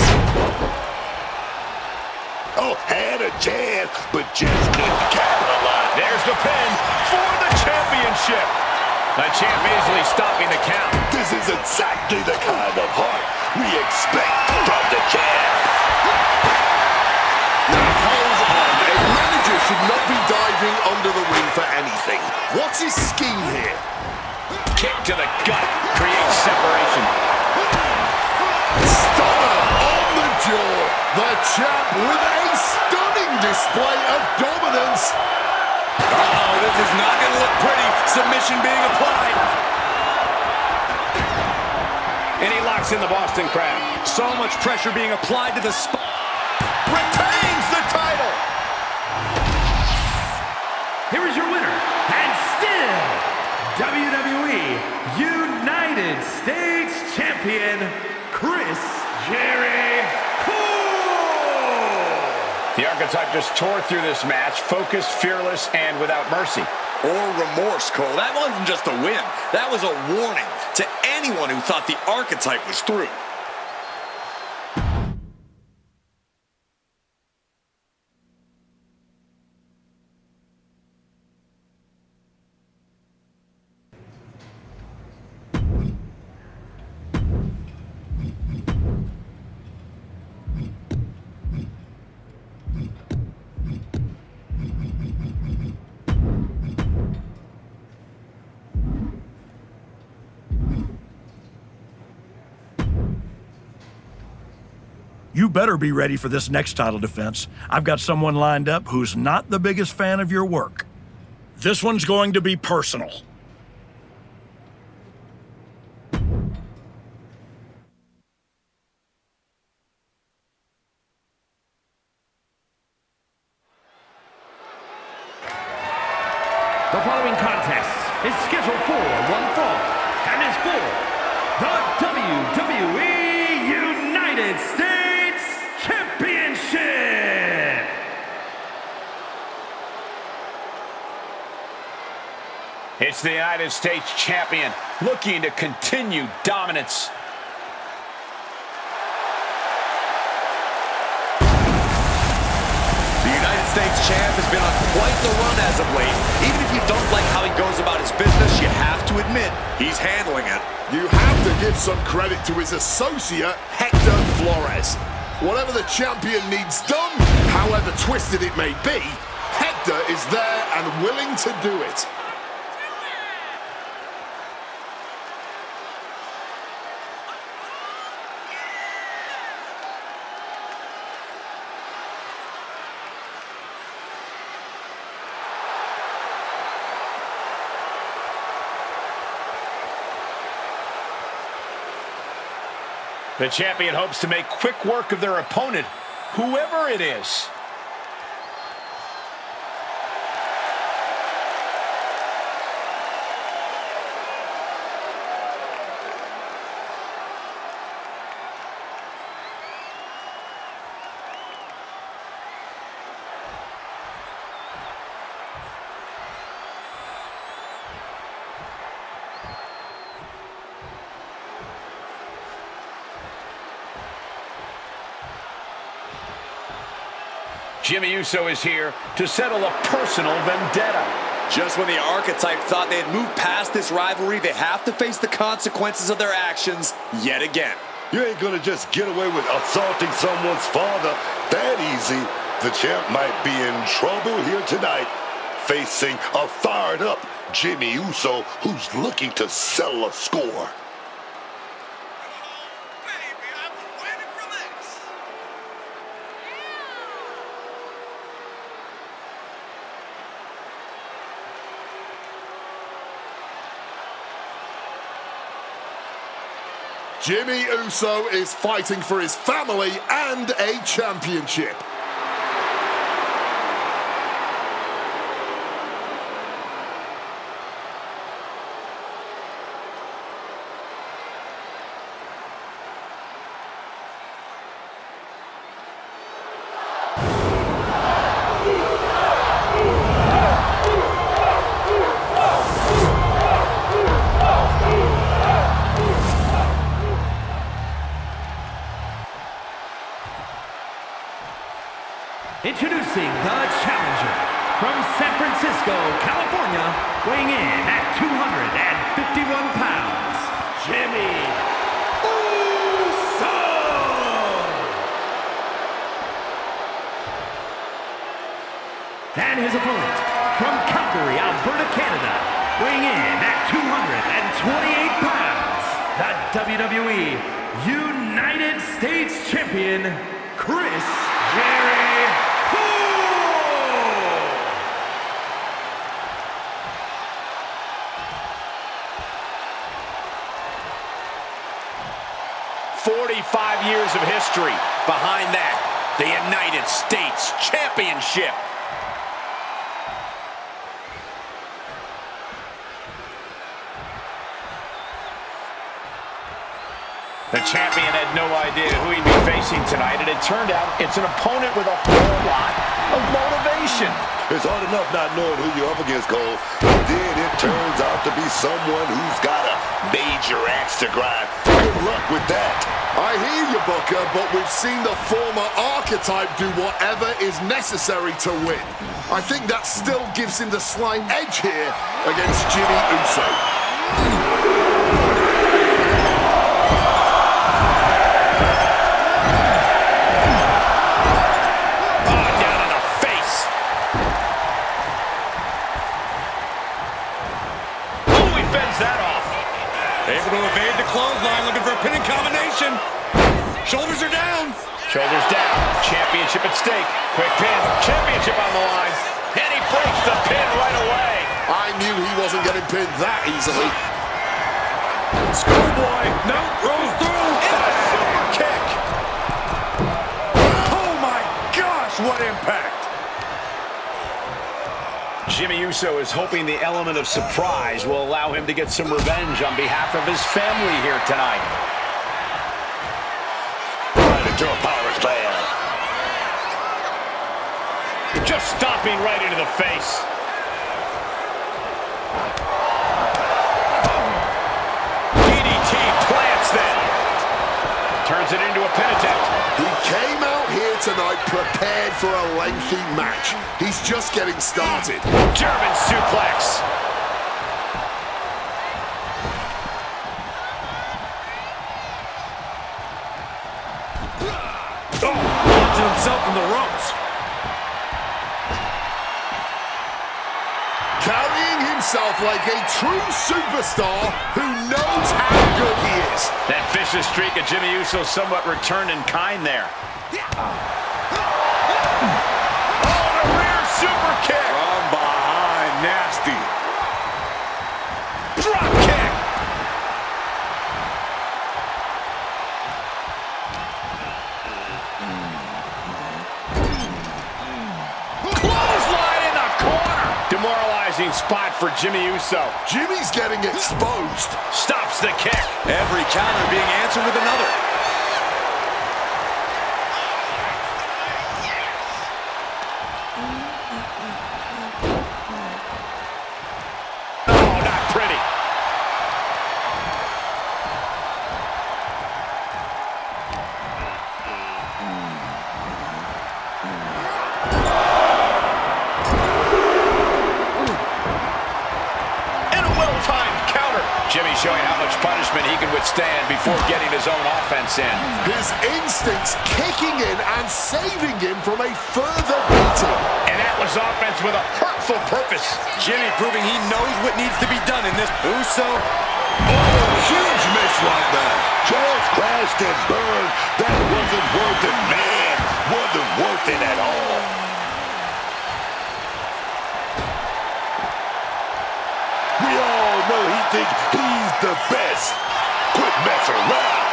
Oh, had a chance, but just couldn't capitalize. There's the pin for the championship. The champ easily stopping the count. This is exactly the kind of heart we expect from the champ. Now, hold on. A manager should not be diving under the ring for anything. What's his scheme here? Kick to the gut creates separation. Stunner on the jaw. The champ with a stunning display of dominance. Oh, this is not going to look pretty. Submission being applied. And he locks in the Boston Crab. So much pressure being applied to the spot. Retains the title. Here is your winner, and still WWE United States Champion, Chris Jericho. The archetype just tore through this match, focused, fearless, and without mercy. Or remorse, Cole. That wasn't just a win. That was a warning to anyone who thought the archetype was through. You better be ready for this next title defense. I've got someone lined up who's not the biggest fan of your work. This one's going to be personal. The following contest is scheduled for one fall and is for the WWE United States Championship. It's the United States Champion looking to continue dominance. The United States champ has been on quite the run as of late. Even if you don't like how he goes about his business, you have to admit he's handling it. You have to give some credit to his associate, Hector Flores. Whatever the champion needs done, however twisted it may be, Hector is there and willing to do it. The champion hopes to make quick work of their opponent, whoever it is. Jimmy Uso is here to settle a personal vendetta. Just when the archetype thought they had moved past this rivalry, they have to face the consequences of their actions yet again. You ain't gonna just get away with assaulting someone's father that easy. The champ might be in trouble here tonight, facing a fired up Jimmy Uso who's looking to settle a score. Jimmy Uso is fighting for his family and a championship. Introducing the challenger from San Francisco, California, weighing in at 251 pounds, Jimmy Uso! And his opponent from Calgary, Alberta, Canada, weighing in at 228 pounds, the WWE United States Champion, Jericho! 45 years of history. Behind that, the United States Championship. The champion had no idea who he'd be facing tonight, and it turned out it's an opponent with a whole lot of motivation. It's hard enough not knowing who you're up against, Cole, but then it turns out to be someone who's got a major axe to grind. Good luck with that. I hear you, Booker, but we've seen the former archetype do whatever is necessary to win. I think that still gives him the slight edge here against Jimmy Uso. Able to evade the clothesline, looking for a pinning combination. Shoulders are down. Shoulders down. Championship at stake. Quick pin. Championship on the line. And he breaks the pin right away. I knew he wasn't getting pinned that easily. Schoolboy. No, rolls through. And a super kick. Oh my gosh, what impact. Jimmy Uso is hoping the element of surprise will allow him to get some revenge on behalf of his family here tonight. Right into a power slam. Just stomping right into the face. DDT plants them. Turns it into a pin attempt. He came out here tonight prepared for a lengthy match. He's just getting started. German suplex. Launching himself from the ropes. Carrying himself like a true superstar who knows how good he is. That vicious streak of Jimmy Uso somewhat returned in kind there. Super kick. From behind, nasty. Drop kick. Clothesline in the corner. Demoralizing spot for Jimmy Uso. Jimmy's getting exposed. Stops the kick. Every counter being answered with another. Showing how much punishment he can withstand before getting his own offense in. His instincts kicking in and saving him from a further beating. And that was offense with a hurtful purpose. Jimmy proving he knows what needs to be done in this. Uso. Oh, huge miss right there. Just crashed and burned. That wasn't worth it, man. Wasn't worth it at all. We all know he thinks he's the best. Quit messing around.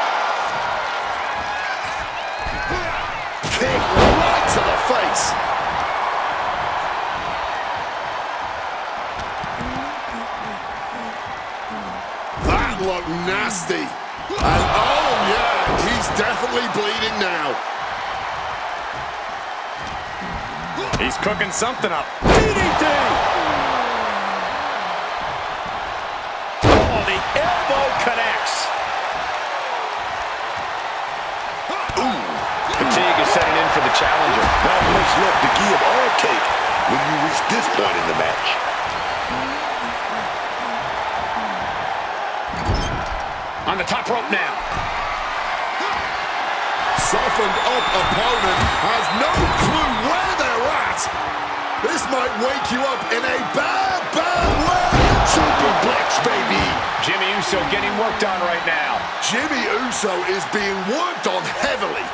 Kick right to the face. That looked nasty. And oh yeah, he's definitely bleeding now. He's cooking something up. DDT! The elbow connects. Ooh. Fatigue is setting in for the challenger. Not much left to give or take when you reach this point in the match. On the top rope now. Softened up opponent has no clue where they're at. This might wake you up in a bad, bad way. Superplex, baby. Jimmy Uso getting worked on right now. Jimmy Uso is being worked on heavily.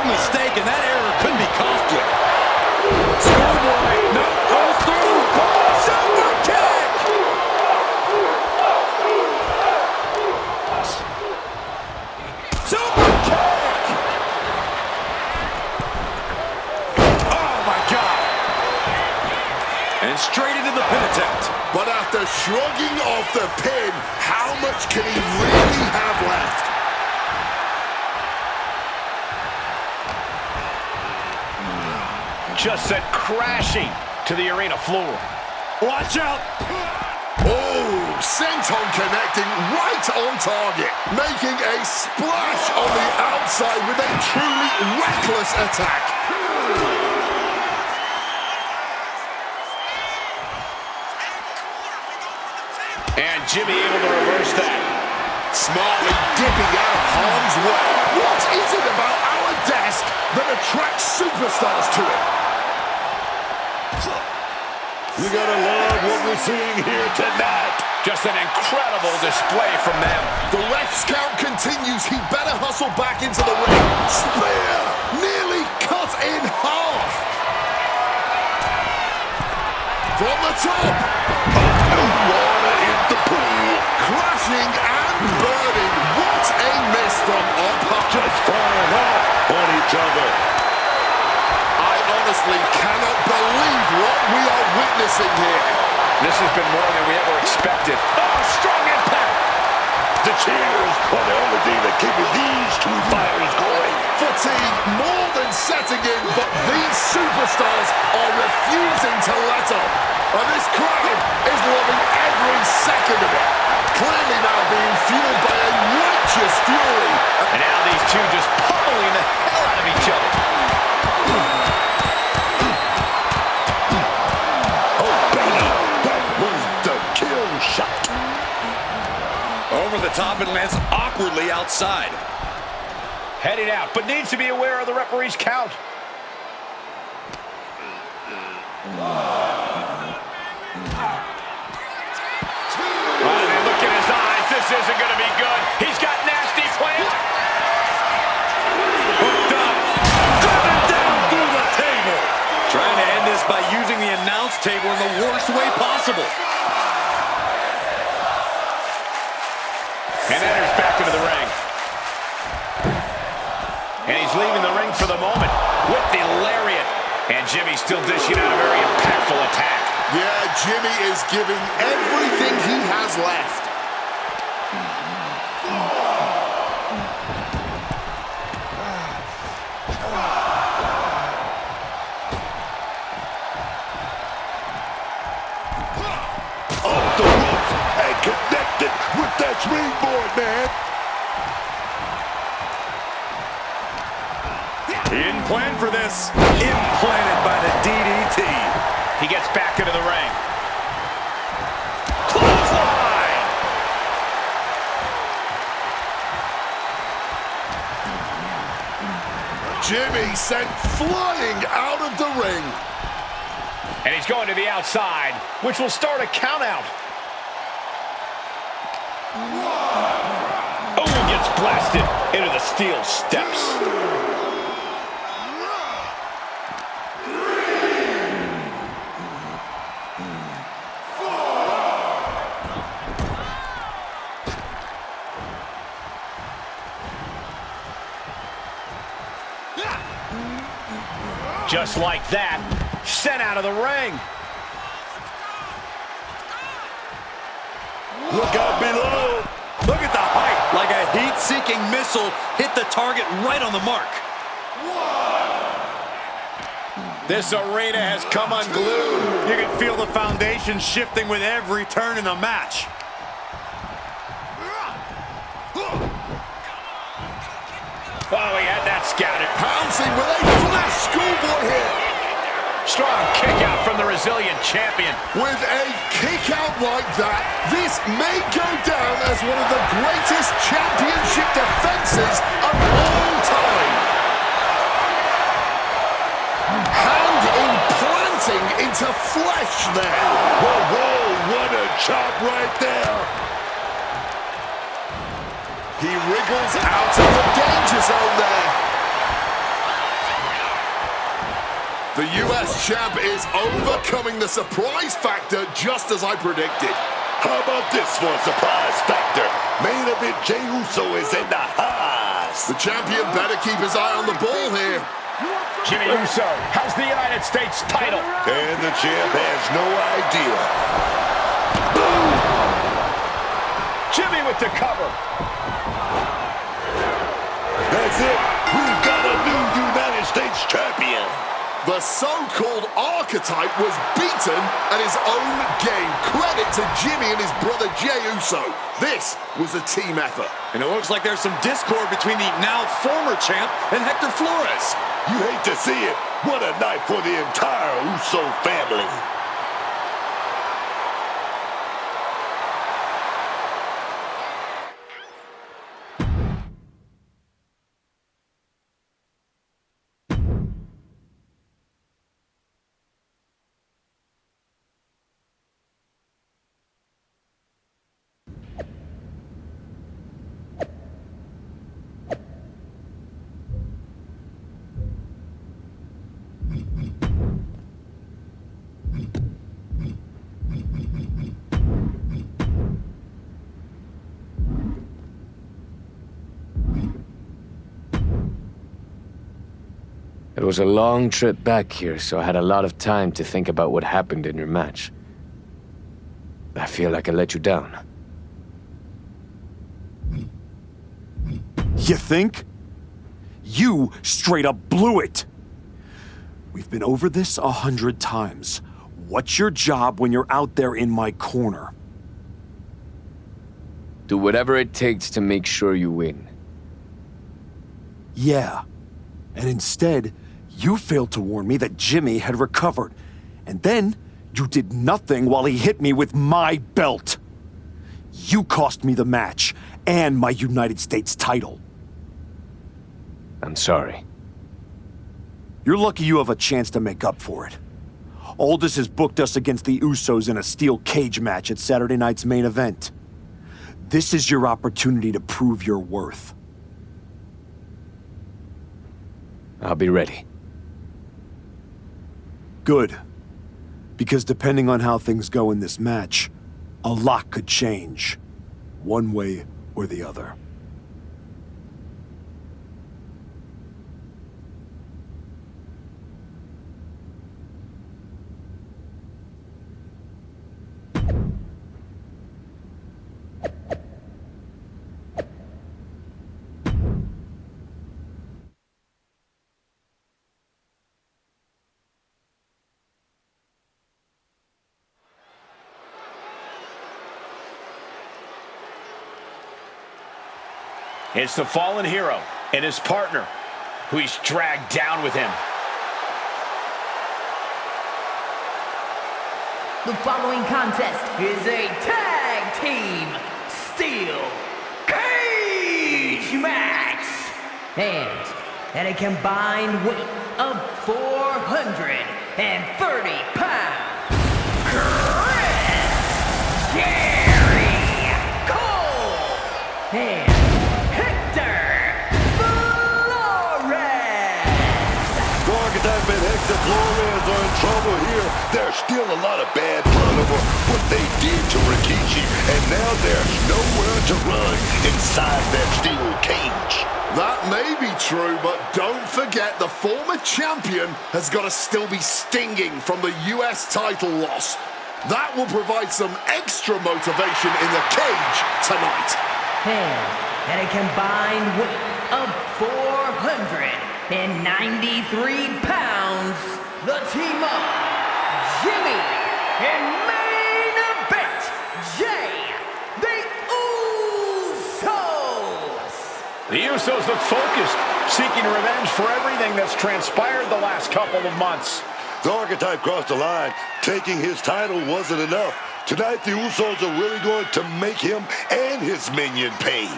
mistake, and that error could be costly. Schoolboy, no, goes through. Super kick! Super kick! Oh, my God. And straight into the pin attempt. But after shrugging off the pin, how much can he really have left? Just sent crashing to the arena floor. Watch out! Oh, senton connecting right on target, making a splash on the outside with a truly reckless attack. And Jimmy able to reverse that. Smartly dipping out of harm's way. What is it about our desk that attracts superstars to it? You gotta love what we're seeing here tonight. Just an incredible display from them. The ref's count continues. He better hustle back into the ring. Spear nearly cut in half. From the top. Water in the pool. Crashing and burning. What a miss from up. Just falling off on each other. I honestly cannot believe what we are witnessing here. This has been more than we ever expected. Oh, strong impact! The cheers are the only thing that keeping these two fighters going. Fatigue more than setting in, but these superstars are refusing to let up. And this crowd is loving every second of it. Clearly now being fueled by a righteous fury. And now these two just pummeling the hell out of each other. Oh, baby, that was the kill shot. Over the top and lands awkwardly outside. Heading out, but needs to be aware of the referee's count. Look at his eyes. This isn't going to be good. He's got nasty plans. Hooked up. Driven down through the table. Trying to end this by using the announce table in the worst way possible. And enters back into the ring. And he's leaving the ring for the moment with the lariat. And Jimmy's still dishing out a very impactful attack. Yeah, Jimmy is giving everything he has left. Off the ropes and connected with that springboard, man. He didn't plan for this. Implanted by the DDT. He gets back into the ring. Clothesline! Jimmy sent flying out of the ring. And he's going to the outside, which will start a count out. Oh, gets blasted into the steel steps. Just like that, sent out of the ring. Look out below. Look at the height. Like a heat-seeking missile hit the target right on the mark. This arena has come unglued. You can feel the foundation shifting with every turn in the match. Oh, he had that scouted. Pouncing with a flash schoolboy hit. Strong kick out from the resilient champion. With a kick out like that, this may go down as one of the greatest championship defenses of all time. Hand implanting into flesh there. Whoa, whoa, what a chop right there. He wriggles out of the danger zone there. The US champ is overcoming the surprise factor just as I predicted. How about this for a surprise factor? Main event Jey Uso is in the house. The champion better keep his eye on the ball here. Jimmy Uso has the United States title. And the champ has no idea. Boom! Jimmy with the cover. That's it. We've got a new United States champion. The so-called archetype was beaten at his own game. Credit to Jimmy and his brother Jey Uso. This was a team effort. And it looks like there's some discord between the now former champ and Hector Flores. You hate to see it. What a night for the entire Uso family. It was a long trip back here, so I had a lot of time to think about what happened in your match. I feel like I let you down. You think? You straight up blew it. We've been over this 100 times. What's your job when you're out there in my corner? Do whatever it takes to make sure you win. Yeah. And instead, you failed to warn me that Jimmy had recovered. And then, you did nothing while he hit me with my belt. You cost me the match and my United States title. I'm sorry. You're lucky you have a chance to make up for it. Aldis has booked us against the Usos in a steel cage match at Saturday night's main event. This is your opportunity to prove your worth. I'll be ready. Good. Because depending on how things go in this match, a lot could change. One way or the other. It's the fallen hero and his partner, who he's dragged down with him. The following contest is a tag team steel cage match. And at a combined weight of 430 pounds, Chris Jerry Cole and Archetype and Hector Flores are in trouble here. There's still a lot of bad blood over what they did to Rikishi, and now there's nowhere to run inside that steel cage. That may be true, but don't forget the former champion has got to still be stinging from the US title loss. That will provide some extra motivation in the cage tonight. And at a combined weight of 493 pounds, the team of Jimmy and main event Jey, the Usos. The Usos look focused, seeking revenge for everything that's transpired the last couple of months. The Archetype crossed the line. Taking his title wasn't enough. Tonight, the Usos are really going to make him and his minion pay.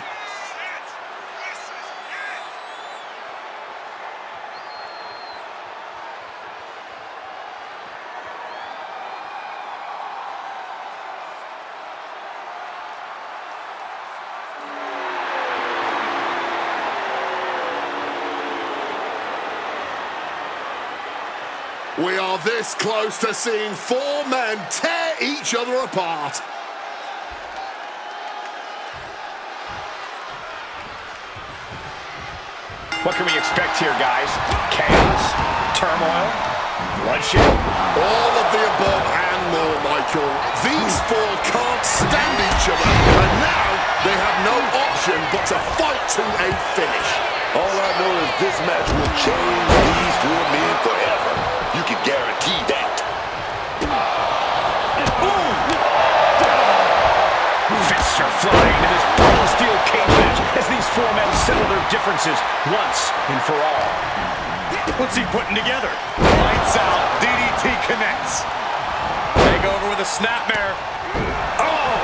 We are this close to seeing four men tear each other apart. What can we expect here, guys? Chaos? Turmoil? Bloodshed? All of the above and more, Michael. These four can't stand each other, and now they have no option but to fight to a finish. All I know is this match will change these four men forever. You can guarantee that. Fists are flying into this brutal steel cage match as these four men settle their differences once and for all. What's he putting together? Lights out. DDT connects. Take over with a snapmare. Oh,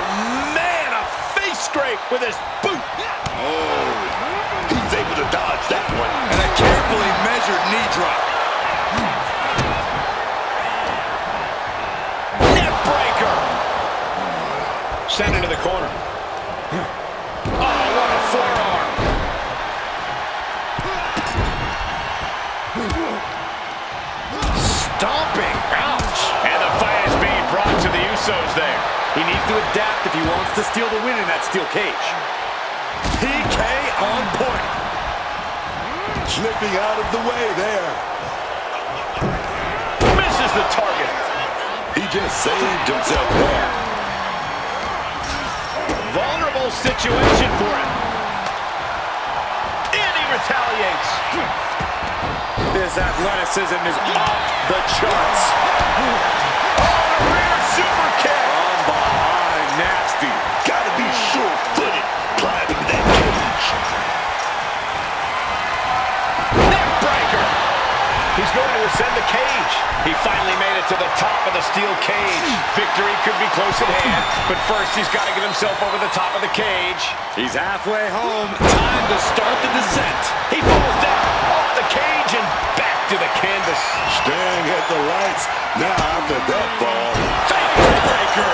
man, a face scrape with his boot. Oh, he's able to dodge that one. And a carefully measured knee drop. Neck breaker. Sent into the corner. Oh, what a forearm. Stomping. Ouch. And the fight is being brought to the Usos there. He needs to adapt if he wants to steal the win in that steel cage. PK on point. Slipping out of the way there. Misses the target. He just saved himself there. Vulnerable situation for him. And he retaliates. This athleticism is off the charts. Oh, the rear super kick. From behind, nasty. Gotta be sure-footed climbing that cage. Neck breaker. He's going to ascend the cage. He finally made it to the top of the steel cage. Victory could be close at hand, but first he's got to get himself over the top of the cage. He's halfway home. Time to start the descent. He falls down off the cage and back to the canvas. Staring at the lights. Now after that fall. Face breaker.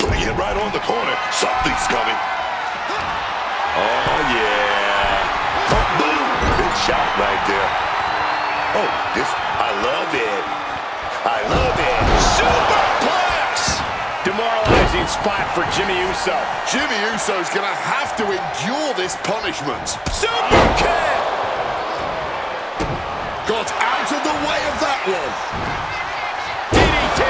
Putting it right on the corner. Something's coming. Oh, yeah. Oh, boom. Big shot right there. Oh, this, I love it. I love it. Superplex. Demoralizing spot for Jimmy Uso. Jimmy Uso's gonna have to endure this punishment. Super kick. Got out of the way of that one. DDT.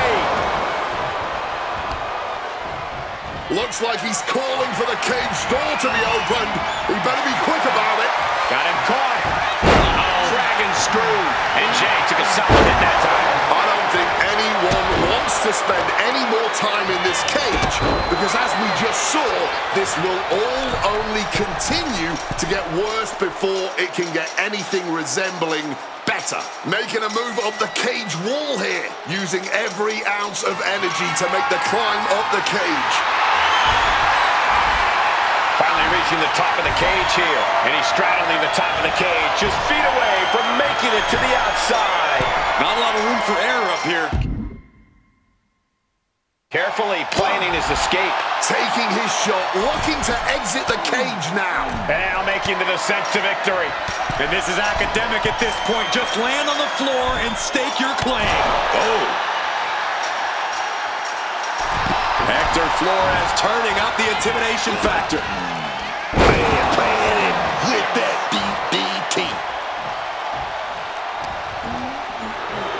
Looks like he's calling for the cage door to be opened. He better be quick about it. Got him caught. Uh-oh. Dragon screw. And Jay took a solid hit that time. I don't think anyone wants to spend any more time in this cage, because as we just saw, this will all only continue to get worse before it can get anything resembling better. Making a move up the cage wall here, using every ounce of energy to make the climb up the cage. Finally reaching the top of the cage here, and he's straddling the top of the cage, just feet away from making it to the outside. Not a lot of room for error up here. Carefully planning his escape. Taking his shot, looking to exit the cage now. And now making the descent to victory. And this is academic at this point. Just land on the floor and stake your claim. Oh. Hector Flores turning up the intimidation factor. Playing it with that DDT.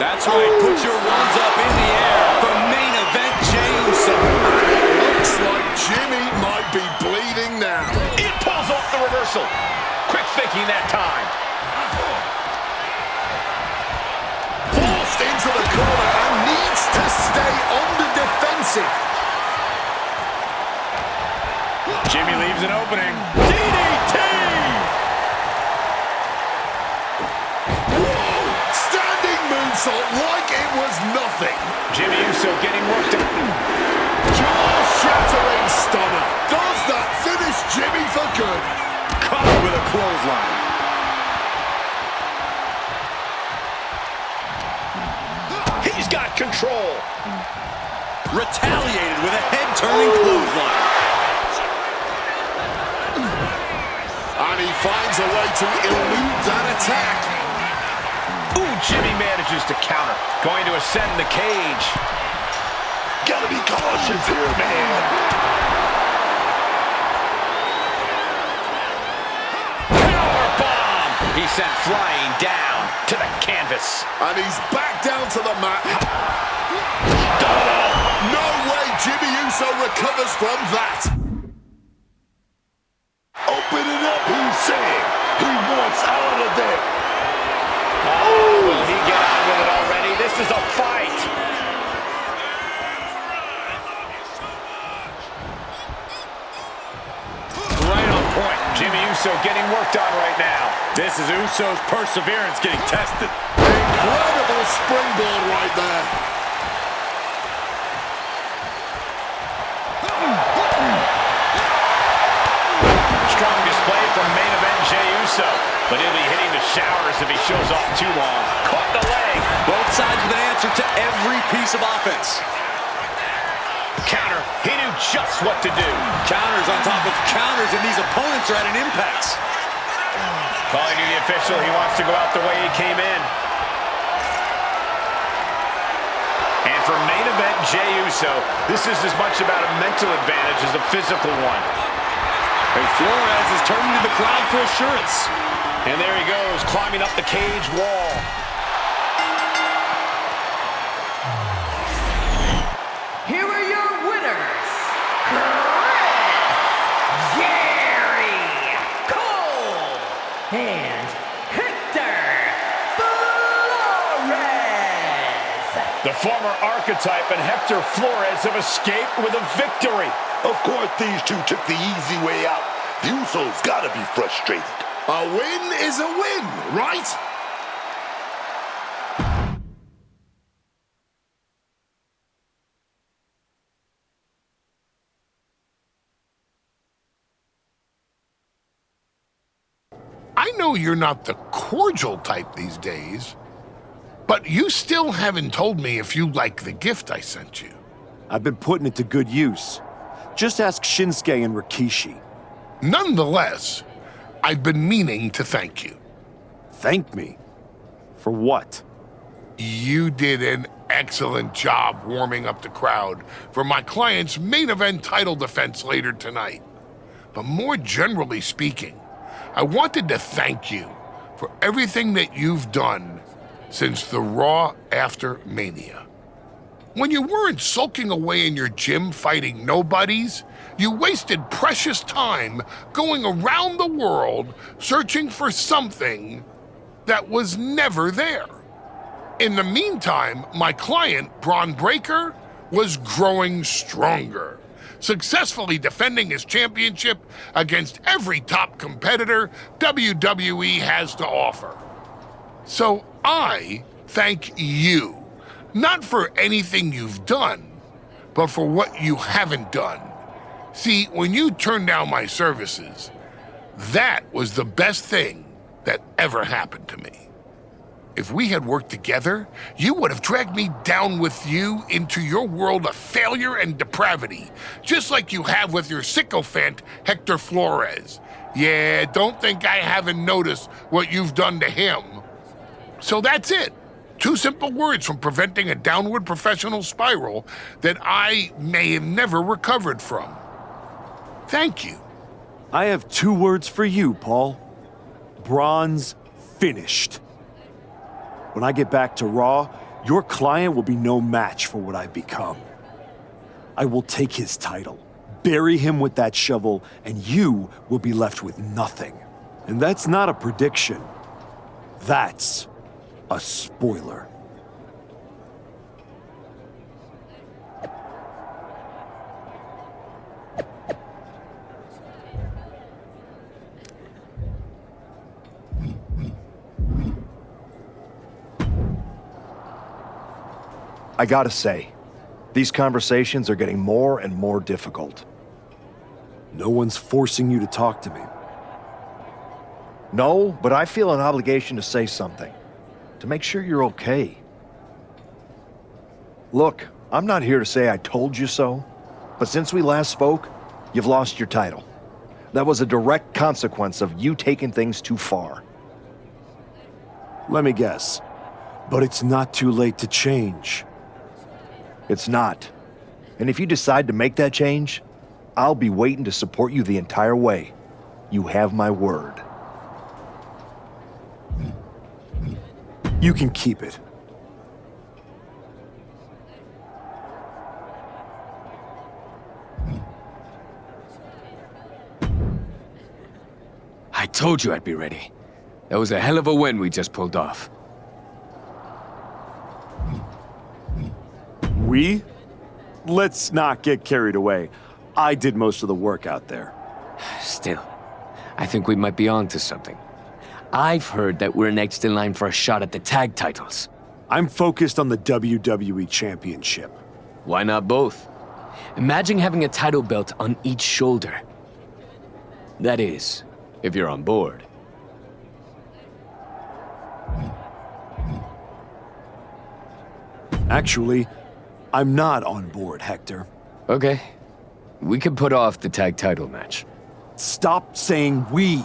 That's right. Put your ones up in the air for main event Jey Uso. Looks like Jimmy might be bleeding now. It pulls off the reversal. Quick thinking that time. Forced into the corner and needs to stay on the defensive. Jimmy leaves an opening. DDT! Whoa! Standing moonsault like it was nothing. Jimmy Uso getting worked up. Jaw-shattering stunner. Does that finish Jimmy for good? Caught with a clothesline. He's got control. Retaliated with a head-turning clothesline. finds a way to elude that attack. Ooh, Jimmy manages to counter. Going to ascend the cage. Gotta be cautious here, man. Powerbomb! He's sent flying down to the canvas. And he's back down to the mat. No way Jimmy Uso recovers from that. Open it up, he's saying. He wants out of there. Oh, will he get on with it already? This is a fight. Right on point. Jimmy Uso getting worked on right now. This is Uso's perseverance getting tested. Incredible springboard right there. Strong display from main event Jey Uso, but he'll be hitting the showers if he shows off too long. Caught the leg. Both sides with an answer to every piece of offense. Counter. He knew just what to do. Counters on top of counters, and these opponents are at an impasse. Calling to the official. He wants to go out the way he came in. And for main event Jey Uso, this is as much about a mental advantage as a physical one. And Flores is turning to the crowd for assurance. And there he goes, climbing up the cage wall. Here are your winners, Chris, Jerry, Cole, and Hector Flores. The former archetype and Hector Flores have escaped with a victory. Of course, these two took the easy way out. The Usos gotta be frustrated. A win is a win, right? I know you're not the cordial type these days, but you still haven't told me if you like the gift I sent you. I've been putting it to good use. Just ask Shinsuke and Rikishi. Nonetheless, I've been meaning to thank you. Thank me? For what? You did an excellent job warming up the crowd for my client's main event title defense later tonight. But more generally speaking, I wanted to thank you for everything that you've done since the Raw after Mania. When you weren't sulking away in your gym fighting nobodies, you wasted precious time going around the world searching for something that was never there. In the meantime, my client, Braun Breaker, was growing stronger, successfully defending his championship against every top competitor WWE has to offer. So I thank you, not for anything you've done, but for what you haven't done. See, when you turned down my services, that was the best thing that ever happened to me. If we had worked together, you would have dragged me down with you into your world of failure and depravity, just like you have with your sycophant, Hector Flores. Yeah, don't think I haven't noticed what you've done to him. So that's it. 2 simple words from preventing a downward professional spiral that I may have never recovered from. Thank you. I have 2 words for you, Paul. Braun's finished. When I get back to Raw, your client will be no match for what I've become. I will take his title, bury him with that shovel, and you will be left with nothing. And that's not a prediction. That's a spoiler. I gotta say, these conversations are getting more and more difficult. No one's forcing you to talk to me. No, but I feel an obligation to say something, to make sure you're okay. Look, I'm not here to say I told you so, but since we last spoke, you've lost your title. That was a direct consequence of you taking things too far. Let me guess. But it's not too late to change. It's not. And if you decide to make that change, I'll be waiting to support you the entire way. You have my word. You can keep it. I told you I'd be ready. That was a hell of a win we just pulled off. We? Let's not get carried away. I did most of the work out there. Still, I think we might be onto something. I've heard that we're next in line for a shot at the tag titles. I'm focused on the WWE Championship. Why not both? Imagine having a title belt on each shoulder. That is, if you're on board. Actually, I'm not on board, Hector. Okay. We can put off the tag title match. Stop saying we.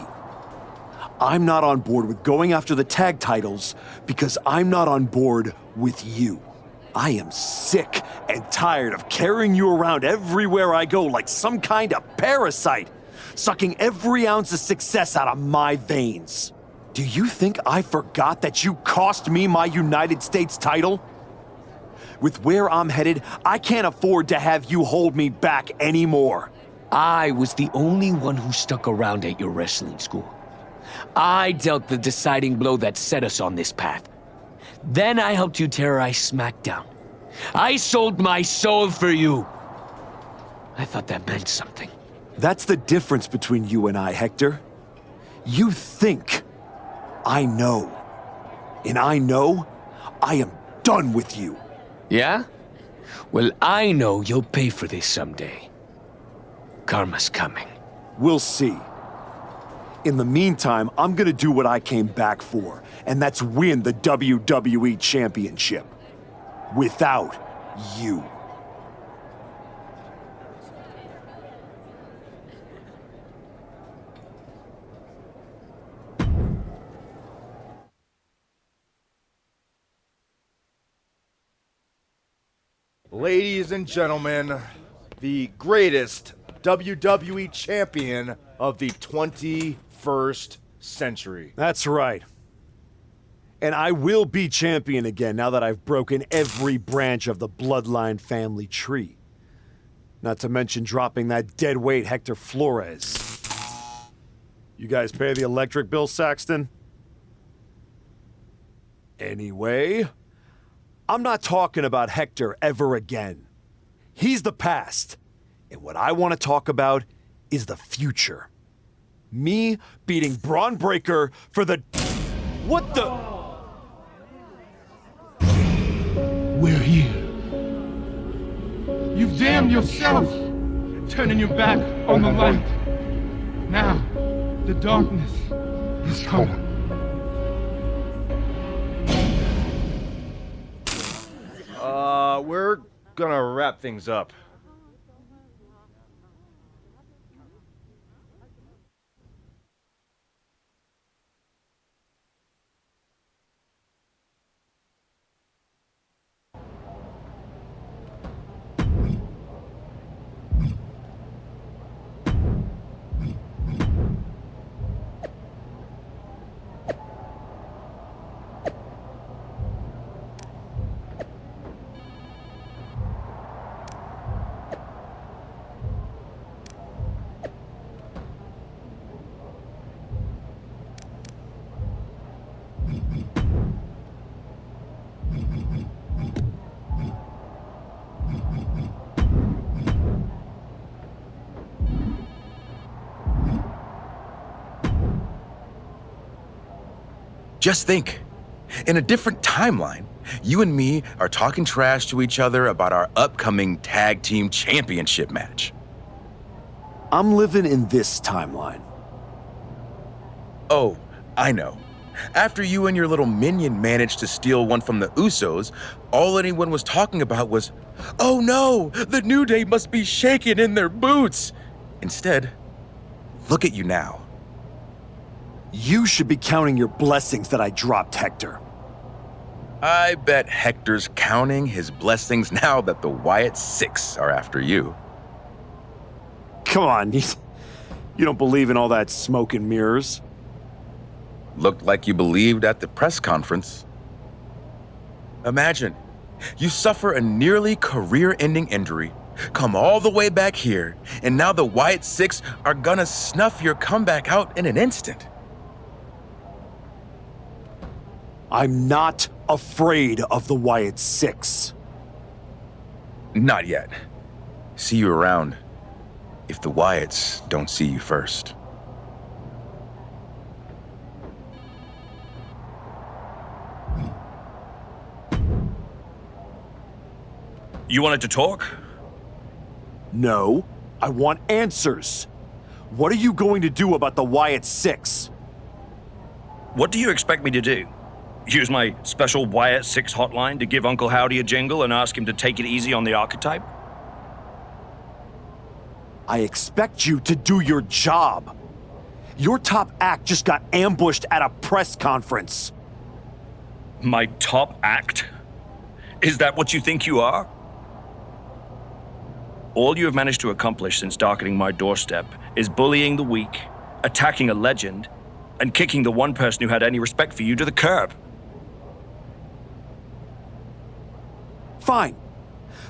I'm not on board with going after the tag titles because I'm not on board with you. I am sick and tired of carrying you around everywhere I go like some kind of parasite, sucking every ounce of success out of my veins. Do you think I forgot that you cost me my United States title? With where I'm headed, I can't afford to have you hold me back anymore. I was the only one who stuck around at your wrestling school. I dealt the deciding blow that set us on this path. Then I helped you terrorize SmackDown. I sold my soul for you. I thought that meant something. That's the difference between you and I, Hector. You think I know. And I know I am done with you. Yeah? Well, I know you'll pay for this someday. Karma's coming. We'll see. In the meantime, I'm gonna do what I came back for, and that's win the WWE Championship. Without you. Ladies and gentlemen, the greatest WWE champion of the 21st century. That's right. And I will be champion again now that I've broken every branch of the bloodline family tree. Not to mention dropping that deadweight Hector Flores. You guys pay the electric bill, Saxton? Anyway, I'm not talking about Hector ever again. He's the past. And what I want to talk about is the future. Me beating Braun Breaker for the... What the... We're here. You've damned yourself, turning your back on the light. Now, the darkness is coming. We're gonna wrap things up. Just think, in a different timeline, you and me are talking trash to each other about our upcoming tag team championship match. I'm living in this timeline. Oh, I know. After you and your little minion managed to steal one from the Usos, all anyone was talking about was, oh no, the New Day must be shaking in their boots. Instead, Look at you now. You should be counting your blessings that I dropped Hector. I bet Hector's counting his blessings now that the Wyatt Six are after you. Come on, you don't believe in all that smoke and mirrors. Looked like you believed at the press conference. Imagine, you suffer a nearly career-ending injury, come all the way back here, and now the Wyatt Six are gonna snuff your comeback out in an instant. I'm not afraid of the Wyatt Six. Not yet. See you around, if the Wyatts don't see you first. You wanted to talk? No, I want answers. What are you going to do about the Wyatt Six? What do you expect me to do? Use my special Wyatt Six hotline to give Uncle Howdy a jingle and ask him to take it easy on the archetype? I expect you to do your job. Your top act just got ambushed at a press conference. My top act? Is that what you think you are? All you have managed to accomplish since darkening my doorstep is bullying the weak, attacking a legend, and kicking the one person who had any respect for you to the curb. Fine.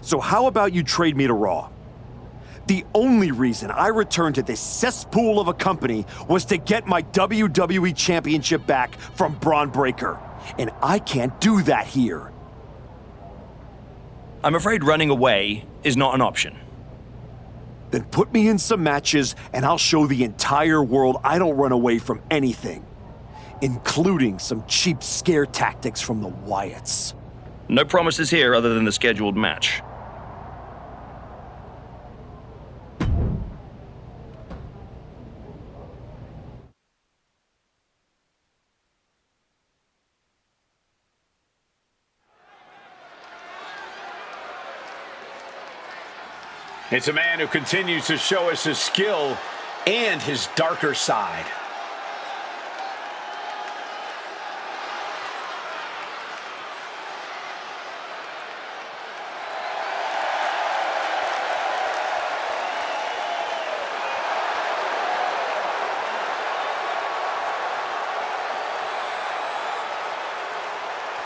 So how about you trade me to Raw? The only reason I returned to this cesspool of a company was to get my WWE Championship back from Braun Breaker. And I can't do that here. I'm afraid running away is not an option. Then put me in some matches and I'll show the entire world I don't run away from anything. Including some cheap scare tactics from the Wyatts. No promises here other than the scheduled match. It's a man who continues to show us his skill and his darker side.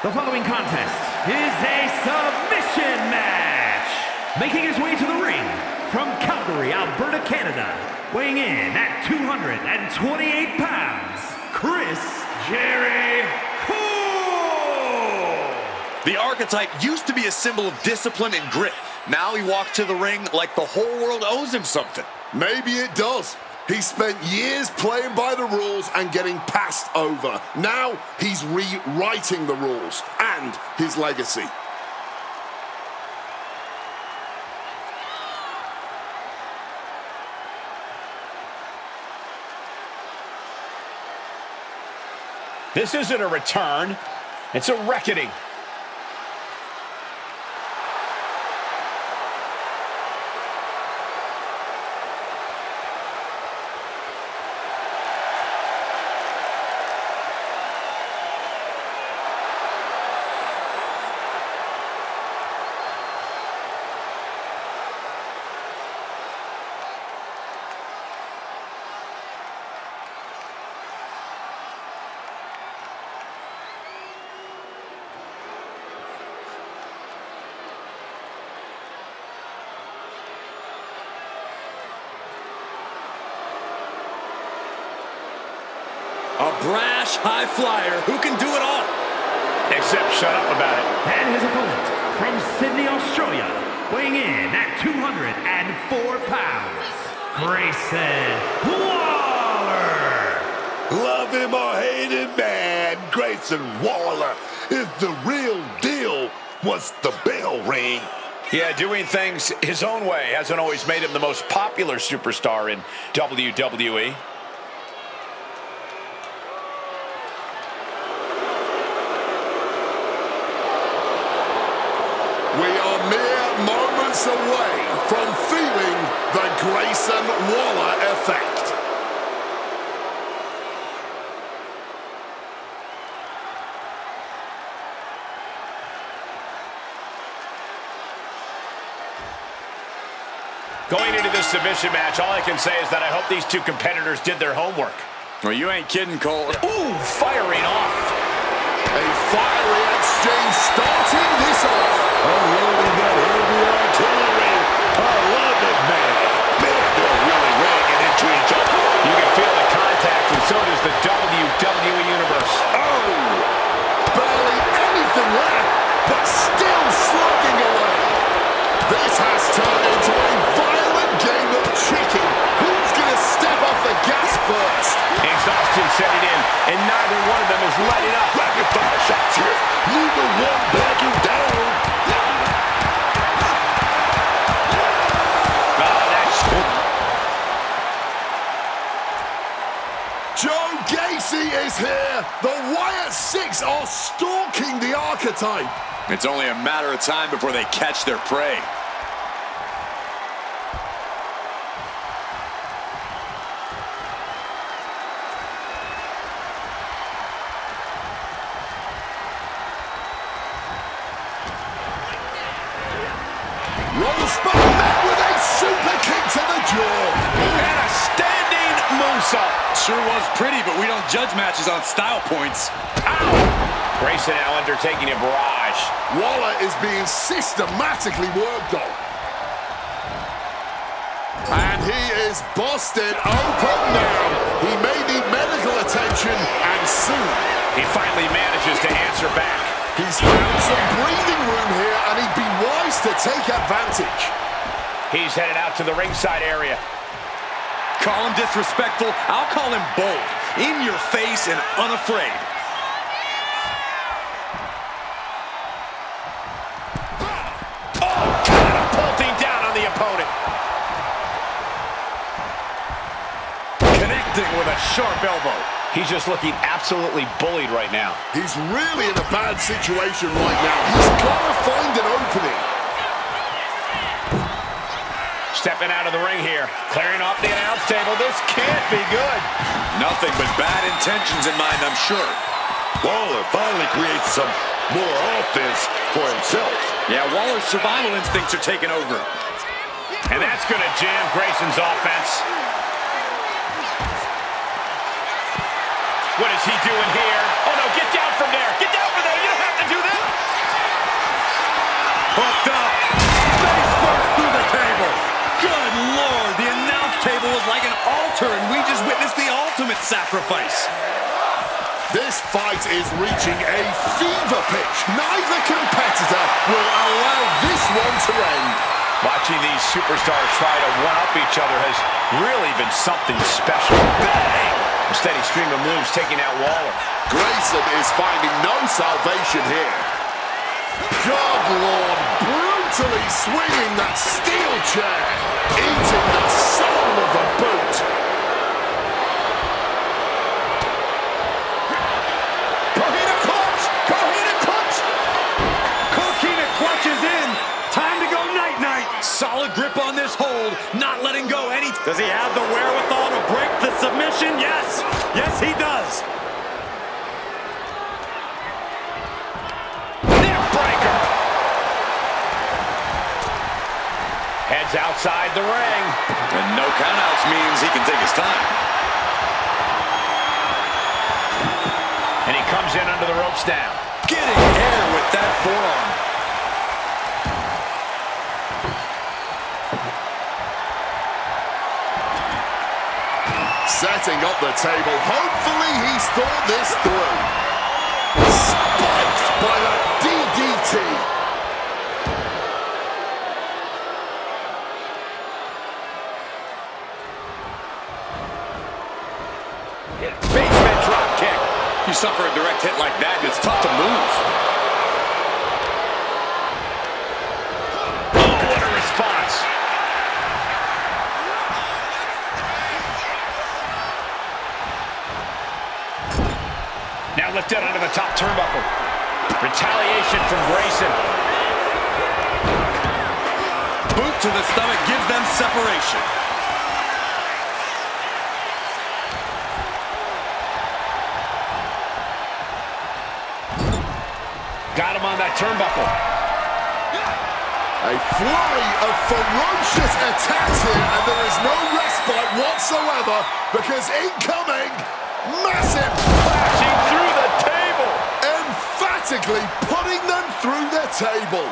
The following contest is a submission match. Making his way to the ring from Calgary, Alberta, Canada, weighing in at 228 pounds, Chris Jericho. The archetype used to be a symbol of discipline and grit. Now he walks to the ring like the whole world owes him something. Maybe it does. He spent years playing by the rules and getting passed over. Now he's rewriting the rules and his legacy. This isn't a return, it's a reckoning. A brash high flyer who can do it all. Except shut up about it. And his opponent from Sydney, Australia, weighing in at 204 pounds, Grayson Waller. Love him or hate him, man, Grayson Waller is the real deal once the bell ring. Yeah, doing things his own way hasn't always made him the most popular superstar in WWE. We are mere moments away from feeling the Grayson Waller effect. submission match. All I can say is that I hope these two competitors did their homework. Well, you ain't kidding, Cole. Ooh, firing off. A fiery exchange starting this off. Unloading that heavy artillery. I love it, man. They're really ramming into each other. You can feel the contact, and so does the WWE Universe. Oh! Barely anything left, but still slugging away. This has turned into a violent game of chicken. Who's going to step off the gas first? Exhaustion setting in, and neither one of them is letting up. Rapid fire shots here. Neither one backing down. Joe Gacy is here. The Wyatt Six are stalking the archetype. It's only a matter of time before they catch their prey. Roll spot met with a super kick to the jaw. And a standing moonsault. Sure was pretty, but we don't judge matches on style points. Ow! Grayson now undertaking a barrage. Waller is being systematically worked on. And he is busted open now. He may need medical attention, and soon. He finally manages to answer back. He's found some breathing room here, and he'd be wise to take advantage. He's headed out to the ringside area. Call him disrespectful, I'll call him bold. In your face and unafraid. Oh, catapulting down on the opponent. Connecting with a sharp elbow. He's just looking absolutely bullied right now. He's really in a bad situation right now. He's got to find an opening. Stepping out of the ring here. Clearing off the announce table. This can't be good. Nothing but bad intentions in mind, I'm sure. Waller finally creates some more offense for himself. Yeah, Waller's survival instincts are taking over. And that's going to jam Grayson's offense. What is he doing here? Oh, no, get down from there. Get down from there. You don't have to do that. Hooked up. Face first through the table. Good Lord, the announce table was like an altar, and we just witnessed the ultimate sacrifice. This fight is reaching a fever pitch. Neither competitor will allow this one to end. Watching these superstars try to one-up each other has really been something special. Bang! A steady stream of moves taking out Waller. Grayson is finding no salvation here. God Lord, brutally swinging that steel chair, eating the soul of the boot. Coquina clutch! Coquina clutch! Coquina clutches in. Time to go night-night. Solid grip on this hold, not letting go any. Does he have the wherewithal to break the submission? Yes. Yes, he does. Neckbreaker. Heads outside the ring. And no countouts means he can take his time. And he comes in under the ropes now. Getting air with that forearm. Setting up the table. Hopefully he's thought this through. Spiked by that DDT. Basement drop kick. You suffer a direct hit like that, it's tough to move. Oh, what a response. Now lifted onto the top turnbuckle. Retaliation from Grayson. Boot to the stomach gives them separation. Got him on that turnbuckle. A flurry of ferocious attacks here, and there is no respite whatsoever because incoming, massive, crashing through the table, emphatically putting them through the table.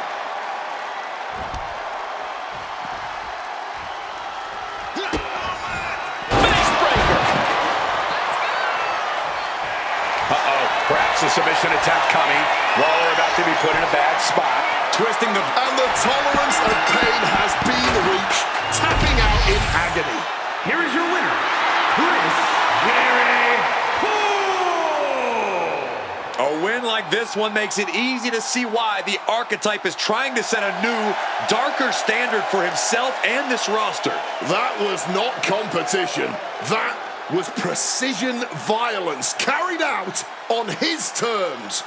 Perhaps a submission attempt coming. Waller about to be put in a bad spot. Twisting the... And the tolerance of pain has been reached. Tapping out in agony. Here is your winner, Chris Jericho. A win like this one makes it easy to see why the archetype is trying to set a new, darker standard for himself and this roster. That was not competition. That was precision violence carried out on his terms.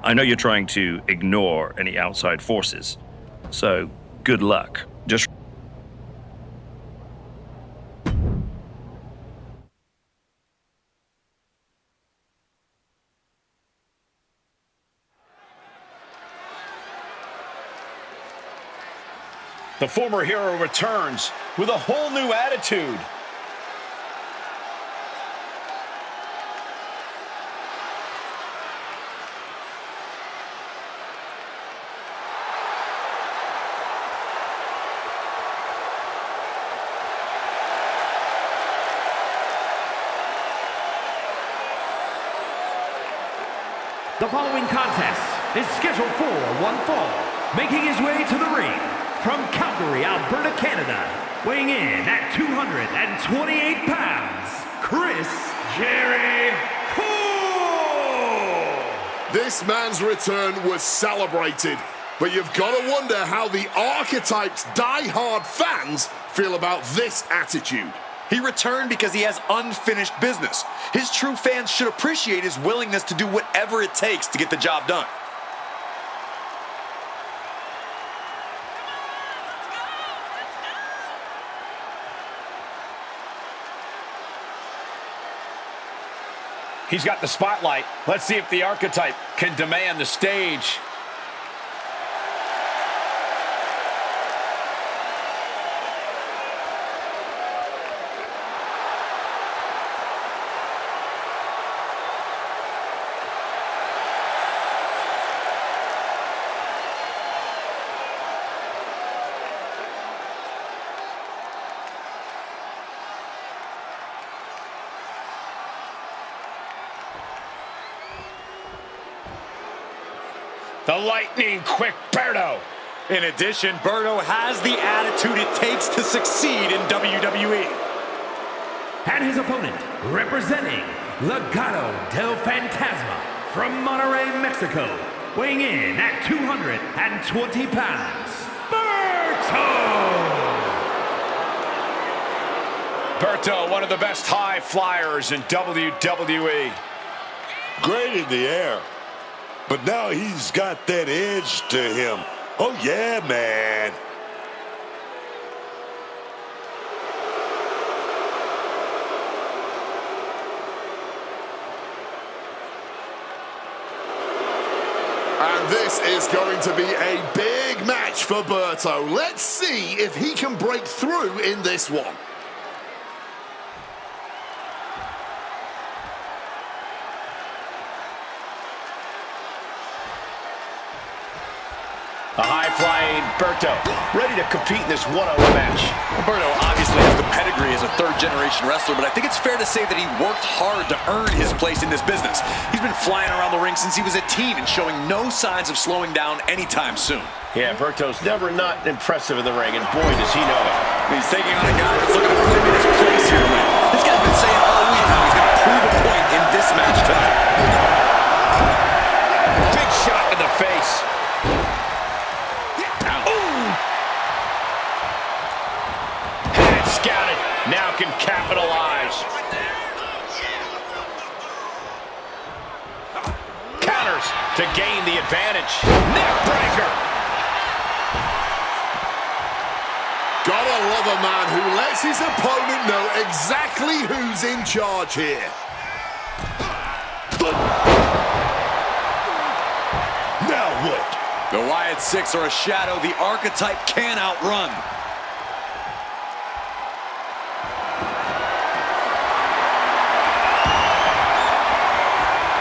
I know you're trying to ignore any outside forces, so good luck. Just The former hero returns with a whole new attitude. The following contest is scheduled for one fall. Making his way to the ring from Calgary, Alberta, Canada, weighing in at 228 pounds, Chris Jericho. This man's return was celebrated, but you've got to wonder how the archetype's die-hard fans feel about this attitude. He returned because he has unfinished business. His true fans should appreciate his willingness to do whatever it takes to get the job done. He's got the spotlight. Let's see if the archetype can demand the stage. The lightning-quick Berto. In addition, Berto has the attitude it takes to succeed in WWE. And his opponent, representing Legado del Fantasma from Monterrey, Mexico, weighing in at 220 pounds, Berto, one of the best high flyers in WWE. Great in the air. But now he's got that edge to him. Oh, yeah, man. And this is going to be a big match for Berto. Let's see if he can break through in this one. The high-flying Berto, ready to compete in this one-on-one match. Berto obviously has the pedigree as a third-generation wrestler, but I think it's fair to say that he worked hard to earn his place in this business. He's been flying around the ring since he was a teen and showing no signs of slowing down anytime soon. Yeah, Berto's never not impressive in the ring, and boy, does he know it. He's taking on a guy that's looking to put him in his place here tonight. This guy's been saying all week how he's going to prove a point in this match tonight. Big shot in the face. to gain the advantage. Neck breaker. Gotta love a man who lets his opponent know exactly who's in charge here. Now what? The Wyatt Six are a shadow the archetype can't outrun.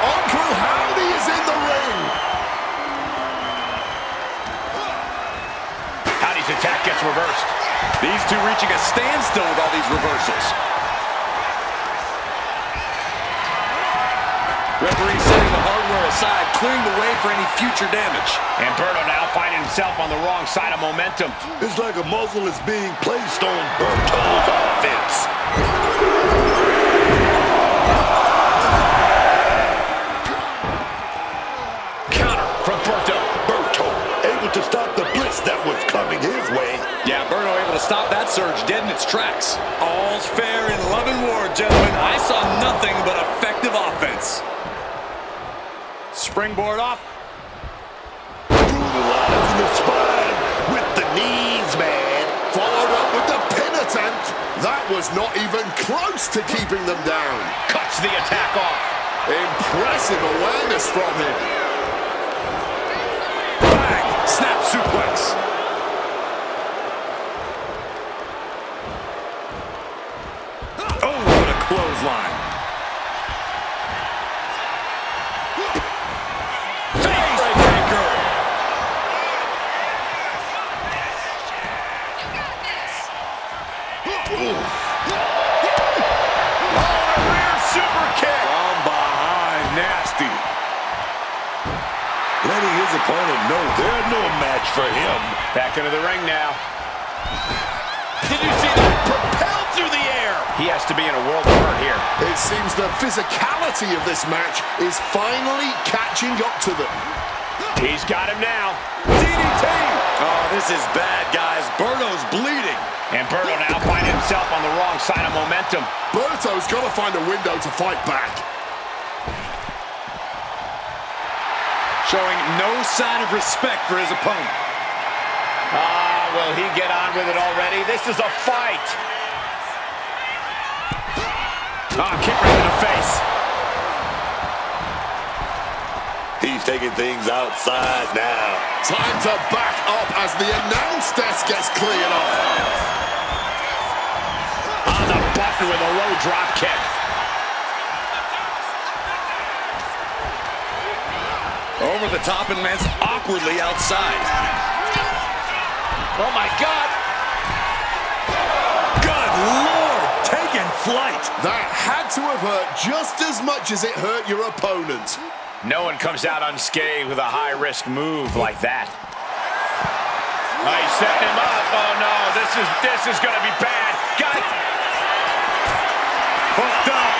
Uncle Howdy is in the ring. Howdy's attack gets reversed. These two reaching a standstill with all these reversals. Referee setting the hardware aside, clearing the way for any future damage. And Berto now finding himself on the wrong side of momentum. It's like a muzzle is being placed on Berto's offense. Counter from Berto. Berto able to stop the blitz that was coming his way. Yeah, Berto able to stop that surge dead in its tracks. All's fair in love and war, gentlemen. I saw nothing but effective offense. Springboard off. Brutalizing the spine with the knees, man. Followed up with the pin attempt. That was not even close to keeping them down. Cuts the attack off. Impressive awareness from him. Bang! Snap suplex. Oh, what a clothesline. Letting his opponent know they're no match for him. Back into the ring now. Did you see that? Propelled through the air. He has to be in a world of hurt here. It seems the physicality of this match is finally catching up to them. He's got him now. DDT! Oh, this is bad, guys. Berto's bleeding. And Berto now finding himself on the wrong side of momentum. Berto's got to find a window to fight back. Showing no sign of respect for his opponent. Will he get on with it already? This is a fight. Kick right in the face. He's taking things outside now. Time to back up as the announce desk gets cleared off. On the button with a low drop kick. Over the top and lands awkwardly outside. Oh my God. Good Lord, taking flight. That had to have hurt just as much as it hurt your opponent. No one comes out unscathed with a high-risk move like that. He's setting him up. Oh no, this is going to be bad. Got it. Hooked up.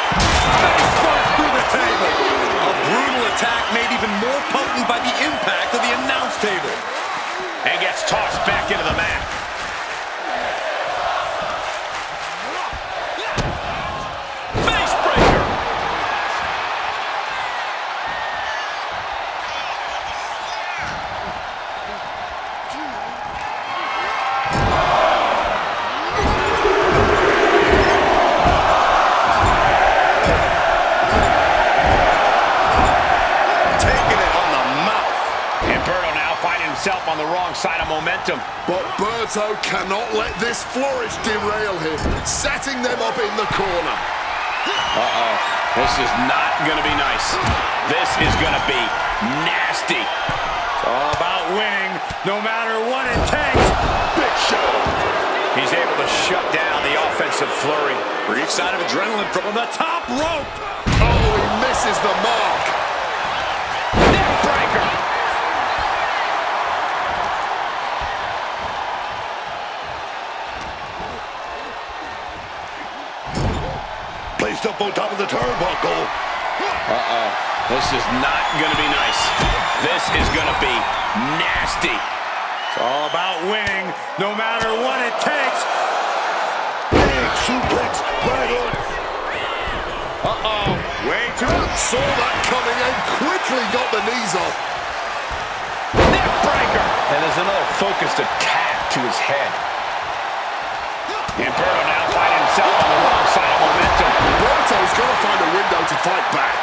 Face first through the table. A brutal attack made even more potent by the impact of the announce table. And gets tossed back into the mat. Face breaker. Himself on the wrong side of momentum. But Berto cannot let this flourish derail him, setting them up in the corner. This is not going to be nice. This is going to be nasty. It's all about winning, no matter what it takes. Big Show. He's able to shut down the offensive flurry. Brief sign of adrenaline from the top rope. Oh, he misses the mark. Neck breaker. Placed up on top of the turnbuckle. This is not going to be nice. This is going to be nasty. It's all about winning, no matter what it takes. Big suplex right on. Wait to it. Saw that coming and quickly got the knees off. Neck breaker. And there's another focused attack to his head. Umberto now finding himself on the wrong side of momentum. Umberto's got to find a window to fight back.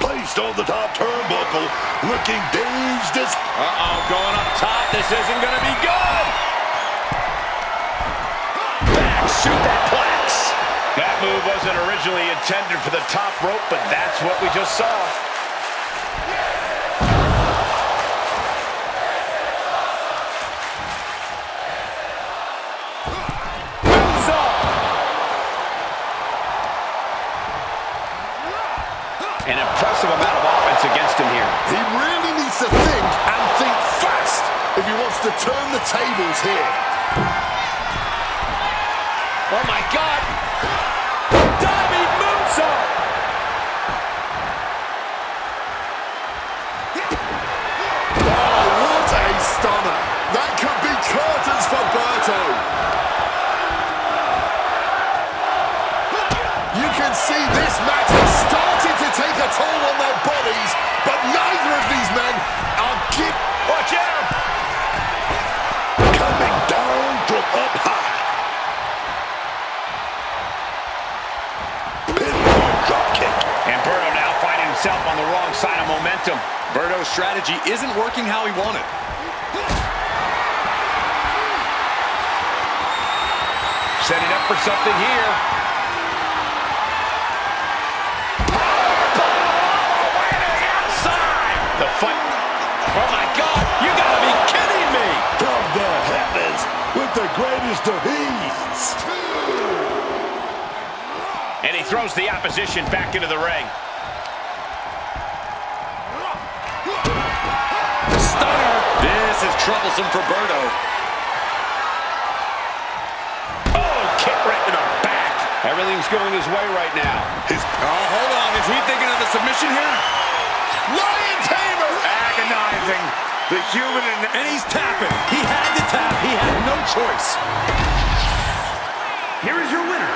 Placed on the top turnbuckle, looking dazed as... Uh-oh, going up top. This isn't going to be good. Back, shoot that plex. That move wasn't originally intended for the top rope, but that's what we just saw. An impressive amount of offense against him here. He really needs to think and think fast if he wants to turn the tables here. Oh my God! Diving moonsault! Oh, what a stunner! That could be curtains for Berto. You can see this match has started to take a toll on their bodies, but neither of these men are Watch out! coming down from up high. Pinpoint drop kick. And Berto now finding himself on the wrong side of momentum. Berto's strategy isn't working how he wanted. Setting up for something here. The fight. Oh my God, you gotta be kidding me! From the heavens with the greatest of ease. And he throws the opposition back into the ring. Stunner. This is troublesome for Berto. Oh, kick right to the back. Everything's going his way right now. Hold on. Is he thinking of a submission here? Lion Tamer! Agonizing. The human And he's tapping. He had to tap. He had no choice. Here is your winner,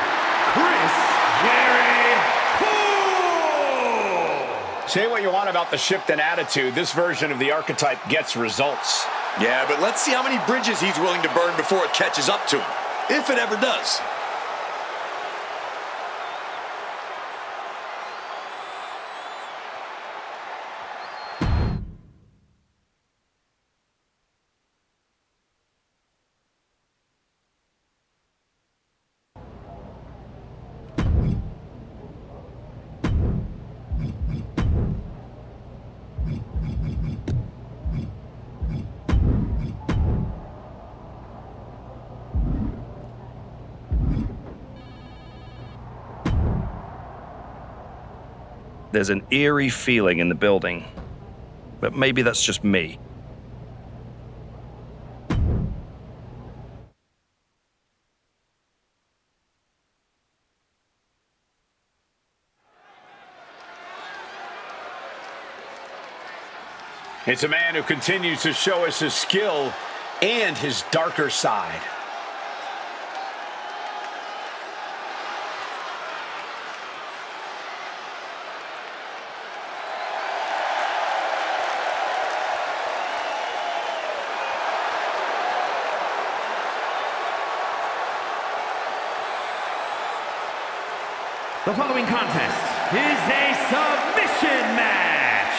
Chris Jericho. Say what you want about the shift in attitude. This version of the archetype gets results. Yeah, but let's see how many bridges he's willing to burn before it catches up to him. If it ever does. There's an eerie feeling in the building, but maybe that's just me. It's a man who continues to show us his skill and his darker side. The following contest is a submission match.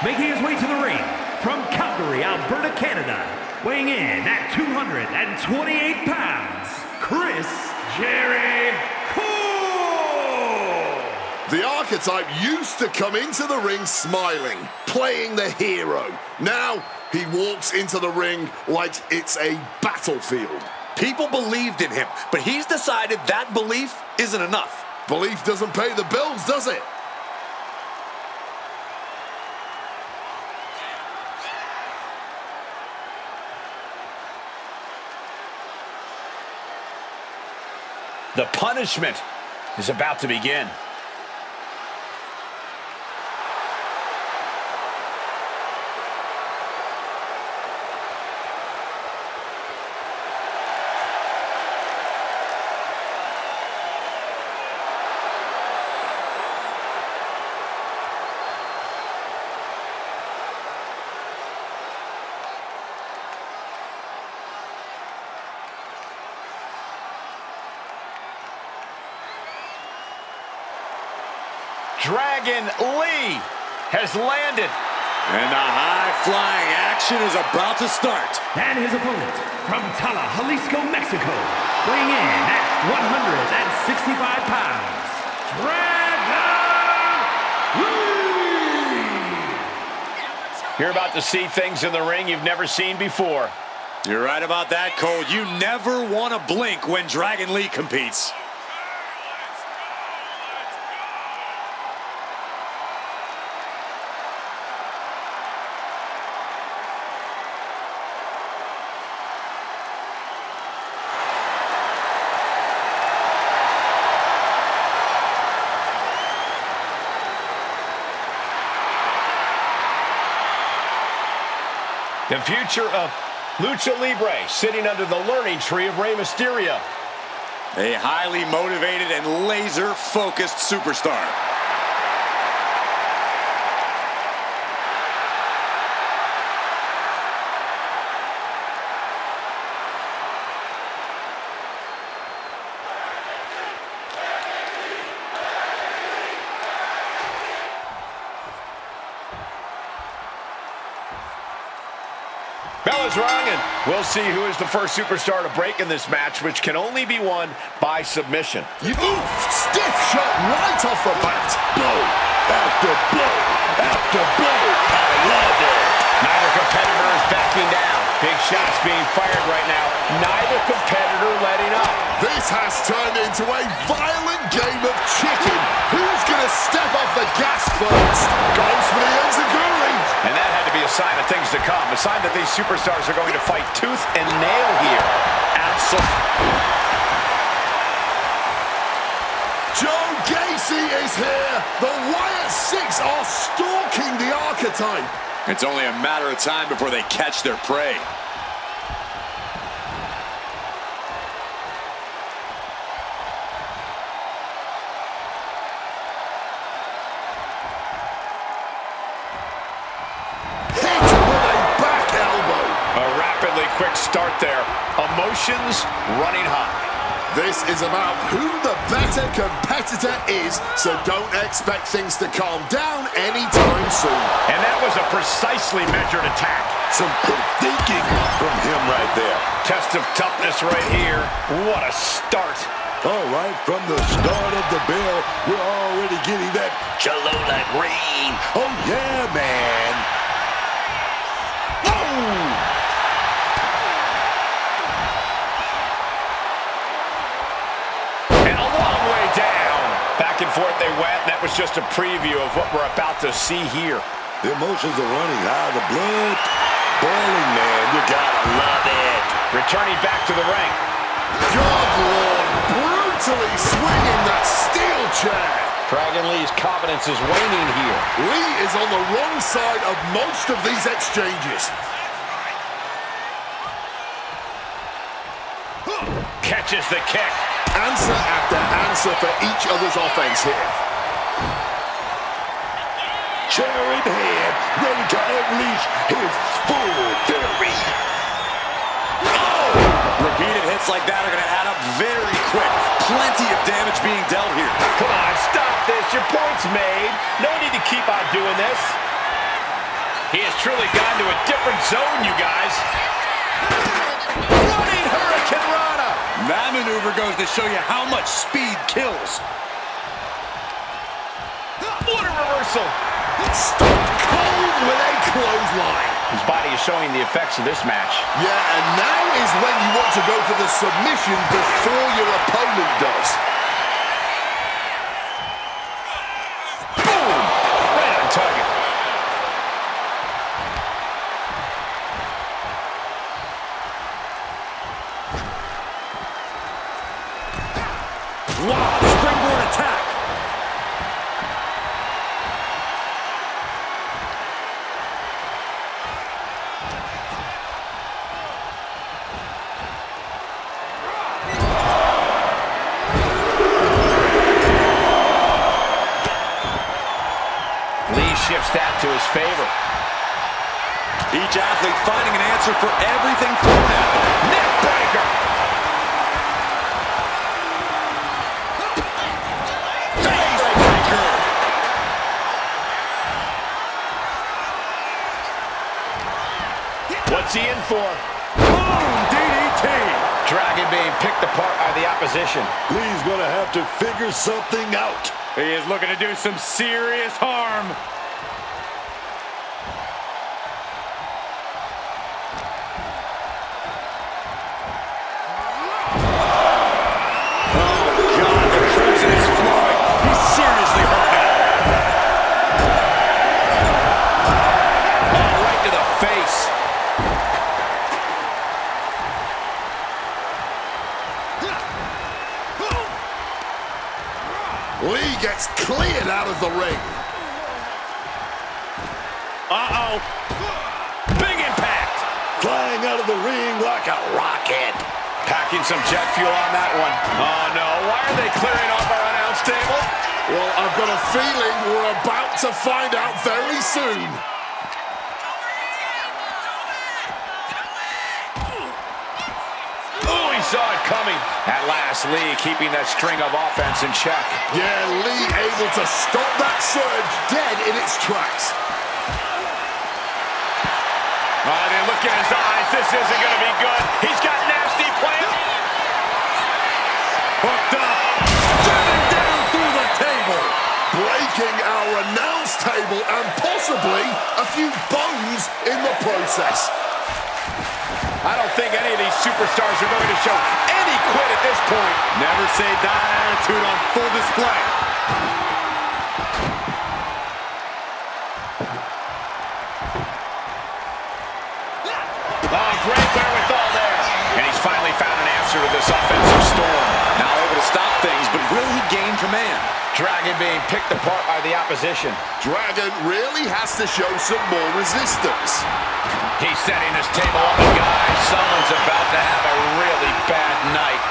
Making his way to the ring from Calgary, Alberta, Canada, weighing in at 228 pounds, Chris Jericho. The archetype used to come into the ring smiling, playing the hero. Now he walks into the ring like it's a battlefield. People believed in him, but he's decided that belief isn't enough. Belief doesn't pay the bills, does it? The punishment is about to begin. Dragon Lee has landed. And the high-flying action is about to start. And his opponent from Tala, Jalisco, Mexico, weighing in at 165 pounds, Dragon Lee! You're about to see things in the ring you've never seen before. You're right about that, Cole. You never want to blink when Dragon Lee competes. The future of Lucha Libre sitting under the learning tree of Rey Mysterio. A highly motivated and laser-focused superstar. Bell is rung, and we'll see who is the first superstar to break in this match, which can only be won by submission. Oof! Stiff shot right off the bat. Blow after blow after blow. I love it. Neither competitor is backing down. Big shots being fired right now. Neither competitor letting up. This has turned into a violent game of chicken. Who's going to step off the gas first? Goes for the enziguri. And that had to be a sign of things to come. A sign that these superstars are going to fight tooth and nail here. Absolutely. Joe Gacy is here. The Wyatt Six are stalking the archetype. It's only a matter of time before they catch their prey. Quick start there. Emotions running high. This is about who the better competitor is, so don't expect things to calm down anytime soon. And that was a precisely measured attack. Some quick thinking from him right there. Test of toughness right here. What a start. All right, from the start of the bell, we're already getting that cello-like rain. Oh, yeah, man. Oh! Back and forth they went, and that was just a preview of what we're about to see here. The emotions are running high, the blood boiling, man. You gotta love it. Returning back to the ring. Good Lord, brutally swinging that steel chair. Dragon Lee's confidence is waning here. Lee is on the wrong side of most of these exchanges. Catches the kick. Answer after answer for each other's offense here. Chair in hand, ready to unleash his full fury. Oh! Repeated hits like that are going to add up very quick. Plenty of damage being dealt here. Come on, stop this. Your point's made. No need to keep on doing this. He has truly gone to a different zone, you guys. Running Hurricane Rana. That maneuver goes to show you how much speed kills. What a reversal. Stone cold with a clothesline. His body is showing the effects of this match. Yeah, and now is when you want to go for the submission before your opponent does. Boom! Right on target. Wow, springboard attack. Lee shifts that to his favor. Each athlete finding an answer for everything thrown at them. Neck breaker. What's he in for? Boom! DDT! Dragon being picked apart by the opposition. He's going to have to figure something out. He is looking to do some serious harm. Lee gets cleared out of the ring. Uh-oh. Big impact. Flying out of the ring like a rocket. Packing some jet fuel on that one. Oh, no. Why are they clearing off our announce table? Well, I've got a feeling we're about to find out very soon. Oh, he saw it coming. At last, Lee keeping that string of offense in check. Yeah, Lee able to stop that surge dead in its tracks. Oh, then look at his eyes. This isn't going to be good. He's got nasty plans. Hooked up. Driven down through the table. Breaking our announce table and possibly a few bones in the process. I don't think any of these superstars are going to show any quit at this point. Never say die attitude on full display. Oh, great wherewithal there. And he's finally found an answer to this offensive storm. Now able to stop things, but will he gain command? Dragon being picked apart by the opposition. Dragon really has to show some more resistance. He's setting this table up, and guys, someone's about to have a really bad night.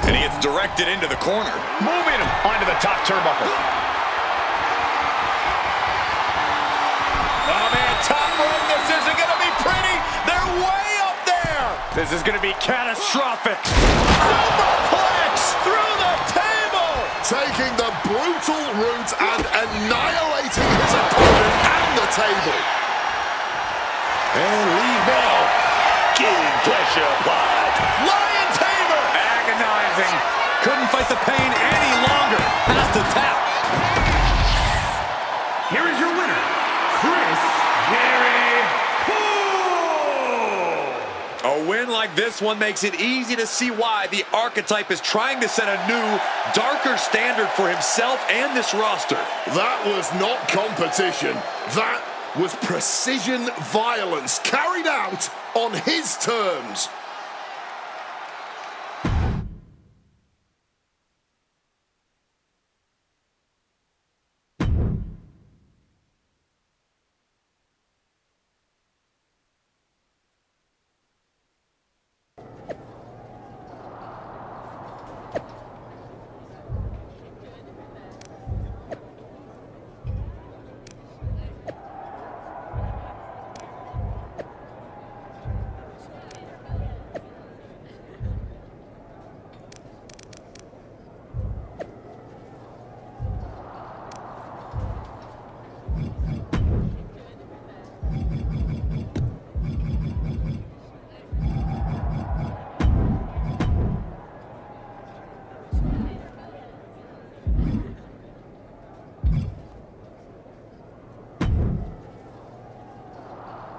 And he gets directed into the corner. Moving him onto the top turnbuckle. Oh, man, top rope. This isn't going to be pretty. They're way up there. This is going to be catastrophic. Superplex through the table. Taking the brutal route and annihilating his opponent and the table. And Lee now getting pressure applied. Lion Tamer. Agonizing. Couldn't fight the pain any longer. Has to tap. Here is your winner, Chris Jericho. A win like this one makes it easy to see why the archetype is trying to set a new, darker standard for himself and this roster. That was not competition. That was precision violence carried out on his terms.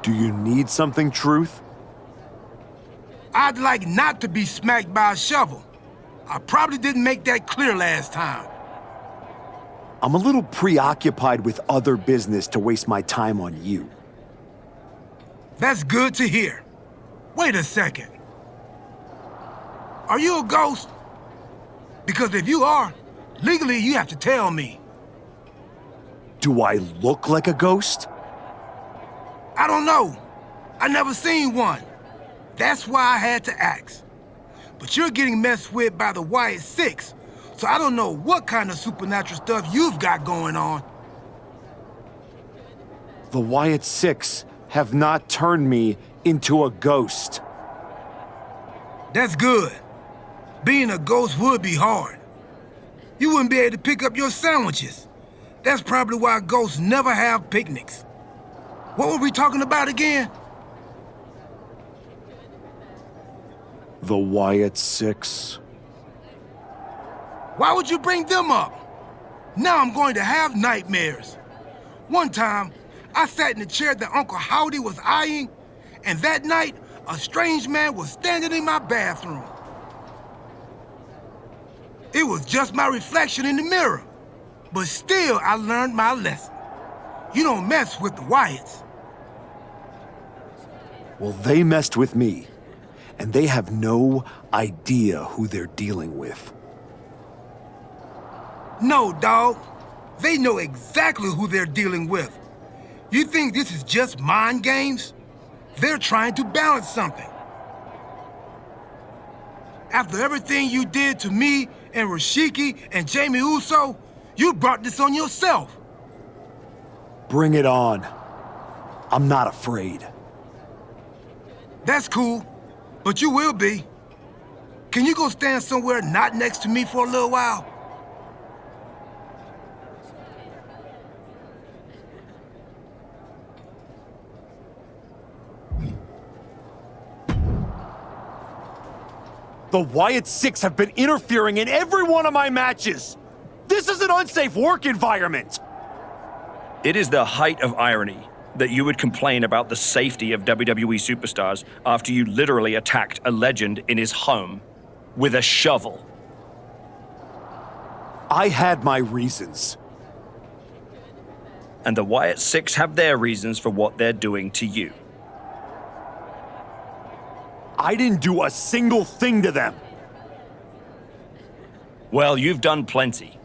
Do you need something, Truth? I'd like not to be smacked by a shovel. I probably didn't make that clear last time. I'm a little preoccupied with other business to waste my time on you. That's good to hear. Wait a second. Are you a ghost? Because if you are, legally you have to tell me. Do I look like a ghost? I don't know. I never seen one. That's why I had to ask. But you're getting messed with by the Wyatt Six, so I don't know what kind of supernatural stuff you've got going on. The Wyatt Six have not turned me into a ghost. That's good. Being a ghost would be hard. You wouldn't be able to pick up your sandwiches. That's probably why ghosts never have picnics. What were we talking about again? The Wyatt Six. Why would you bring them up? Now I'm going to have nightmares. One time, I sat in the chair that Uncle Howdy was eyeing, and that night, a strange man was standing in my bathroom. It was just my reflection in the mirror. But still, I learned my lesson. You don't mess with the Wyatts. Well, they messed with me, and they have no idea who they're dealing with. No, dawg. They know exactly who they're dealing with. You think this is just mind games? They're trying to balance something. After everything you did to me and Rashiki and Jamie Uso, you brought this on yourself. Bring it on. I'm not afraid. That's cool, but you will be. Can you go stand somewhere not next to me for a little while? The Wyatt Six have been interfering in every one of my matches. This is an unsafe work environment. It is the height of irony that you would complain about the safety of WWE superstars after you literally attacked a legend in his home with a shovel. I had my reasons. And the Wyatt Six have their reasons for what they're doing to you. I didn't do a single thing to them. Well, you've done plenty.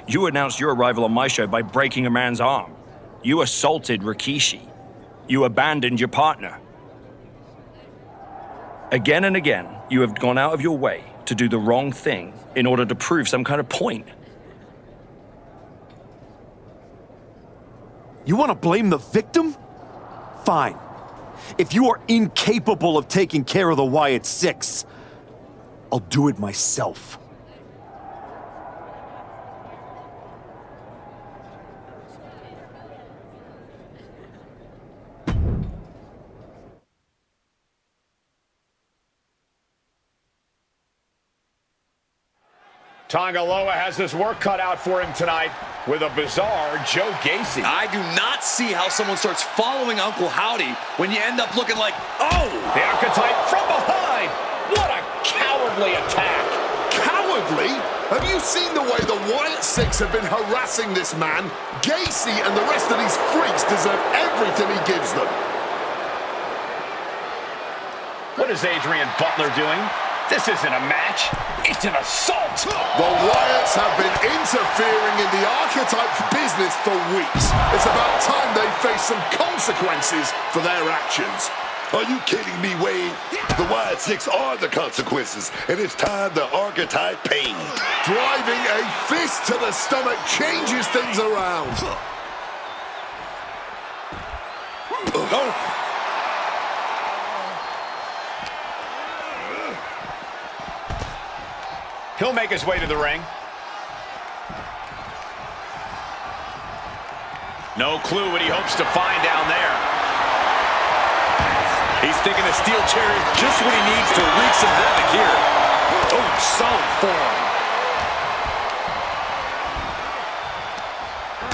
You announced your arrival on my show by breaking a man's arm. You assaulted Rikishi. You abandoned your partner. Again and again, you have gone out of your way to do the wrong thing in order to prove some kind of point. You want to blame the victim? Fine. If you are incapable of taking care of the Wyatt Six, I'll do it myself. Tongaloa has his work cut out for him tonight with a bizarre Joe Gacy. I do not see how someone starts following Uncle Howdy when you end up looking like, oh! The archetype from behind. What a cowardly attack. Cowardly? Have you seen the way the Wyatt Six have been harassing this man? Gacy and the rest of these freaks deserve everything he gives them. What is Adrian Butler doing? This isn't a match. It's an assault. The Wyatts have been interfering in the archetype's business for weeks. It's about time they face some consequences for their actions. Are you kidding me, Wade? The Wyatt Six are the consequences, and it's time the archetype paid. Driving a fist to the stomach changes things around. Oh. He'll make his way to the ring. No clue what he hopes to find down there. He's thinking the steel chair is just what he needs to wreak some havoc here. Oh, solid form.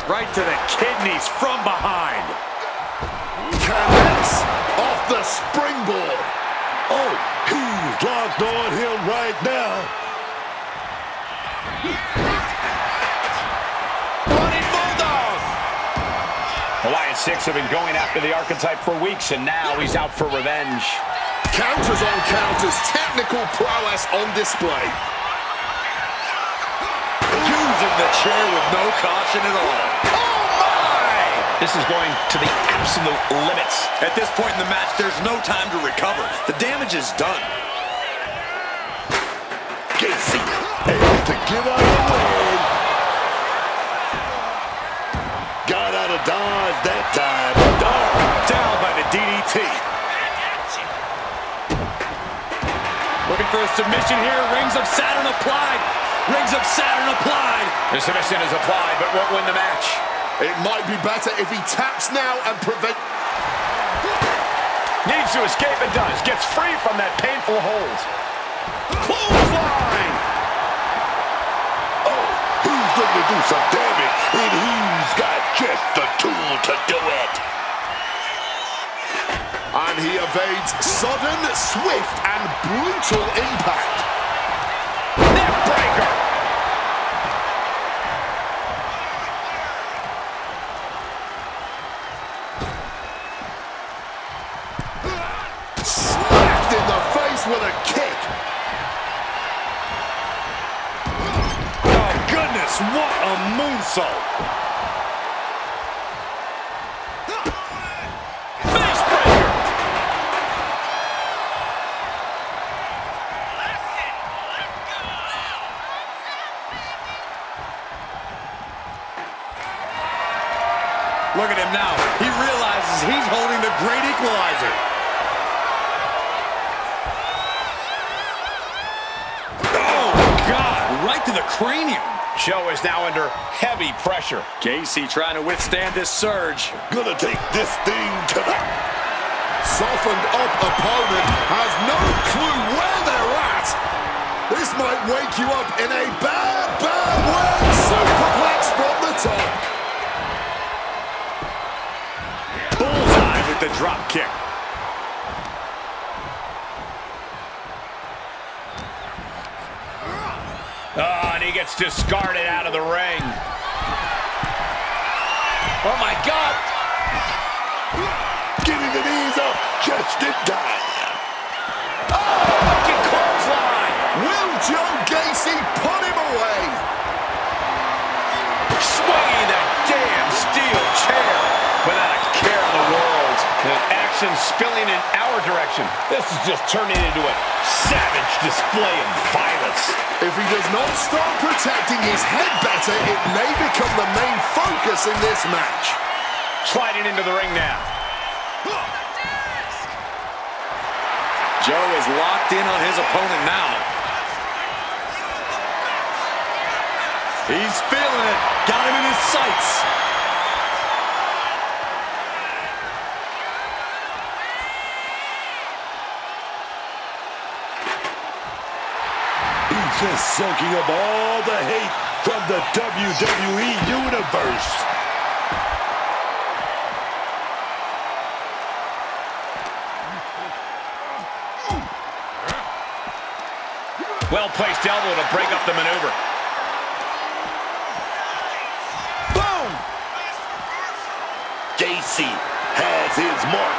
Right to the kidneys from behind. Connects off the springboard. Oh, he's locked on him right now. Running Bulldog! The Wyatt Six have been going after the archetype for weeks, and now he's out for revenge. Counters on counters, technical prowess on display. Using the chair with no caution at all. Oh my! This is going to the absolute limits. At this point in the match, there's no time to recover. The damage is done. Gacy able to get out of the way. Got out of dodge that time. Down by the DDT. Looking for a submission here. Rings of Saturn applied. Rings of Saturn applied. The submission is applied, but won't win the match. It might be better if he taps now and prevent... Needs to escape and does. Gets free from that painful hold. Clothesline! Oh, he's going to do some damage, and he's got just the tool to do it. And he evades sudden, swift, and brutal impact. Neck breaker! Smacked in the face with a kick. Oh, goodness, what a moonsault. Face breaker! Look at him now. He realizes he's holding the great equalizer. Oh, God, right to the cranium. Joe is now under heavy pressure. Gacy trying to withstand this surge. Gonna take this thing to the... Softened up opponent has no clue where they're at. This might wake you up in a bad, bad way. Superplex from the top. Bullseye with the drop kick. Oh, and he gets discarded out of the ring. Oh, my God. Getting the knees up just in time. Oh, looking clothesline. Will Joe Gacy put him away? Swinging that damn steel chair without a care in the world. And action spilling in our direction. This is just turning into a savage display of violence. If he does not start protecting his head better, it may become the main focus in this match. Sliding into the ring now. Joe is locked in on his opponent now. He's feeling it. Got him in his sights. He's just soaking up all the hate from the WWE Universe. Well-placed elbow to break up the maneuver. Boom! Gacy has his mark.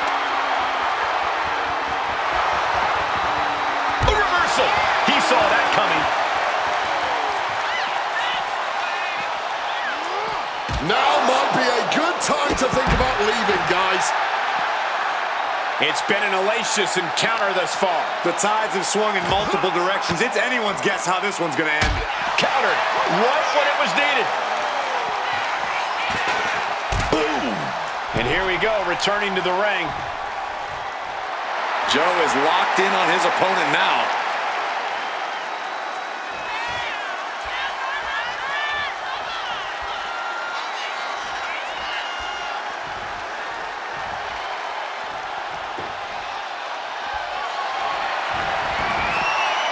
A reversal. He saw that coming. Now might be a good time to think about leaving, guys. It's been an hellacious encounter thus far. The tides have swung in multiple directions. It's anyone's guess how this one's going to end. Countered right when it was needed. Boom! And here we go, returning to the ring. Joe is locked in on his opponent now.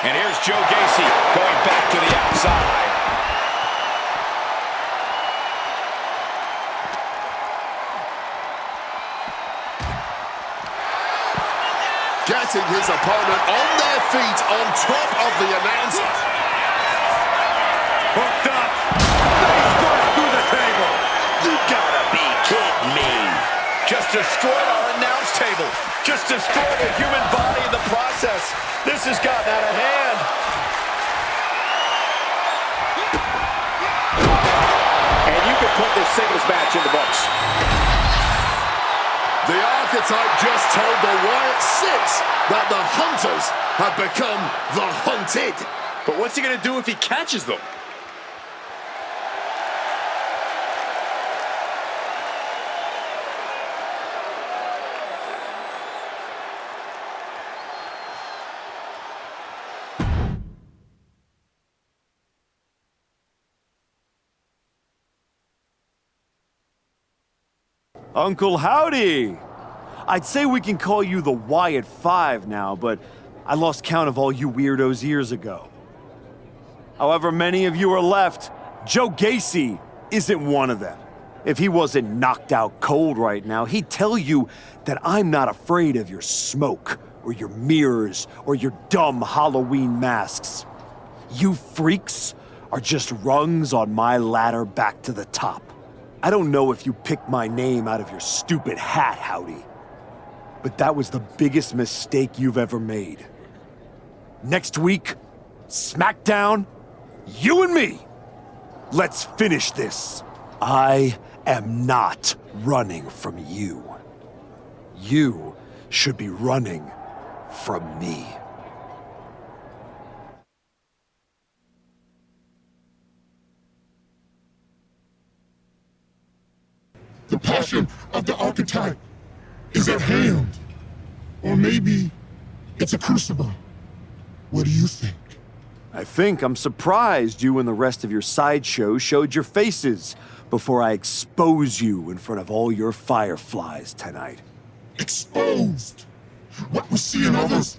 And here's Joe Gacy going back to the outside. Getting his opponent on their feet on top of the announcer. Hooked up. Face first through the table. You gotta be kidding me. Just destroyed our announce table. Just destroyed a human body in the process. This has gotten out of hand. And you can put this singles match in the books. The archetype just told the Wyatt Six that the hunters have become the hunted. But what's he going to do if he catches them? Uncle Howdy! I'd say we can call you the Wyatt Five now, but I lost count of all you weirdos years ago. However many of you are left, Joe Gacy isn't one of them. If he wasn't knocked out cold right now, he'd tell you that I'm not afraid of your smoke, or your mirrors, or your dumb Halloween masks. You freaks are just rungs on my ladder back to the top. I don't know if you picked my name out of your stupid hat, Howdy, but that was the biggest mistake you've ever made. Next week, SmackDown, you and me. Let's finish this. I am not running from you. You should be running from me. The passion of the archetype is at hand. Or maybe it's a crucible. What do you think? I think I'm surprised you and the rest of your sideshow showed your faces before I expose you in front of all your fireflies tonight. Exposed. What we see in others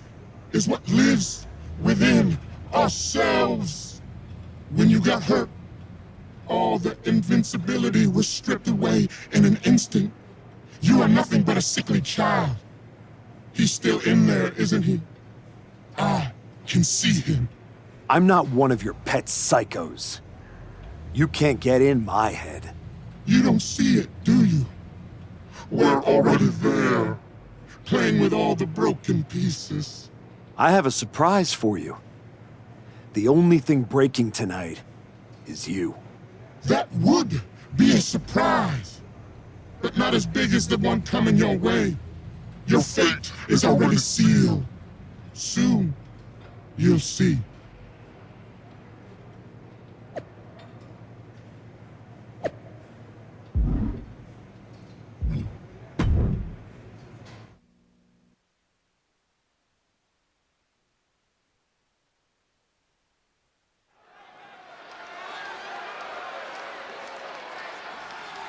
is what lives within ourselves. When you got hurt, all the invincibility was stripped away in an instant. You are nothing but a sickly child. He's still in there, isn't he? I can see him. I'm not one of your pet psychos. You can't get in my head. You don't see it, do you? We're already there, playing with all the broken pieces. I have a surprise for you. The only thing breaking tonight is you. That would be a surprise, but not as big as the one coming your way. Your fate is already sealed. Soon, you'll see.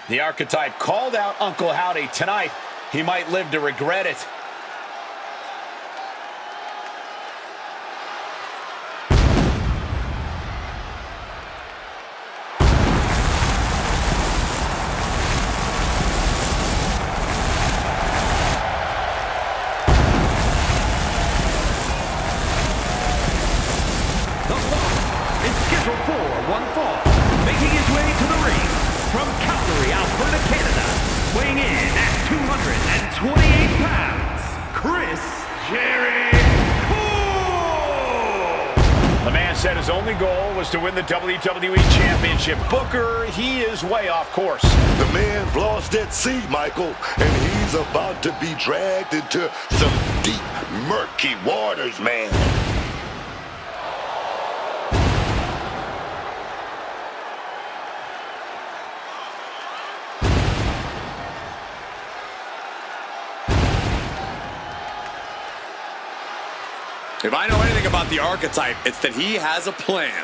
The archetype called out Uncle Howdy tonight. He might live to regret it. The fall is scheduled for one fall, making his way to the ring. From Calgary, Alberta, Canada, weighing in at 228 pounds, Chris Jericho! The man said his only goal was to win the WWE Championship. Booker, he is way off course. The man's lost at sea, Michael, and he's about to be dragged into some deep, murky waters, man. If I know anything about the archetype, it's that he has a plan.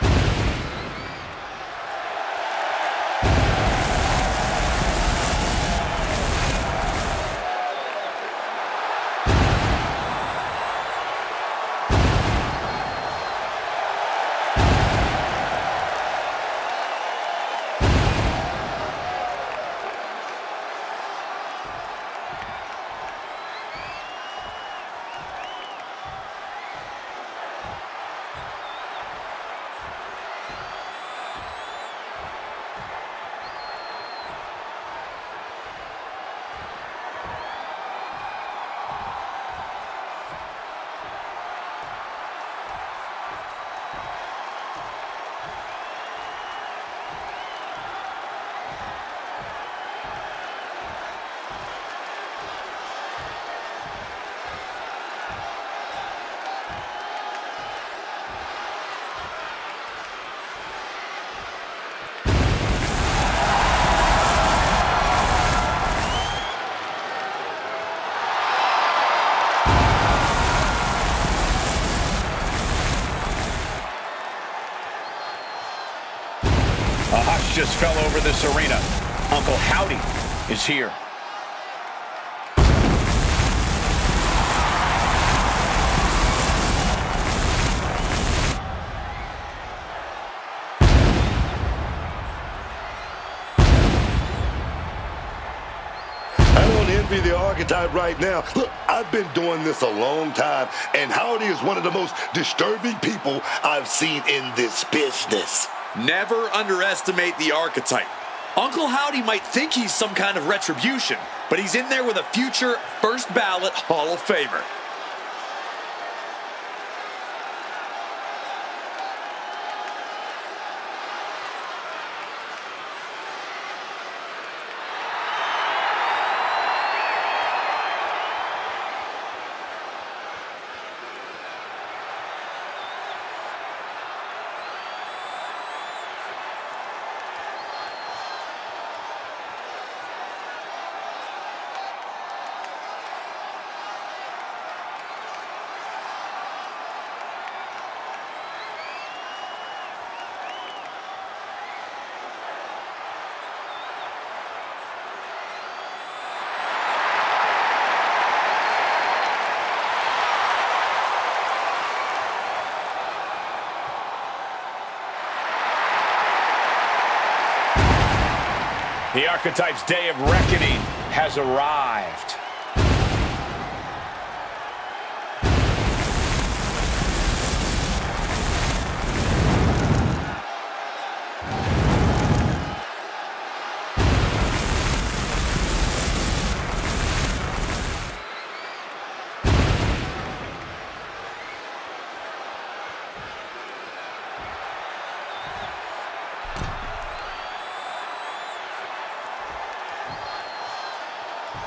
A hush just fell over this arena. Uncle Howdy is here. be the archetype right now. Look, I've been doing this a long time, and Howdy is one of the most disturbing people I've seen in this business. Never underestimate the archetype. Uncle Howdy might think he's some kind of retribution, but he's in there with a future first ballot Hall of Famer. The archetype's day of reckoning has arrived.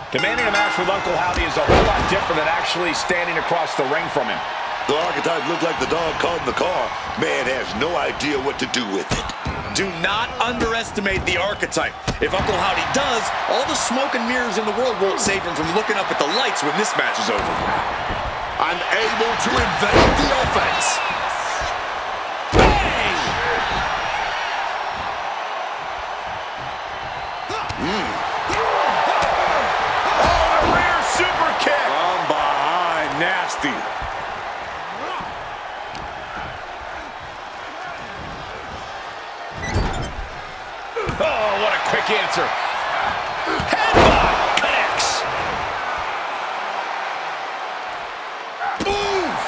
Demanding a match with Uncle Howdy is a whole lot different than actually standing across the ring from him. The archetype looked like the dog caught in the car. Man has no idea what to do with it. Do not underestimate the archetype. If Uncle Howdy does, all the smoke and mirrors in the world won't save him from looking up at the lights when this match is over. And able to invade the offense. Bang! Super kick! From behind, nasty. Oh, what a quick answer. Headbutt connects. Oof!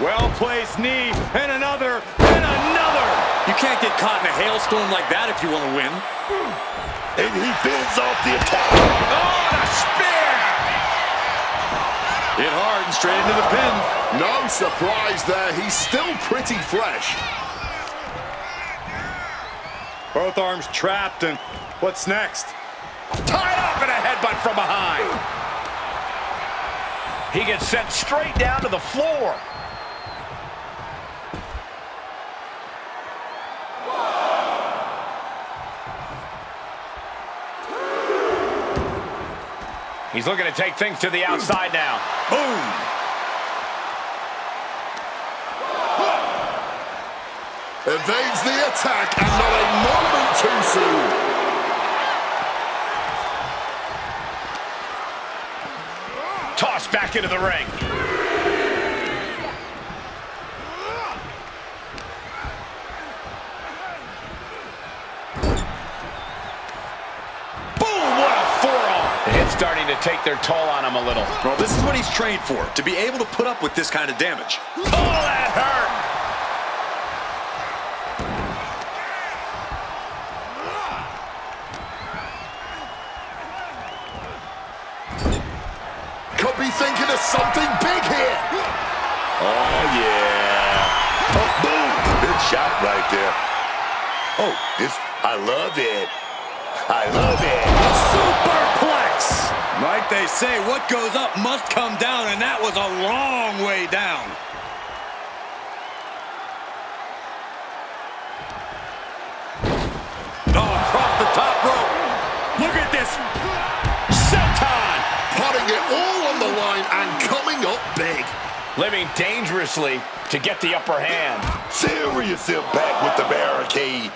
Well-placed knee, and another, and another. You can't get caught in a hailstorm like that if you want to win. And he fends off the attack. Oh, and a spear! Hit hard and straight into the pin. No surprise there. He's still pretty fresh. Both arms trapped, and what's next? Tied up and a headbutt from behind. He gets sent straight down to the floor. He's looking to take things to the outside now. Boom! Evades the attack and not a moment too soon. Tossed back into the ring. Starting to take their toll on him a little. Well, this is what he's trained for, to be able to put up with this kind of damage. Oh, that hurt! Could be thinking of something big here. Oh, yeah. Oh, boom. Good shot right there. Oh, I love it. I love it. Superplex! Like they say, what goes up must come down, and that was a long way down. Oh, across the top rope. Look at this. Senton! Putting it all on the line and coming up big. Living dangerously to get the upper hand. Serious impact with the barricade.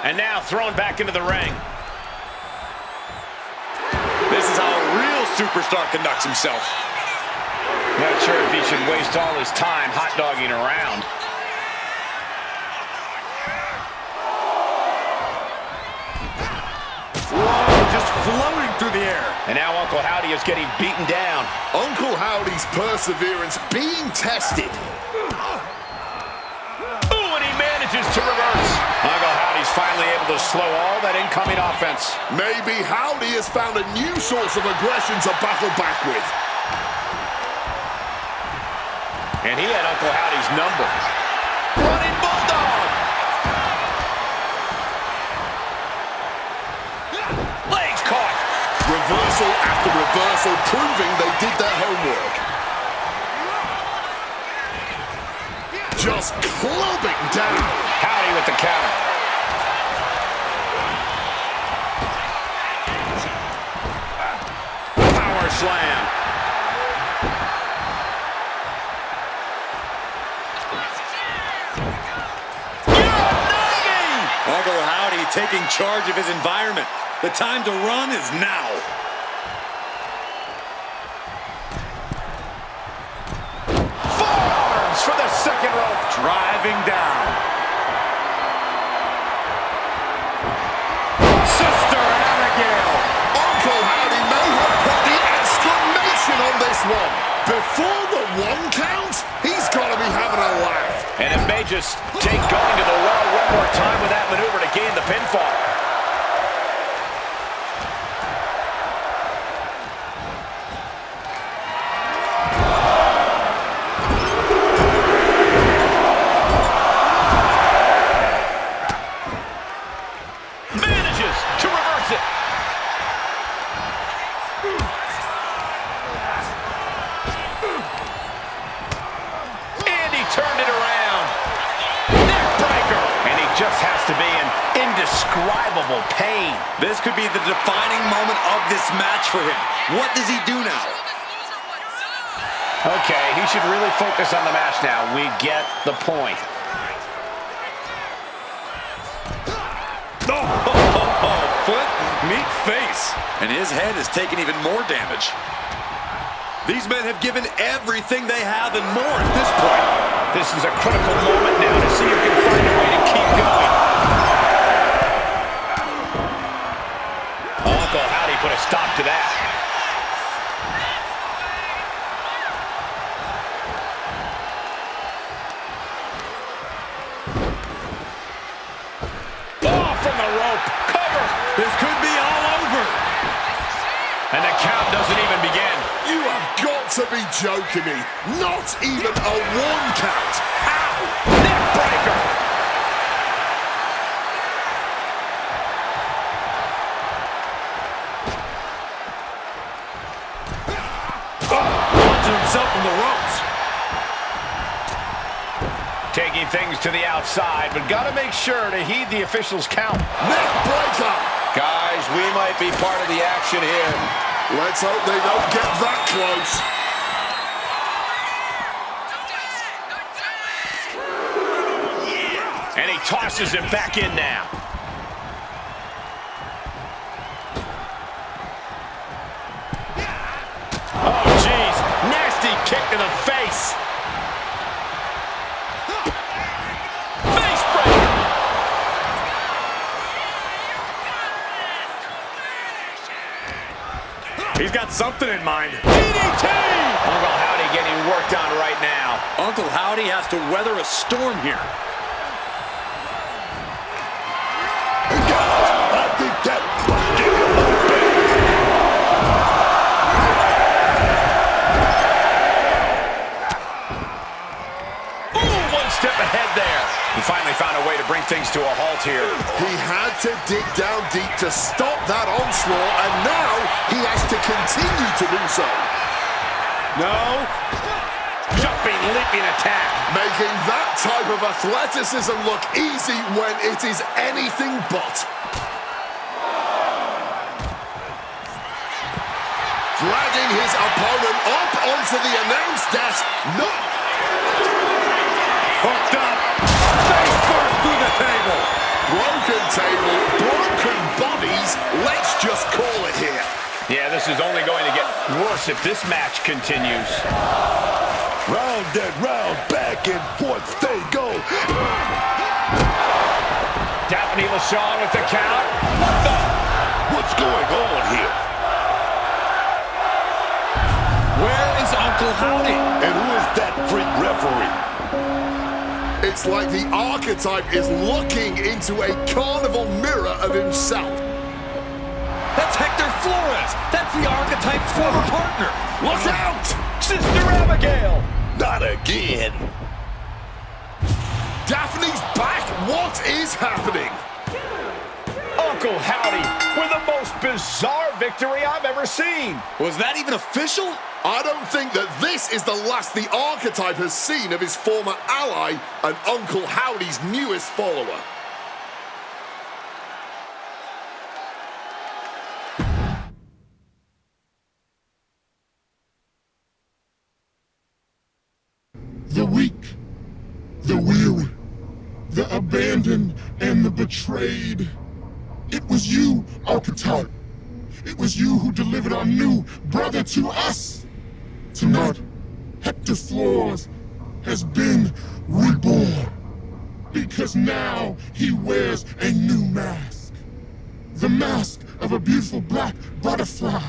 And now thrown back into the ring. This is how a real superstar conducts himself. Not sure if he should waste all his time hot-dogging around. And now Uncle Howdy is getting beaten down. Uncle Howdy's perseverance being tested. Ooh, and he manages to reverse. Uncle Howdy's finally able to slow all that incoming offense. Maybe Howdy has found a new source of aggression to battle back with. And he had Uncle Howdy's number. Running Bulldog! Legs caught. Reversal after reversal, proving they did their homework. Just clubbing down. Howdy with the counter. Power slam. Uncle Howdy taking charge of his environment. The time to run is now. Forearms for the second rope. Driving down. Sister Abigail. Uncle Howdy may have put the exclamation on this one. Before the 1 count, he's got to be having a laugh. And it may just take going to the well one more time with that maneuver to gain the pinfall. Manages to reverse it. And he turned it around. Neck breaker. And he just has to be in indescribable pain. This could be the defining moment of this match for him. What does he do now? Okay, he should really focus on the match now. We get the point. Foot, meet face. And his head has taken even more damage. These men have given everything they have and more at this point. This is a critical moment now to see who can find a way to keep going. Uncle Howdy put a stop to that. Oh, from the rope. Cover. This could be all over. And the count doesn't even begin. You have got to be joking me. Not even a 1 count. How? Neck breaker. Launching himself from the ropes. Taking things to the outside, but got to make sure to heed the official's count. Neck breaker. Guys, we might be part of the action here. Let's hope they don't get that close. And he tosses him back in now. Oh, jeez. Nasty kick to the face. Face breaker. He's got something in mind. DDT! Uncle Howdy getting worked on right now. Uncle Howdy has to weather a storm here. I think that Step ahead there. He finally found a way to bring things to a halt here. He had to dig down deep to stop that onslaught, and now he has to continue to do so. No. Jumping, leaping attack. Making that type of athleticism look easy when it is anything but. Dragging his opponent up onto the announce desk. No. Hooked up. Face first through the table. Broken table, broken bodies. Let's just call it here. Yeah, this is only going to get worse if this match continues. round and round, back and forth they go. Daphne LaShawn with the count. What's going on here? Where is Uncle Howdy? And who is that freak referee? It's like the archetype is looking into a carnival mirror of himself. That's Hector Flores. That's the archetype's former partner. Look out! Sister Abigail. Not again. Daphne's back. What is happening? Uncle Howdy with the most bizarre victory I've ever seen. Was that even official? I don't think that this is the last the archetype has seen of his former ally and Uncle Howdy's newest follower. The weak, the weary, the abandoned, and the betrayed. It was you, archetype. It was you who delivered our new brother to us. Tonight, Hector Flores has been reborn. Because now he wears a new mask. The mask of a beautiful black butterfly,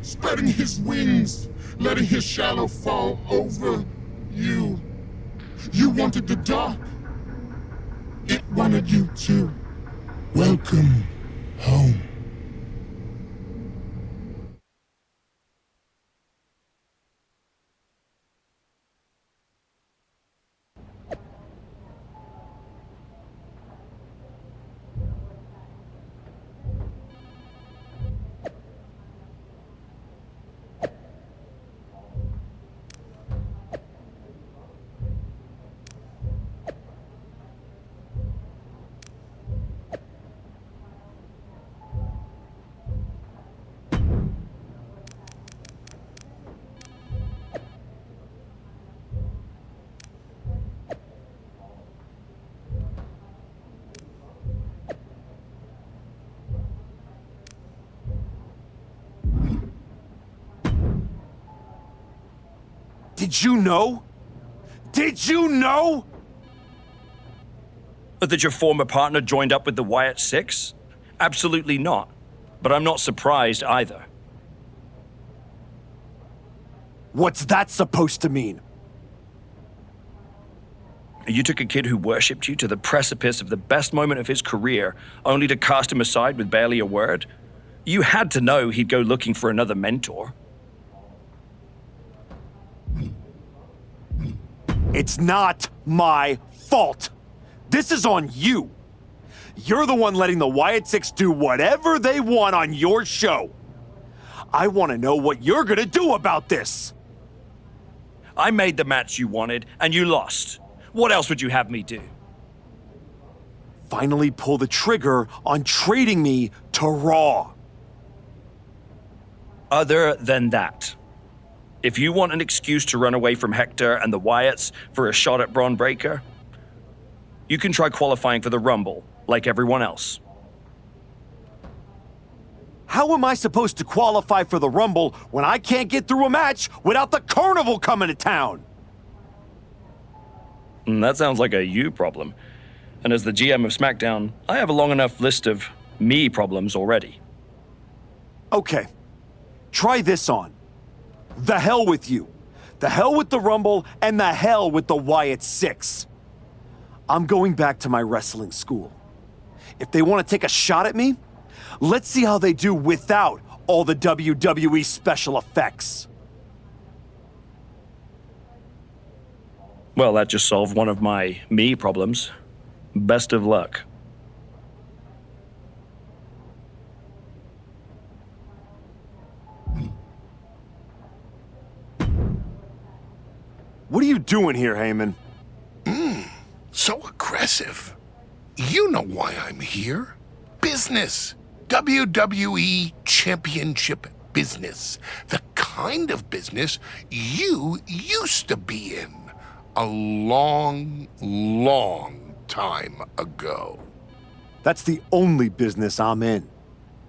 spreading his wings, letting his shadow fall over you. You wanted the dark. It wanted you too. Welcome home. Did you know? Did you know? That your former partner joined up with the Wyatt Six? Absolutely not. But I'm not surprised either. What's that supposed to mean? You took a kid who worshipped you to the precipice of the best moment of his career, only to cast him aside with barely a word? You had to know he'd go looking for another mentor. It's not my fault. This is on you. You're the one letting the Wyatt Six do whatever they want on your show. I want to know what you're gonna do about this. I made the match you wanted, and you lost. What else would you have me do? Finally pull the trigger on trading me to Raw. Other than that, if you want an excuse to run away from Hector and the Wyatts for a shot at Braun Breaker, you can try qualifying for the Rumble, like everyone else. How am I supposed to qualify for the Rumble when I can't get through a match without the Carnival coming to town? That sounds like a you problem. And as the GM of SmackDown, I have a long enough list of me problems already. Okay, try this on. The hell with you. The hell with the Rumble, and the hell with the Wyatt Six. I'm going back to my wrestling school. If they want to take a shot at me, let's see how they do without all the WWE special effects. Well, that just solved one of my me problems. Best of luck. What are you doing here, Heyman? So aggressive. You know why I'm here. Business. WWE Championship business. The kind of business you used to be in a long, long time ago. That's the only business I'm in.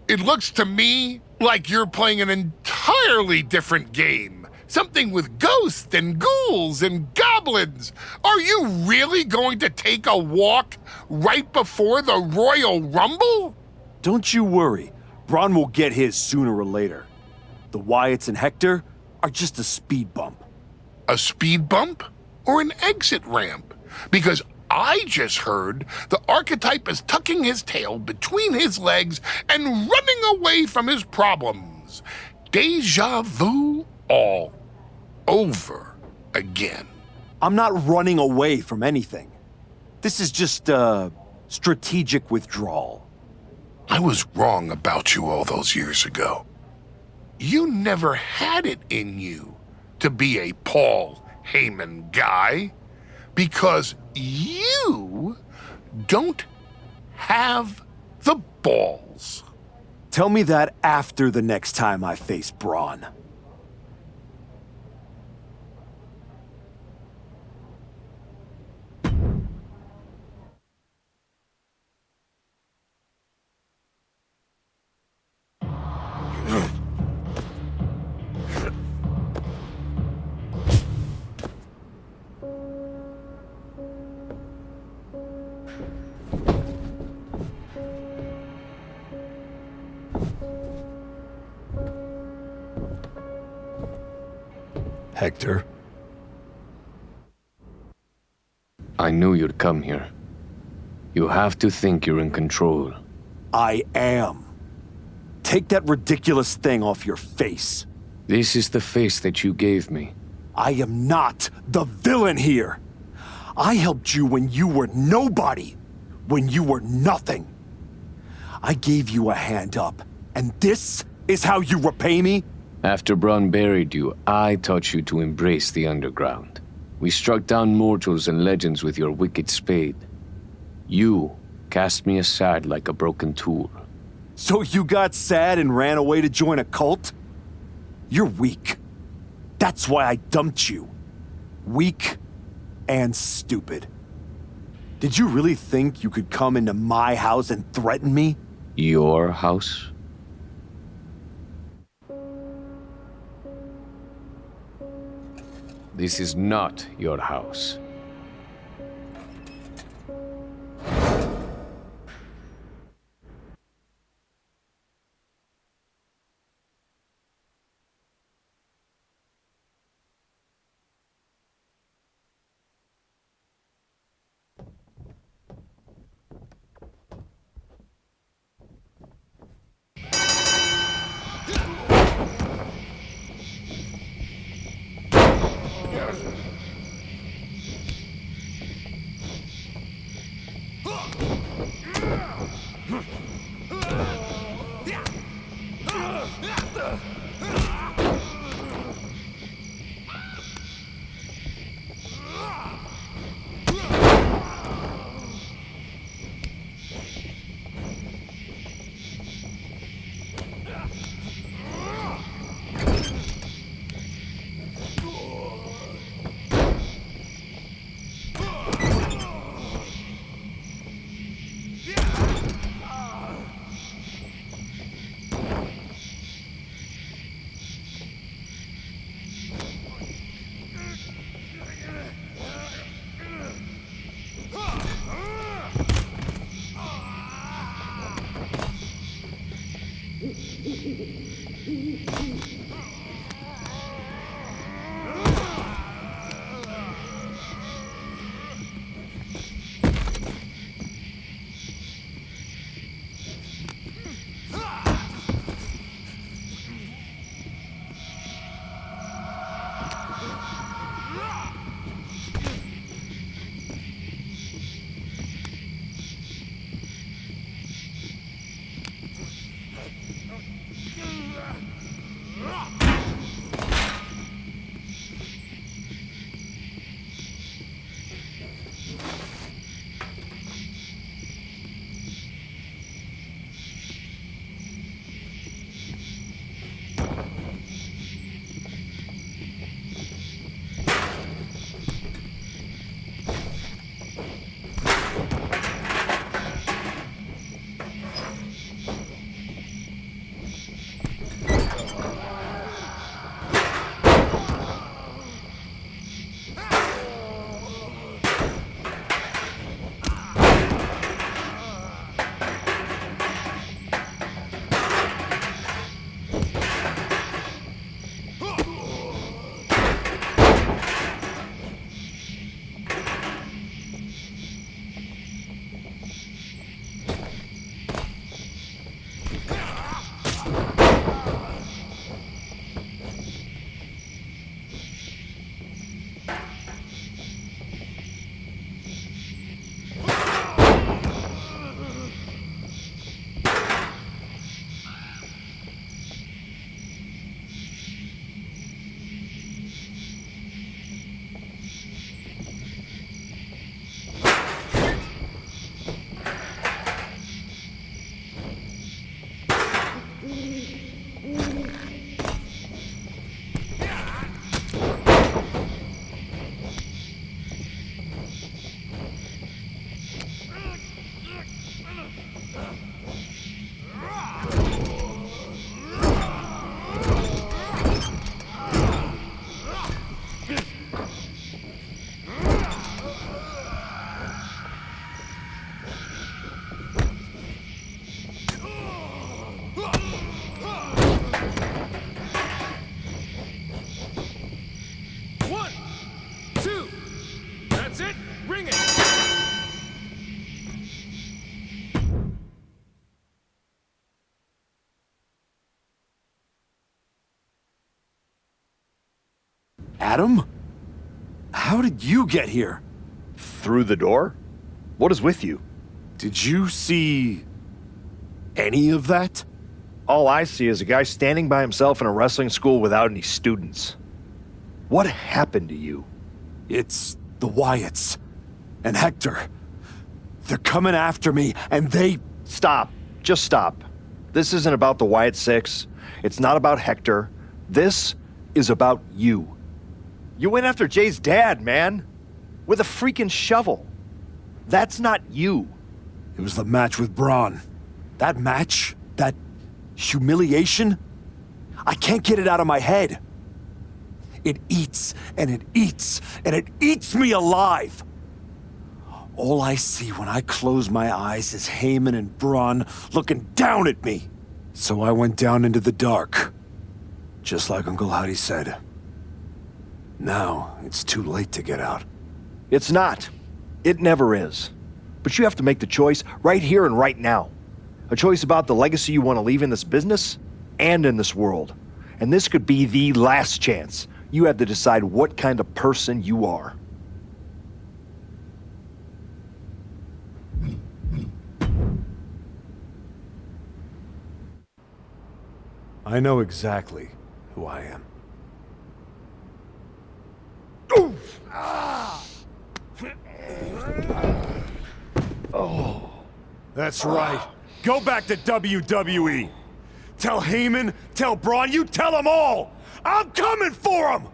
It looks to me like you're playing an entirely different game. Something with ghosts and ghouls and goblins. Are you really going to take a walk right before the Royal Rumble? Don't you worry. Braun will get his sooner or later. The Wyatts and Hector, are just a speed bump. A speed bump or an exit ramp? Because I just heard the archetype is tucking his tail between his legs and running away from his problems. Deja vu all over again. I'm not running away from anything. This is just a strategic withdrawal. I was wrong about you all those years ago. You never had it in you to be a Paul Heyman guy because you don't have the balls. Tell me that after the next time I face Braun. Hector? I knew you'd come here. You have to think you're in control. I am. Take that ridiculous thing off your face. This is the face that you gave me. I am not the villain here. I helped you when you were nobody, when you were nothing. I gave you a hand up, and this is how you repay me? After Braun buried you, I taught you to embrace the underground. We struck down mortals and legends with your wicked spade. You cast me aside like a broken tool. So you got sad and ran away to join a cult? You're weak. That's why I dumped you. Weak and stupid. Did you really think you could come into my house and threaten me? Your house? This is not your house. Adam? How did you get here? Through the door? What is with you? Did you see any of that? All I see is a guy standing by himself in a wrestling school without any students. What happened to you? It's the Wyatts and Hector. They're coming after me, and they... Stop. Just stop. This isn't about the Wyatt Six. It's not about Hector. This is about you. You went after Jay's dad, man. With a freaking shovel. That's not you. It was the match with Braun. That match, that humiliation, I can't get it out of my head. It eats, and it eats, and it eats me alive. All I see when I close my eyes is Heyman and Braun looking down at me. So I went down into the dark, just like Uncle Howdy said. Now, it's too late to get out. It's not. It never is. But you have to make the choice right here and right now. A choice about the legacy you want to leave in this business and in this world. And this could be the last chance. You have to decide what kind of person you are. I know exactly who I am. Oh. That's right. Go back to WWE. Tell Heyman, tell Braun, you tell them all! I'm coming for them!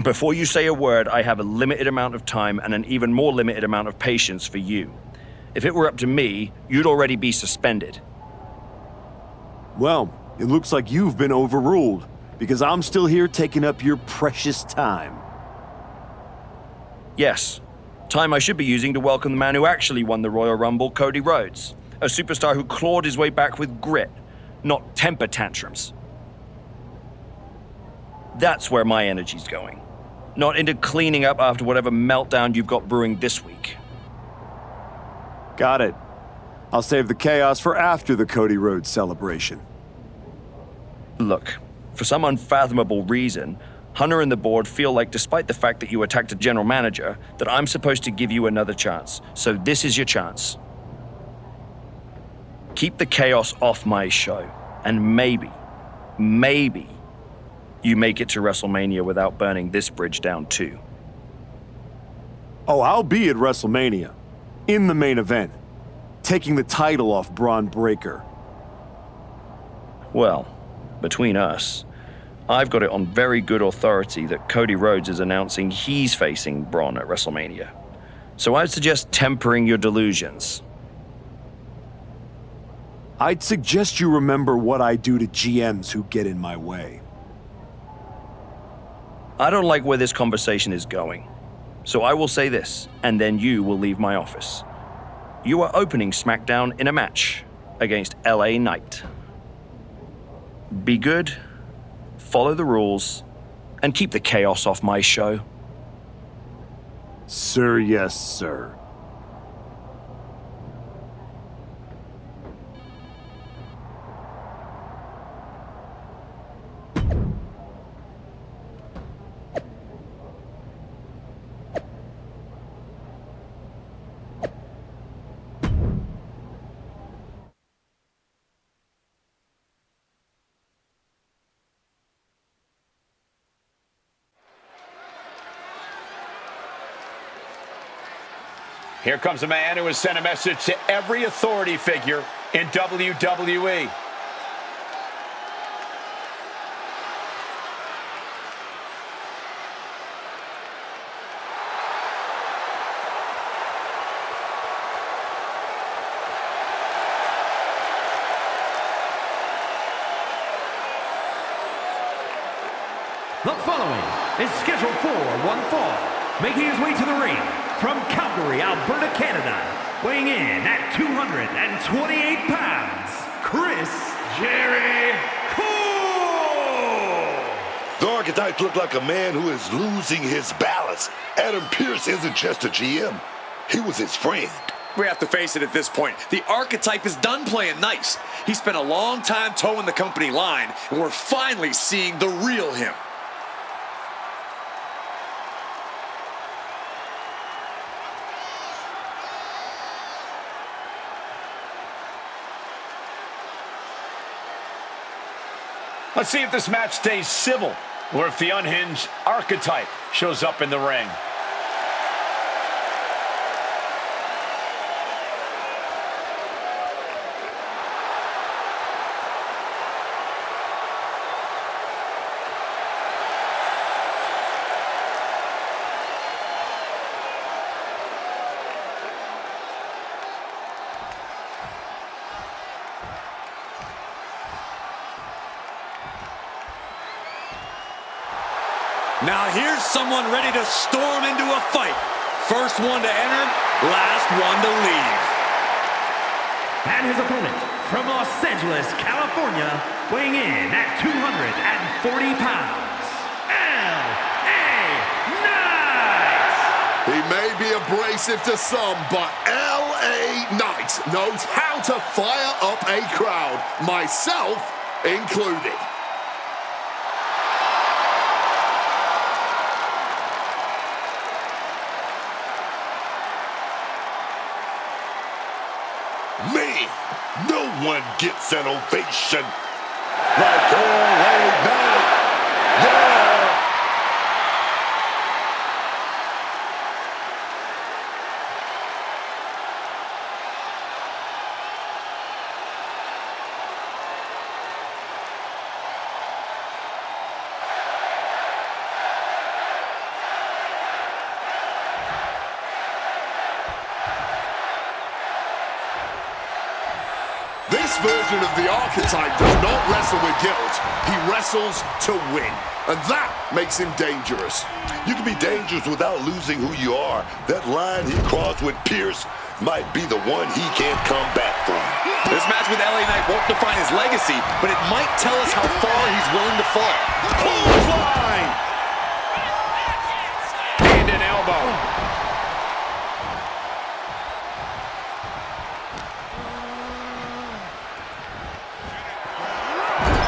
Before you say a word, I have a limited amount of time and an even more limited amount of patience for you. If it were up to me, you'd already be suspended. Well, it looks like you've been overruled, because I'm still here taking up your precious time. Yes. Time I should be using to welcome the man who actually won the Royal Rumble, Cody Rhodes. A superstar who clawed his way back with grit, not temper tantrums. That's where my energy's going. Not into cleaning up after whatever meltdown you've got brewing this week. Got it. I'll save the chaos for after the Cody Rhodes celebration. Look, for some unfathomable reason, Hunter and the board feel like, despite the fact that you attacked a general manager, that I'm supposed to give you another chance. So this is your chance. Keep the chaos off my show, and maybe, you make it to WrestleMania without burning this bridge down too. Oh, I'll be at WrestleMania, in the main event, taking the title off Braun Breaker. Well, between us, I've got it on very good authority that Cody Rhodes is announcing he's facing Braun at WrestleMania. So I'd suggest tempering your delusions. I'd suggest you remember what I do to GMs who get in my way. I don't like where this conversation is going. So I will say this, and then you will leave my office. You are opening SmackDown in a match against LA Knight. Be good, follow the rules, and keep the chaos off my show. Sir, yes, sir. Here comes a man who has sent a message to every authority figure in WWE. The following is scheduled for one fall, making his way to the ring from Calgary, Alberta, Canada, weighing in at 228 pounds, Chris Jericho! The archetype looked like a man who is losing his balance. Adam Pearce isn't just a GM. He was his friend. We have to face it at this point. The archetype is done playing nice. He spent a long time towing the company line, and we're finally seeing the real him. Let's see if this match stays civil, or if the unhinged archetype shows up in the ring. Now here's someone ready to storm into a fight. First one to enter, last one to leave. And his opponent from Los Angeles, California, weighing in at 240 pounds, L.A. Knight! He may be abrasive to some, but L.A. Knight knows how to fire up a crowd, myself included. Man, no one gets an ovation like L.A. Knight. Yeah! This version of the archetype does not wrestle with guilt. He wrestles to win. And that makes him dangerous. You can be dangerous without losing who you are. That line he crossed with Pierce might be the one he can't come back from. This match with LA Knight won't define his legacy, but it might tell us how far he's willing to fall. Clothesline! Hand and elbow.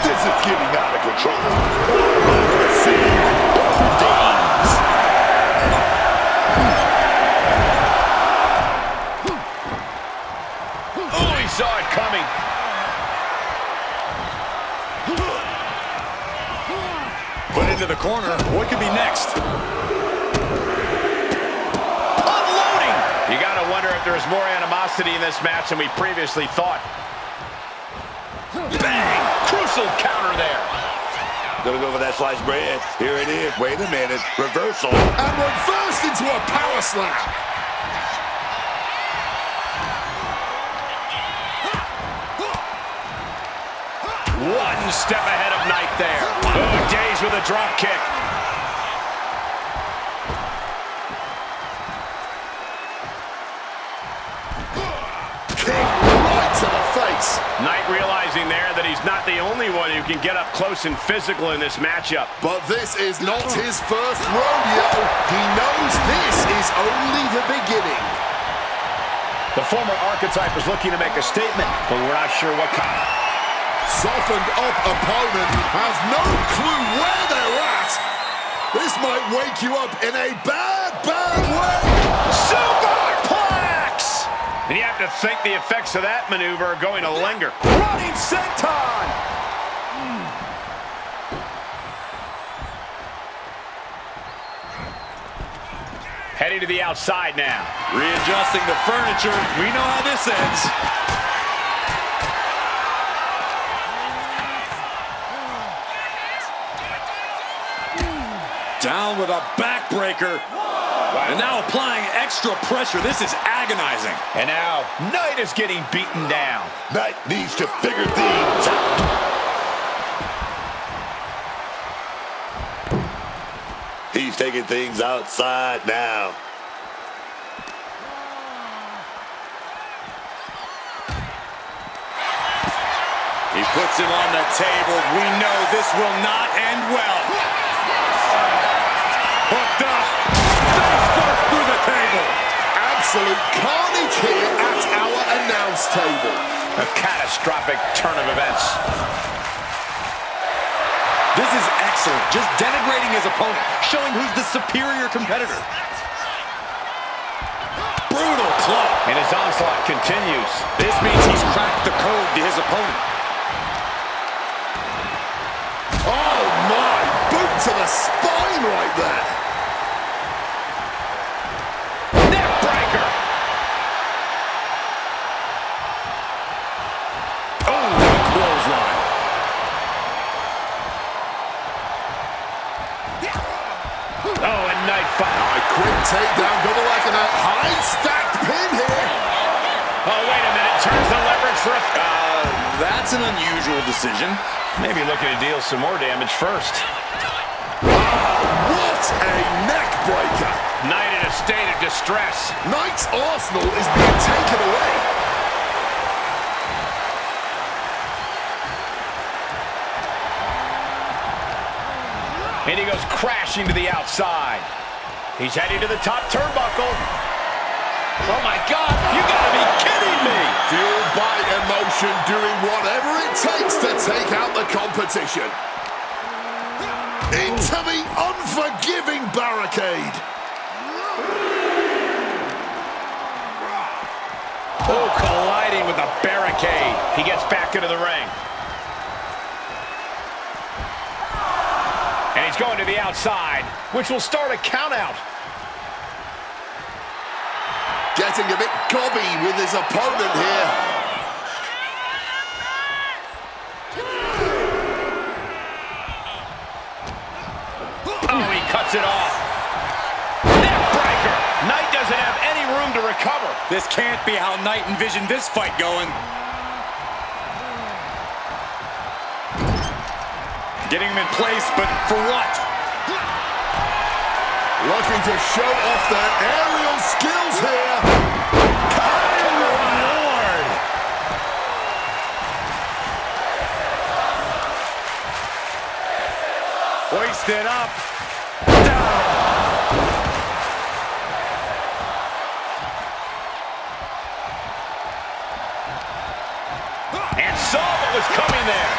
This is getting out of control. Let's see. Days. Oh, he saw it coming. Put into the corner. What could be next? Unloading! You gotta wonder if there's more animosity in this match than we previously thought. Bang! Crucial counter there. Gonna go for that sliced bread. Here it is. Wait a minute. Reversal. And reversed into a power slam. One step ahead of Knight there. Oh, Days with a drop kick. Kick right to the face. Knight realizing there that he's not the only one who can get up close and physical in this matchup. But this is not his first rodeo. He knows this is only the beginning. The former archetype is looking to make a statement, but we're not sure what kind. Softened up opponent has no clue where they're at. This might wake you up in a bad, bad way. Superplex! And you have to think the effects of that maneuver are going to linger. Running senton! Heading to the outside now. Readjusting the furniture. We know how this ends. Down with a backbreaker. And now applying extra pressure. This is agonizing. And now, Knight is getting beaten down. Knight needs to figure things out. He's taking things outside now. He puts him on the table. We know this will not end well. Hooked up. Face first through the table. Absolute carnage here at our announce table. A catastrophic turn of events. This is excellent. Just denigrating his opponent, showing who's the superior competitor. Brutal club. And his onslaught continues. This means he's cracked the code to his opponent. Oh my! Boot to the spine right there. Neck breaker. Oh, what a clothesline. Oh, and Knight fight. Quick takedown, double leg and a high stacked pin here. Oh, wait a minute. Turns the leverage for a... That's an unusual decision. Maybe looking to deal some more damage first. What a neck breaker. Knight in a state of distress. Knight's arsenal is being taken away. And he goes crashing to the outside. He's heading to the top turnbuckle. Oh my God, you gotta be kidding me! Fueled by emotion, doing whatever it takes to take out the competition. Into the unforgiving barricade. Oh, colliding with a barricade. He gets back into the ring. And he's going to the outside, which will start a count out. Getting a bit gobby with his opponent here. Oh, he cuts it off. Neck breaker. Knight doesn't have any room to recover. This can't be how Knight envisioned this fight going. Getting him in place, but for what? Looking to show off their aerial skills here. Oh, Lord. Hoisted up. Down. And saw what was coming there.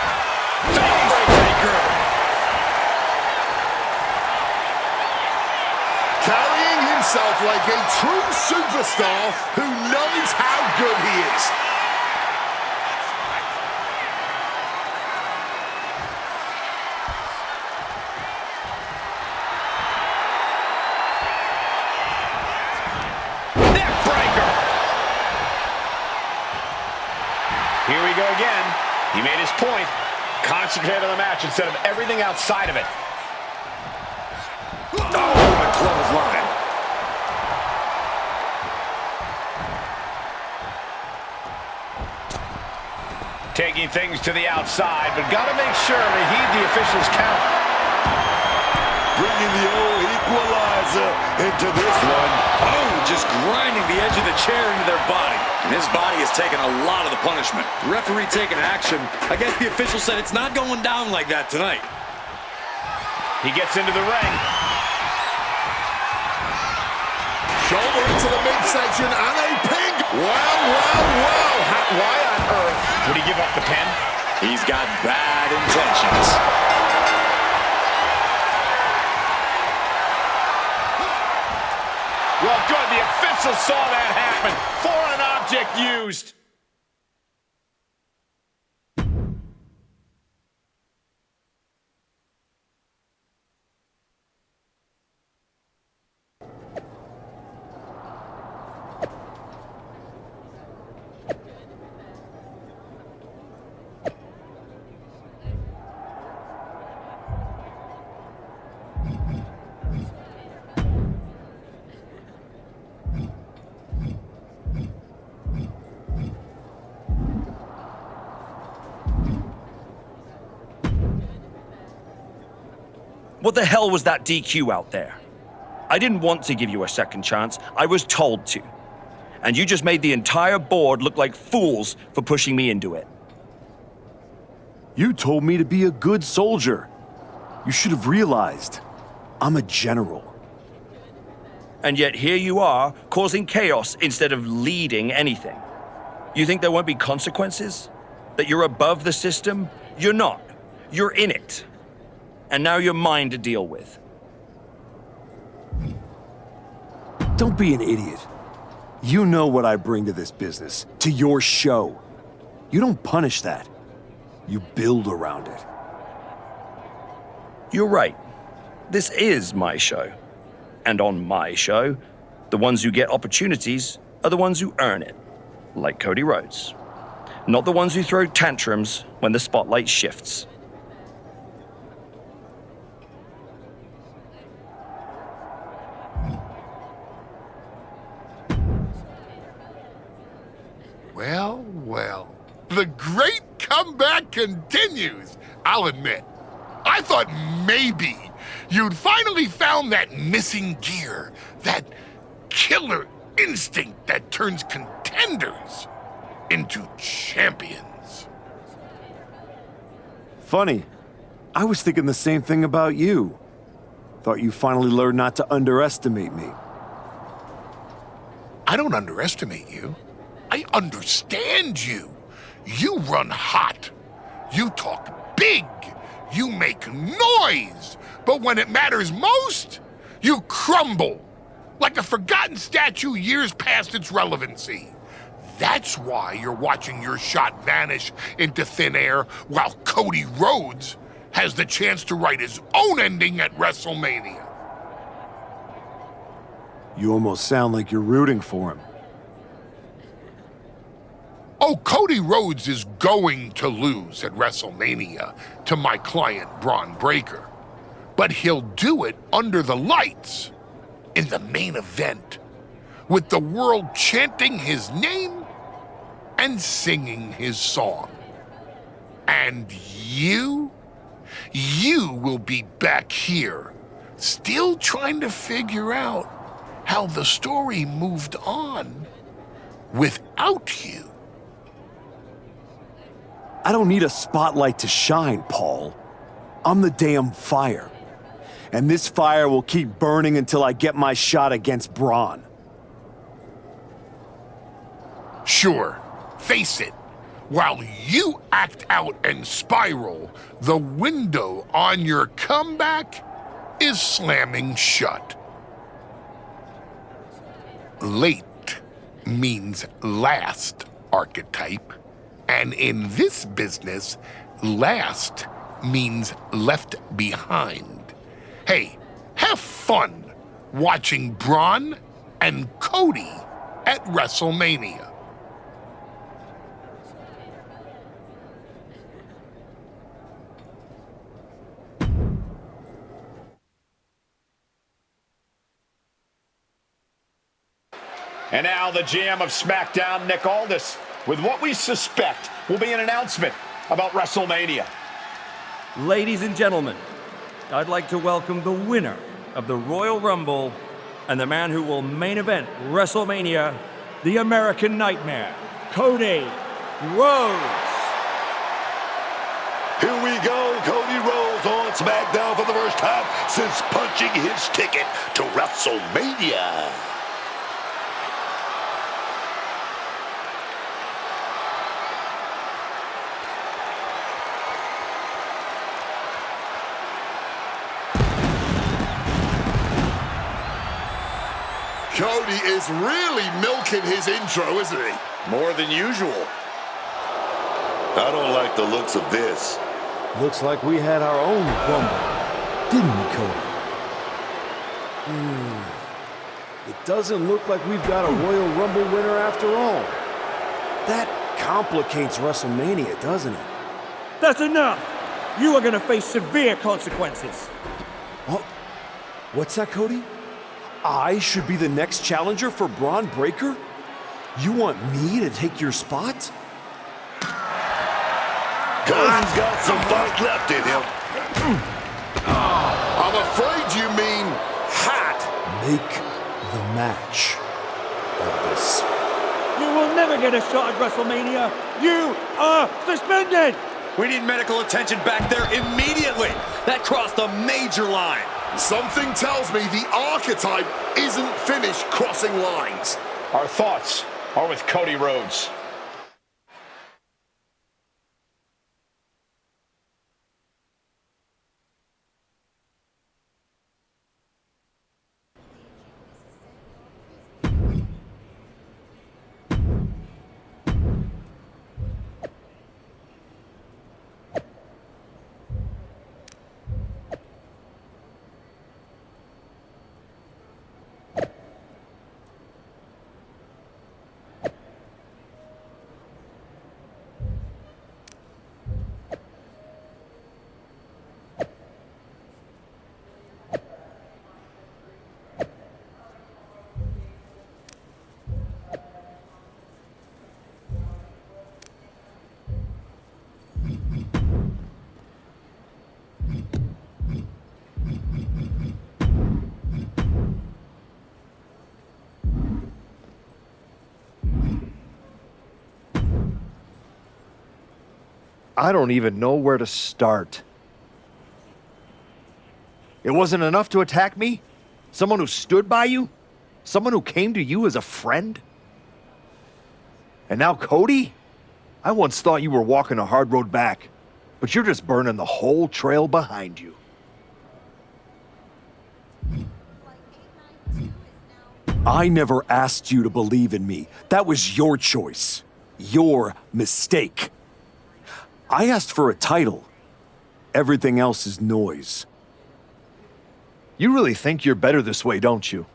Backbreaker. Carrying himself like a true superstar who knows how good he is. Neckbreaker. Here we go again. He made his point. Concentrate on the match instead of everything outside of it. Oh, what a clothesline. Taking things to the outside, but got to make sure to heed the official's count. Bringing the old equalizer into this one. Oh, just grinding the edge of the chair into their body. And his body has taken a lot of the punishment. The referee taking action. I guess the official said it's not going down like that tonight. He gets into the ring. Shoulder into the midsection and a ping. Wow. Why on earth would he give up the pin? He's got bad intentions. Well, good. The official saw that happen. Foreign object used. What the hell was that DQ out there? I didn't want to give you a second chance. I was told to. And you just made the entire board look like fools for pushing me into it. You told me to be a good soldier. You should have realized I'm a general. And yet here you are, causing chaos instead of leading anything. You think there won't be consequences? That you're above the system? You're not. You're in it. And now you're mine to deal with. Don't be an idiot. You know what I bring to this business, to your show. You don't punish that. You build around it. You're right. This is my show. And on my show, the ones who get opportunities are the ones who earn it, like Cody Rhodes. Not the ones who throw tantrums when the spotlight shifts. Well, well. The great comeback continues, I'll admit. I thought maybe you'd finally found that missing gear, that killer instinct that turns contenders into champions. Funny. I was thinking the same thing about you. Thought you finally learned not to underestimate me. I don't underestimate you. I understand you. You run hot. You talk big. You make noise. But when it matters most, you crumble. Like a forgotten statue years past its relevancy. That's why you're watching your shot vanish into thin air while Cody Rhodes has the chance to write his own ending at WrestleMania. You almost sound like you're rooting for him. Oh, Cody Rhodes is going to lose at WrestleMania to my client, Braun Breaker. But he'll do it under the lights, in the main event, with the world chanting his name and singing his song. And you will be back here, still trying to figure out how the story moved on without you. I don't need a spotlight to shine, Paul. I'm the damn fire. And this fire will keep burning until I get my shot against Braun. Sure, face it. While you act out and spiral, the window on your comeback is slamming shut. Late means last, archetype. And in this business, last means left behind. Hey, have fun watching Braun and Cody at WrestleMania. And now the GM of SmackDown, Nick Aldis, with what we suspect will be an announcement about WrestleMania. Ladies and gentlemen, I'd like to welcome the winner of the Royal Rumble and the man who will main event WrestleMania, the American Nightmare, Cody Rhodes. Here we go, Cody Rhodes on SmackDown for the first time since punching his ticket to WrestleMania. Cody is really milking his intro, isn't he? More than usual. I don't like the looks of this. Looks like we had our own Rumble, didn't we, Cody? It doesn't look like we've got a Royal Rumble winner after all. That complicates WrestleMania, doesn't it? That's enough! You are gonna face severe consequences. Oh, what's that, Cody? I should be the next challenger for Braun Breaker? You want me to take your spot? Cody's got some fight left in him. A I'm afraid you mean had. Make the match of this. You will never get a shot at WrestleMania. You are suspended. We need medical attention back there immediately. That crossed a major line. Something tells me the archetype isn't finished crossing lines. Our thoughts are with Cody Rhodes. I don't even know where to start. It wasn't enough to attack me? Someone who stood by you? Someone who came to you as a friend? And now Cody? I once thought you were walking a hard road back, but you're just burning the whole trail behind you. I never asked you to believe in me. That was your choice. Your mistake. I asked for a title. Everything else is noise. You really think you're better this way, don't you?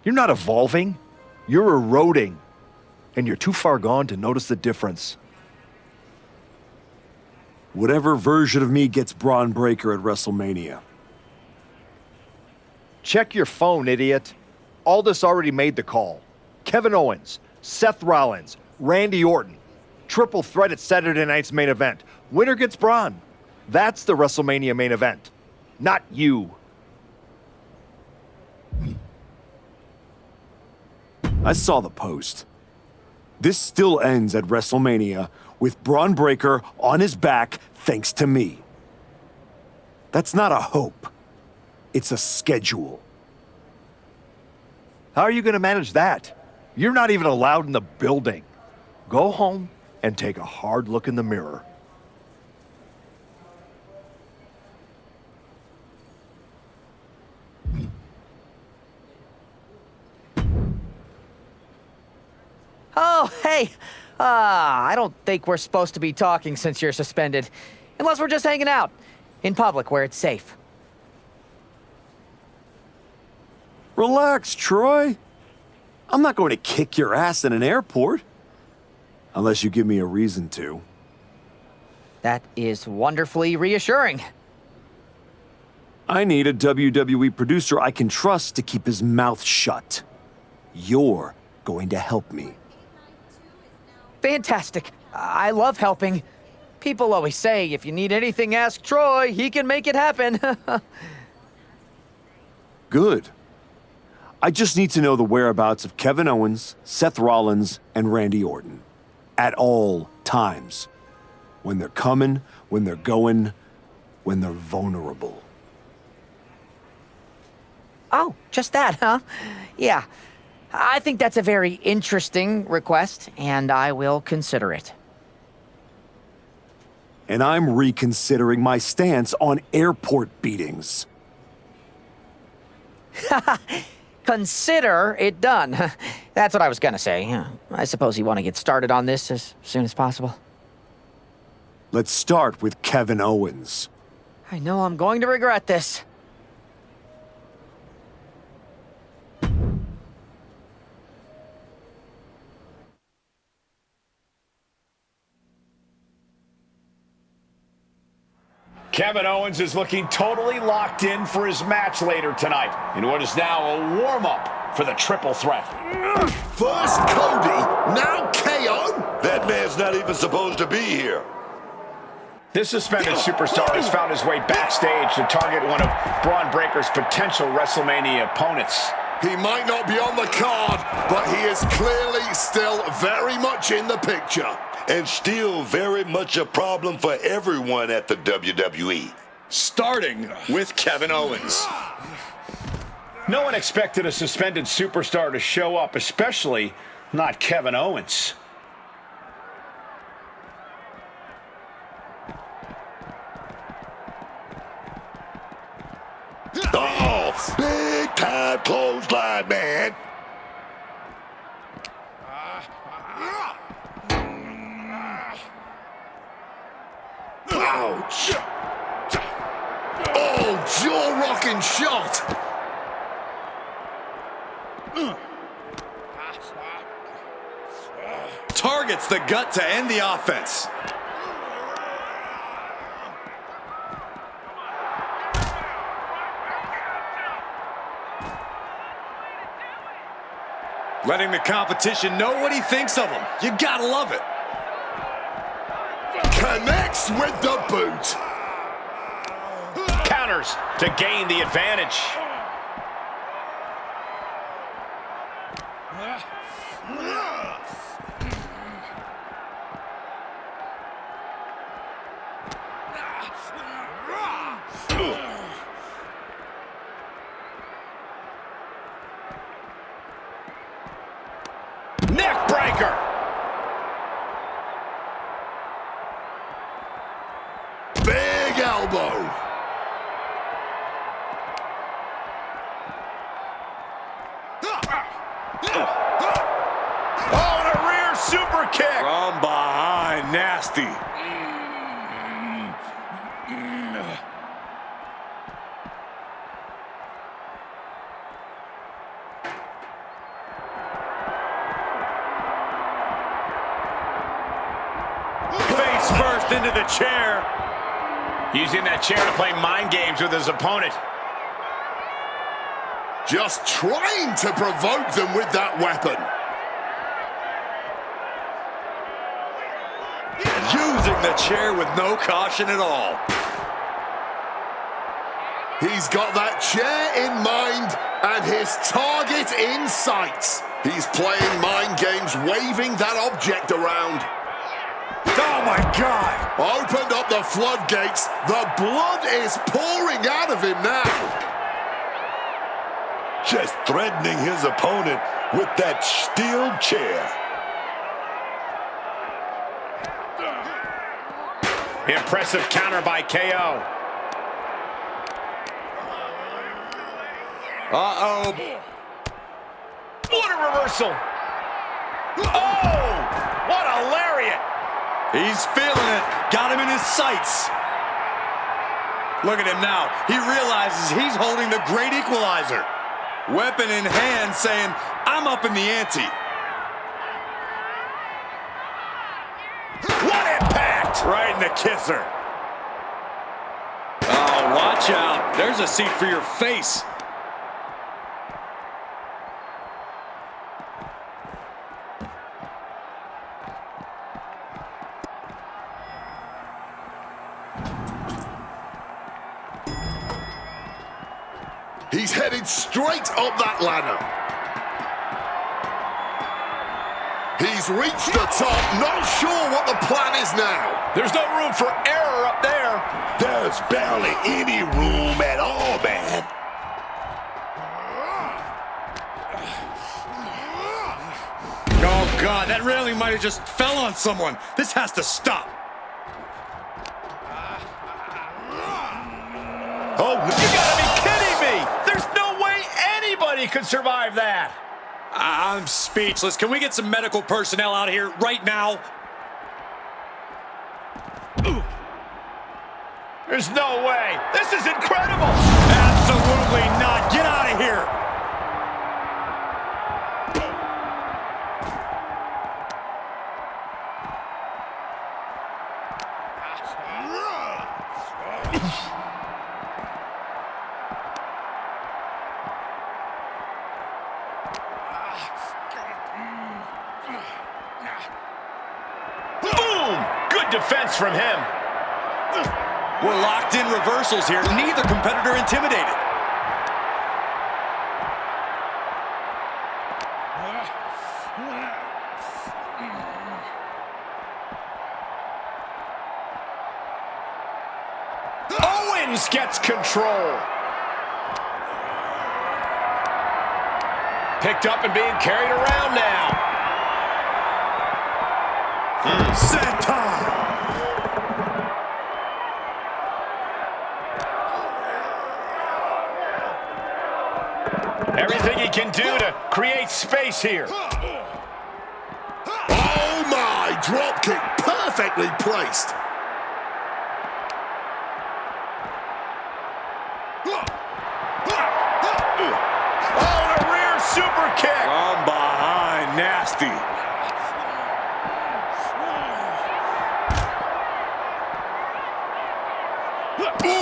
You're not evolving. You're eroding. And you're too far gone to notice the difference. Whatever version of me gets Braun Breaker at WrestleMania. Check your phone, idiot. Aldis already made the call. Kevin Owens, Seth Rollins, Randy Orton. Triple threat at Saturday night's main event. Winner gets Braun. That's the WrestleMania main event. Not you. I saw the post. This still ends at WrestleMania with Braun Breaker on his back thanks to me. That's not a hope. It's a schedule. How are you going to manage that? You're not even allowed in the building. Go home and take a hard look in the mirror. Oh, hey. I don't think we're supposed to be talking since you're suspended. Unless we're just hanging out. In public, where it's safe. Relax, Troy. I'm not going to kick your ass in an airport. Unless you give me a reason to. That is wonderfully reassuring. I need a WWE producer I can trust to keep his mouth shut. You're going to help me. Fantastic. I love helping. People always say, if you need anything, ask Troy. He can make it happen. Good. I just need to know the whereabouts of Kevin Owens, Seth Rollins, and Randy Orton. At all times. When they're coming, when they're going, when they're vulnerable. Oh, just that, huh? Yeah. I think that's a very interesting request, and I will consider it. And I'm reconsidering my stance on airport beatings. Consider it done. That's what I was gonna say. I suppose you want to get started on this as soon as possible. Let's start with Kevin Owens. I know I'm going to regret this. Kevin Owens is looking totally locked in for his match later tonight in what is now a warm-up for the triple threat. First Cody, now KO? That man's not even supposed to be here. This suspended superstar has found his way backstage to target one of Braun Breaker's potential WrestleMania opponents. He might not be on the card, but he is clearly still very much in the picture. And still very much a problem for everyone at the WWE. Starting with Kevin Owens. No one expected a suspended superstar to show up, especially not Kevin Owens. Oh, big time clothesline, man. Ouch! Oh, jaw-rocking shot! Targets the gut to end the offense. Letting the competition know what he thinks of him. You gotta love it. Connects with the boot. Counters to gain the advantage. Neck breaker. Big elbow. Oh, and a rear super kick. From behind, nasty. Face first into the chair. Using that chair to play mind games with his opponent. Just trying to provoke them with that weapon. Using the chair with no caution at all. He's got that chair in mind and his target in sight. He's playing mind games, waving that object around. Oh my God! Opened up the floodgates. The blood is pouring out of him now. Just threatening his opponent with that steel chair. Impressive counter by KO. Uh-oh. What a reversal. Oh, what a lariat. He's feeling it. Got him in his sights. Look at him now. He realizes he's holding the great equalizer. Weapon in hand saying, I'm up in the ante. What impact! Right in the kisser. Oh, watch out. There's a seat for your face. He's headed straight up that ladder. He's reached the top, not sure what the plan is now. There's no room for error up there. There's barely any room at all, man. Oh, God, that railing might have just fell on someone. This has to stop. Oh, you gotta be kidding me! There's no way anybody could survive that. I'm speechless. Can we get some medical personnel out here right now? There's no way. This is incredible. Absolutely not. Get out of here. Boom! Good defense from him. We're locked in reversals here. Neither competitor intimidated. Owens gets control. Picked up and being carried around now. Senton! Everything he can do to create space here. Oh my, drop kick perfectly placed. Oh, and a rear super kick. From behind, nasty. Ooh.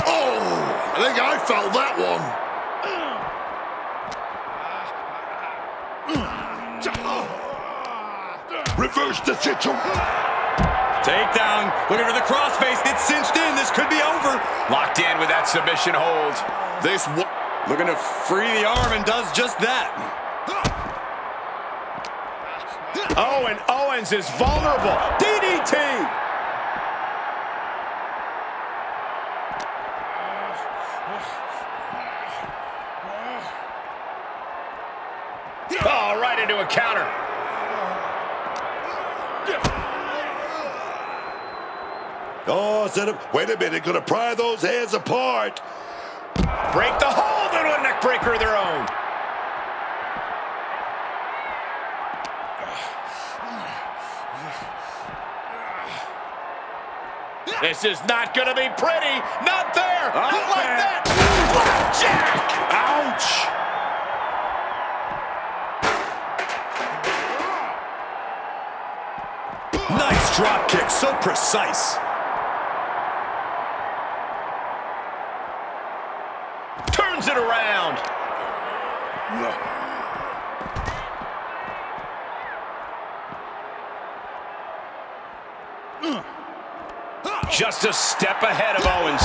Oh, I think I felt that one. Reverse the situation. Takedown. Looking for the crossface. It's cinched in. This could be over. Locked in with that submission hold. This looking to free the arm and does just that. Oh, and Owens is vulnerable. DDT. Oh, right into a counter. Oh, wait a minute, gonna pry those hands apart. Break the hold into a neck breaker of their own. This is not gonna be pretty. Not there. Not like that. Blackjack. Ouch. Nice drop kick, so precise. Turns it around. Just a step ahead of Owens.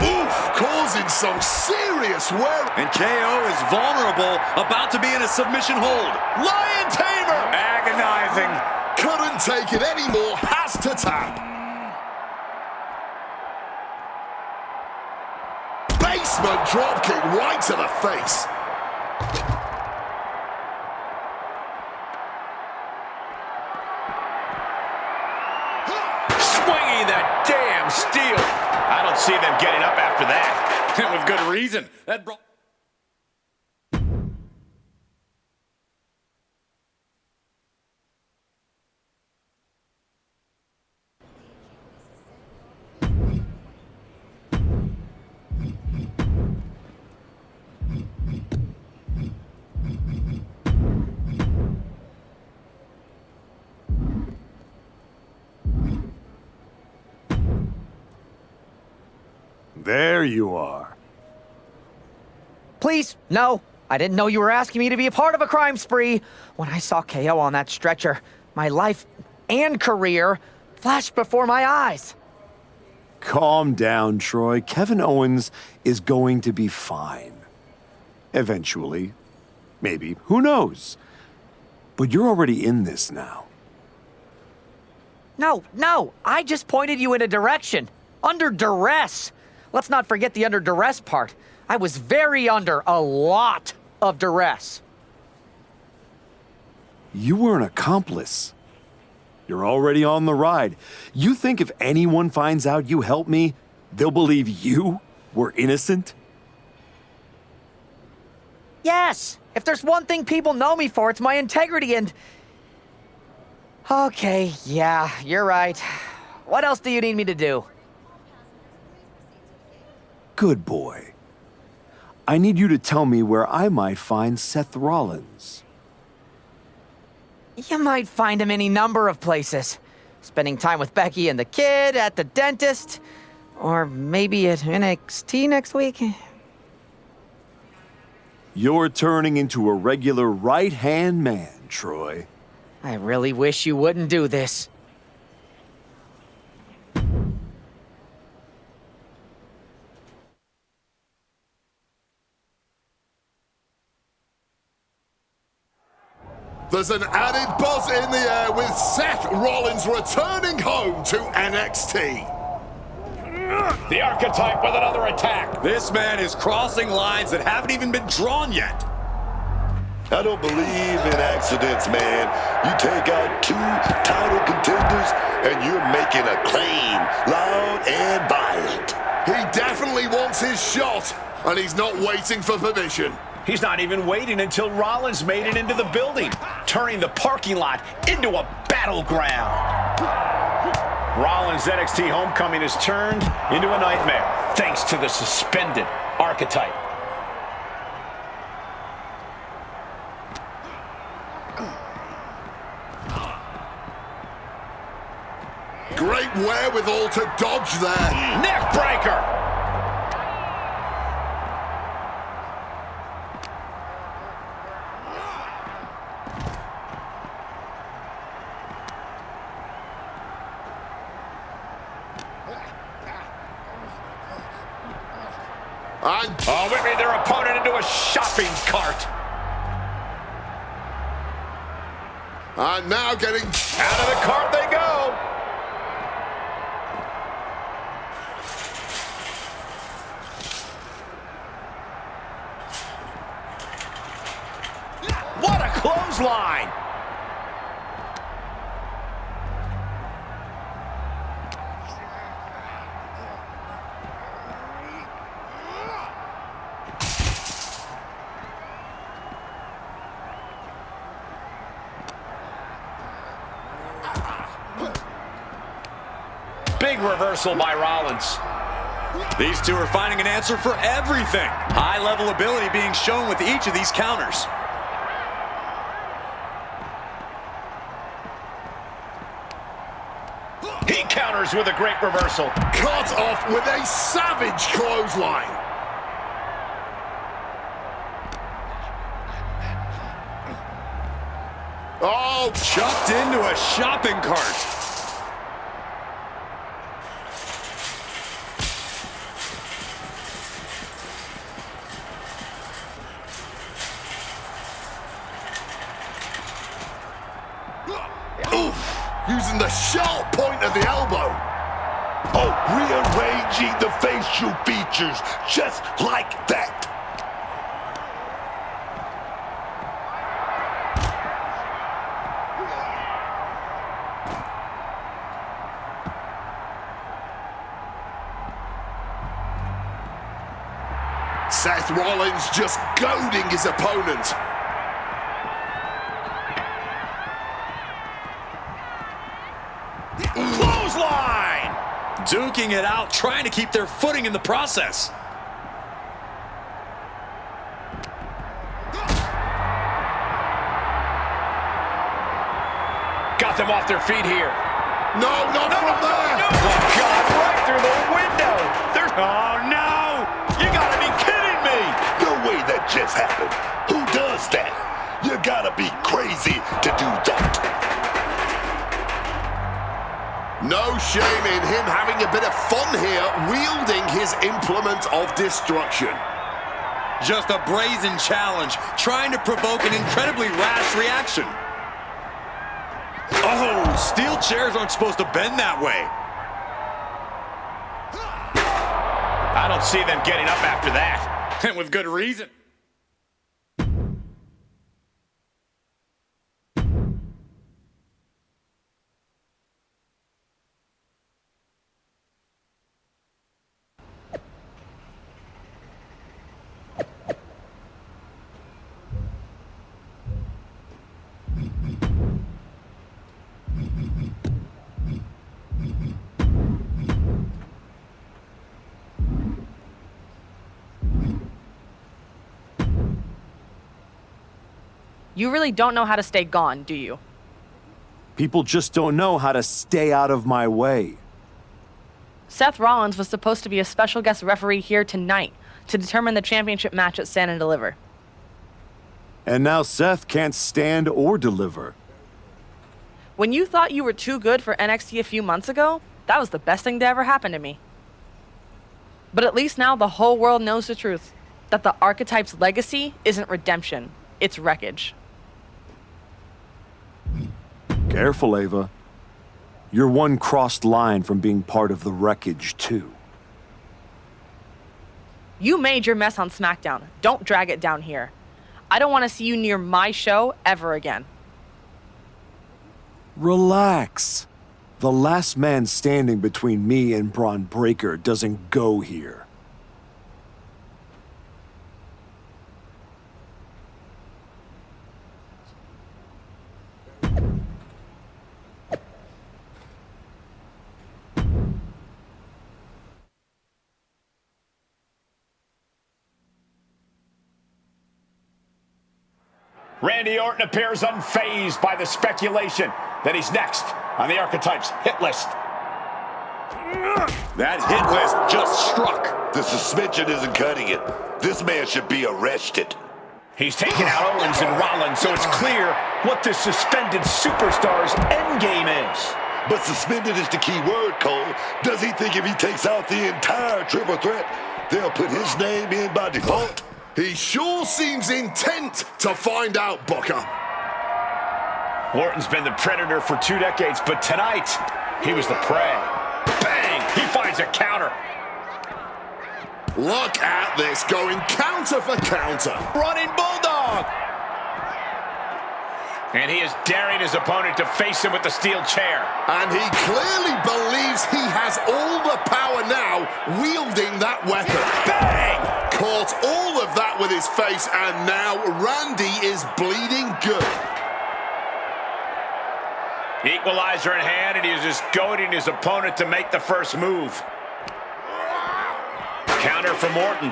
Oof, causing some serious wear. And KO is vulnerable, about to be in a submission hold. Lion Tamer! Agonizing. Couldn't take it anymore, has to tap. Basement dropkick right to the face. Swinging that damn steel. I don't see them getting up after that. And with good reason. That brought... There you are. Please, no. I didn't know you were asking me to be a part of a crime spree. When I saw KO on that stretcher, my life and career flashed before my eyes. Calm down, Troy. Kevin Owens is going to be fine. Eventually. Maybe. Who knows? But you're already in this now. No. I just pointed you in a direction. Under duress. Let's not forget the under duress part. I was very under a lot of duress. You were an accomplice. You're already on the ride. You think if anyone finds out you helped me, they'll believe you were innocent? Yes! If there's one thing people know me for, it's my integrity and... Okay, yeah, you're right. What else do you need me to do? Good boy. I need you to tell me where I might find Seth Rollins. You might find him any number of places. Spending time with Becky and the kid, at the dentist, or maybe at NXT next week. You're turning into a regular right-hand man, Troy. I really wish you wouldn't do this. There's an added buzz in the air with Seth Rollins returning home to NXT. The archetype with another attack. This man is crossing lines that haven't even been drawn yet. I don't believe in accidents, man. You take out 2 title contenders and you're making a claim, loud and violent. He definitely wants his shot, and he's not waiting for permission. He's not even waiting until Rollins made it into the building, turning the parking lot into a battleground. Rollins' NXT homecoming has turned into a nightmare, thanks to the suspended archetype. Great wherewithal to dodge there. Neck breaker! Oh, they made their opponent into a shopping cart. And now getting out of the cart they go. What a clothesline. Big reversal by Rollins. These two are finding an answer for everything. High-level ability being shown with each of these counters. He counters with a great reversal. Cut off with a savage clothesline. Oh, chucked into a shopping cart. Using the sharp point of the elbow. Oh, rearranging the facial features just like that. Seth Rollins just goading his opponent. Clothesline! Duking it out, trying to keep their footing in the process. Got them off their feet here. No, not from there. No. Oh, God, right through the window. Oh, no. You gotta be kidding me. No way that just happened. Who does that? You gotta be crazy to do that. No shame in him having a bit of fun here, wielding his implement of destruction. Just a brazen challenge, trying to provoke an incredibly rash reaction. Oh, steel chairs aren't supposed to bend that way. I don't see them getting up after that. And with good reason. You really don't know how to stay gone, do you? People just don't know how to stay out of my way. Seth Rollins was supposed to be a special guest referee here tonight to determine the championship match at Stand and Deliver. And now Seth can't stand or deliver. When you thought you were too good for NXT a few months ago, that was the best thing to ever happen to me. But at least now the whole world knows the truth. That the archetype's legacy isn't redemption, it's wreckage. Careful, Ava. You're one crossed line from being part of the wreckage, too. You made your mess on SmackDown. Don't drag it down here. I don't want to see you near my show ever again. Relax. The last man standing between me and Braun Breaker doesn't go here. Randy Orton appears unfazed by the speculation that he's next on the Archetype's hit list. That hit list just struck. The suspension isn't cutting it. This man should be arrested. He's taking out Owens and Rollins, so it's clear what this suspended superstar's endgame is. But suspended is the key word, Cole. Does he think if he takes out the entire triple threat, they'll put his name in by default? He sure seems intent to find out, Booker. Orton's been the predator for 2 decades, but tonight, he was the prey. Bang! He finds a counter. Look at this, going counter for counter. Running Bulldog! And he is daring his opponent to face him with the steel chair. And he clearly believes he has all the power now, wielding that weapon. Bang! Caught all of that with his face, and now Randy is bleeding good. Equalizer in hand, and he is just goading his opponent to make the first move. Counter from Orton.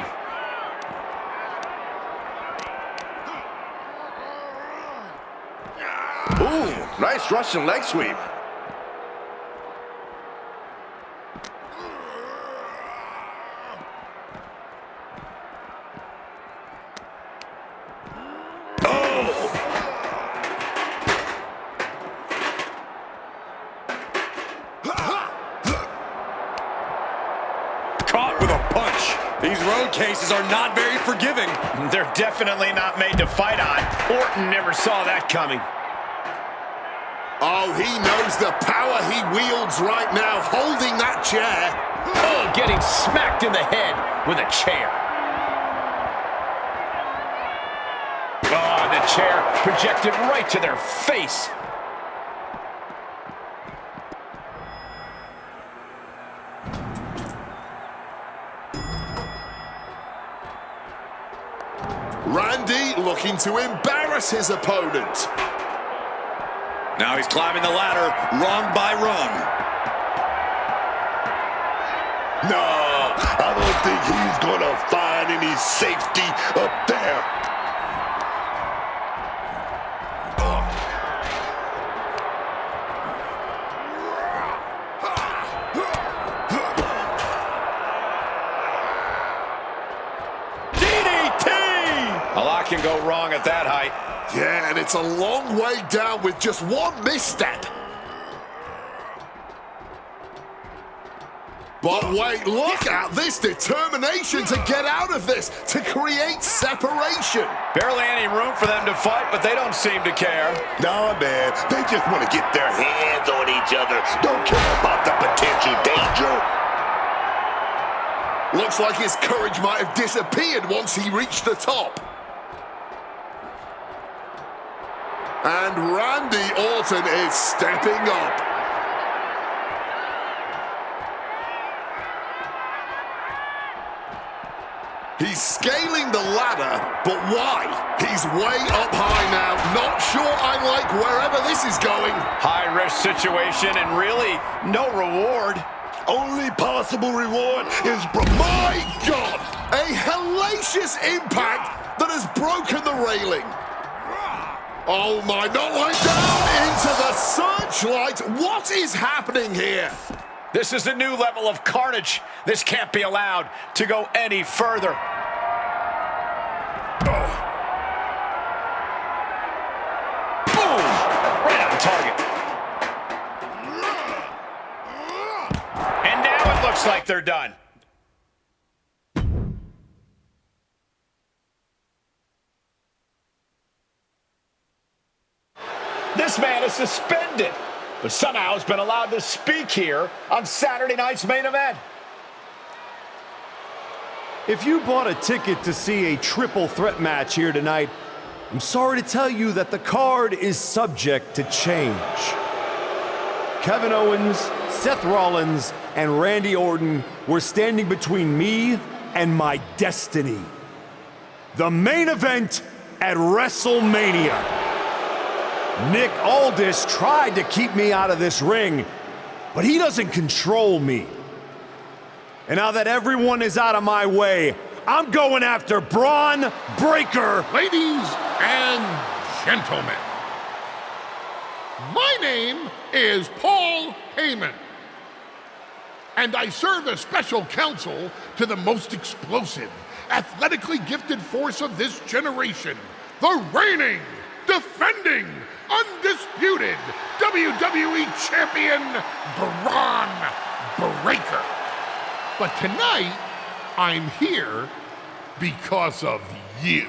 Ooh, nice Russian leg sweep. These road cases are not very forgiving. They're definitely not made to fight on. Orton never saw that coming. Oh, he knows the power he wields right now, holding that chair. Oh, getting smacked in the head with a chair. Oh, the chair projected right to their face. Randy looking to embarrass his opponent. Now he's climbing the ladder, rung by rung. No, I don't think he's gonna find any safety up there. A lot can go wrong at that height. Yeah, and it's a long way down with just one misstep. But wait, look at this determination to get out of this, to create separation. Barely any room for them to fight, but they don't seem to care. No, man, they just want to get their hands on each other. Don't care about the potential danger. Looks like his courage might have disappeared once he reached the top. And Randy Orton is stepping up. He's scaling the ladder, but why? He's way up high now. Not sure I like wherever this is going. High-risk situation and really no reward. Only possible reward is... My God! A hellacious impact that has broken the railing. Oh my, not like down into the searchlight. What is happening here? This is a new level of carnage. This can't be allowed to go any further. Looks like they're done. This man is suspended, but somehow has been allowed to speak here on Saturday night's main event. If you bought a ticket to see a triple threat match here tonight, I'm sorry to tell you that the card is subject to change. Kevin Owens, Seth Rollins, and Randy Orton were standing between me and my destiny. The main event at WrestleMania. Nick Aldis tried to keep me out of this ring, but he doesn't control me. And now that everyone is out of my way, I'm going after Braun Breaker. Ladies and gentlemen, my name is Paul Heyman, and I serve as special counsel to the most explosive, athletically gifted force of this generation, the reigning, defending, undisputed WWE Champion, Braun Breaker. But tonight, I'm here because of you.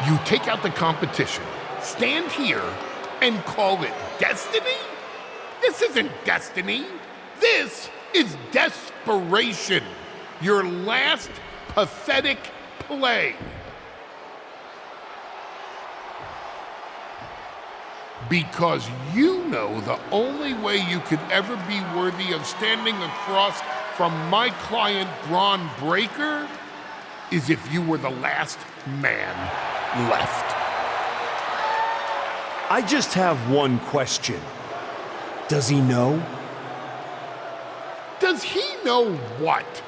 You take out the competition, stand here, and call it destiny? This isn't destiny. This is desperation. Your last pathetic play. Because you know the only way you could ever be worthy of standing across from my client Braun Breaker is if you were the last man left. I just have one question. Does he know? Does he know what?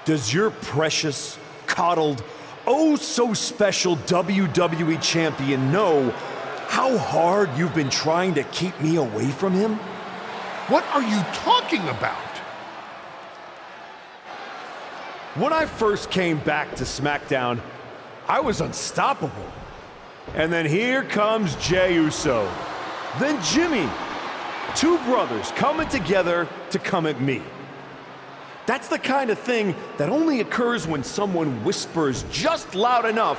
Does your precious, coddled, oh so special WWE champion know how hard you've been trying to keep me away from him? What are you talking about? When I first came back to SmackDown, I was unstoppable. And then here comes Jey Uso. Then Jimmy. Two brothers coming together to come at me. That's the kind of thing that only occurs when someone whispers just loud enough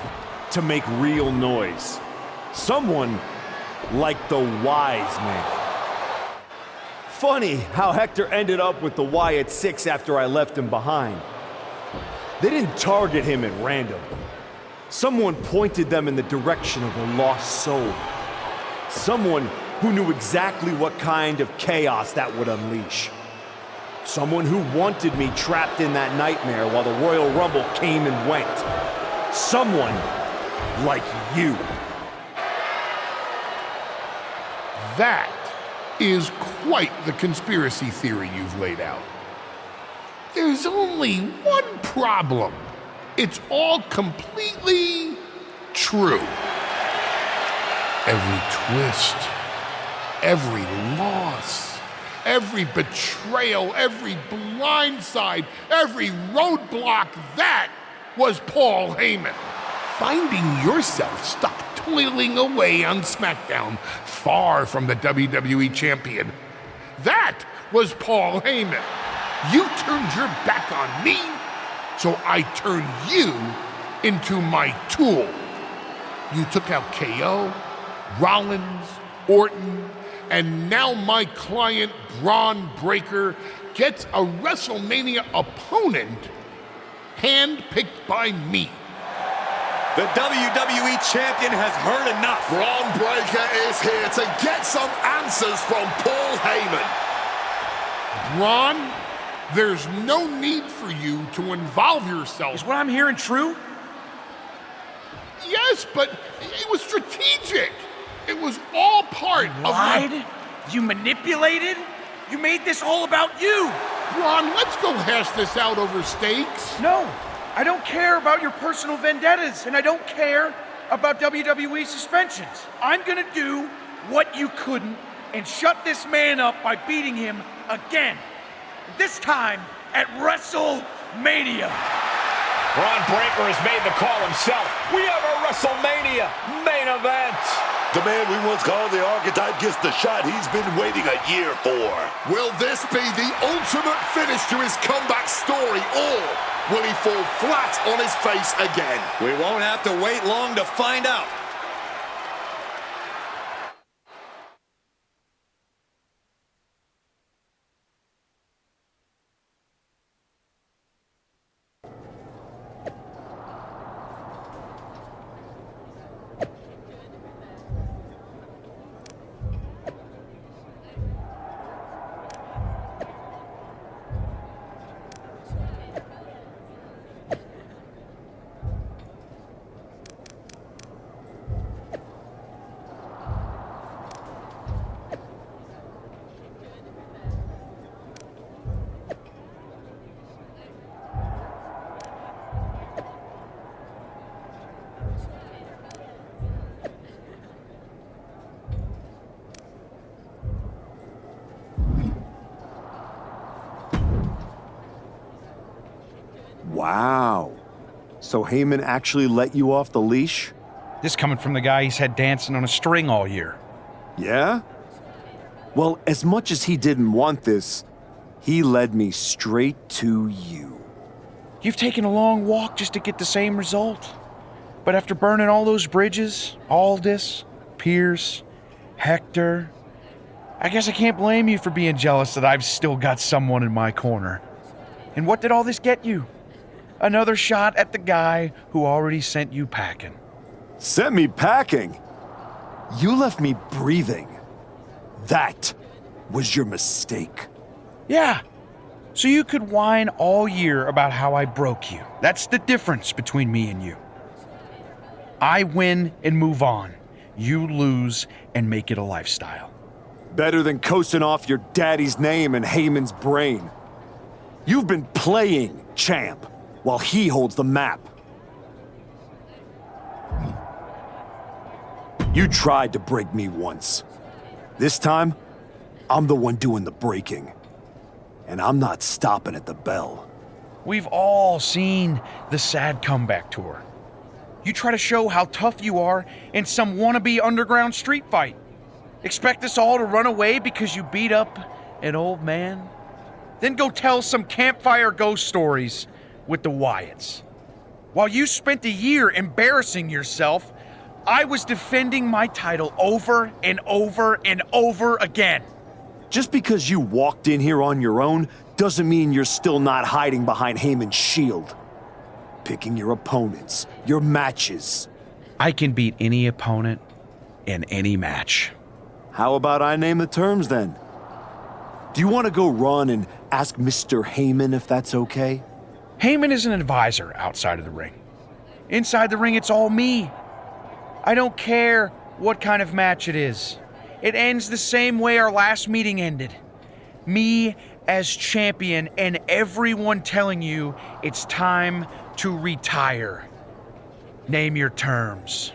to make real noise. Someone like the wise man. Funny how Hector ended up with the Wyatt Six after I left him behind. They didn't target him at random. Someone pointed them in the direction of a lost soul. Someone who knew exactly what kind of chaos that would unleash. Someone who wanted me trapped in that nightmare while the Royal Rumble came and went. Someone like you. That is quite the conspiracy theory you've laid out. There's only one problem. It's all completely true. Every twist, every loss, every betrayal, every blindside, every roadblock, that was Paul Heyman. Finding yourself stuck toiling away on SmackDown, far from the WWE Champion. That was Paul Heyman. You turned your back on me, so I turned you into my tool. You took out KO, Rollins, Orton, and now my client Braun Breaker gets a WrestleMania opponent handpicked by me. The WWE Champion has heard enough. Braun Breaker is here to get some answers from Paul Heyman. Braun, there's no need for you to involve yourself. Is what I'm hearing true? Yes, but it was strategic. It was all part of Lied? You manipulated? You made this all about you. Braun, let's go hash this out over stakes. No, I don't care about your personal vendettas, and I don't care about WWE suspensions. I'm gonna do what you couldn't and shut this man up by beating him again. This time at WrestleMania. Braun Breaker has made the call himself. We have a WrestleMania main event. The man we once called the archetype gets the shot he's been waiting a year for. Will this be the ultimate finish to his comeback story, or will he fall flat on his face again? We won't have to wait long to find out. Wow. So Heyman actually let you off the leash? This coming from the guy he's had dancing on a string all year. Yeah? Well, as much as he didn't want this, he led me straight to you. You've taken a long walk just to get the same result. But after burning all those bridges, Aldis, Pierce, Hector, I guess I can't blame you for being jealous that I've still got someone in my corner. And what did all this get you? Another shot at the guy who already sent you packing. Sent me packing? You left me breathing. That was your mistake. Yeah. So you could whine all year about how I broke you. That's the difference between me and you. I win and move on. You lose and make it a lifestyle. Better than coasting off your daddy's name in Heyman's brain. You've been playing champ while he holds the map. You tried to break me once. This time, I'm the one doing the breaking. And I'm not stopping at the bell. We've all seen the sad comeback tour. You try to show how tough you are in some wannabe underground street fight. Expect us all to run away because you beat up an old man? Then go tell some campfire ghost stories with the Wyatts. While you spent a year embarrassing yourself, I was defending my title over and over and over again. Just because you walked in here on your own doesn't mean you're still not hiding behind Heyman's shield. Picking your opponents, your matches. I can beat any opponent in any match. How about I name the terms then? Do you want to go run and ask Mr. Heyman if that's okay? Heyman is an advisor outside of the ring. Inside the ring, it's all me. I don't care what kind of match it is. It ends the same way our last meeting ended. Me as champion and everyone telling you it's time to retire. Name your terms.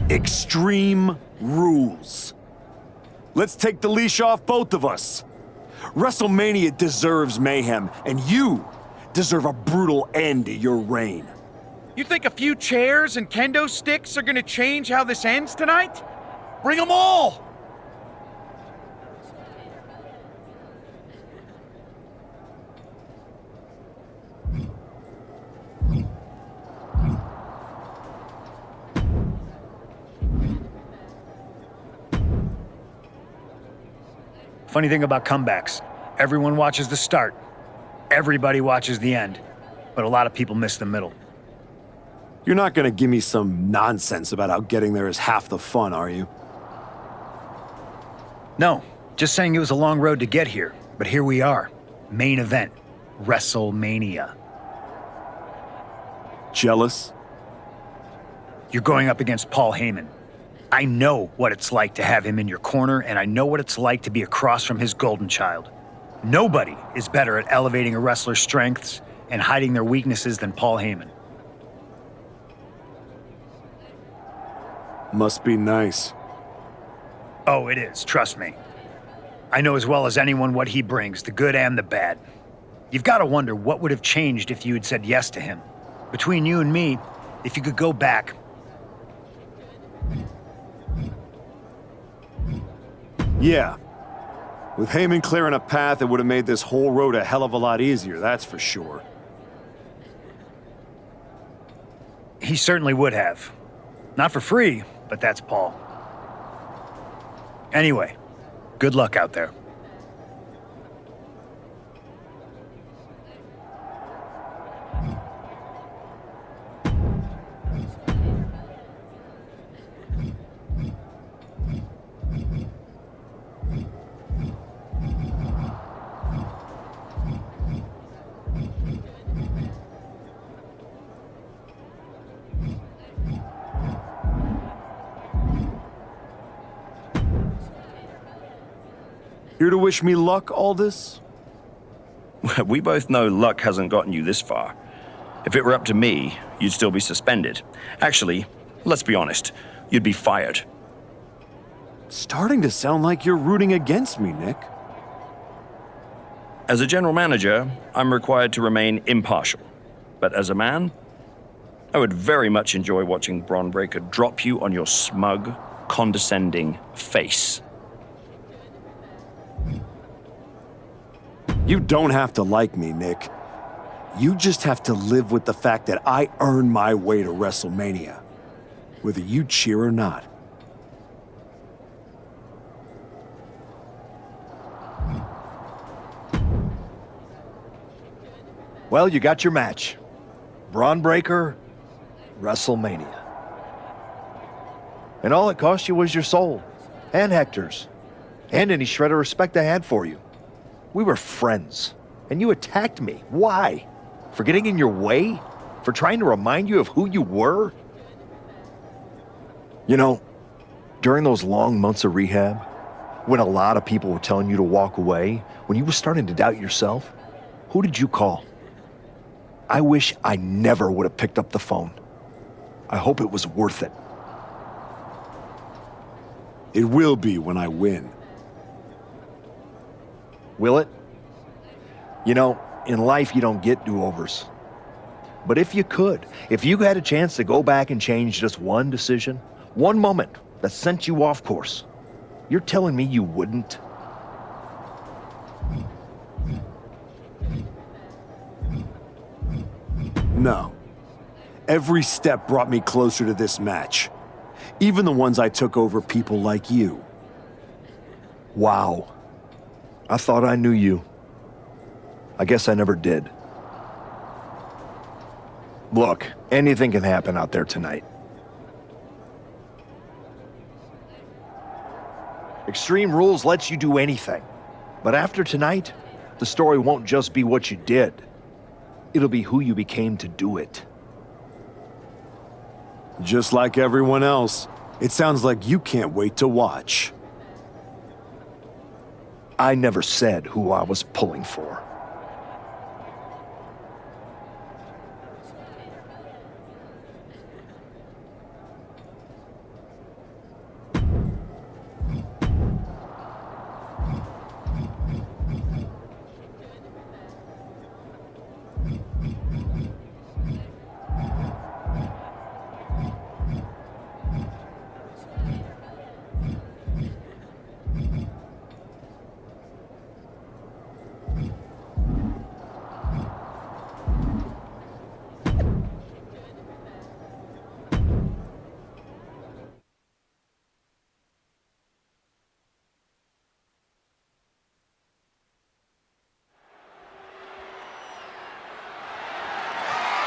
Extreme rules. Let's take the leash off both of us. WrestleMania deserves mayhem, and you deserve a brutal end to your reign. You think a few chairs and kendo sticks are gonna change how this ends tonight? Bring them all! Funny thing about comebacks, everyone watches the start. Everybody watches the end. But a lot of people miss the middle. You're not gonna give me some nonsense about how getting there is half the fun, are you? No, just saying it was a long road to get here. But here we are. Main event. WrestleMania. Jealous? You're going up against Paul Heyman. I know what it's like to have him in your corner, and I know what it's like to be across from his golden child. Nobody is better at elevating a wrestler's strengths and hiding their weaknesses than Paul Heyman. Must be nice. Oh, it is, trust me. I know as well as anyone what he brings, the good and the bad. You've got to wonder what would have changed if you had said yes to him. Between you and me, if you could go back. Yeah. With Heyman clearing a path, it would have made this whole road a hell of a lot easier, that's for sure. He certainly would have. Not for free, but that's Paul. Anyway, good luck out there. Here to wish me luck, Aldous? We both know luck hasn't gotten you this far. If it were up to me, you'd still be suspended. Actually, let's be honest, you'd be fired. Starting to sound like you're rooting against me, Nick. As a general manager, I'm required to remain impartial. But as a man, I would very much enjoy watching Bron Breakker drop you on your smug, condescending face. You don't have to like me, Nick. You just have to live with the fact that I earned my way to WrestleMania, whether you cheer or not. Well, you got your match. Bron Breakker, WrestleMania. And all it cost you was your soul, and Hector's, and any shred of respect I had for you. We were friends, and you attacked me. Why? For getting in your way? For trying to remind you of who you were? You know, during those long months of rehab, when a lot of people were telling you to walk away, when you were starting to doubt yourself, who did you call? I wish I never would have picked up the phone. I hope it was worth it. It will be when I win. Will it? You know, in life you don't get do-overs. But if you could, if you had a chance to go back and change just one decision, one moment that sent you off course, you're telling me you wouldn't? No. Every step brought me closer to this match. Even the ones I took over people like you. Wow. I thought I knew you. I guess I never did. Look, anything can happen out there tonight. Extreme Rules lets you do anything. But after tonight, the story won't just be what you did. It'll be who you became to do it. Just like everyone else, it sounds like you can't wait to watch. I never said who I was pulling for.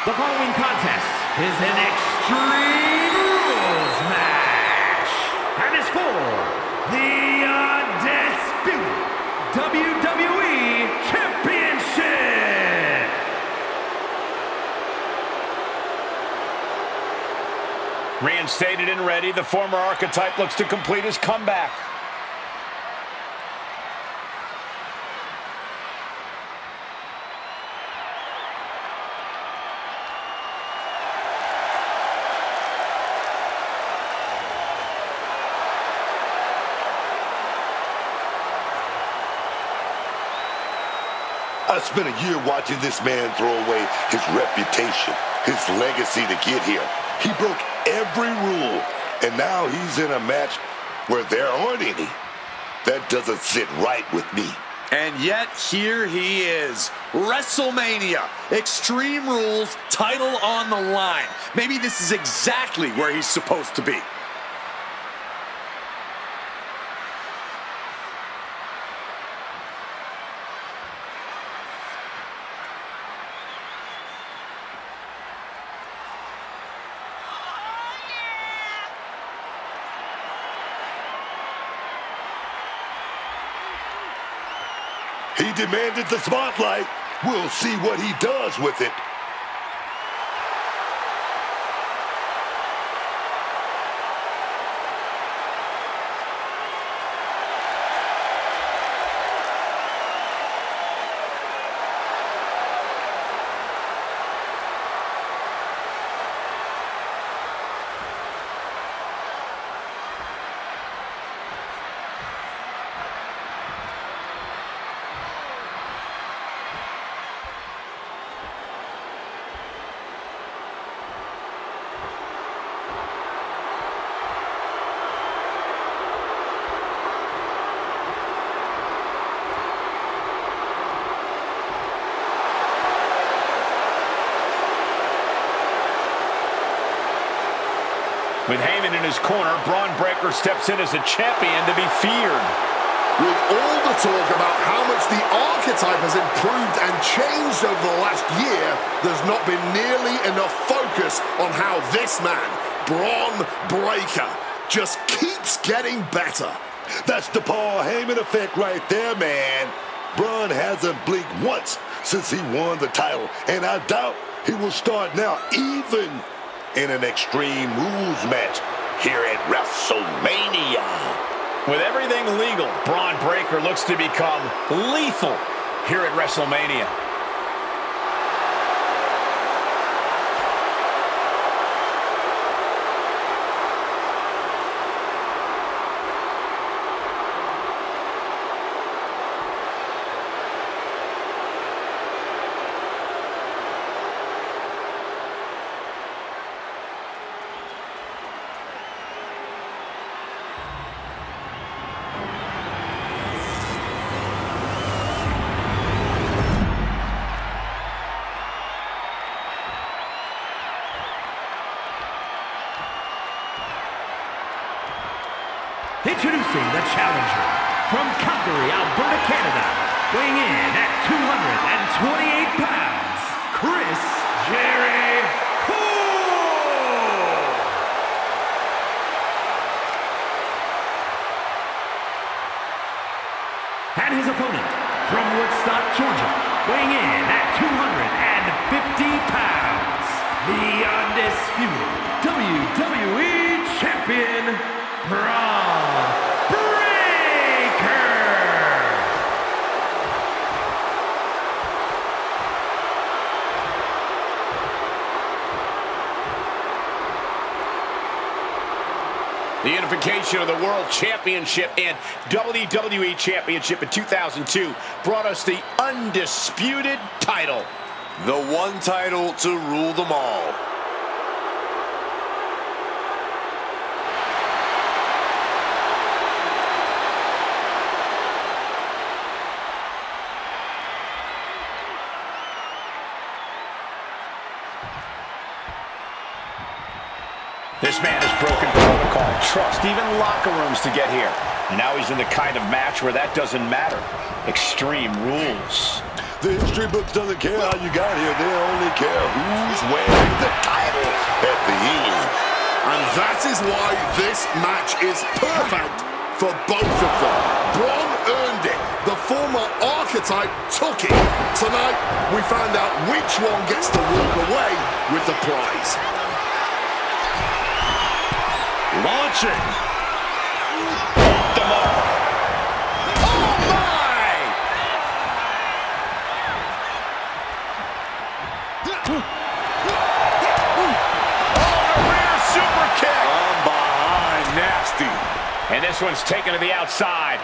The following contest is an Extreme Rules match and is for the Undisputed WWE Championship. Reinstated and ready, the former archetype looks to complete his comeback. I spent a year watching this man throw away his reputation, his legacy to get here. He broke every rule, and now he's in a match where there aren't any. That doesn't sit right with me. And yet, here he is. WrestleMania. Extreme Rules, title on the line. Maybe this is exactly where he's supposed to be. He demanded the spotlight. We'll see what he does with it. With Heyman in his corner, Braun Breaker steps in as a champion to be feared. With all the talk about how much the archetype has improved and changed over the last year, there's not been nearly enough focus on how this man, Braun Breaker, just keeps getting better. That's the Paul Heyman effect right there, man. Braun hasn't blinked once since he won the title, and I doubt he will start now, even in an Extreme Rules match here at WrestleMania. With everything legal, Braun Breaker looks to become lethal here at WrestleMania. Introducing the challenger from Calgary, Alberta, Canada, weighing in at 228 pounds, Chris Jericho! And his opponent from Woodstock, Georgia, weighing in at 250 pounds, the undisputed WWE Champion, Braun Breaker! The unification of the World Championship and WWE Championship in 2002 brought us the Undisputed title. The one title to rule them all. This man has broken protocol, trust, even locker rooms to get here. And now he's in the kind of match where that doesn't matter. Extreme Rules. The history books doesn't care how you got here. They only care who's wearing the title at the end. And that is why this match is perfect for both of them. Braun earned it. The former archetype took it. Tonight, we find out which one gets to walk away with the prize. Launching. Off the mark. Oh, my! Oh, a rear super kick. From behind, nasty. And this one's taken to the outside.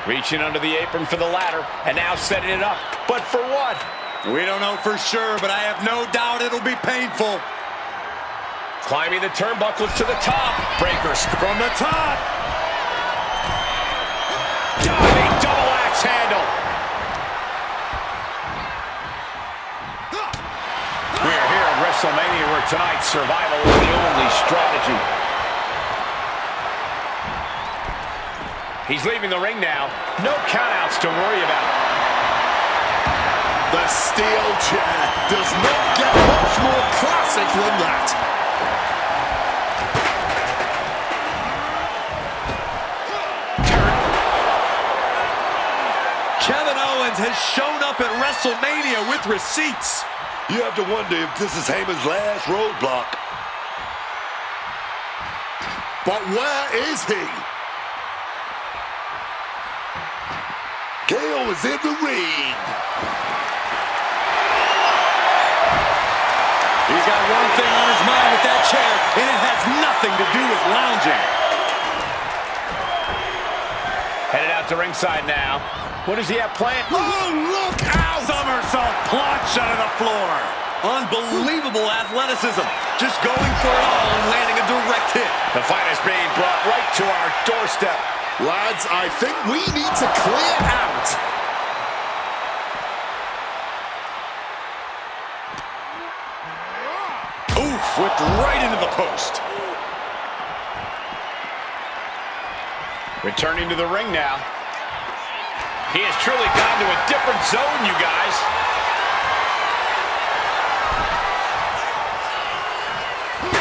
Reaching under the apron for the ladder, and now setting it up. But for what? We don't know for sure, but I have no doubt it'll be painful. Climbing the turnbuckles to the top. Breakers from the top. Diving double axe handle. We're here at WrestleMania where tonight's survival is the only strategy. He's leaving the ring now. No countouts to worry about. The steel chair does not get much more classic than that. Kevin Owens has shown up at WrestleMania with receipts. You have to wonder if this is Heyman's last roadblock. But where is he? KO is in the ring. He's got one thing on his mind with that chair, and it has nothing to do with lounging. Headed out to ringside now. What does he have planned? Oh, look out! Somersault plunge out of the floor. Unbelievable athleticism. Just going for it all and landing a direct hit. The fight is being brought right to our doorstep. Lads, I think we need to clear out. Oof, whipped right into the post. Returning to the ring now. He has truly gone to a different zone, you guys.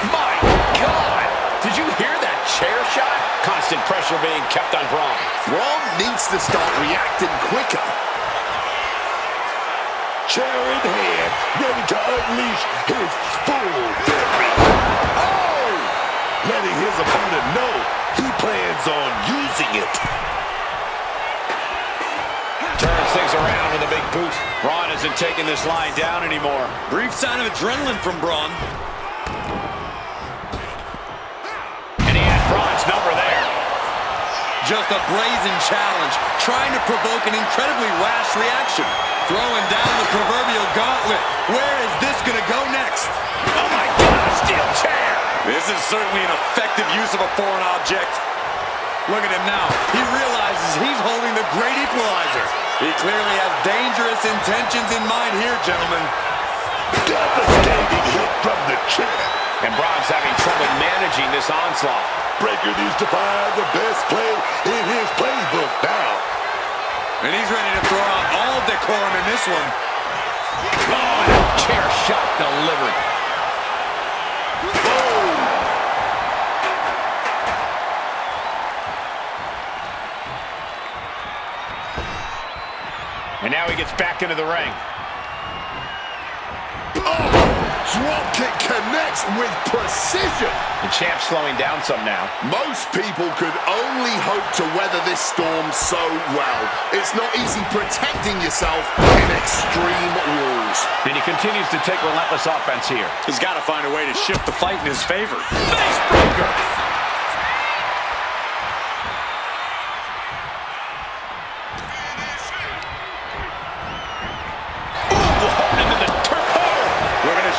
My God! Did you hear that chair shot? Constant pressure being kept on Braun. Braun needs to start reacting quicker. Chair in hand, ready to unleash his full fury. Oh! Letting his opponent know he plans on using it. Turns things around with a big boot. Braun isn't taking this line down anymore. Brief sign of adrenaline from Braun. And he had Braun's number there. Just a brazen challenge, trying to provoke an incredibly rash reaction. Throwing down the proverbial gauntlet. Where is this going to go next? Oh my God, a steel chair! This is certainly an effective use of a foreign object. Look at him now. He realizes he's holding the great equalizer. He clearly has dangerous intentions in mind here, gentlemen. Devastating hit from the chair. And Braun's having trouble managing this onslaught. Breaker needs to find the best play in his playbook now. And he's ready to throw out all decorum in this one. Oh, and a chair shot delivered. Boom! And now he gets back into the ring. Drop kick connects with precision. The champ's slowing down some now. Most people could only hope to weather this storm so well. It's not easy protecting yourself in extreme rules. And he continues to take relentless offense here. He's got to find a way to shift the fight in his favor. Face breaker!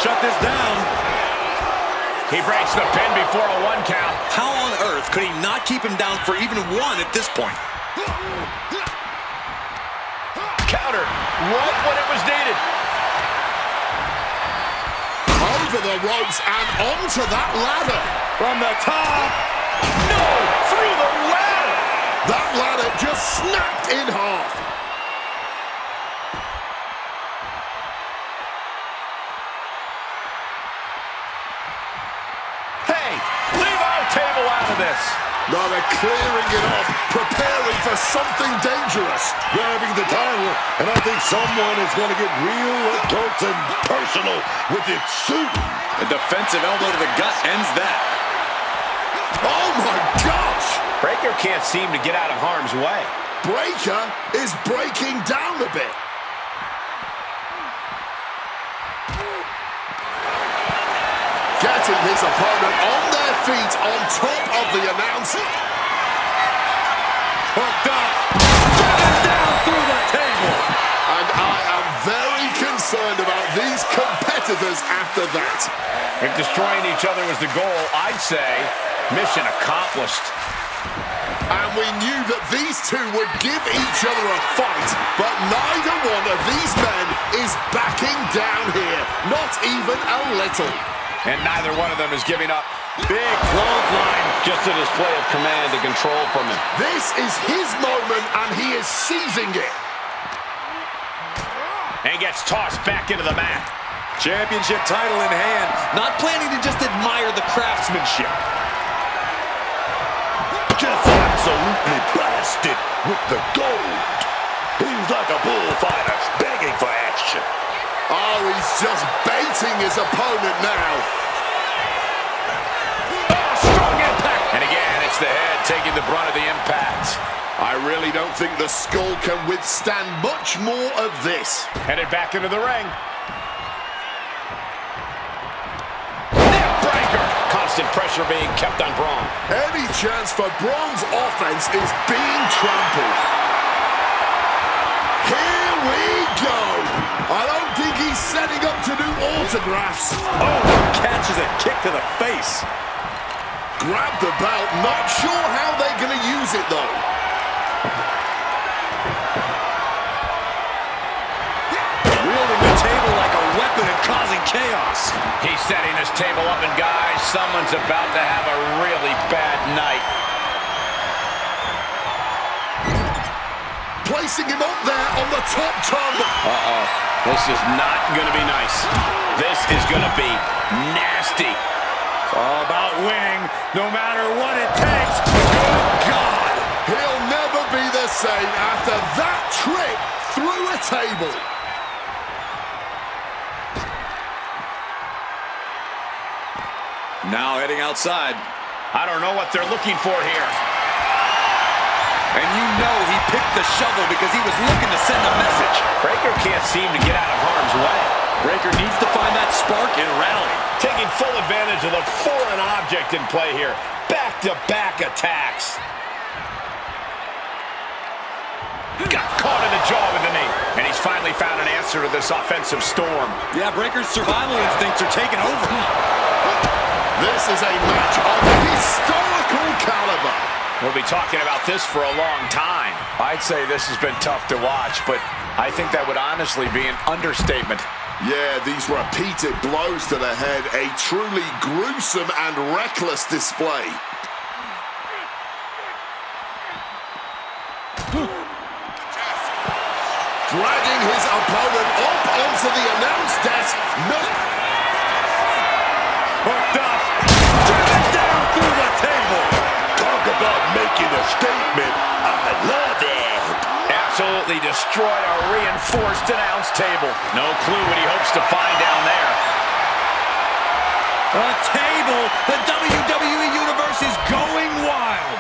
Shut this down. He breaks the pin before a 1 count. How on earth could he not keep him down for even 1 at this point? Counter right when it was needed. Over the ropes and onto that ladder. From the top. No! Through the ladder! That ladder just snapped in half. Table out of this. Now they're clearing it off, preparing for something dangerous. Grabbing the title, and I think someone is going to get real up close and personal with it soon. A defensive elbow to the gut ends that. Oh my gosh! Breaker can't seem to get out of harm's way. Breaker is breaking down a bit. Getting his opponent on their feet on top of the announcer. Hooked up. his competitors after that. If destroying each other was the goal, I'd say mission accomplished. And we knew that these two would give each other a fight, but neither one of these men is backing down here, not even a little. And neither one of them is giving up. Big clothesline, just a display of command and control from him. This is his moment, and he is seizing it. And gets tossed back into the mat. Championship title in hand, not planning to just admire the craftsmanship. Just absolutely blasted with the gold. He's like a bullfighter begging for action. Oh, he's just baiting his opponent now. Oh, strong impact. And again, it's the head taking the brunt of the impact. I really don't think the skull can withstand much more of this. Headed back into the ring. Constant pressure being kept on Braun. Any chance for Braun's offense is being trampled. Here we go. I don't think he's setting up to do autographs. Oh, catches a kick to the face. Grab the belt. Not sure how they're going to use it, though. Wielding the table like a weapon and causing chaos. He's setting this table up, and guys, someone's about to have a really bad night. Placing him up there on the top turnbuckle. Uh-oh. This is not going to be nice. This is going to be nasty. It's all about winning, no matter what it takes. Good God! He'll never be the same after that trip through a table. Now heading outside. I don't know what they're looking for here. And you know he picked the shovel because he was looking to send a message. Breaker can't seem to get out of harm's way. Breaker needs to find that spark and rally. Taking full advantage of the foreign object in play here. Back-to-back attacks. Got caught in the jaw with the knee. And he's finally found an answer to this offensive storm. Yeah, Breaker's survival instincts are taking over. This is a match of historical caliber. We'll be talking about this for a long time. I'd say this has been tough to watch, but I think that would honestly be an understatement. Yeah, these repeated blows to the head, a truly gruesome and reckless display. Dragging his opponent up onto the announce desk. Hooked up. Driven down through the table. Talk about making a statement. I love it. Absolutely destroyed a reinforced announce table. No clue what he hopes to find down there. A table. The WWE Universe is going wild.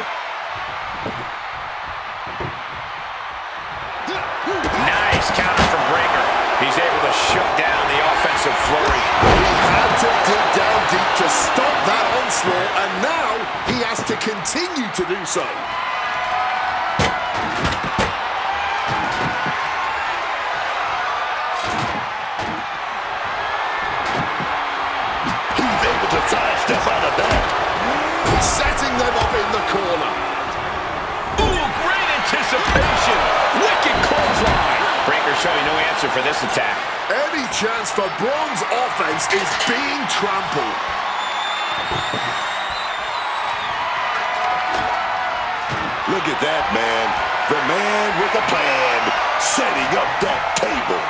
Nice counter from Breaker. He's able to shut down the offensive flurry. He had to dig down deep to stop that onslaught, and now he has to continue to do so. He's able to sidestep out of that. Setting them up in the corner. Ooh, great anticipation. Wicked clothesline. Breaker showing no answer for this attack. Any chance for Braun's offense is being trampled. Look at that, man. The man with a plan, setting up that table.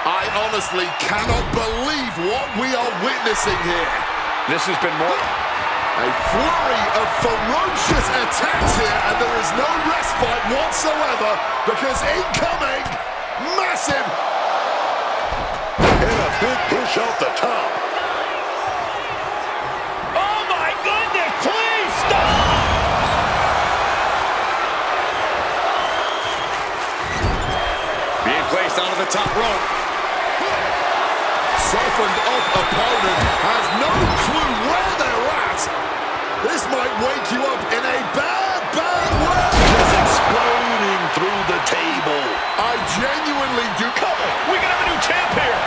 I honestly cannot believe what we are witnessing here. This has been more... A flurry of ferocious attacks here, and there is no respite whatsoever because incoming, massive, and a big push off the top. Oh my goodness, please stop! Being placed onto the top rope. Softened up opponent has no clue where they're at. This might wake you up in a bad, bad way. Just exploding through the table. I genuinely do. Come on, we can have a new champ here.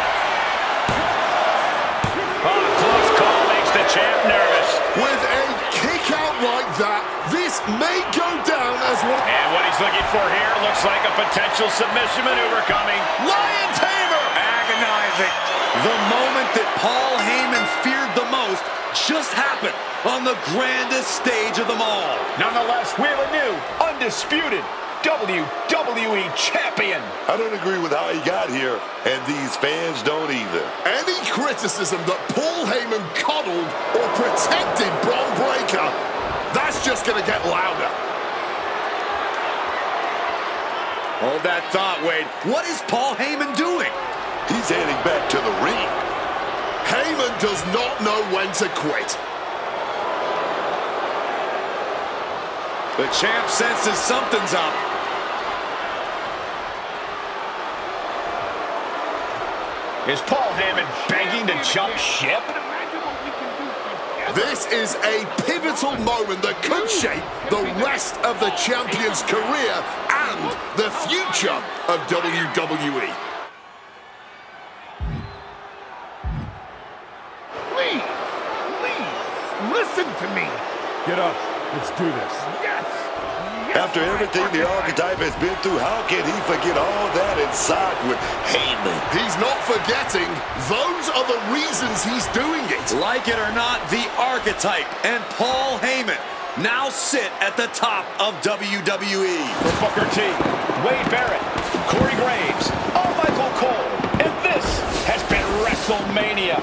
This may go down as one. And what he's looking for here looks like a potential submission maneuver coming. Lion Tamer! Agonizing. The moment that Paul Heyman feared the most just happened on the grandest stage of them all. Nonetheless, we have a new, undisputed WWE champion. I don't agree with how he got here, and these fans don't either. Any criticism that Paul Heyman coddled or protected Bron Breakker, that's just going to get louder. Hold that thought, Wade. What is Paul Heyman doing? He's heading back to the ring. Heyman does not know when to quit. The champ senses something's up. Is Paul Heyman begging to jump ship? This is a pivotal moment that could shape the rest of the champion's career and the future of WWE. Please, listen to me. Get up. Let's do this. Yes. After everything the archetype has been through, how can he forget all that and side with Heyman? He's not forgetting. Those are the reasons he's doing it. Like it or not, the archetype and Paul Heyman now sit at the top of WWE. For Booker T, Wade Barrett, Corey Graves, Michael Cole, and this has been WrestleMania.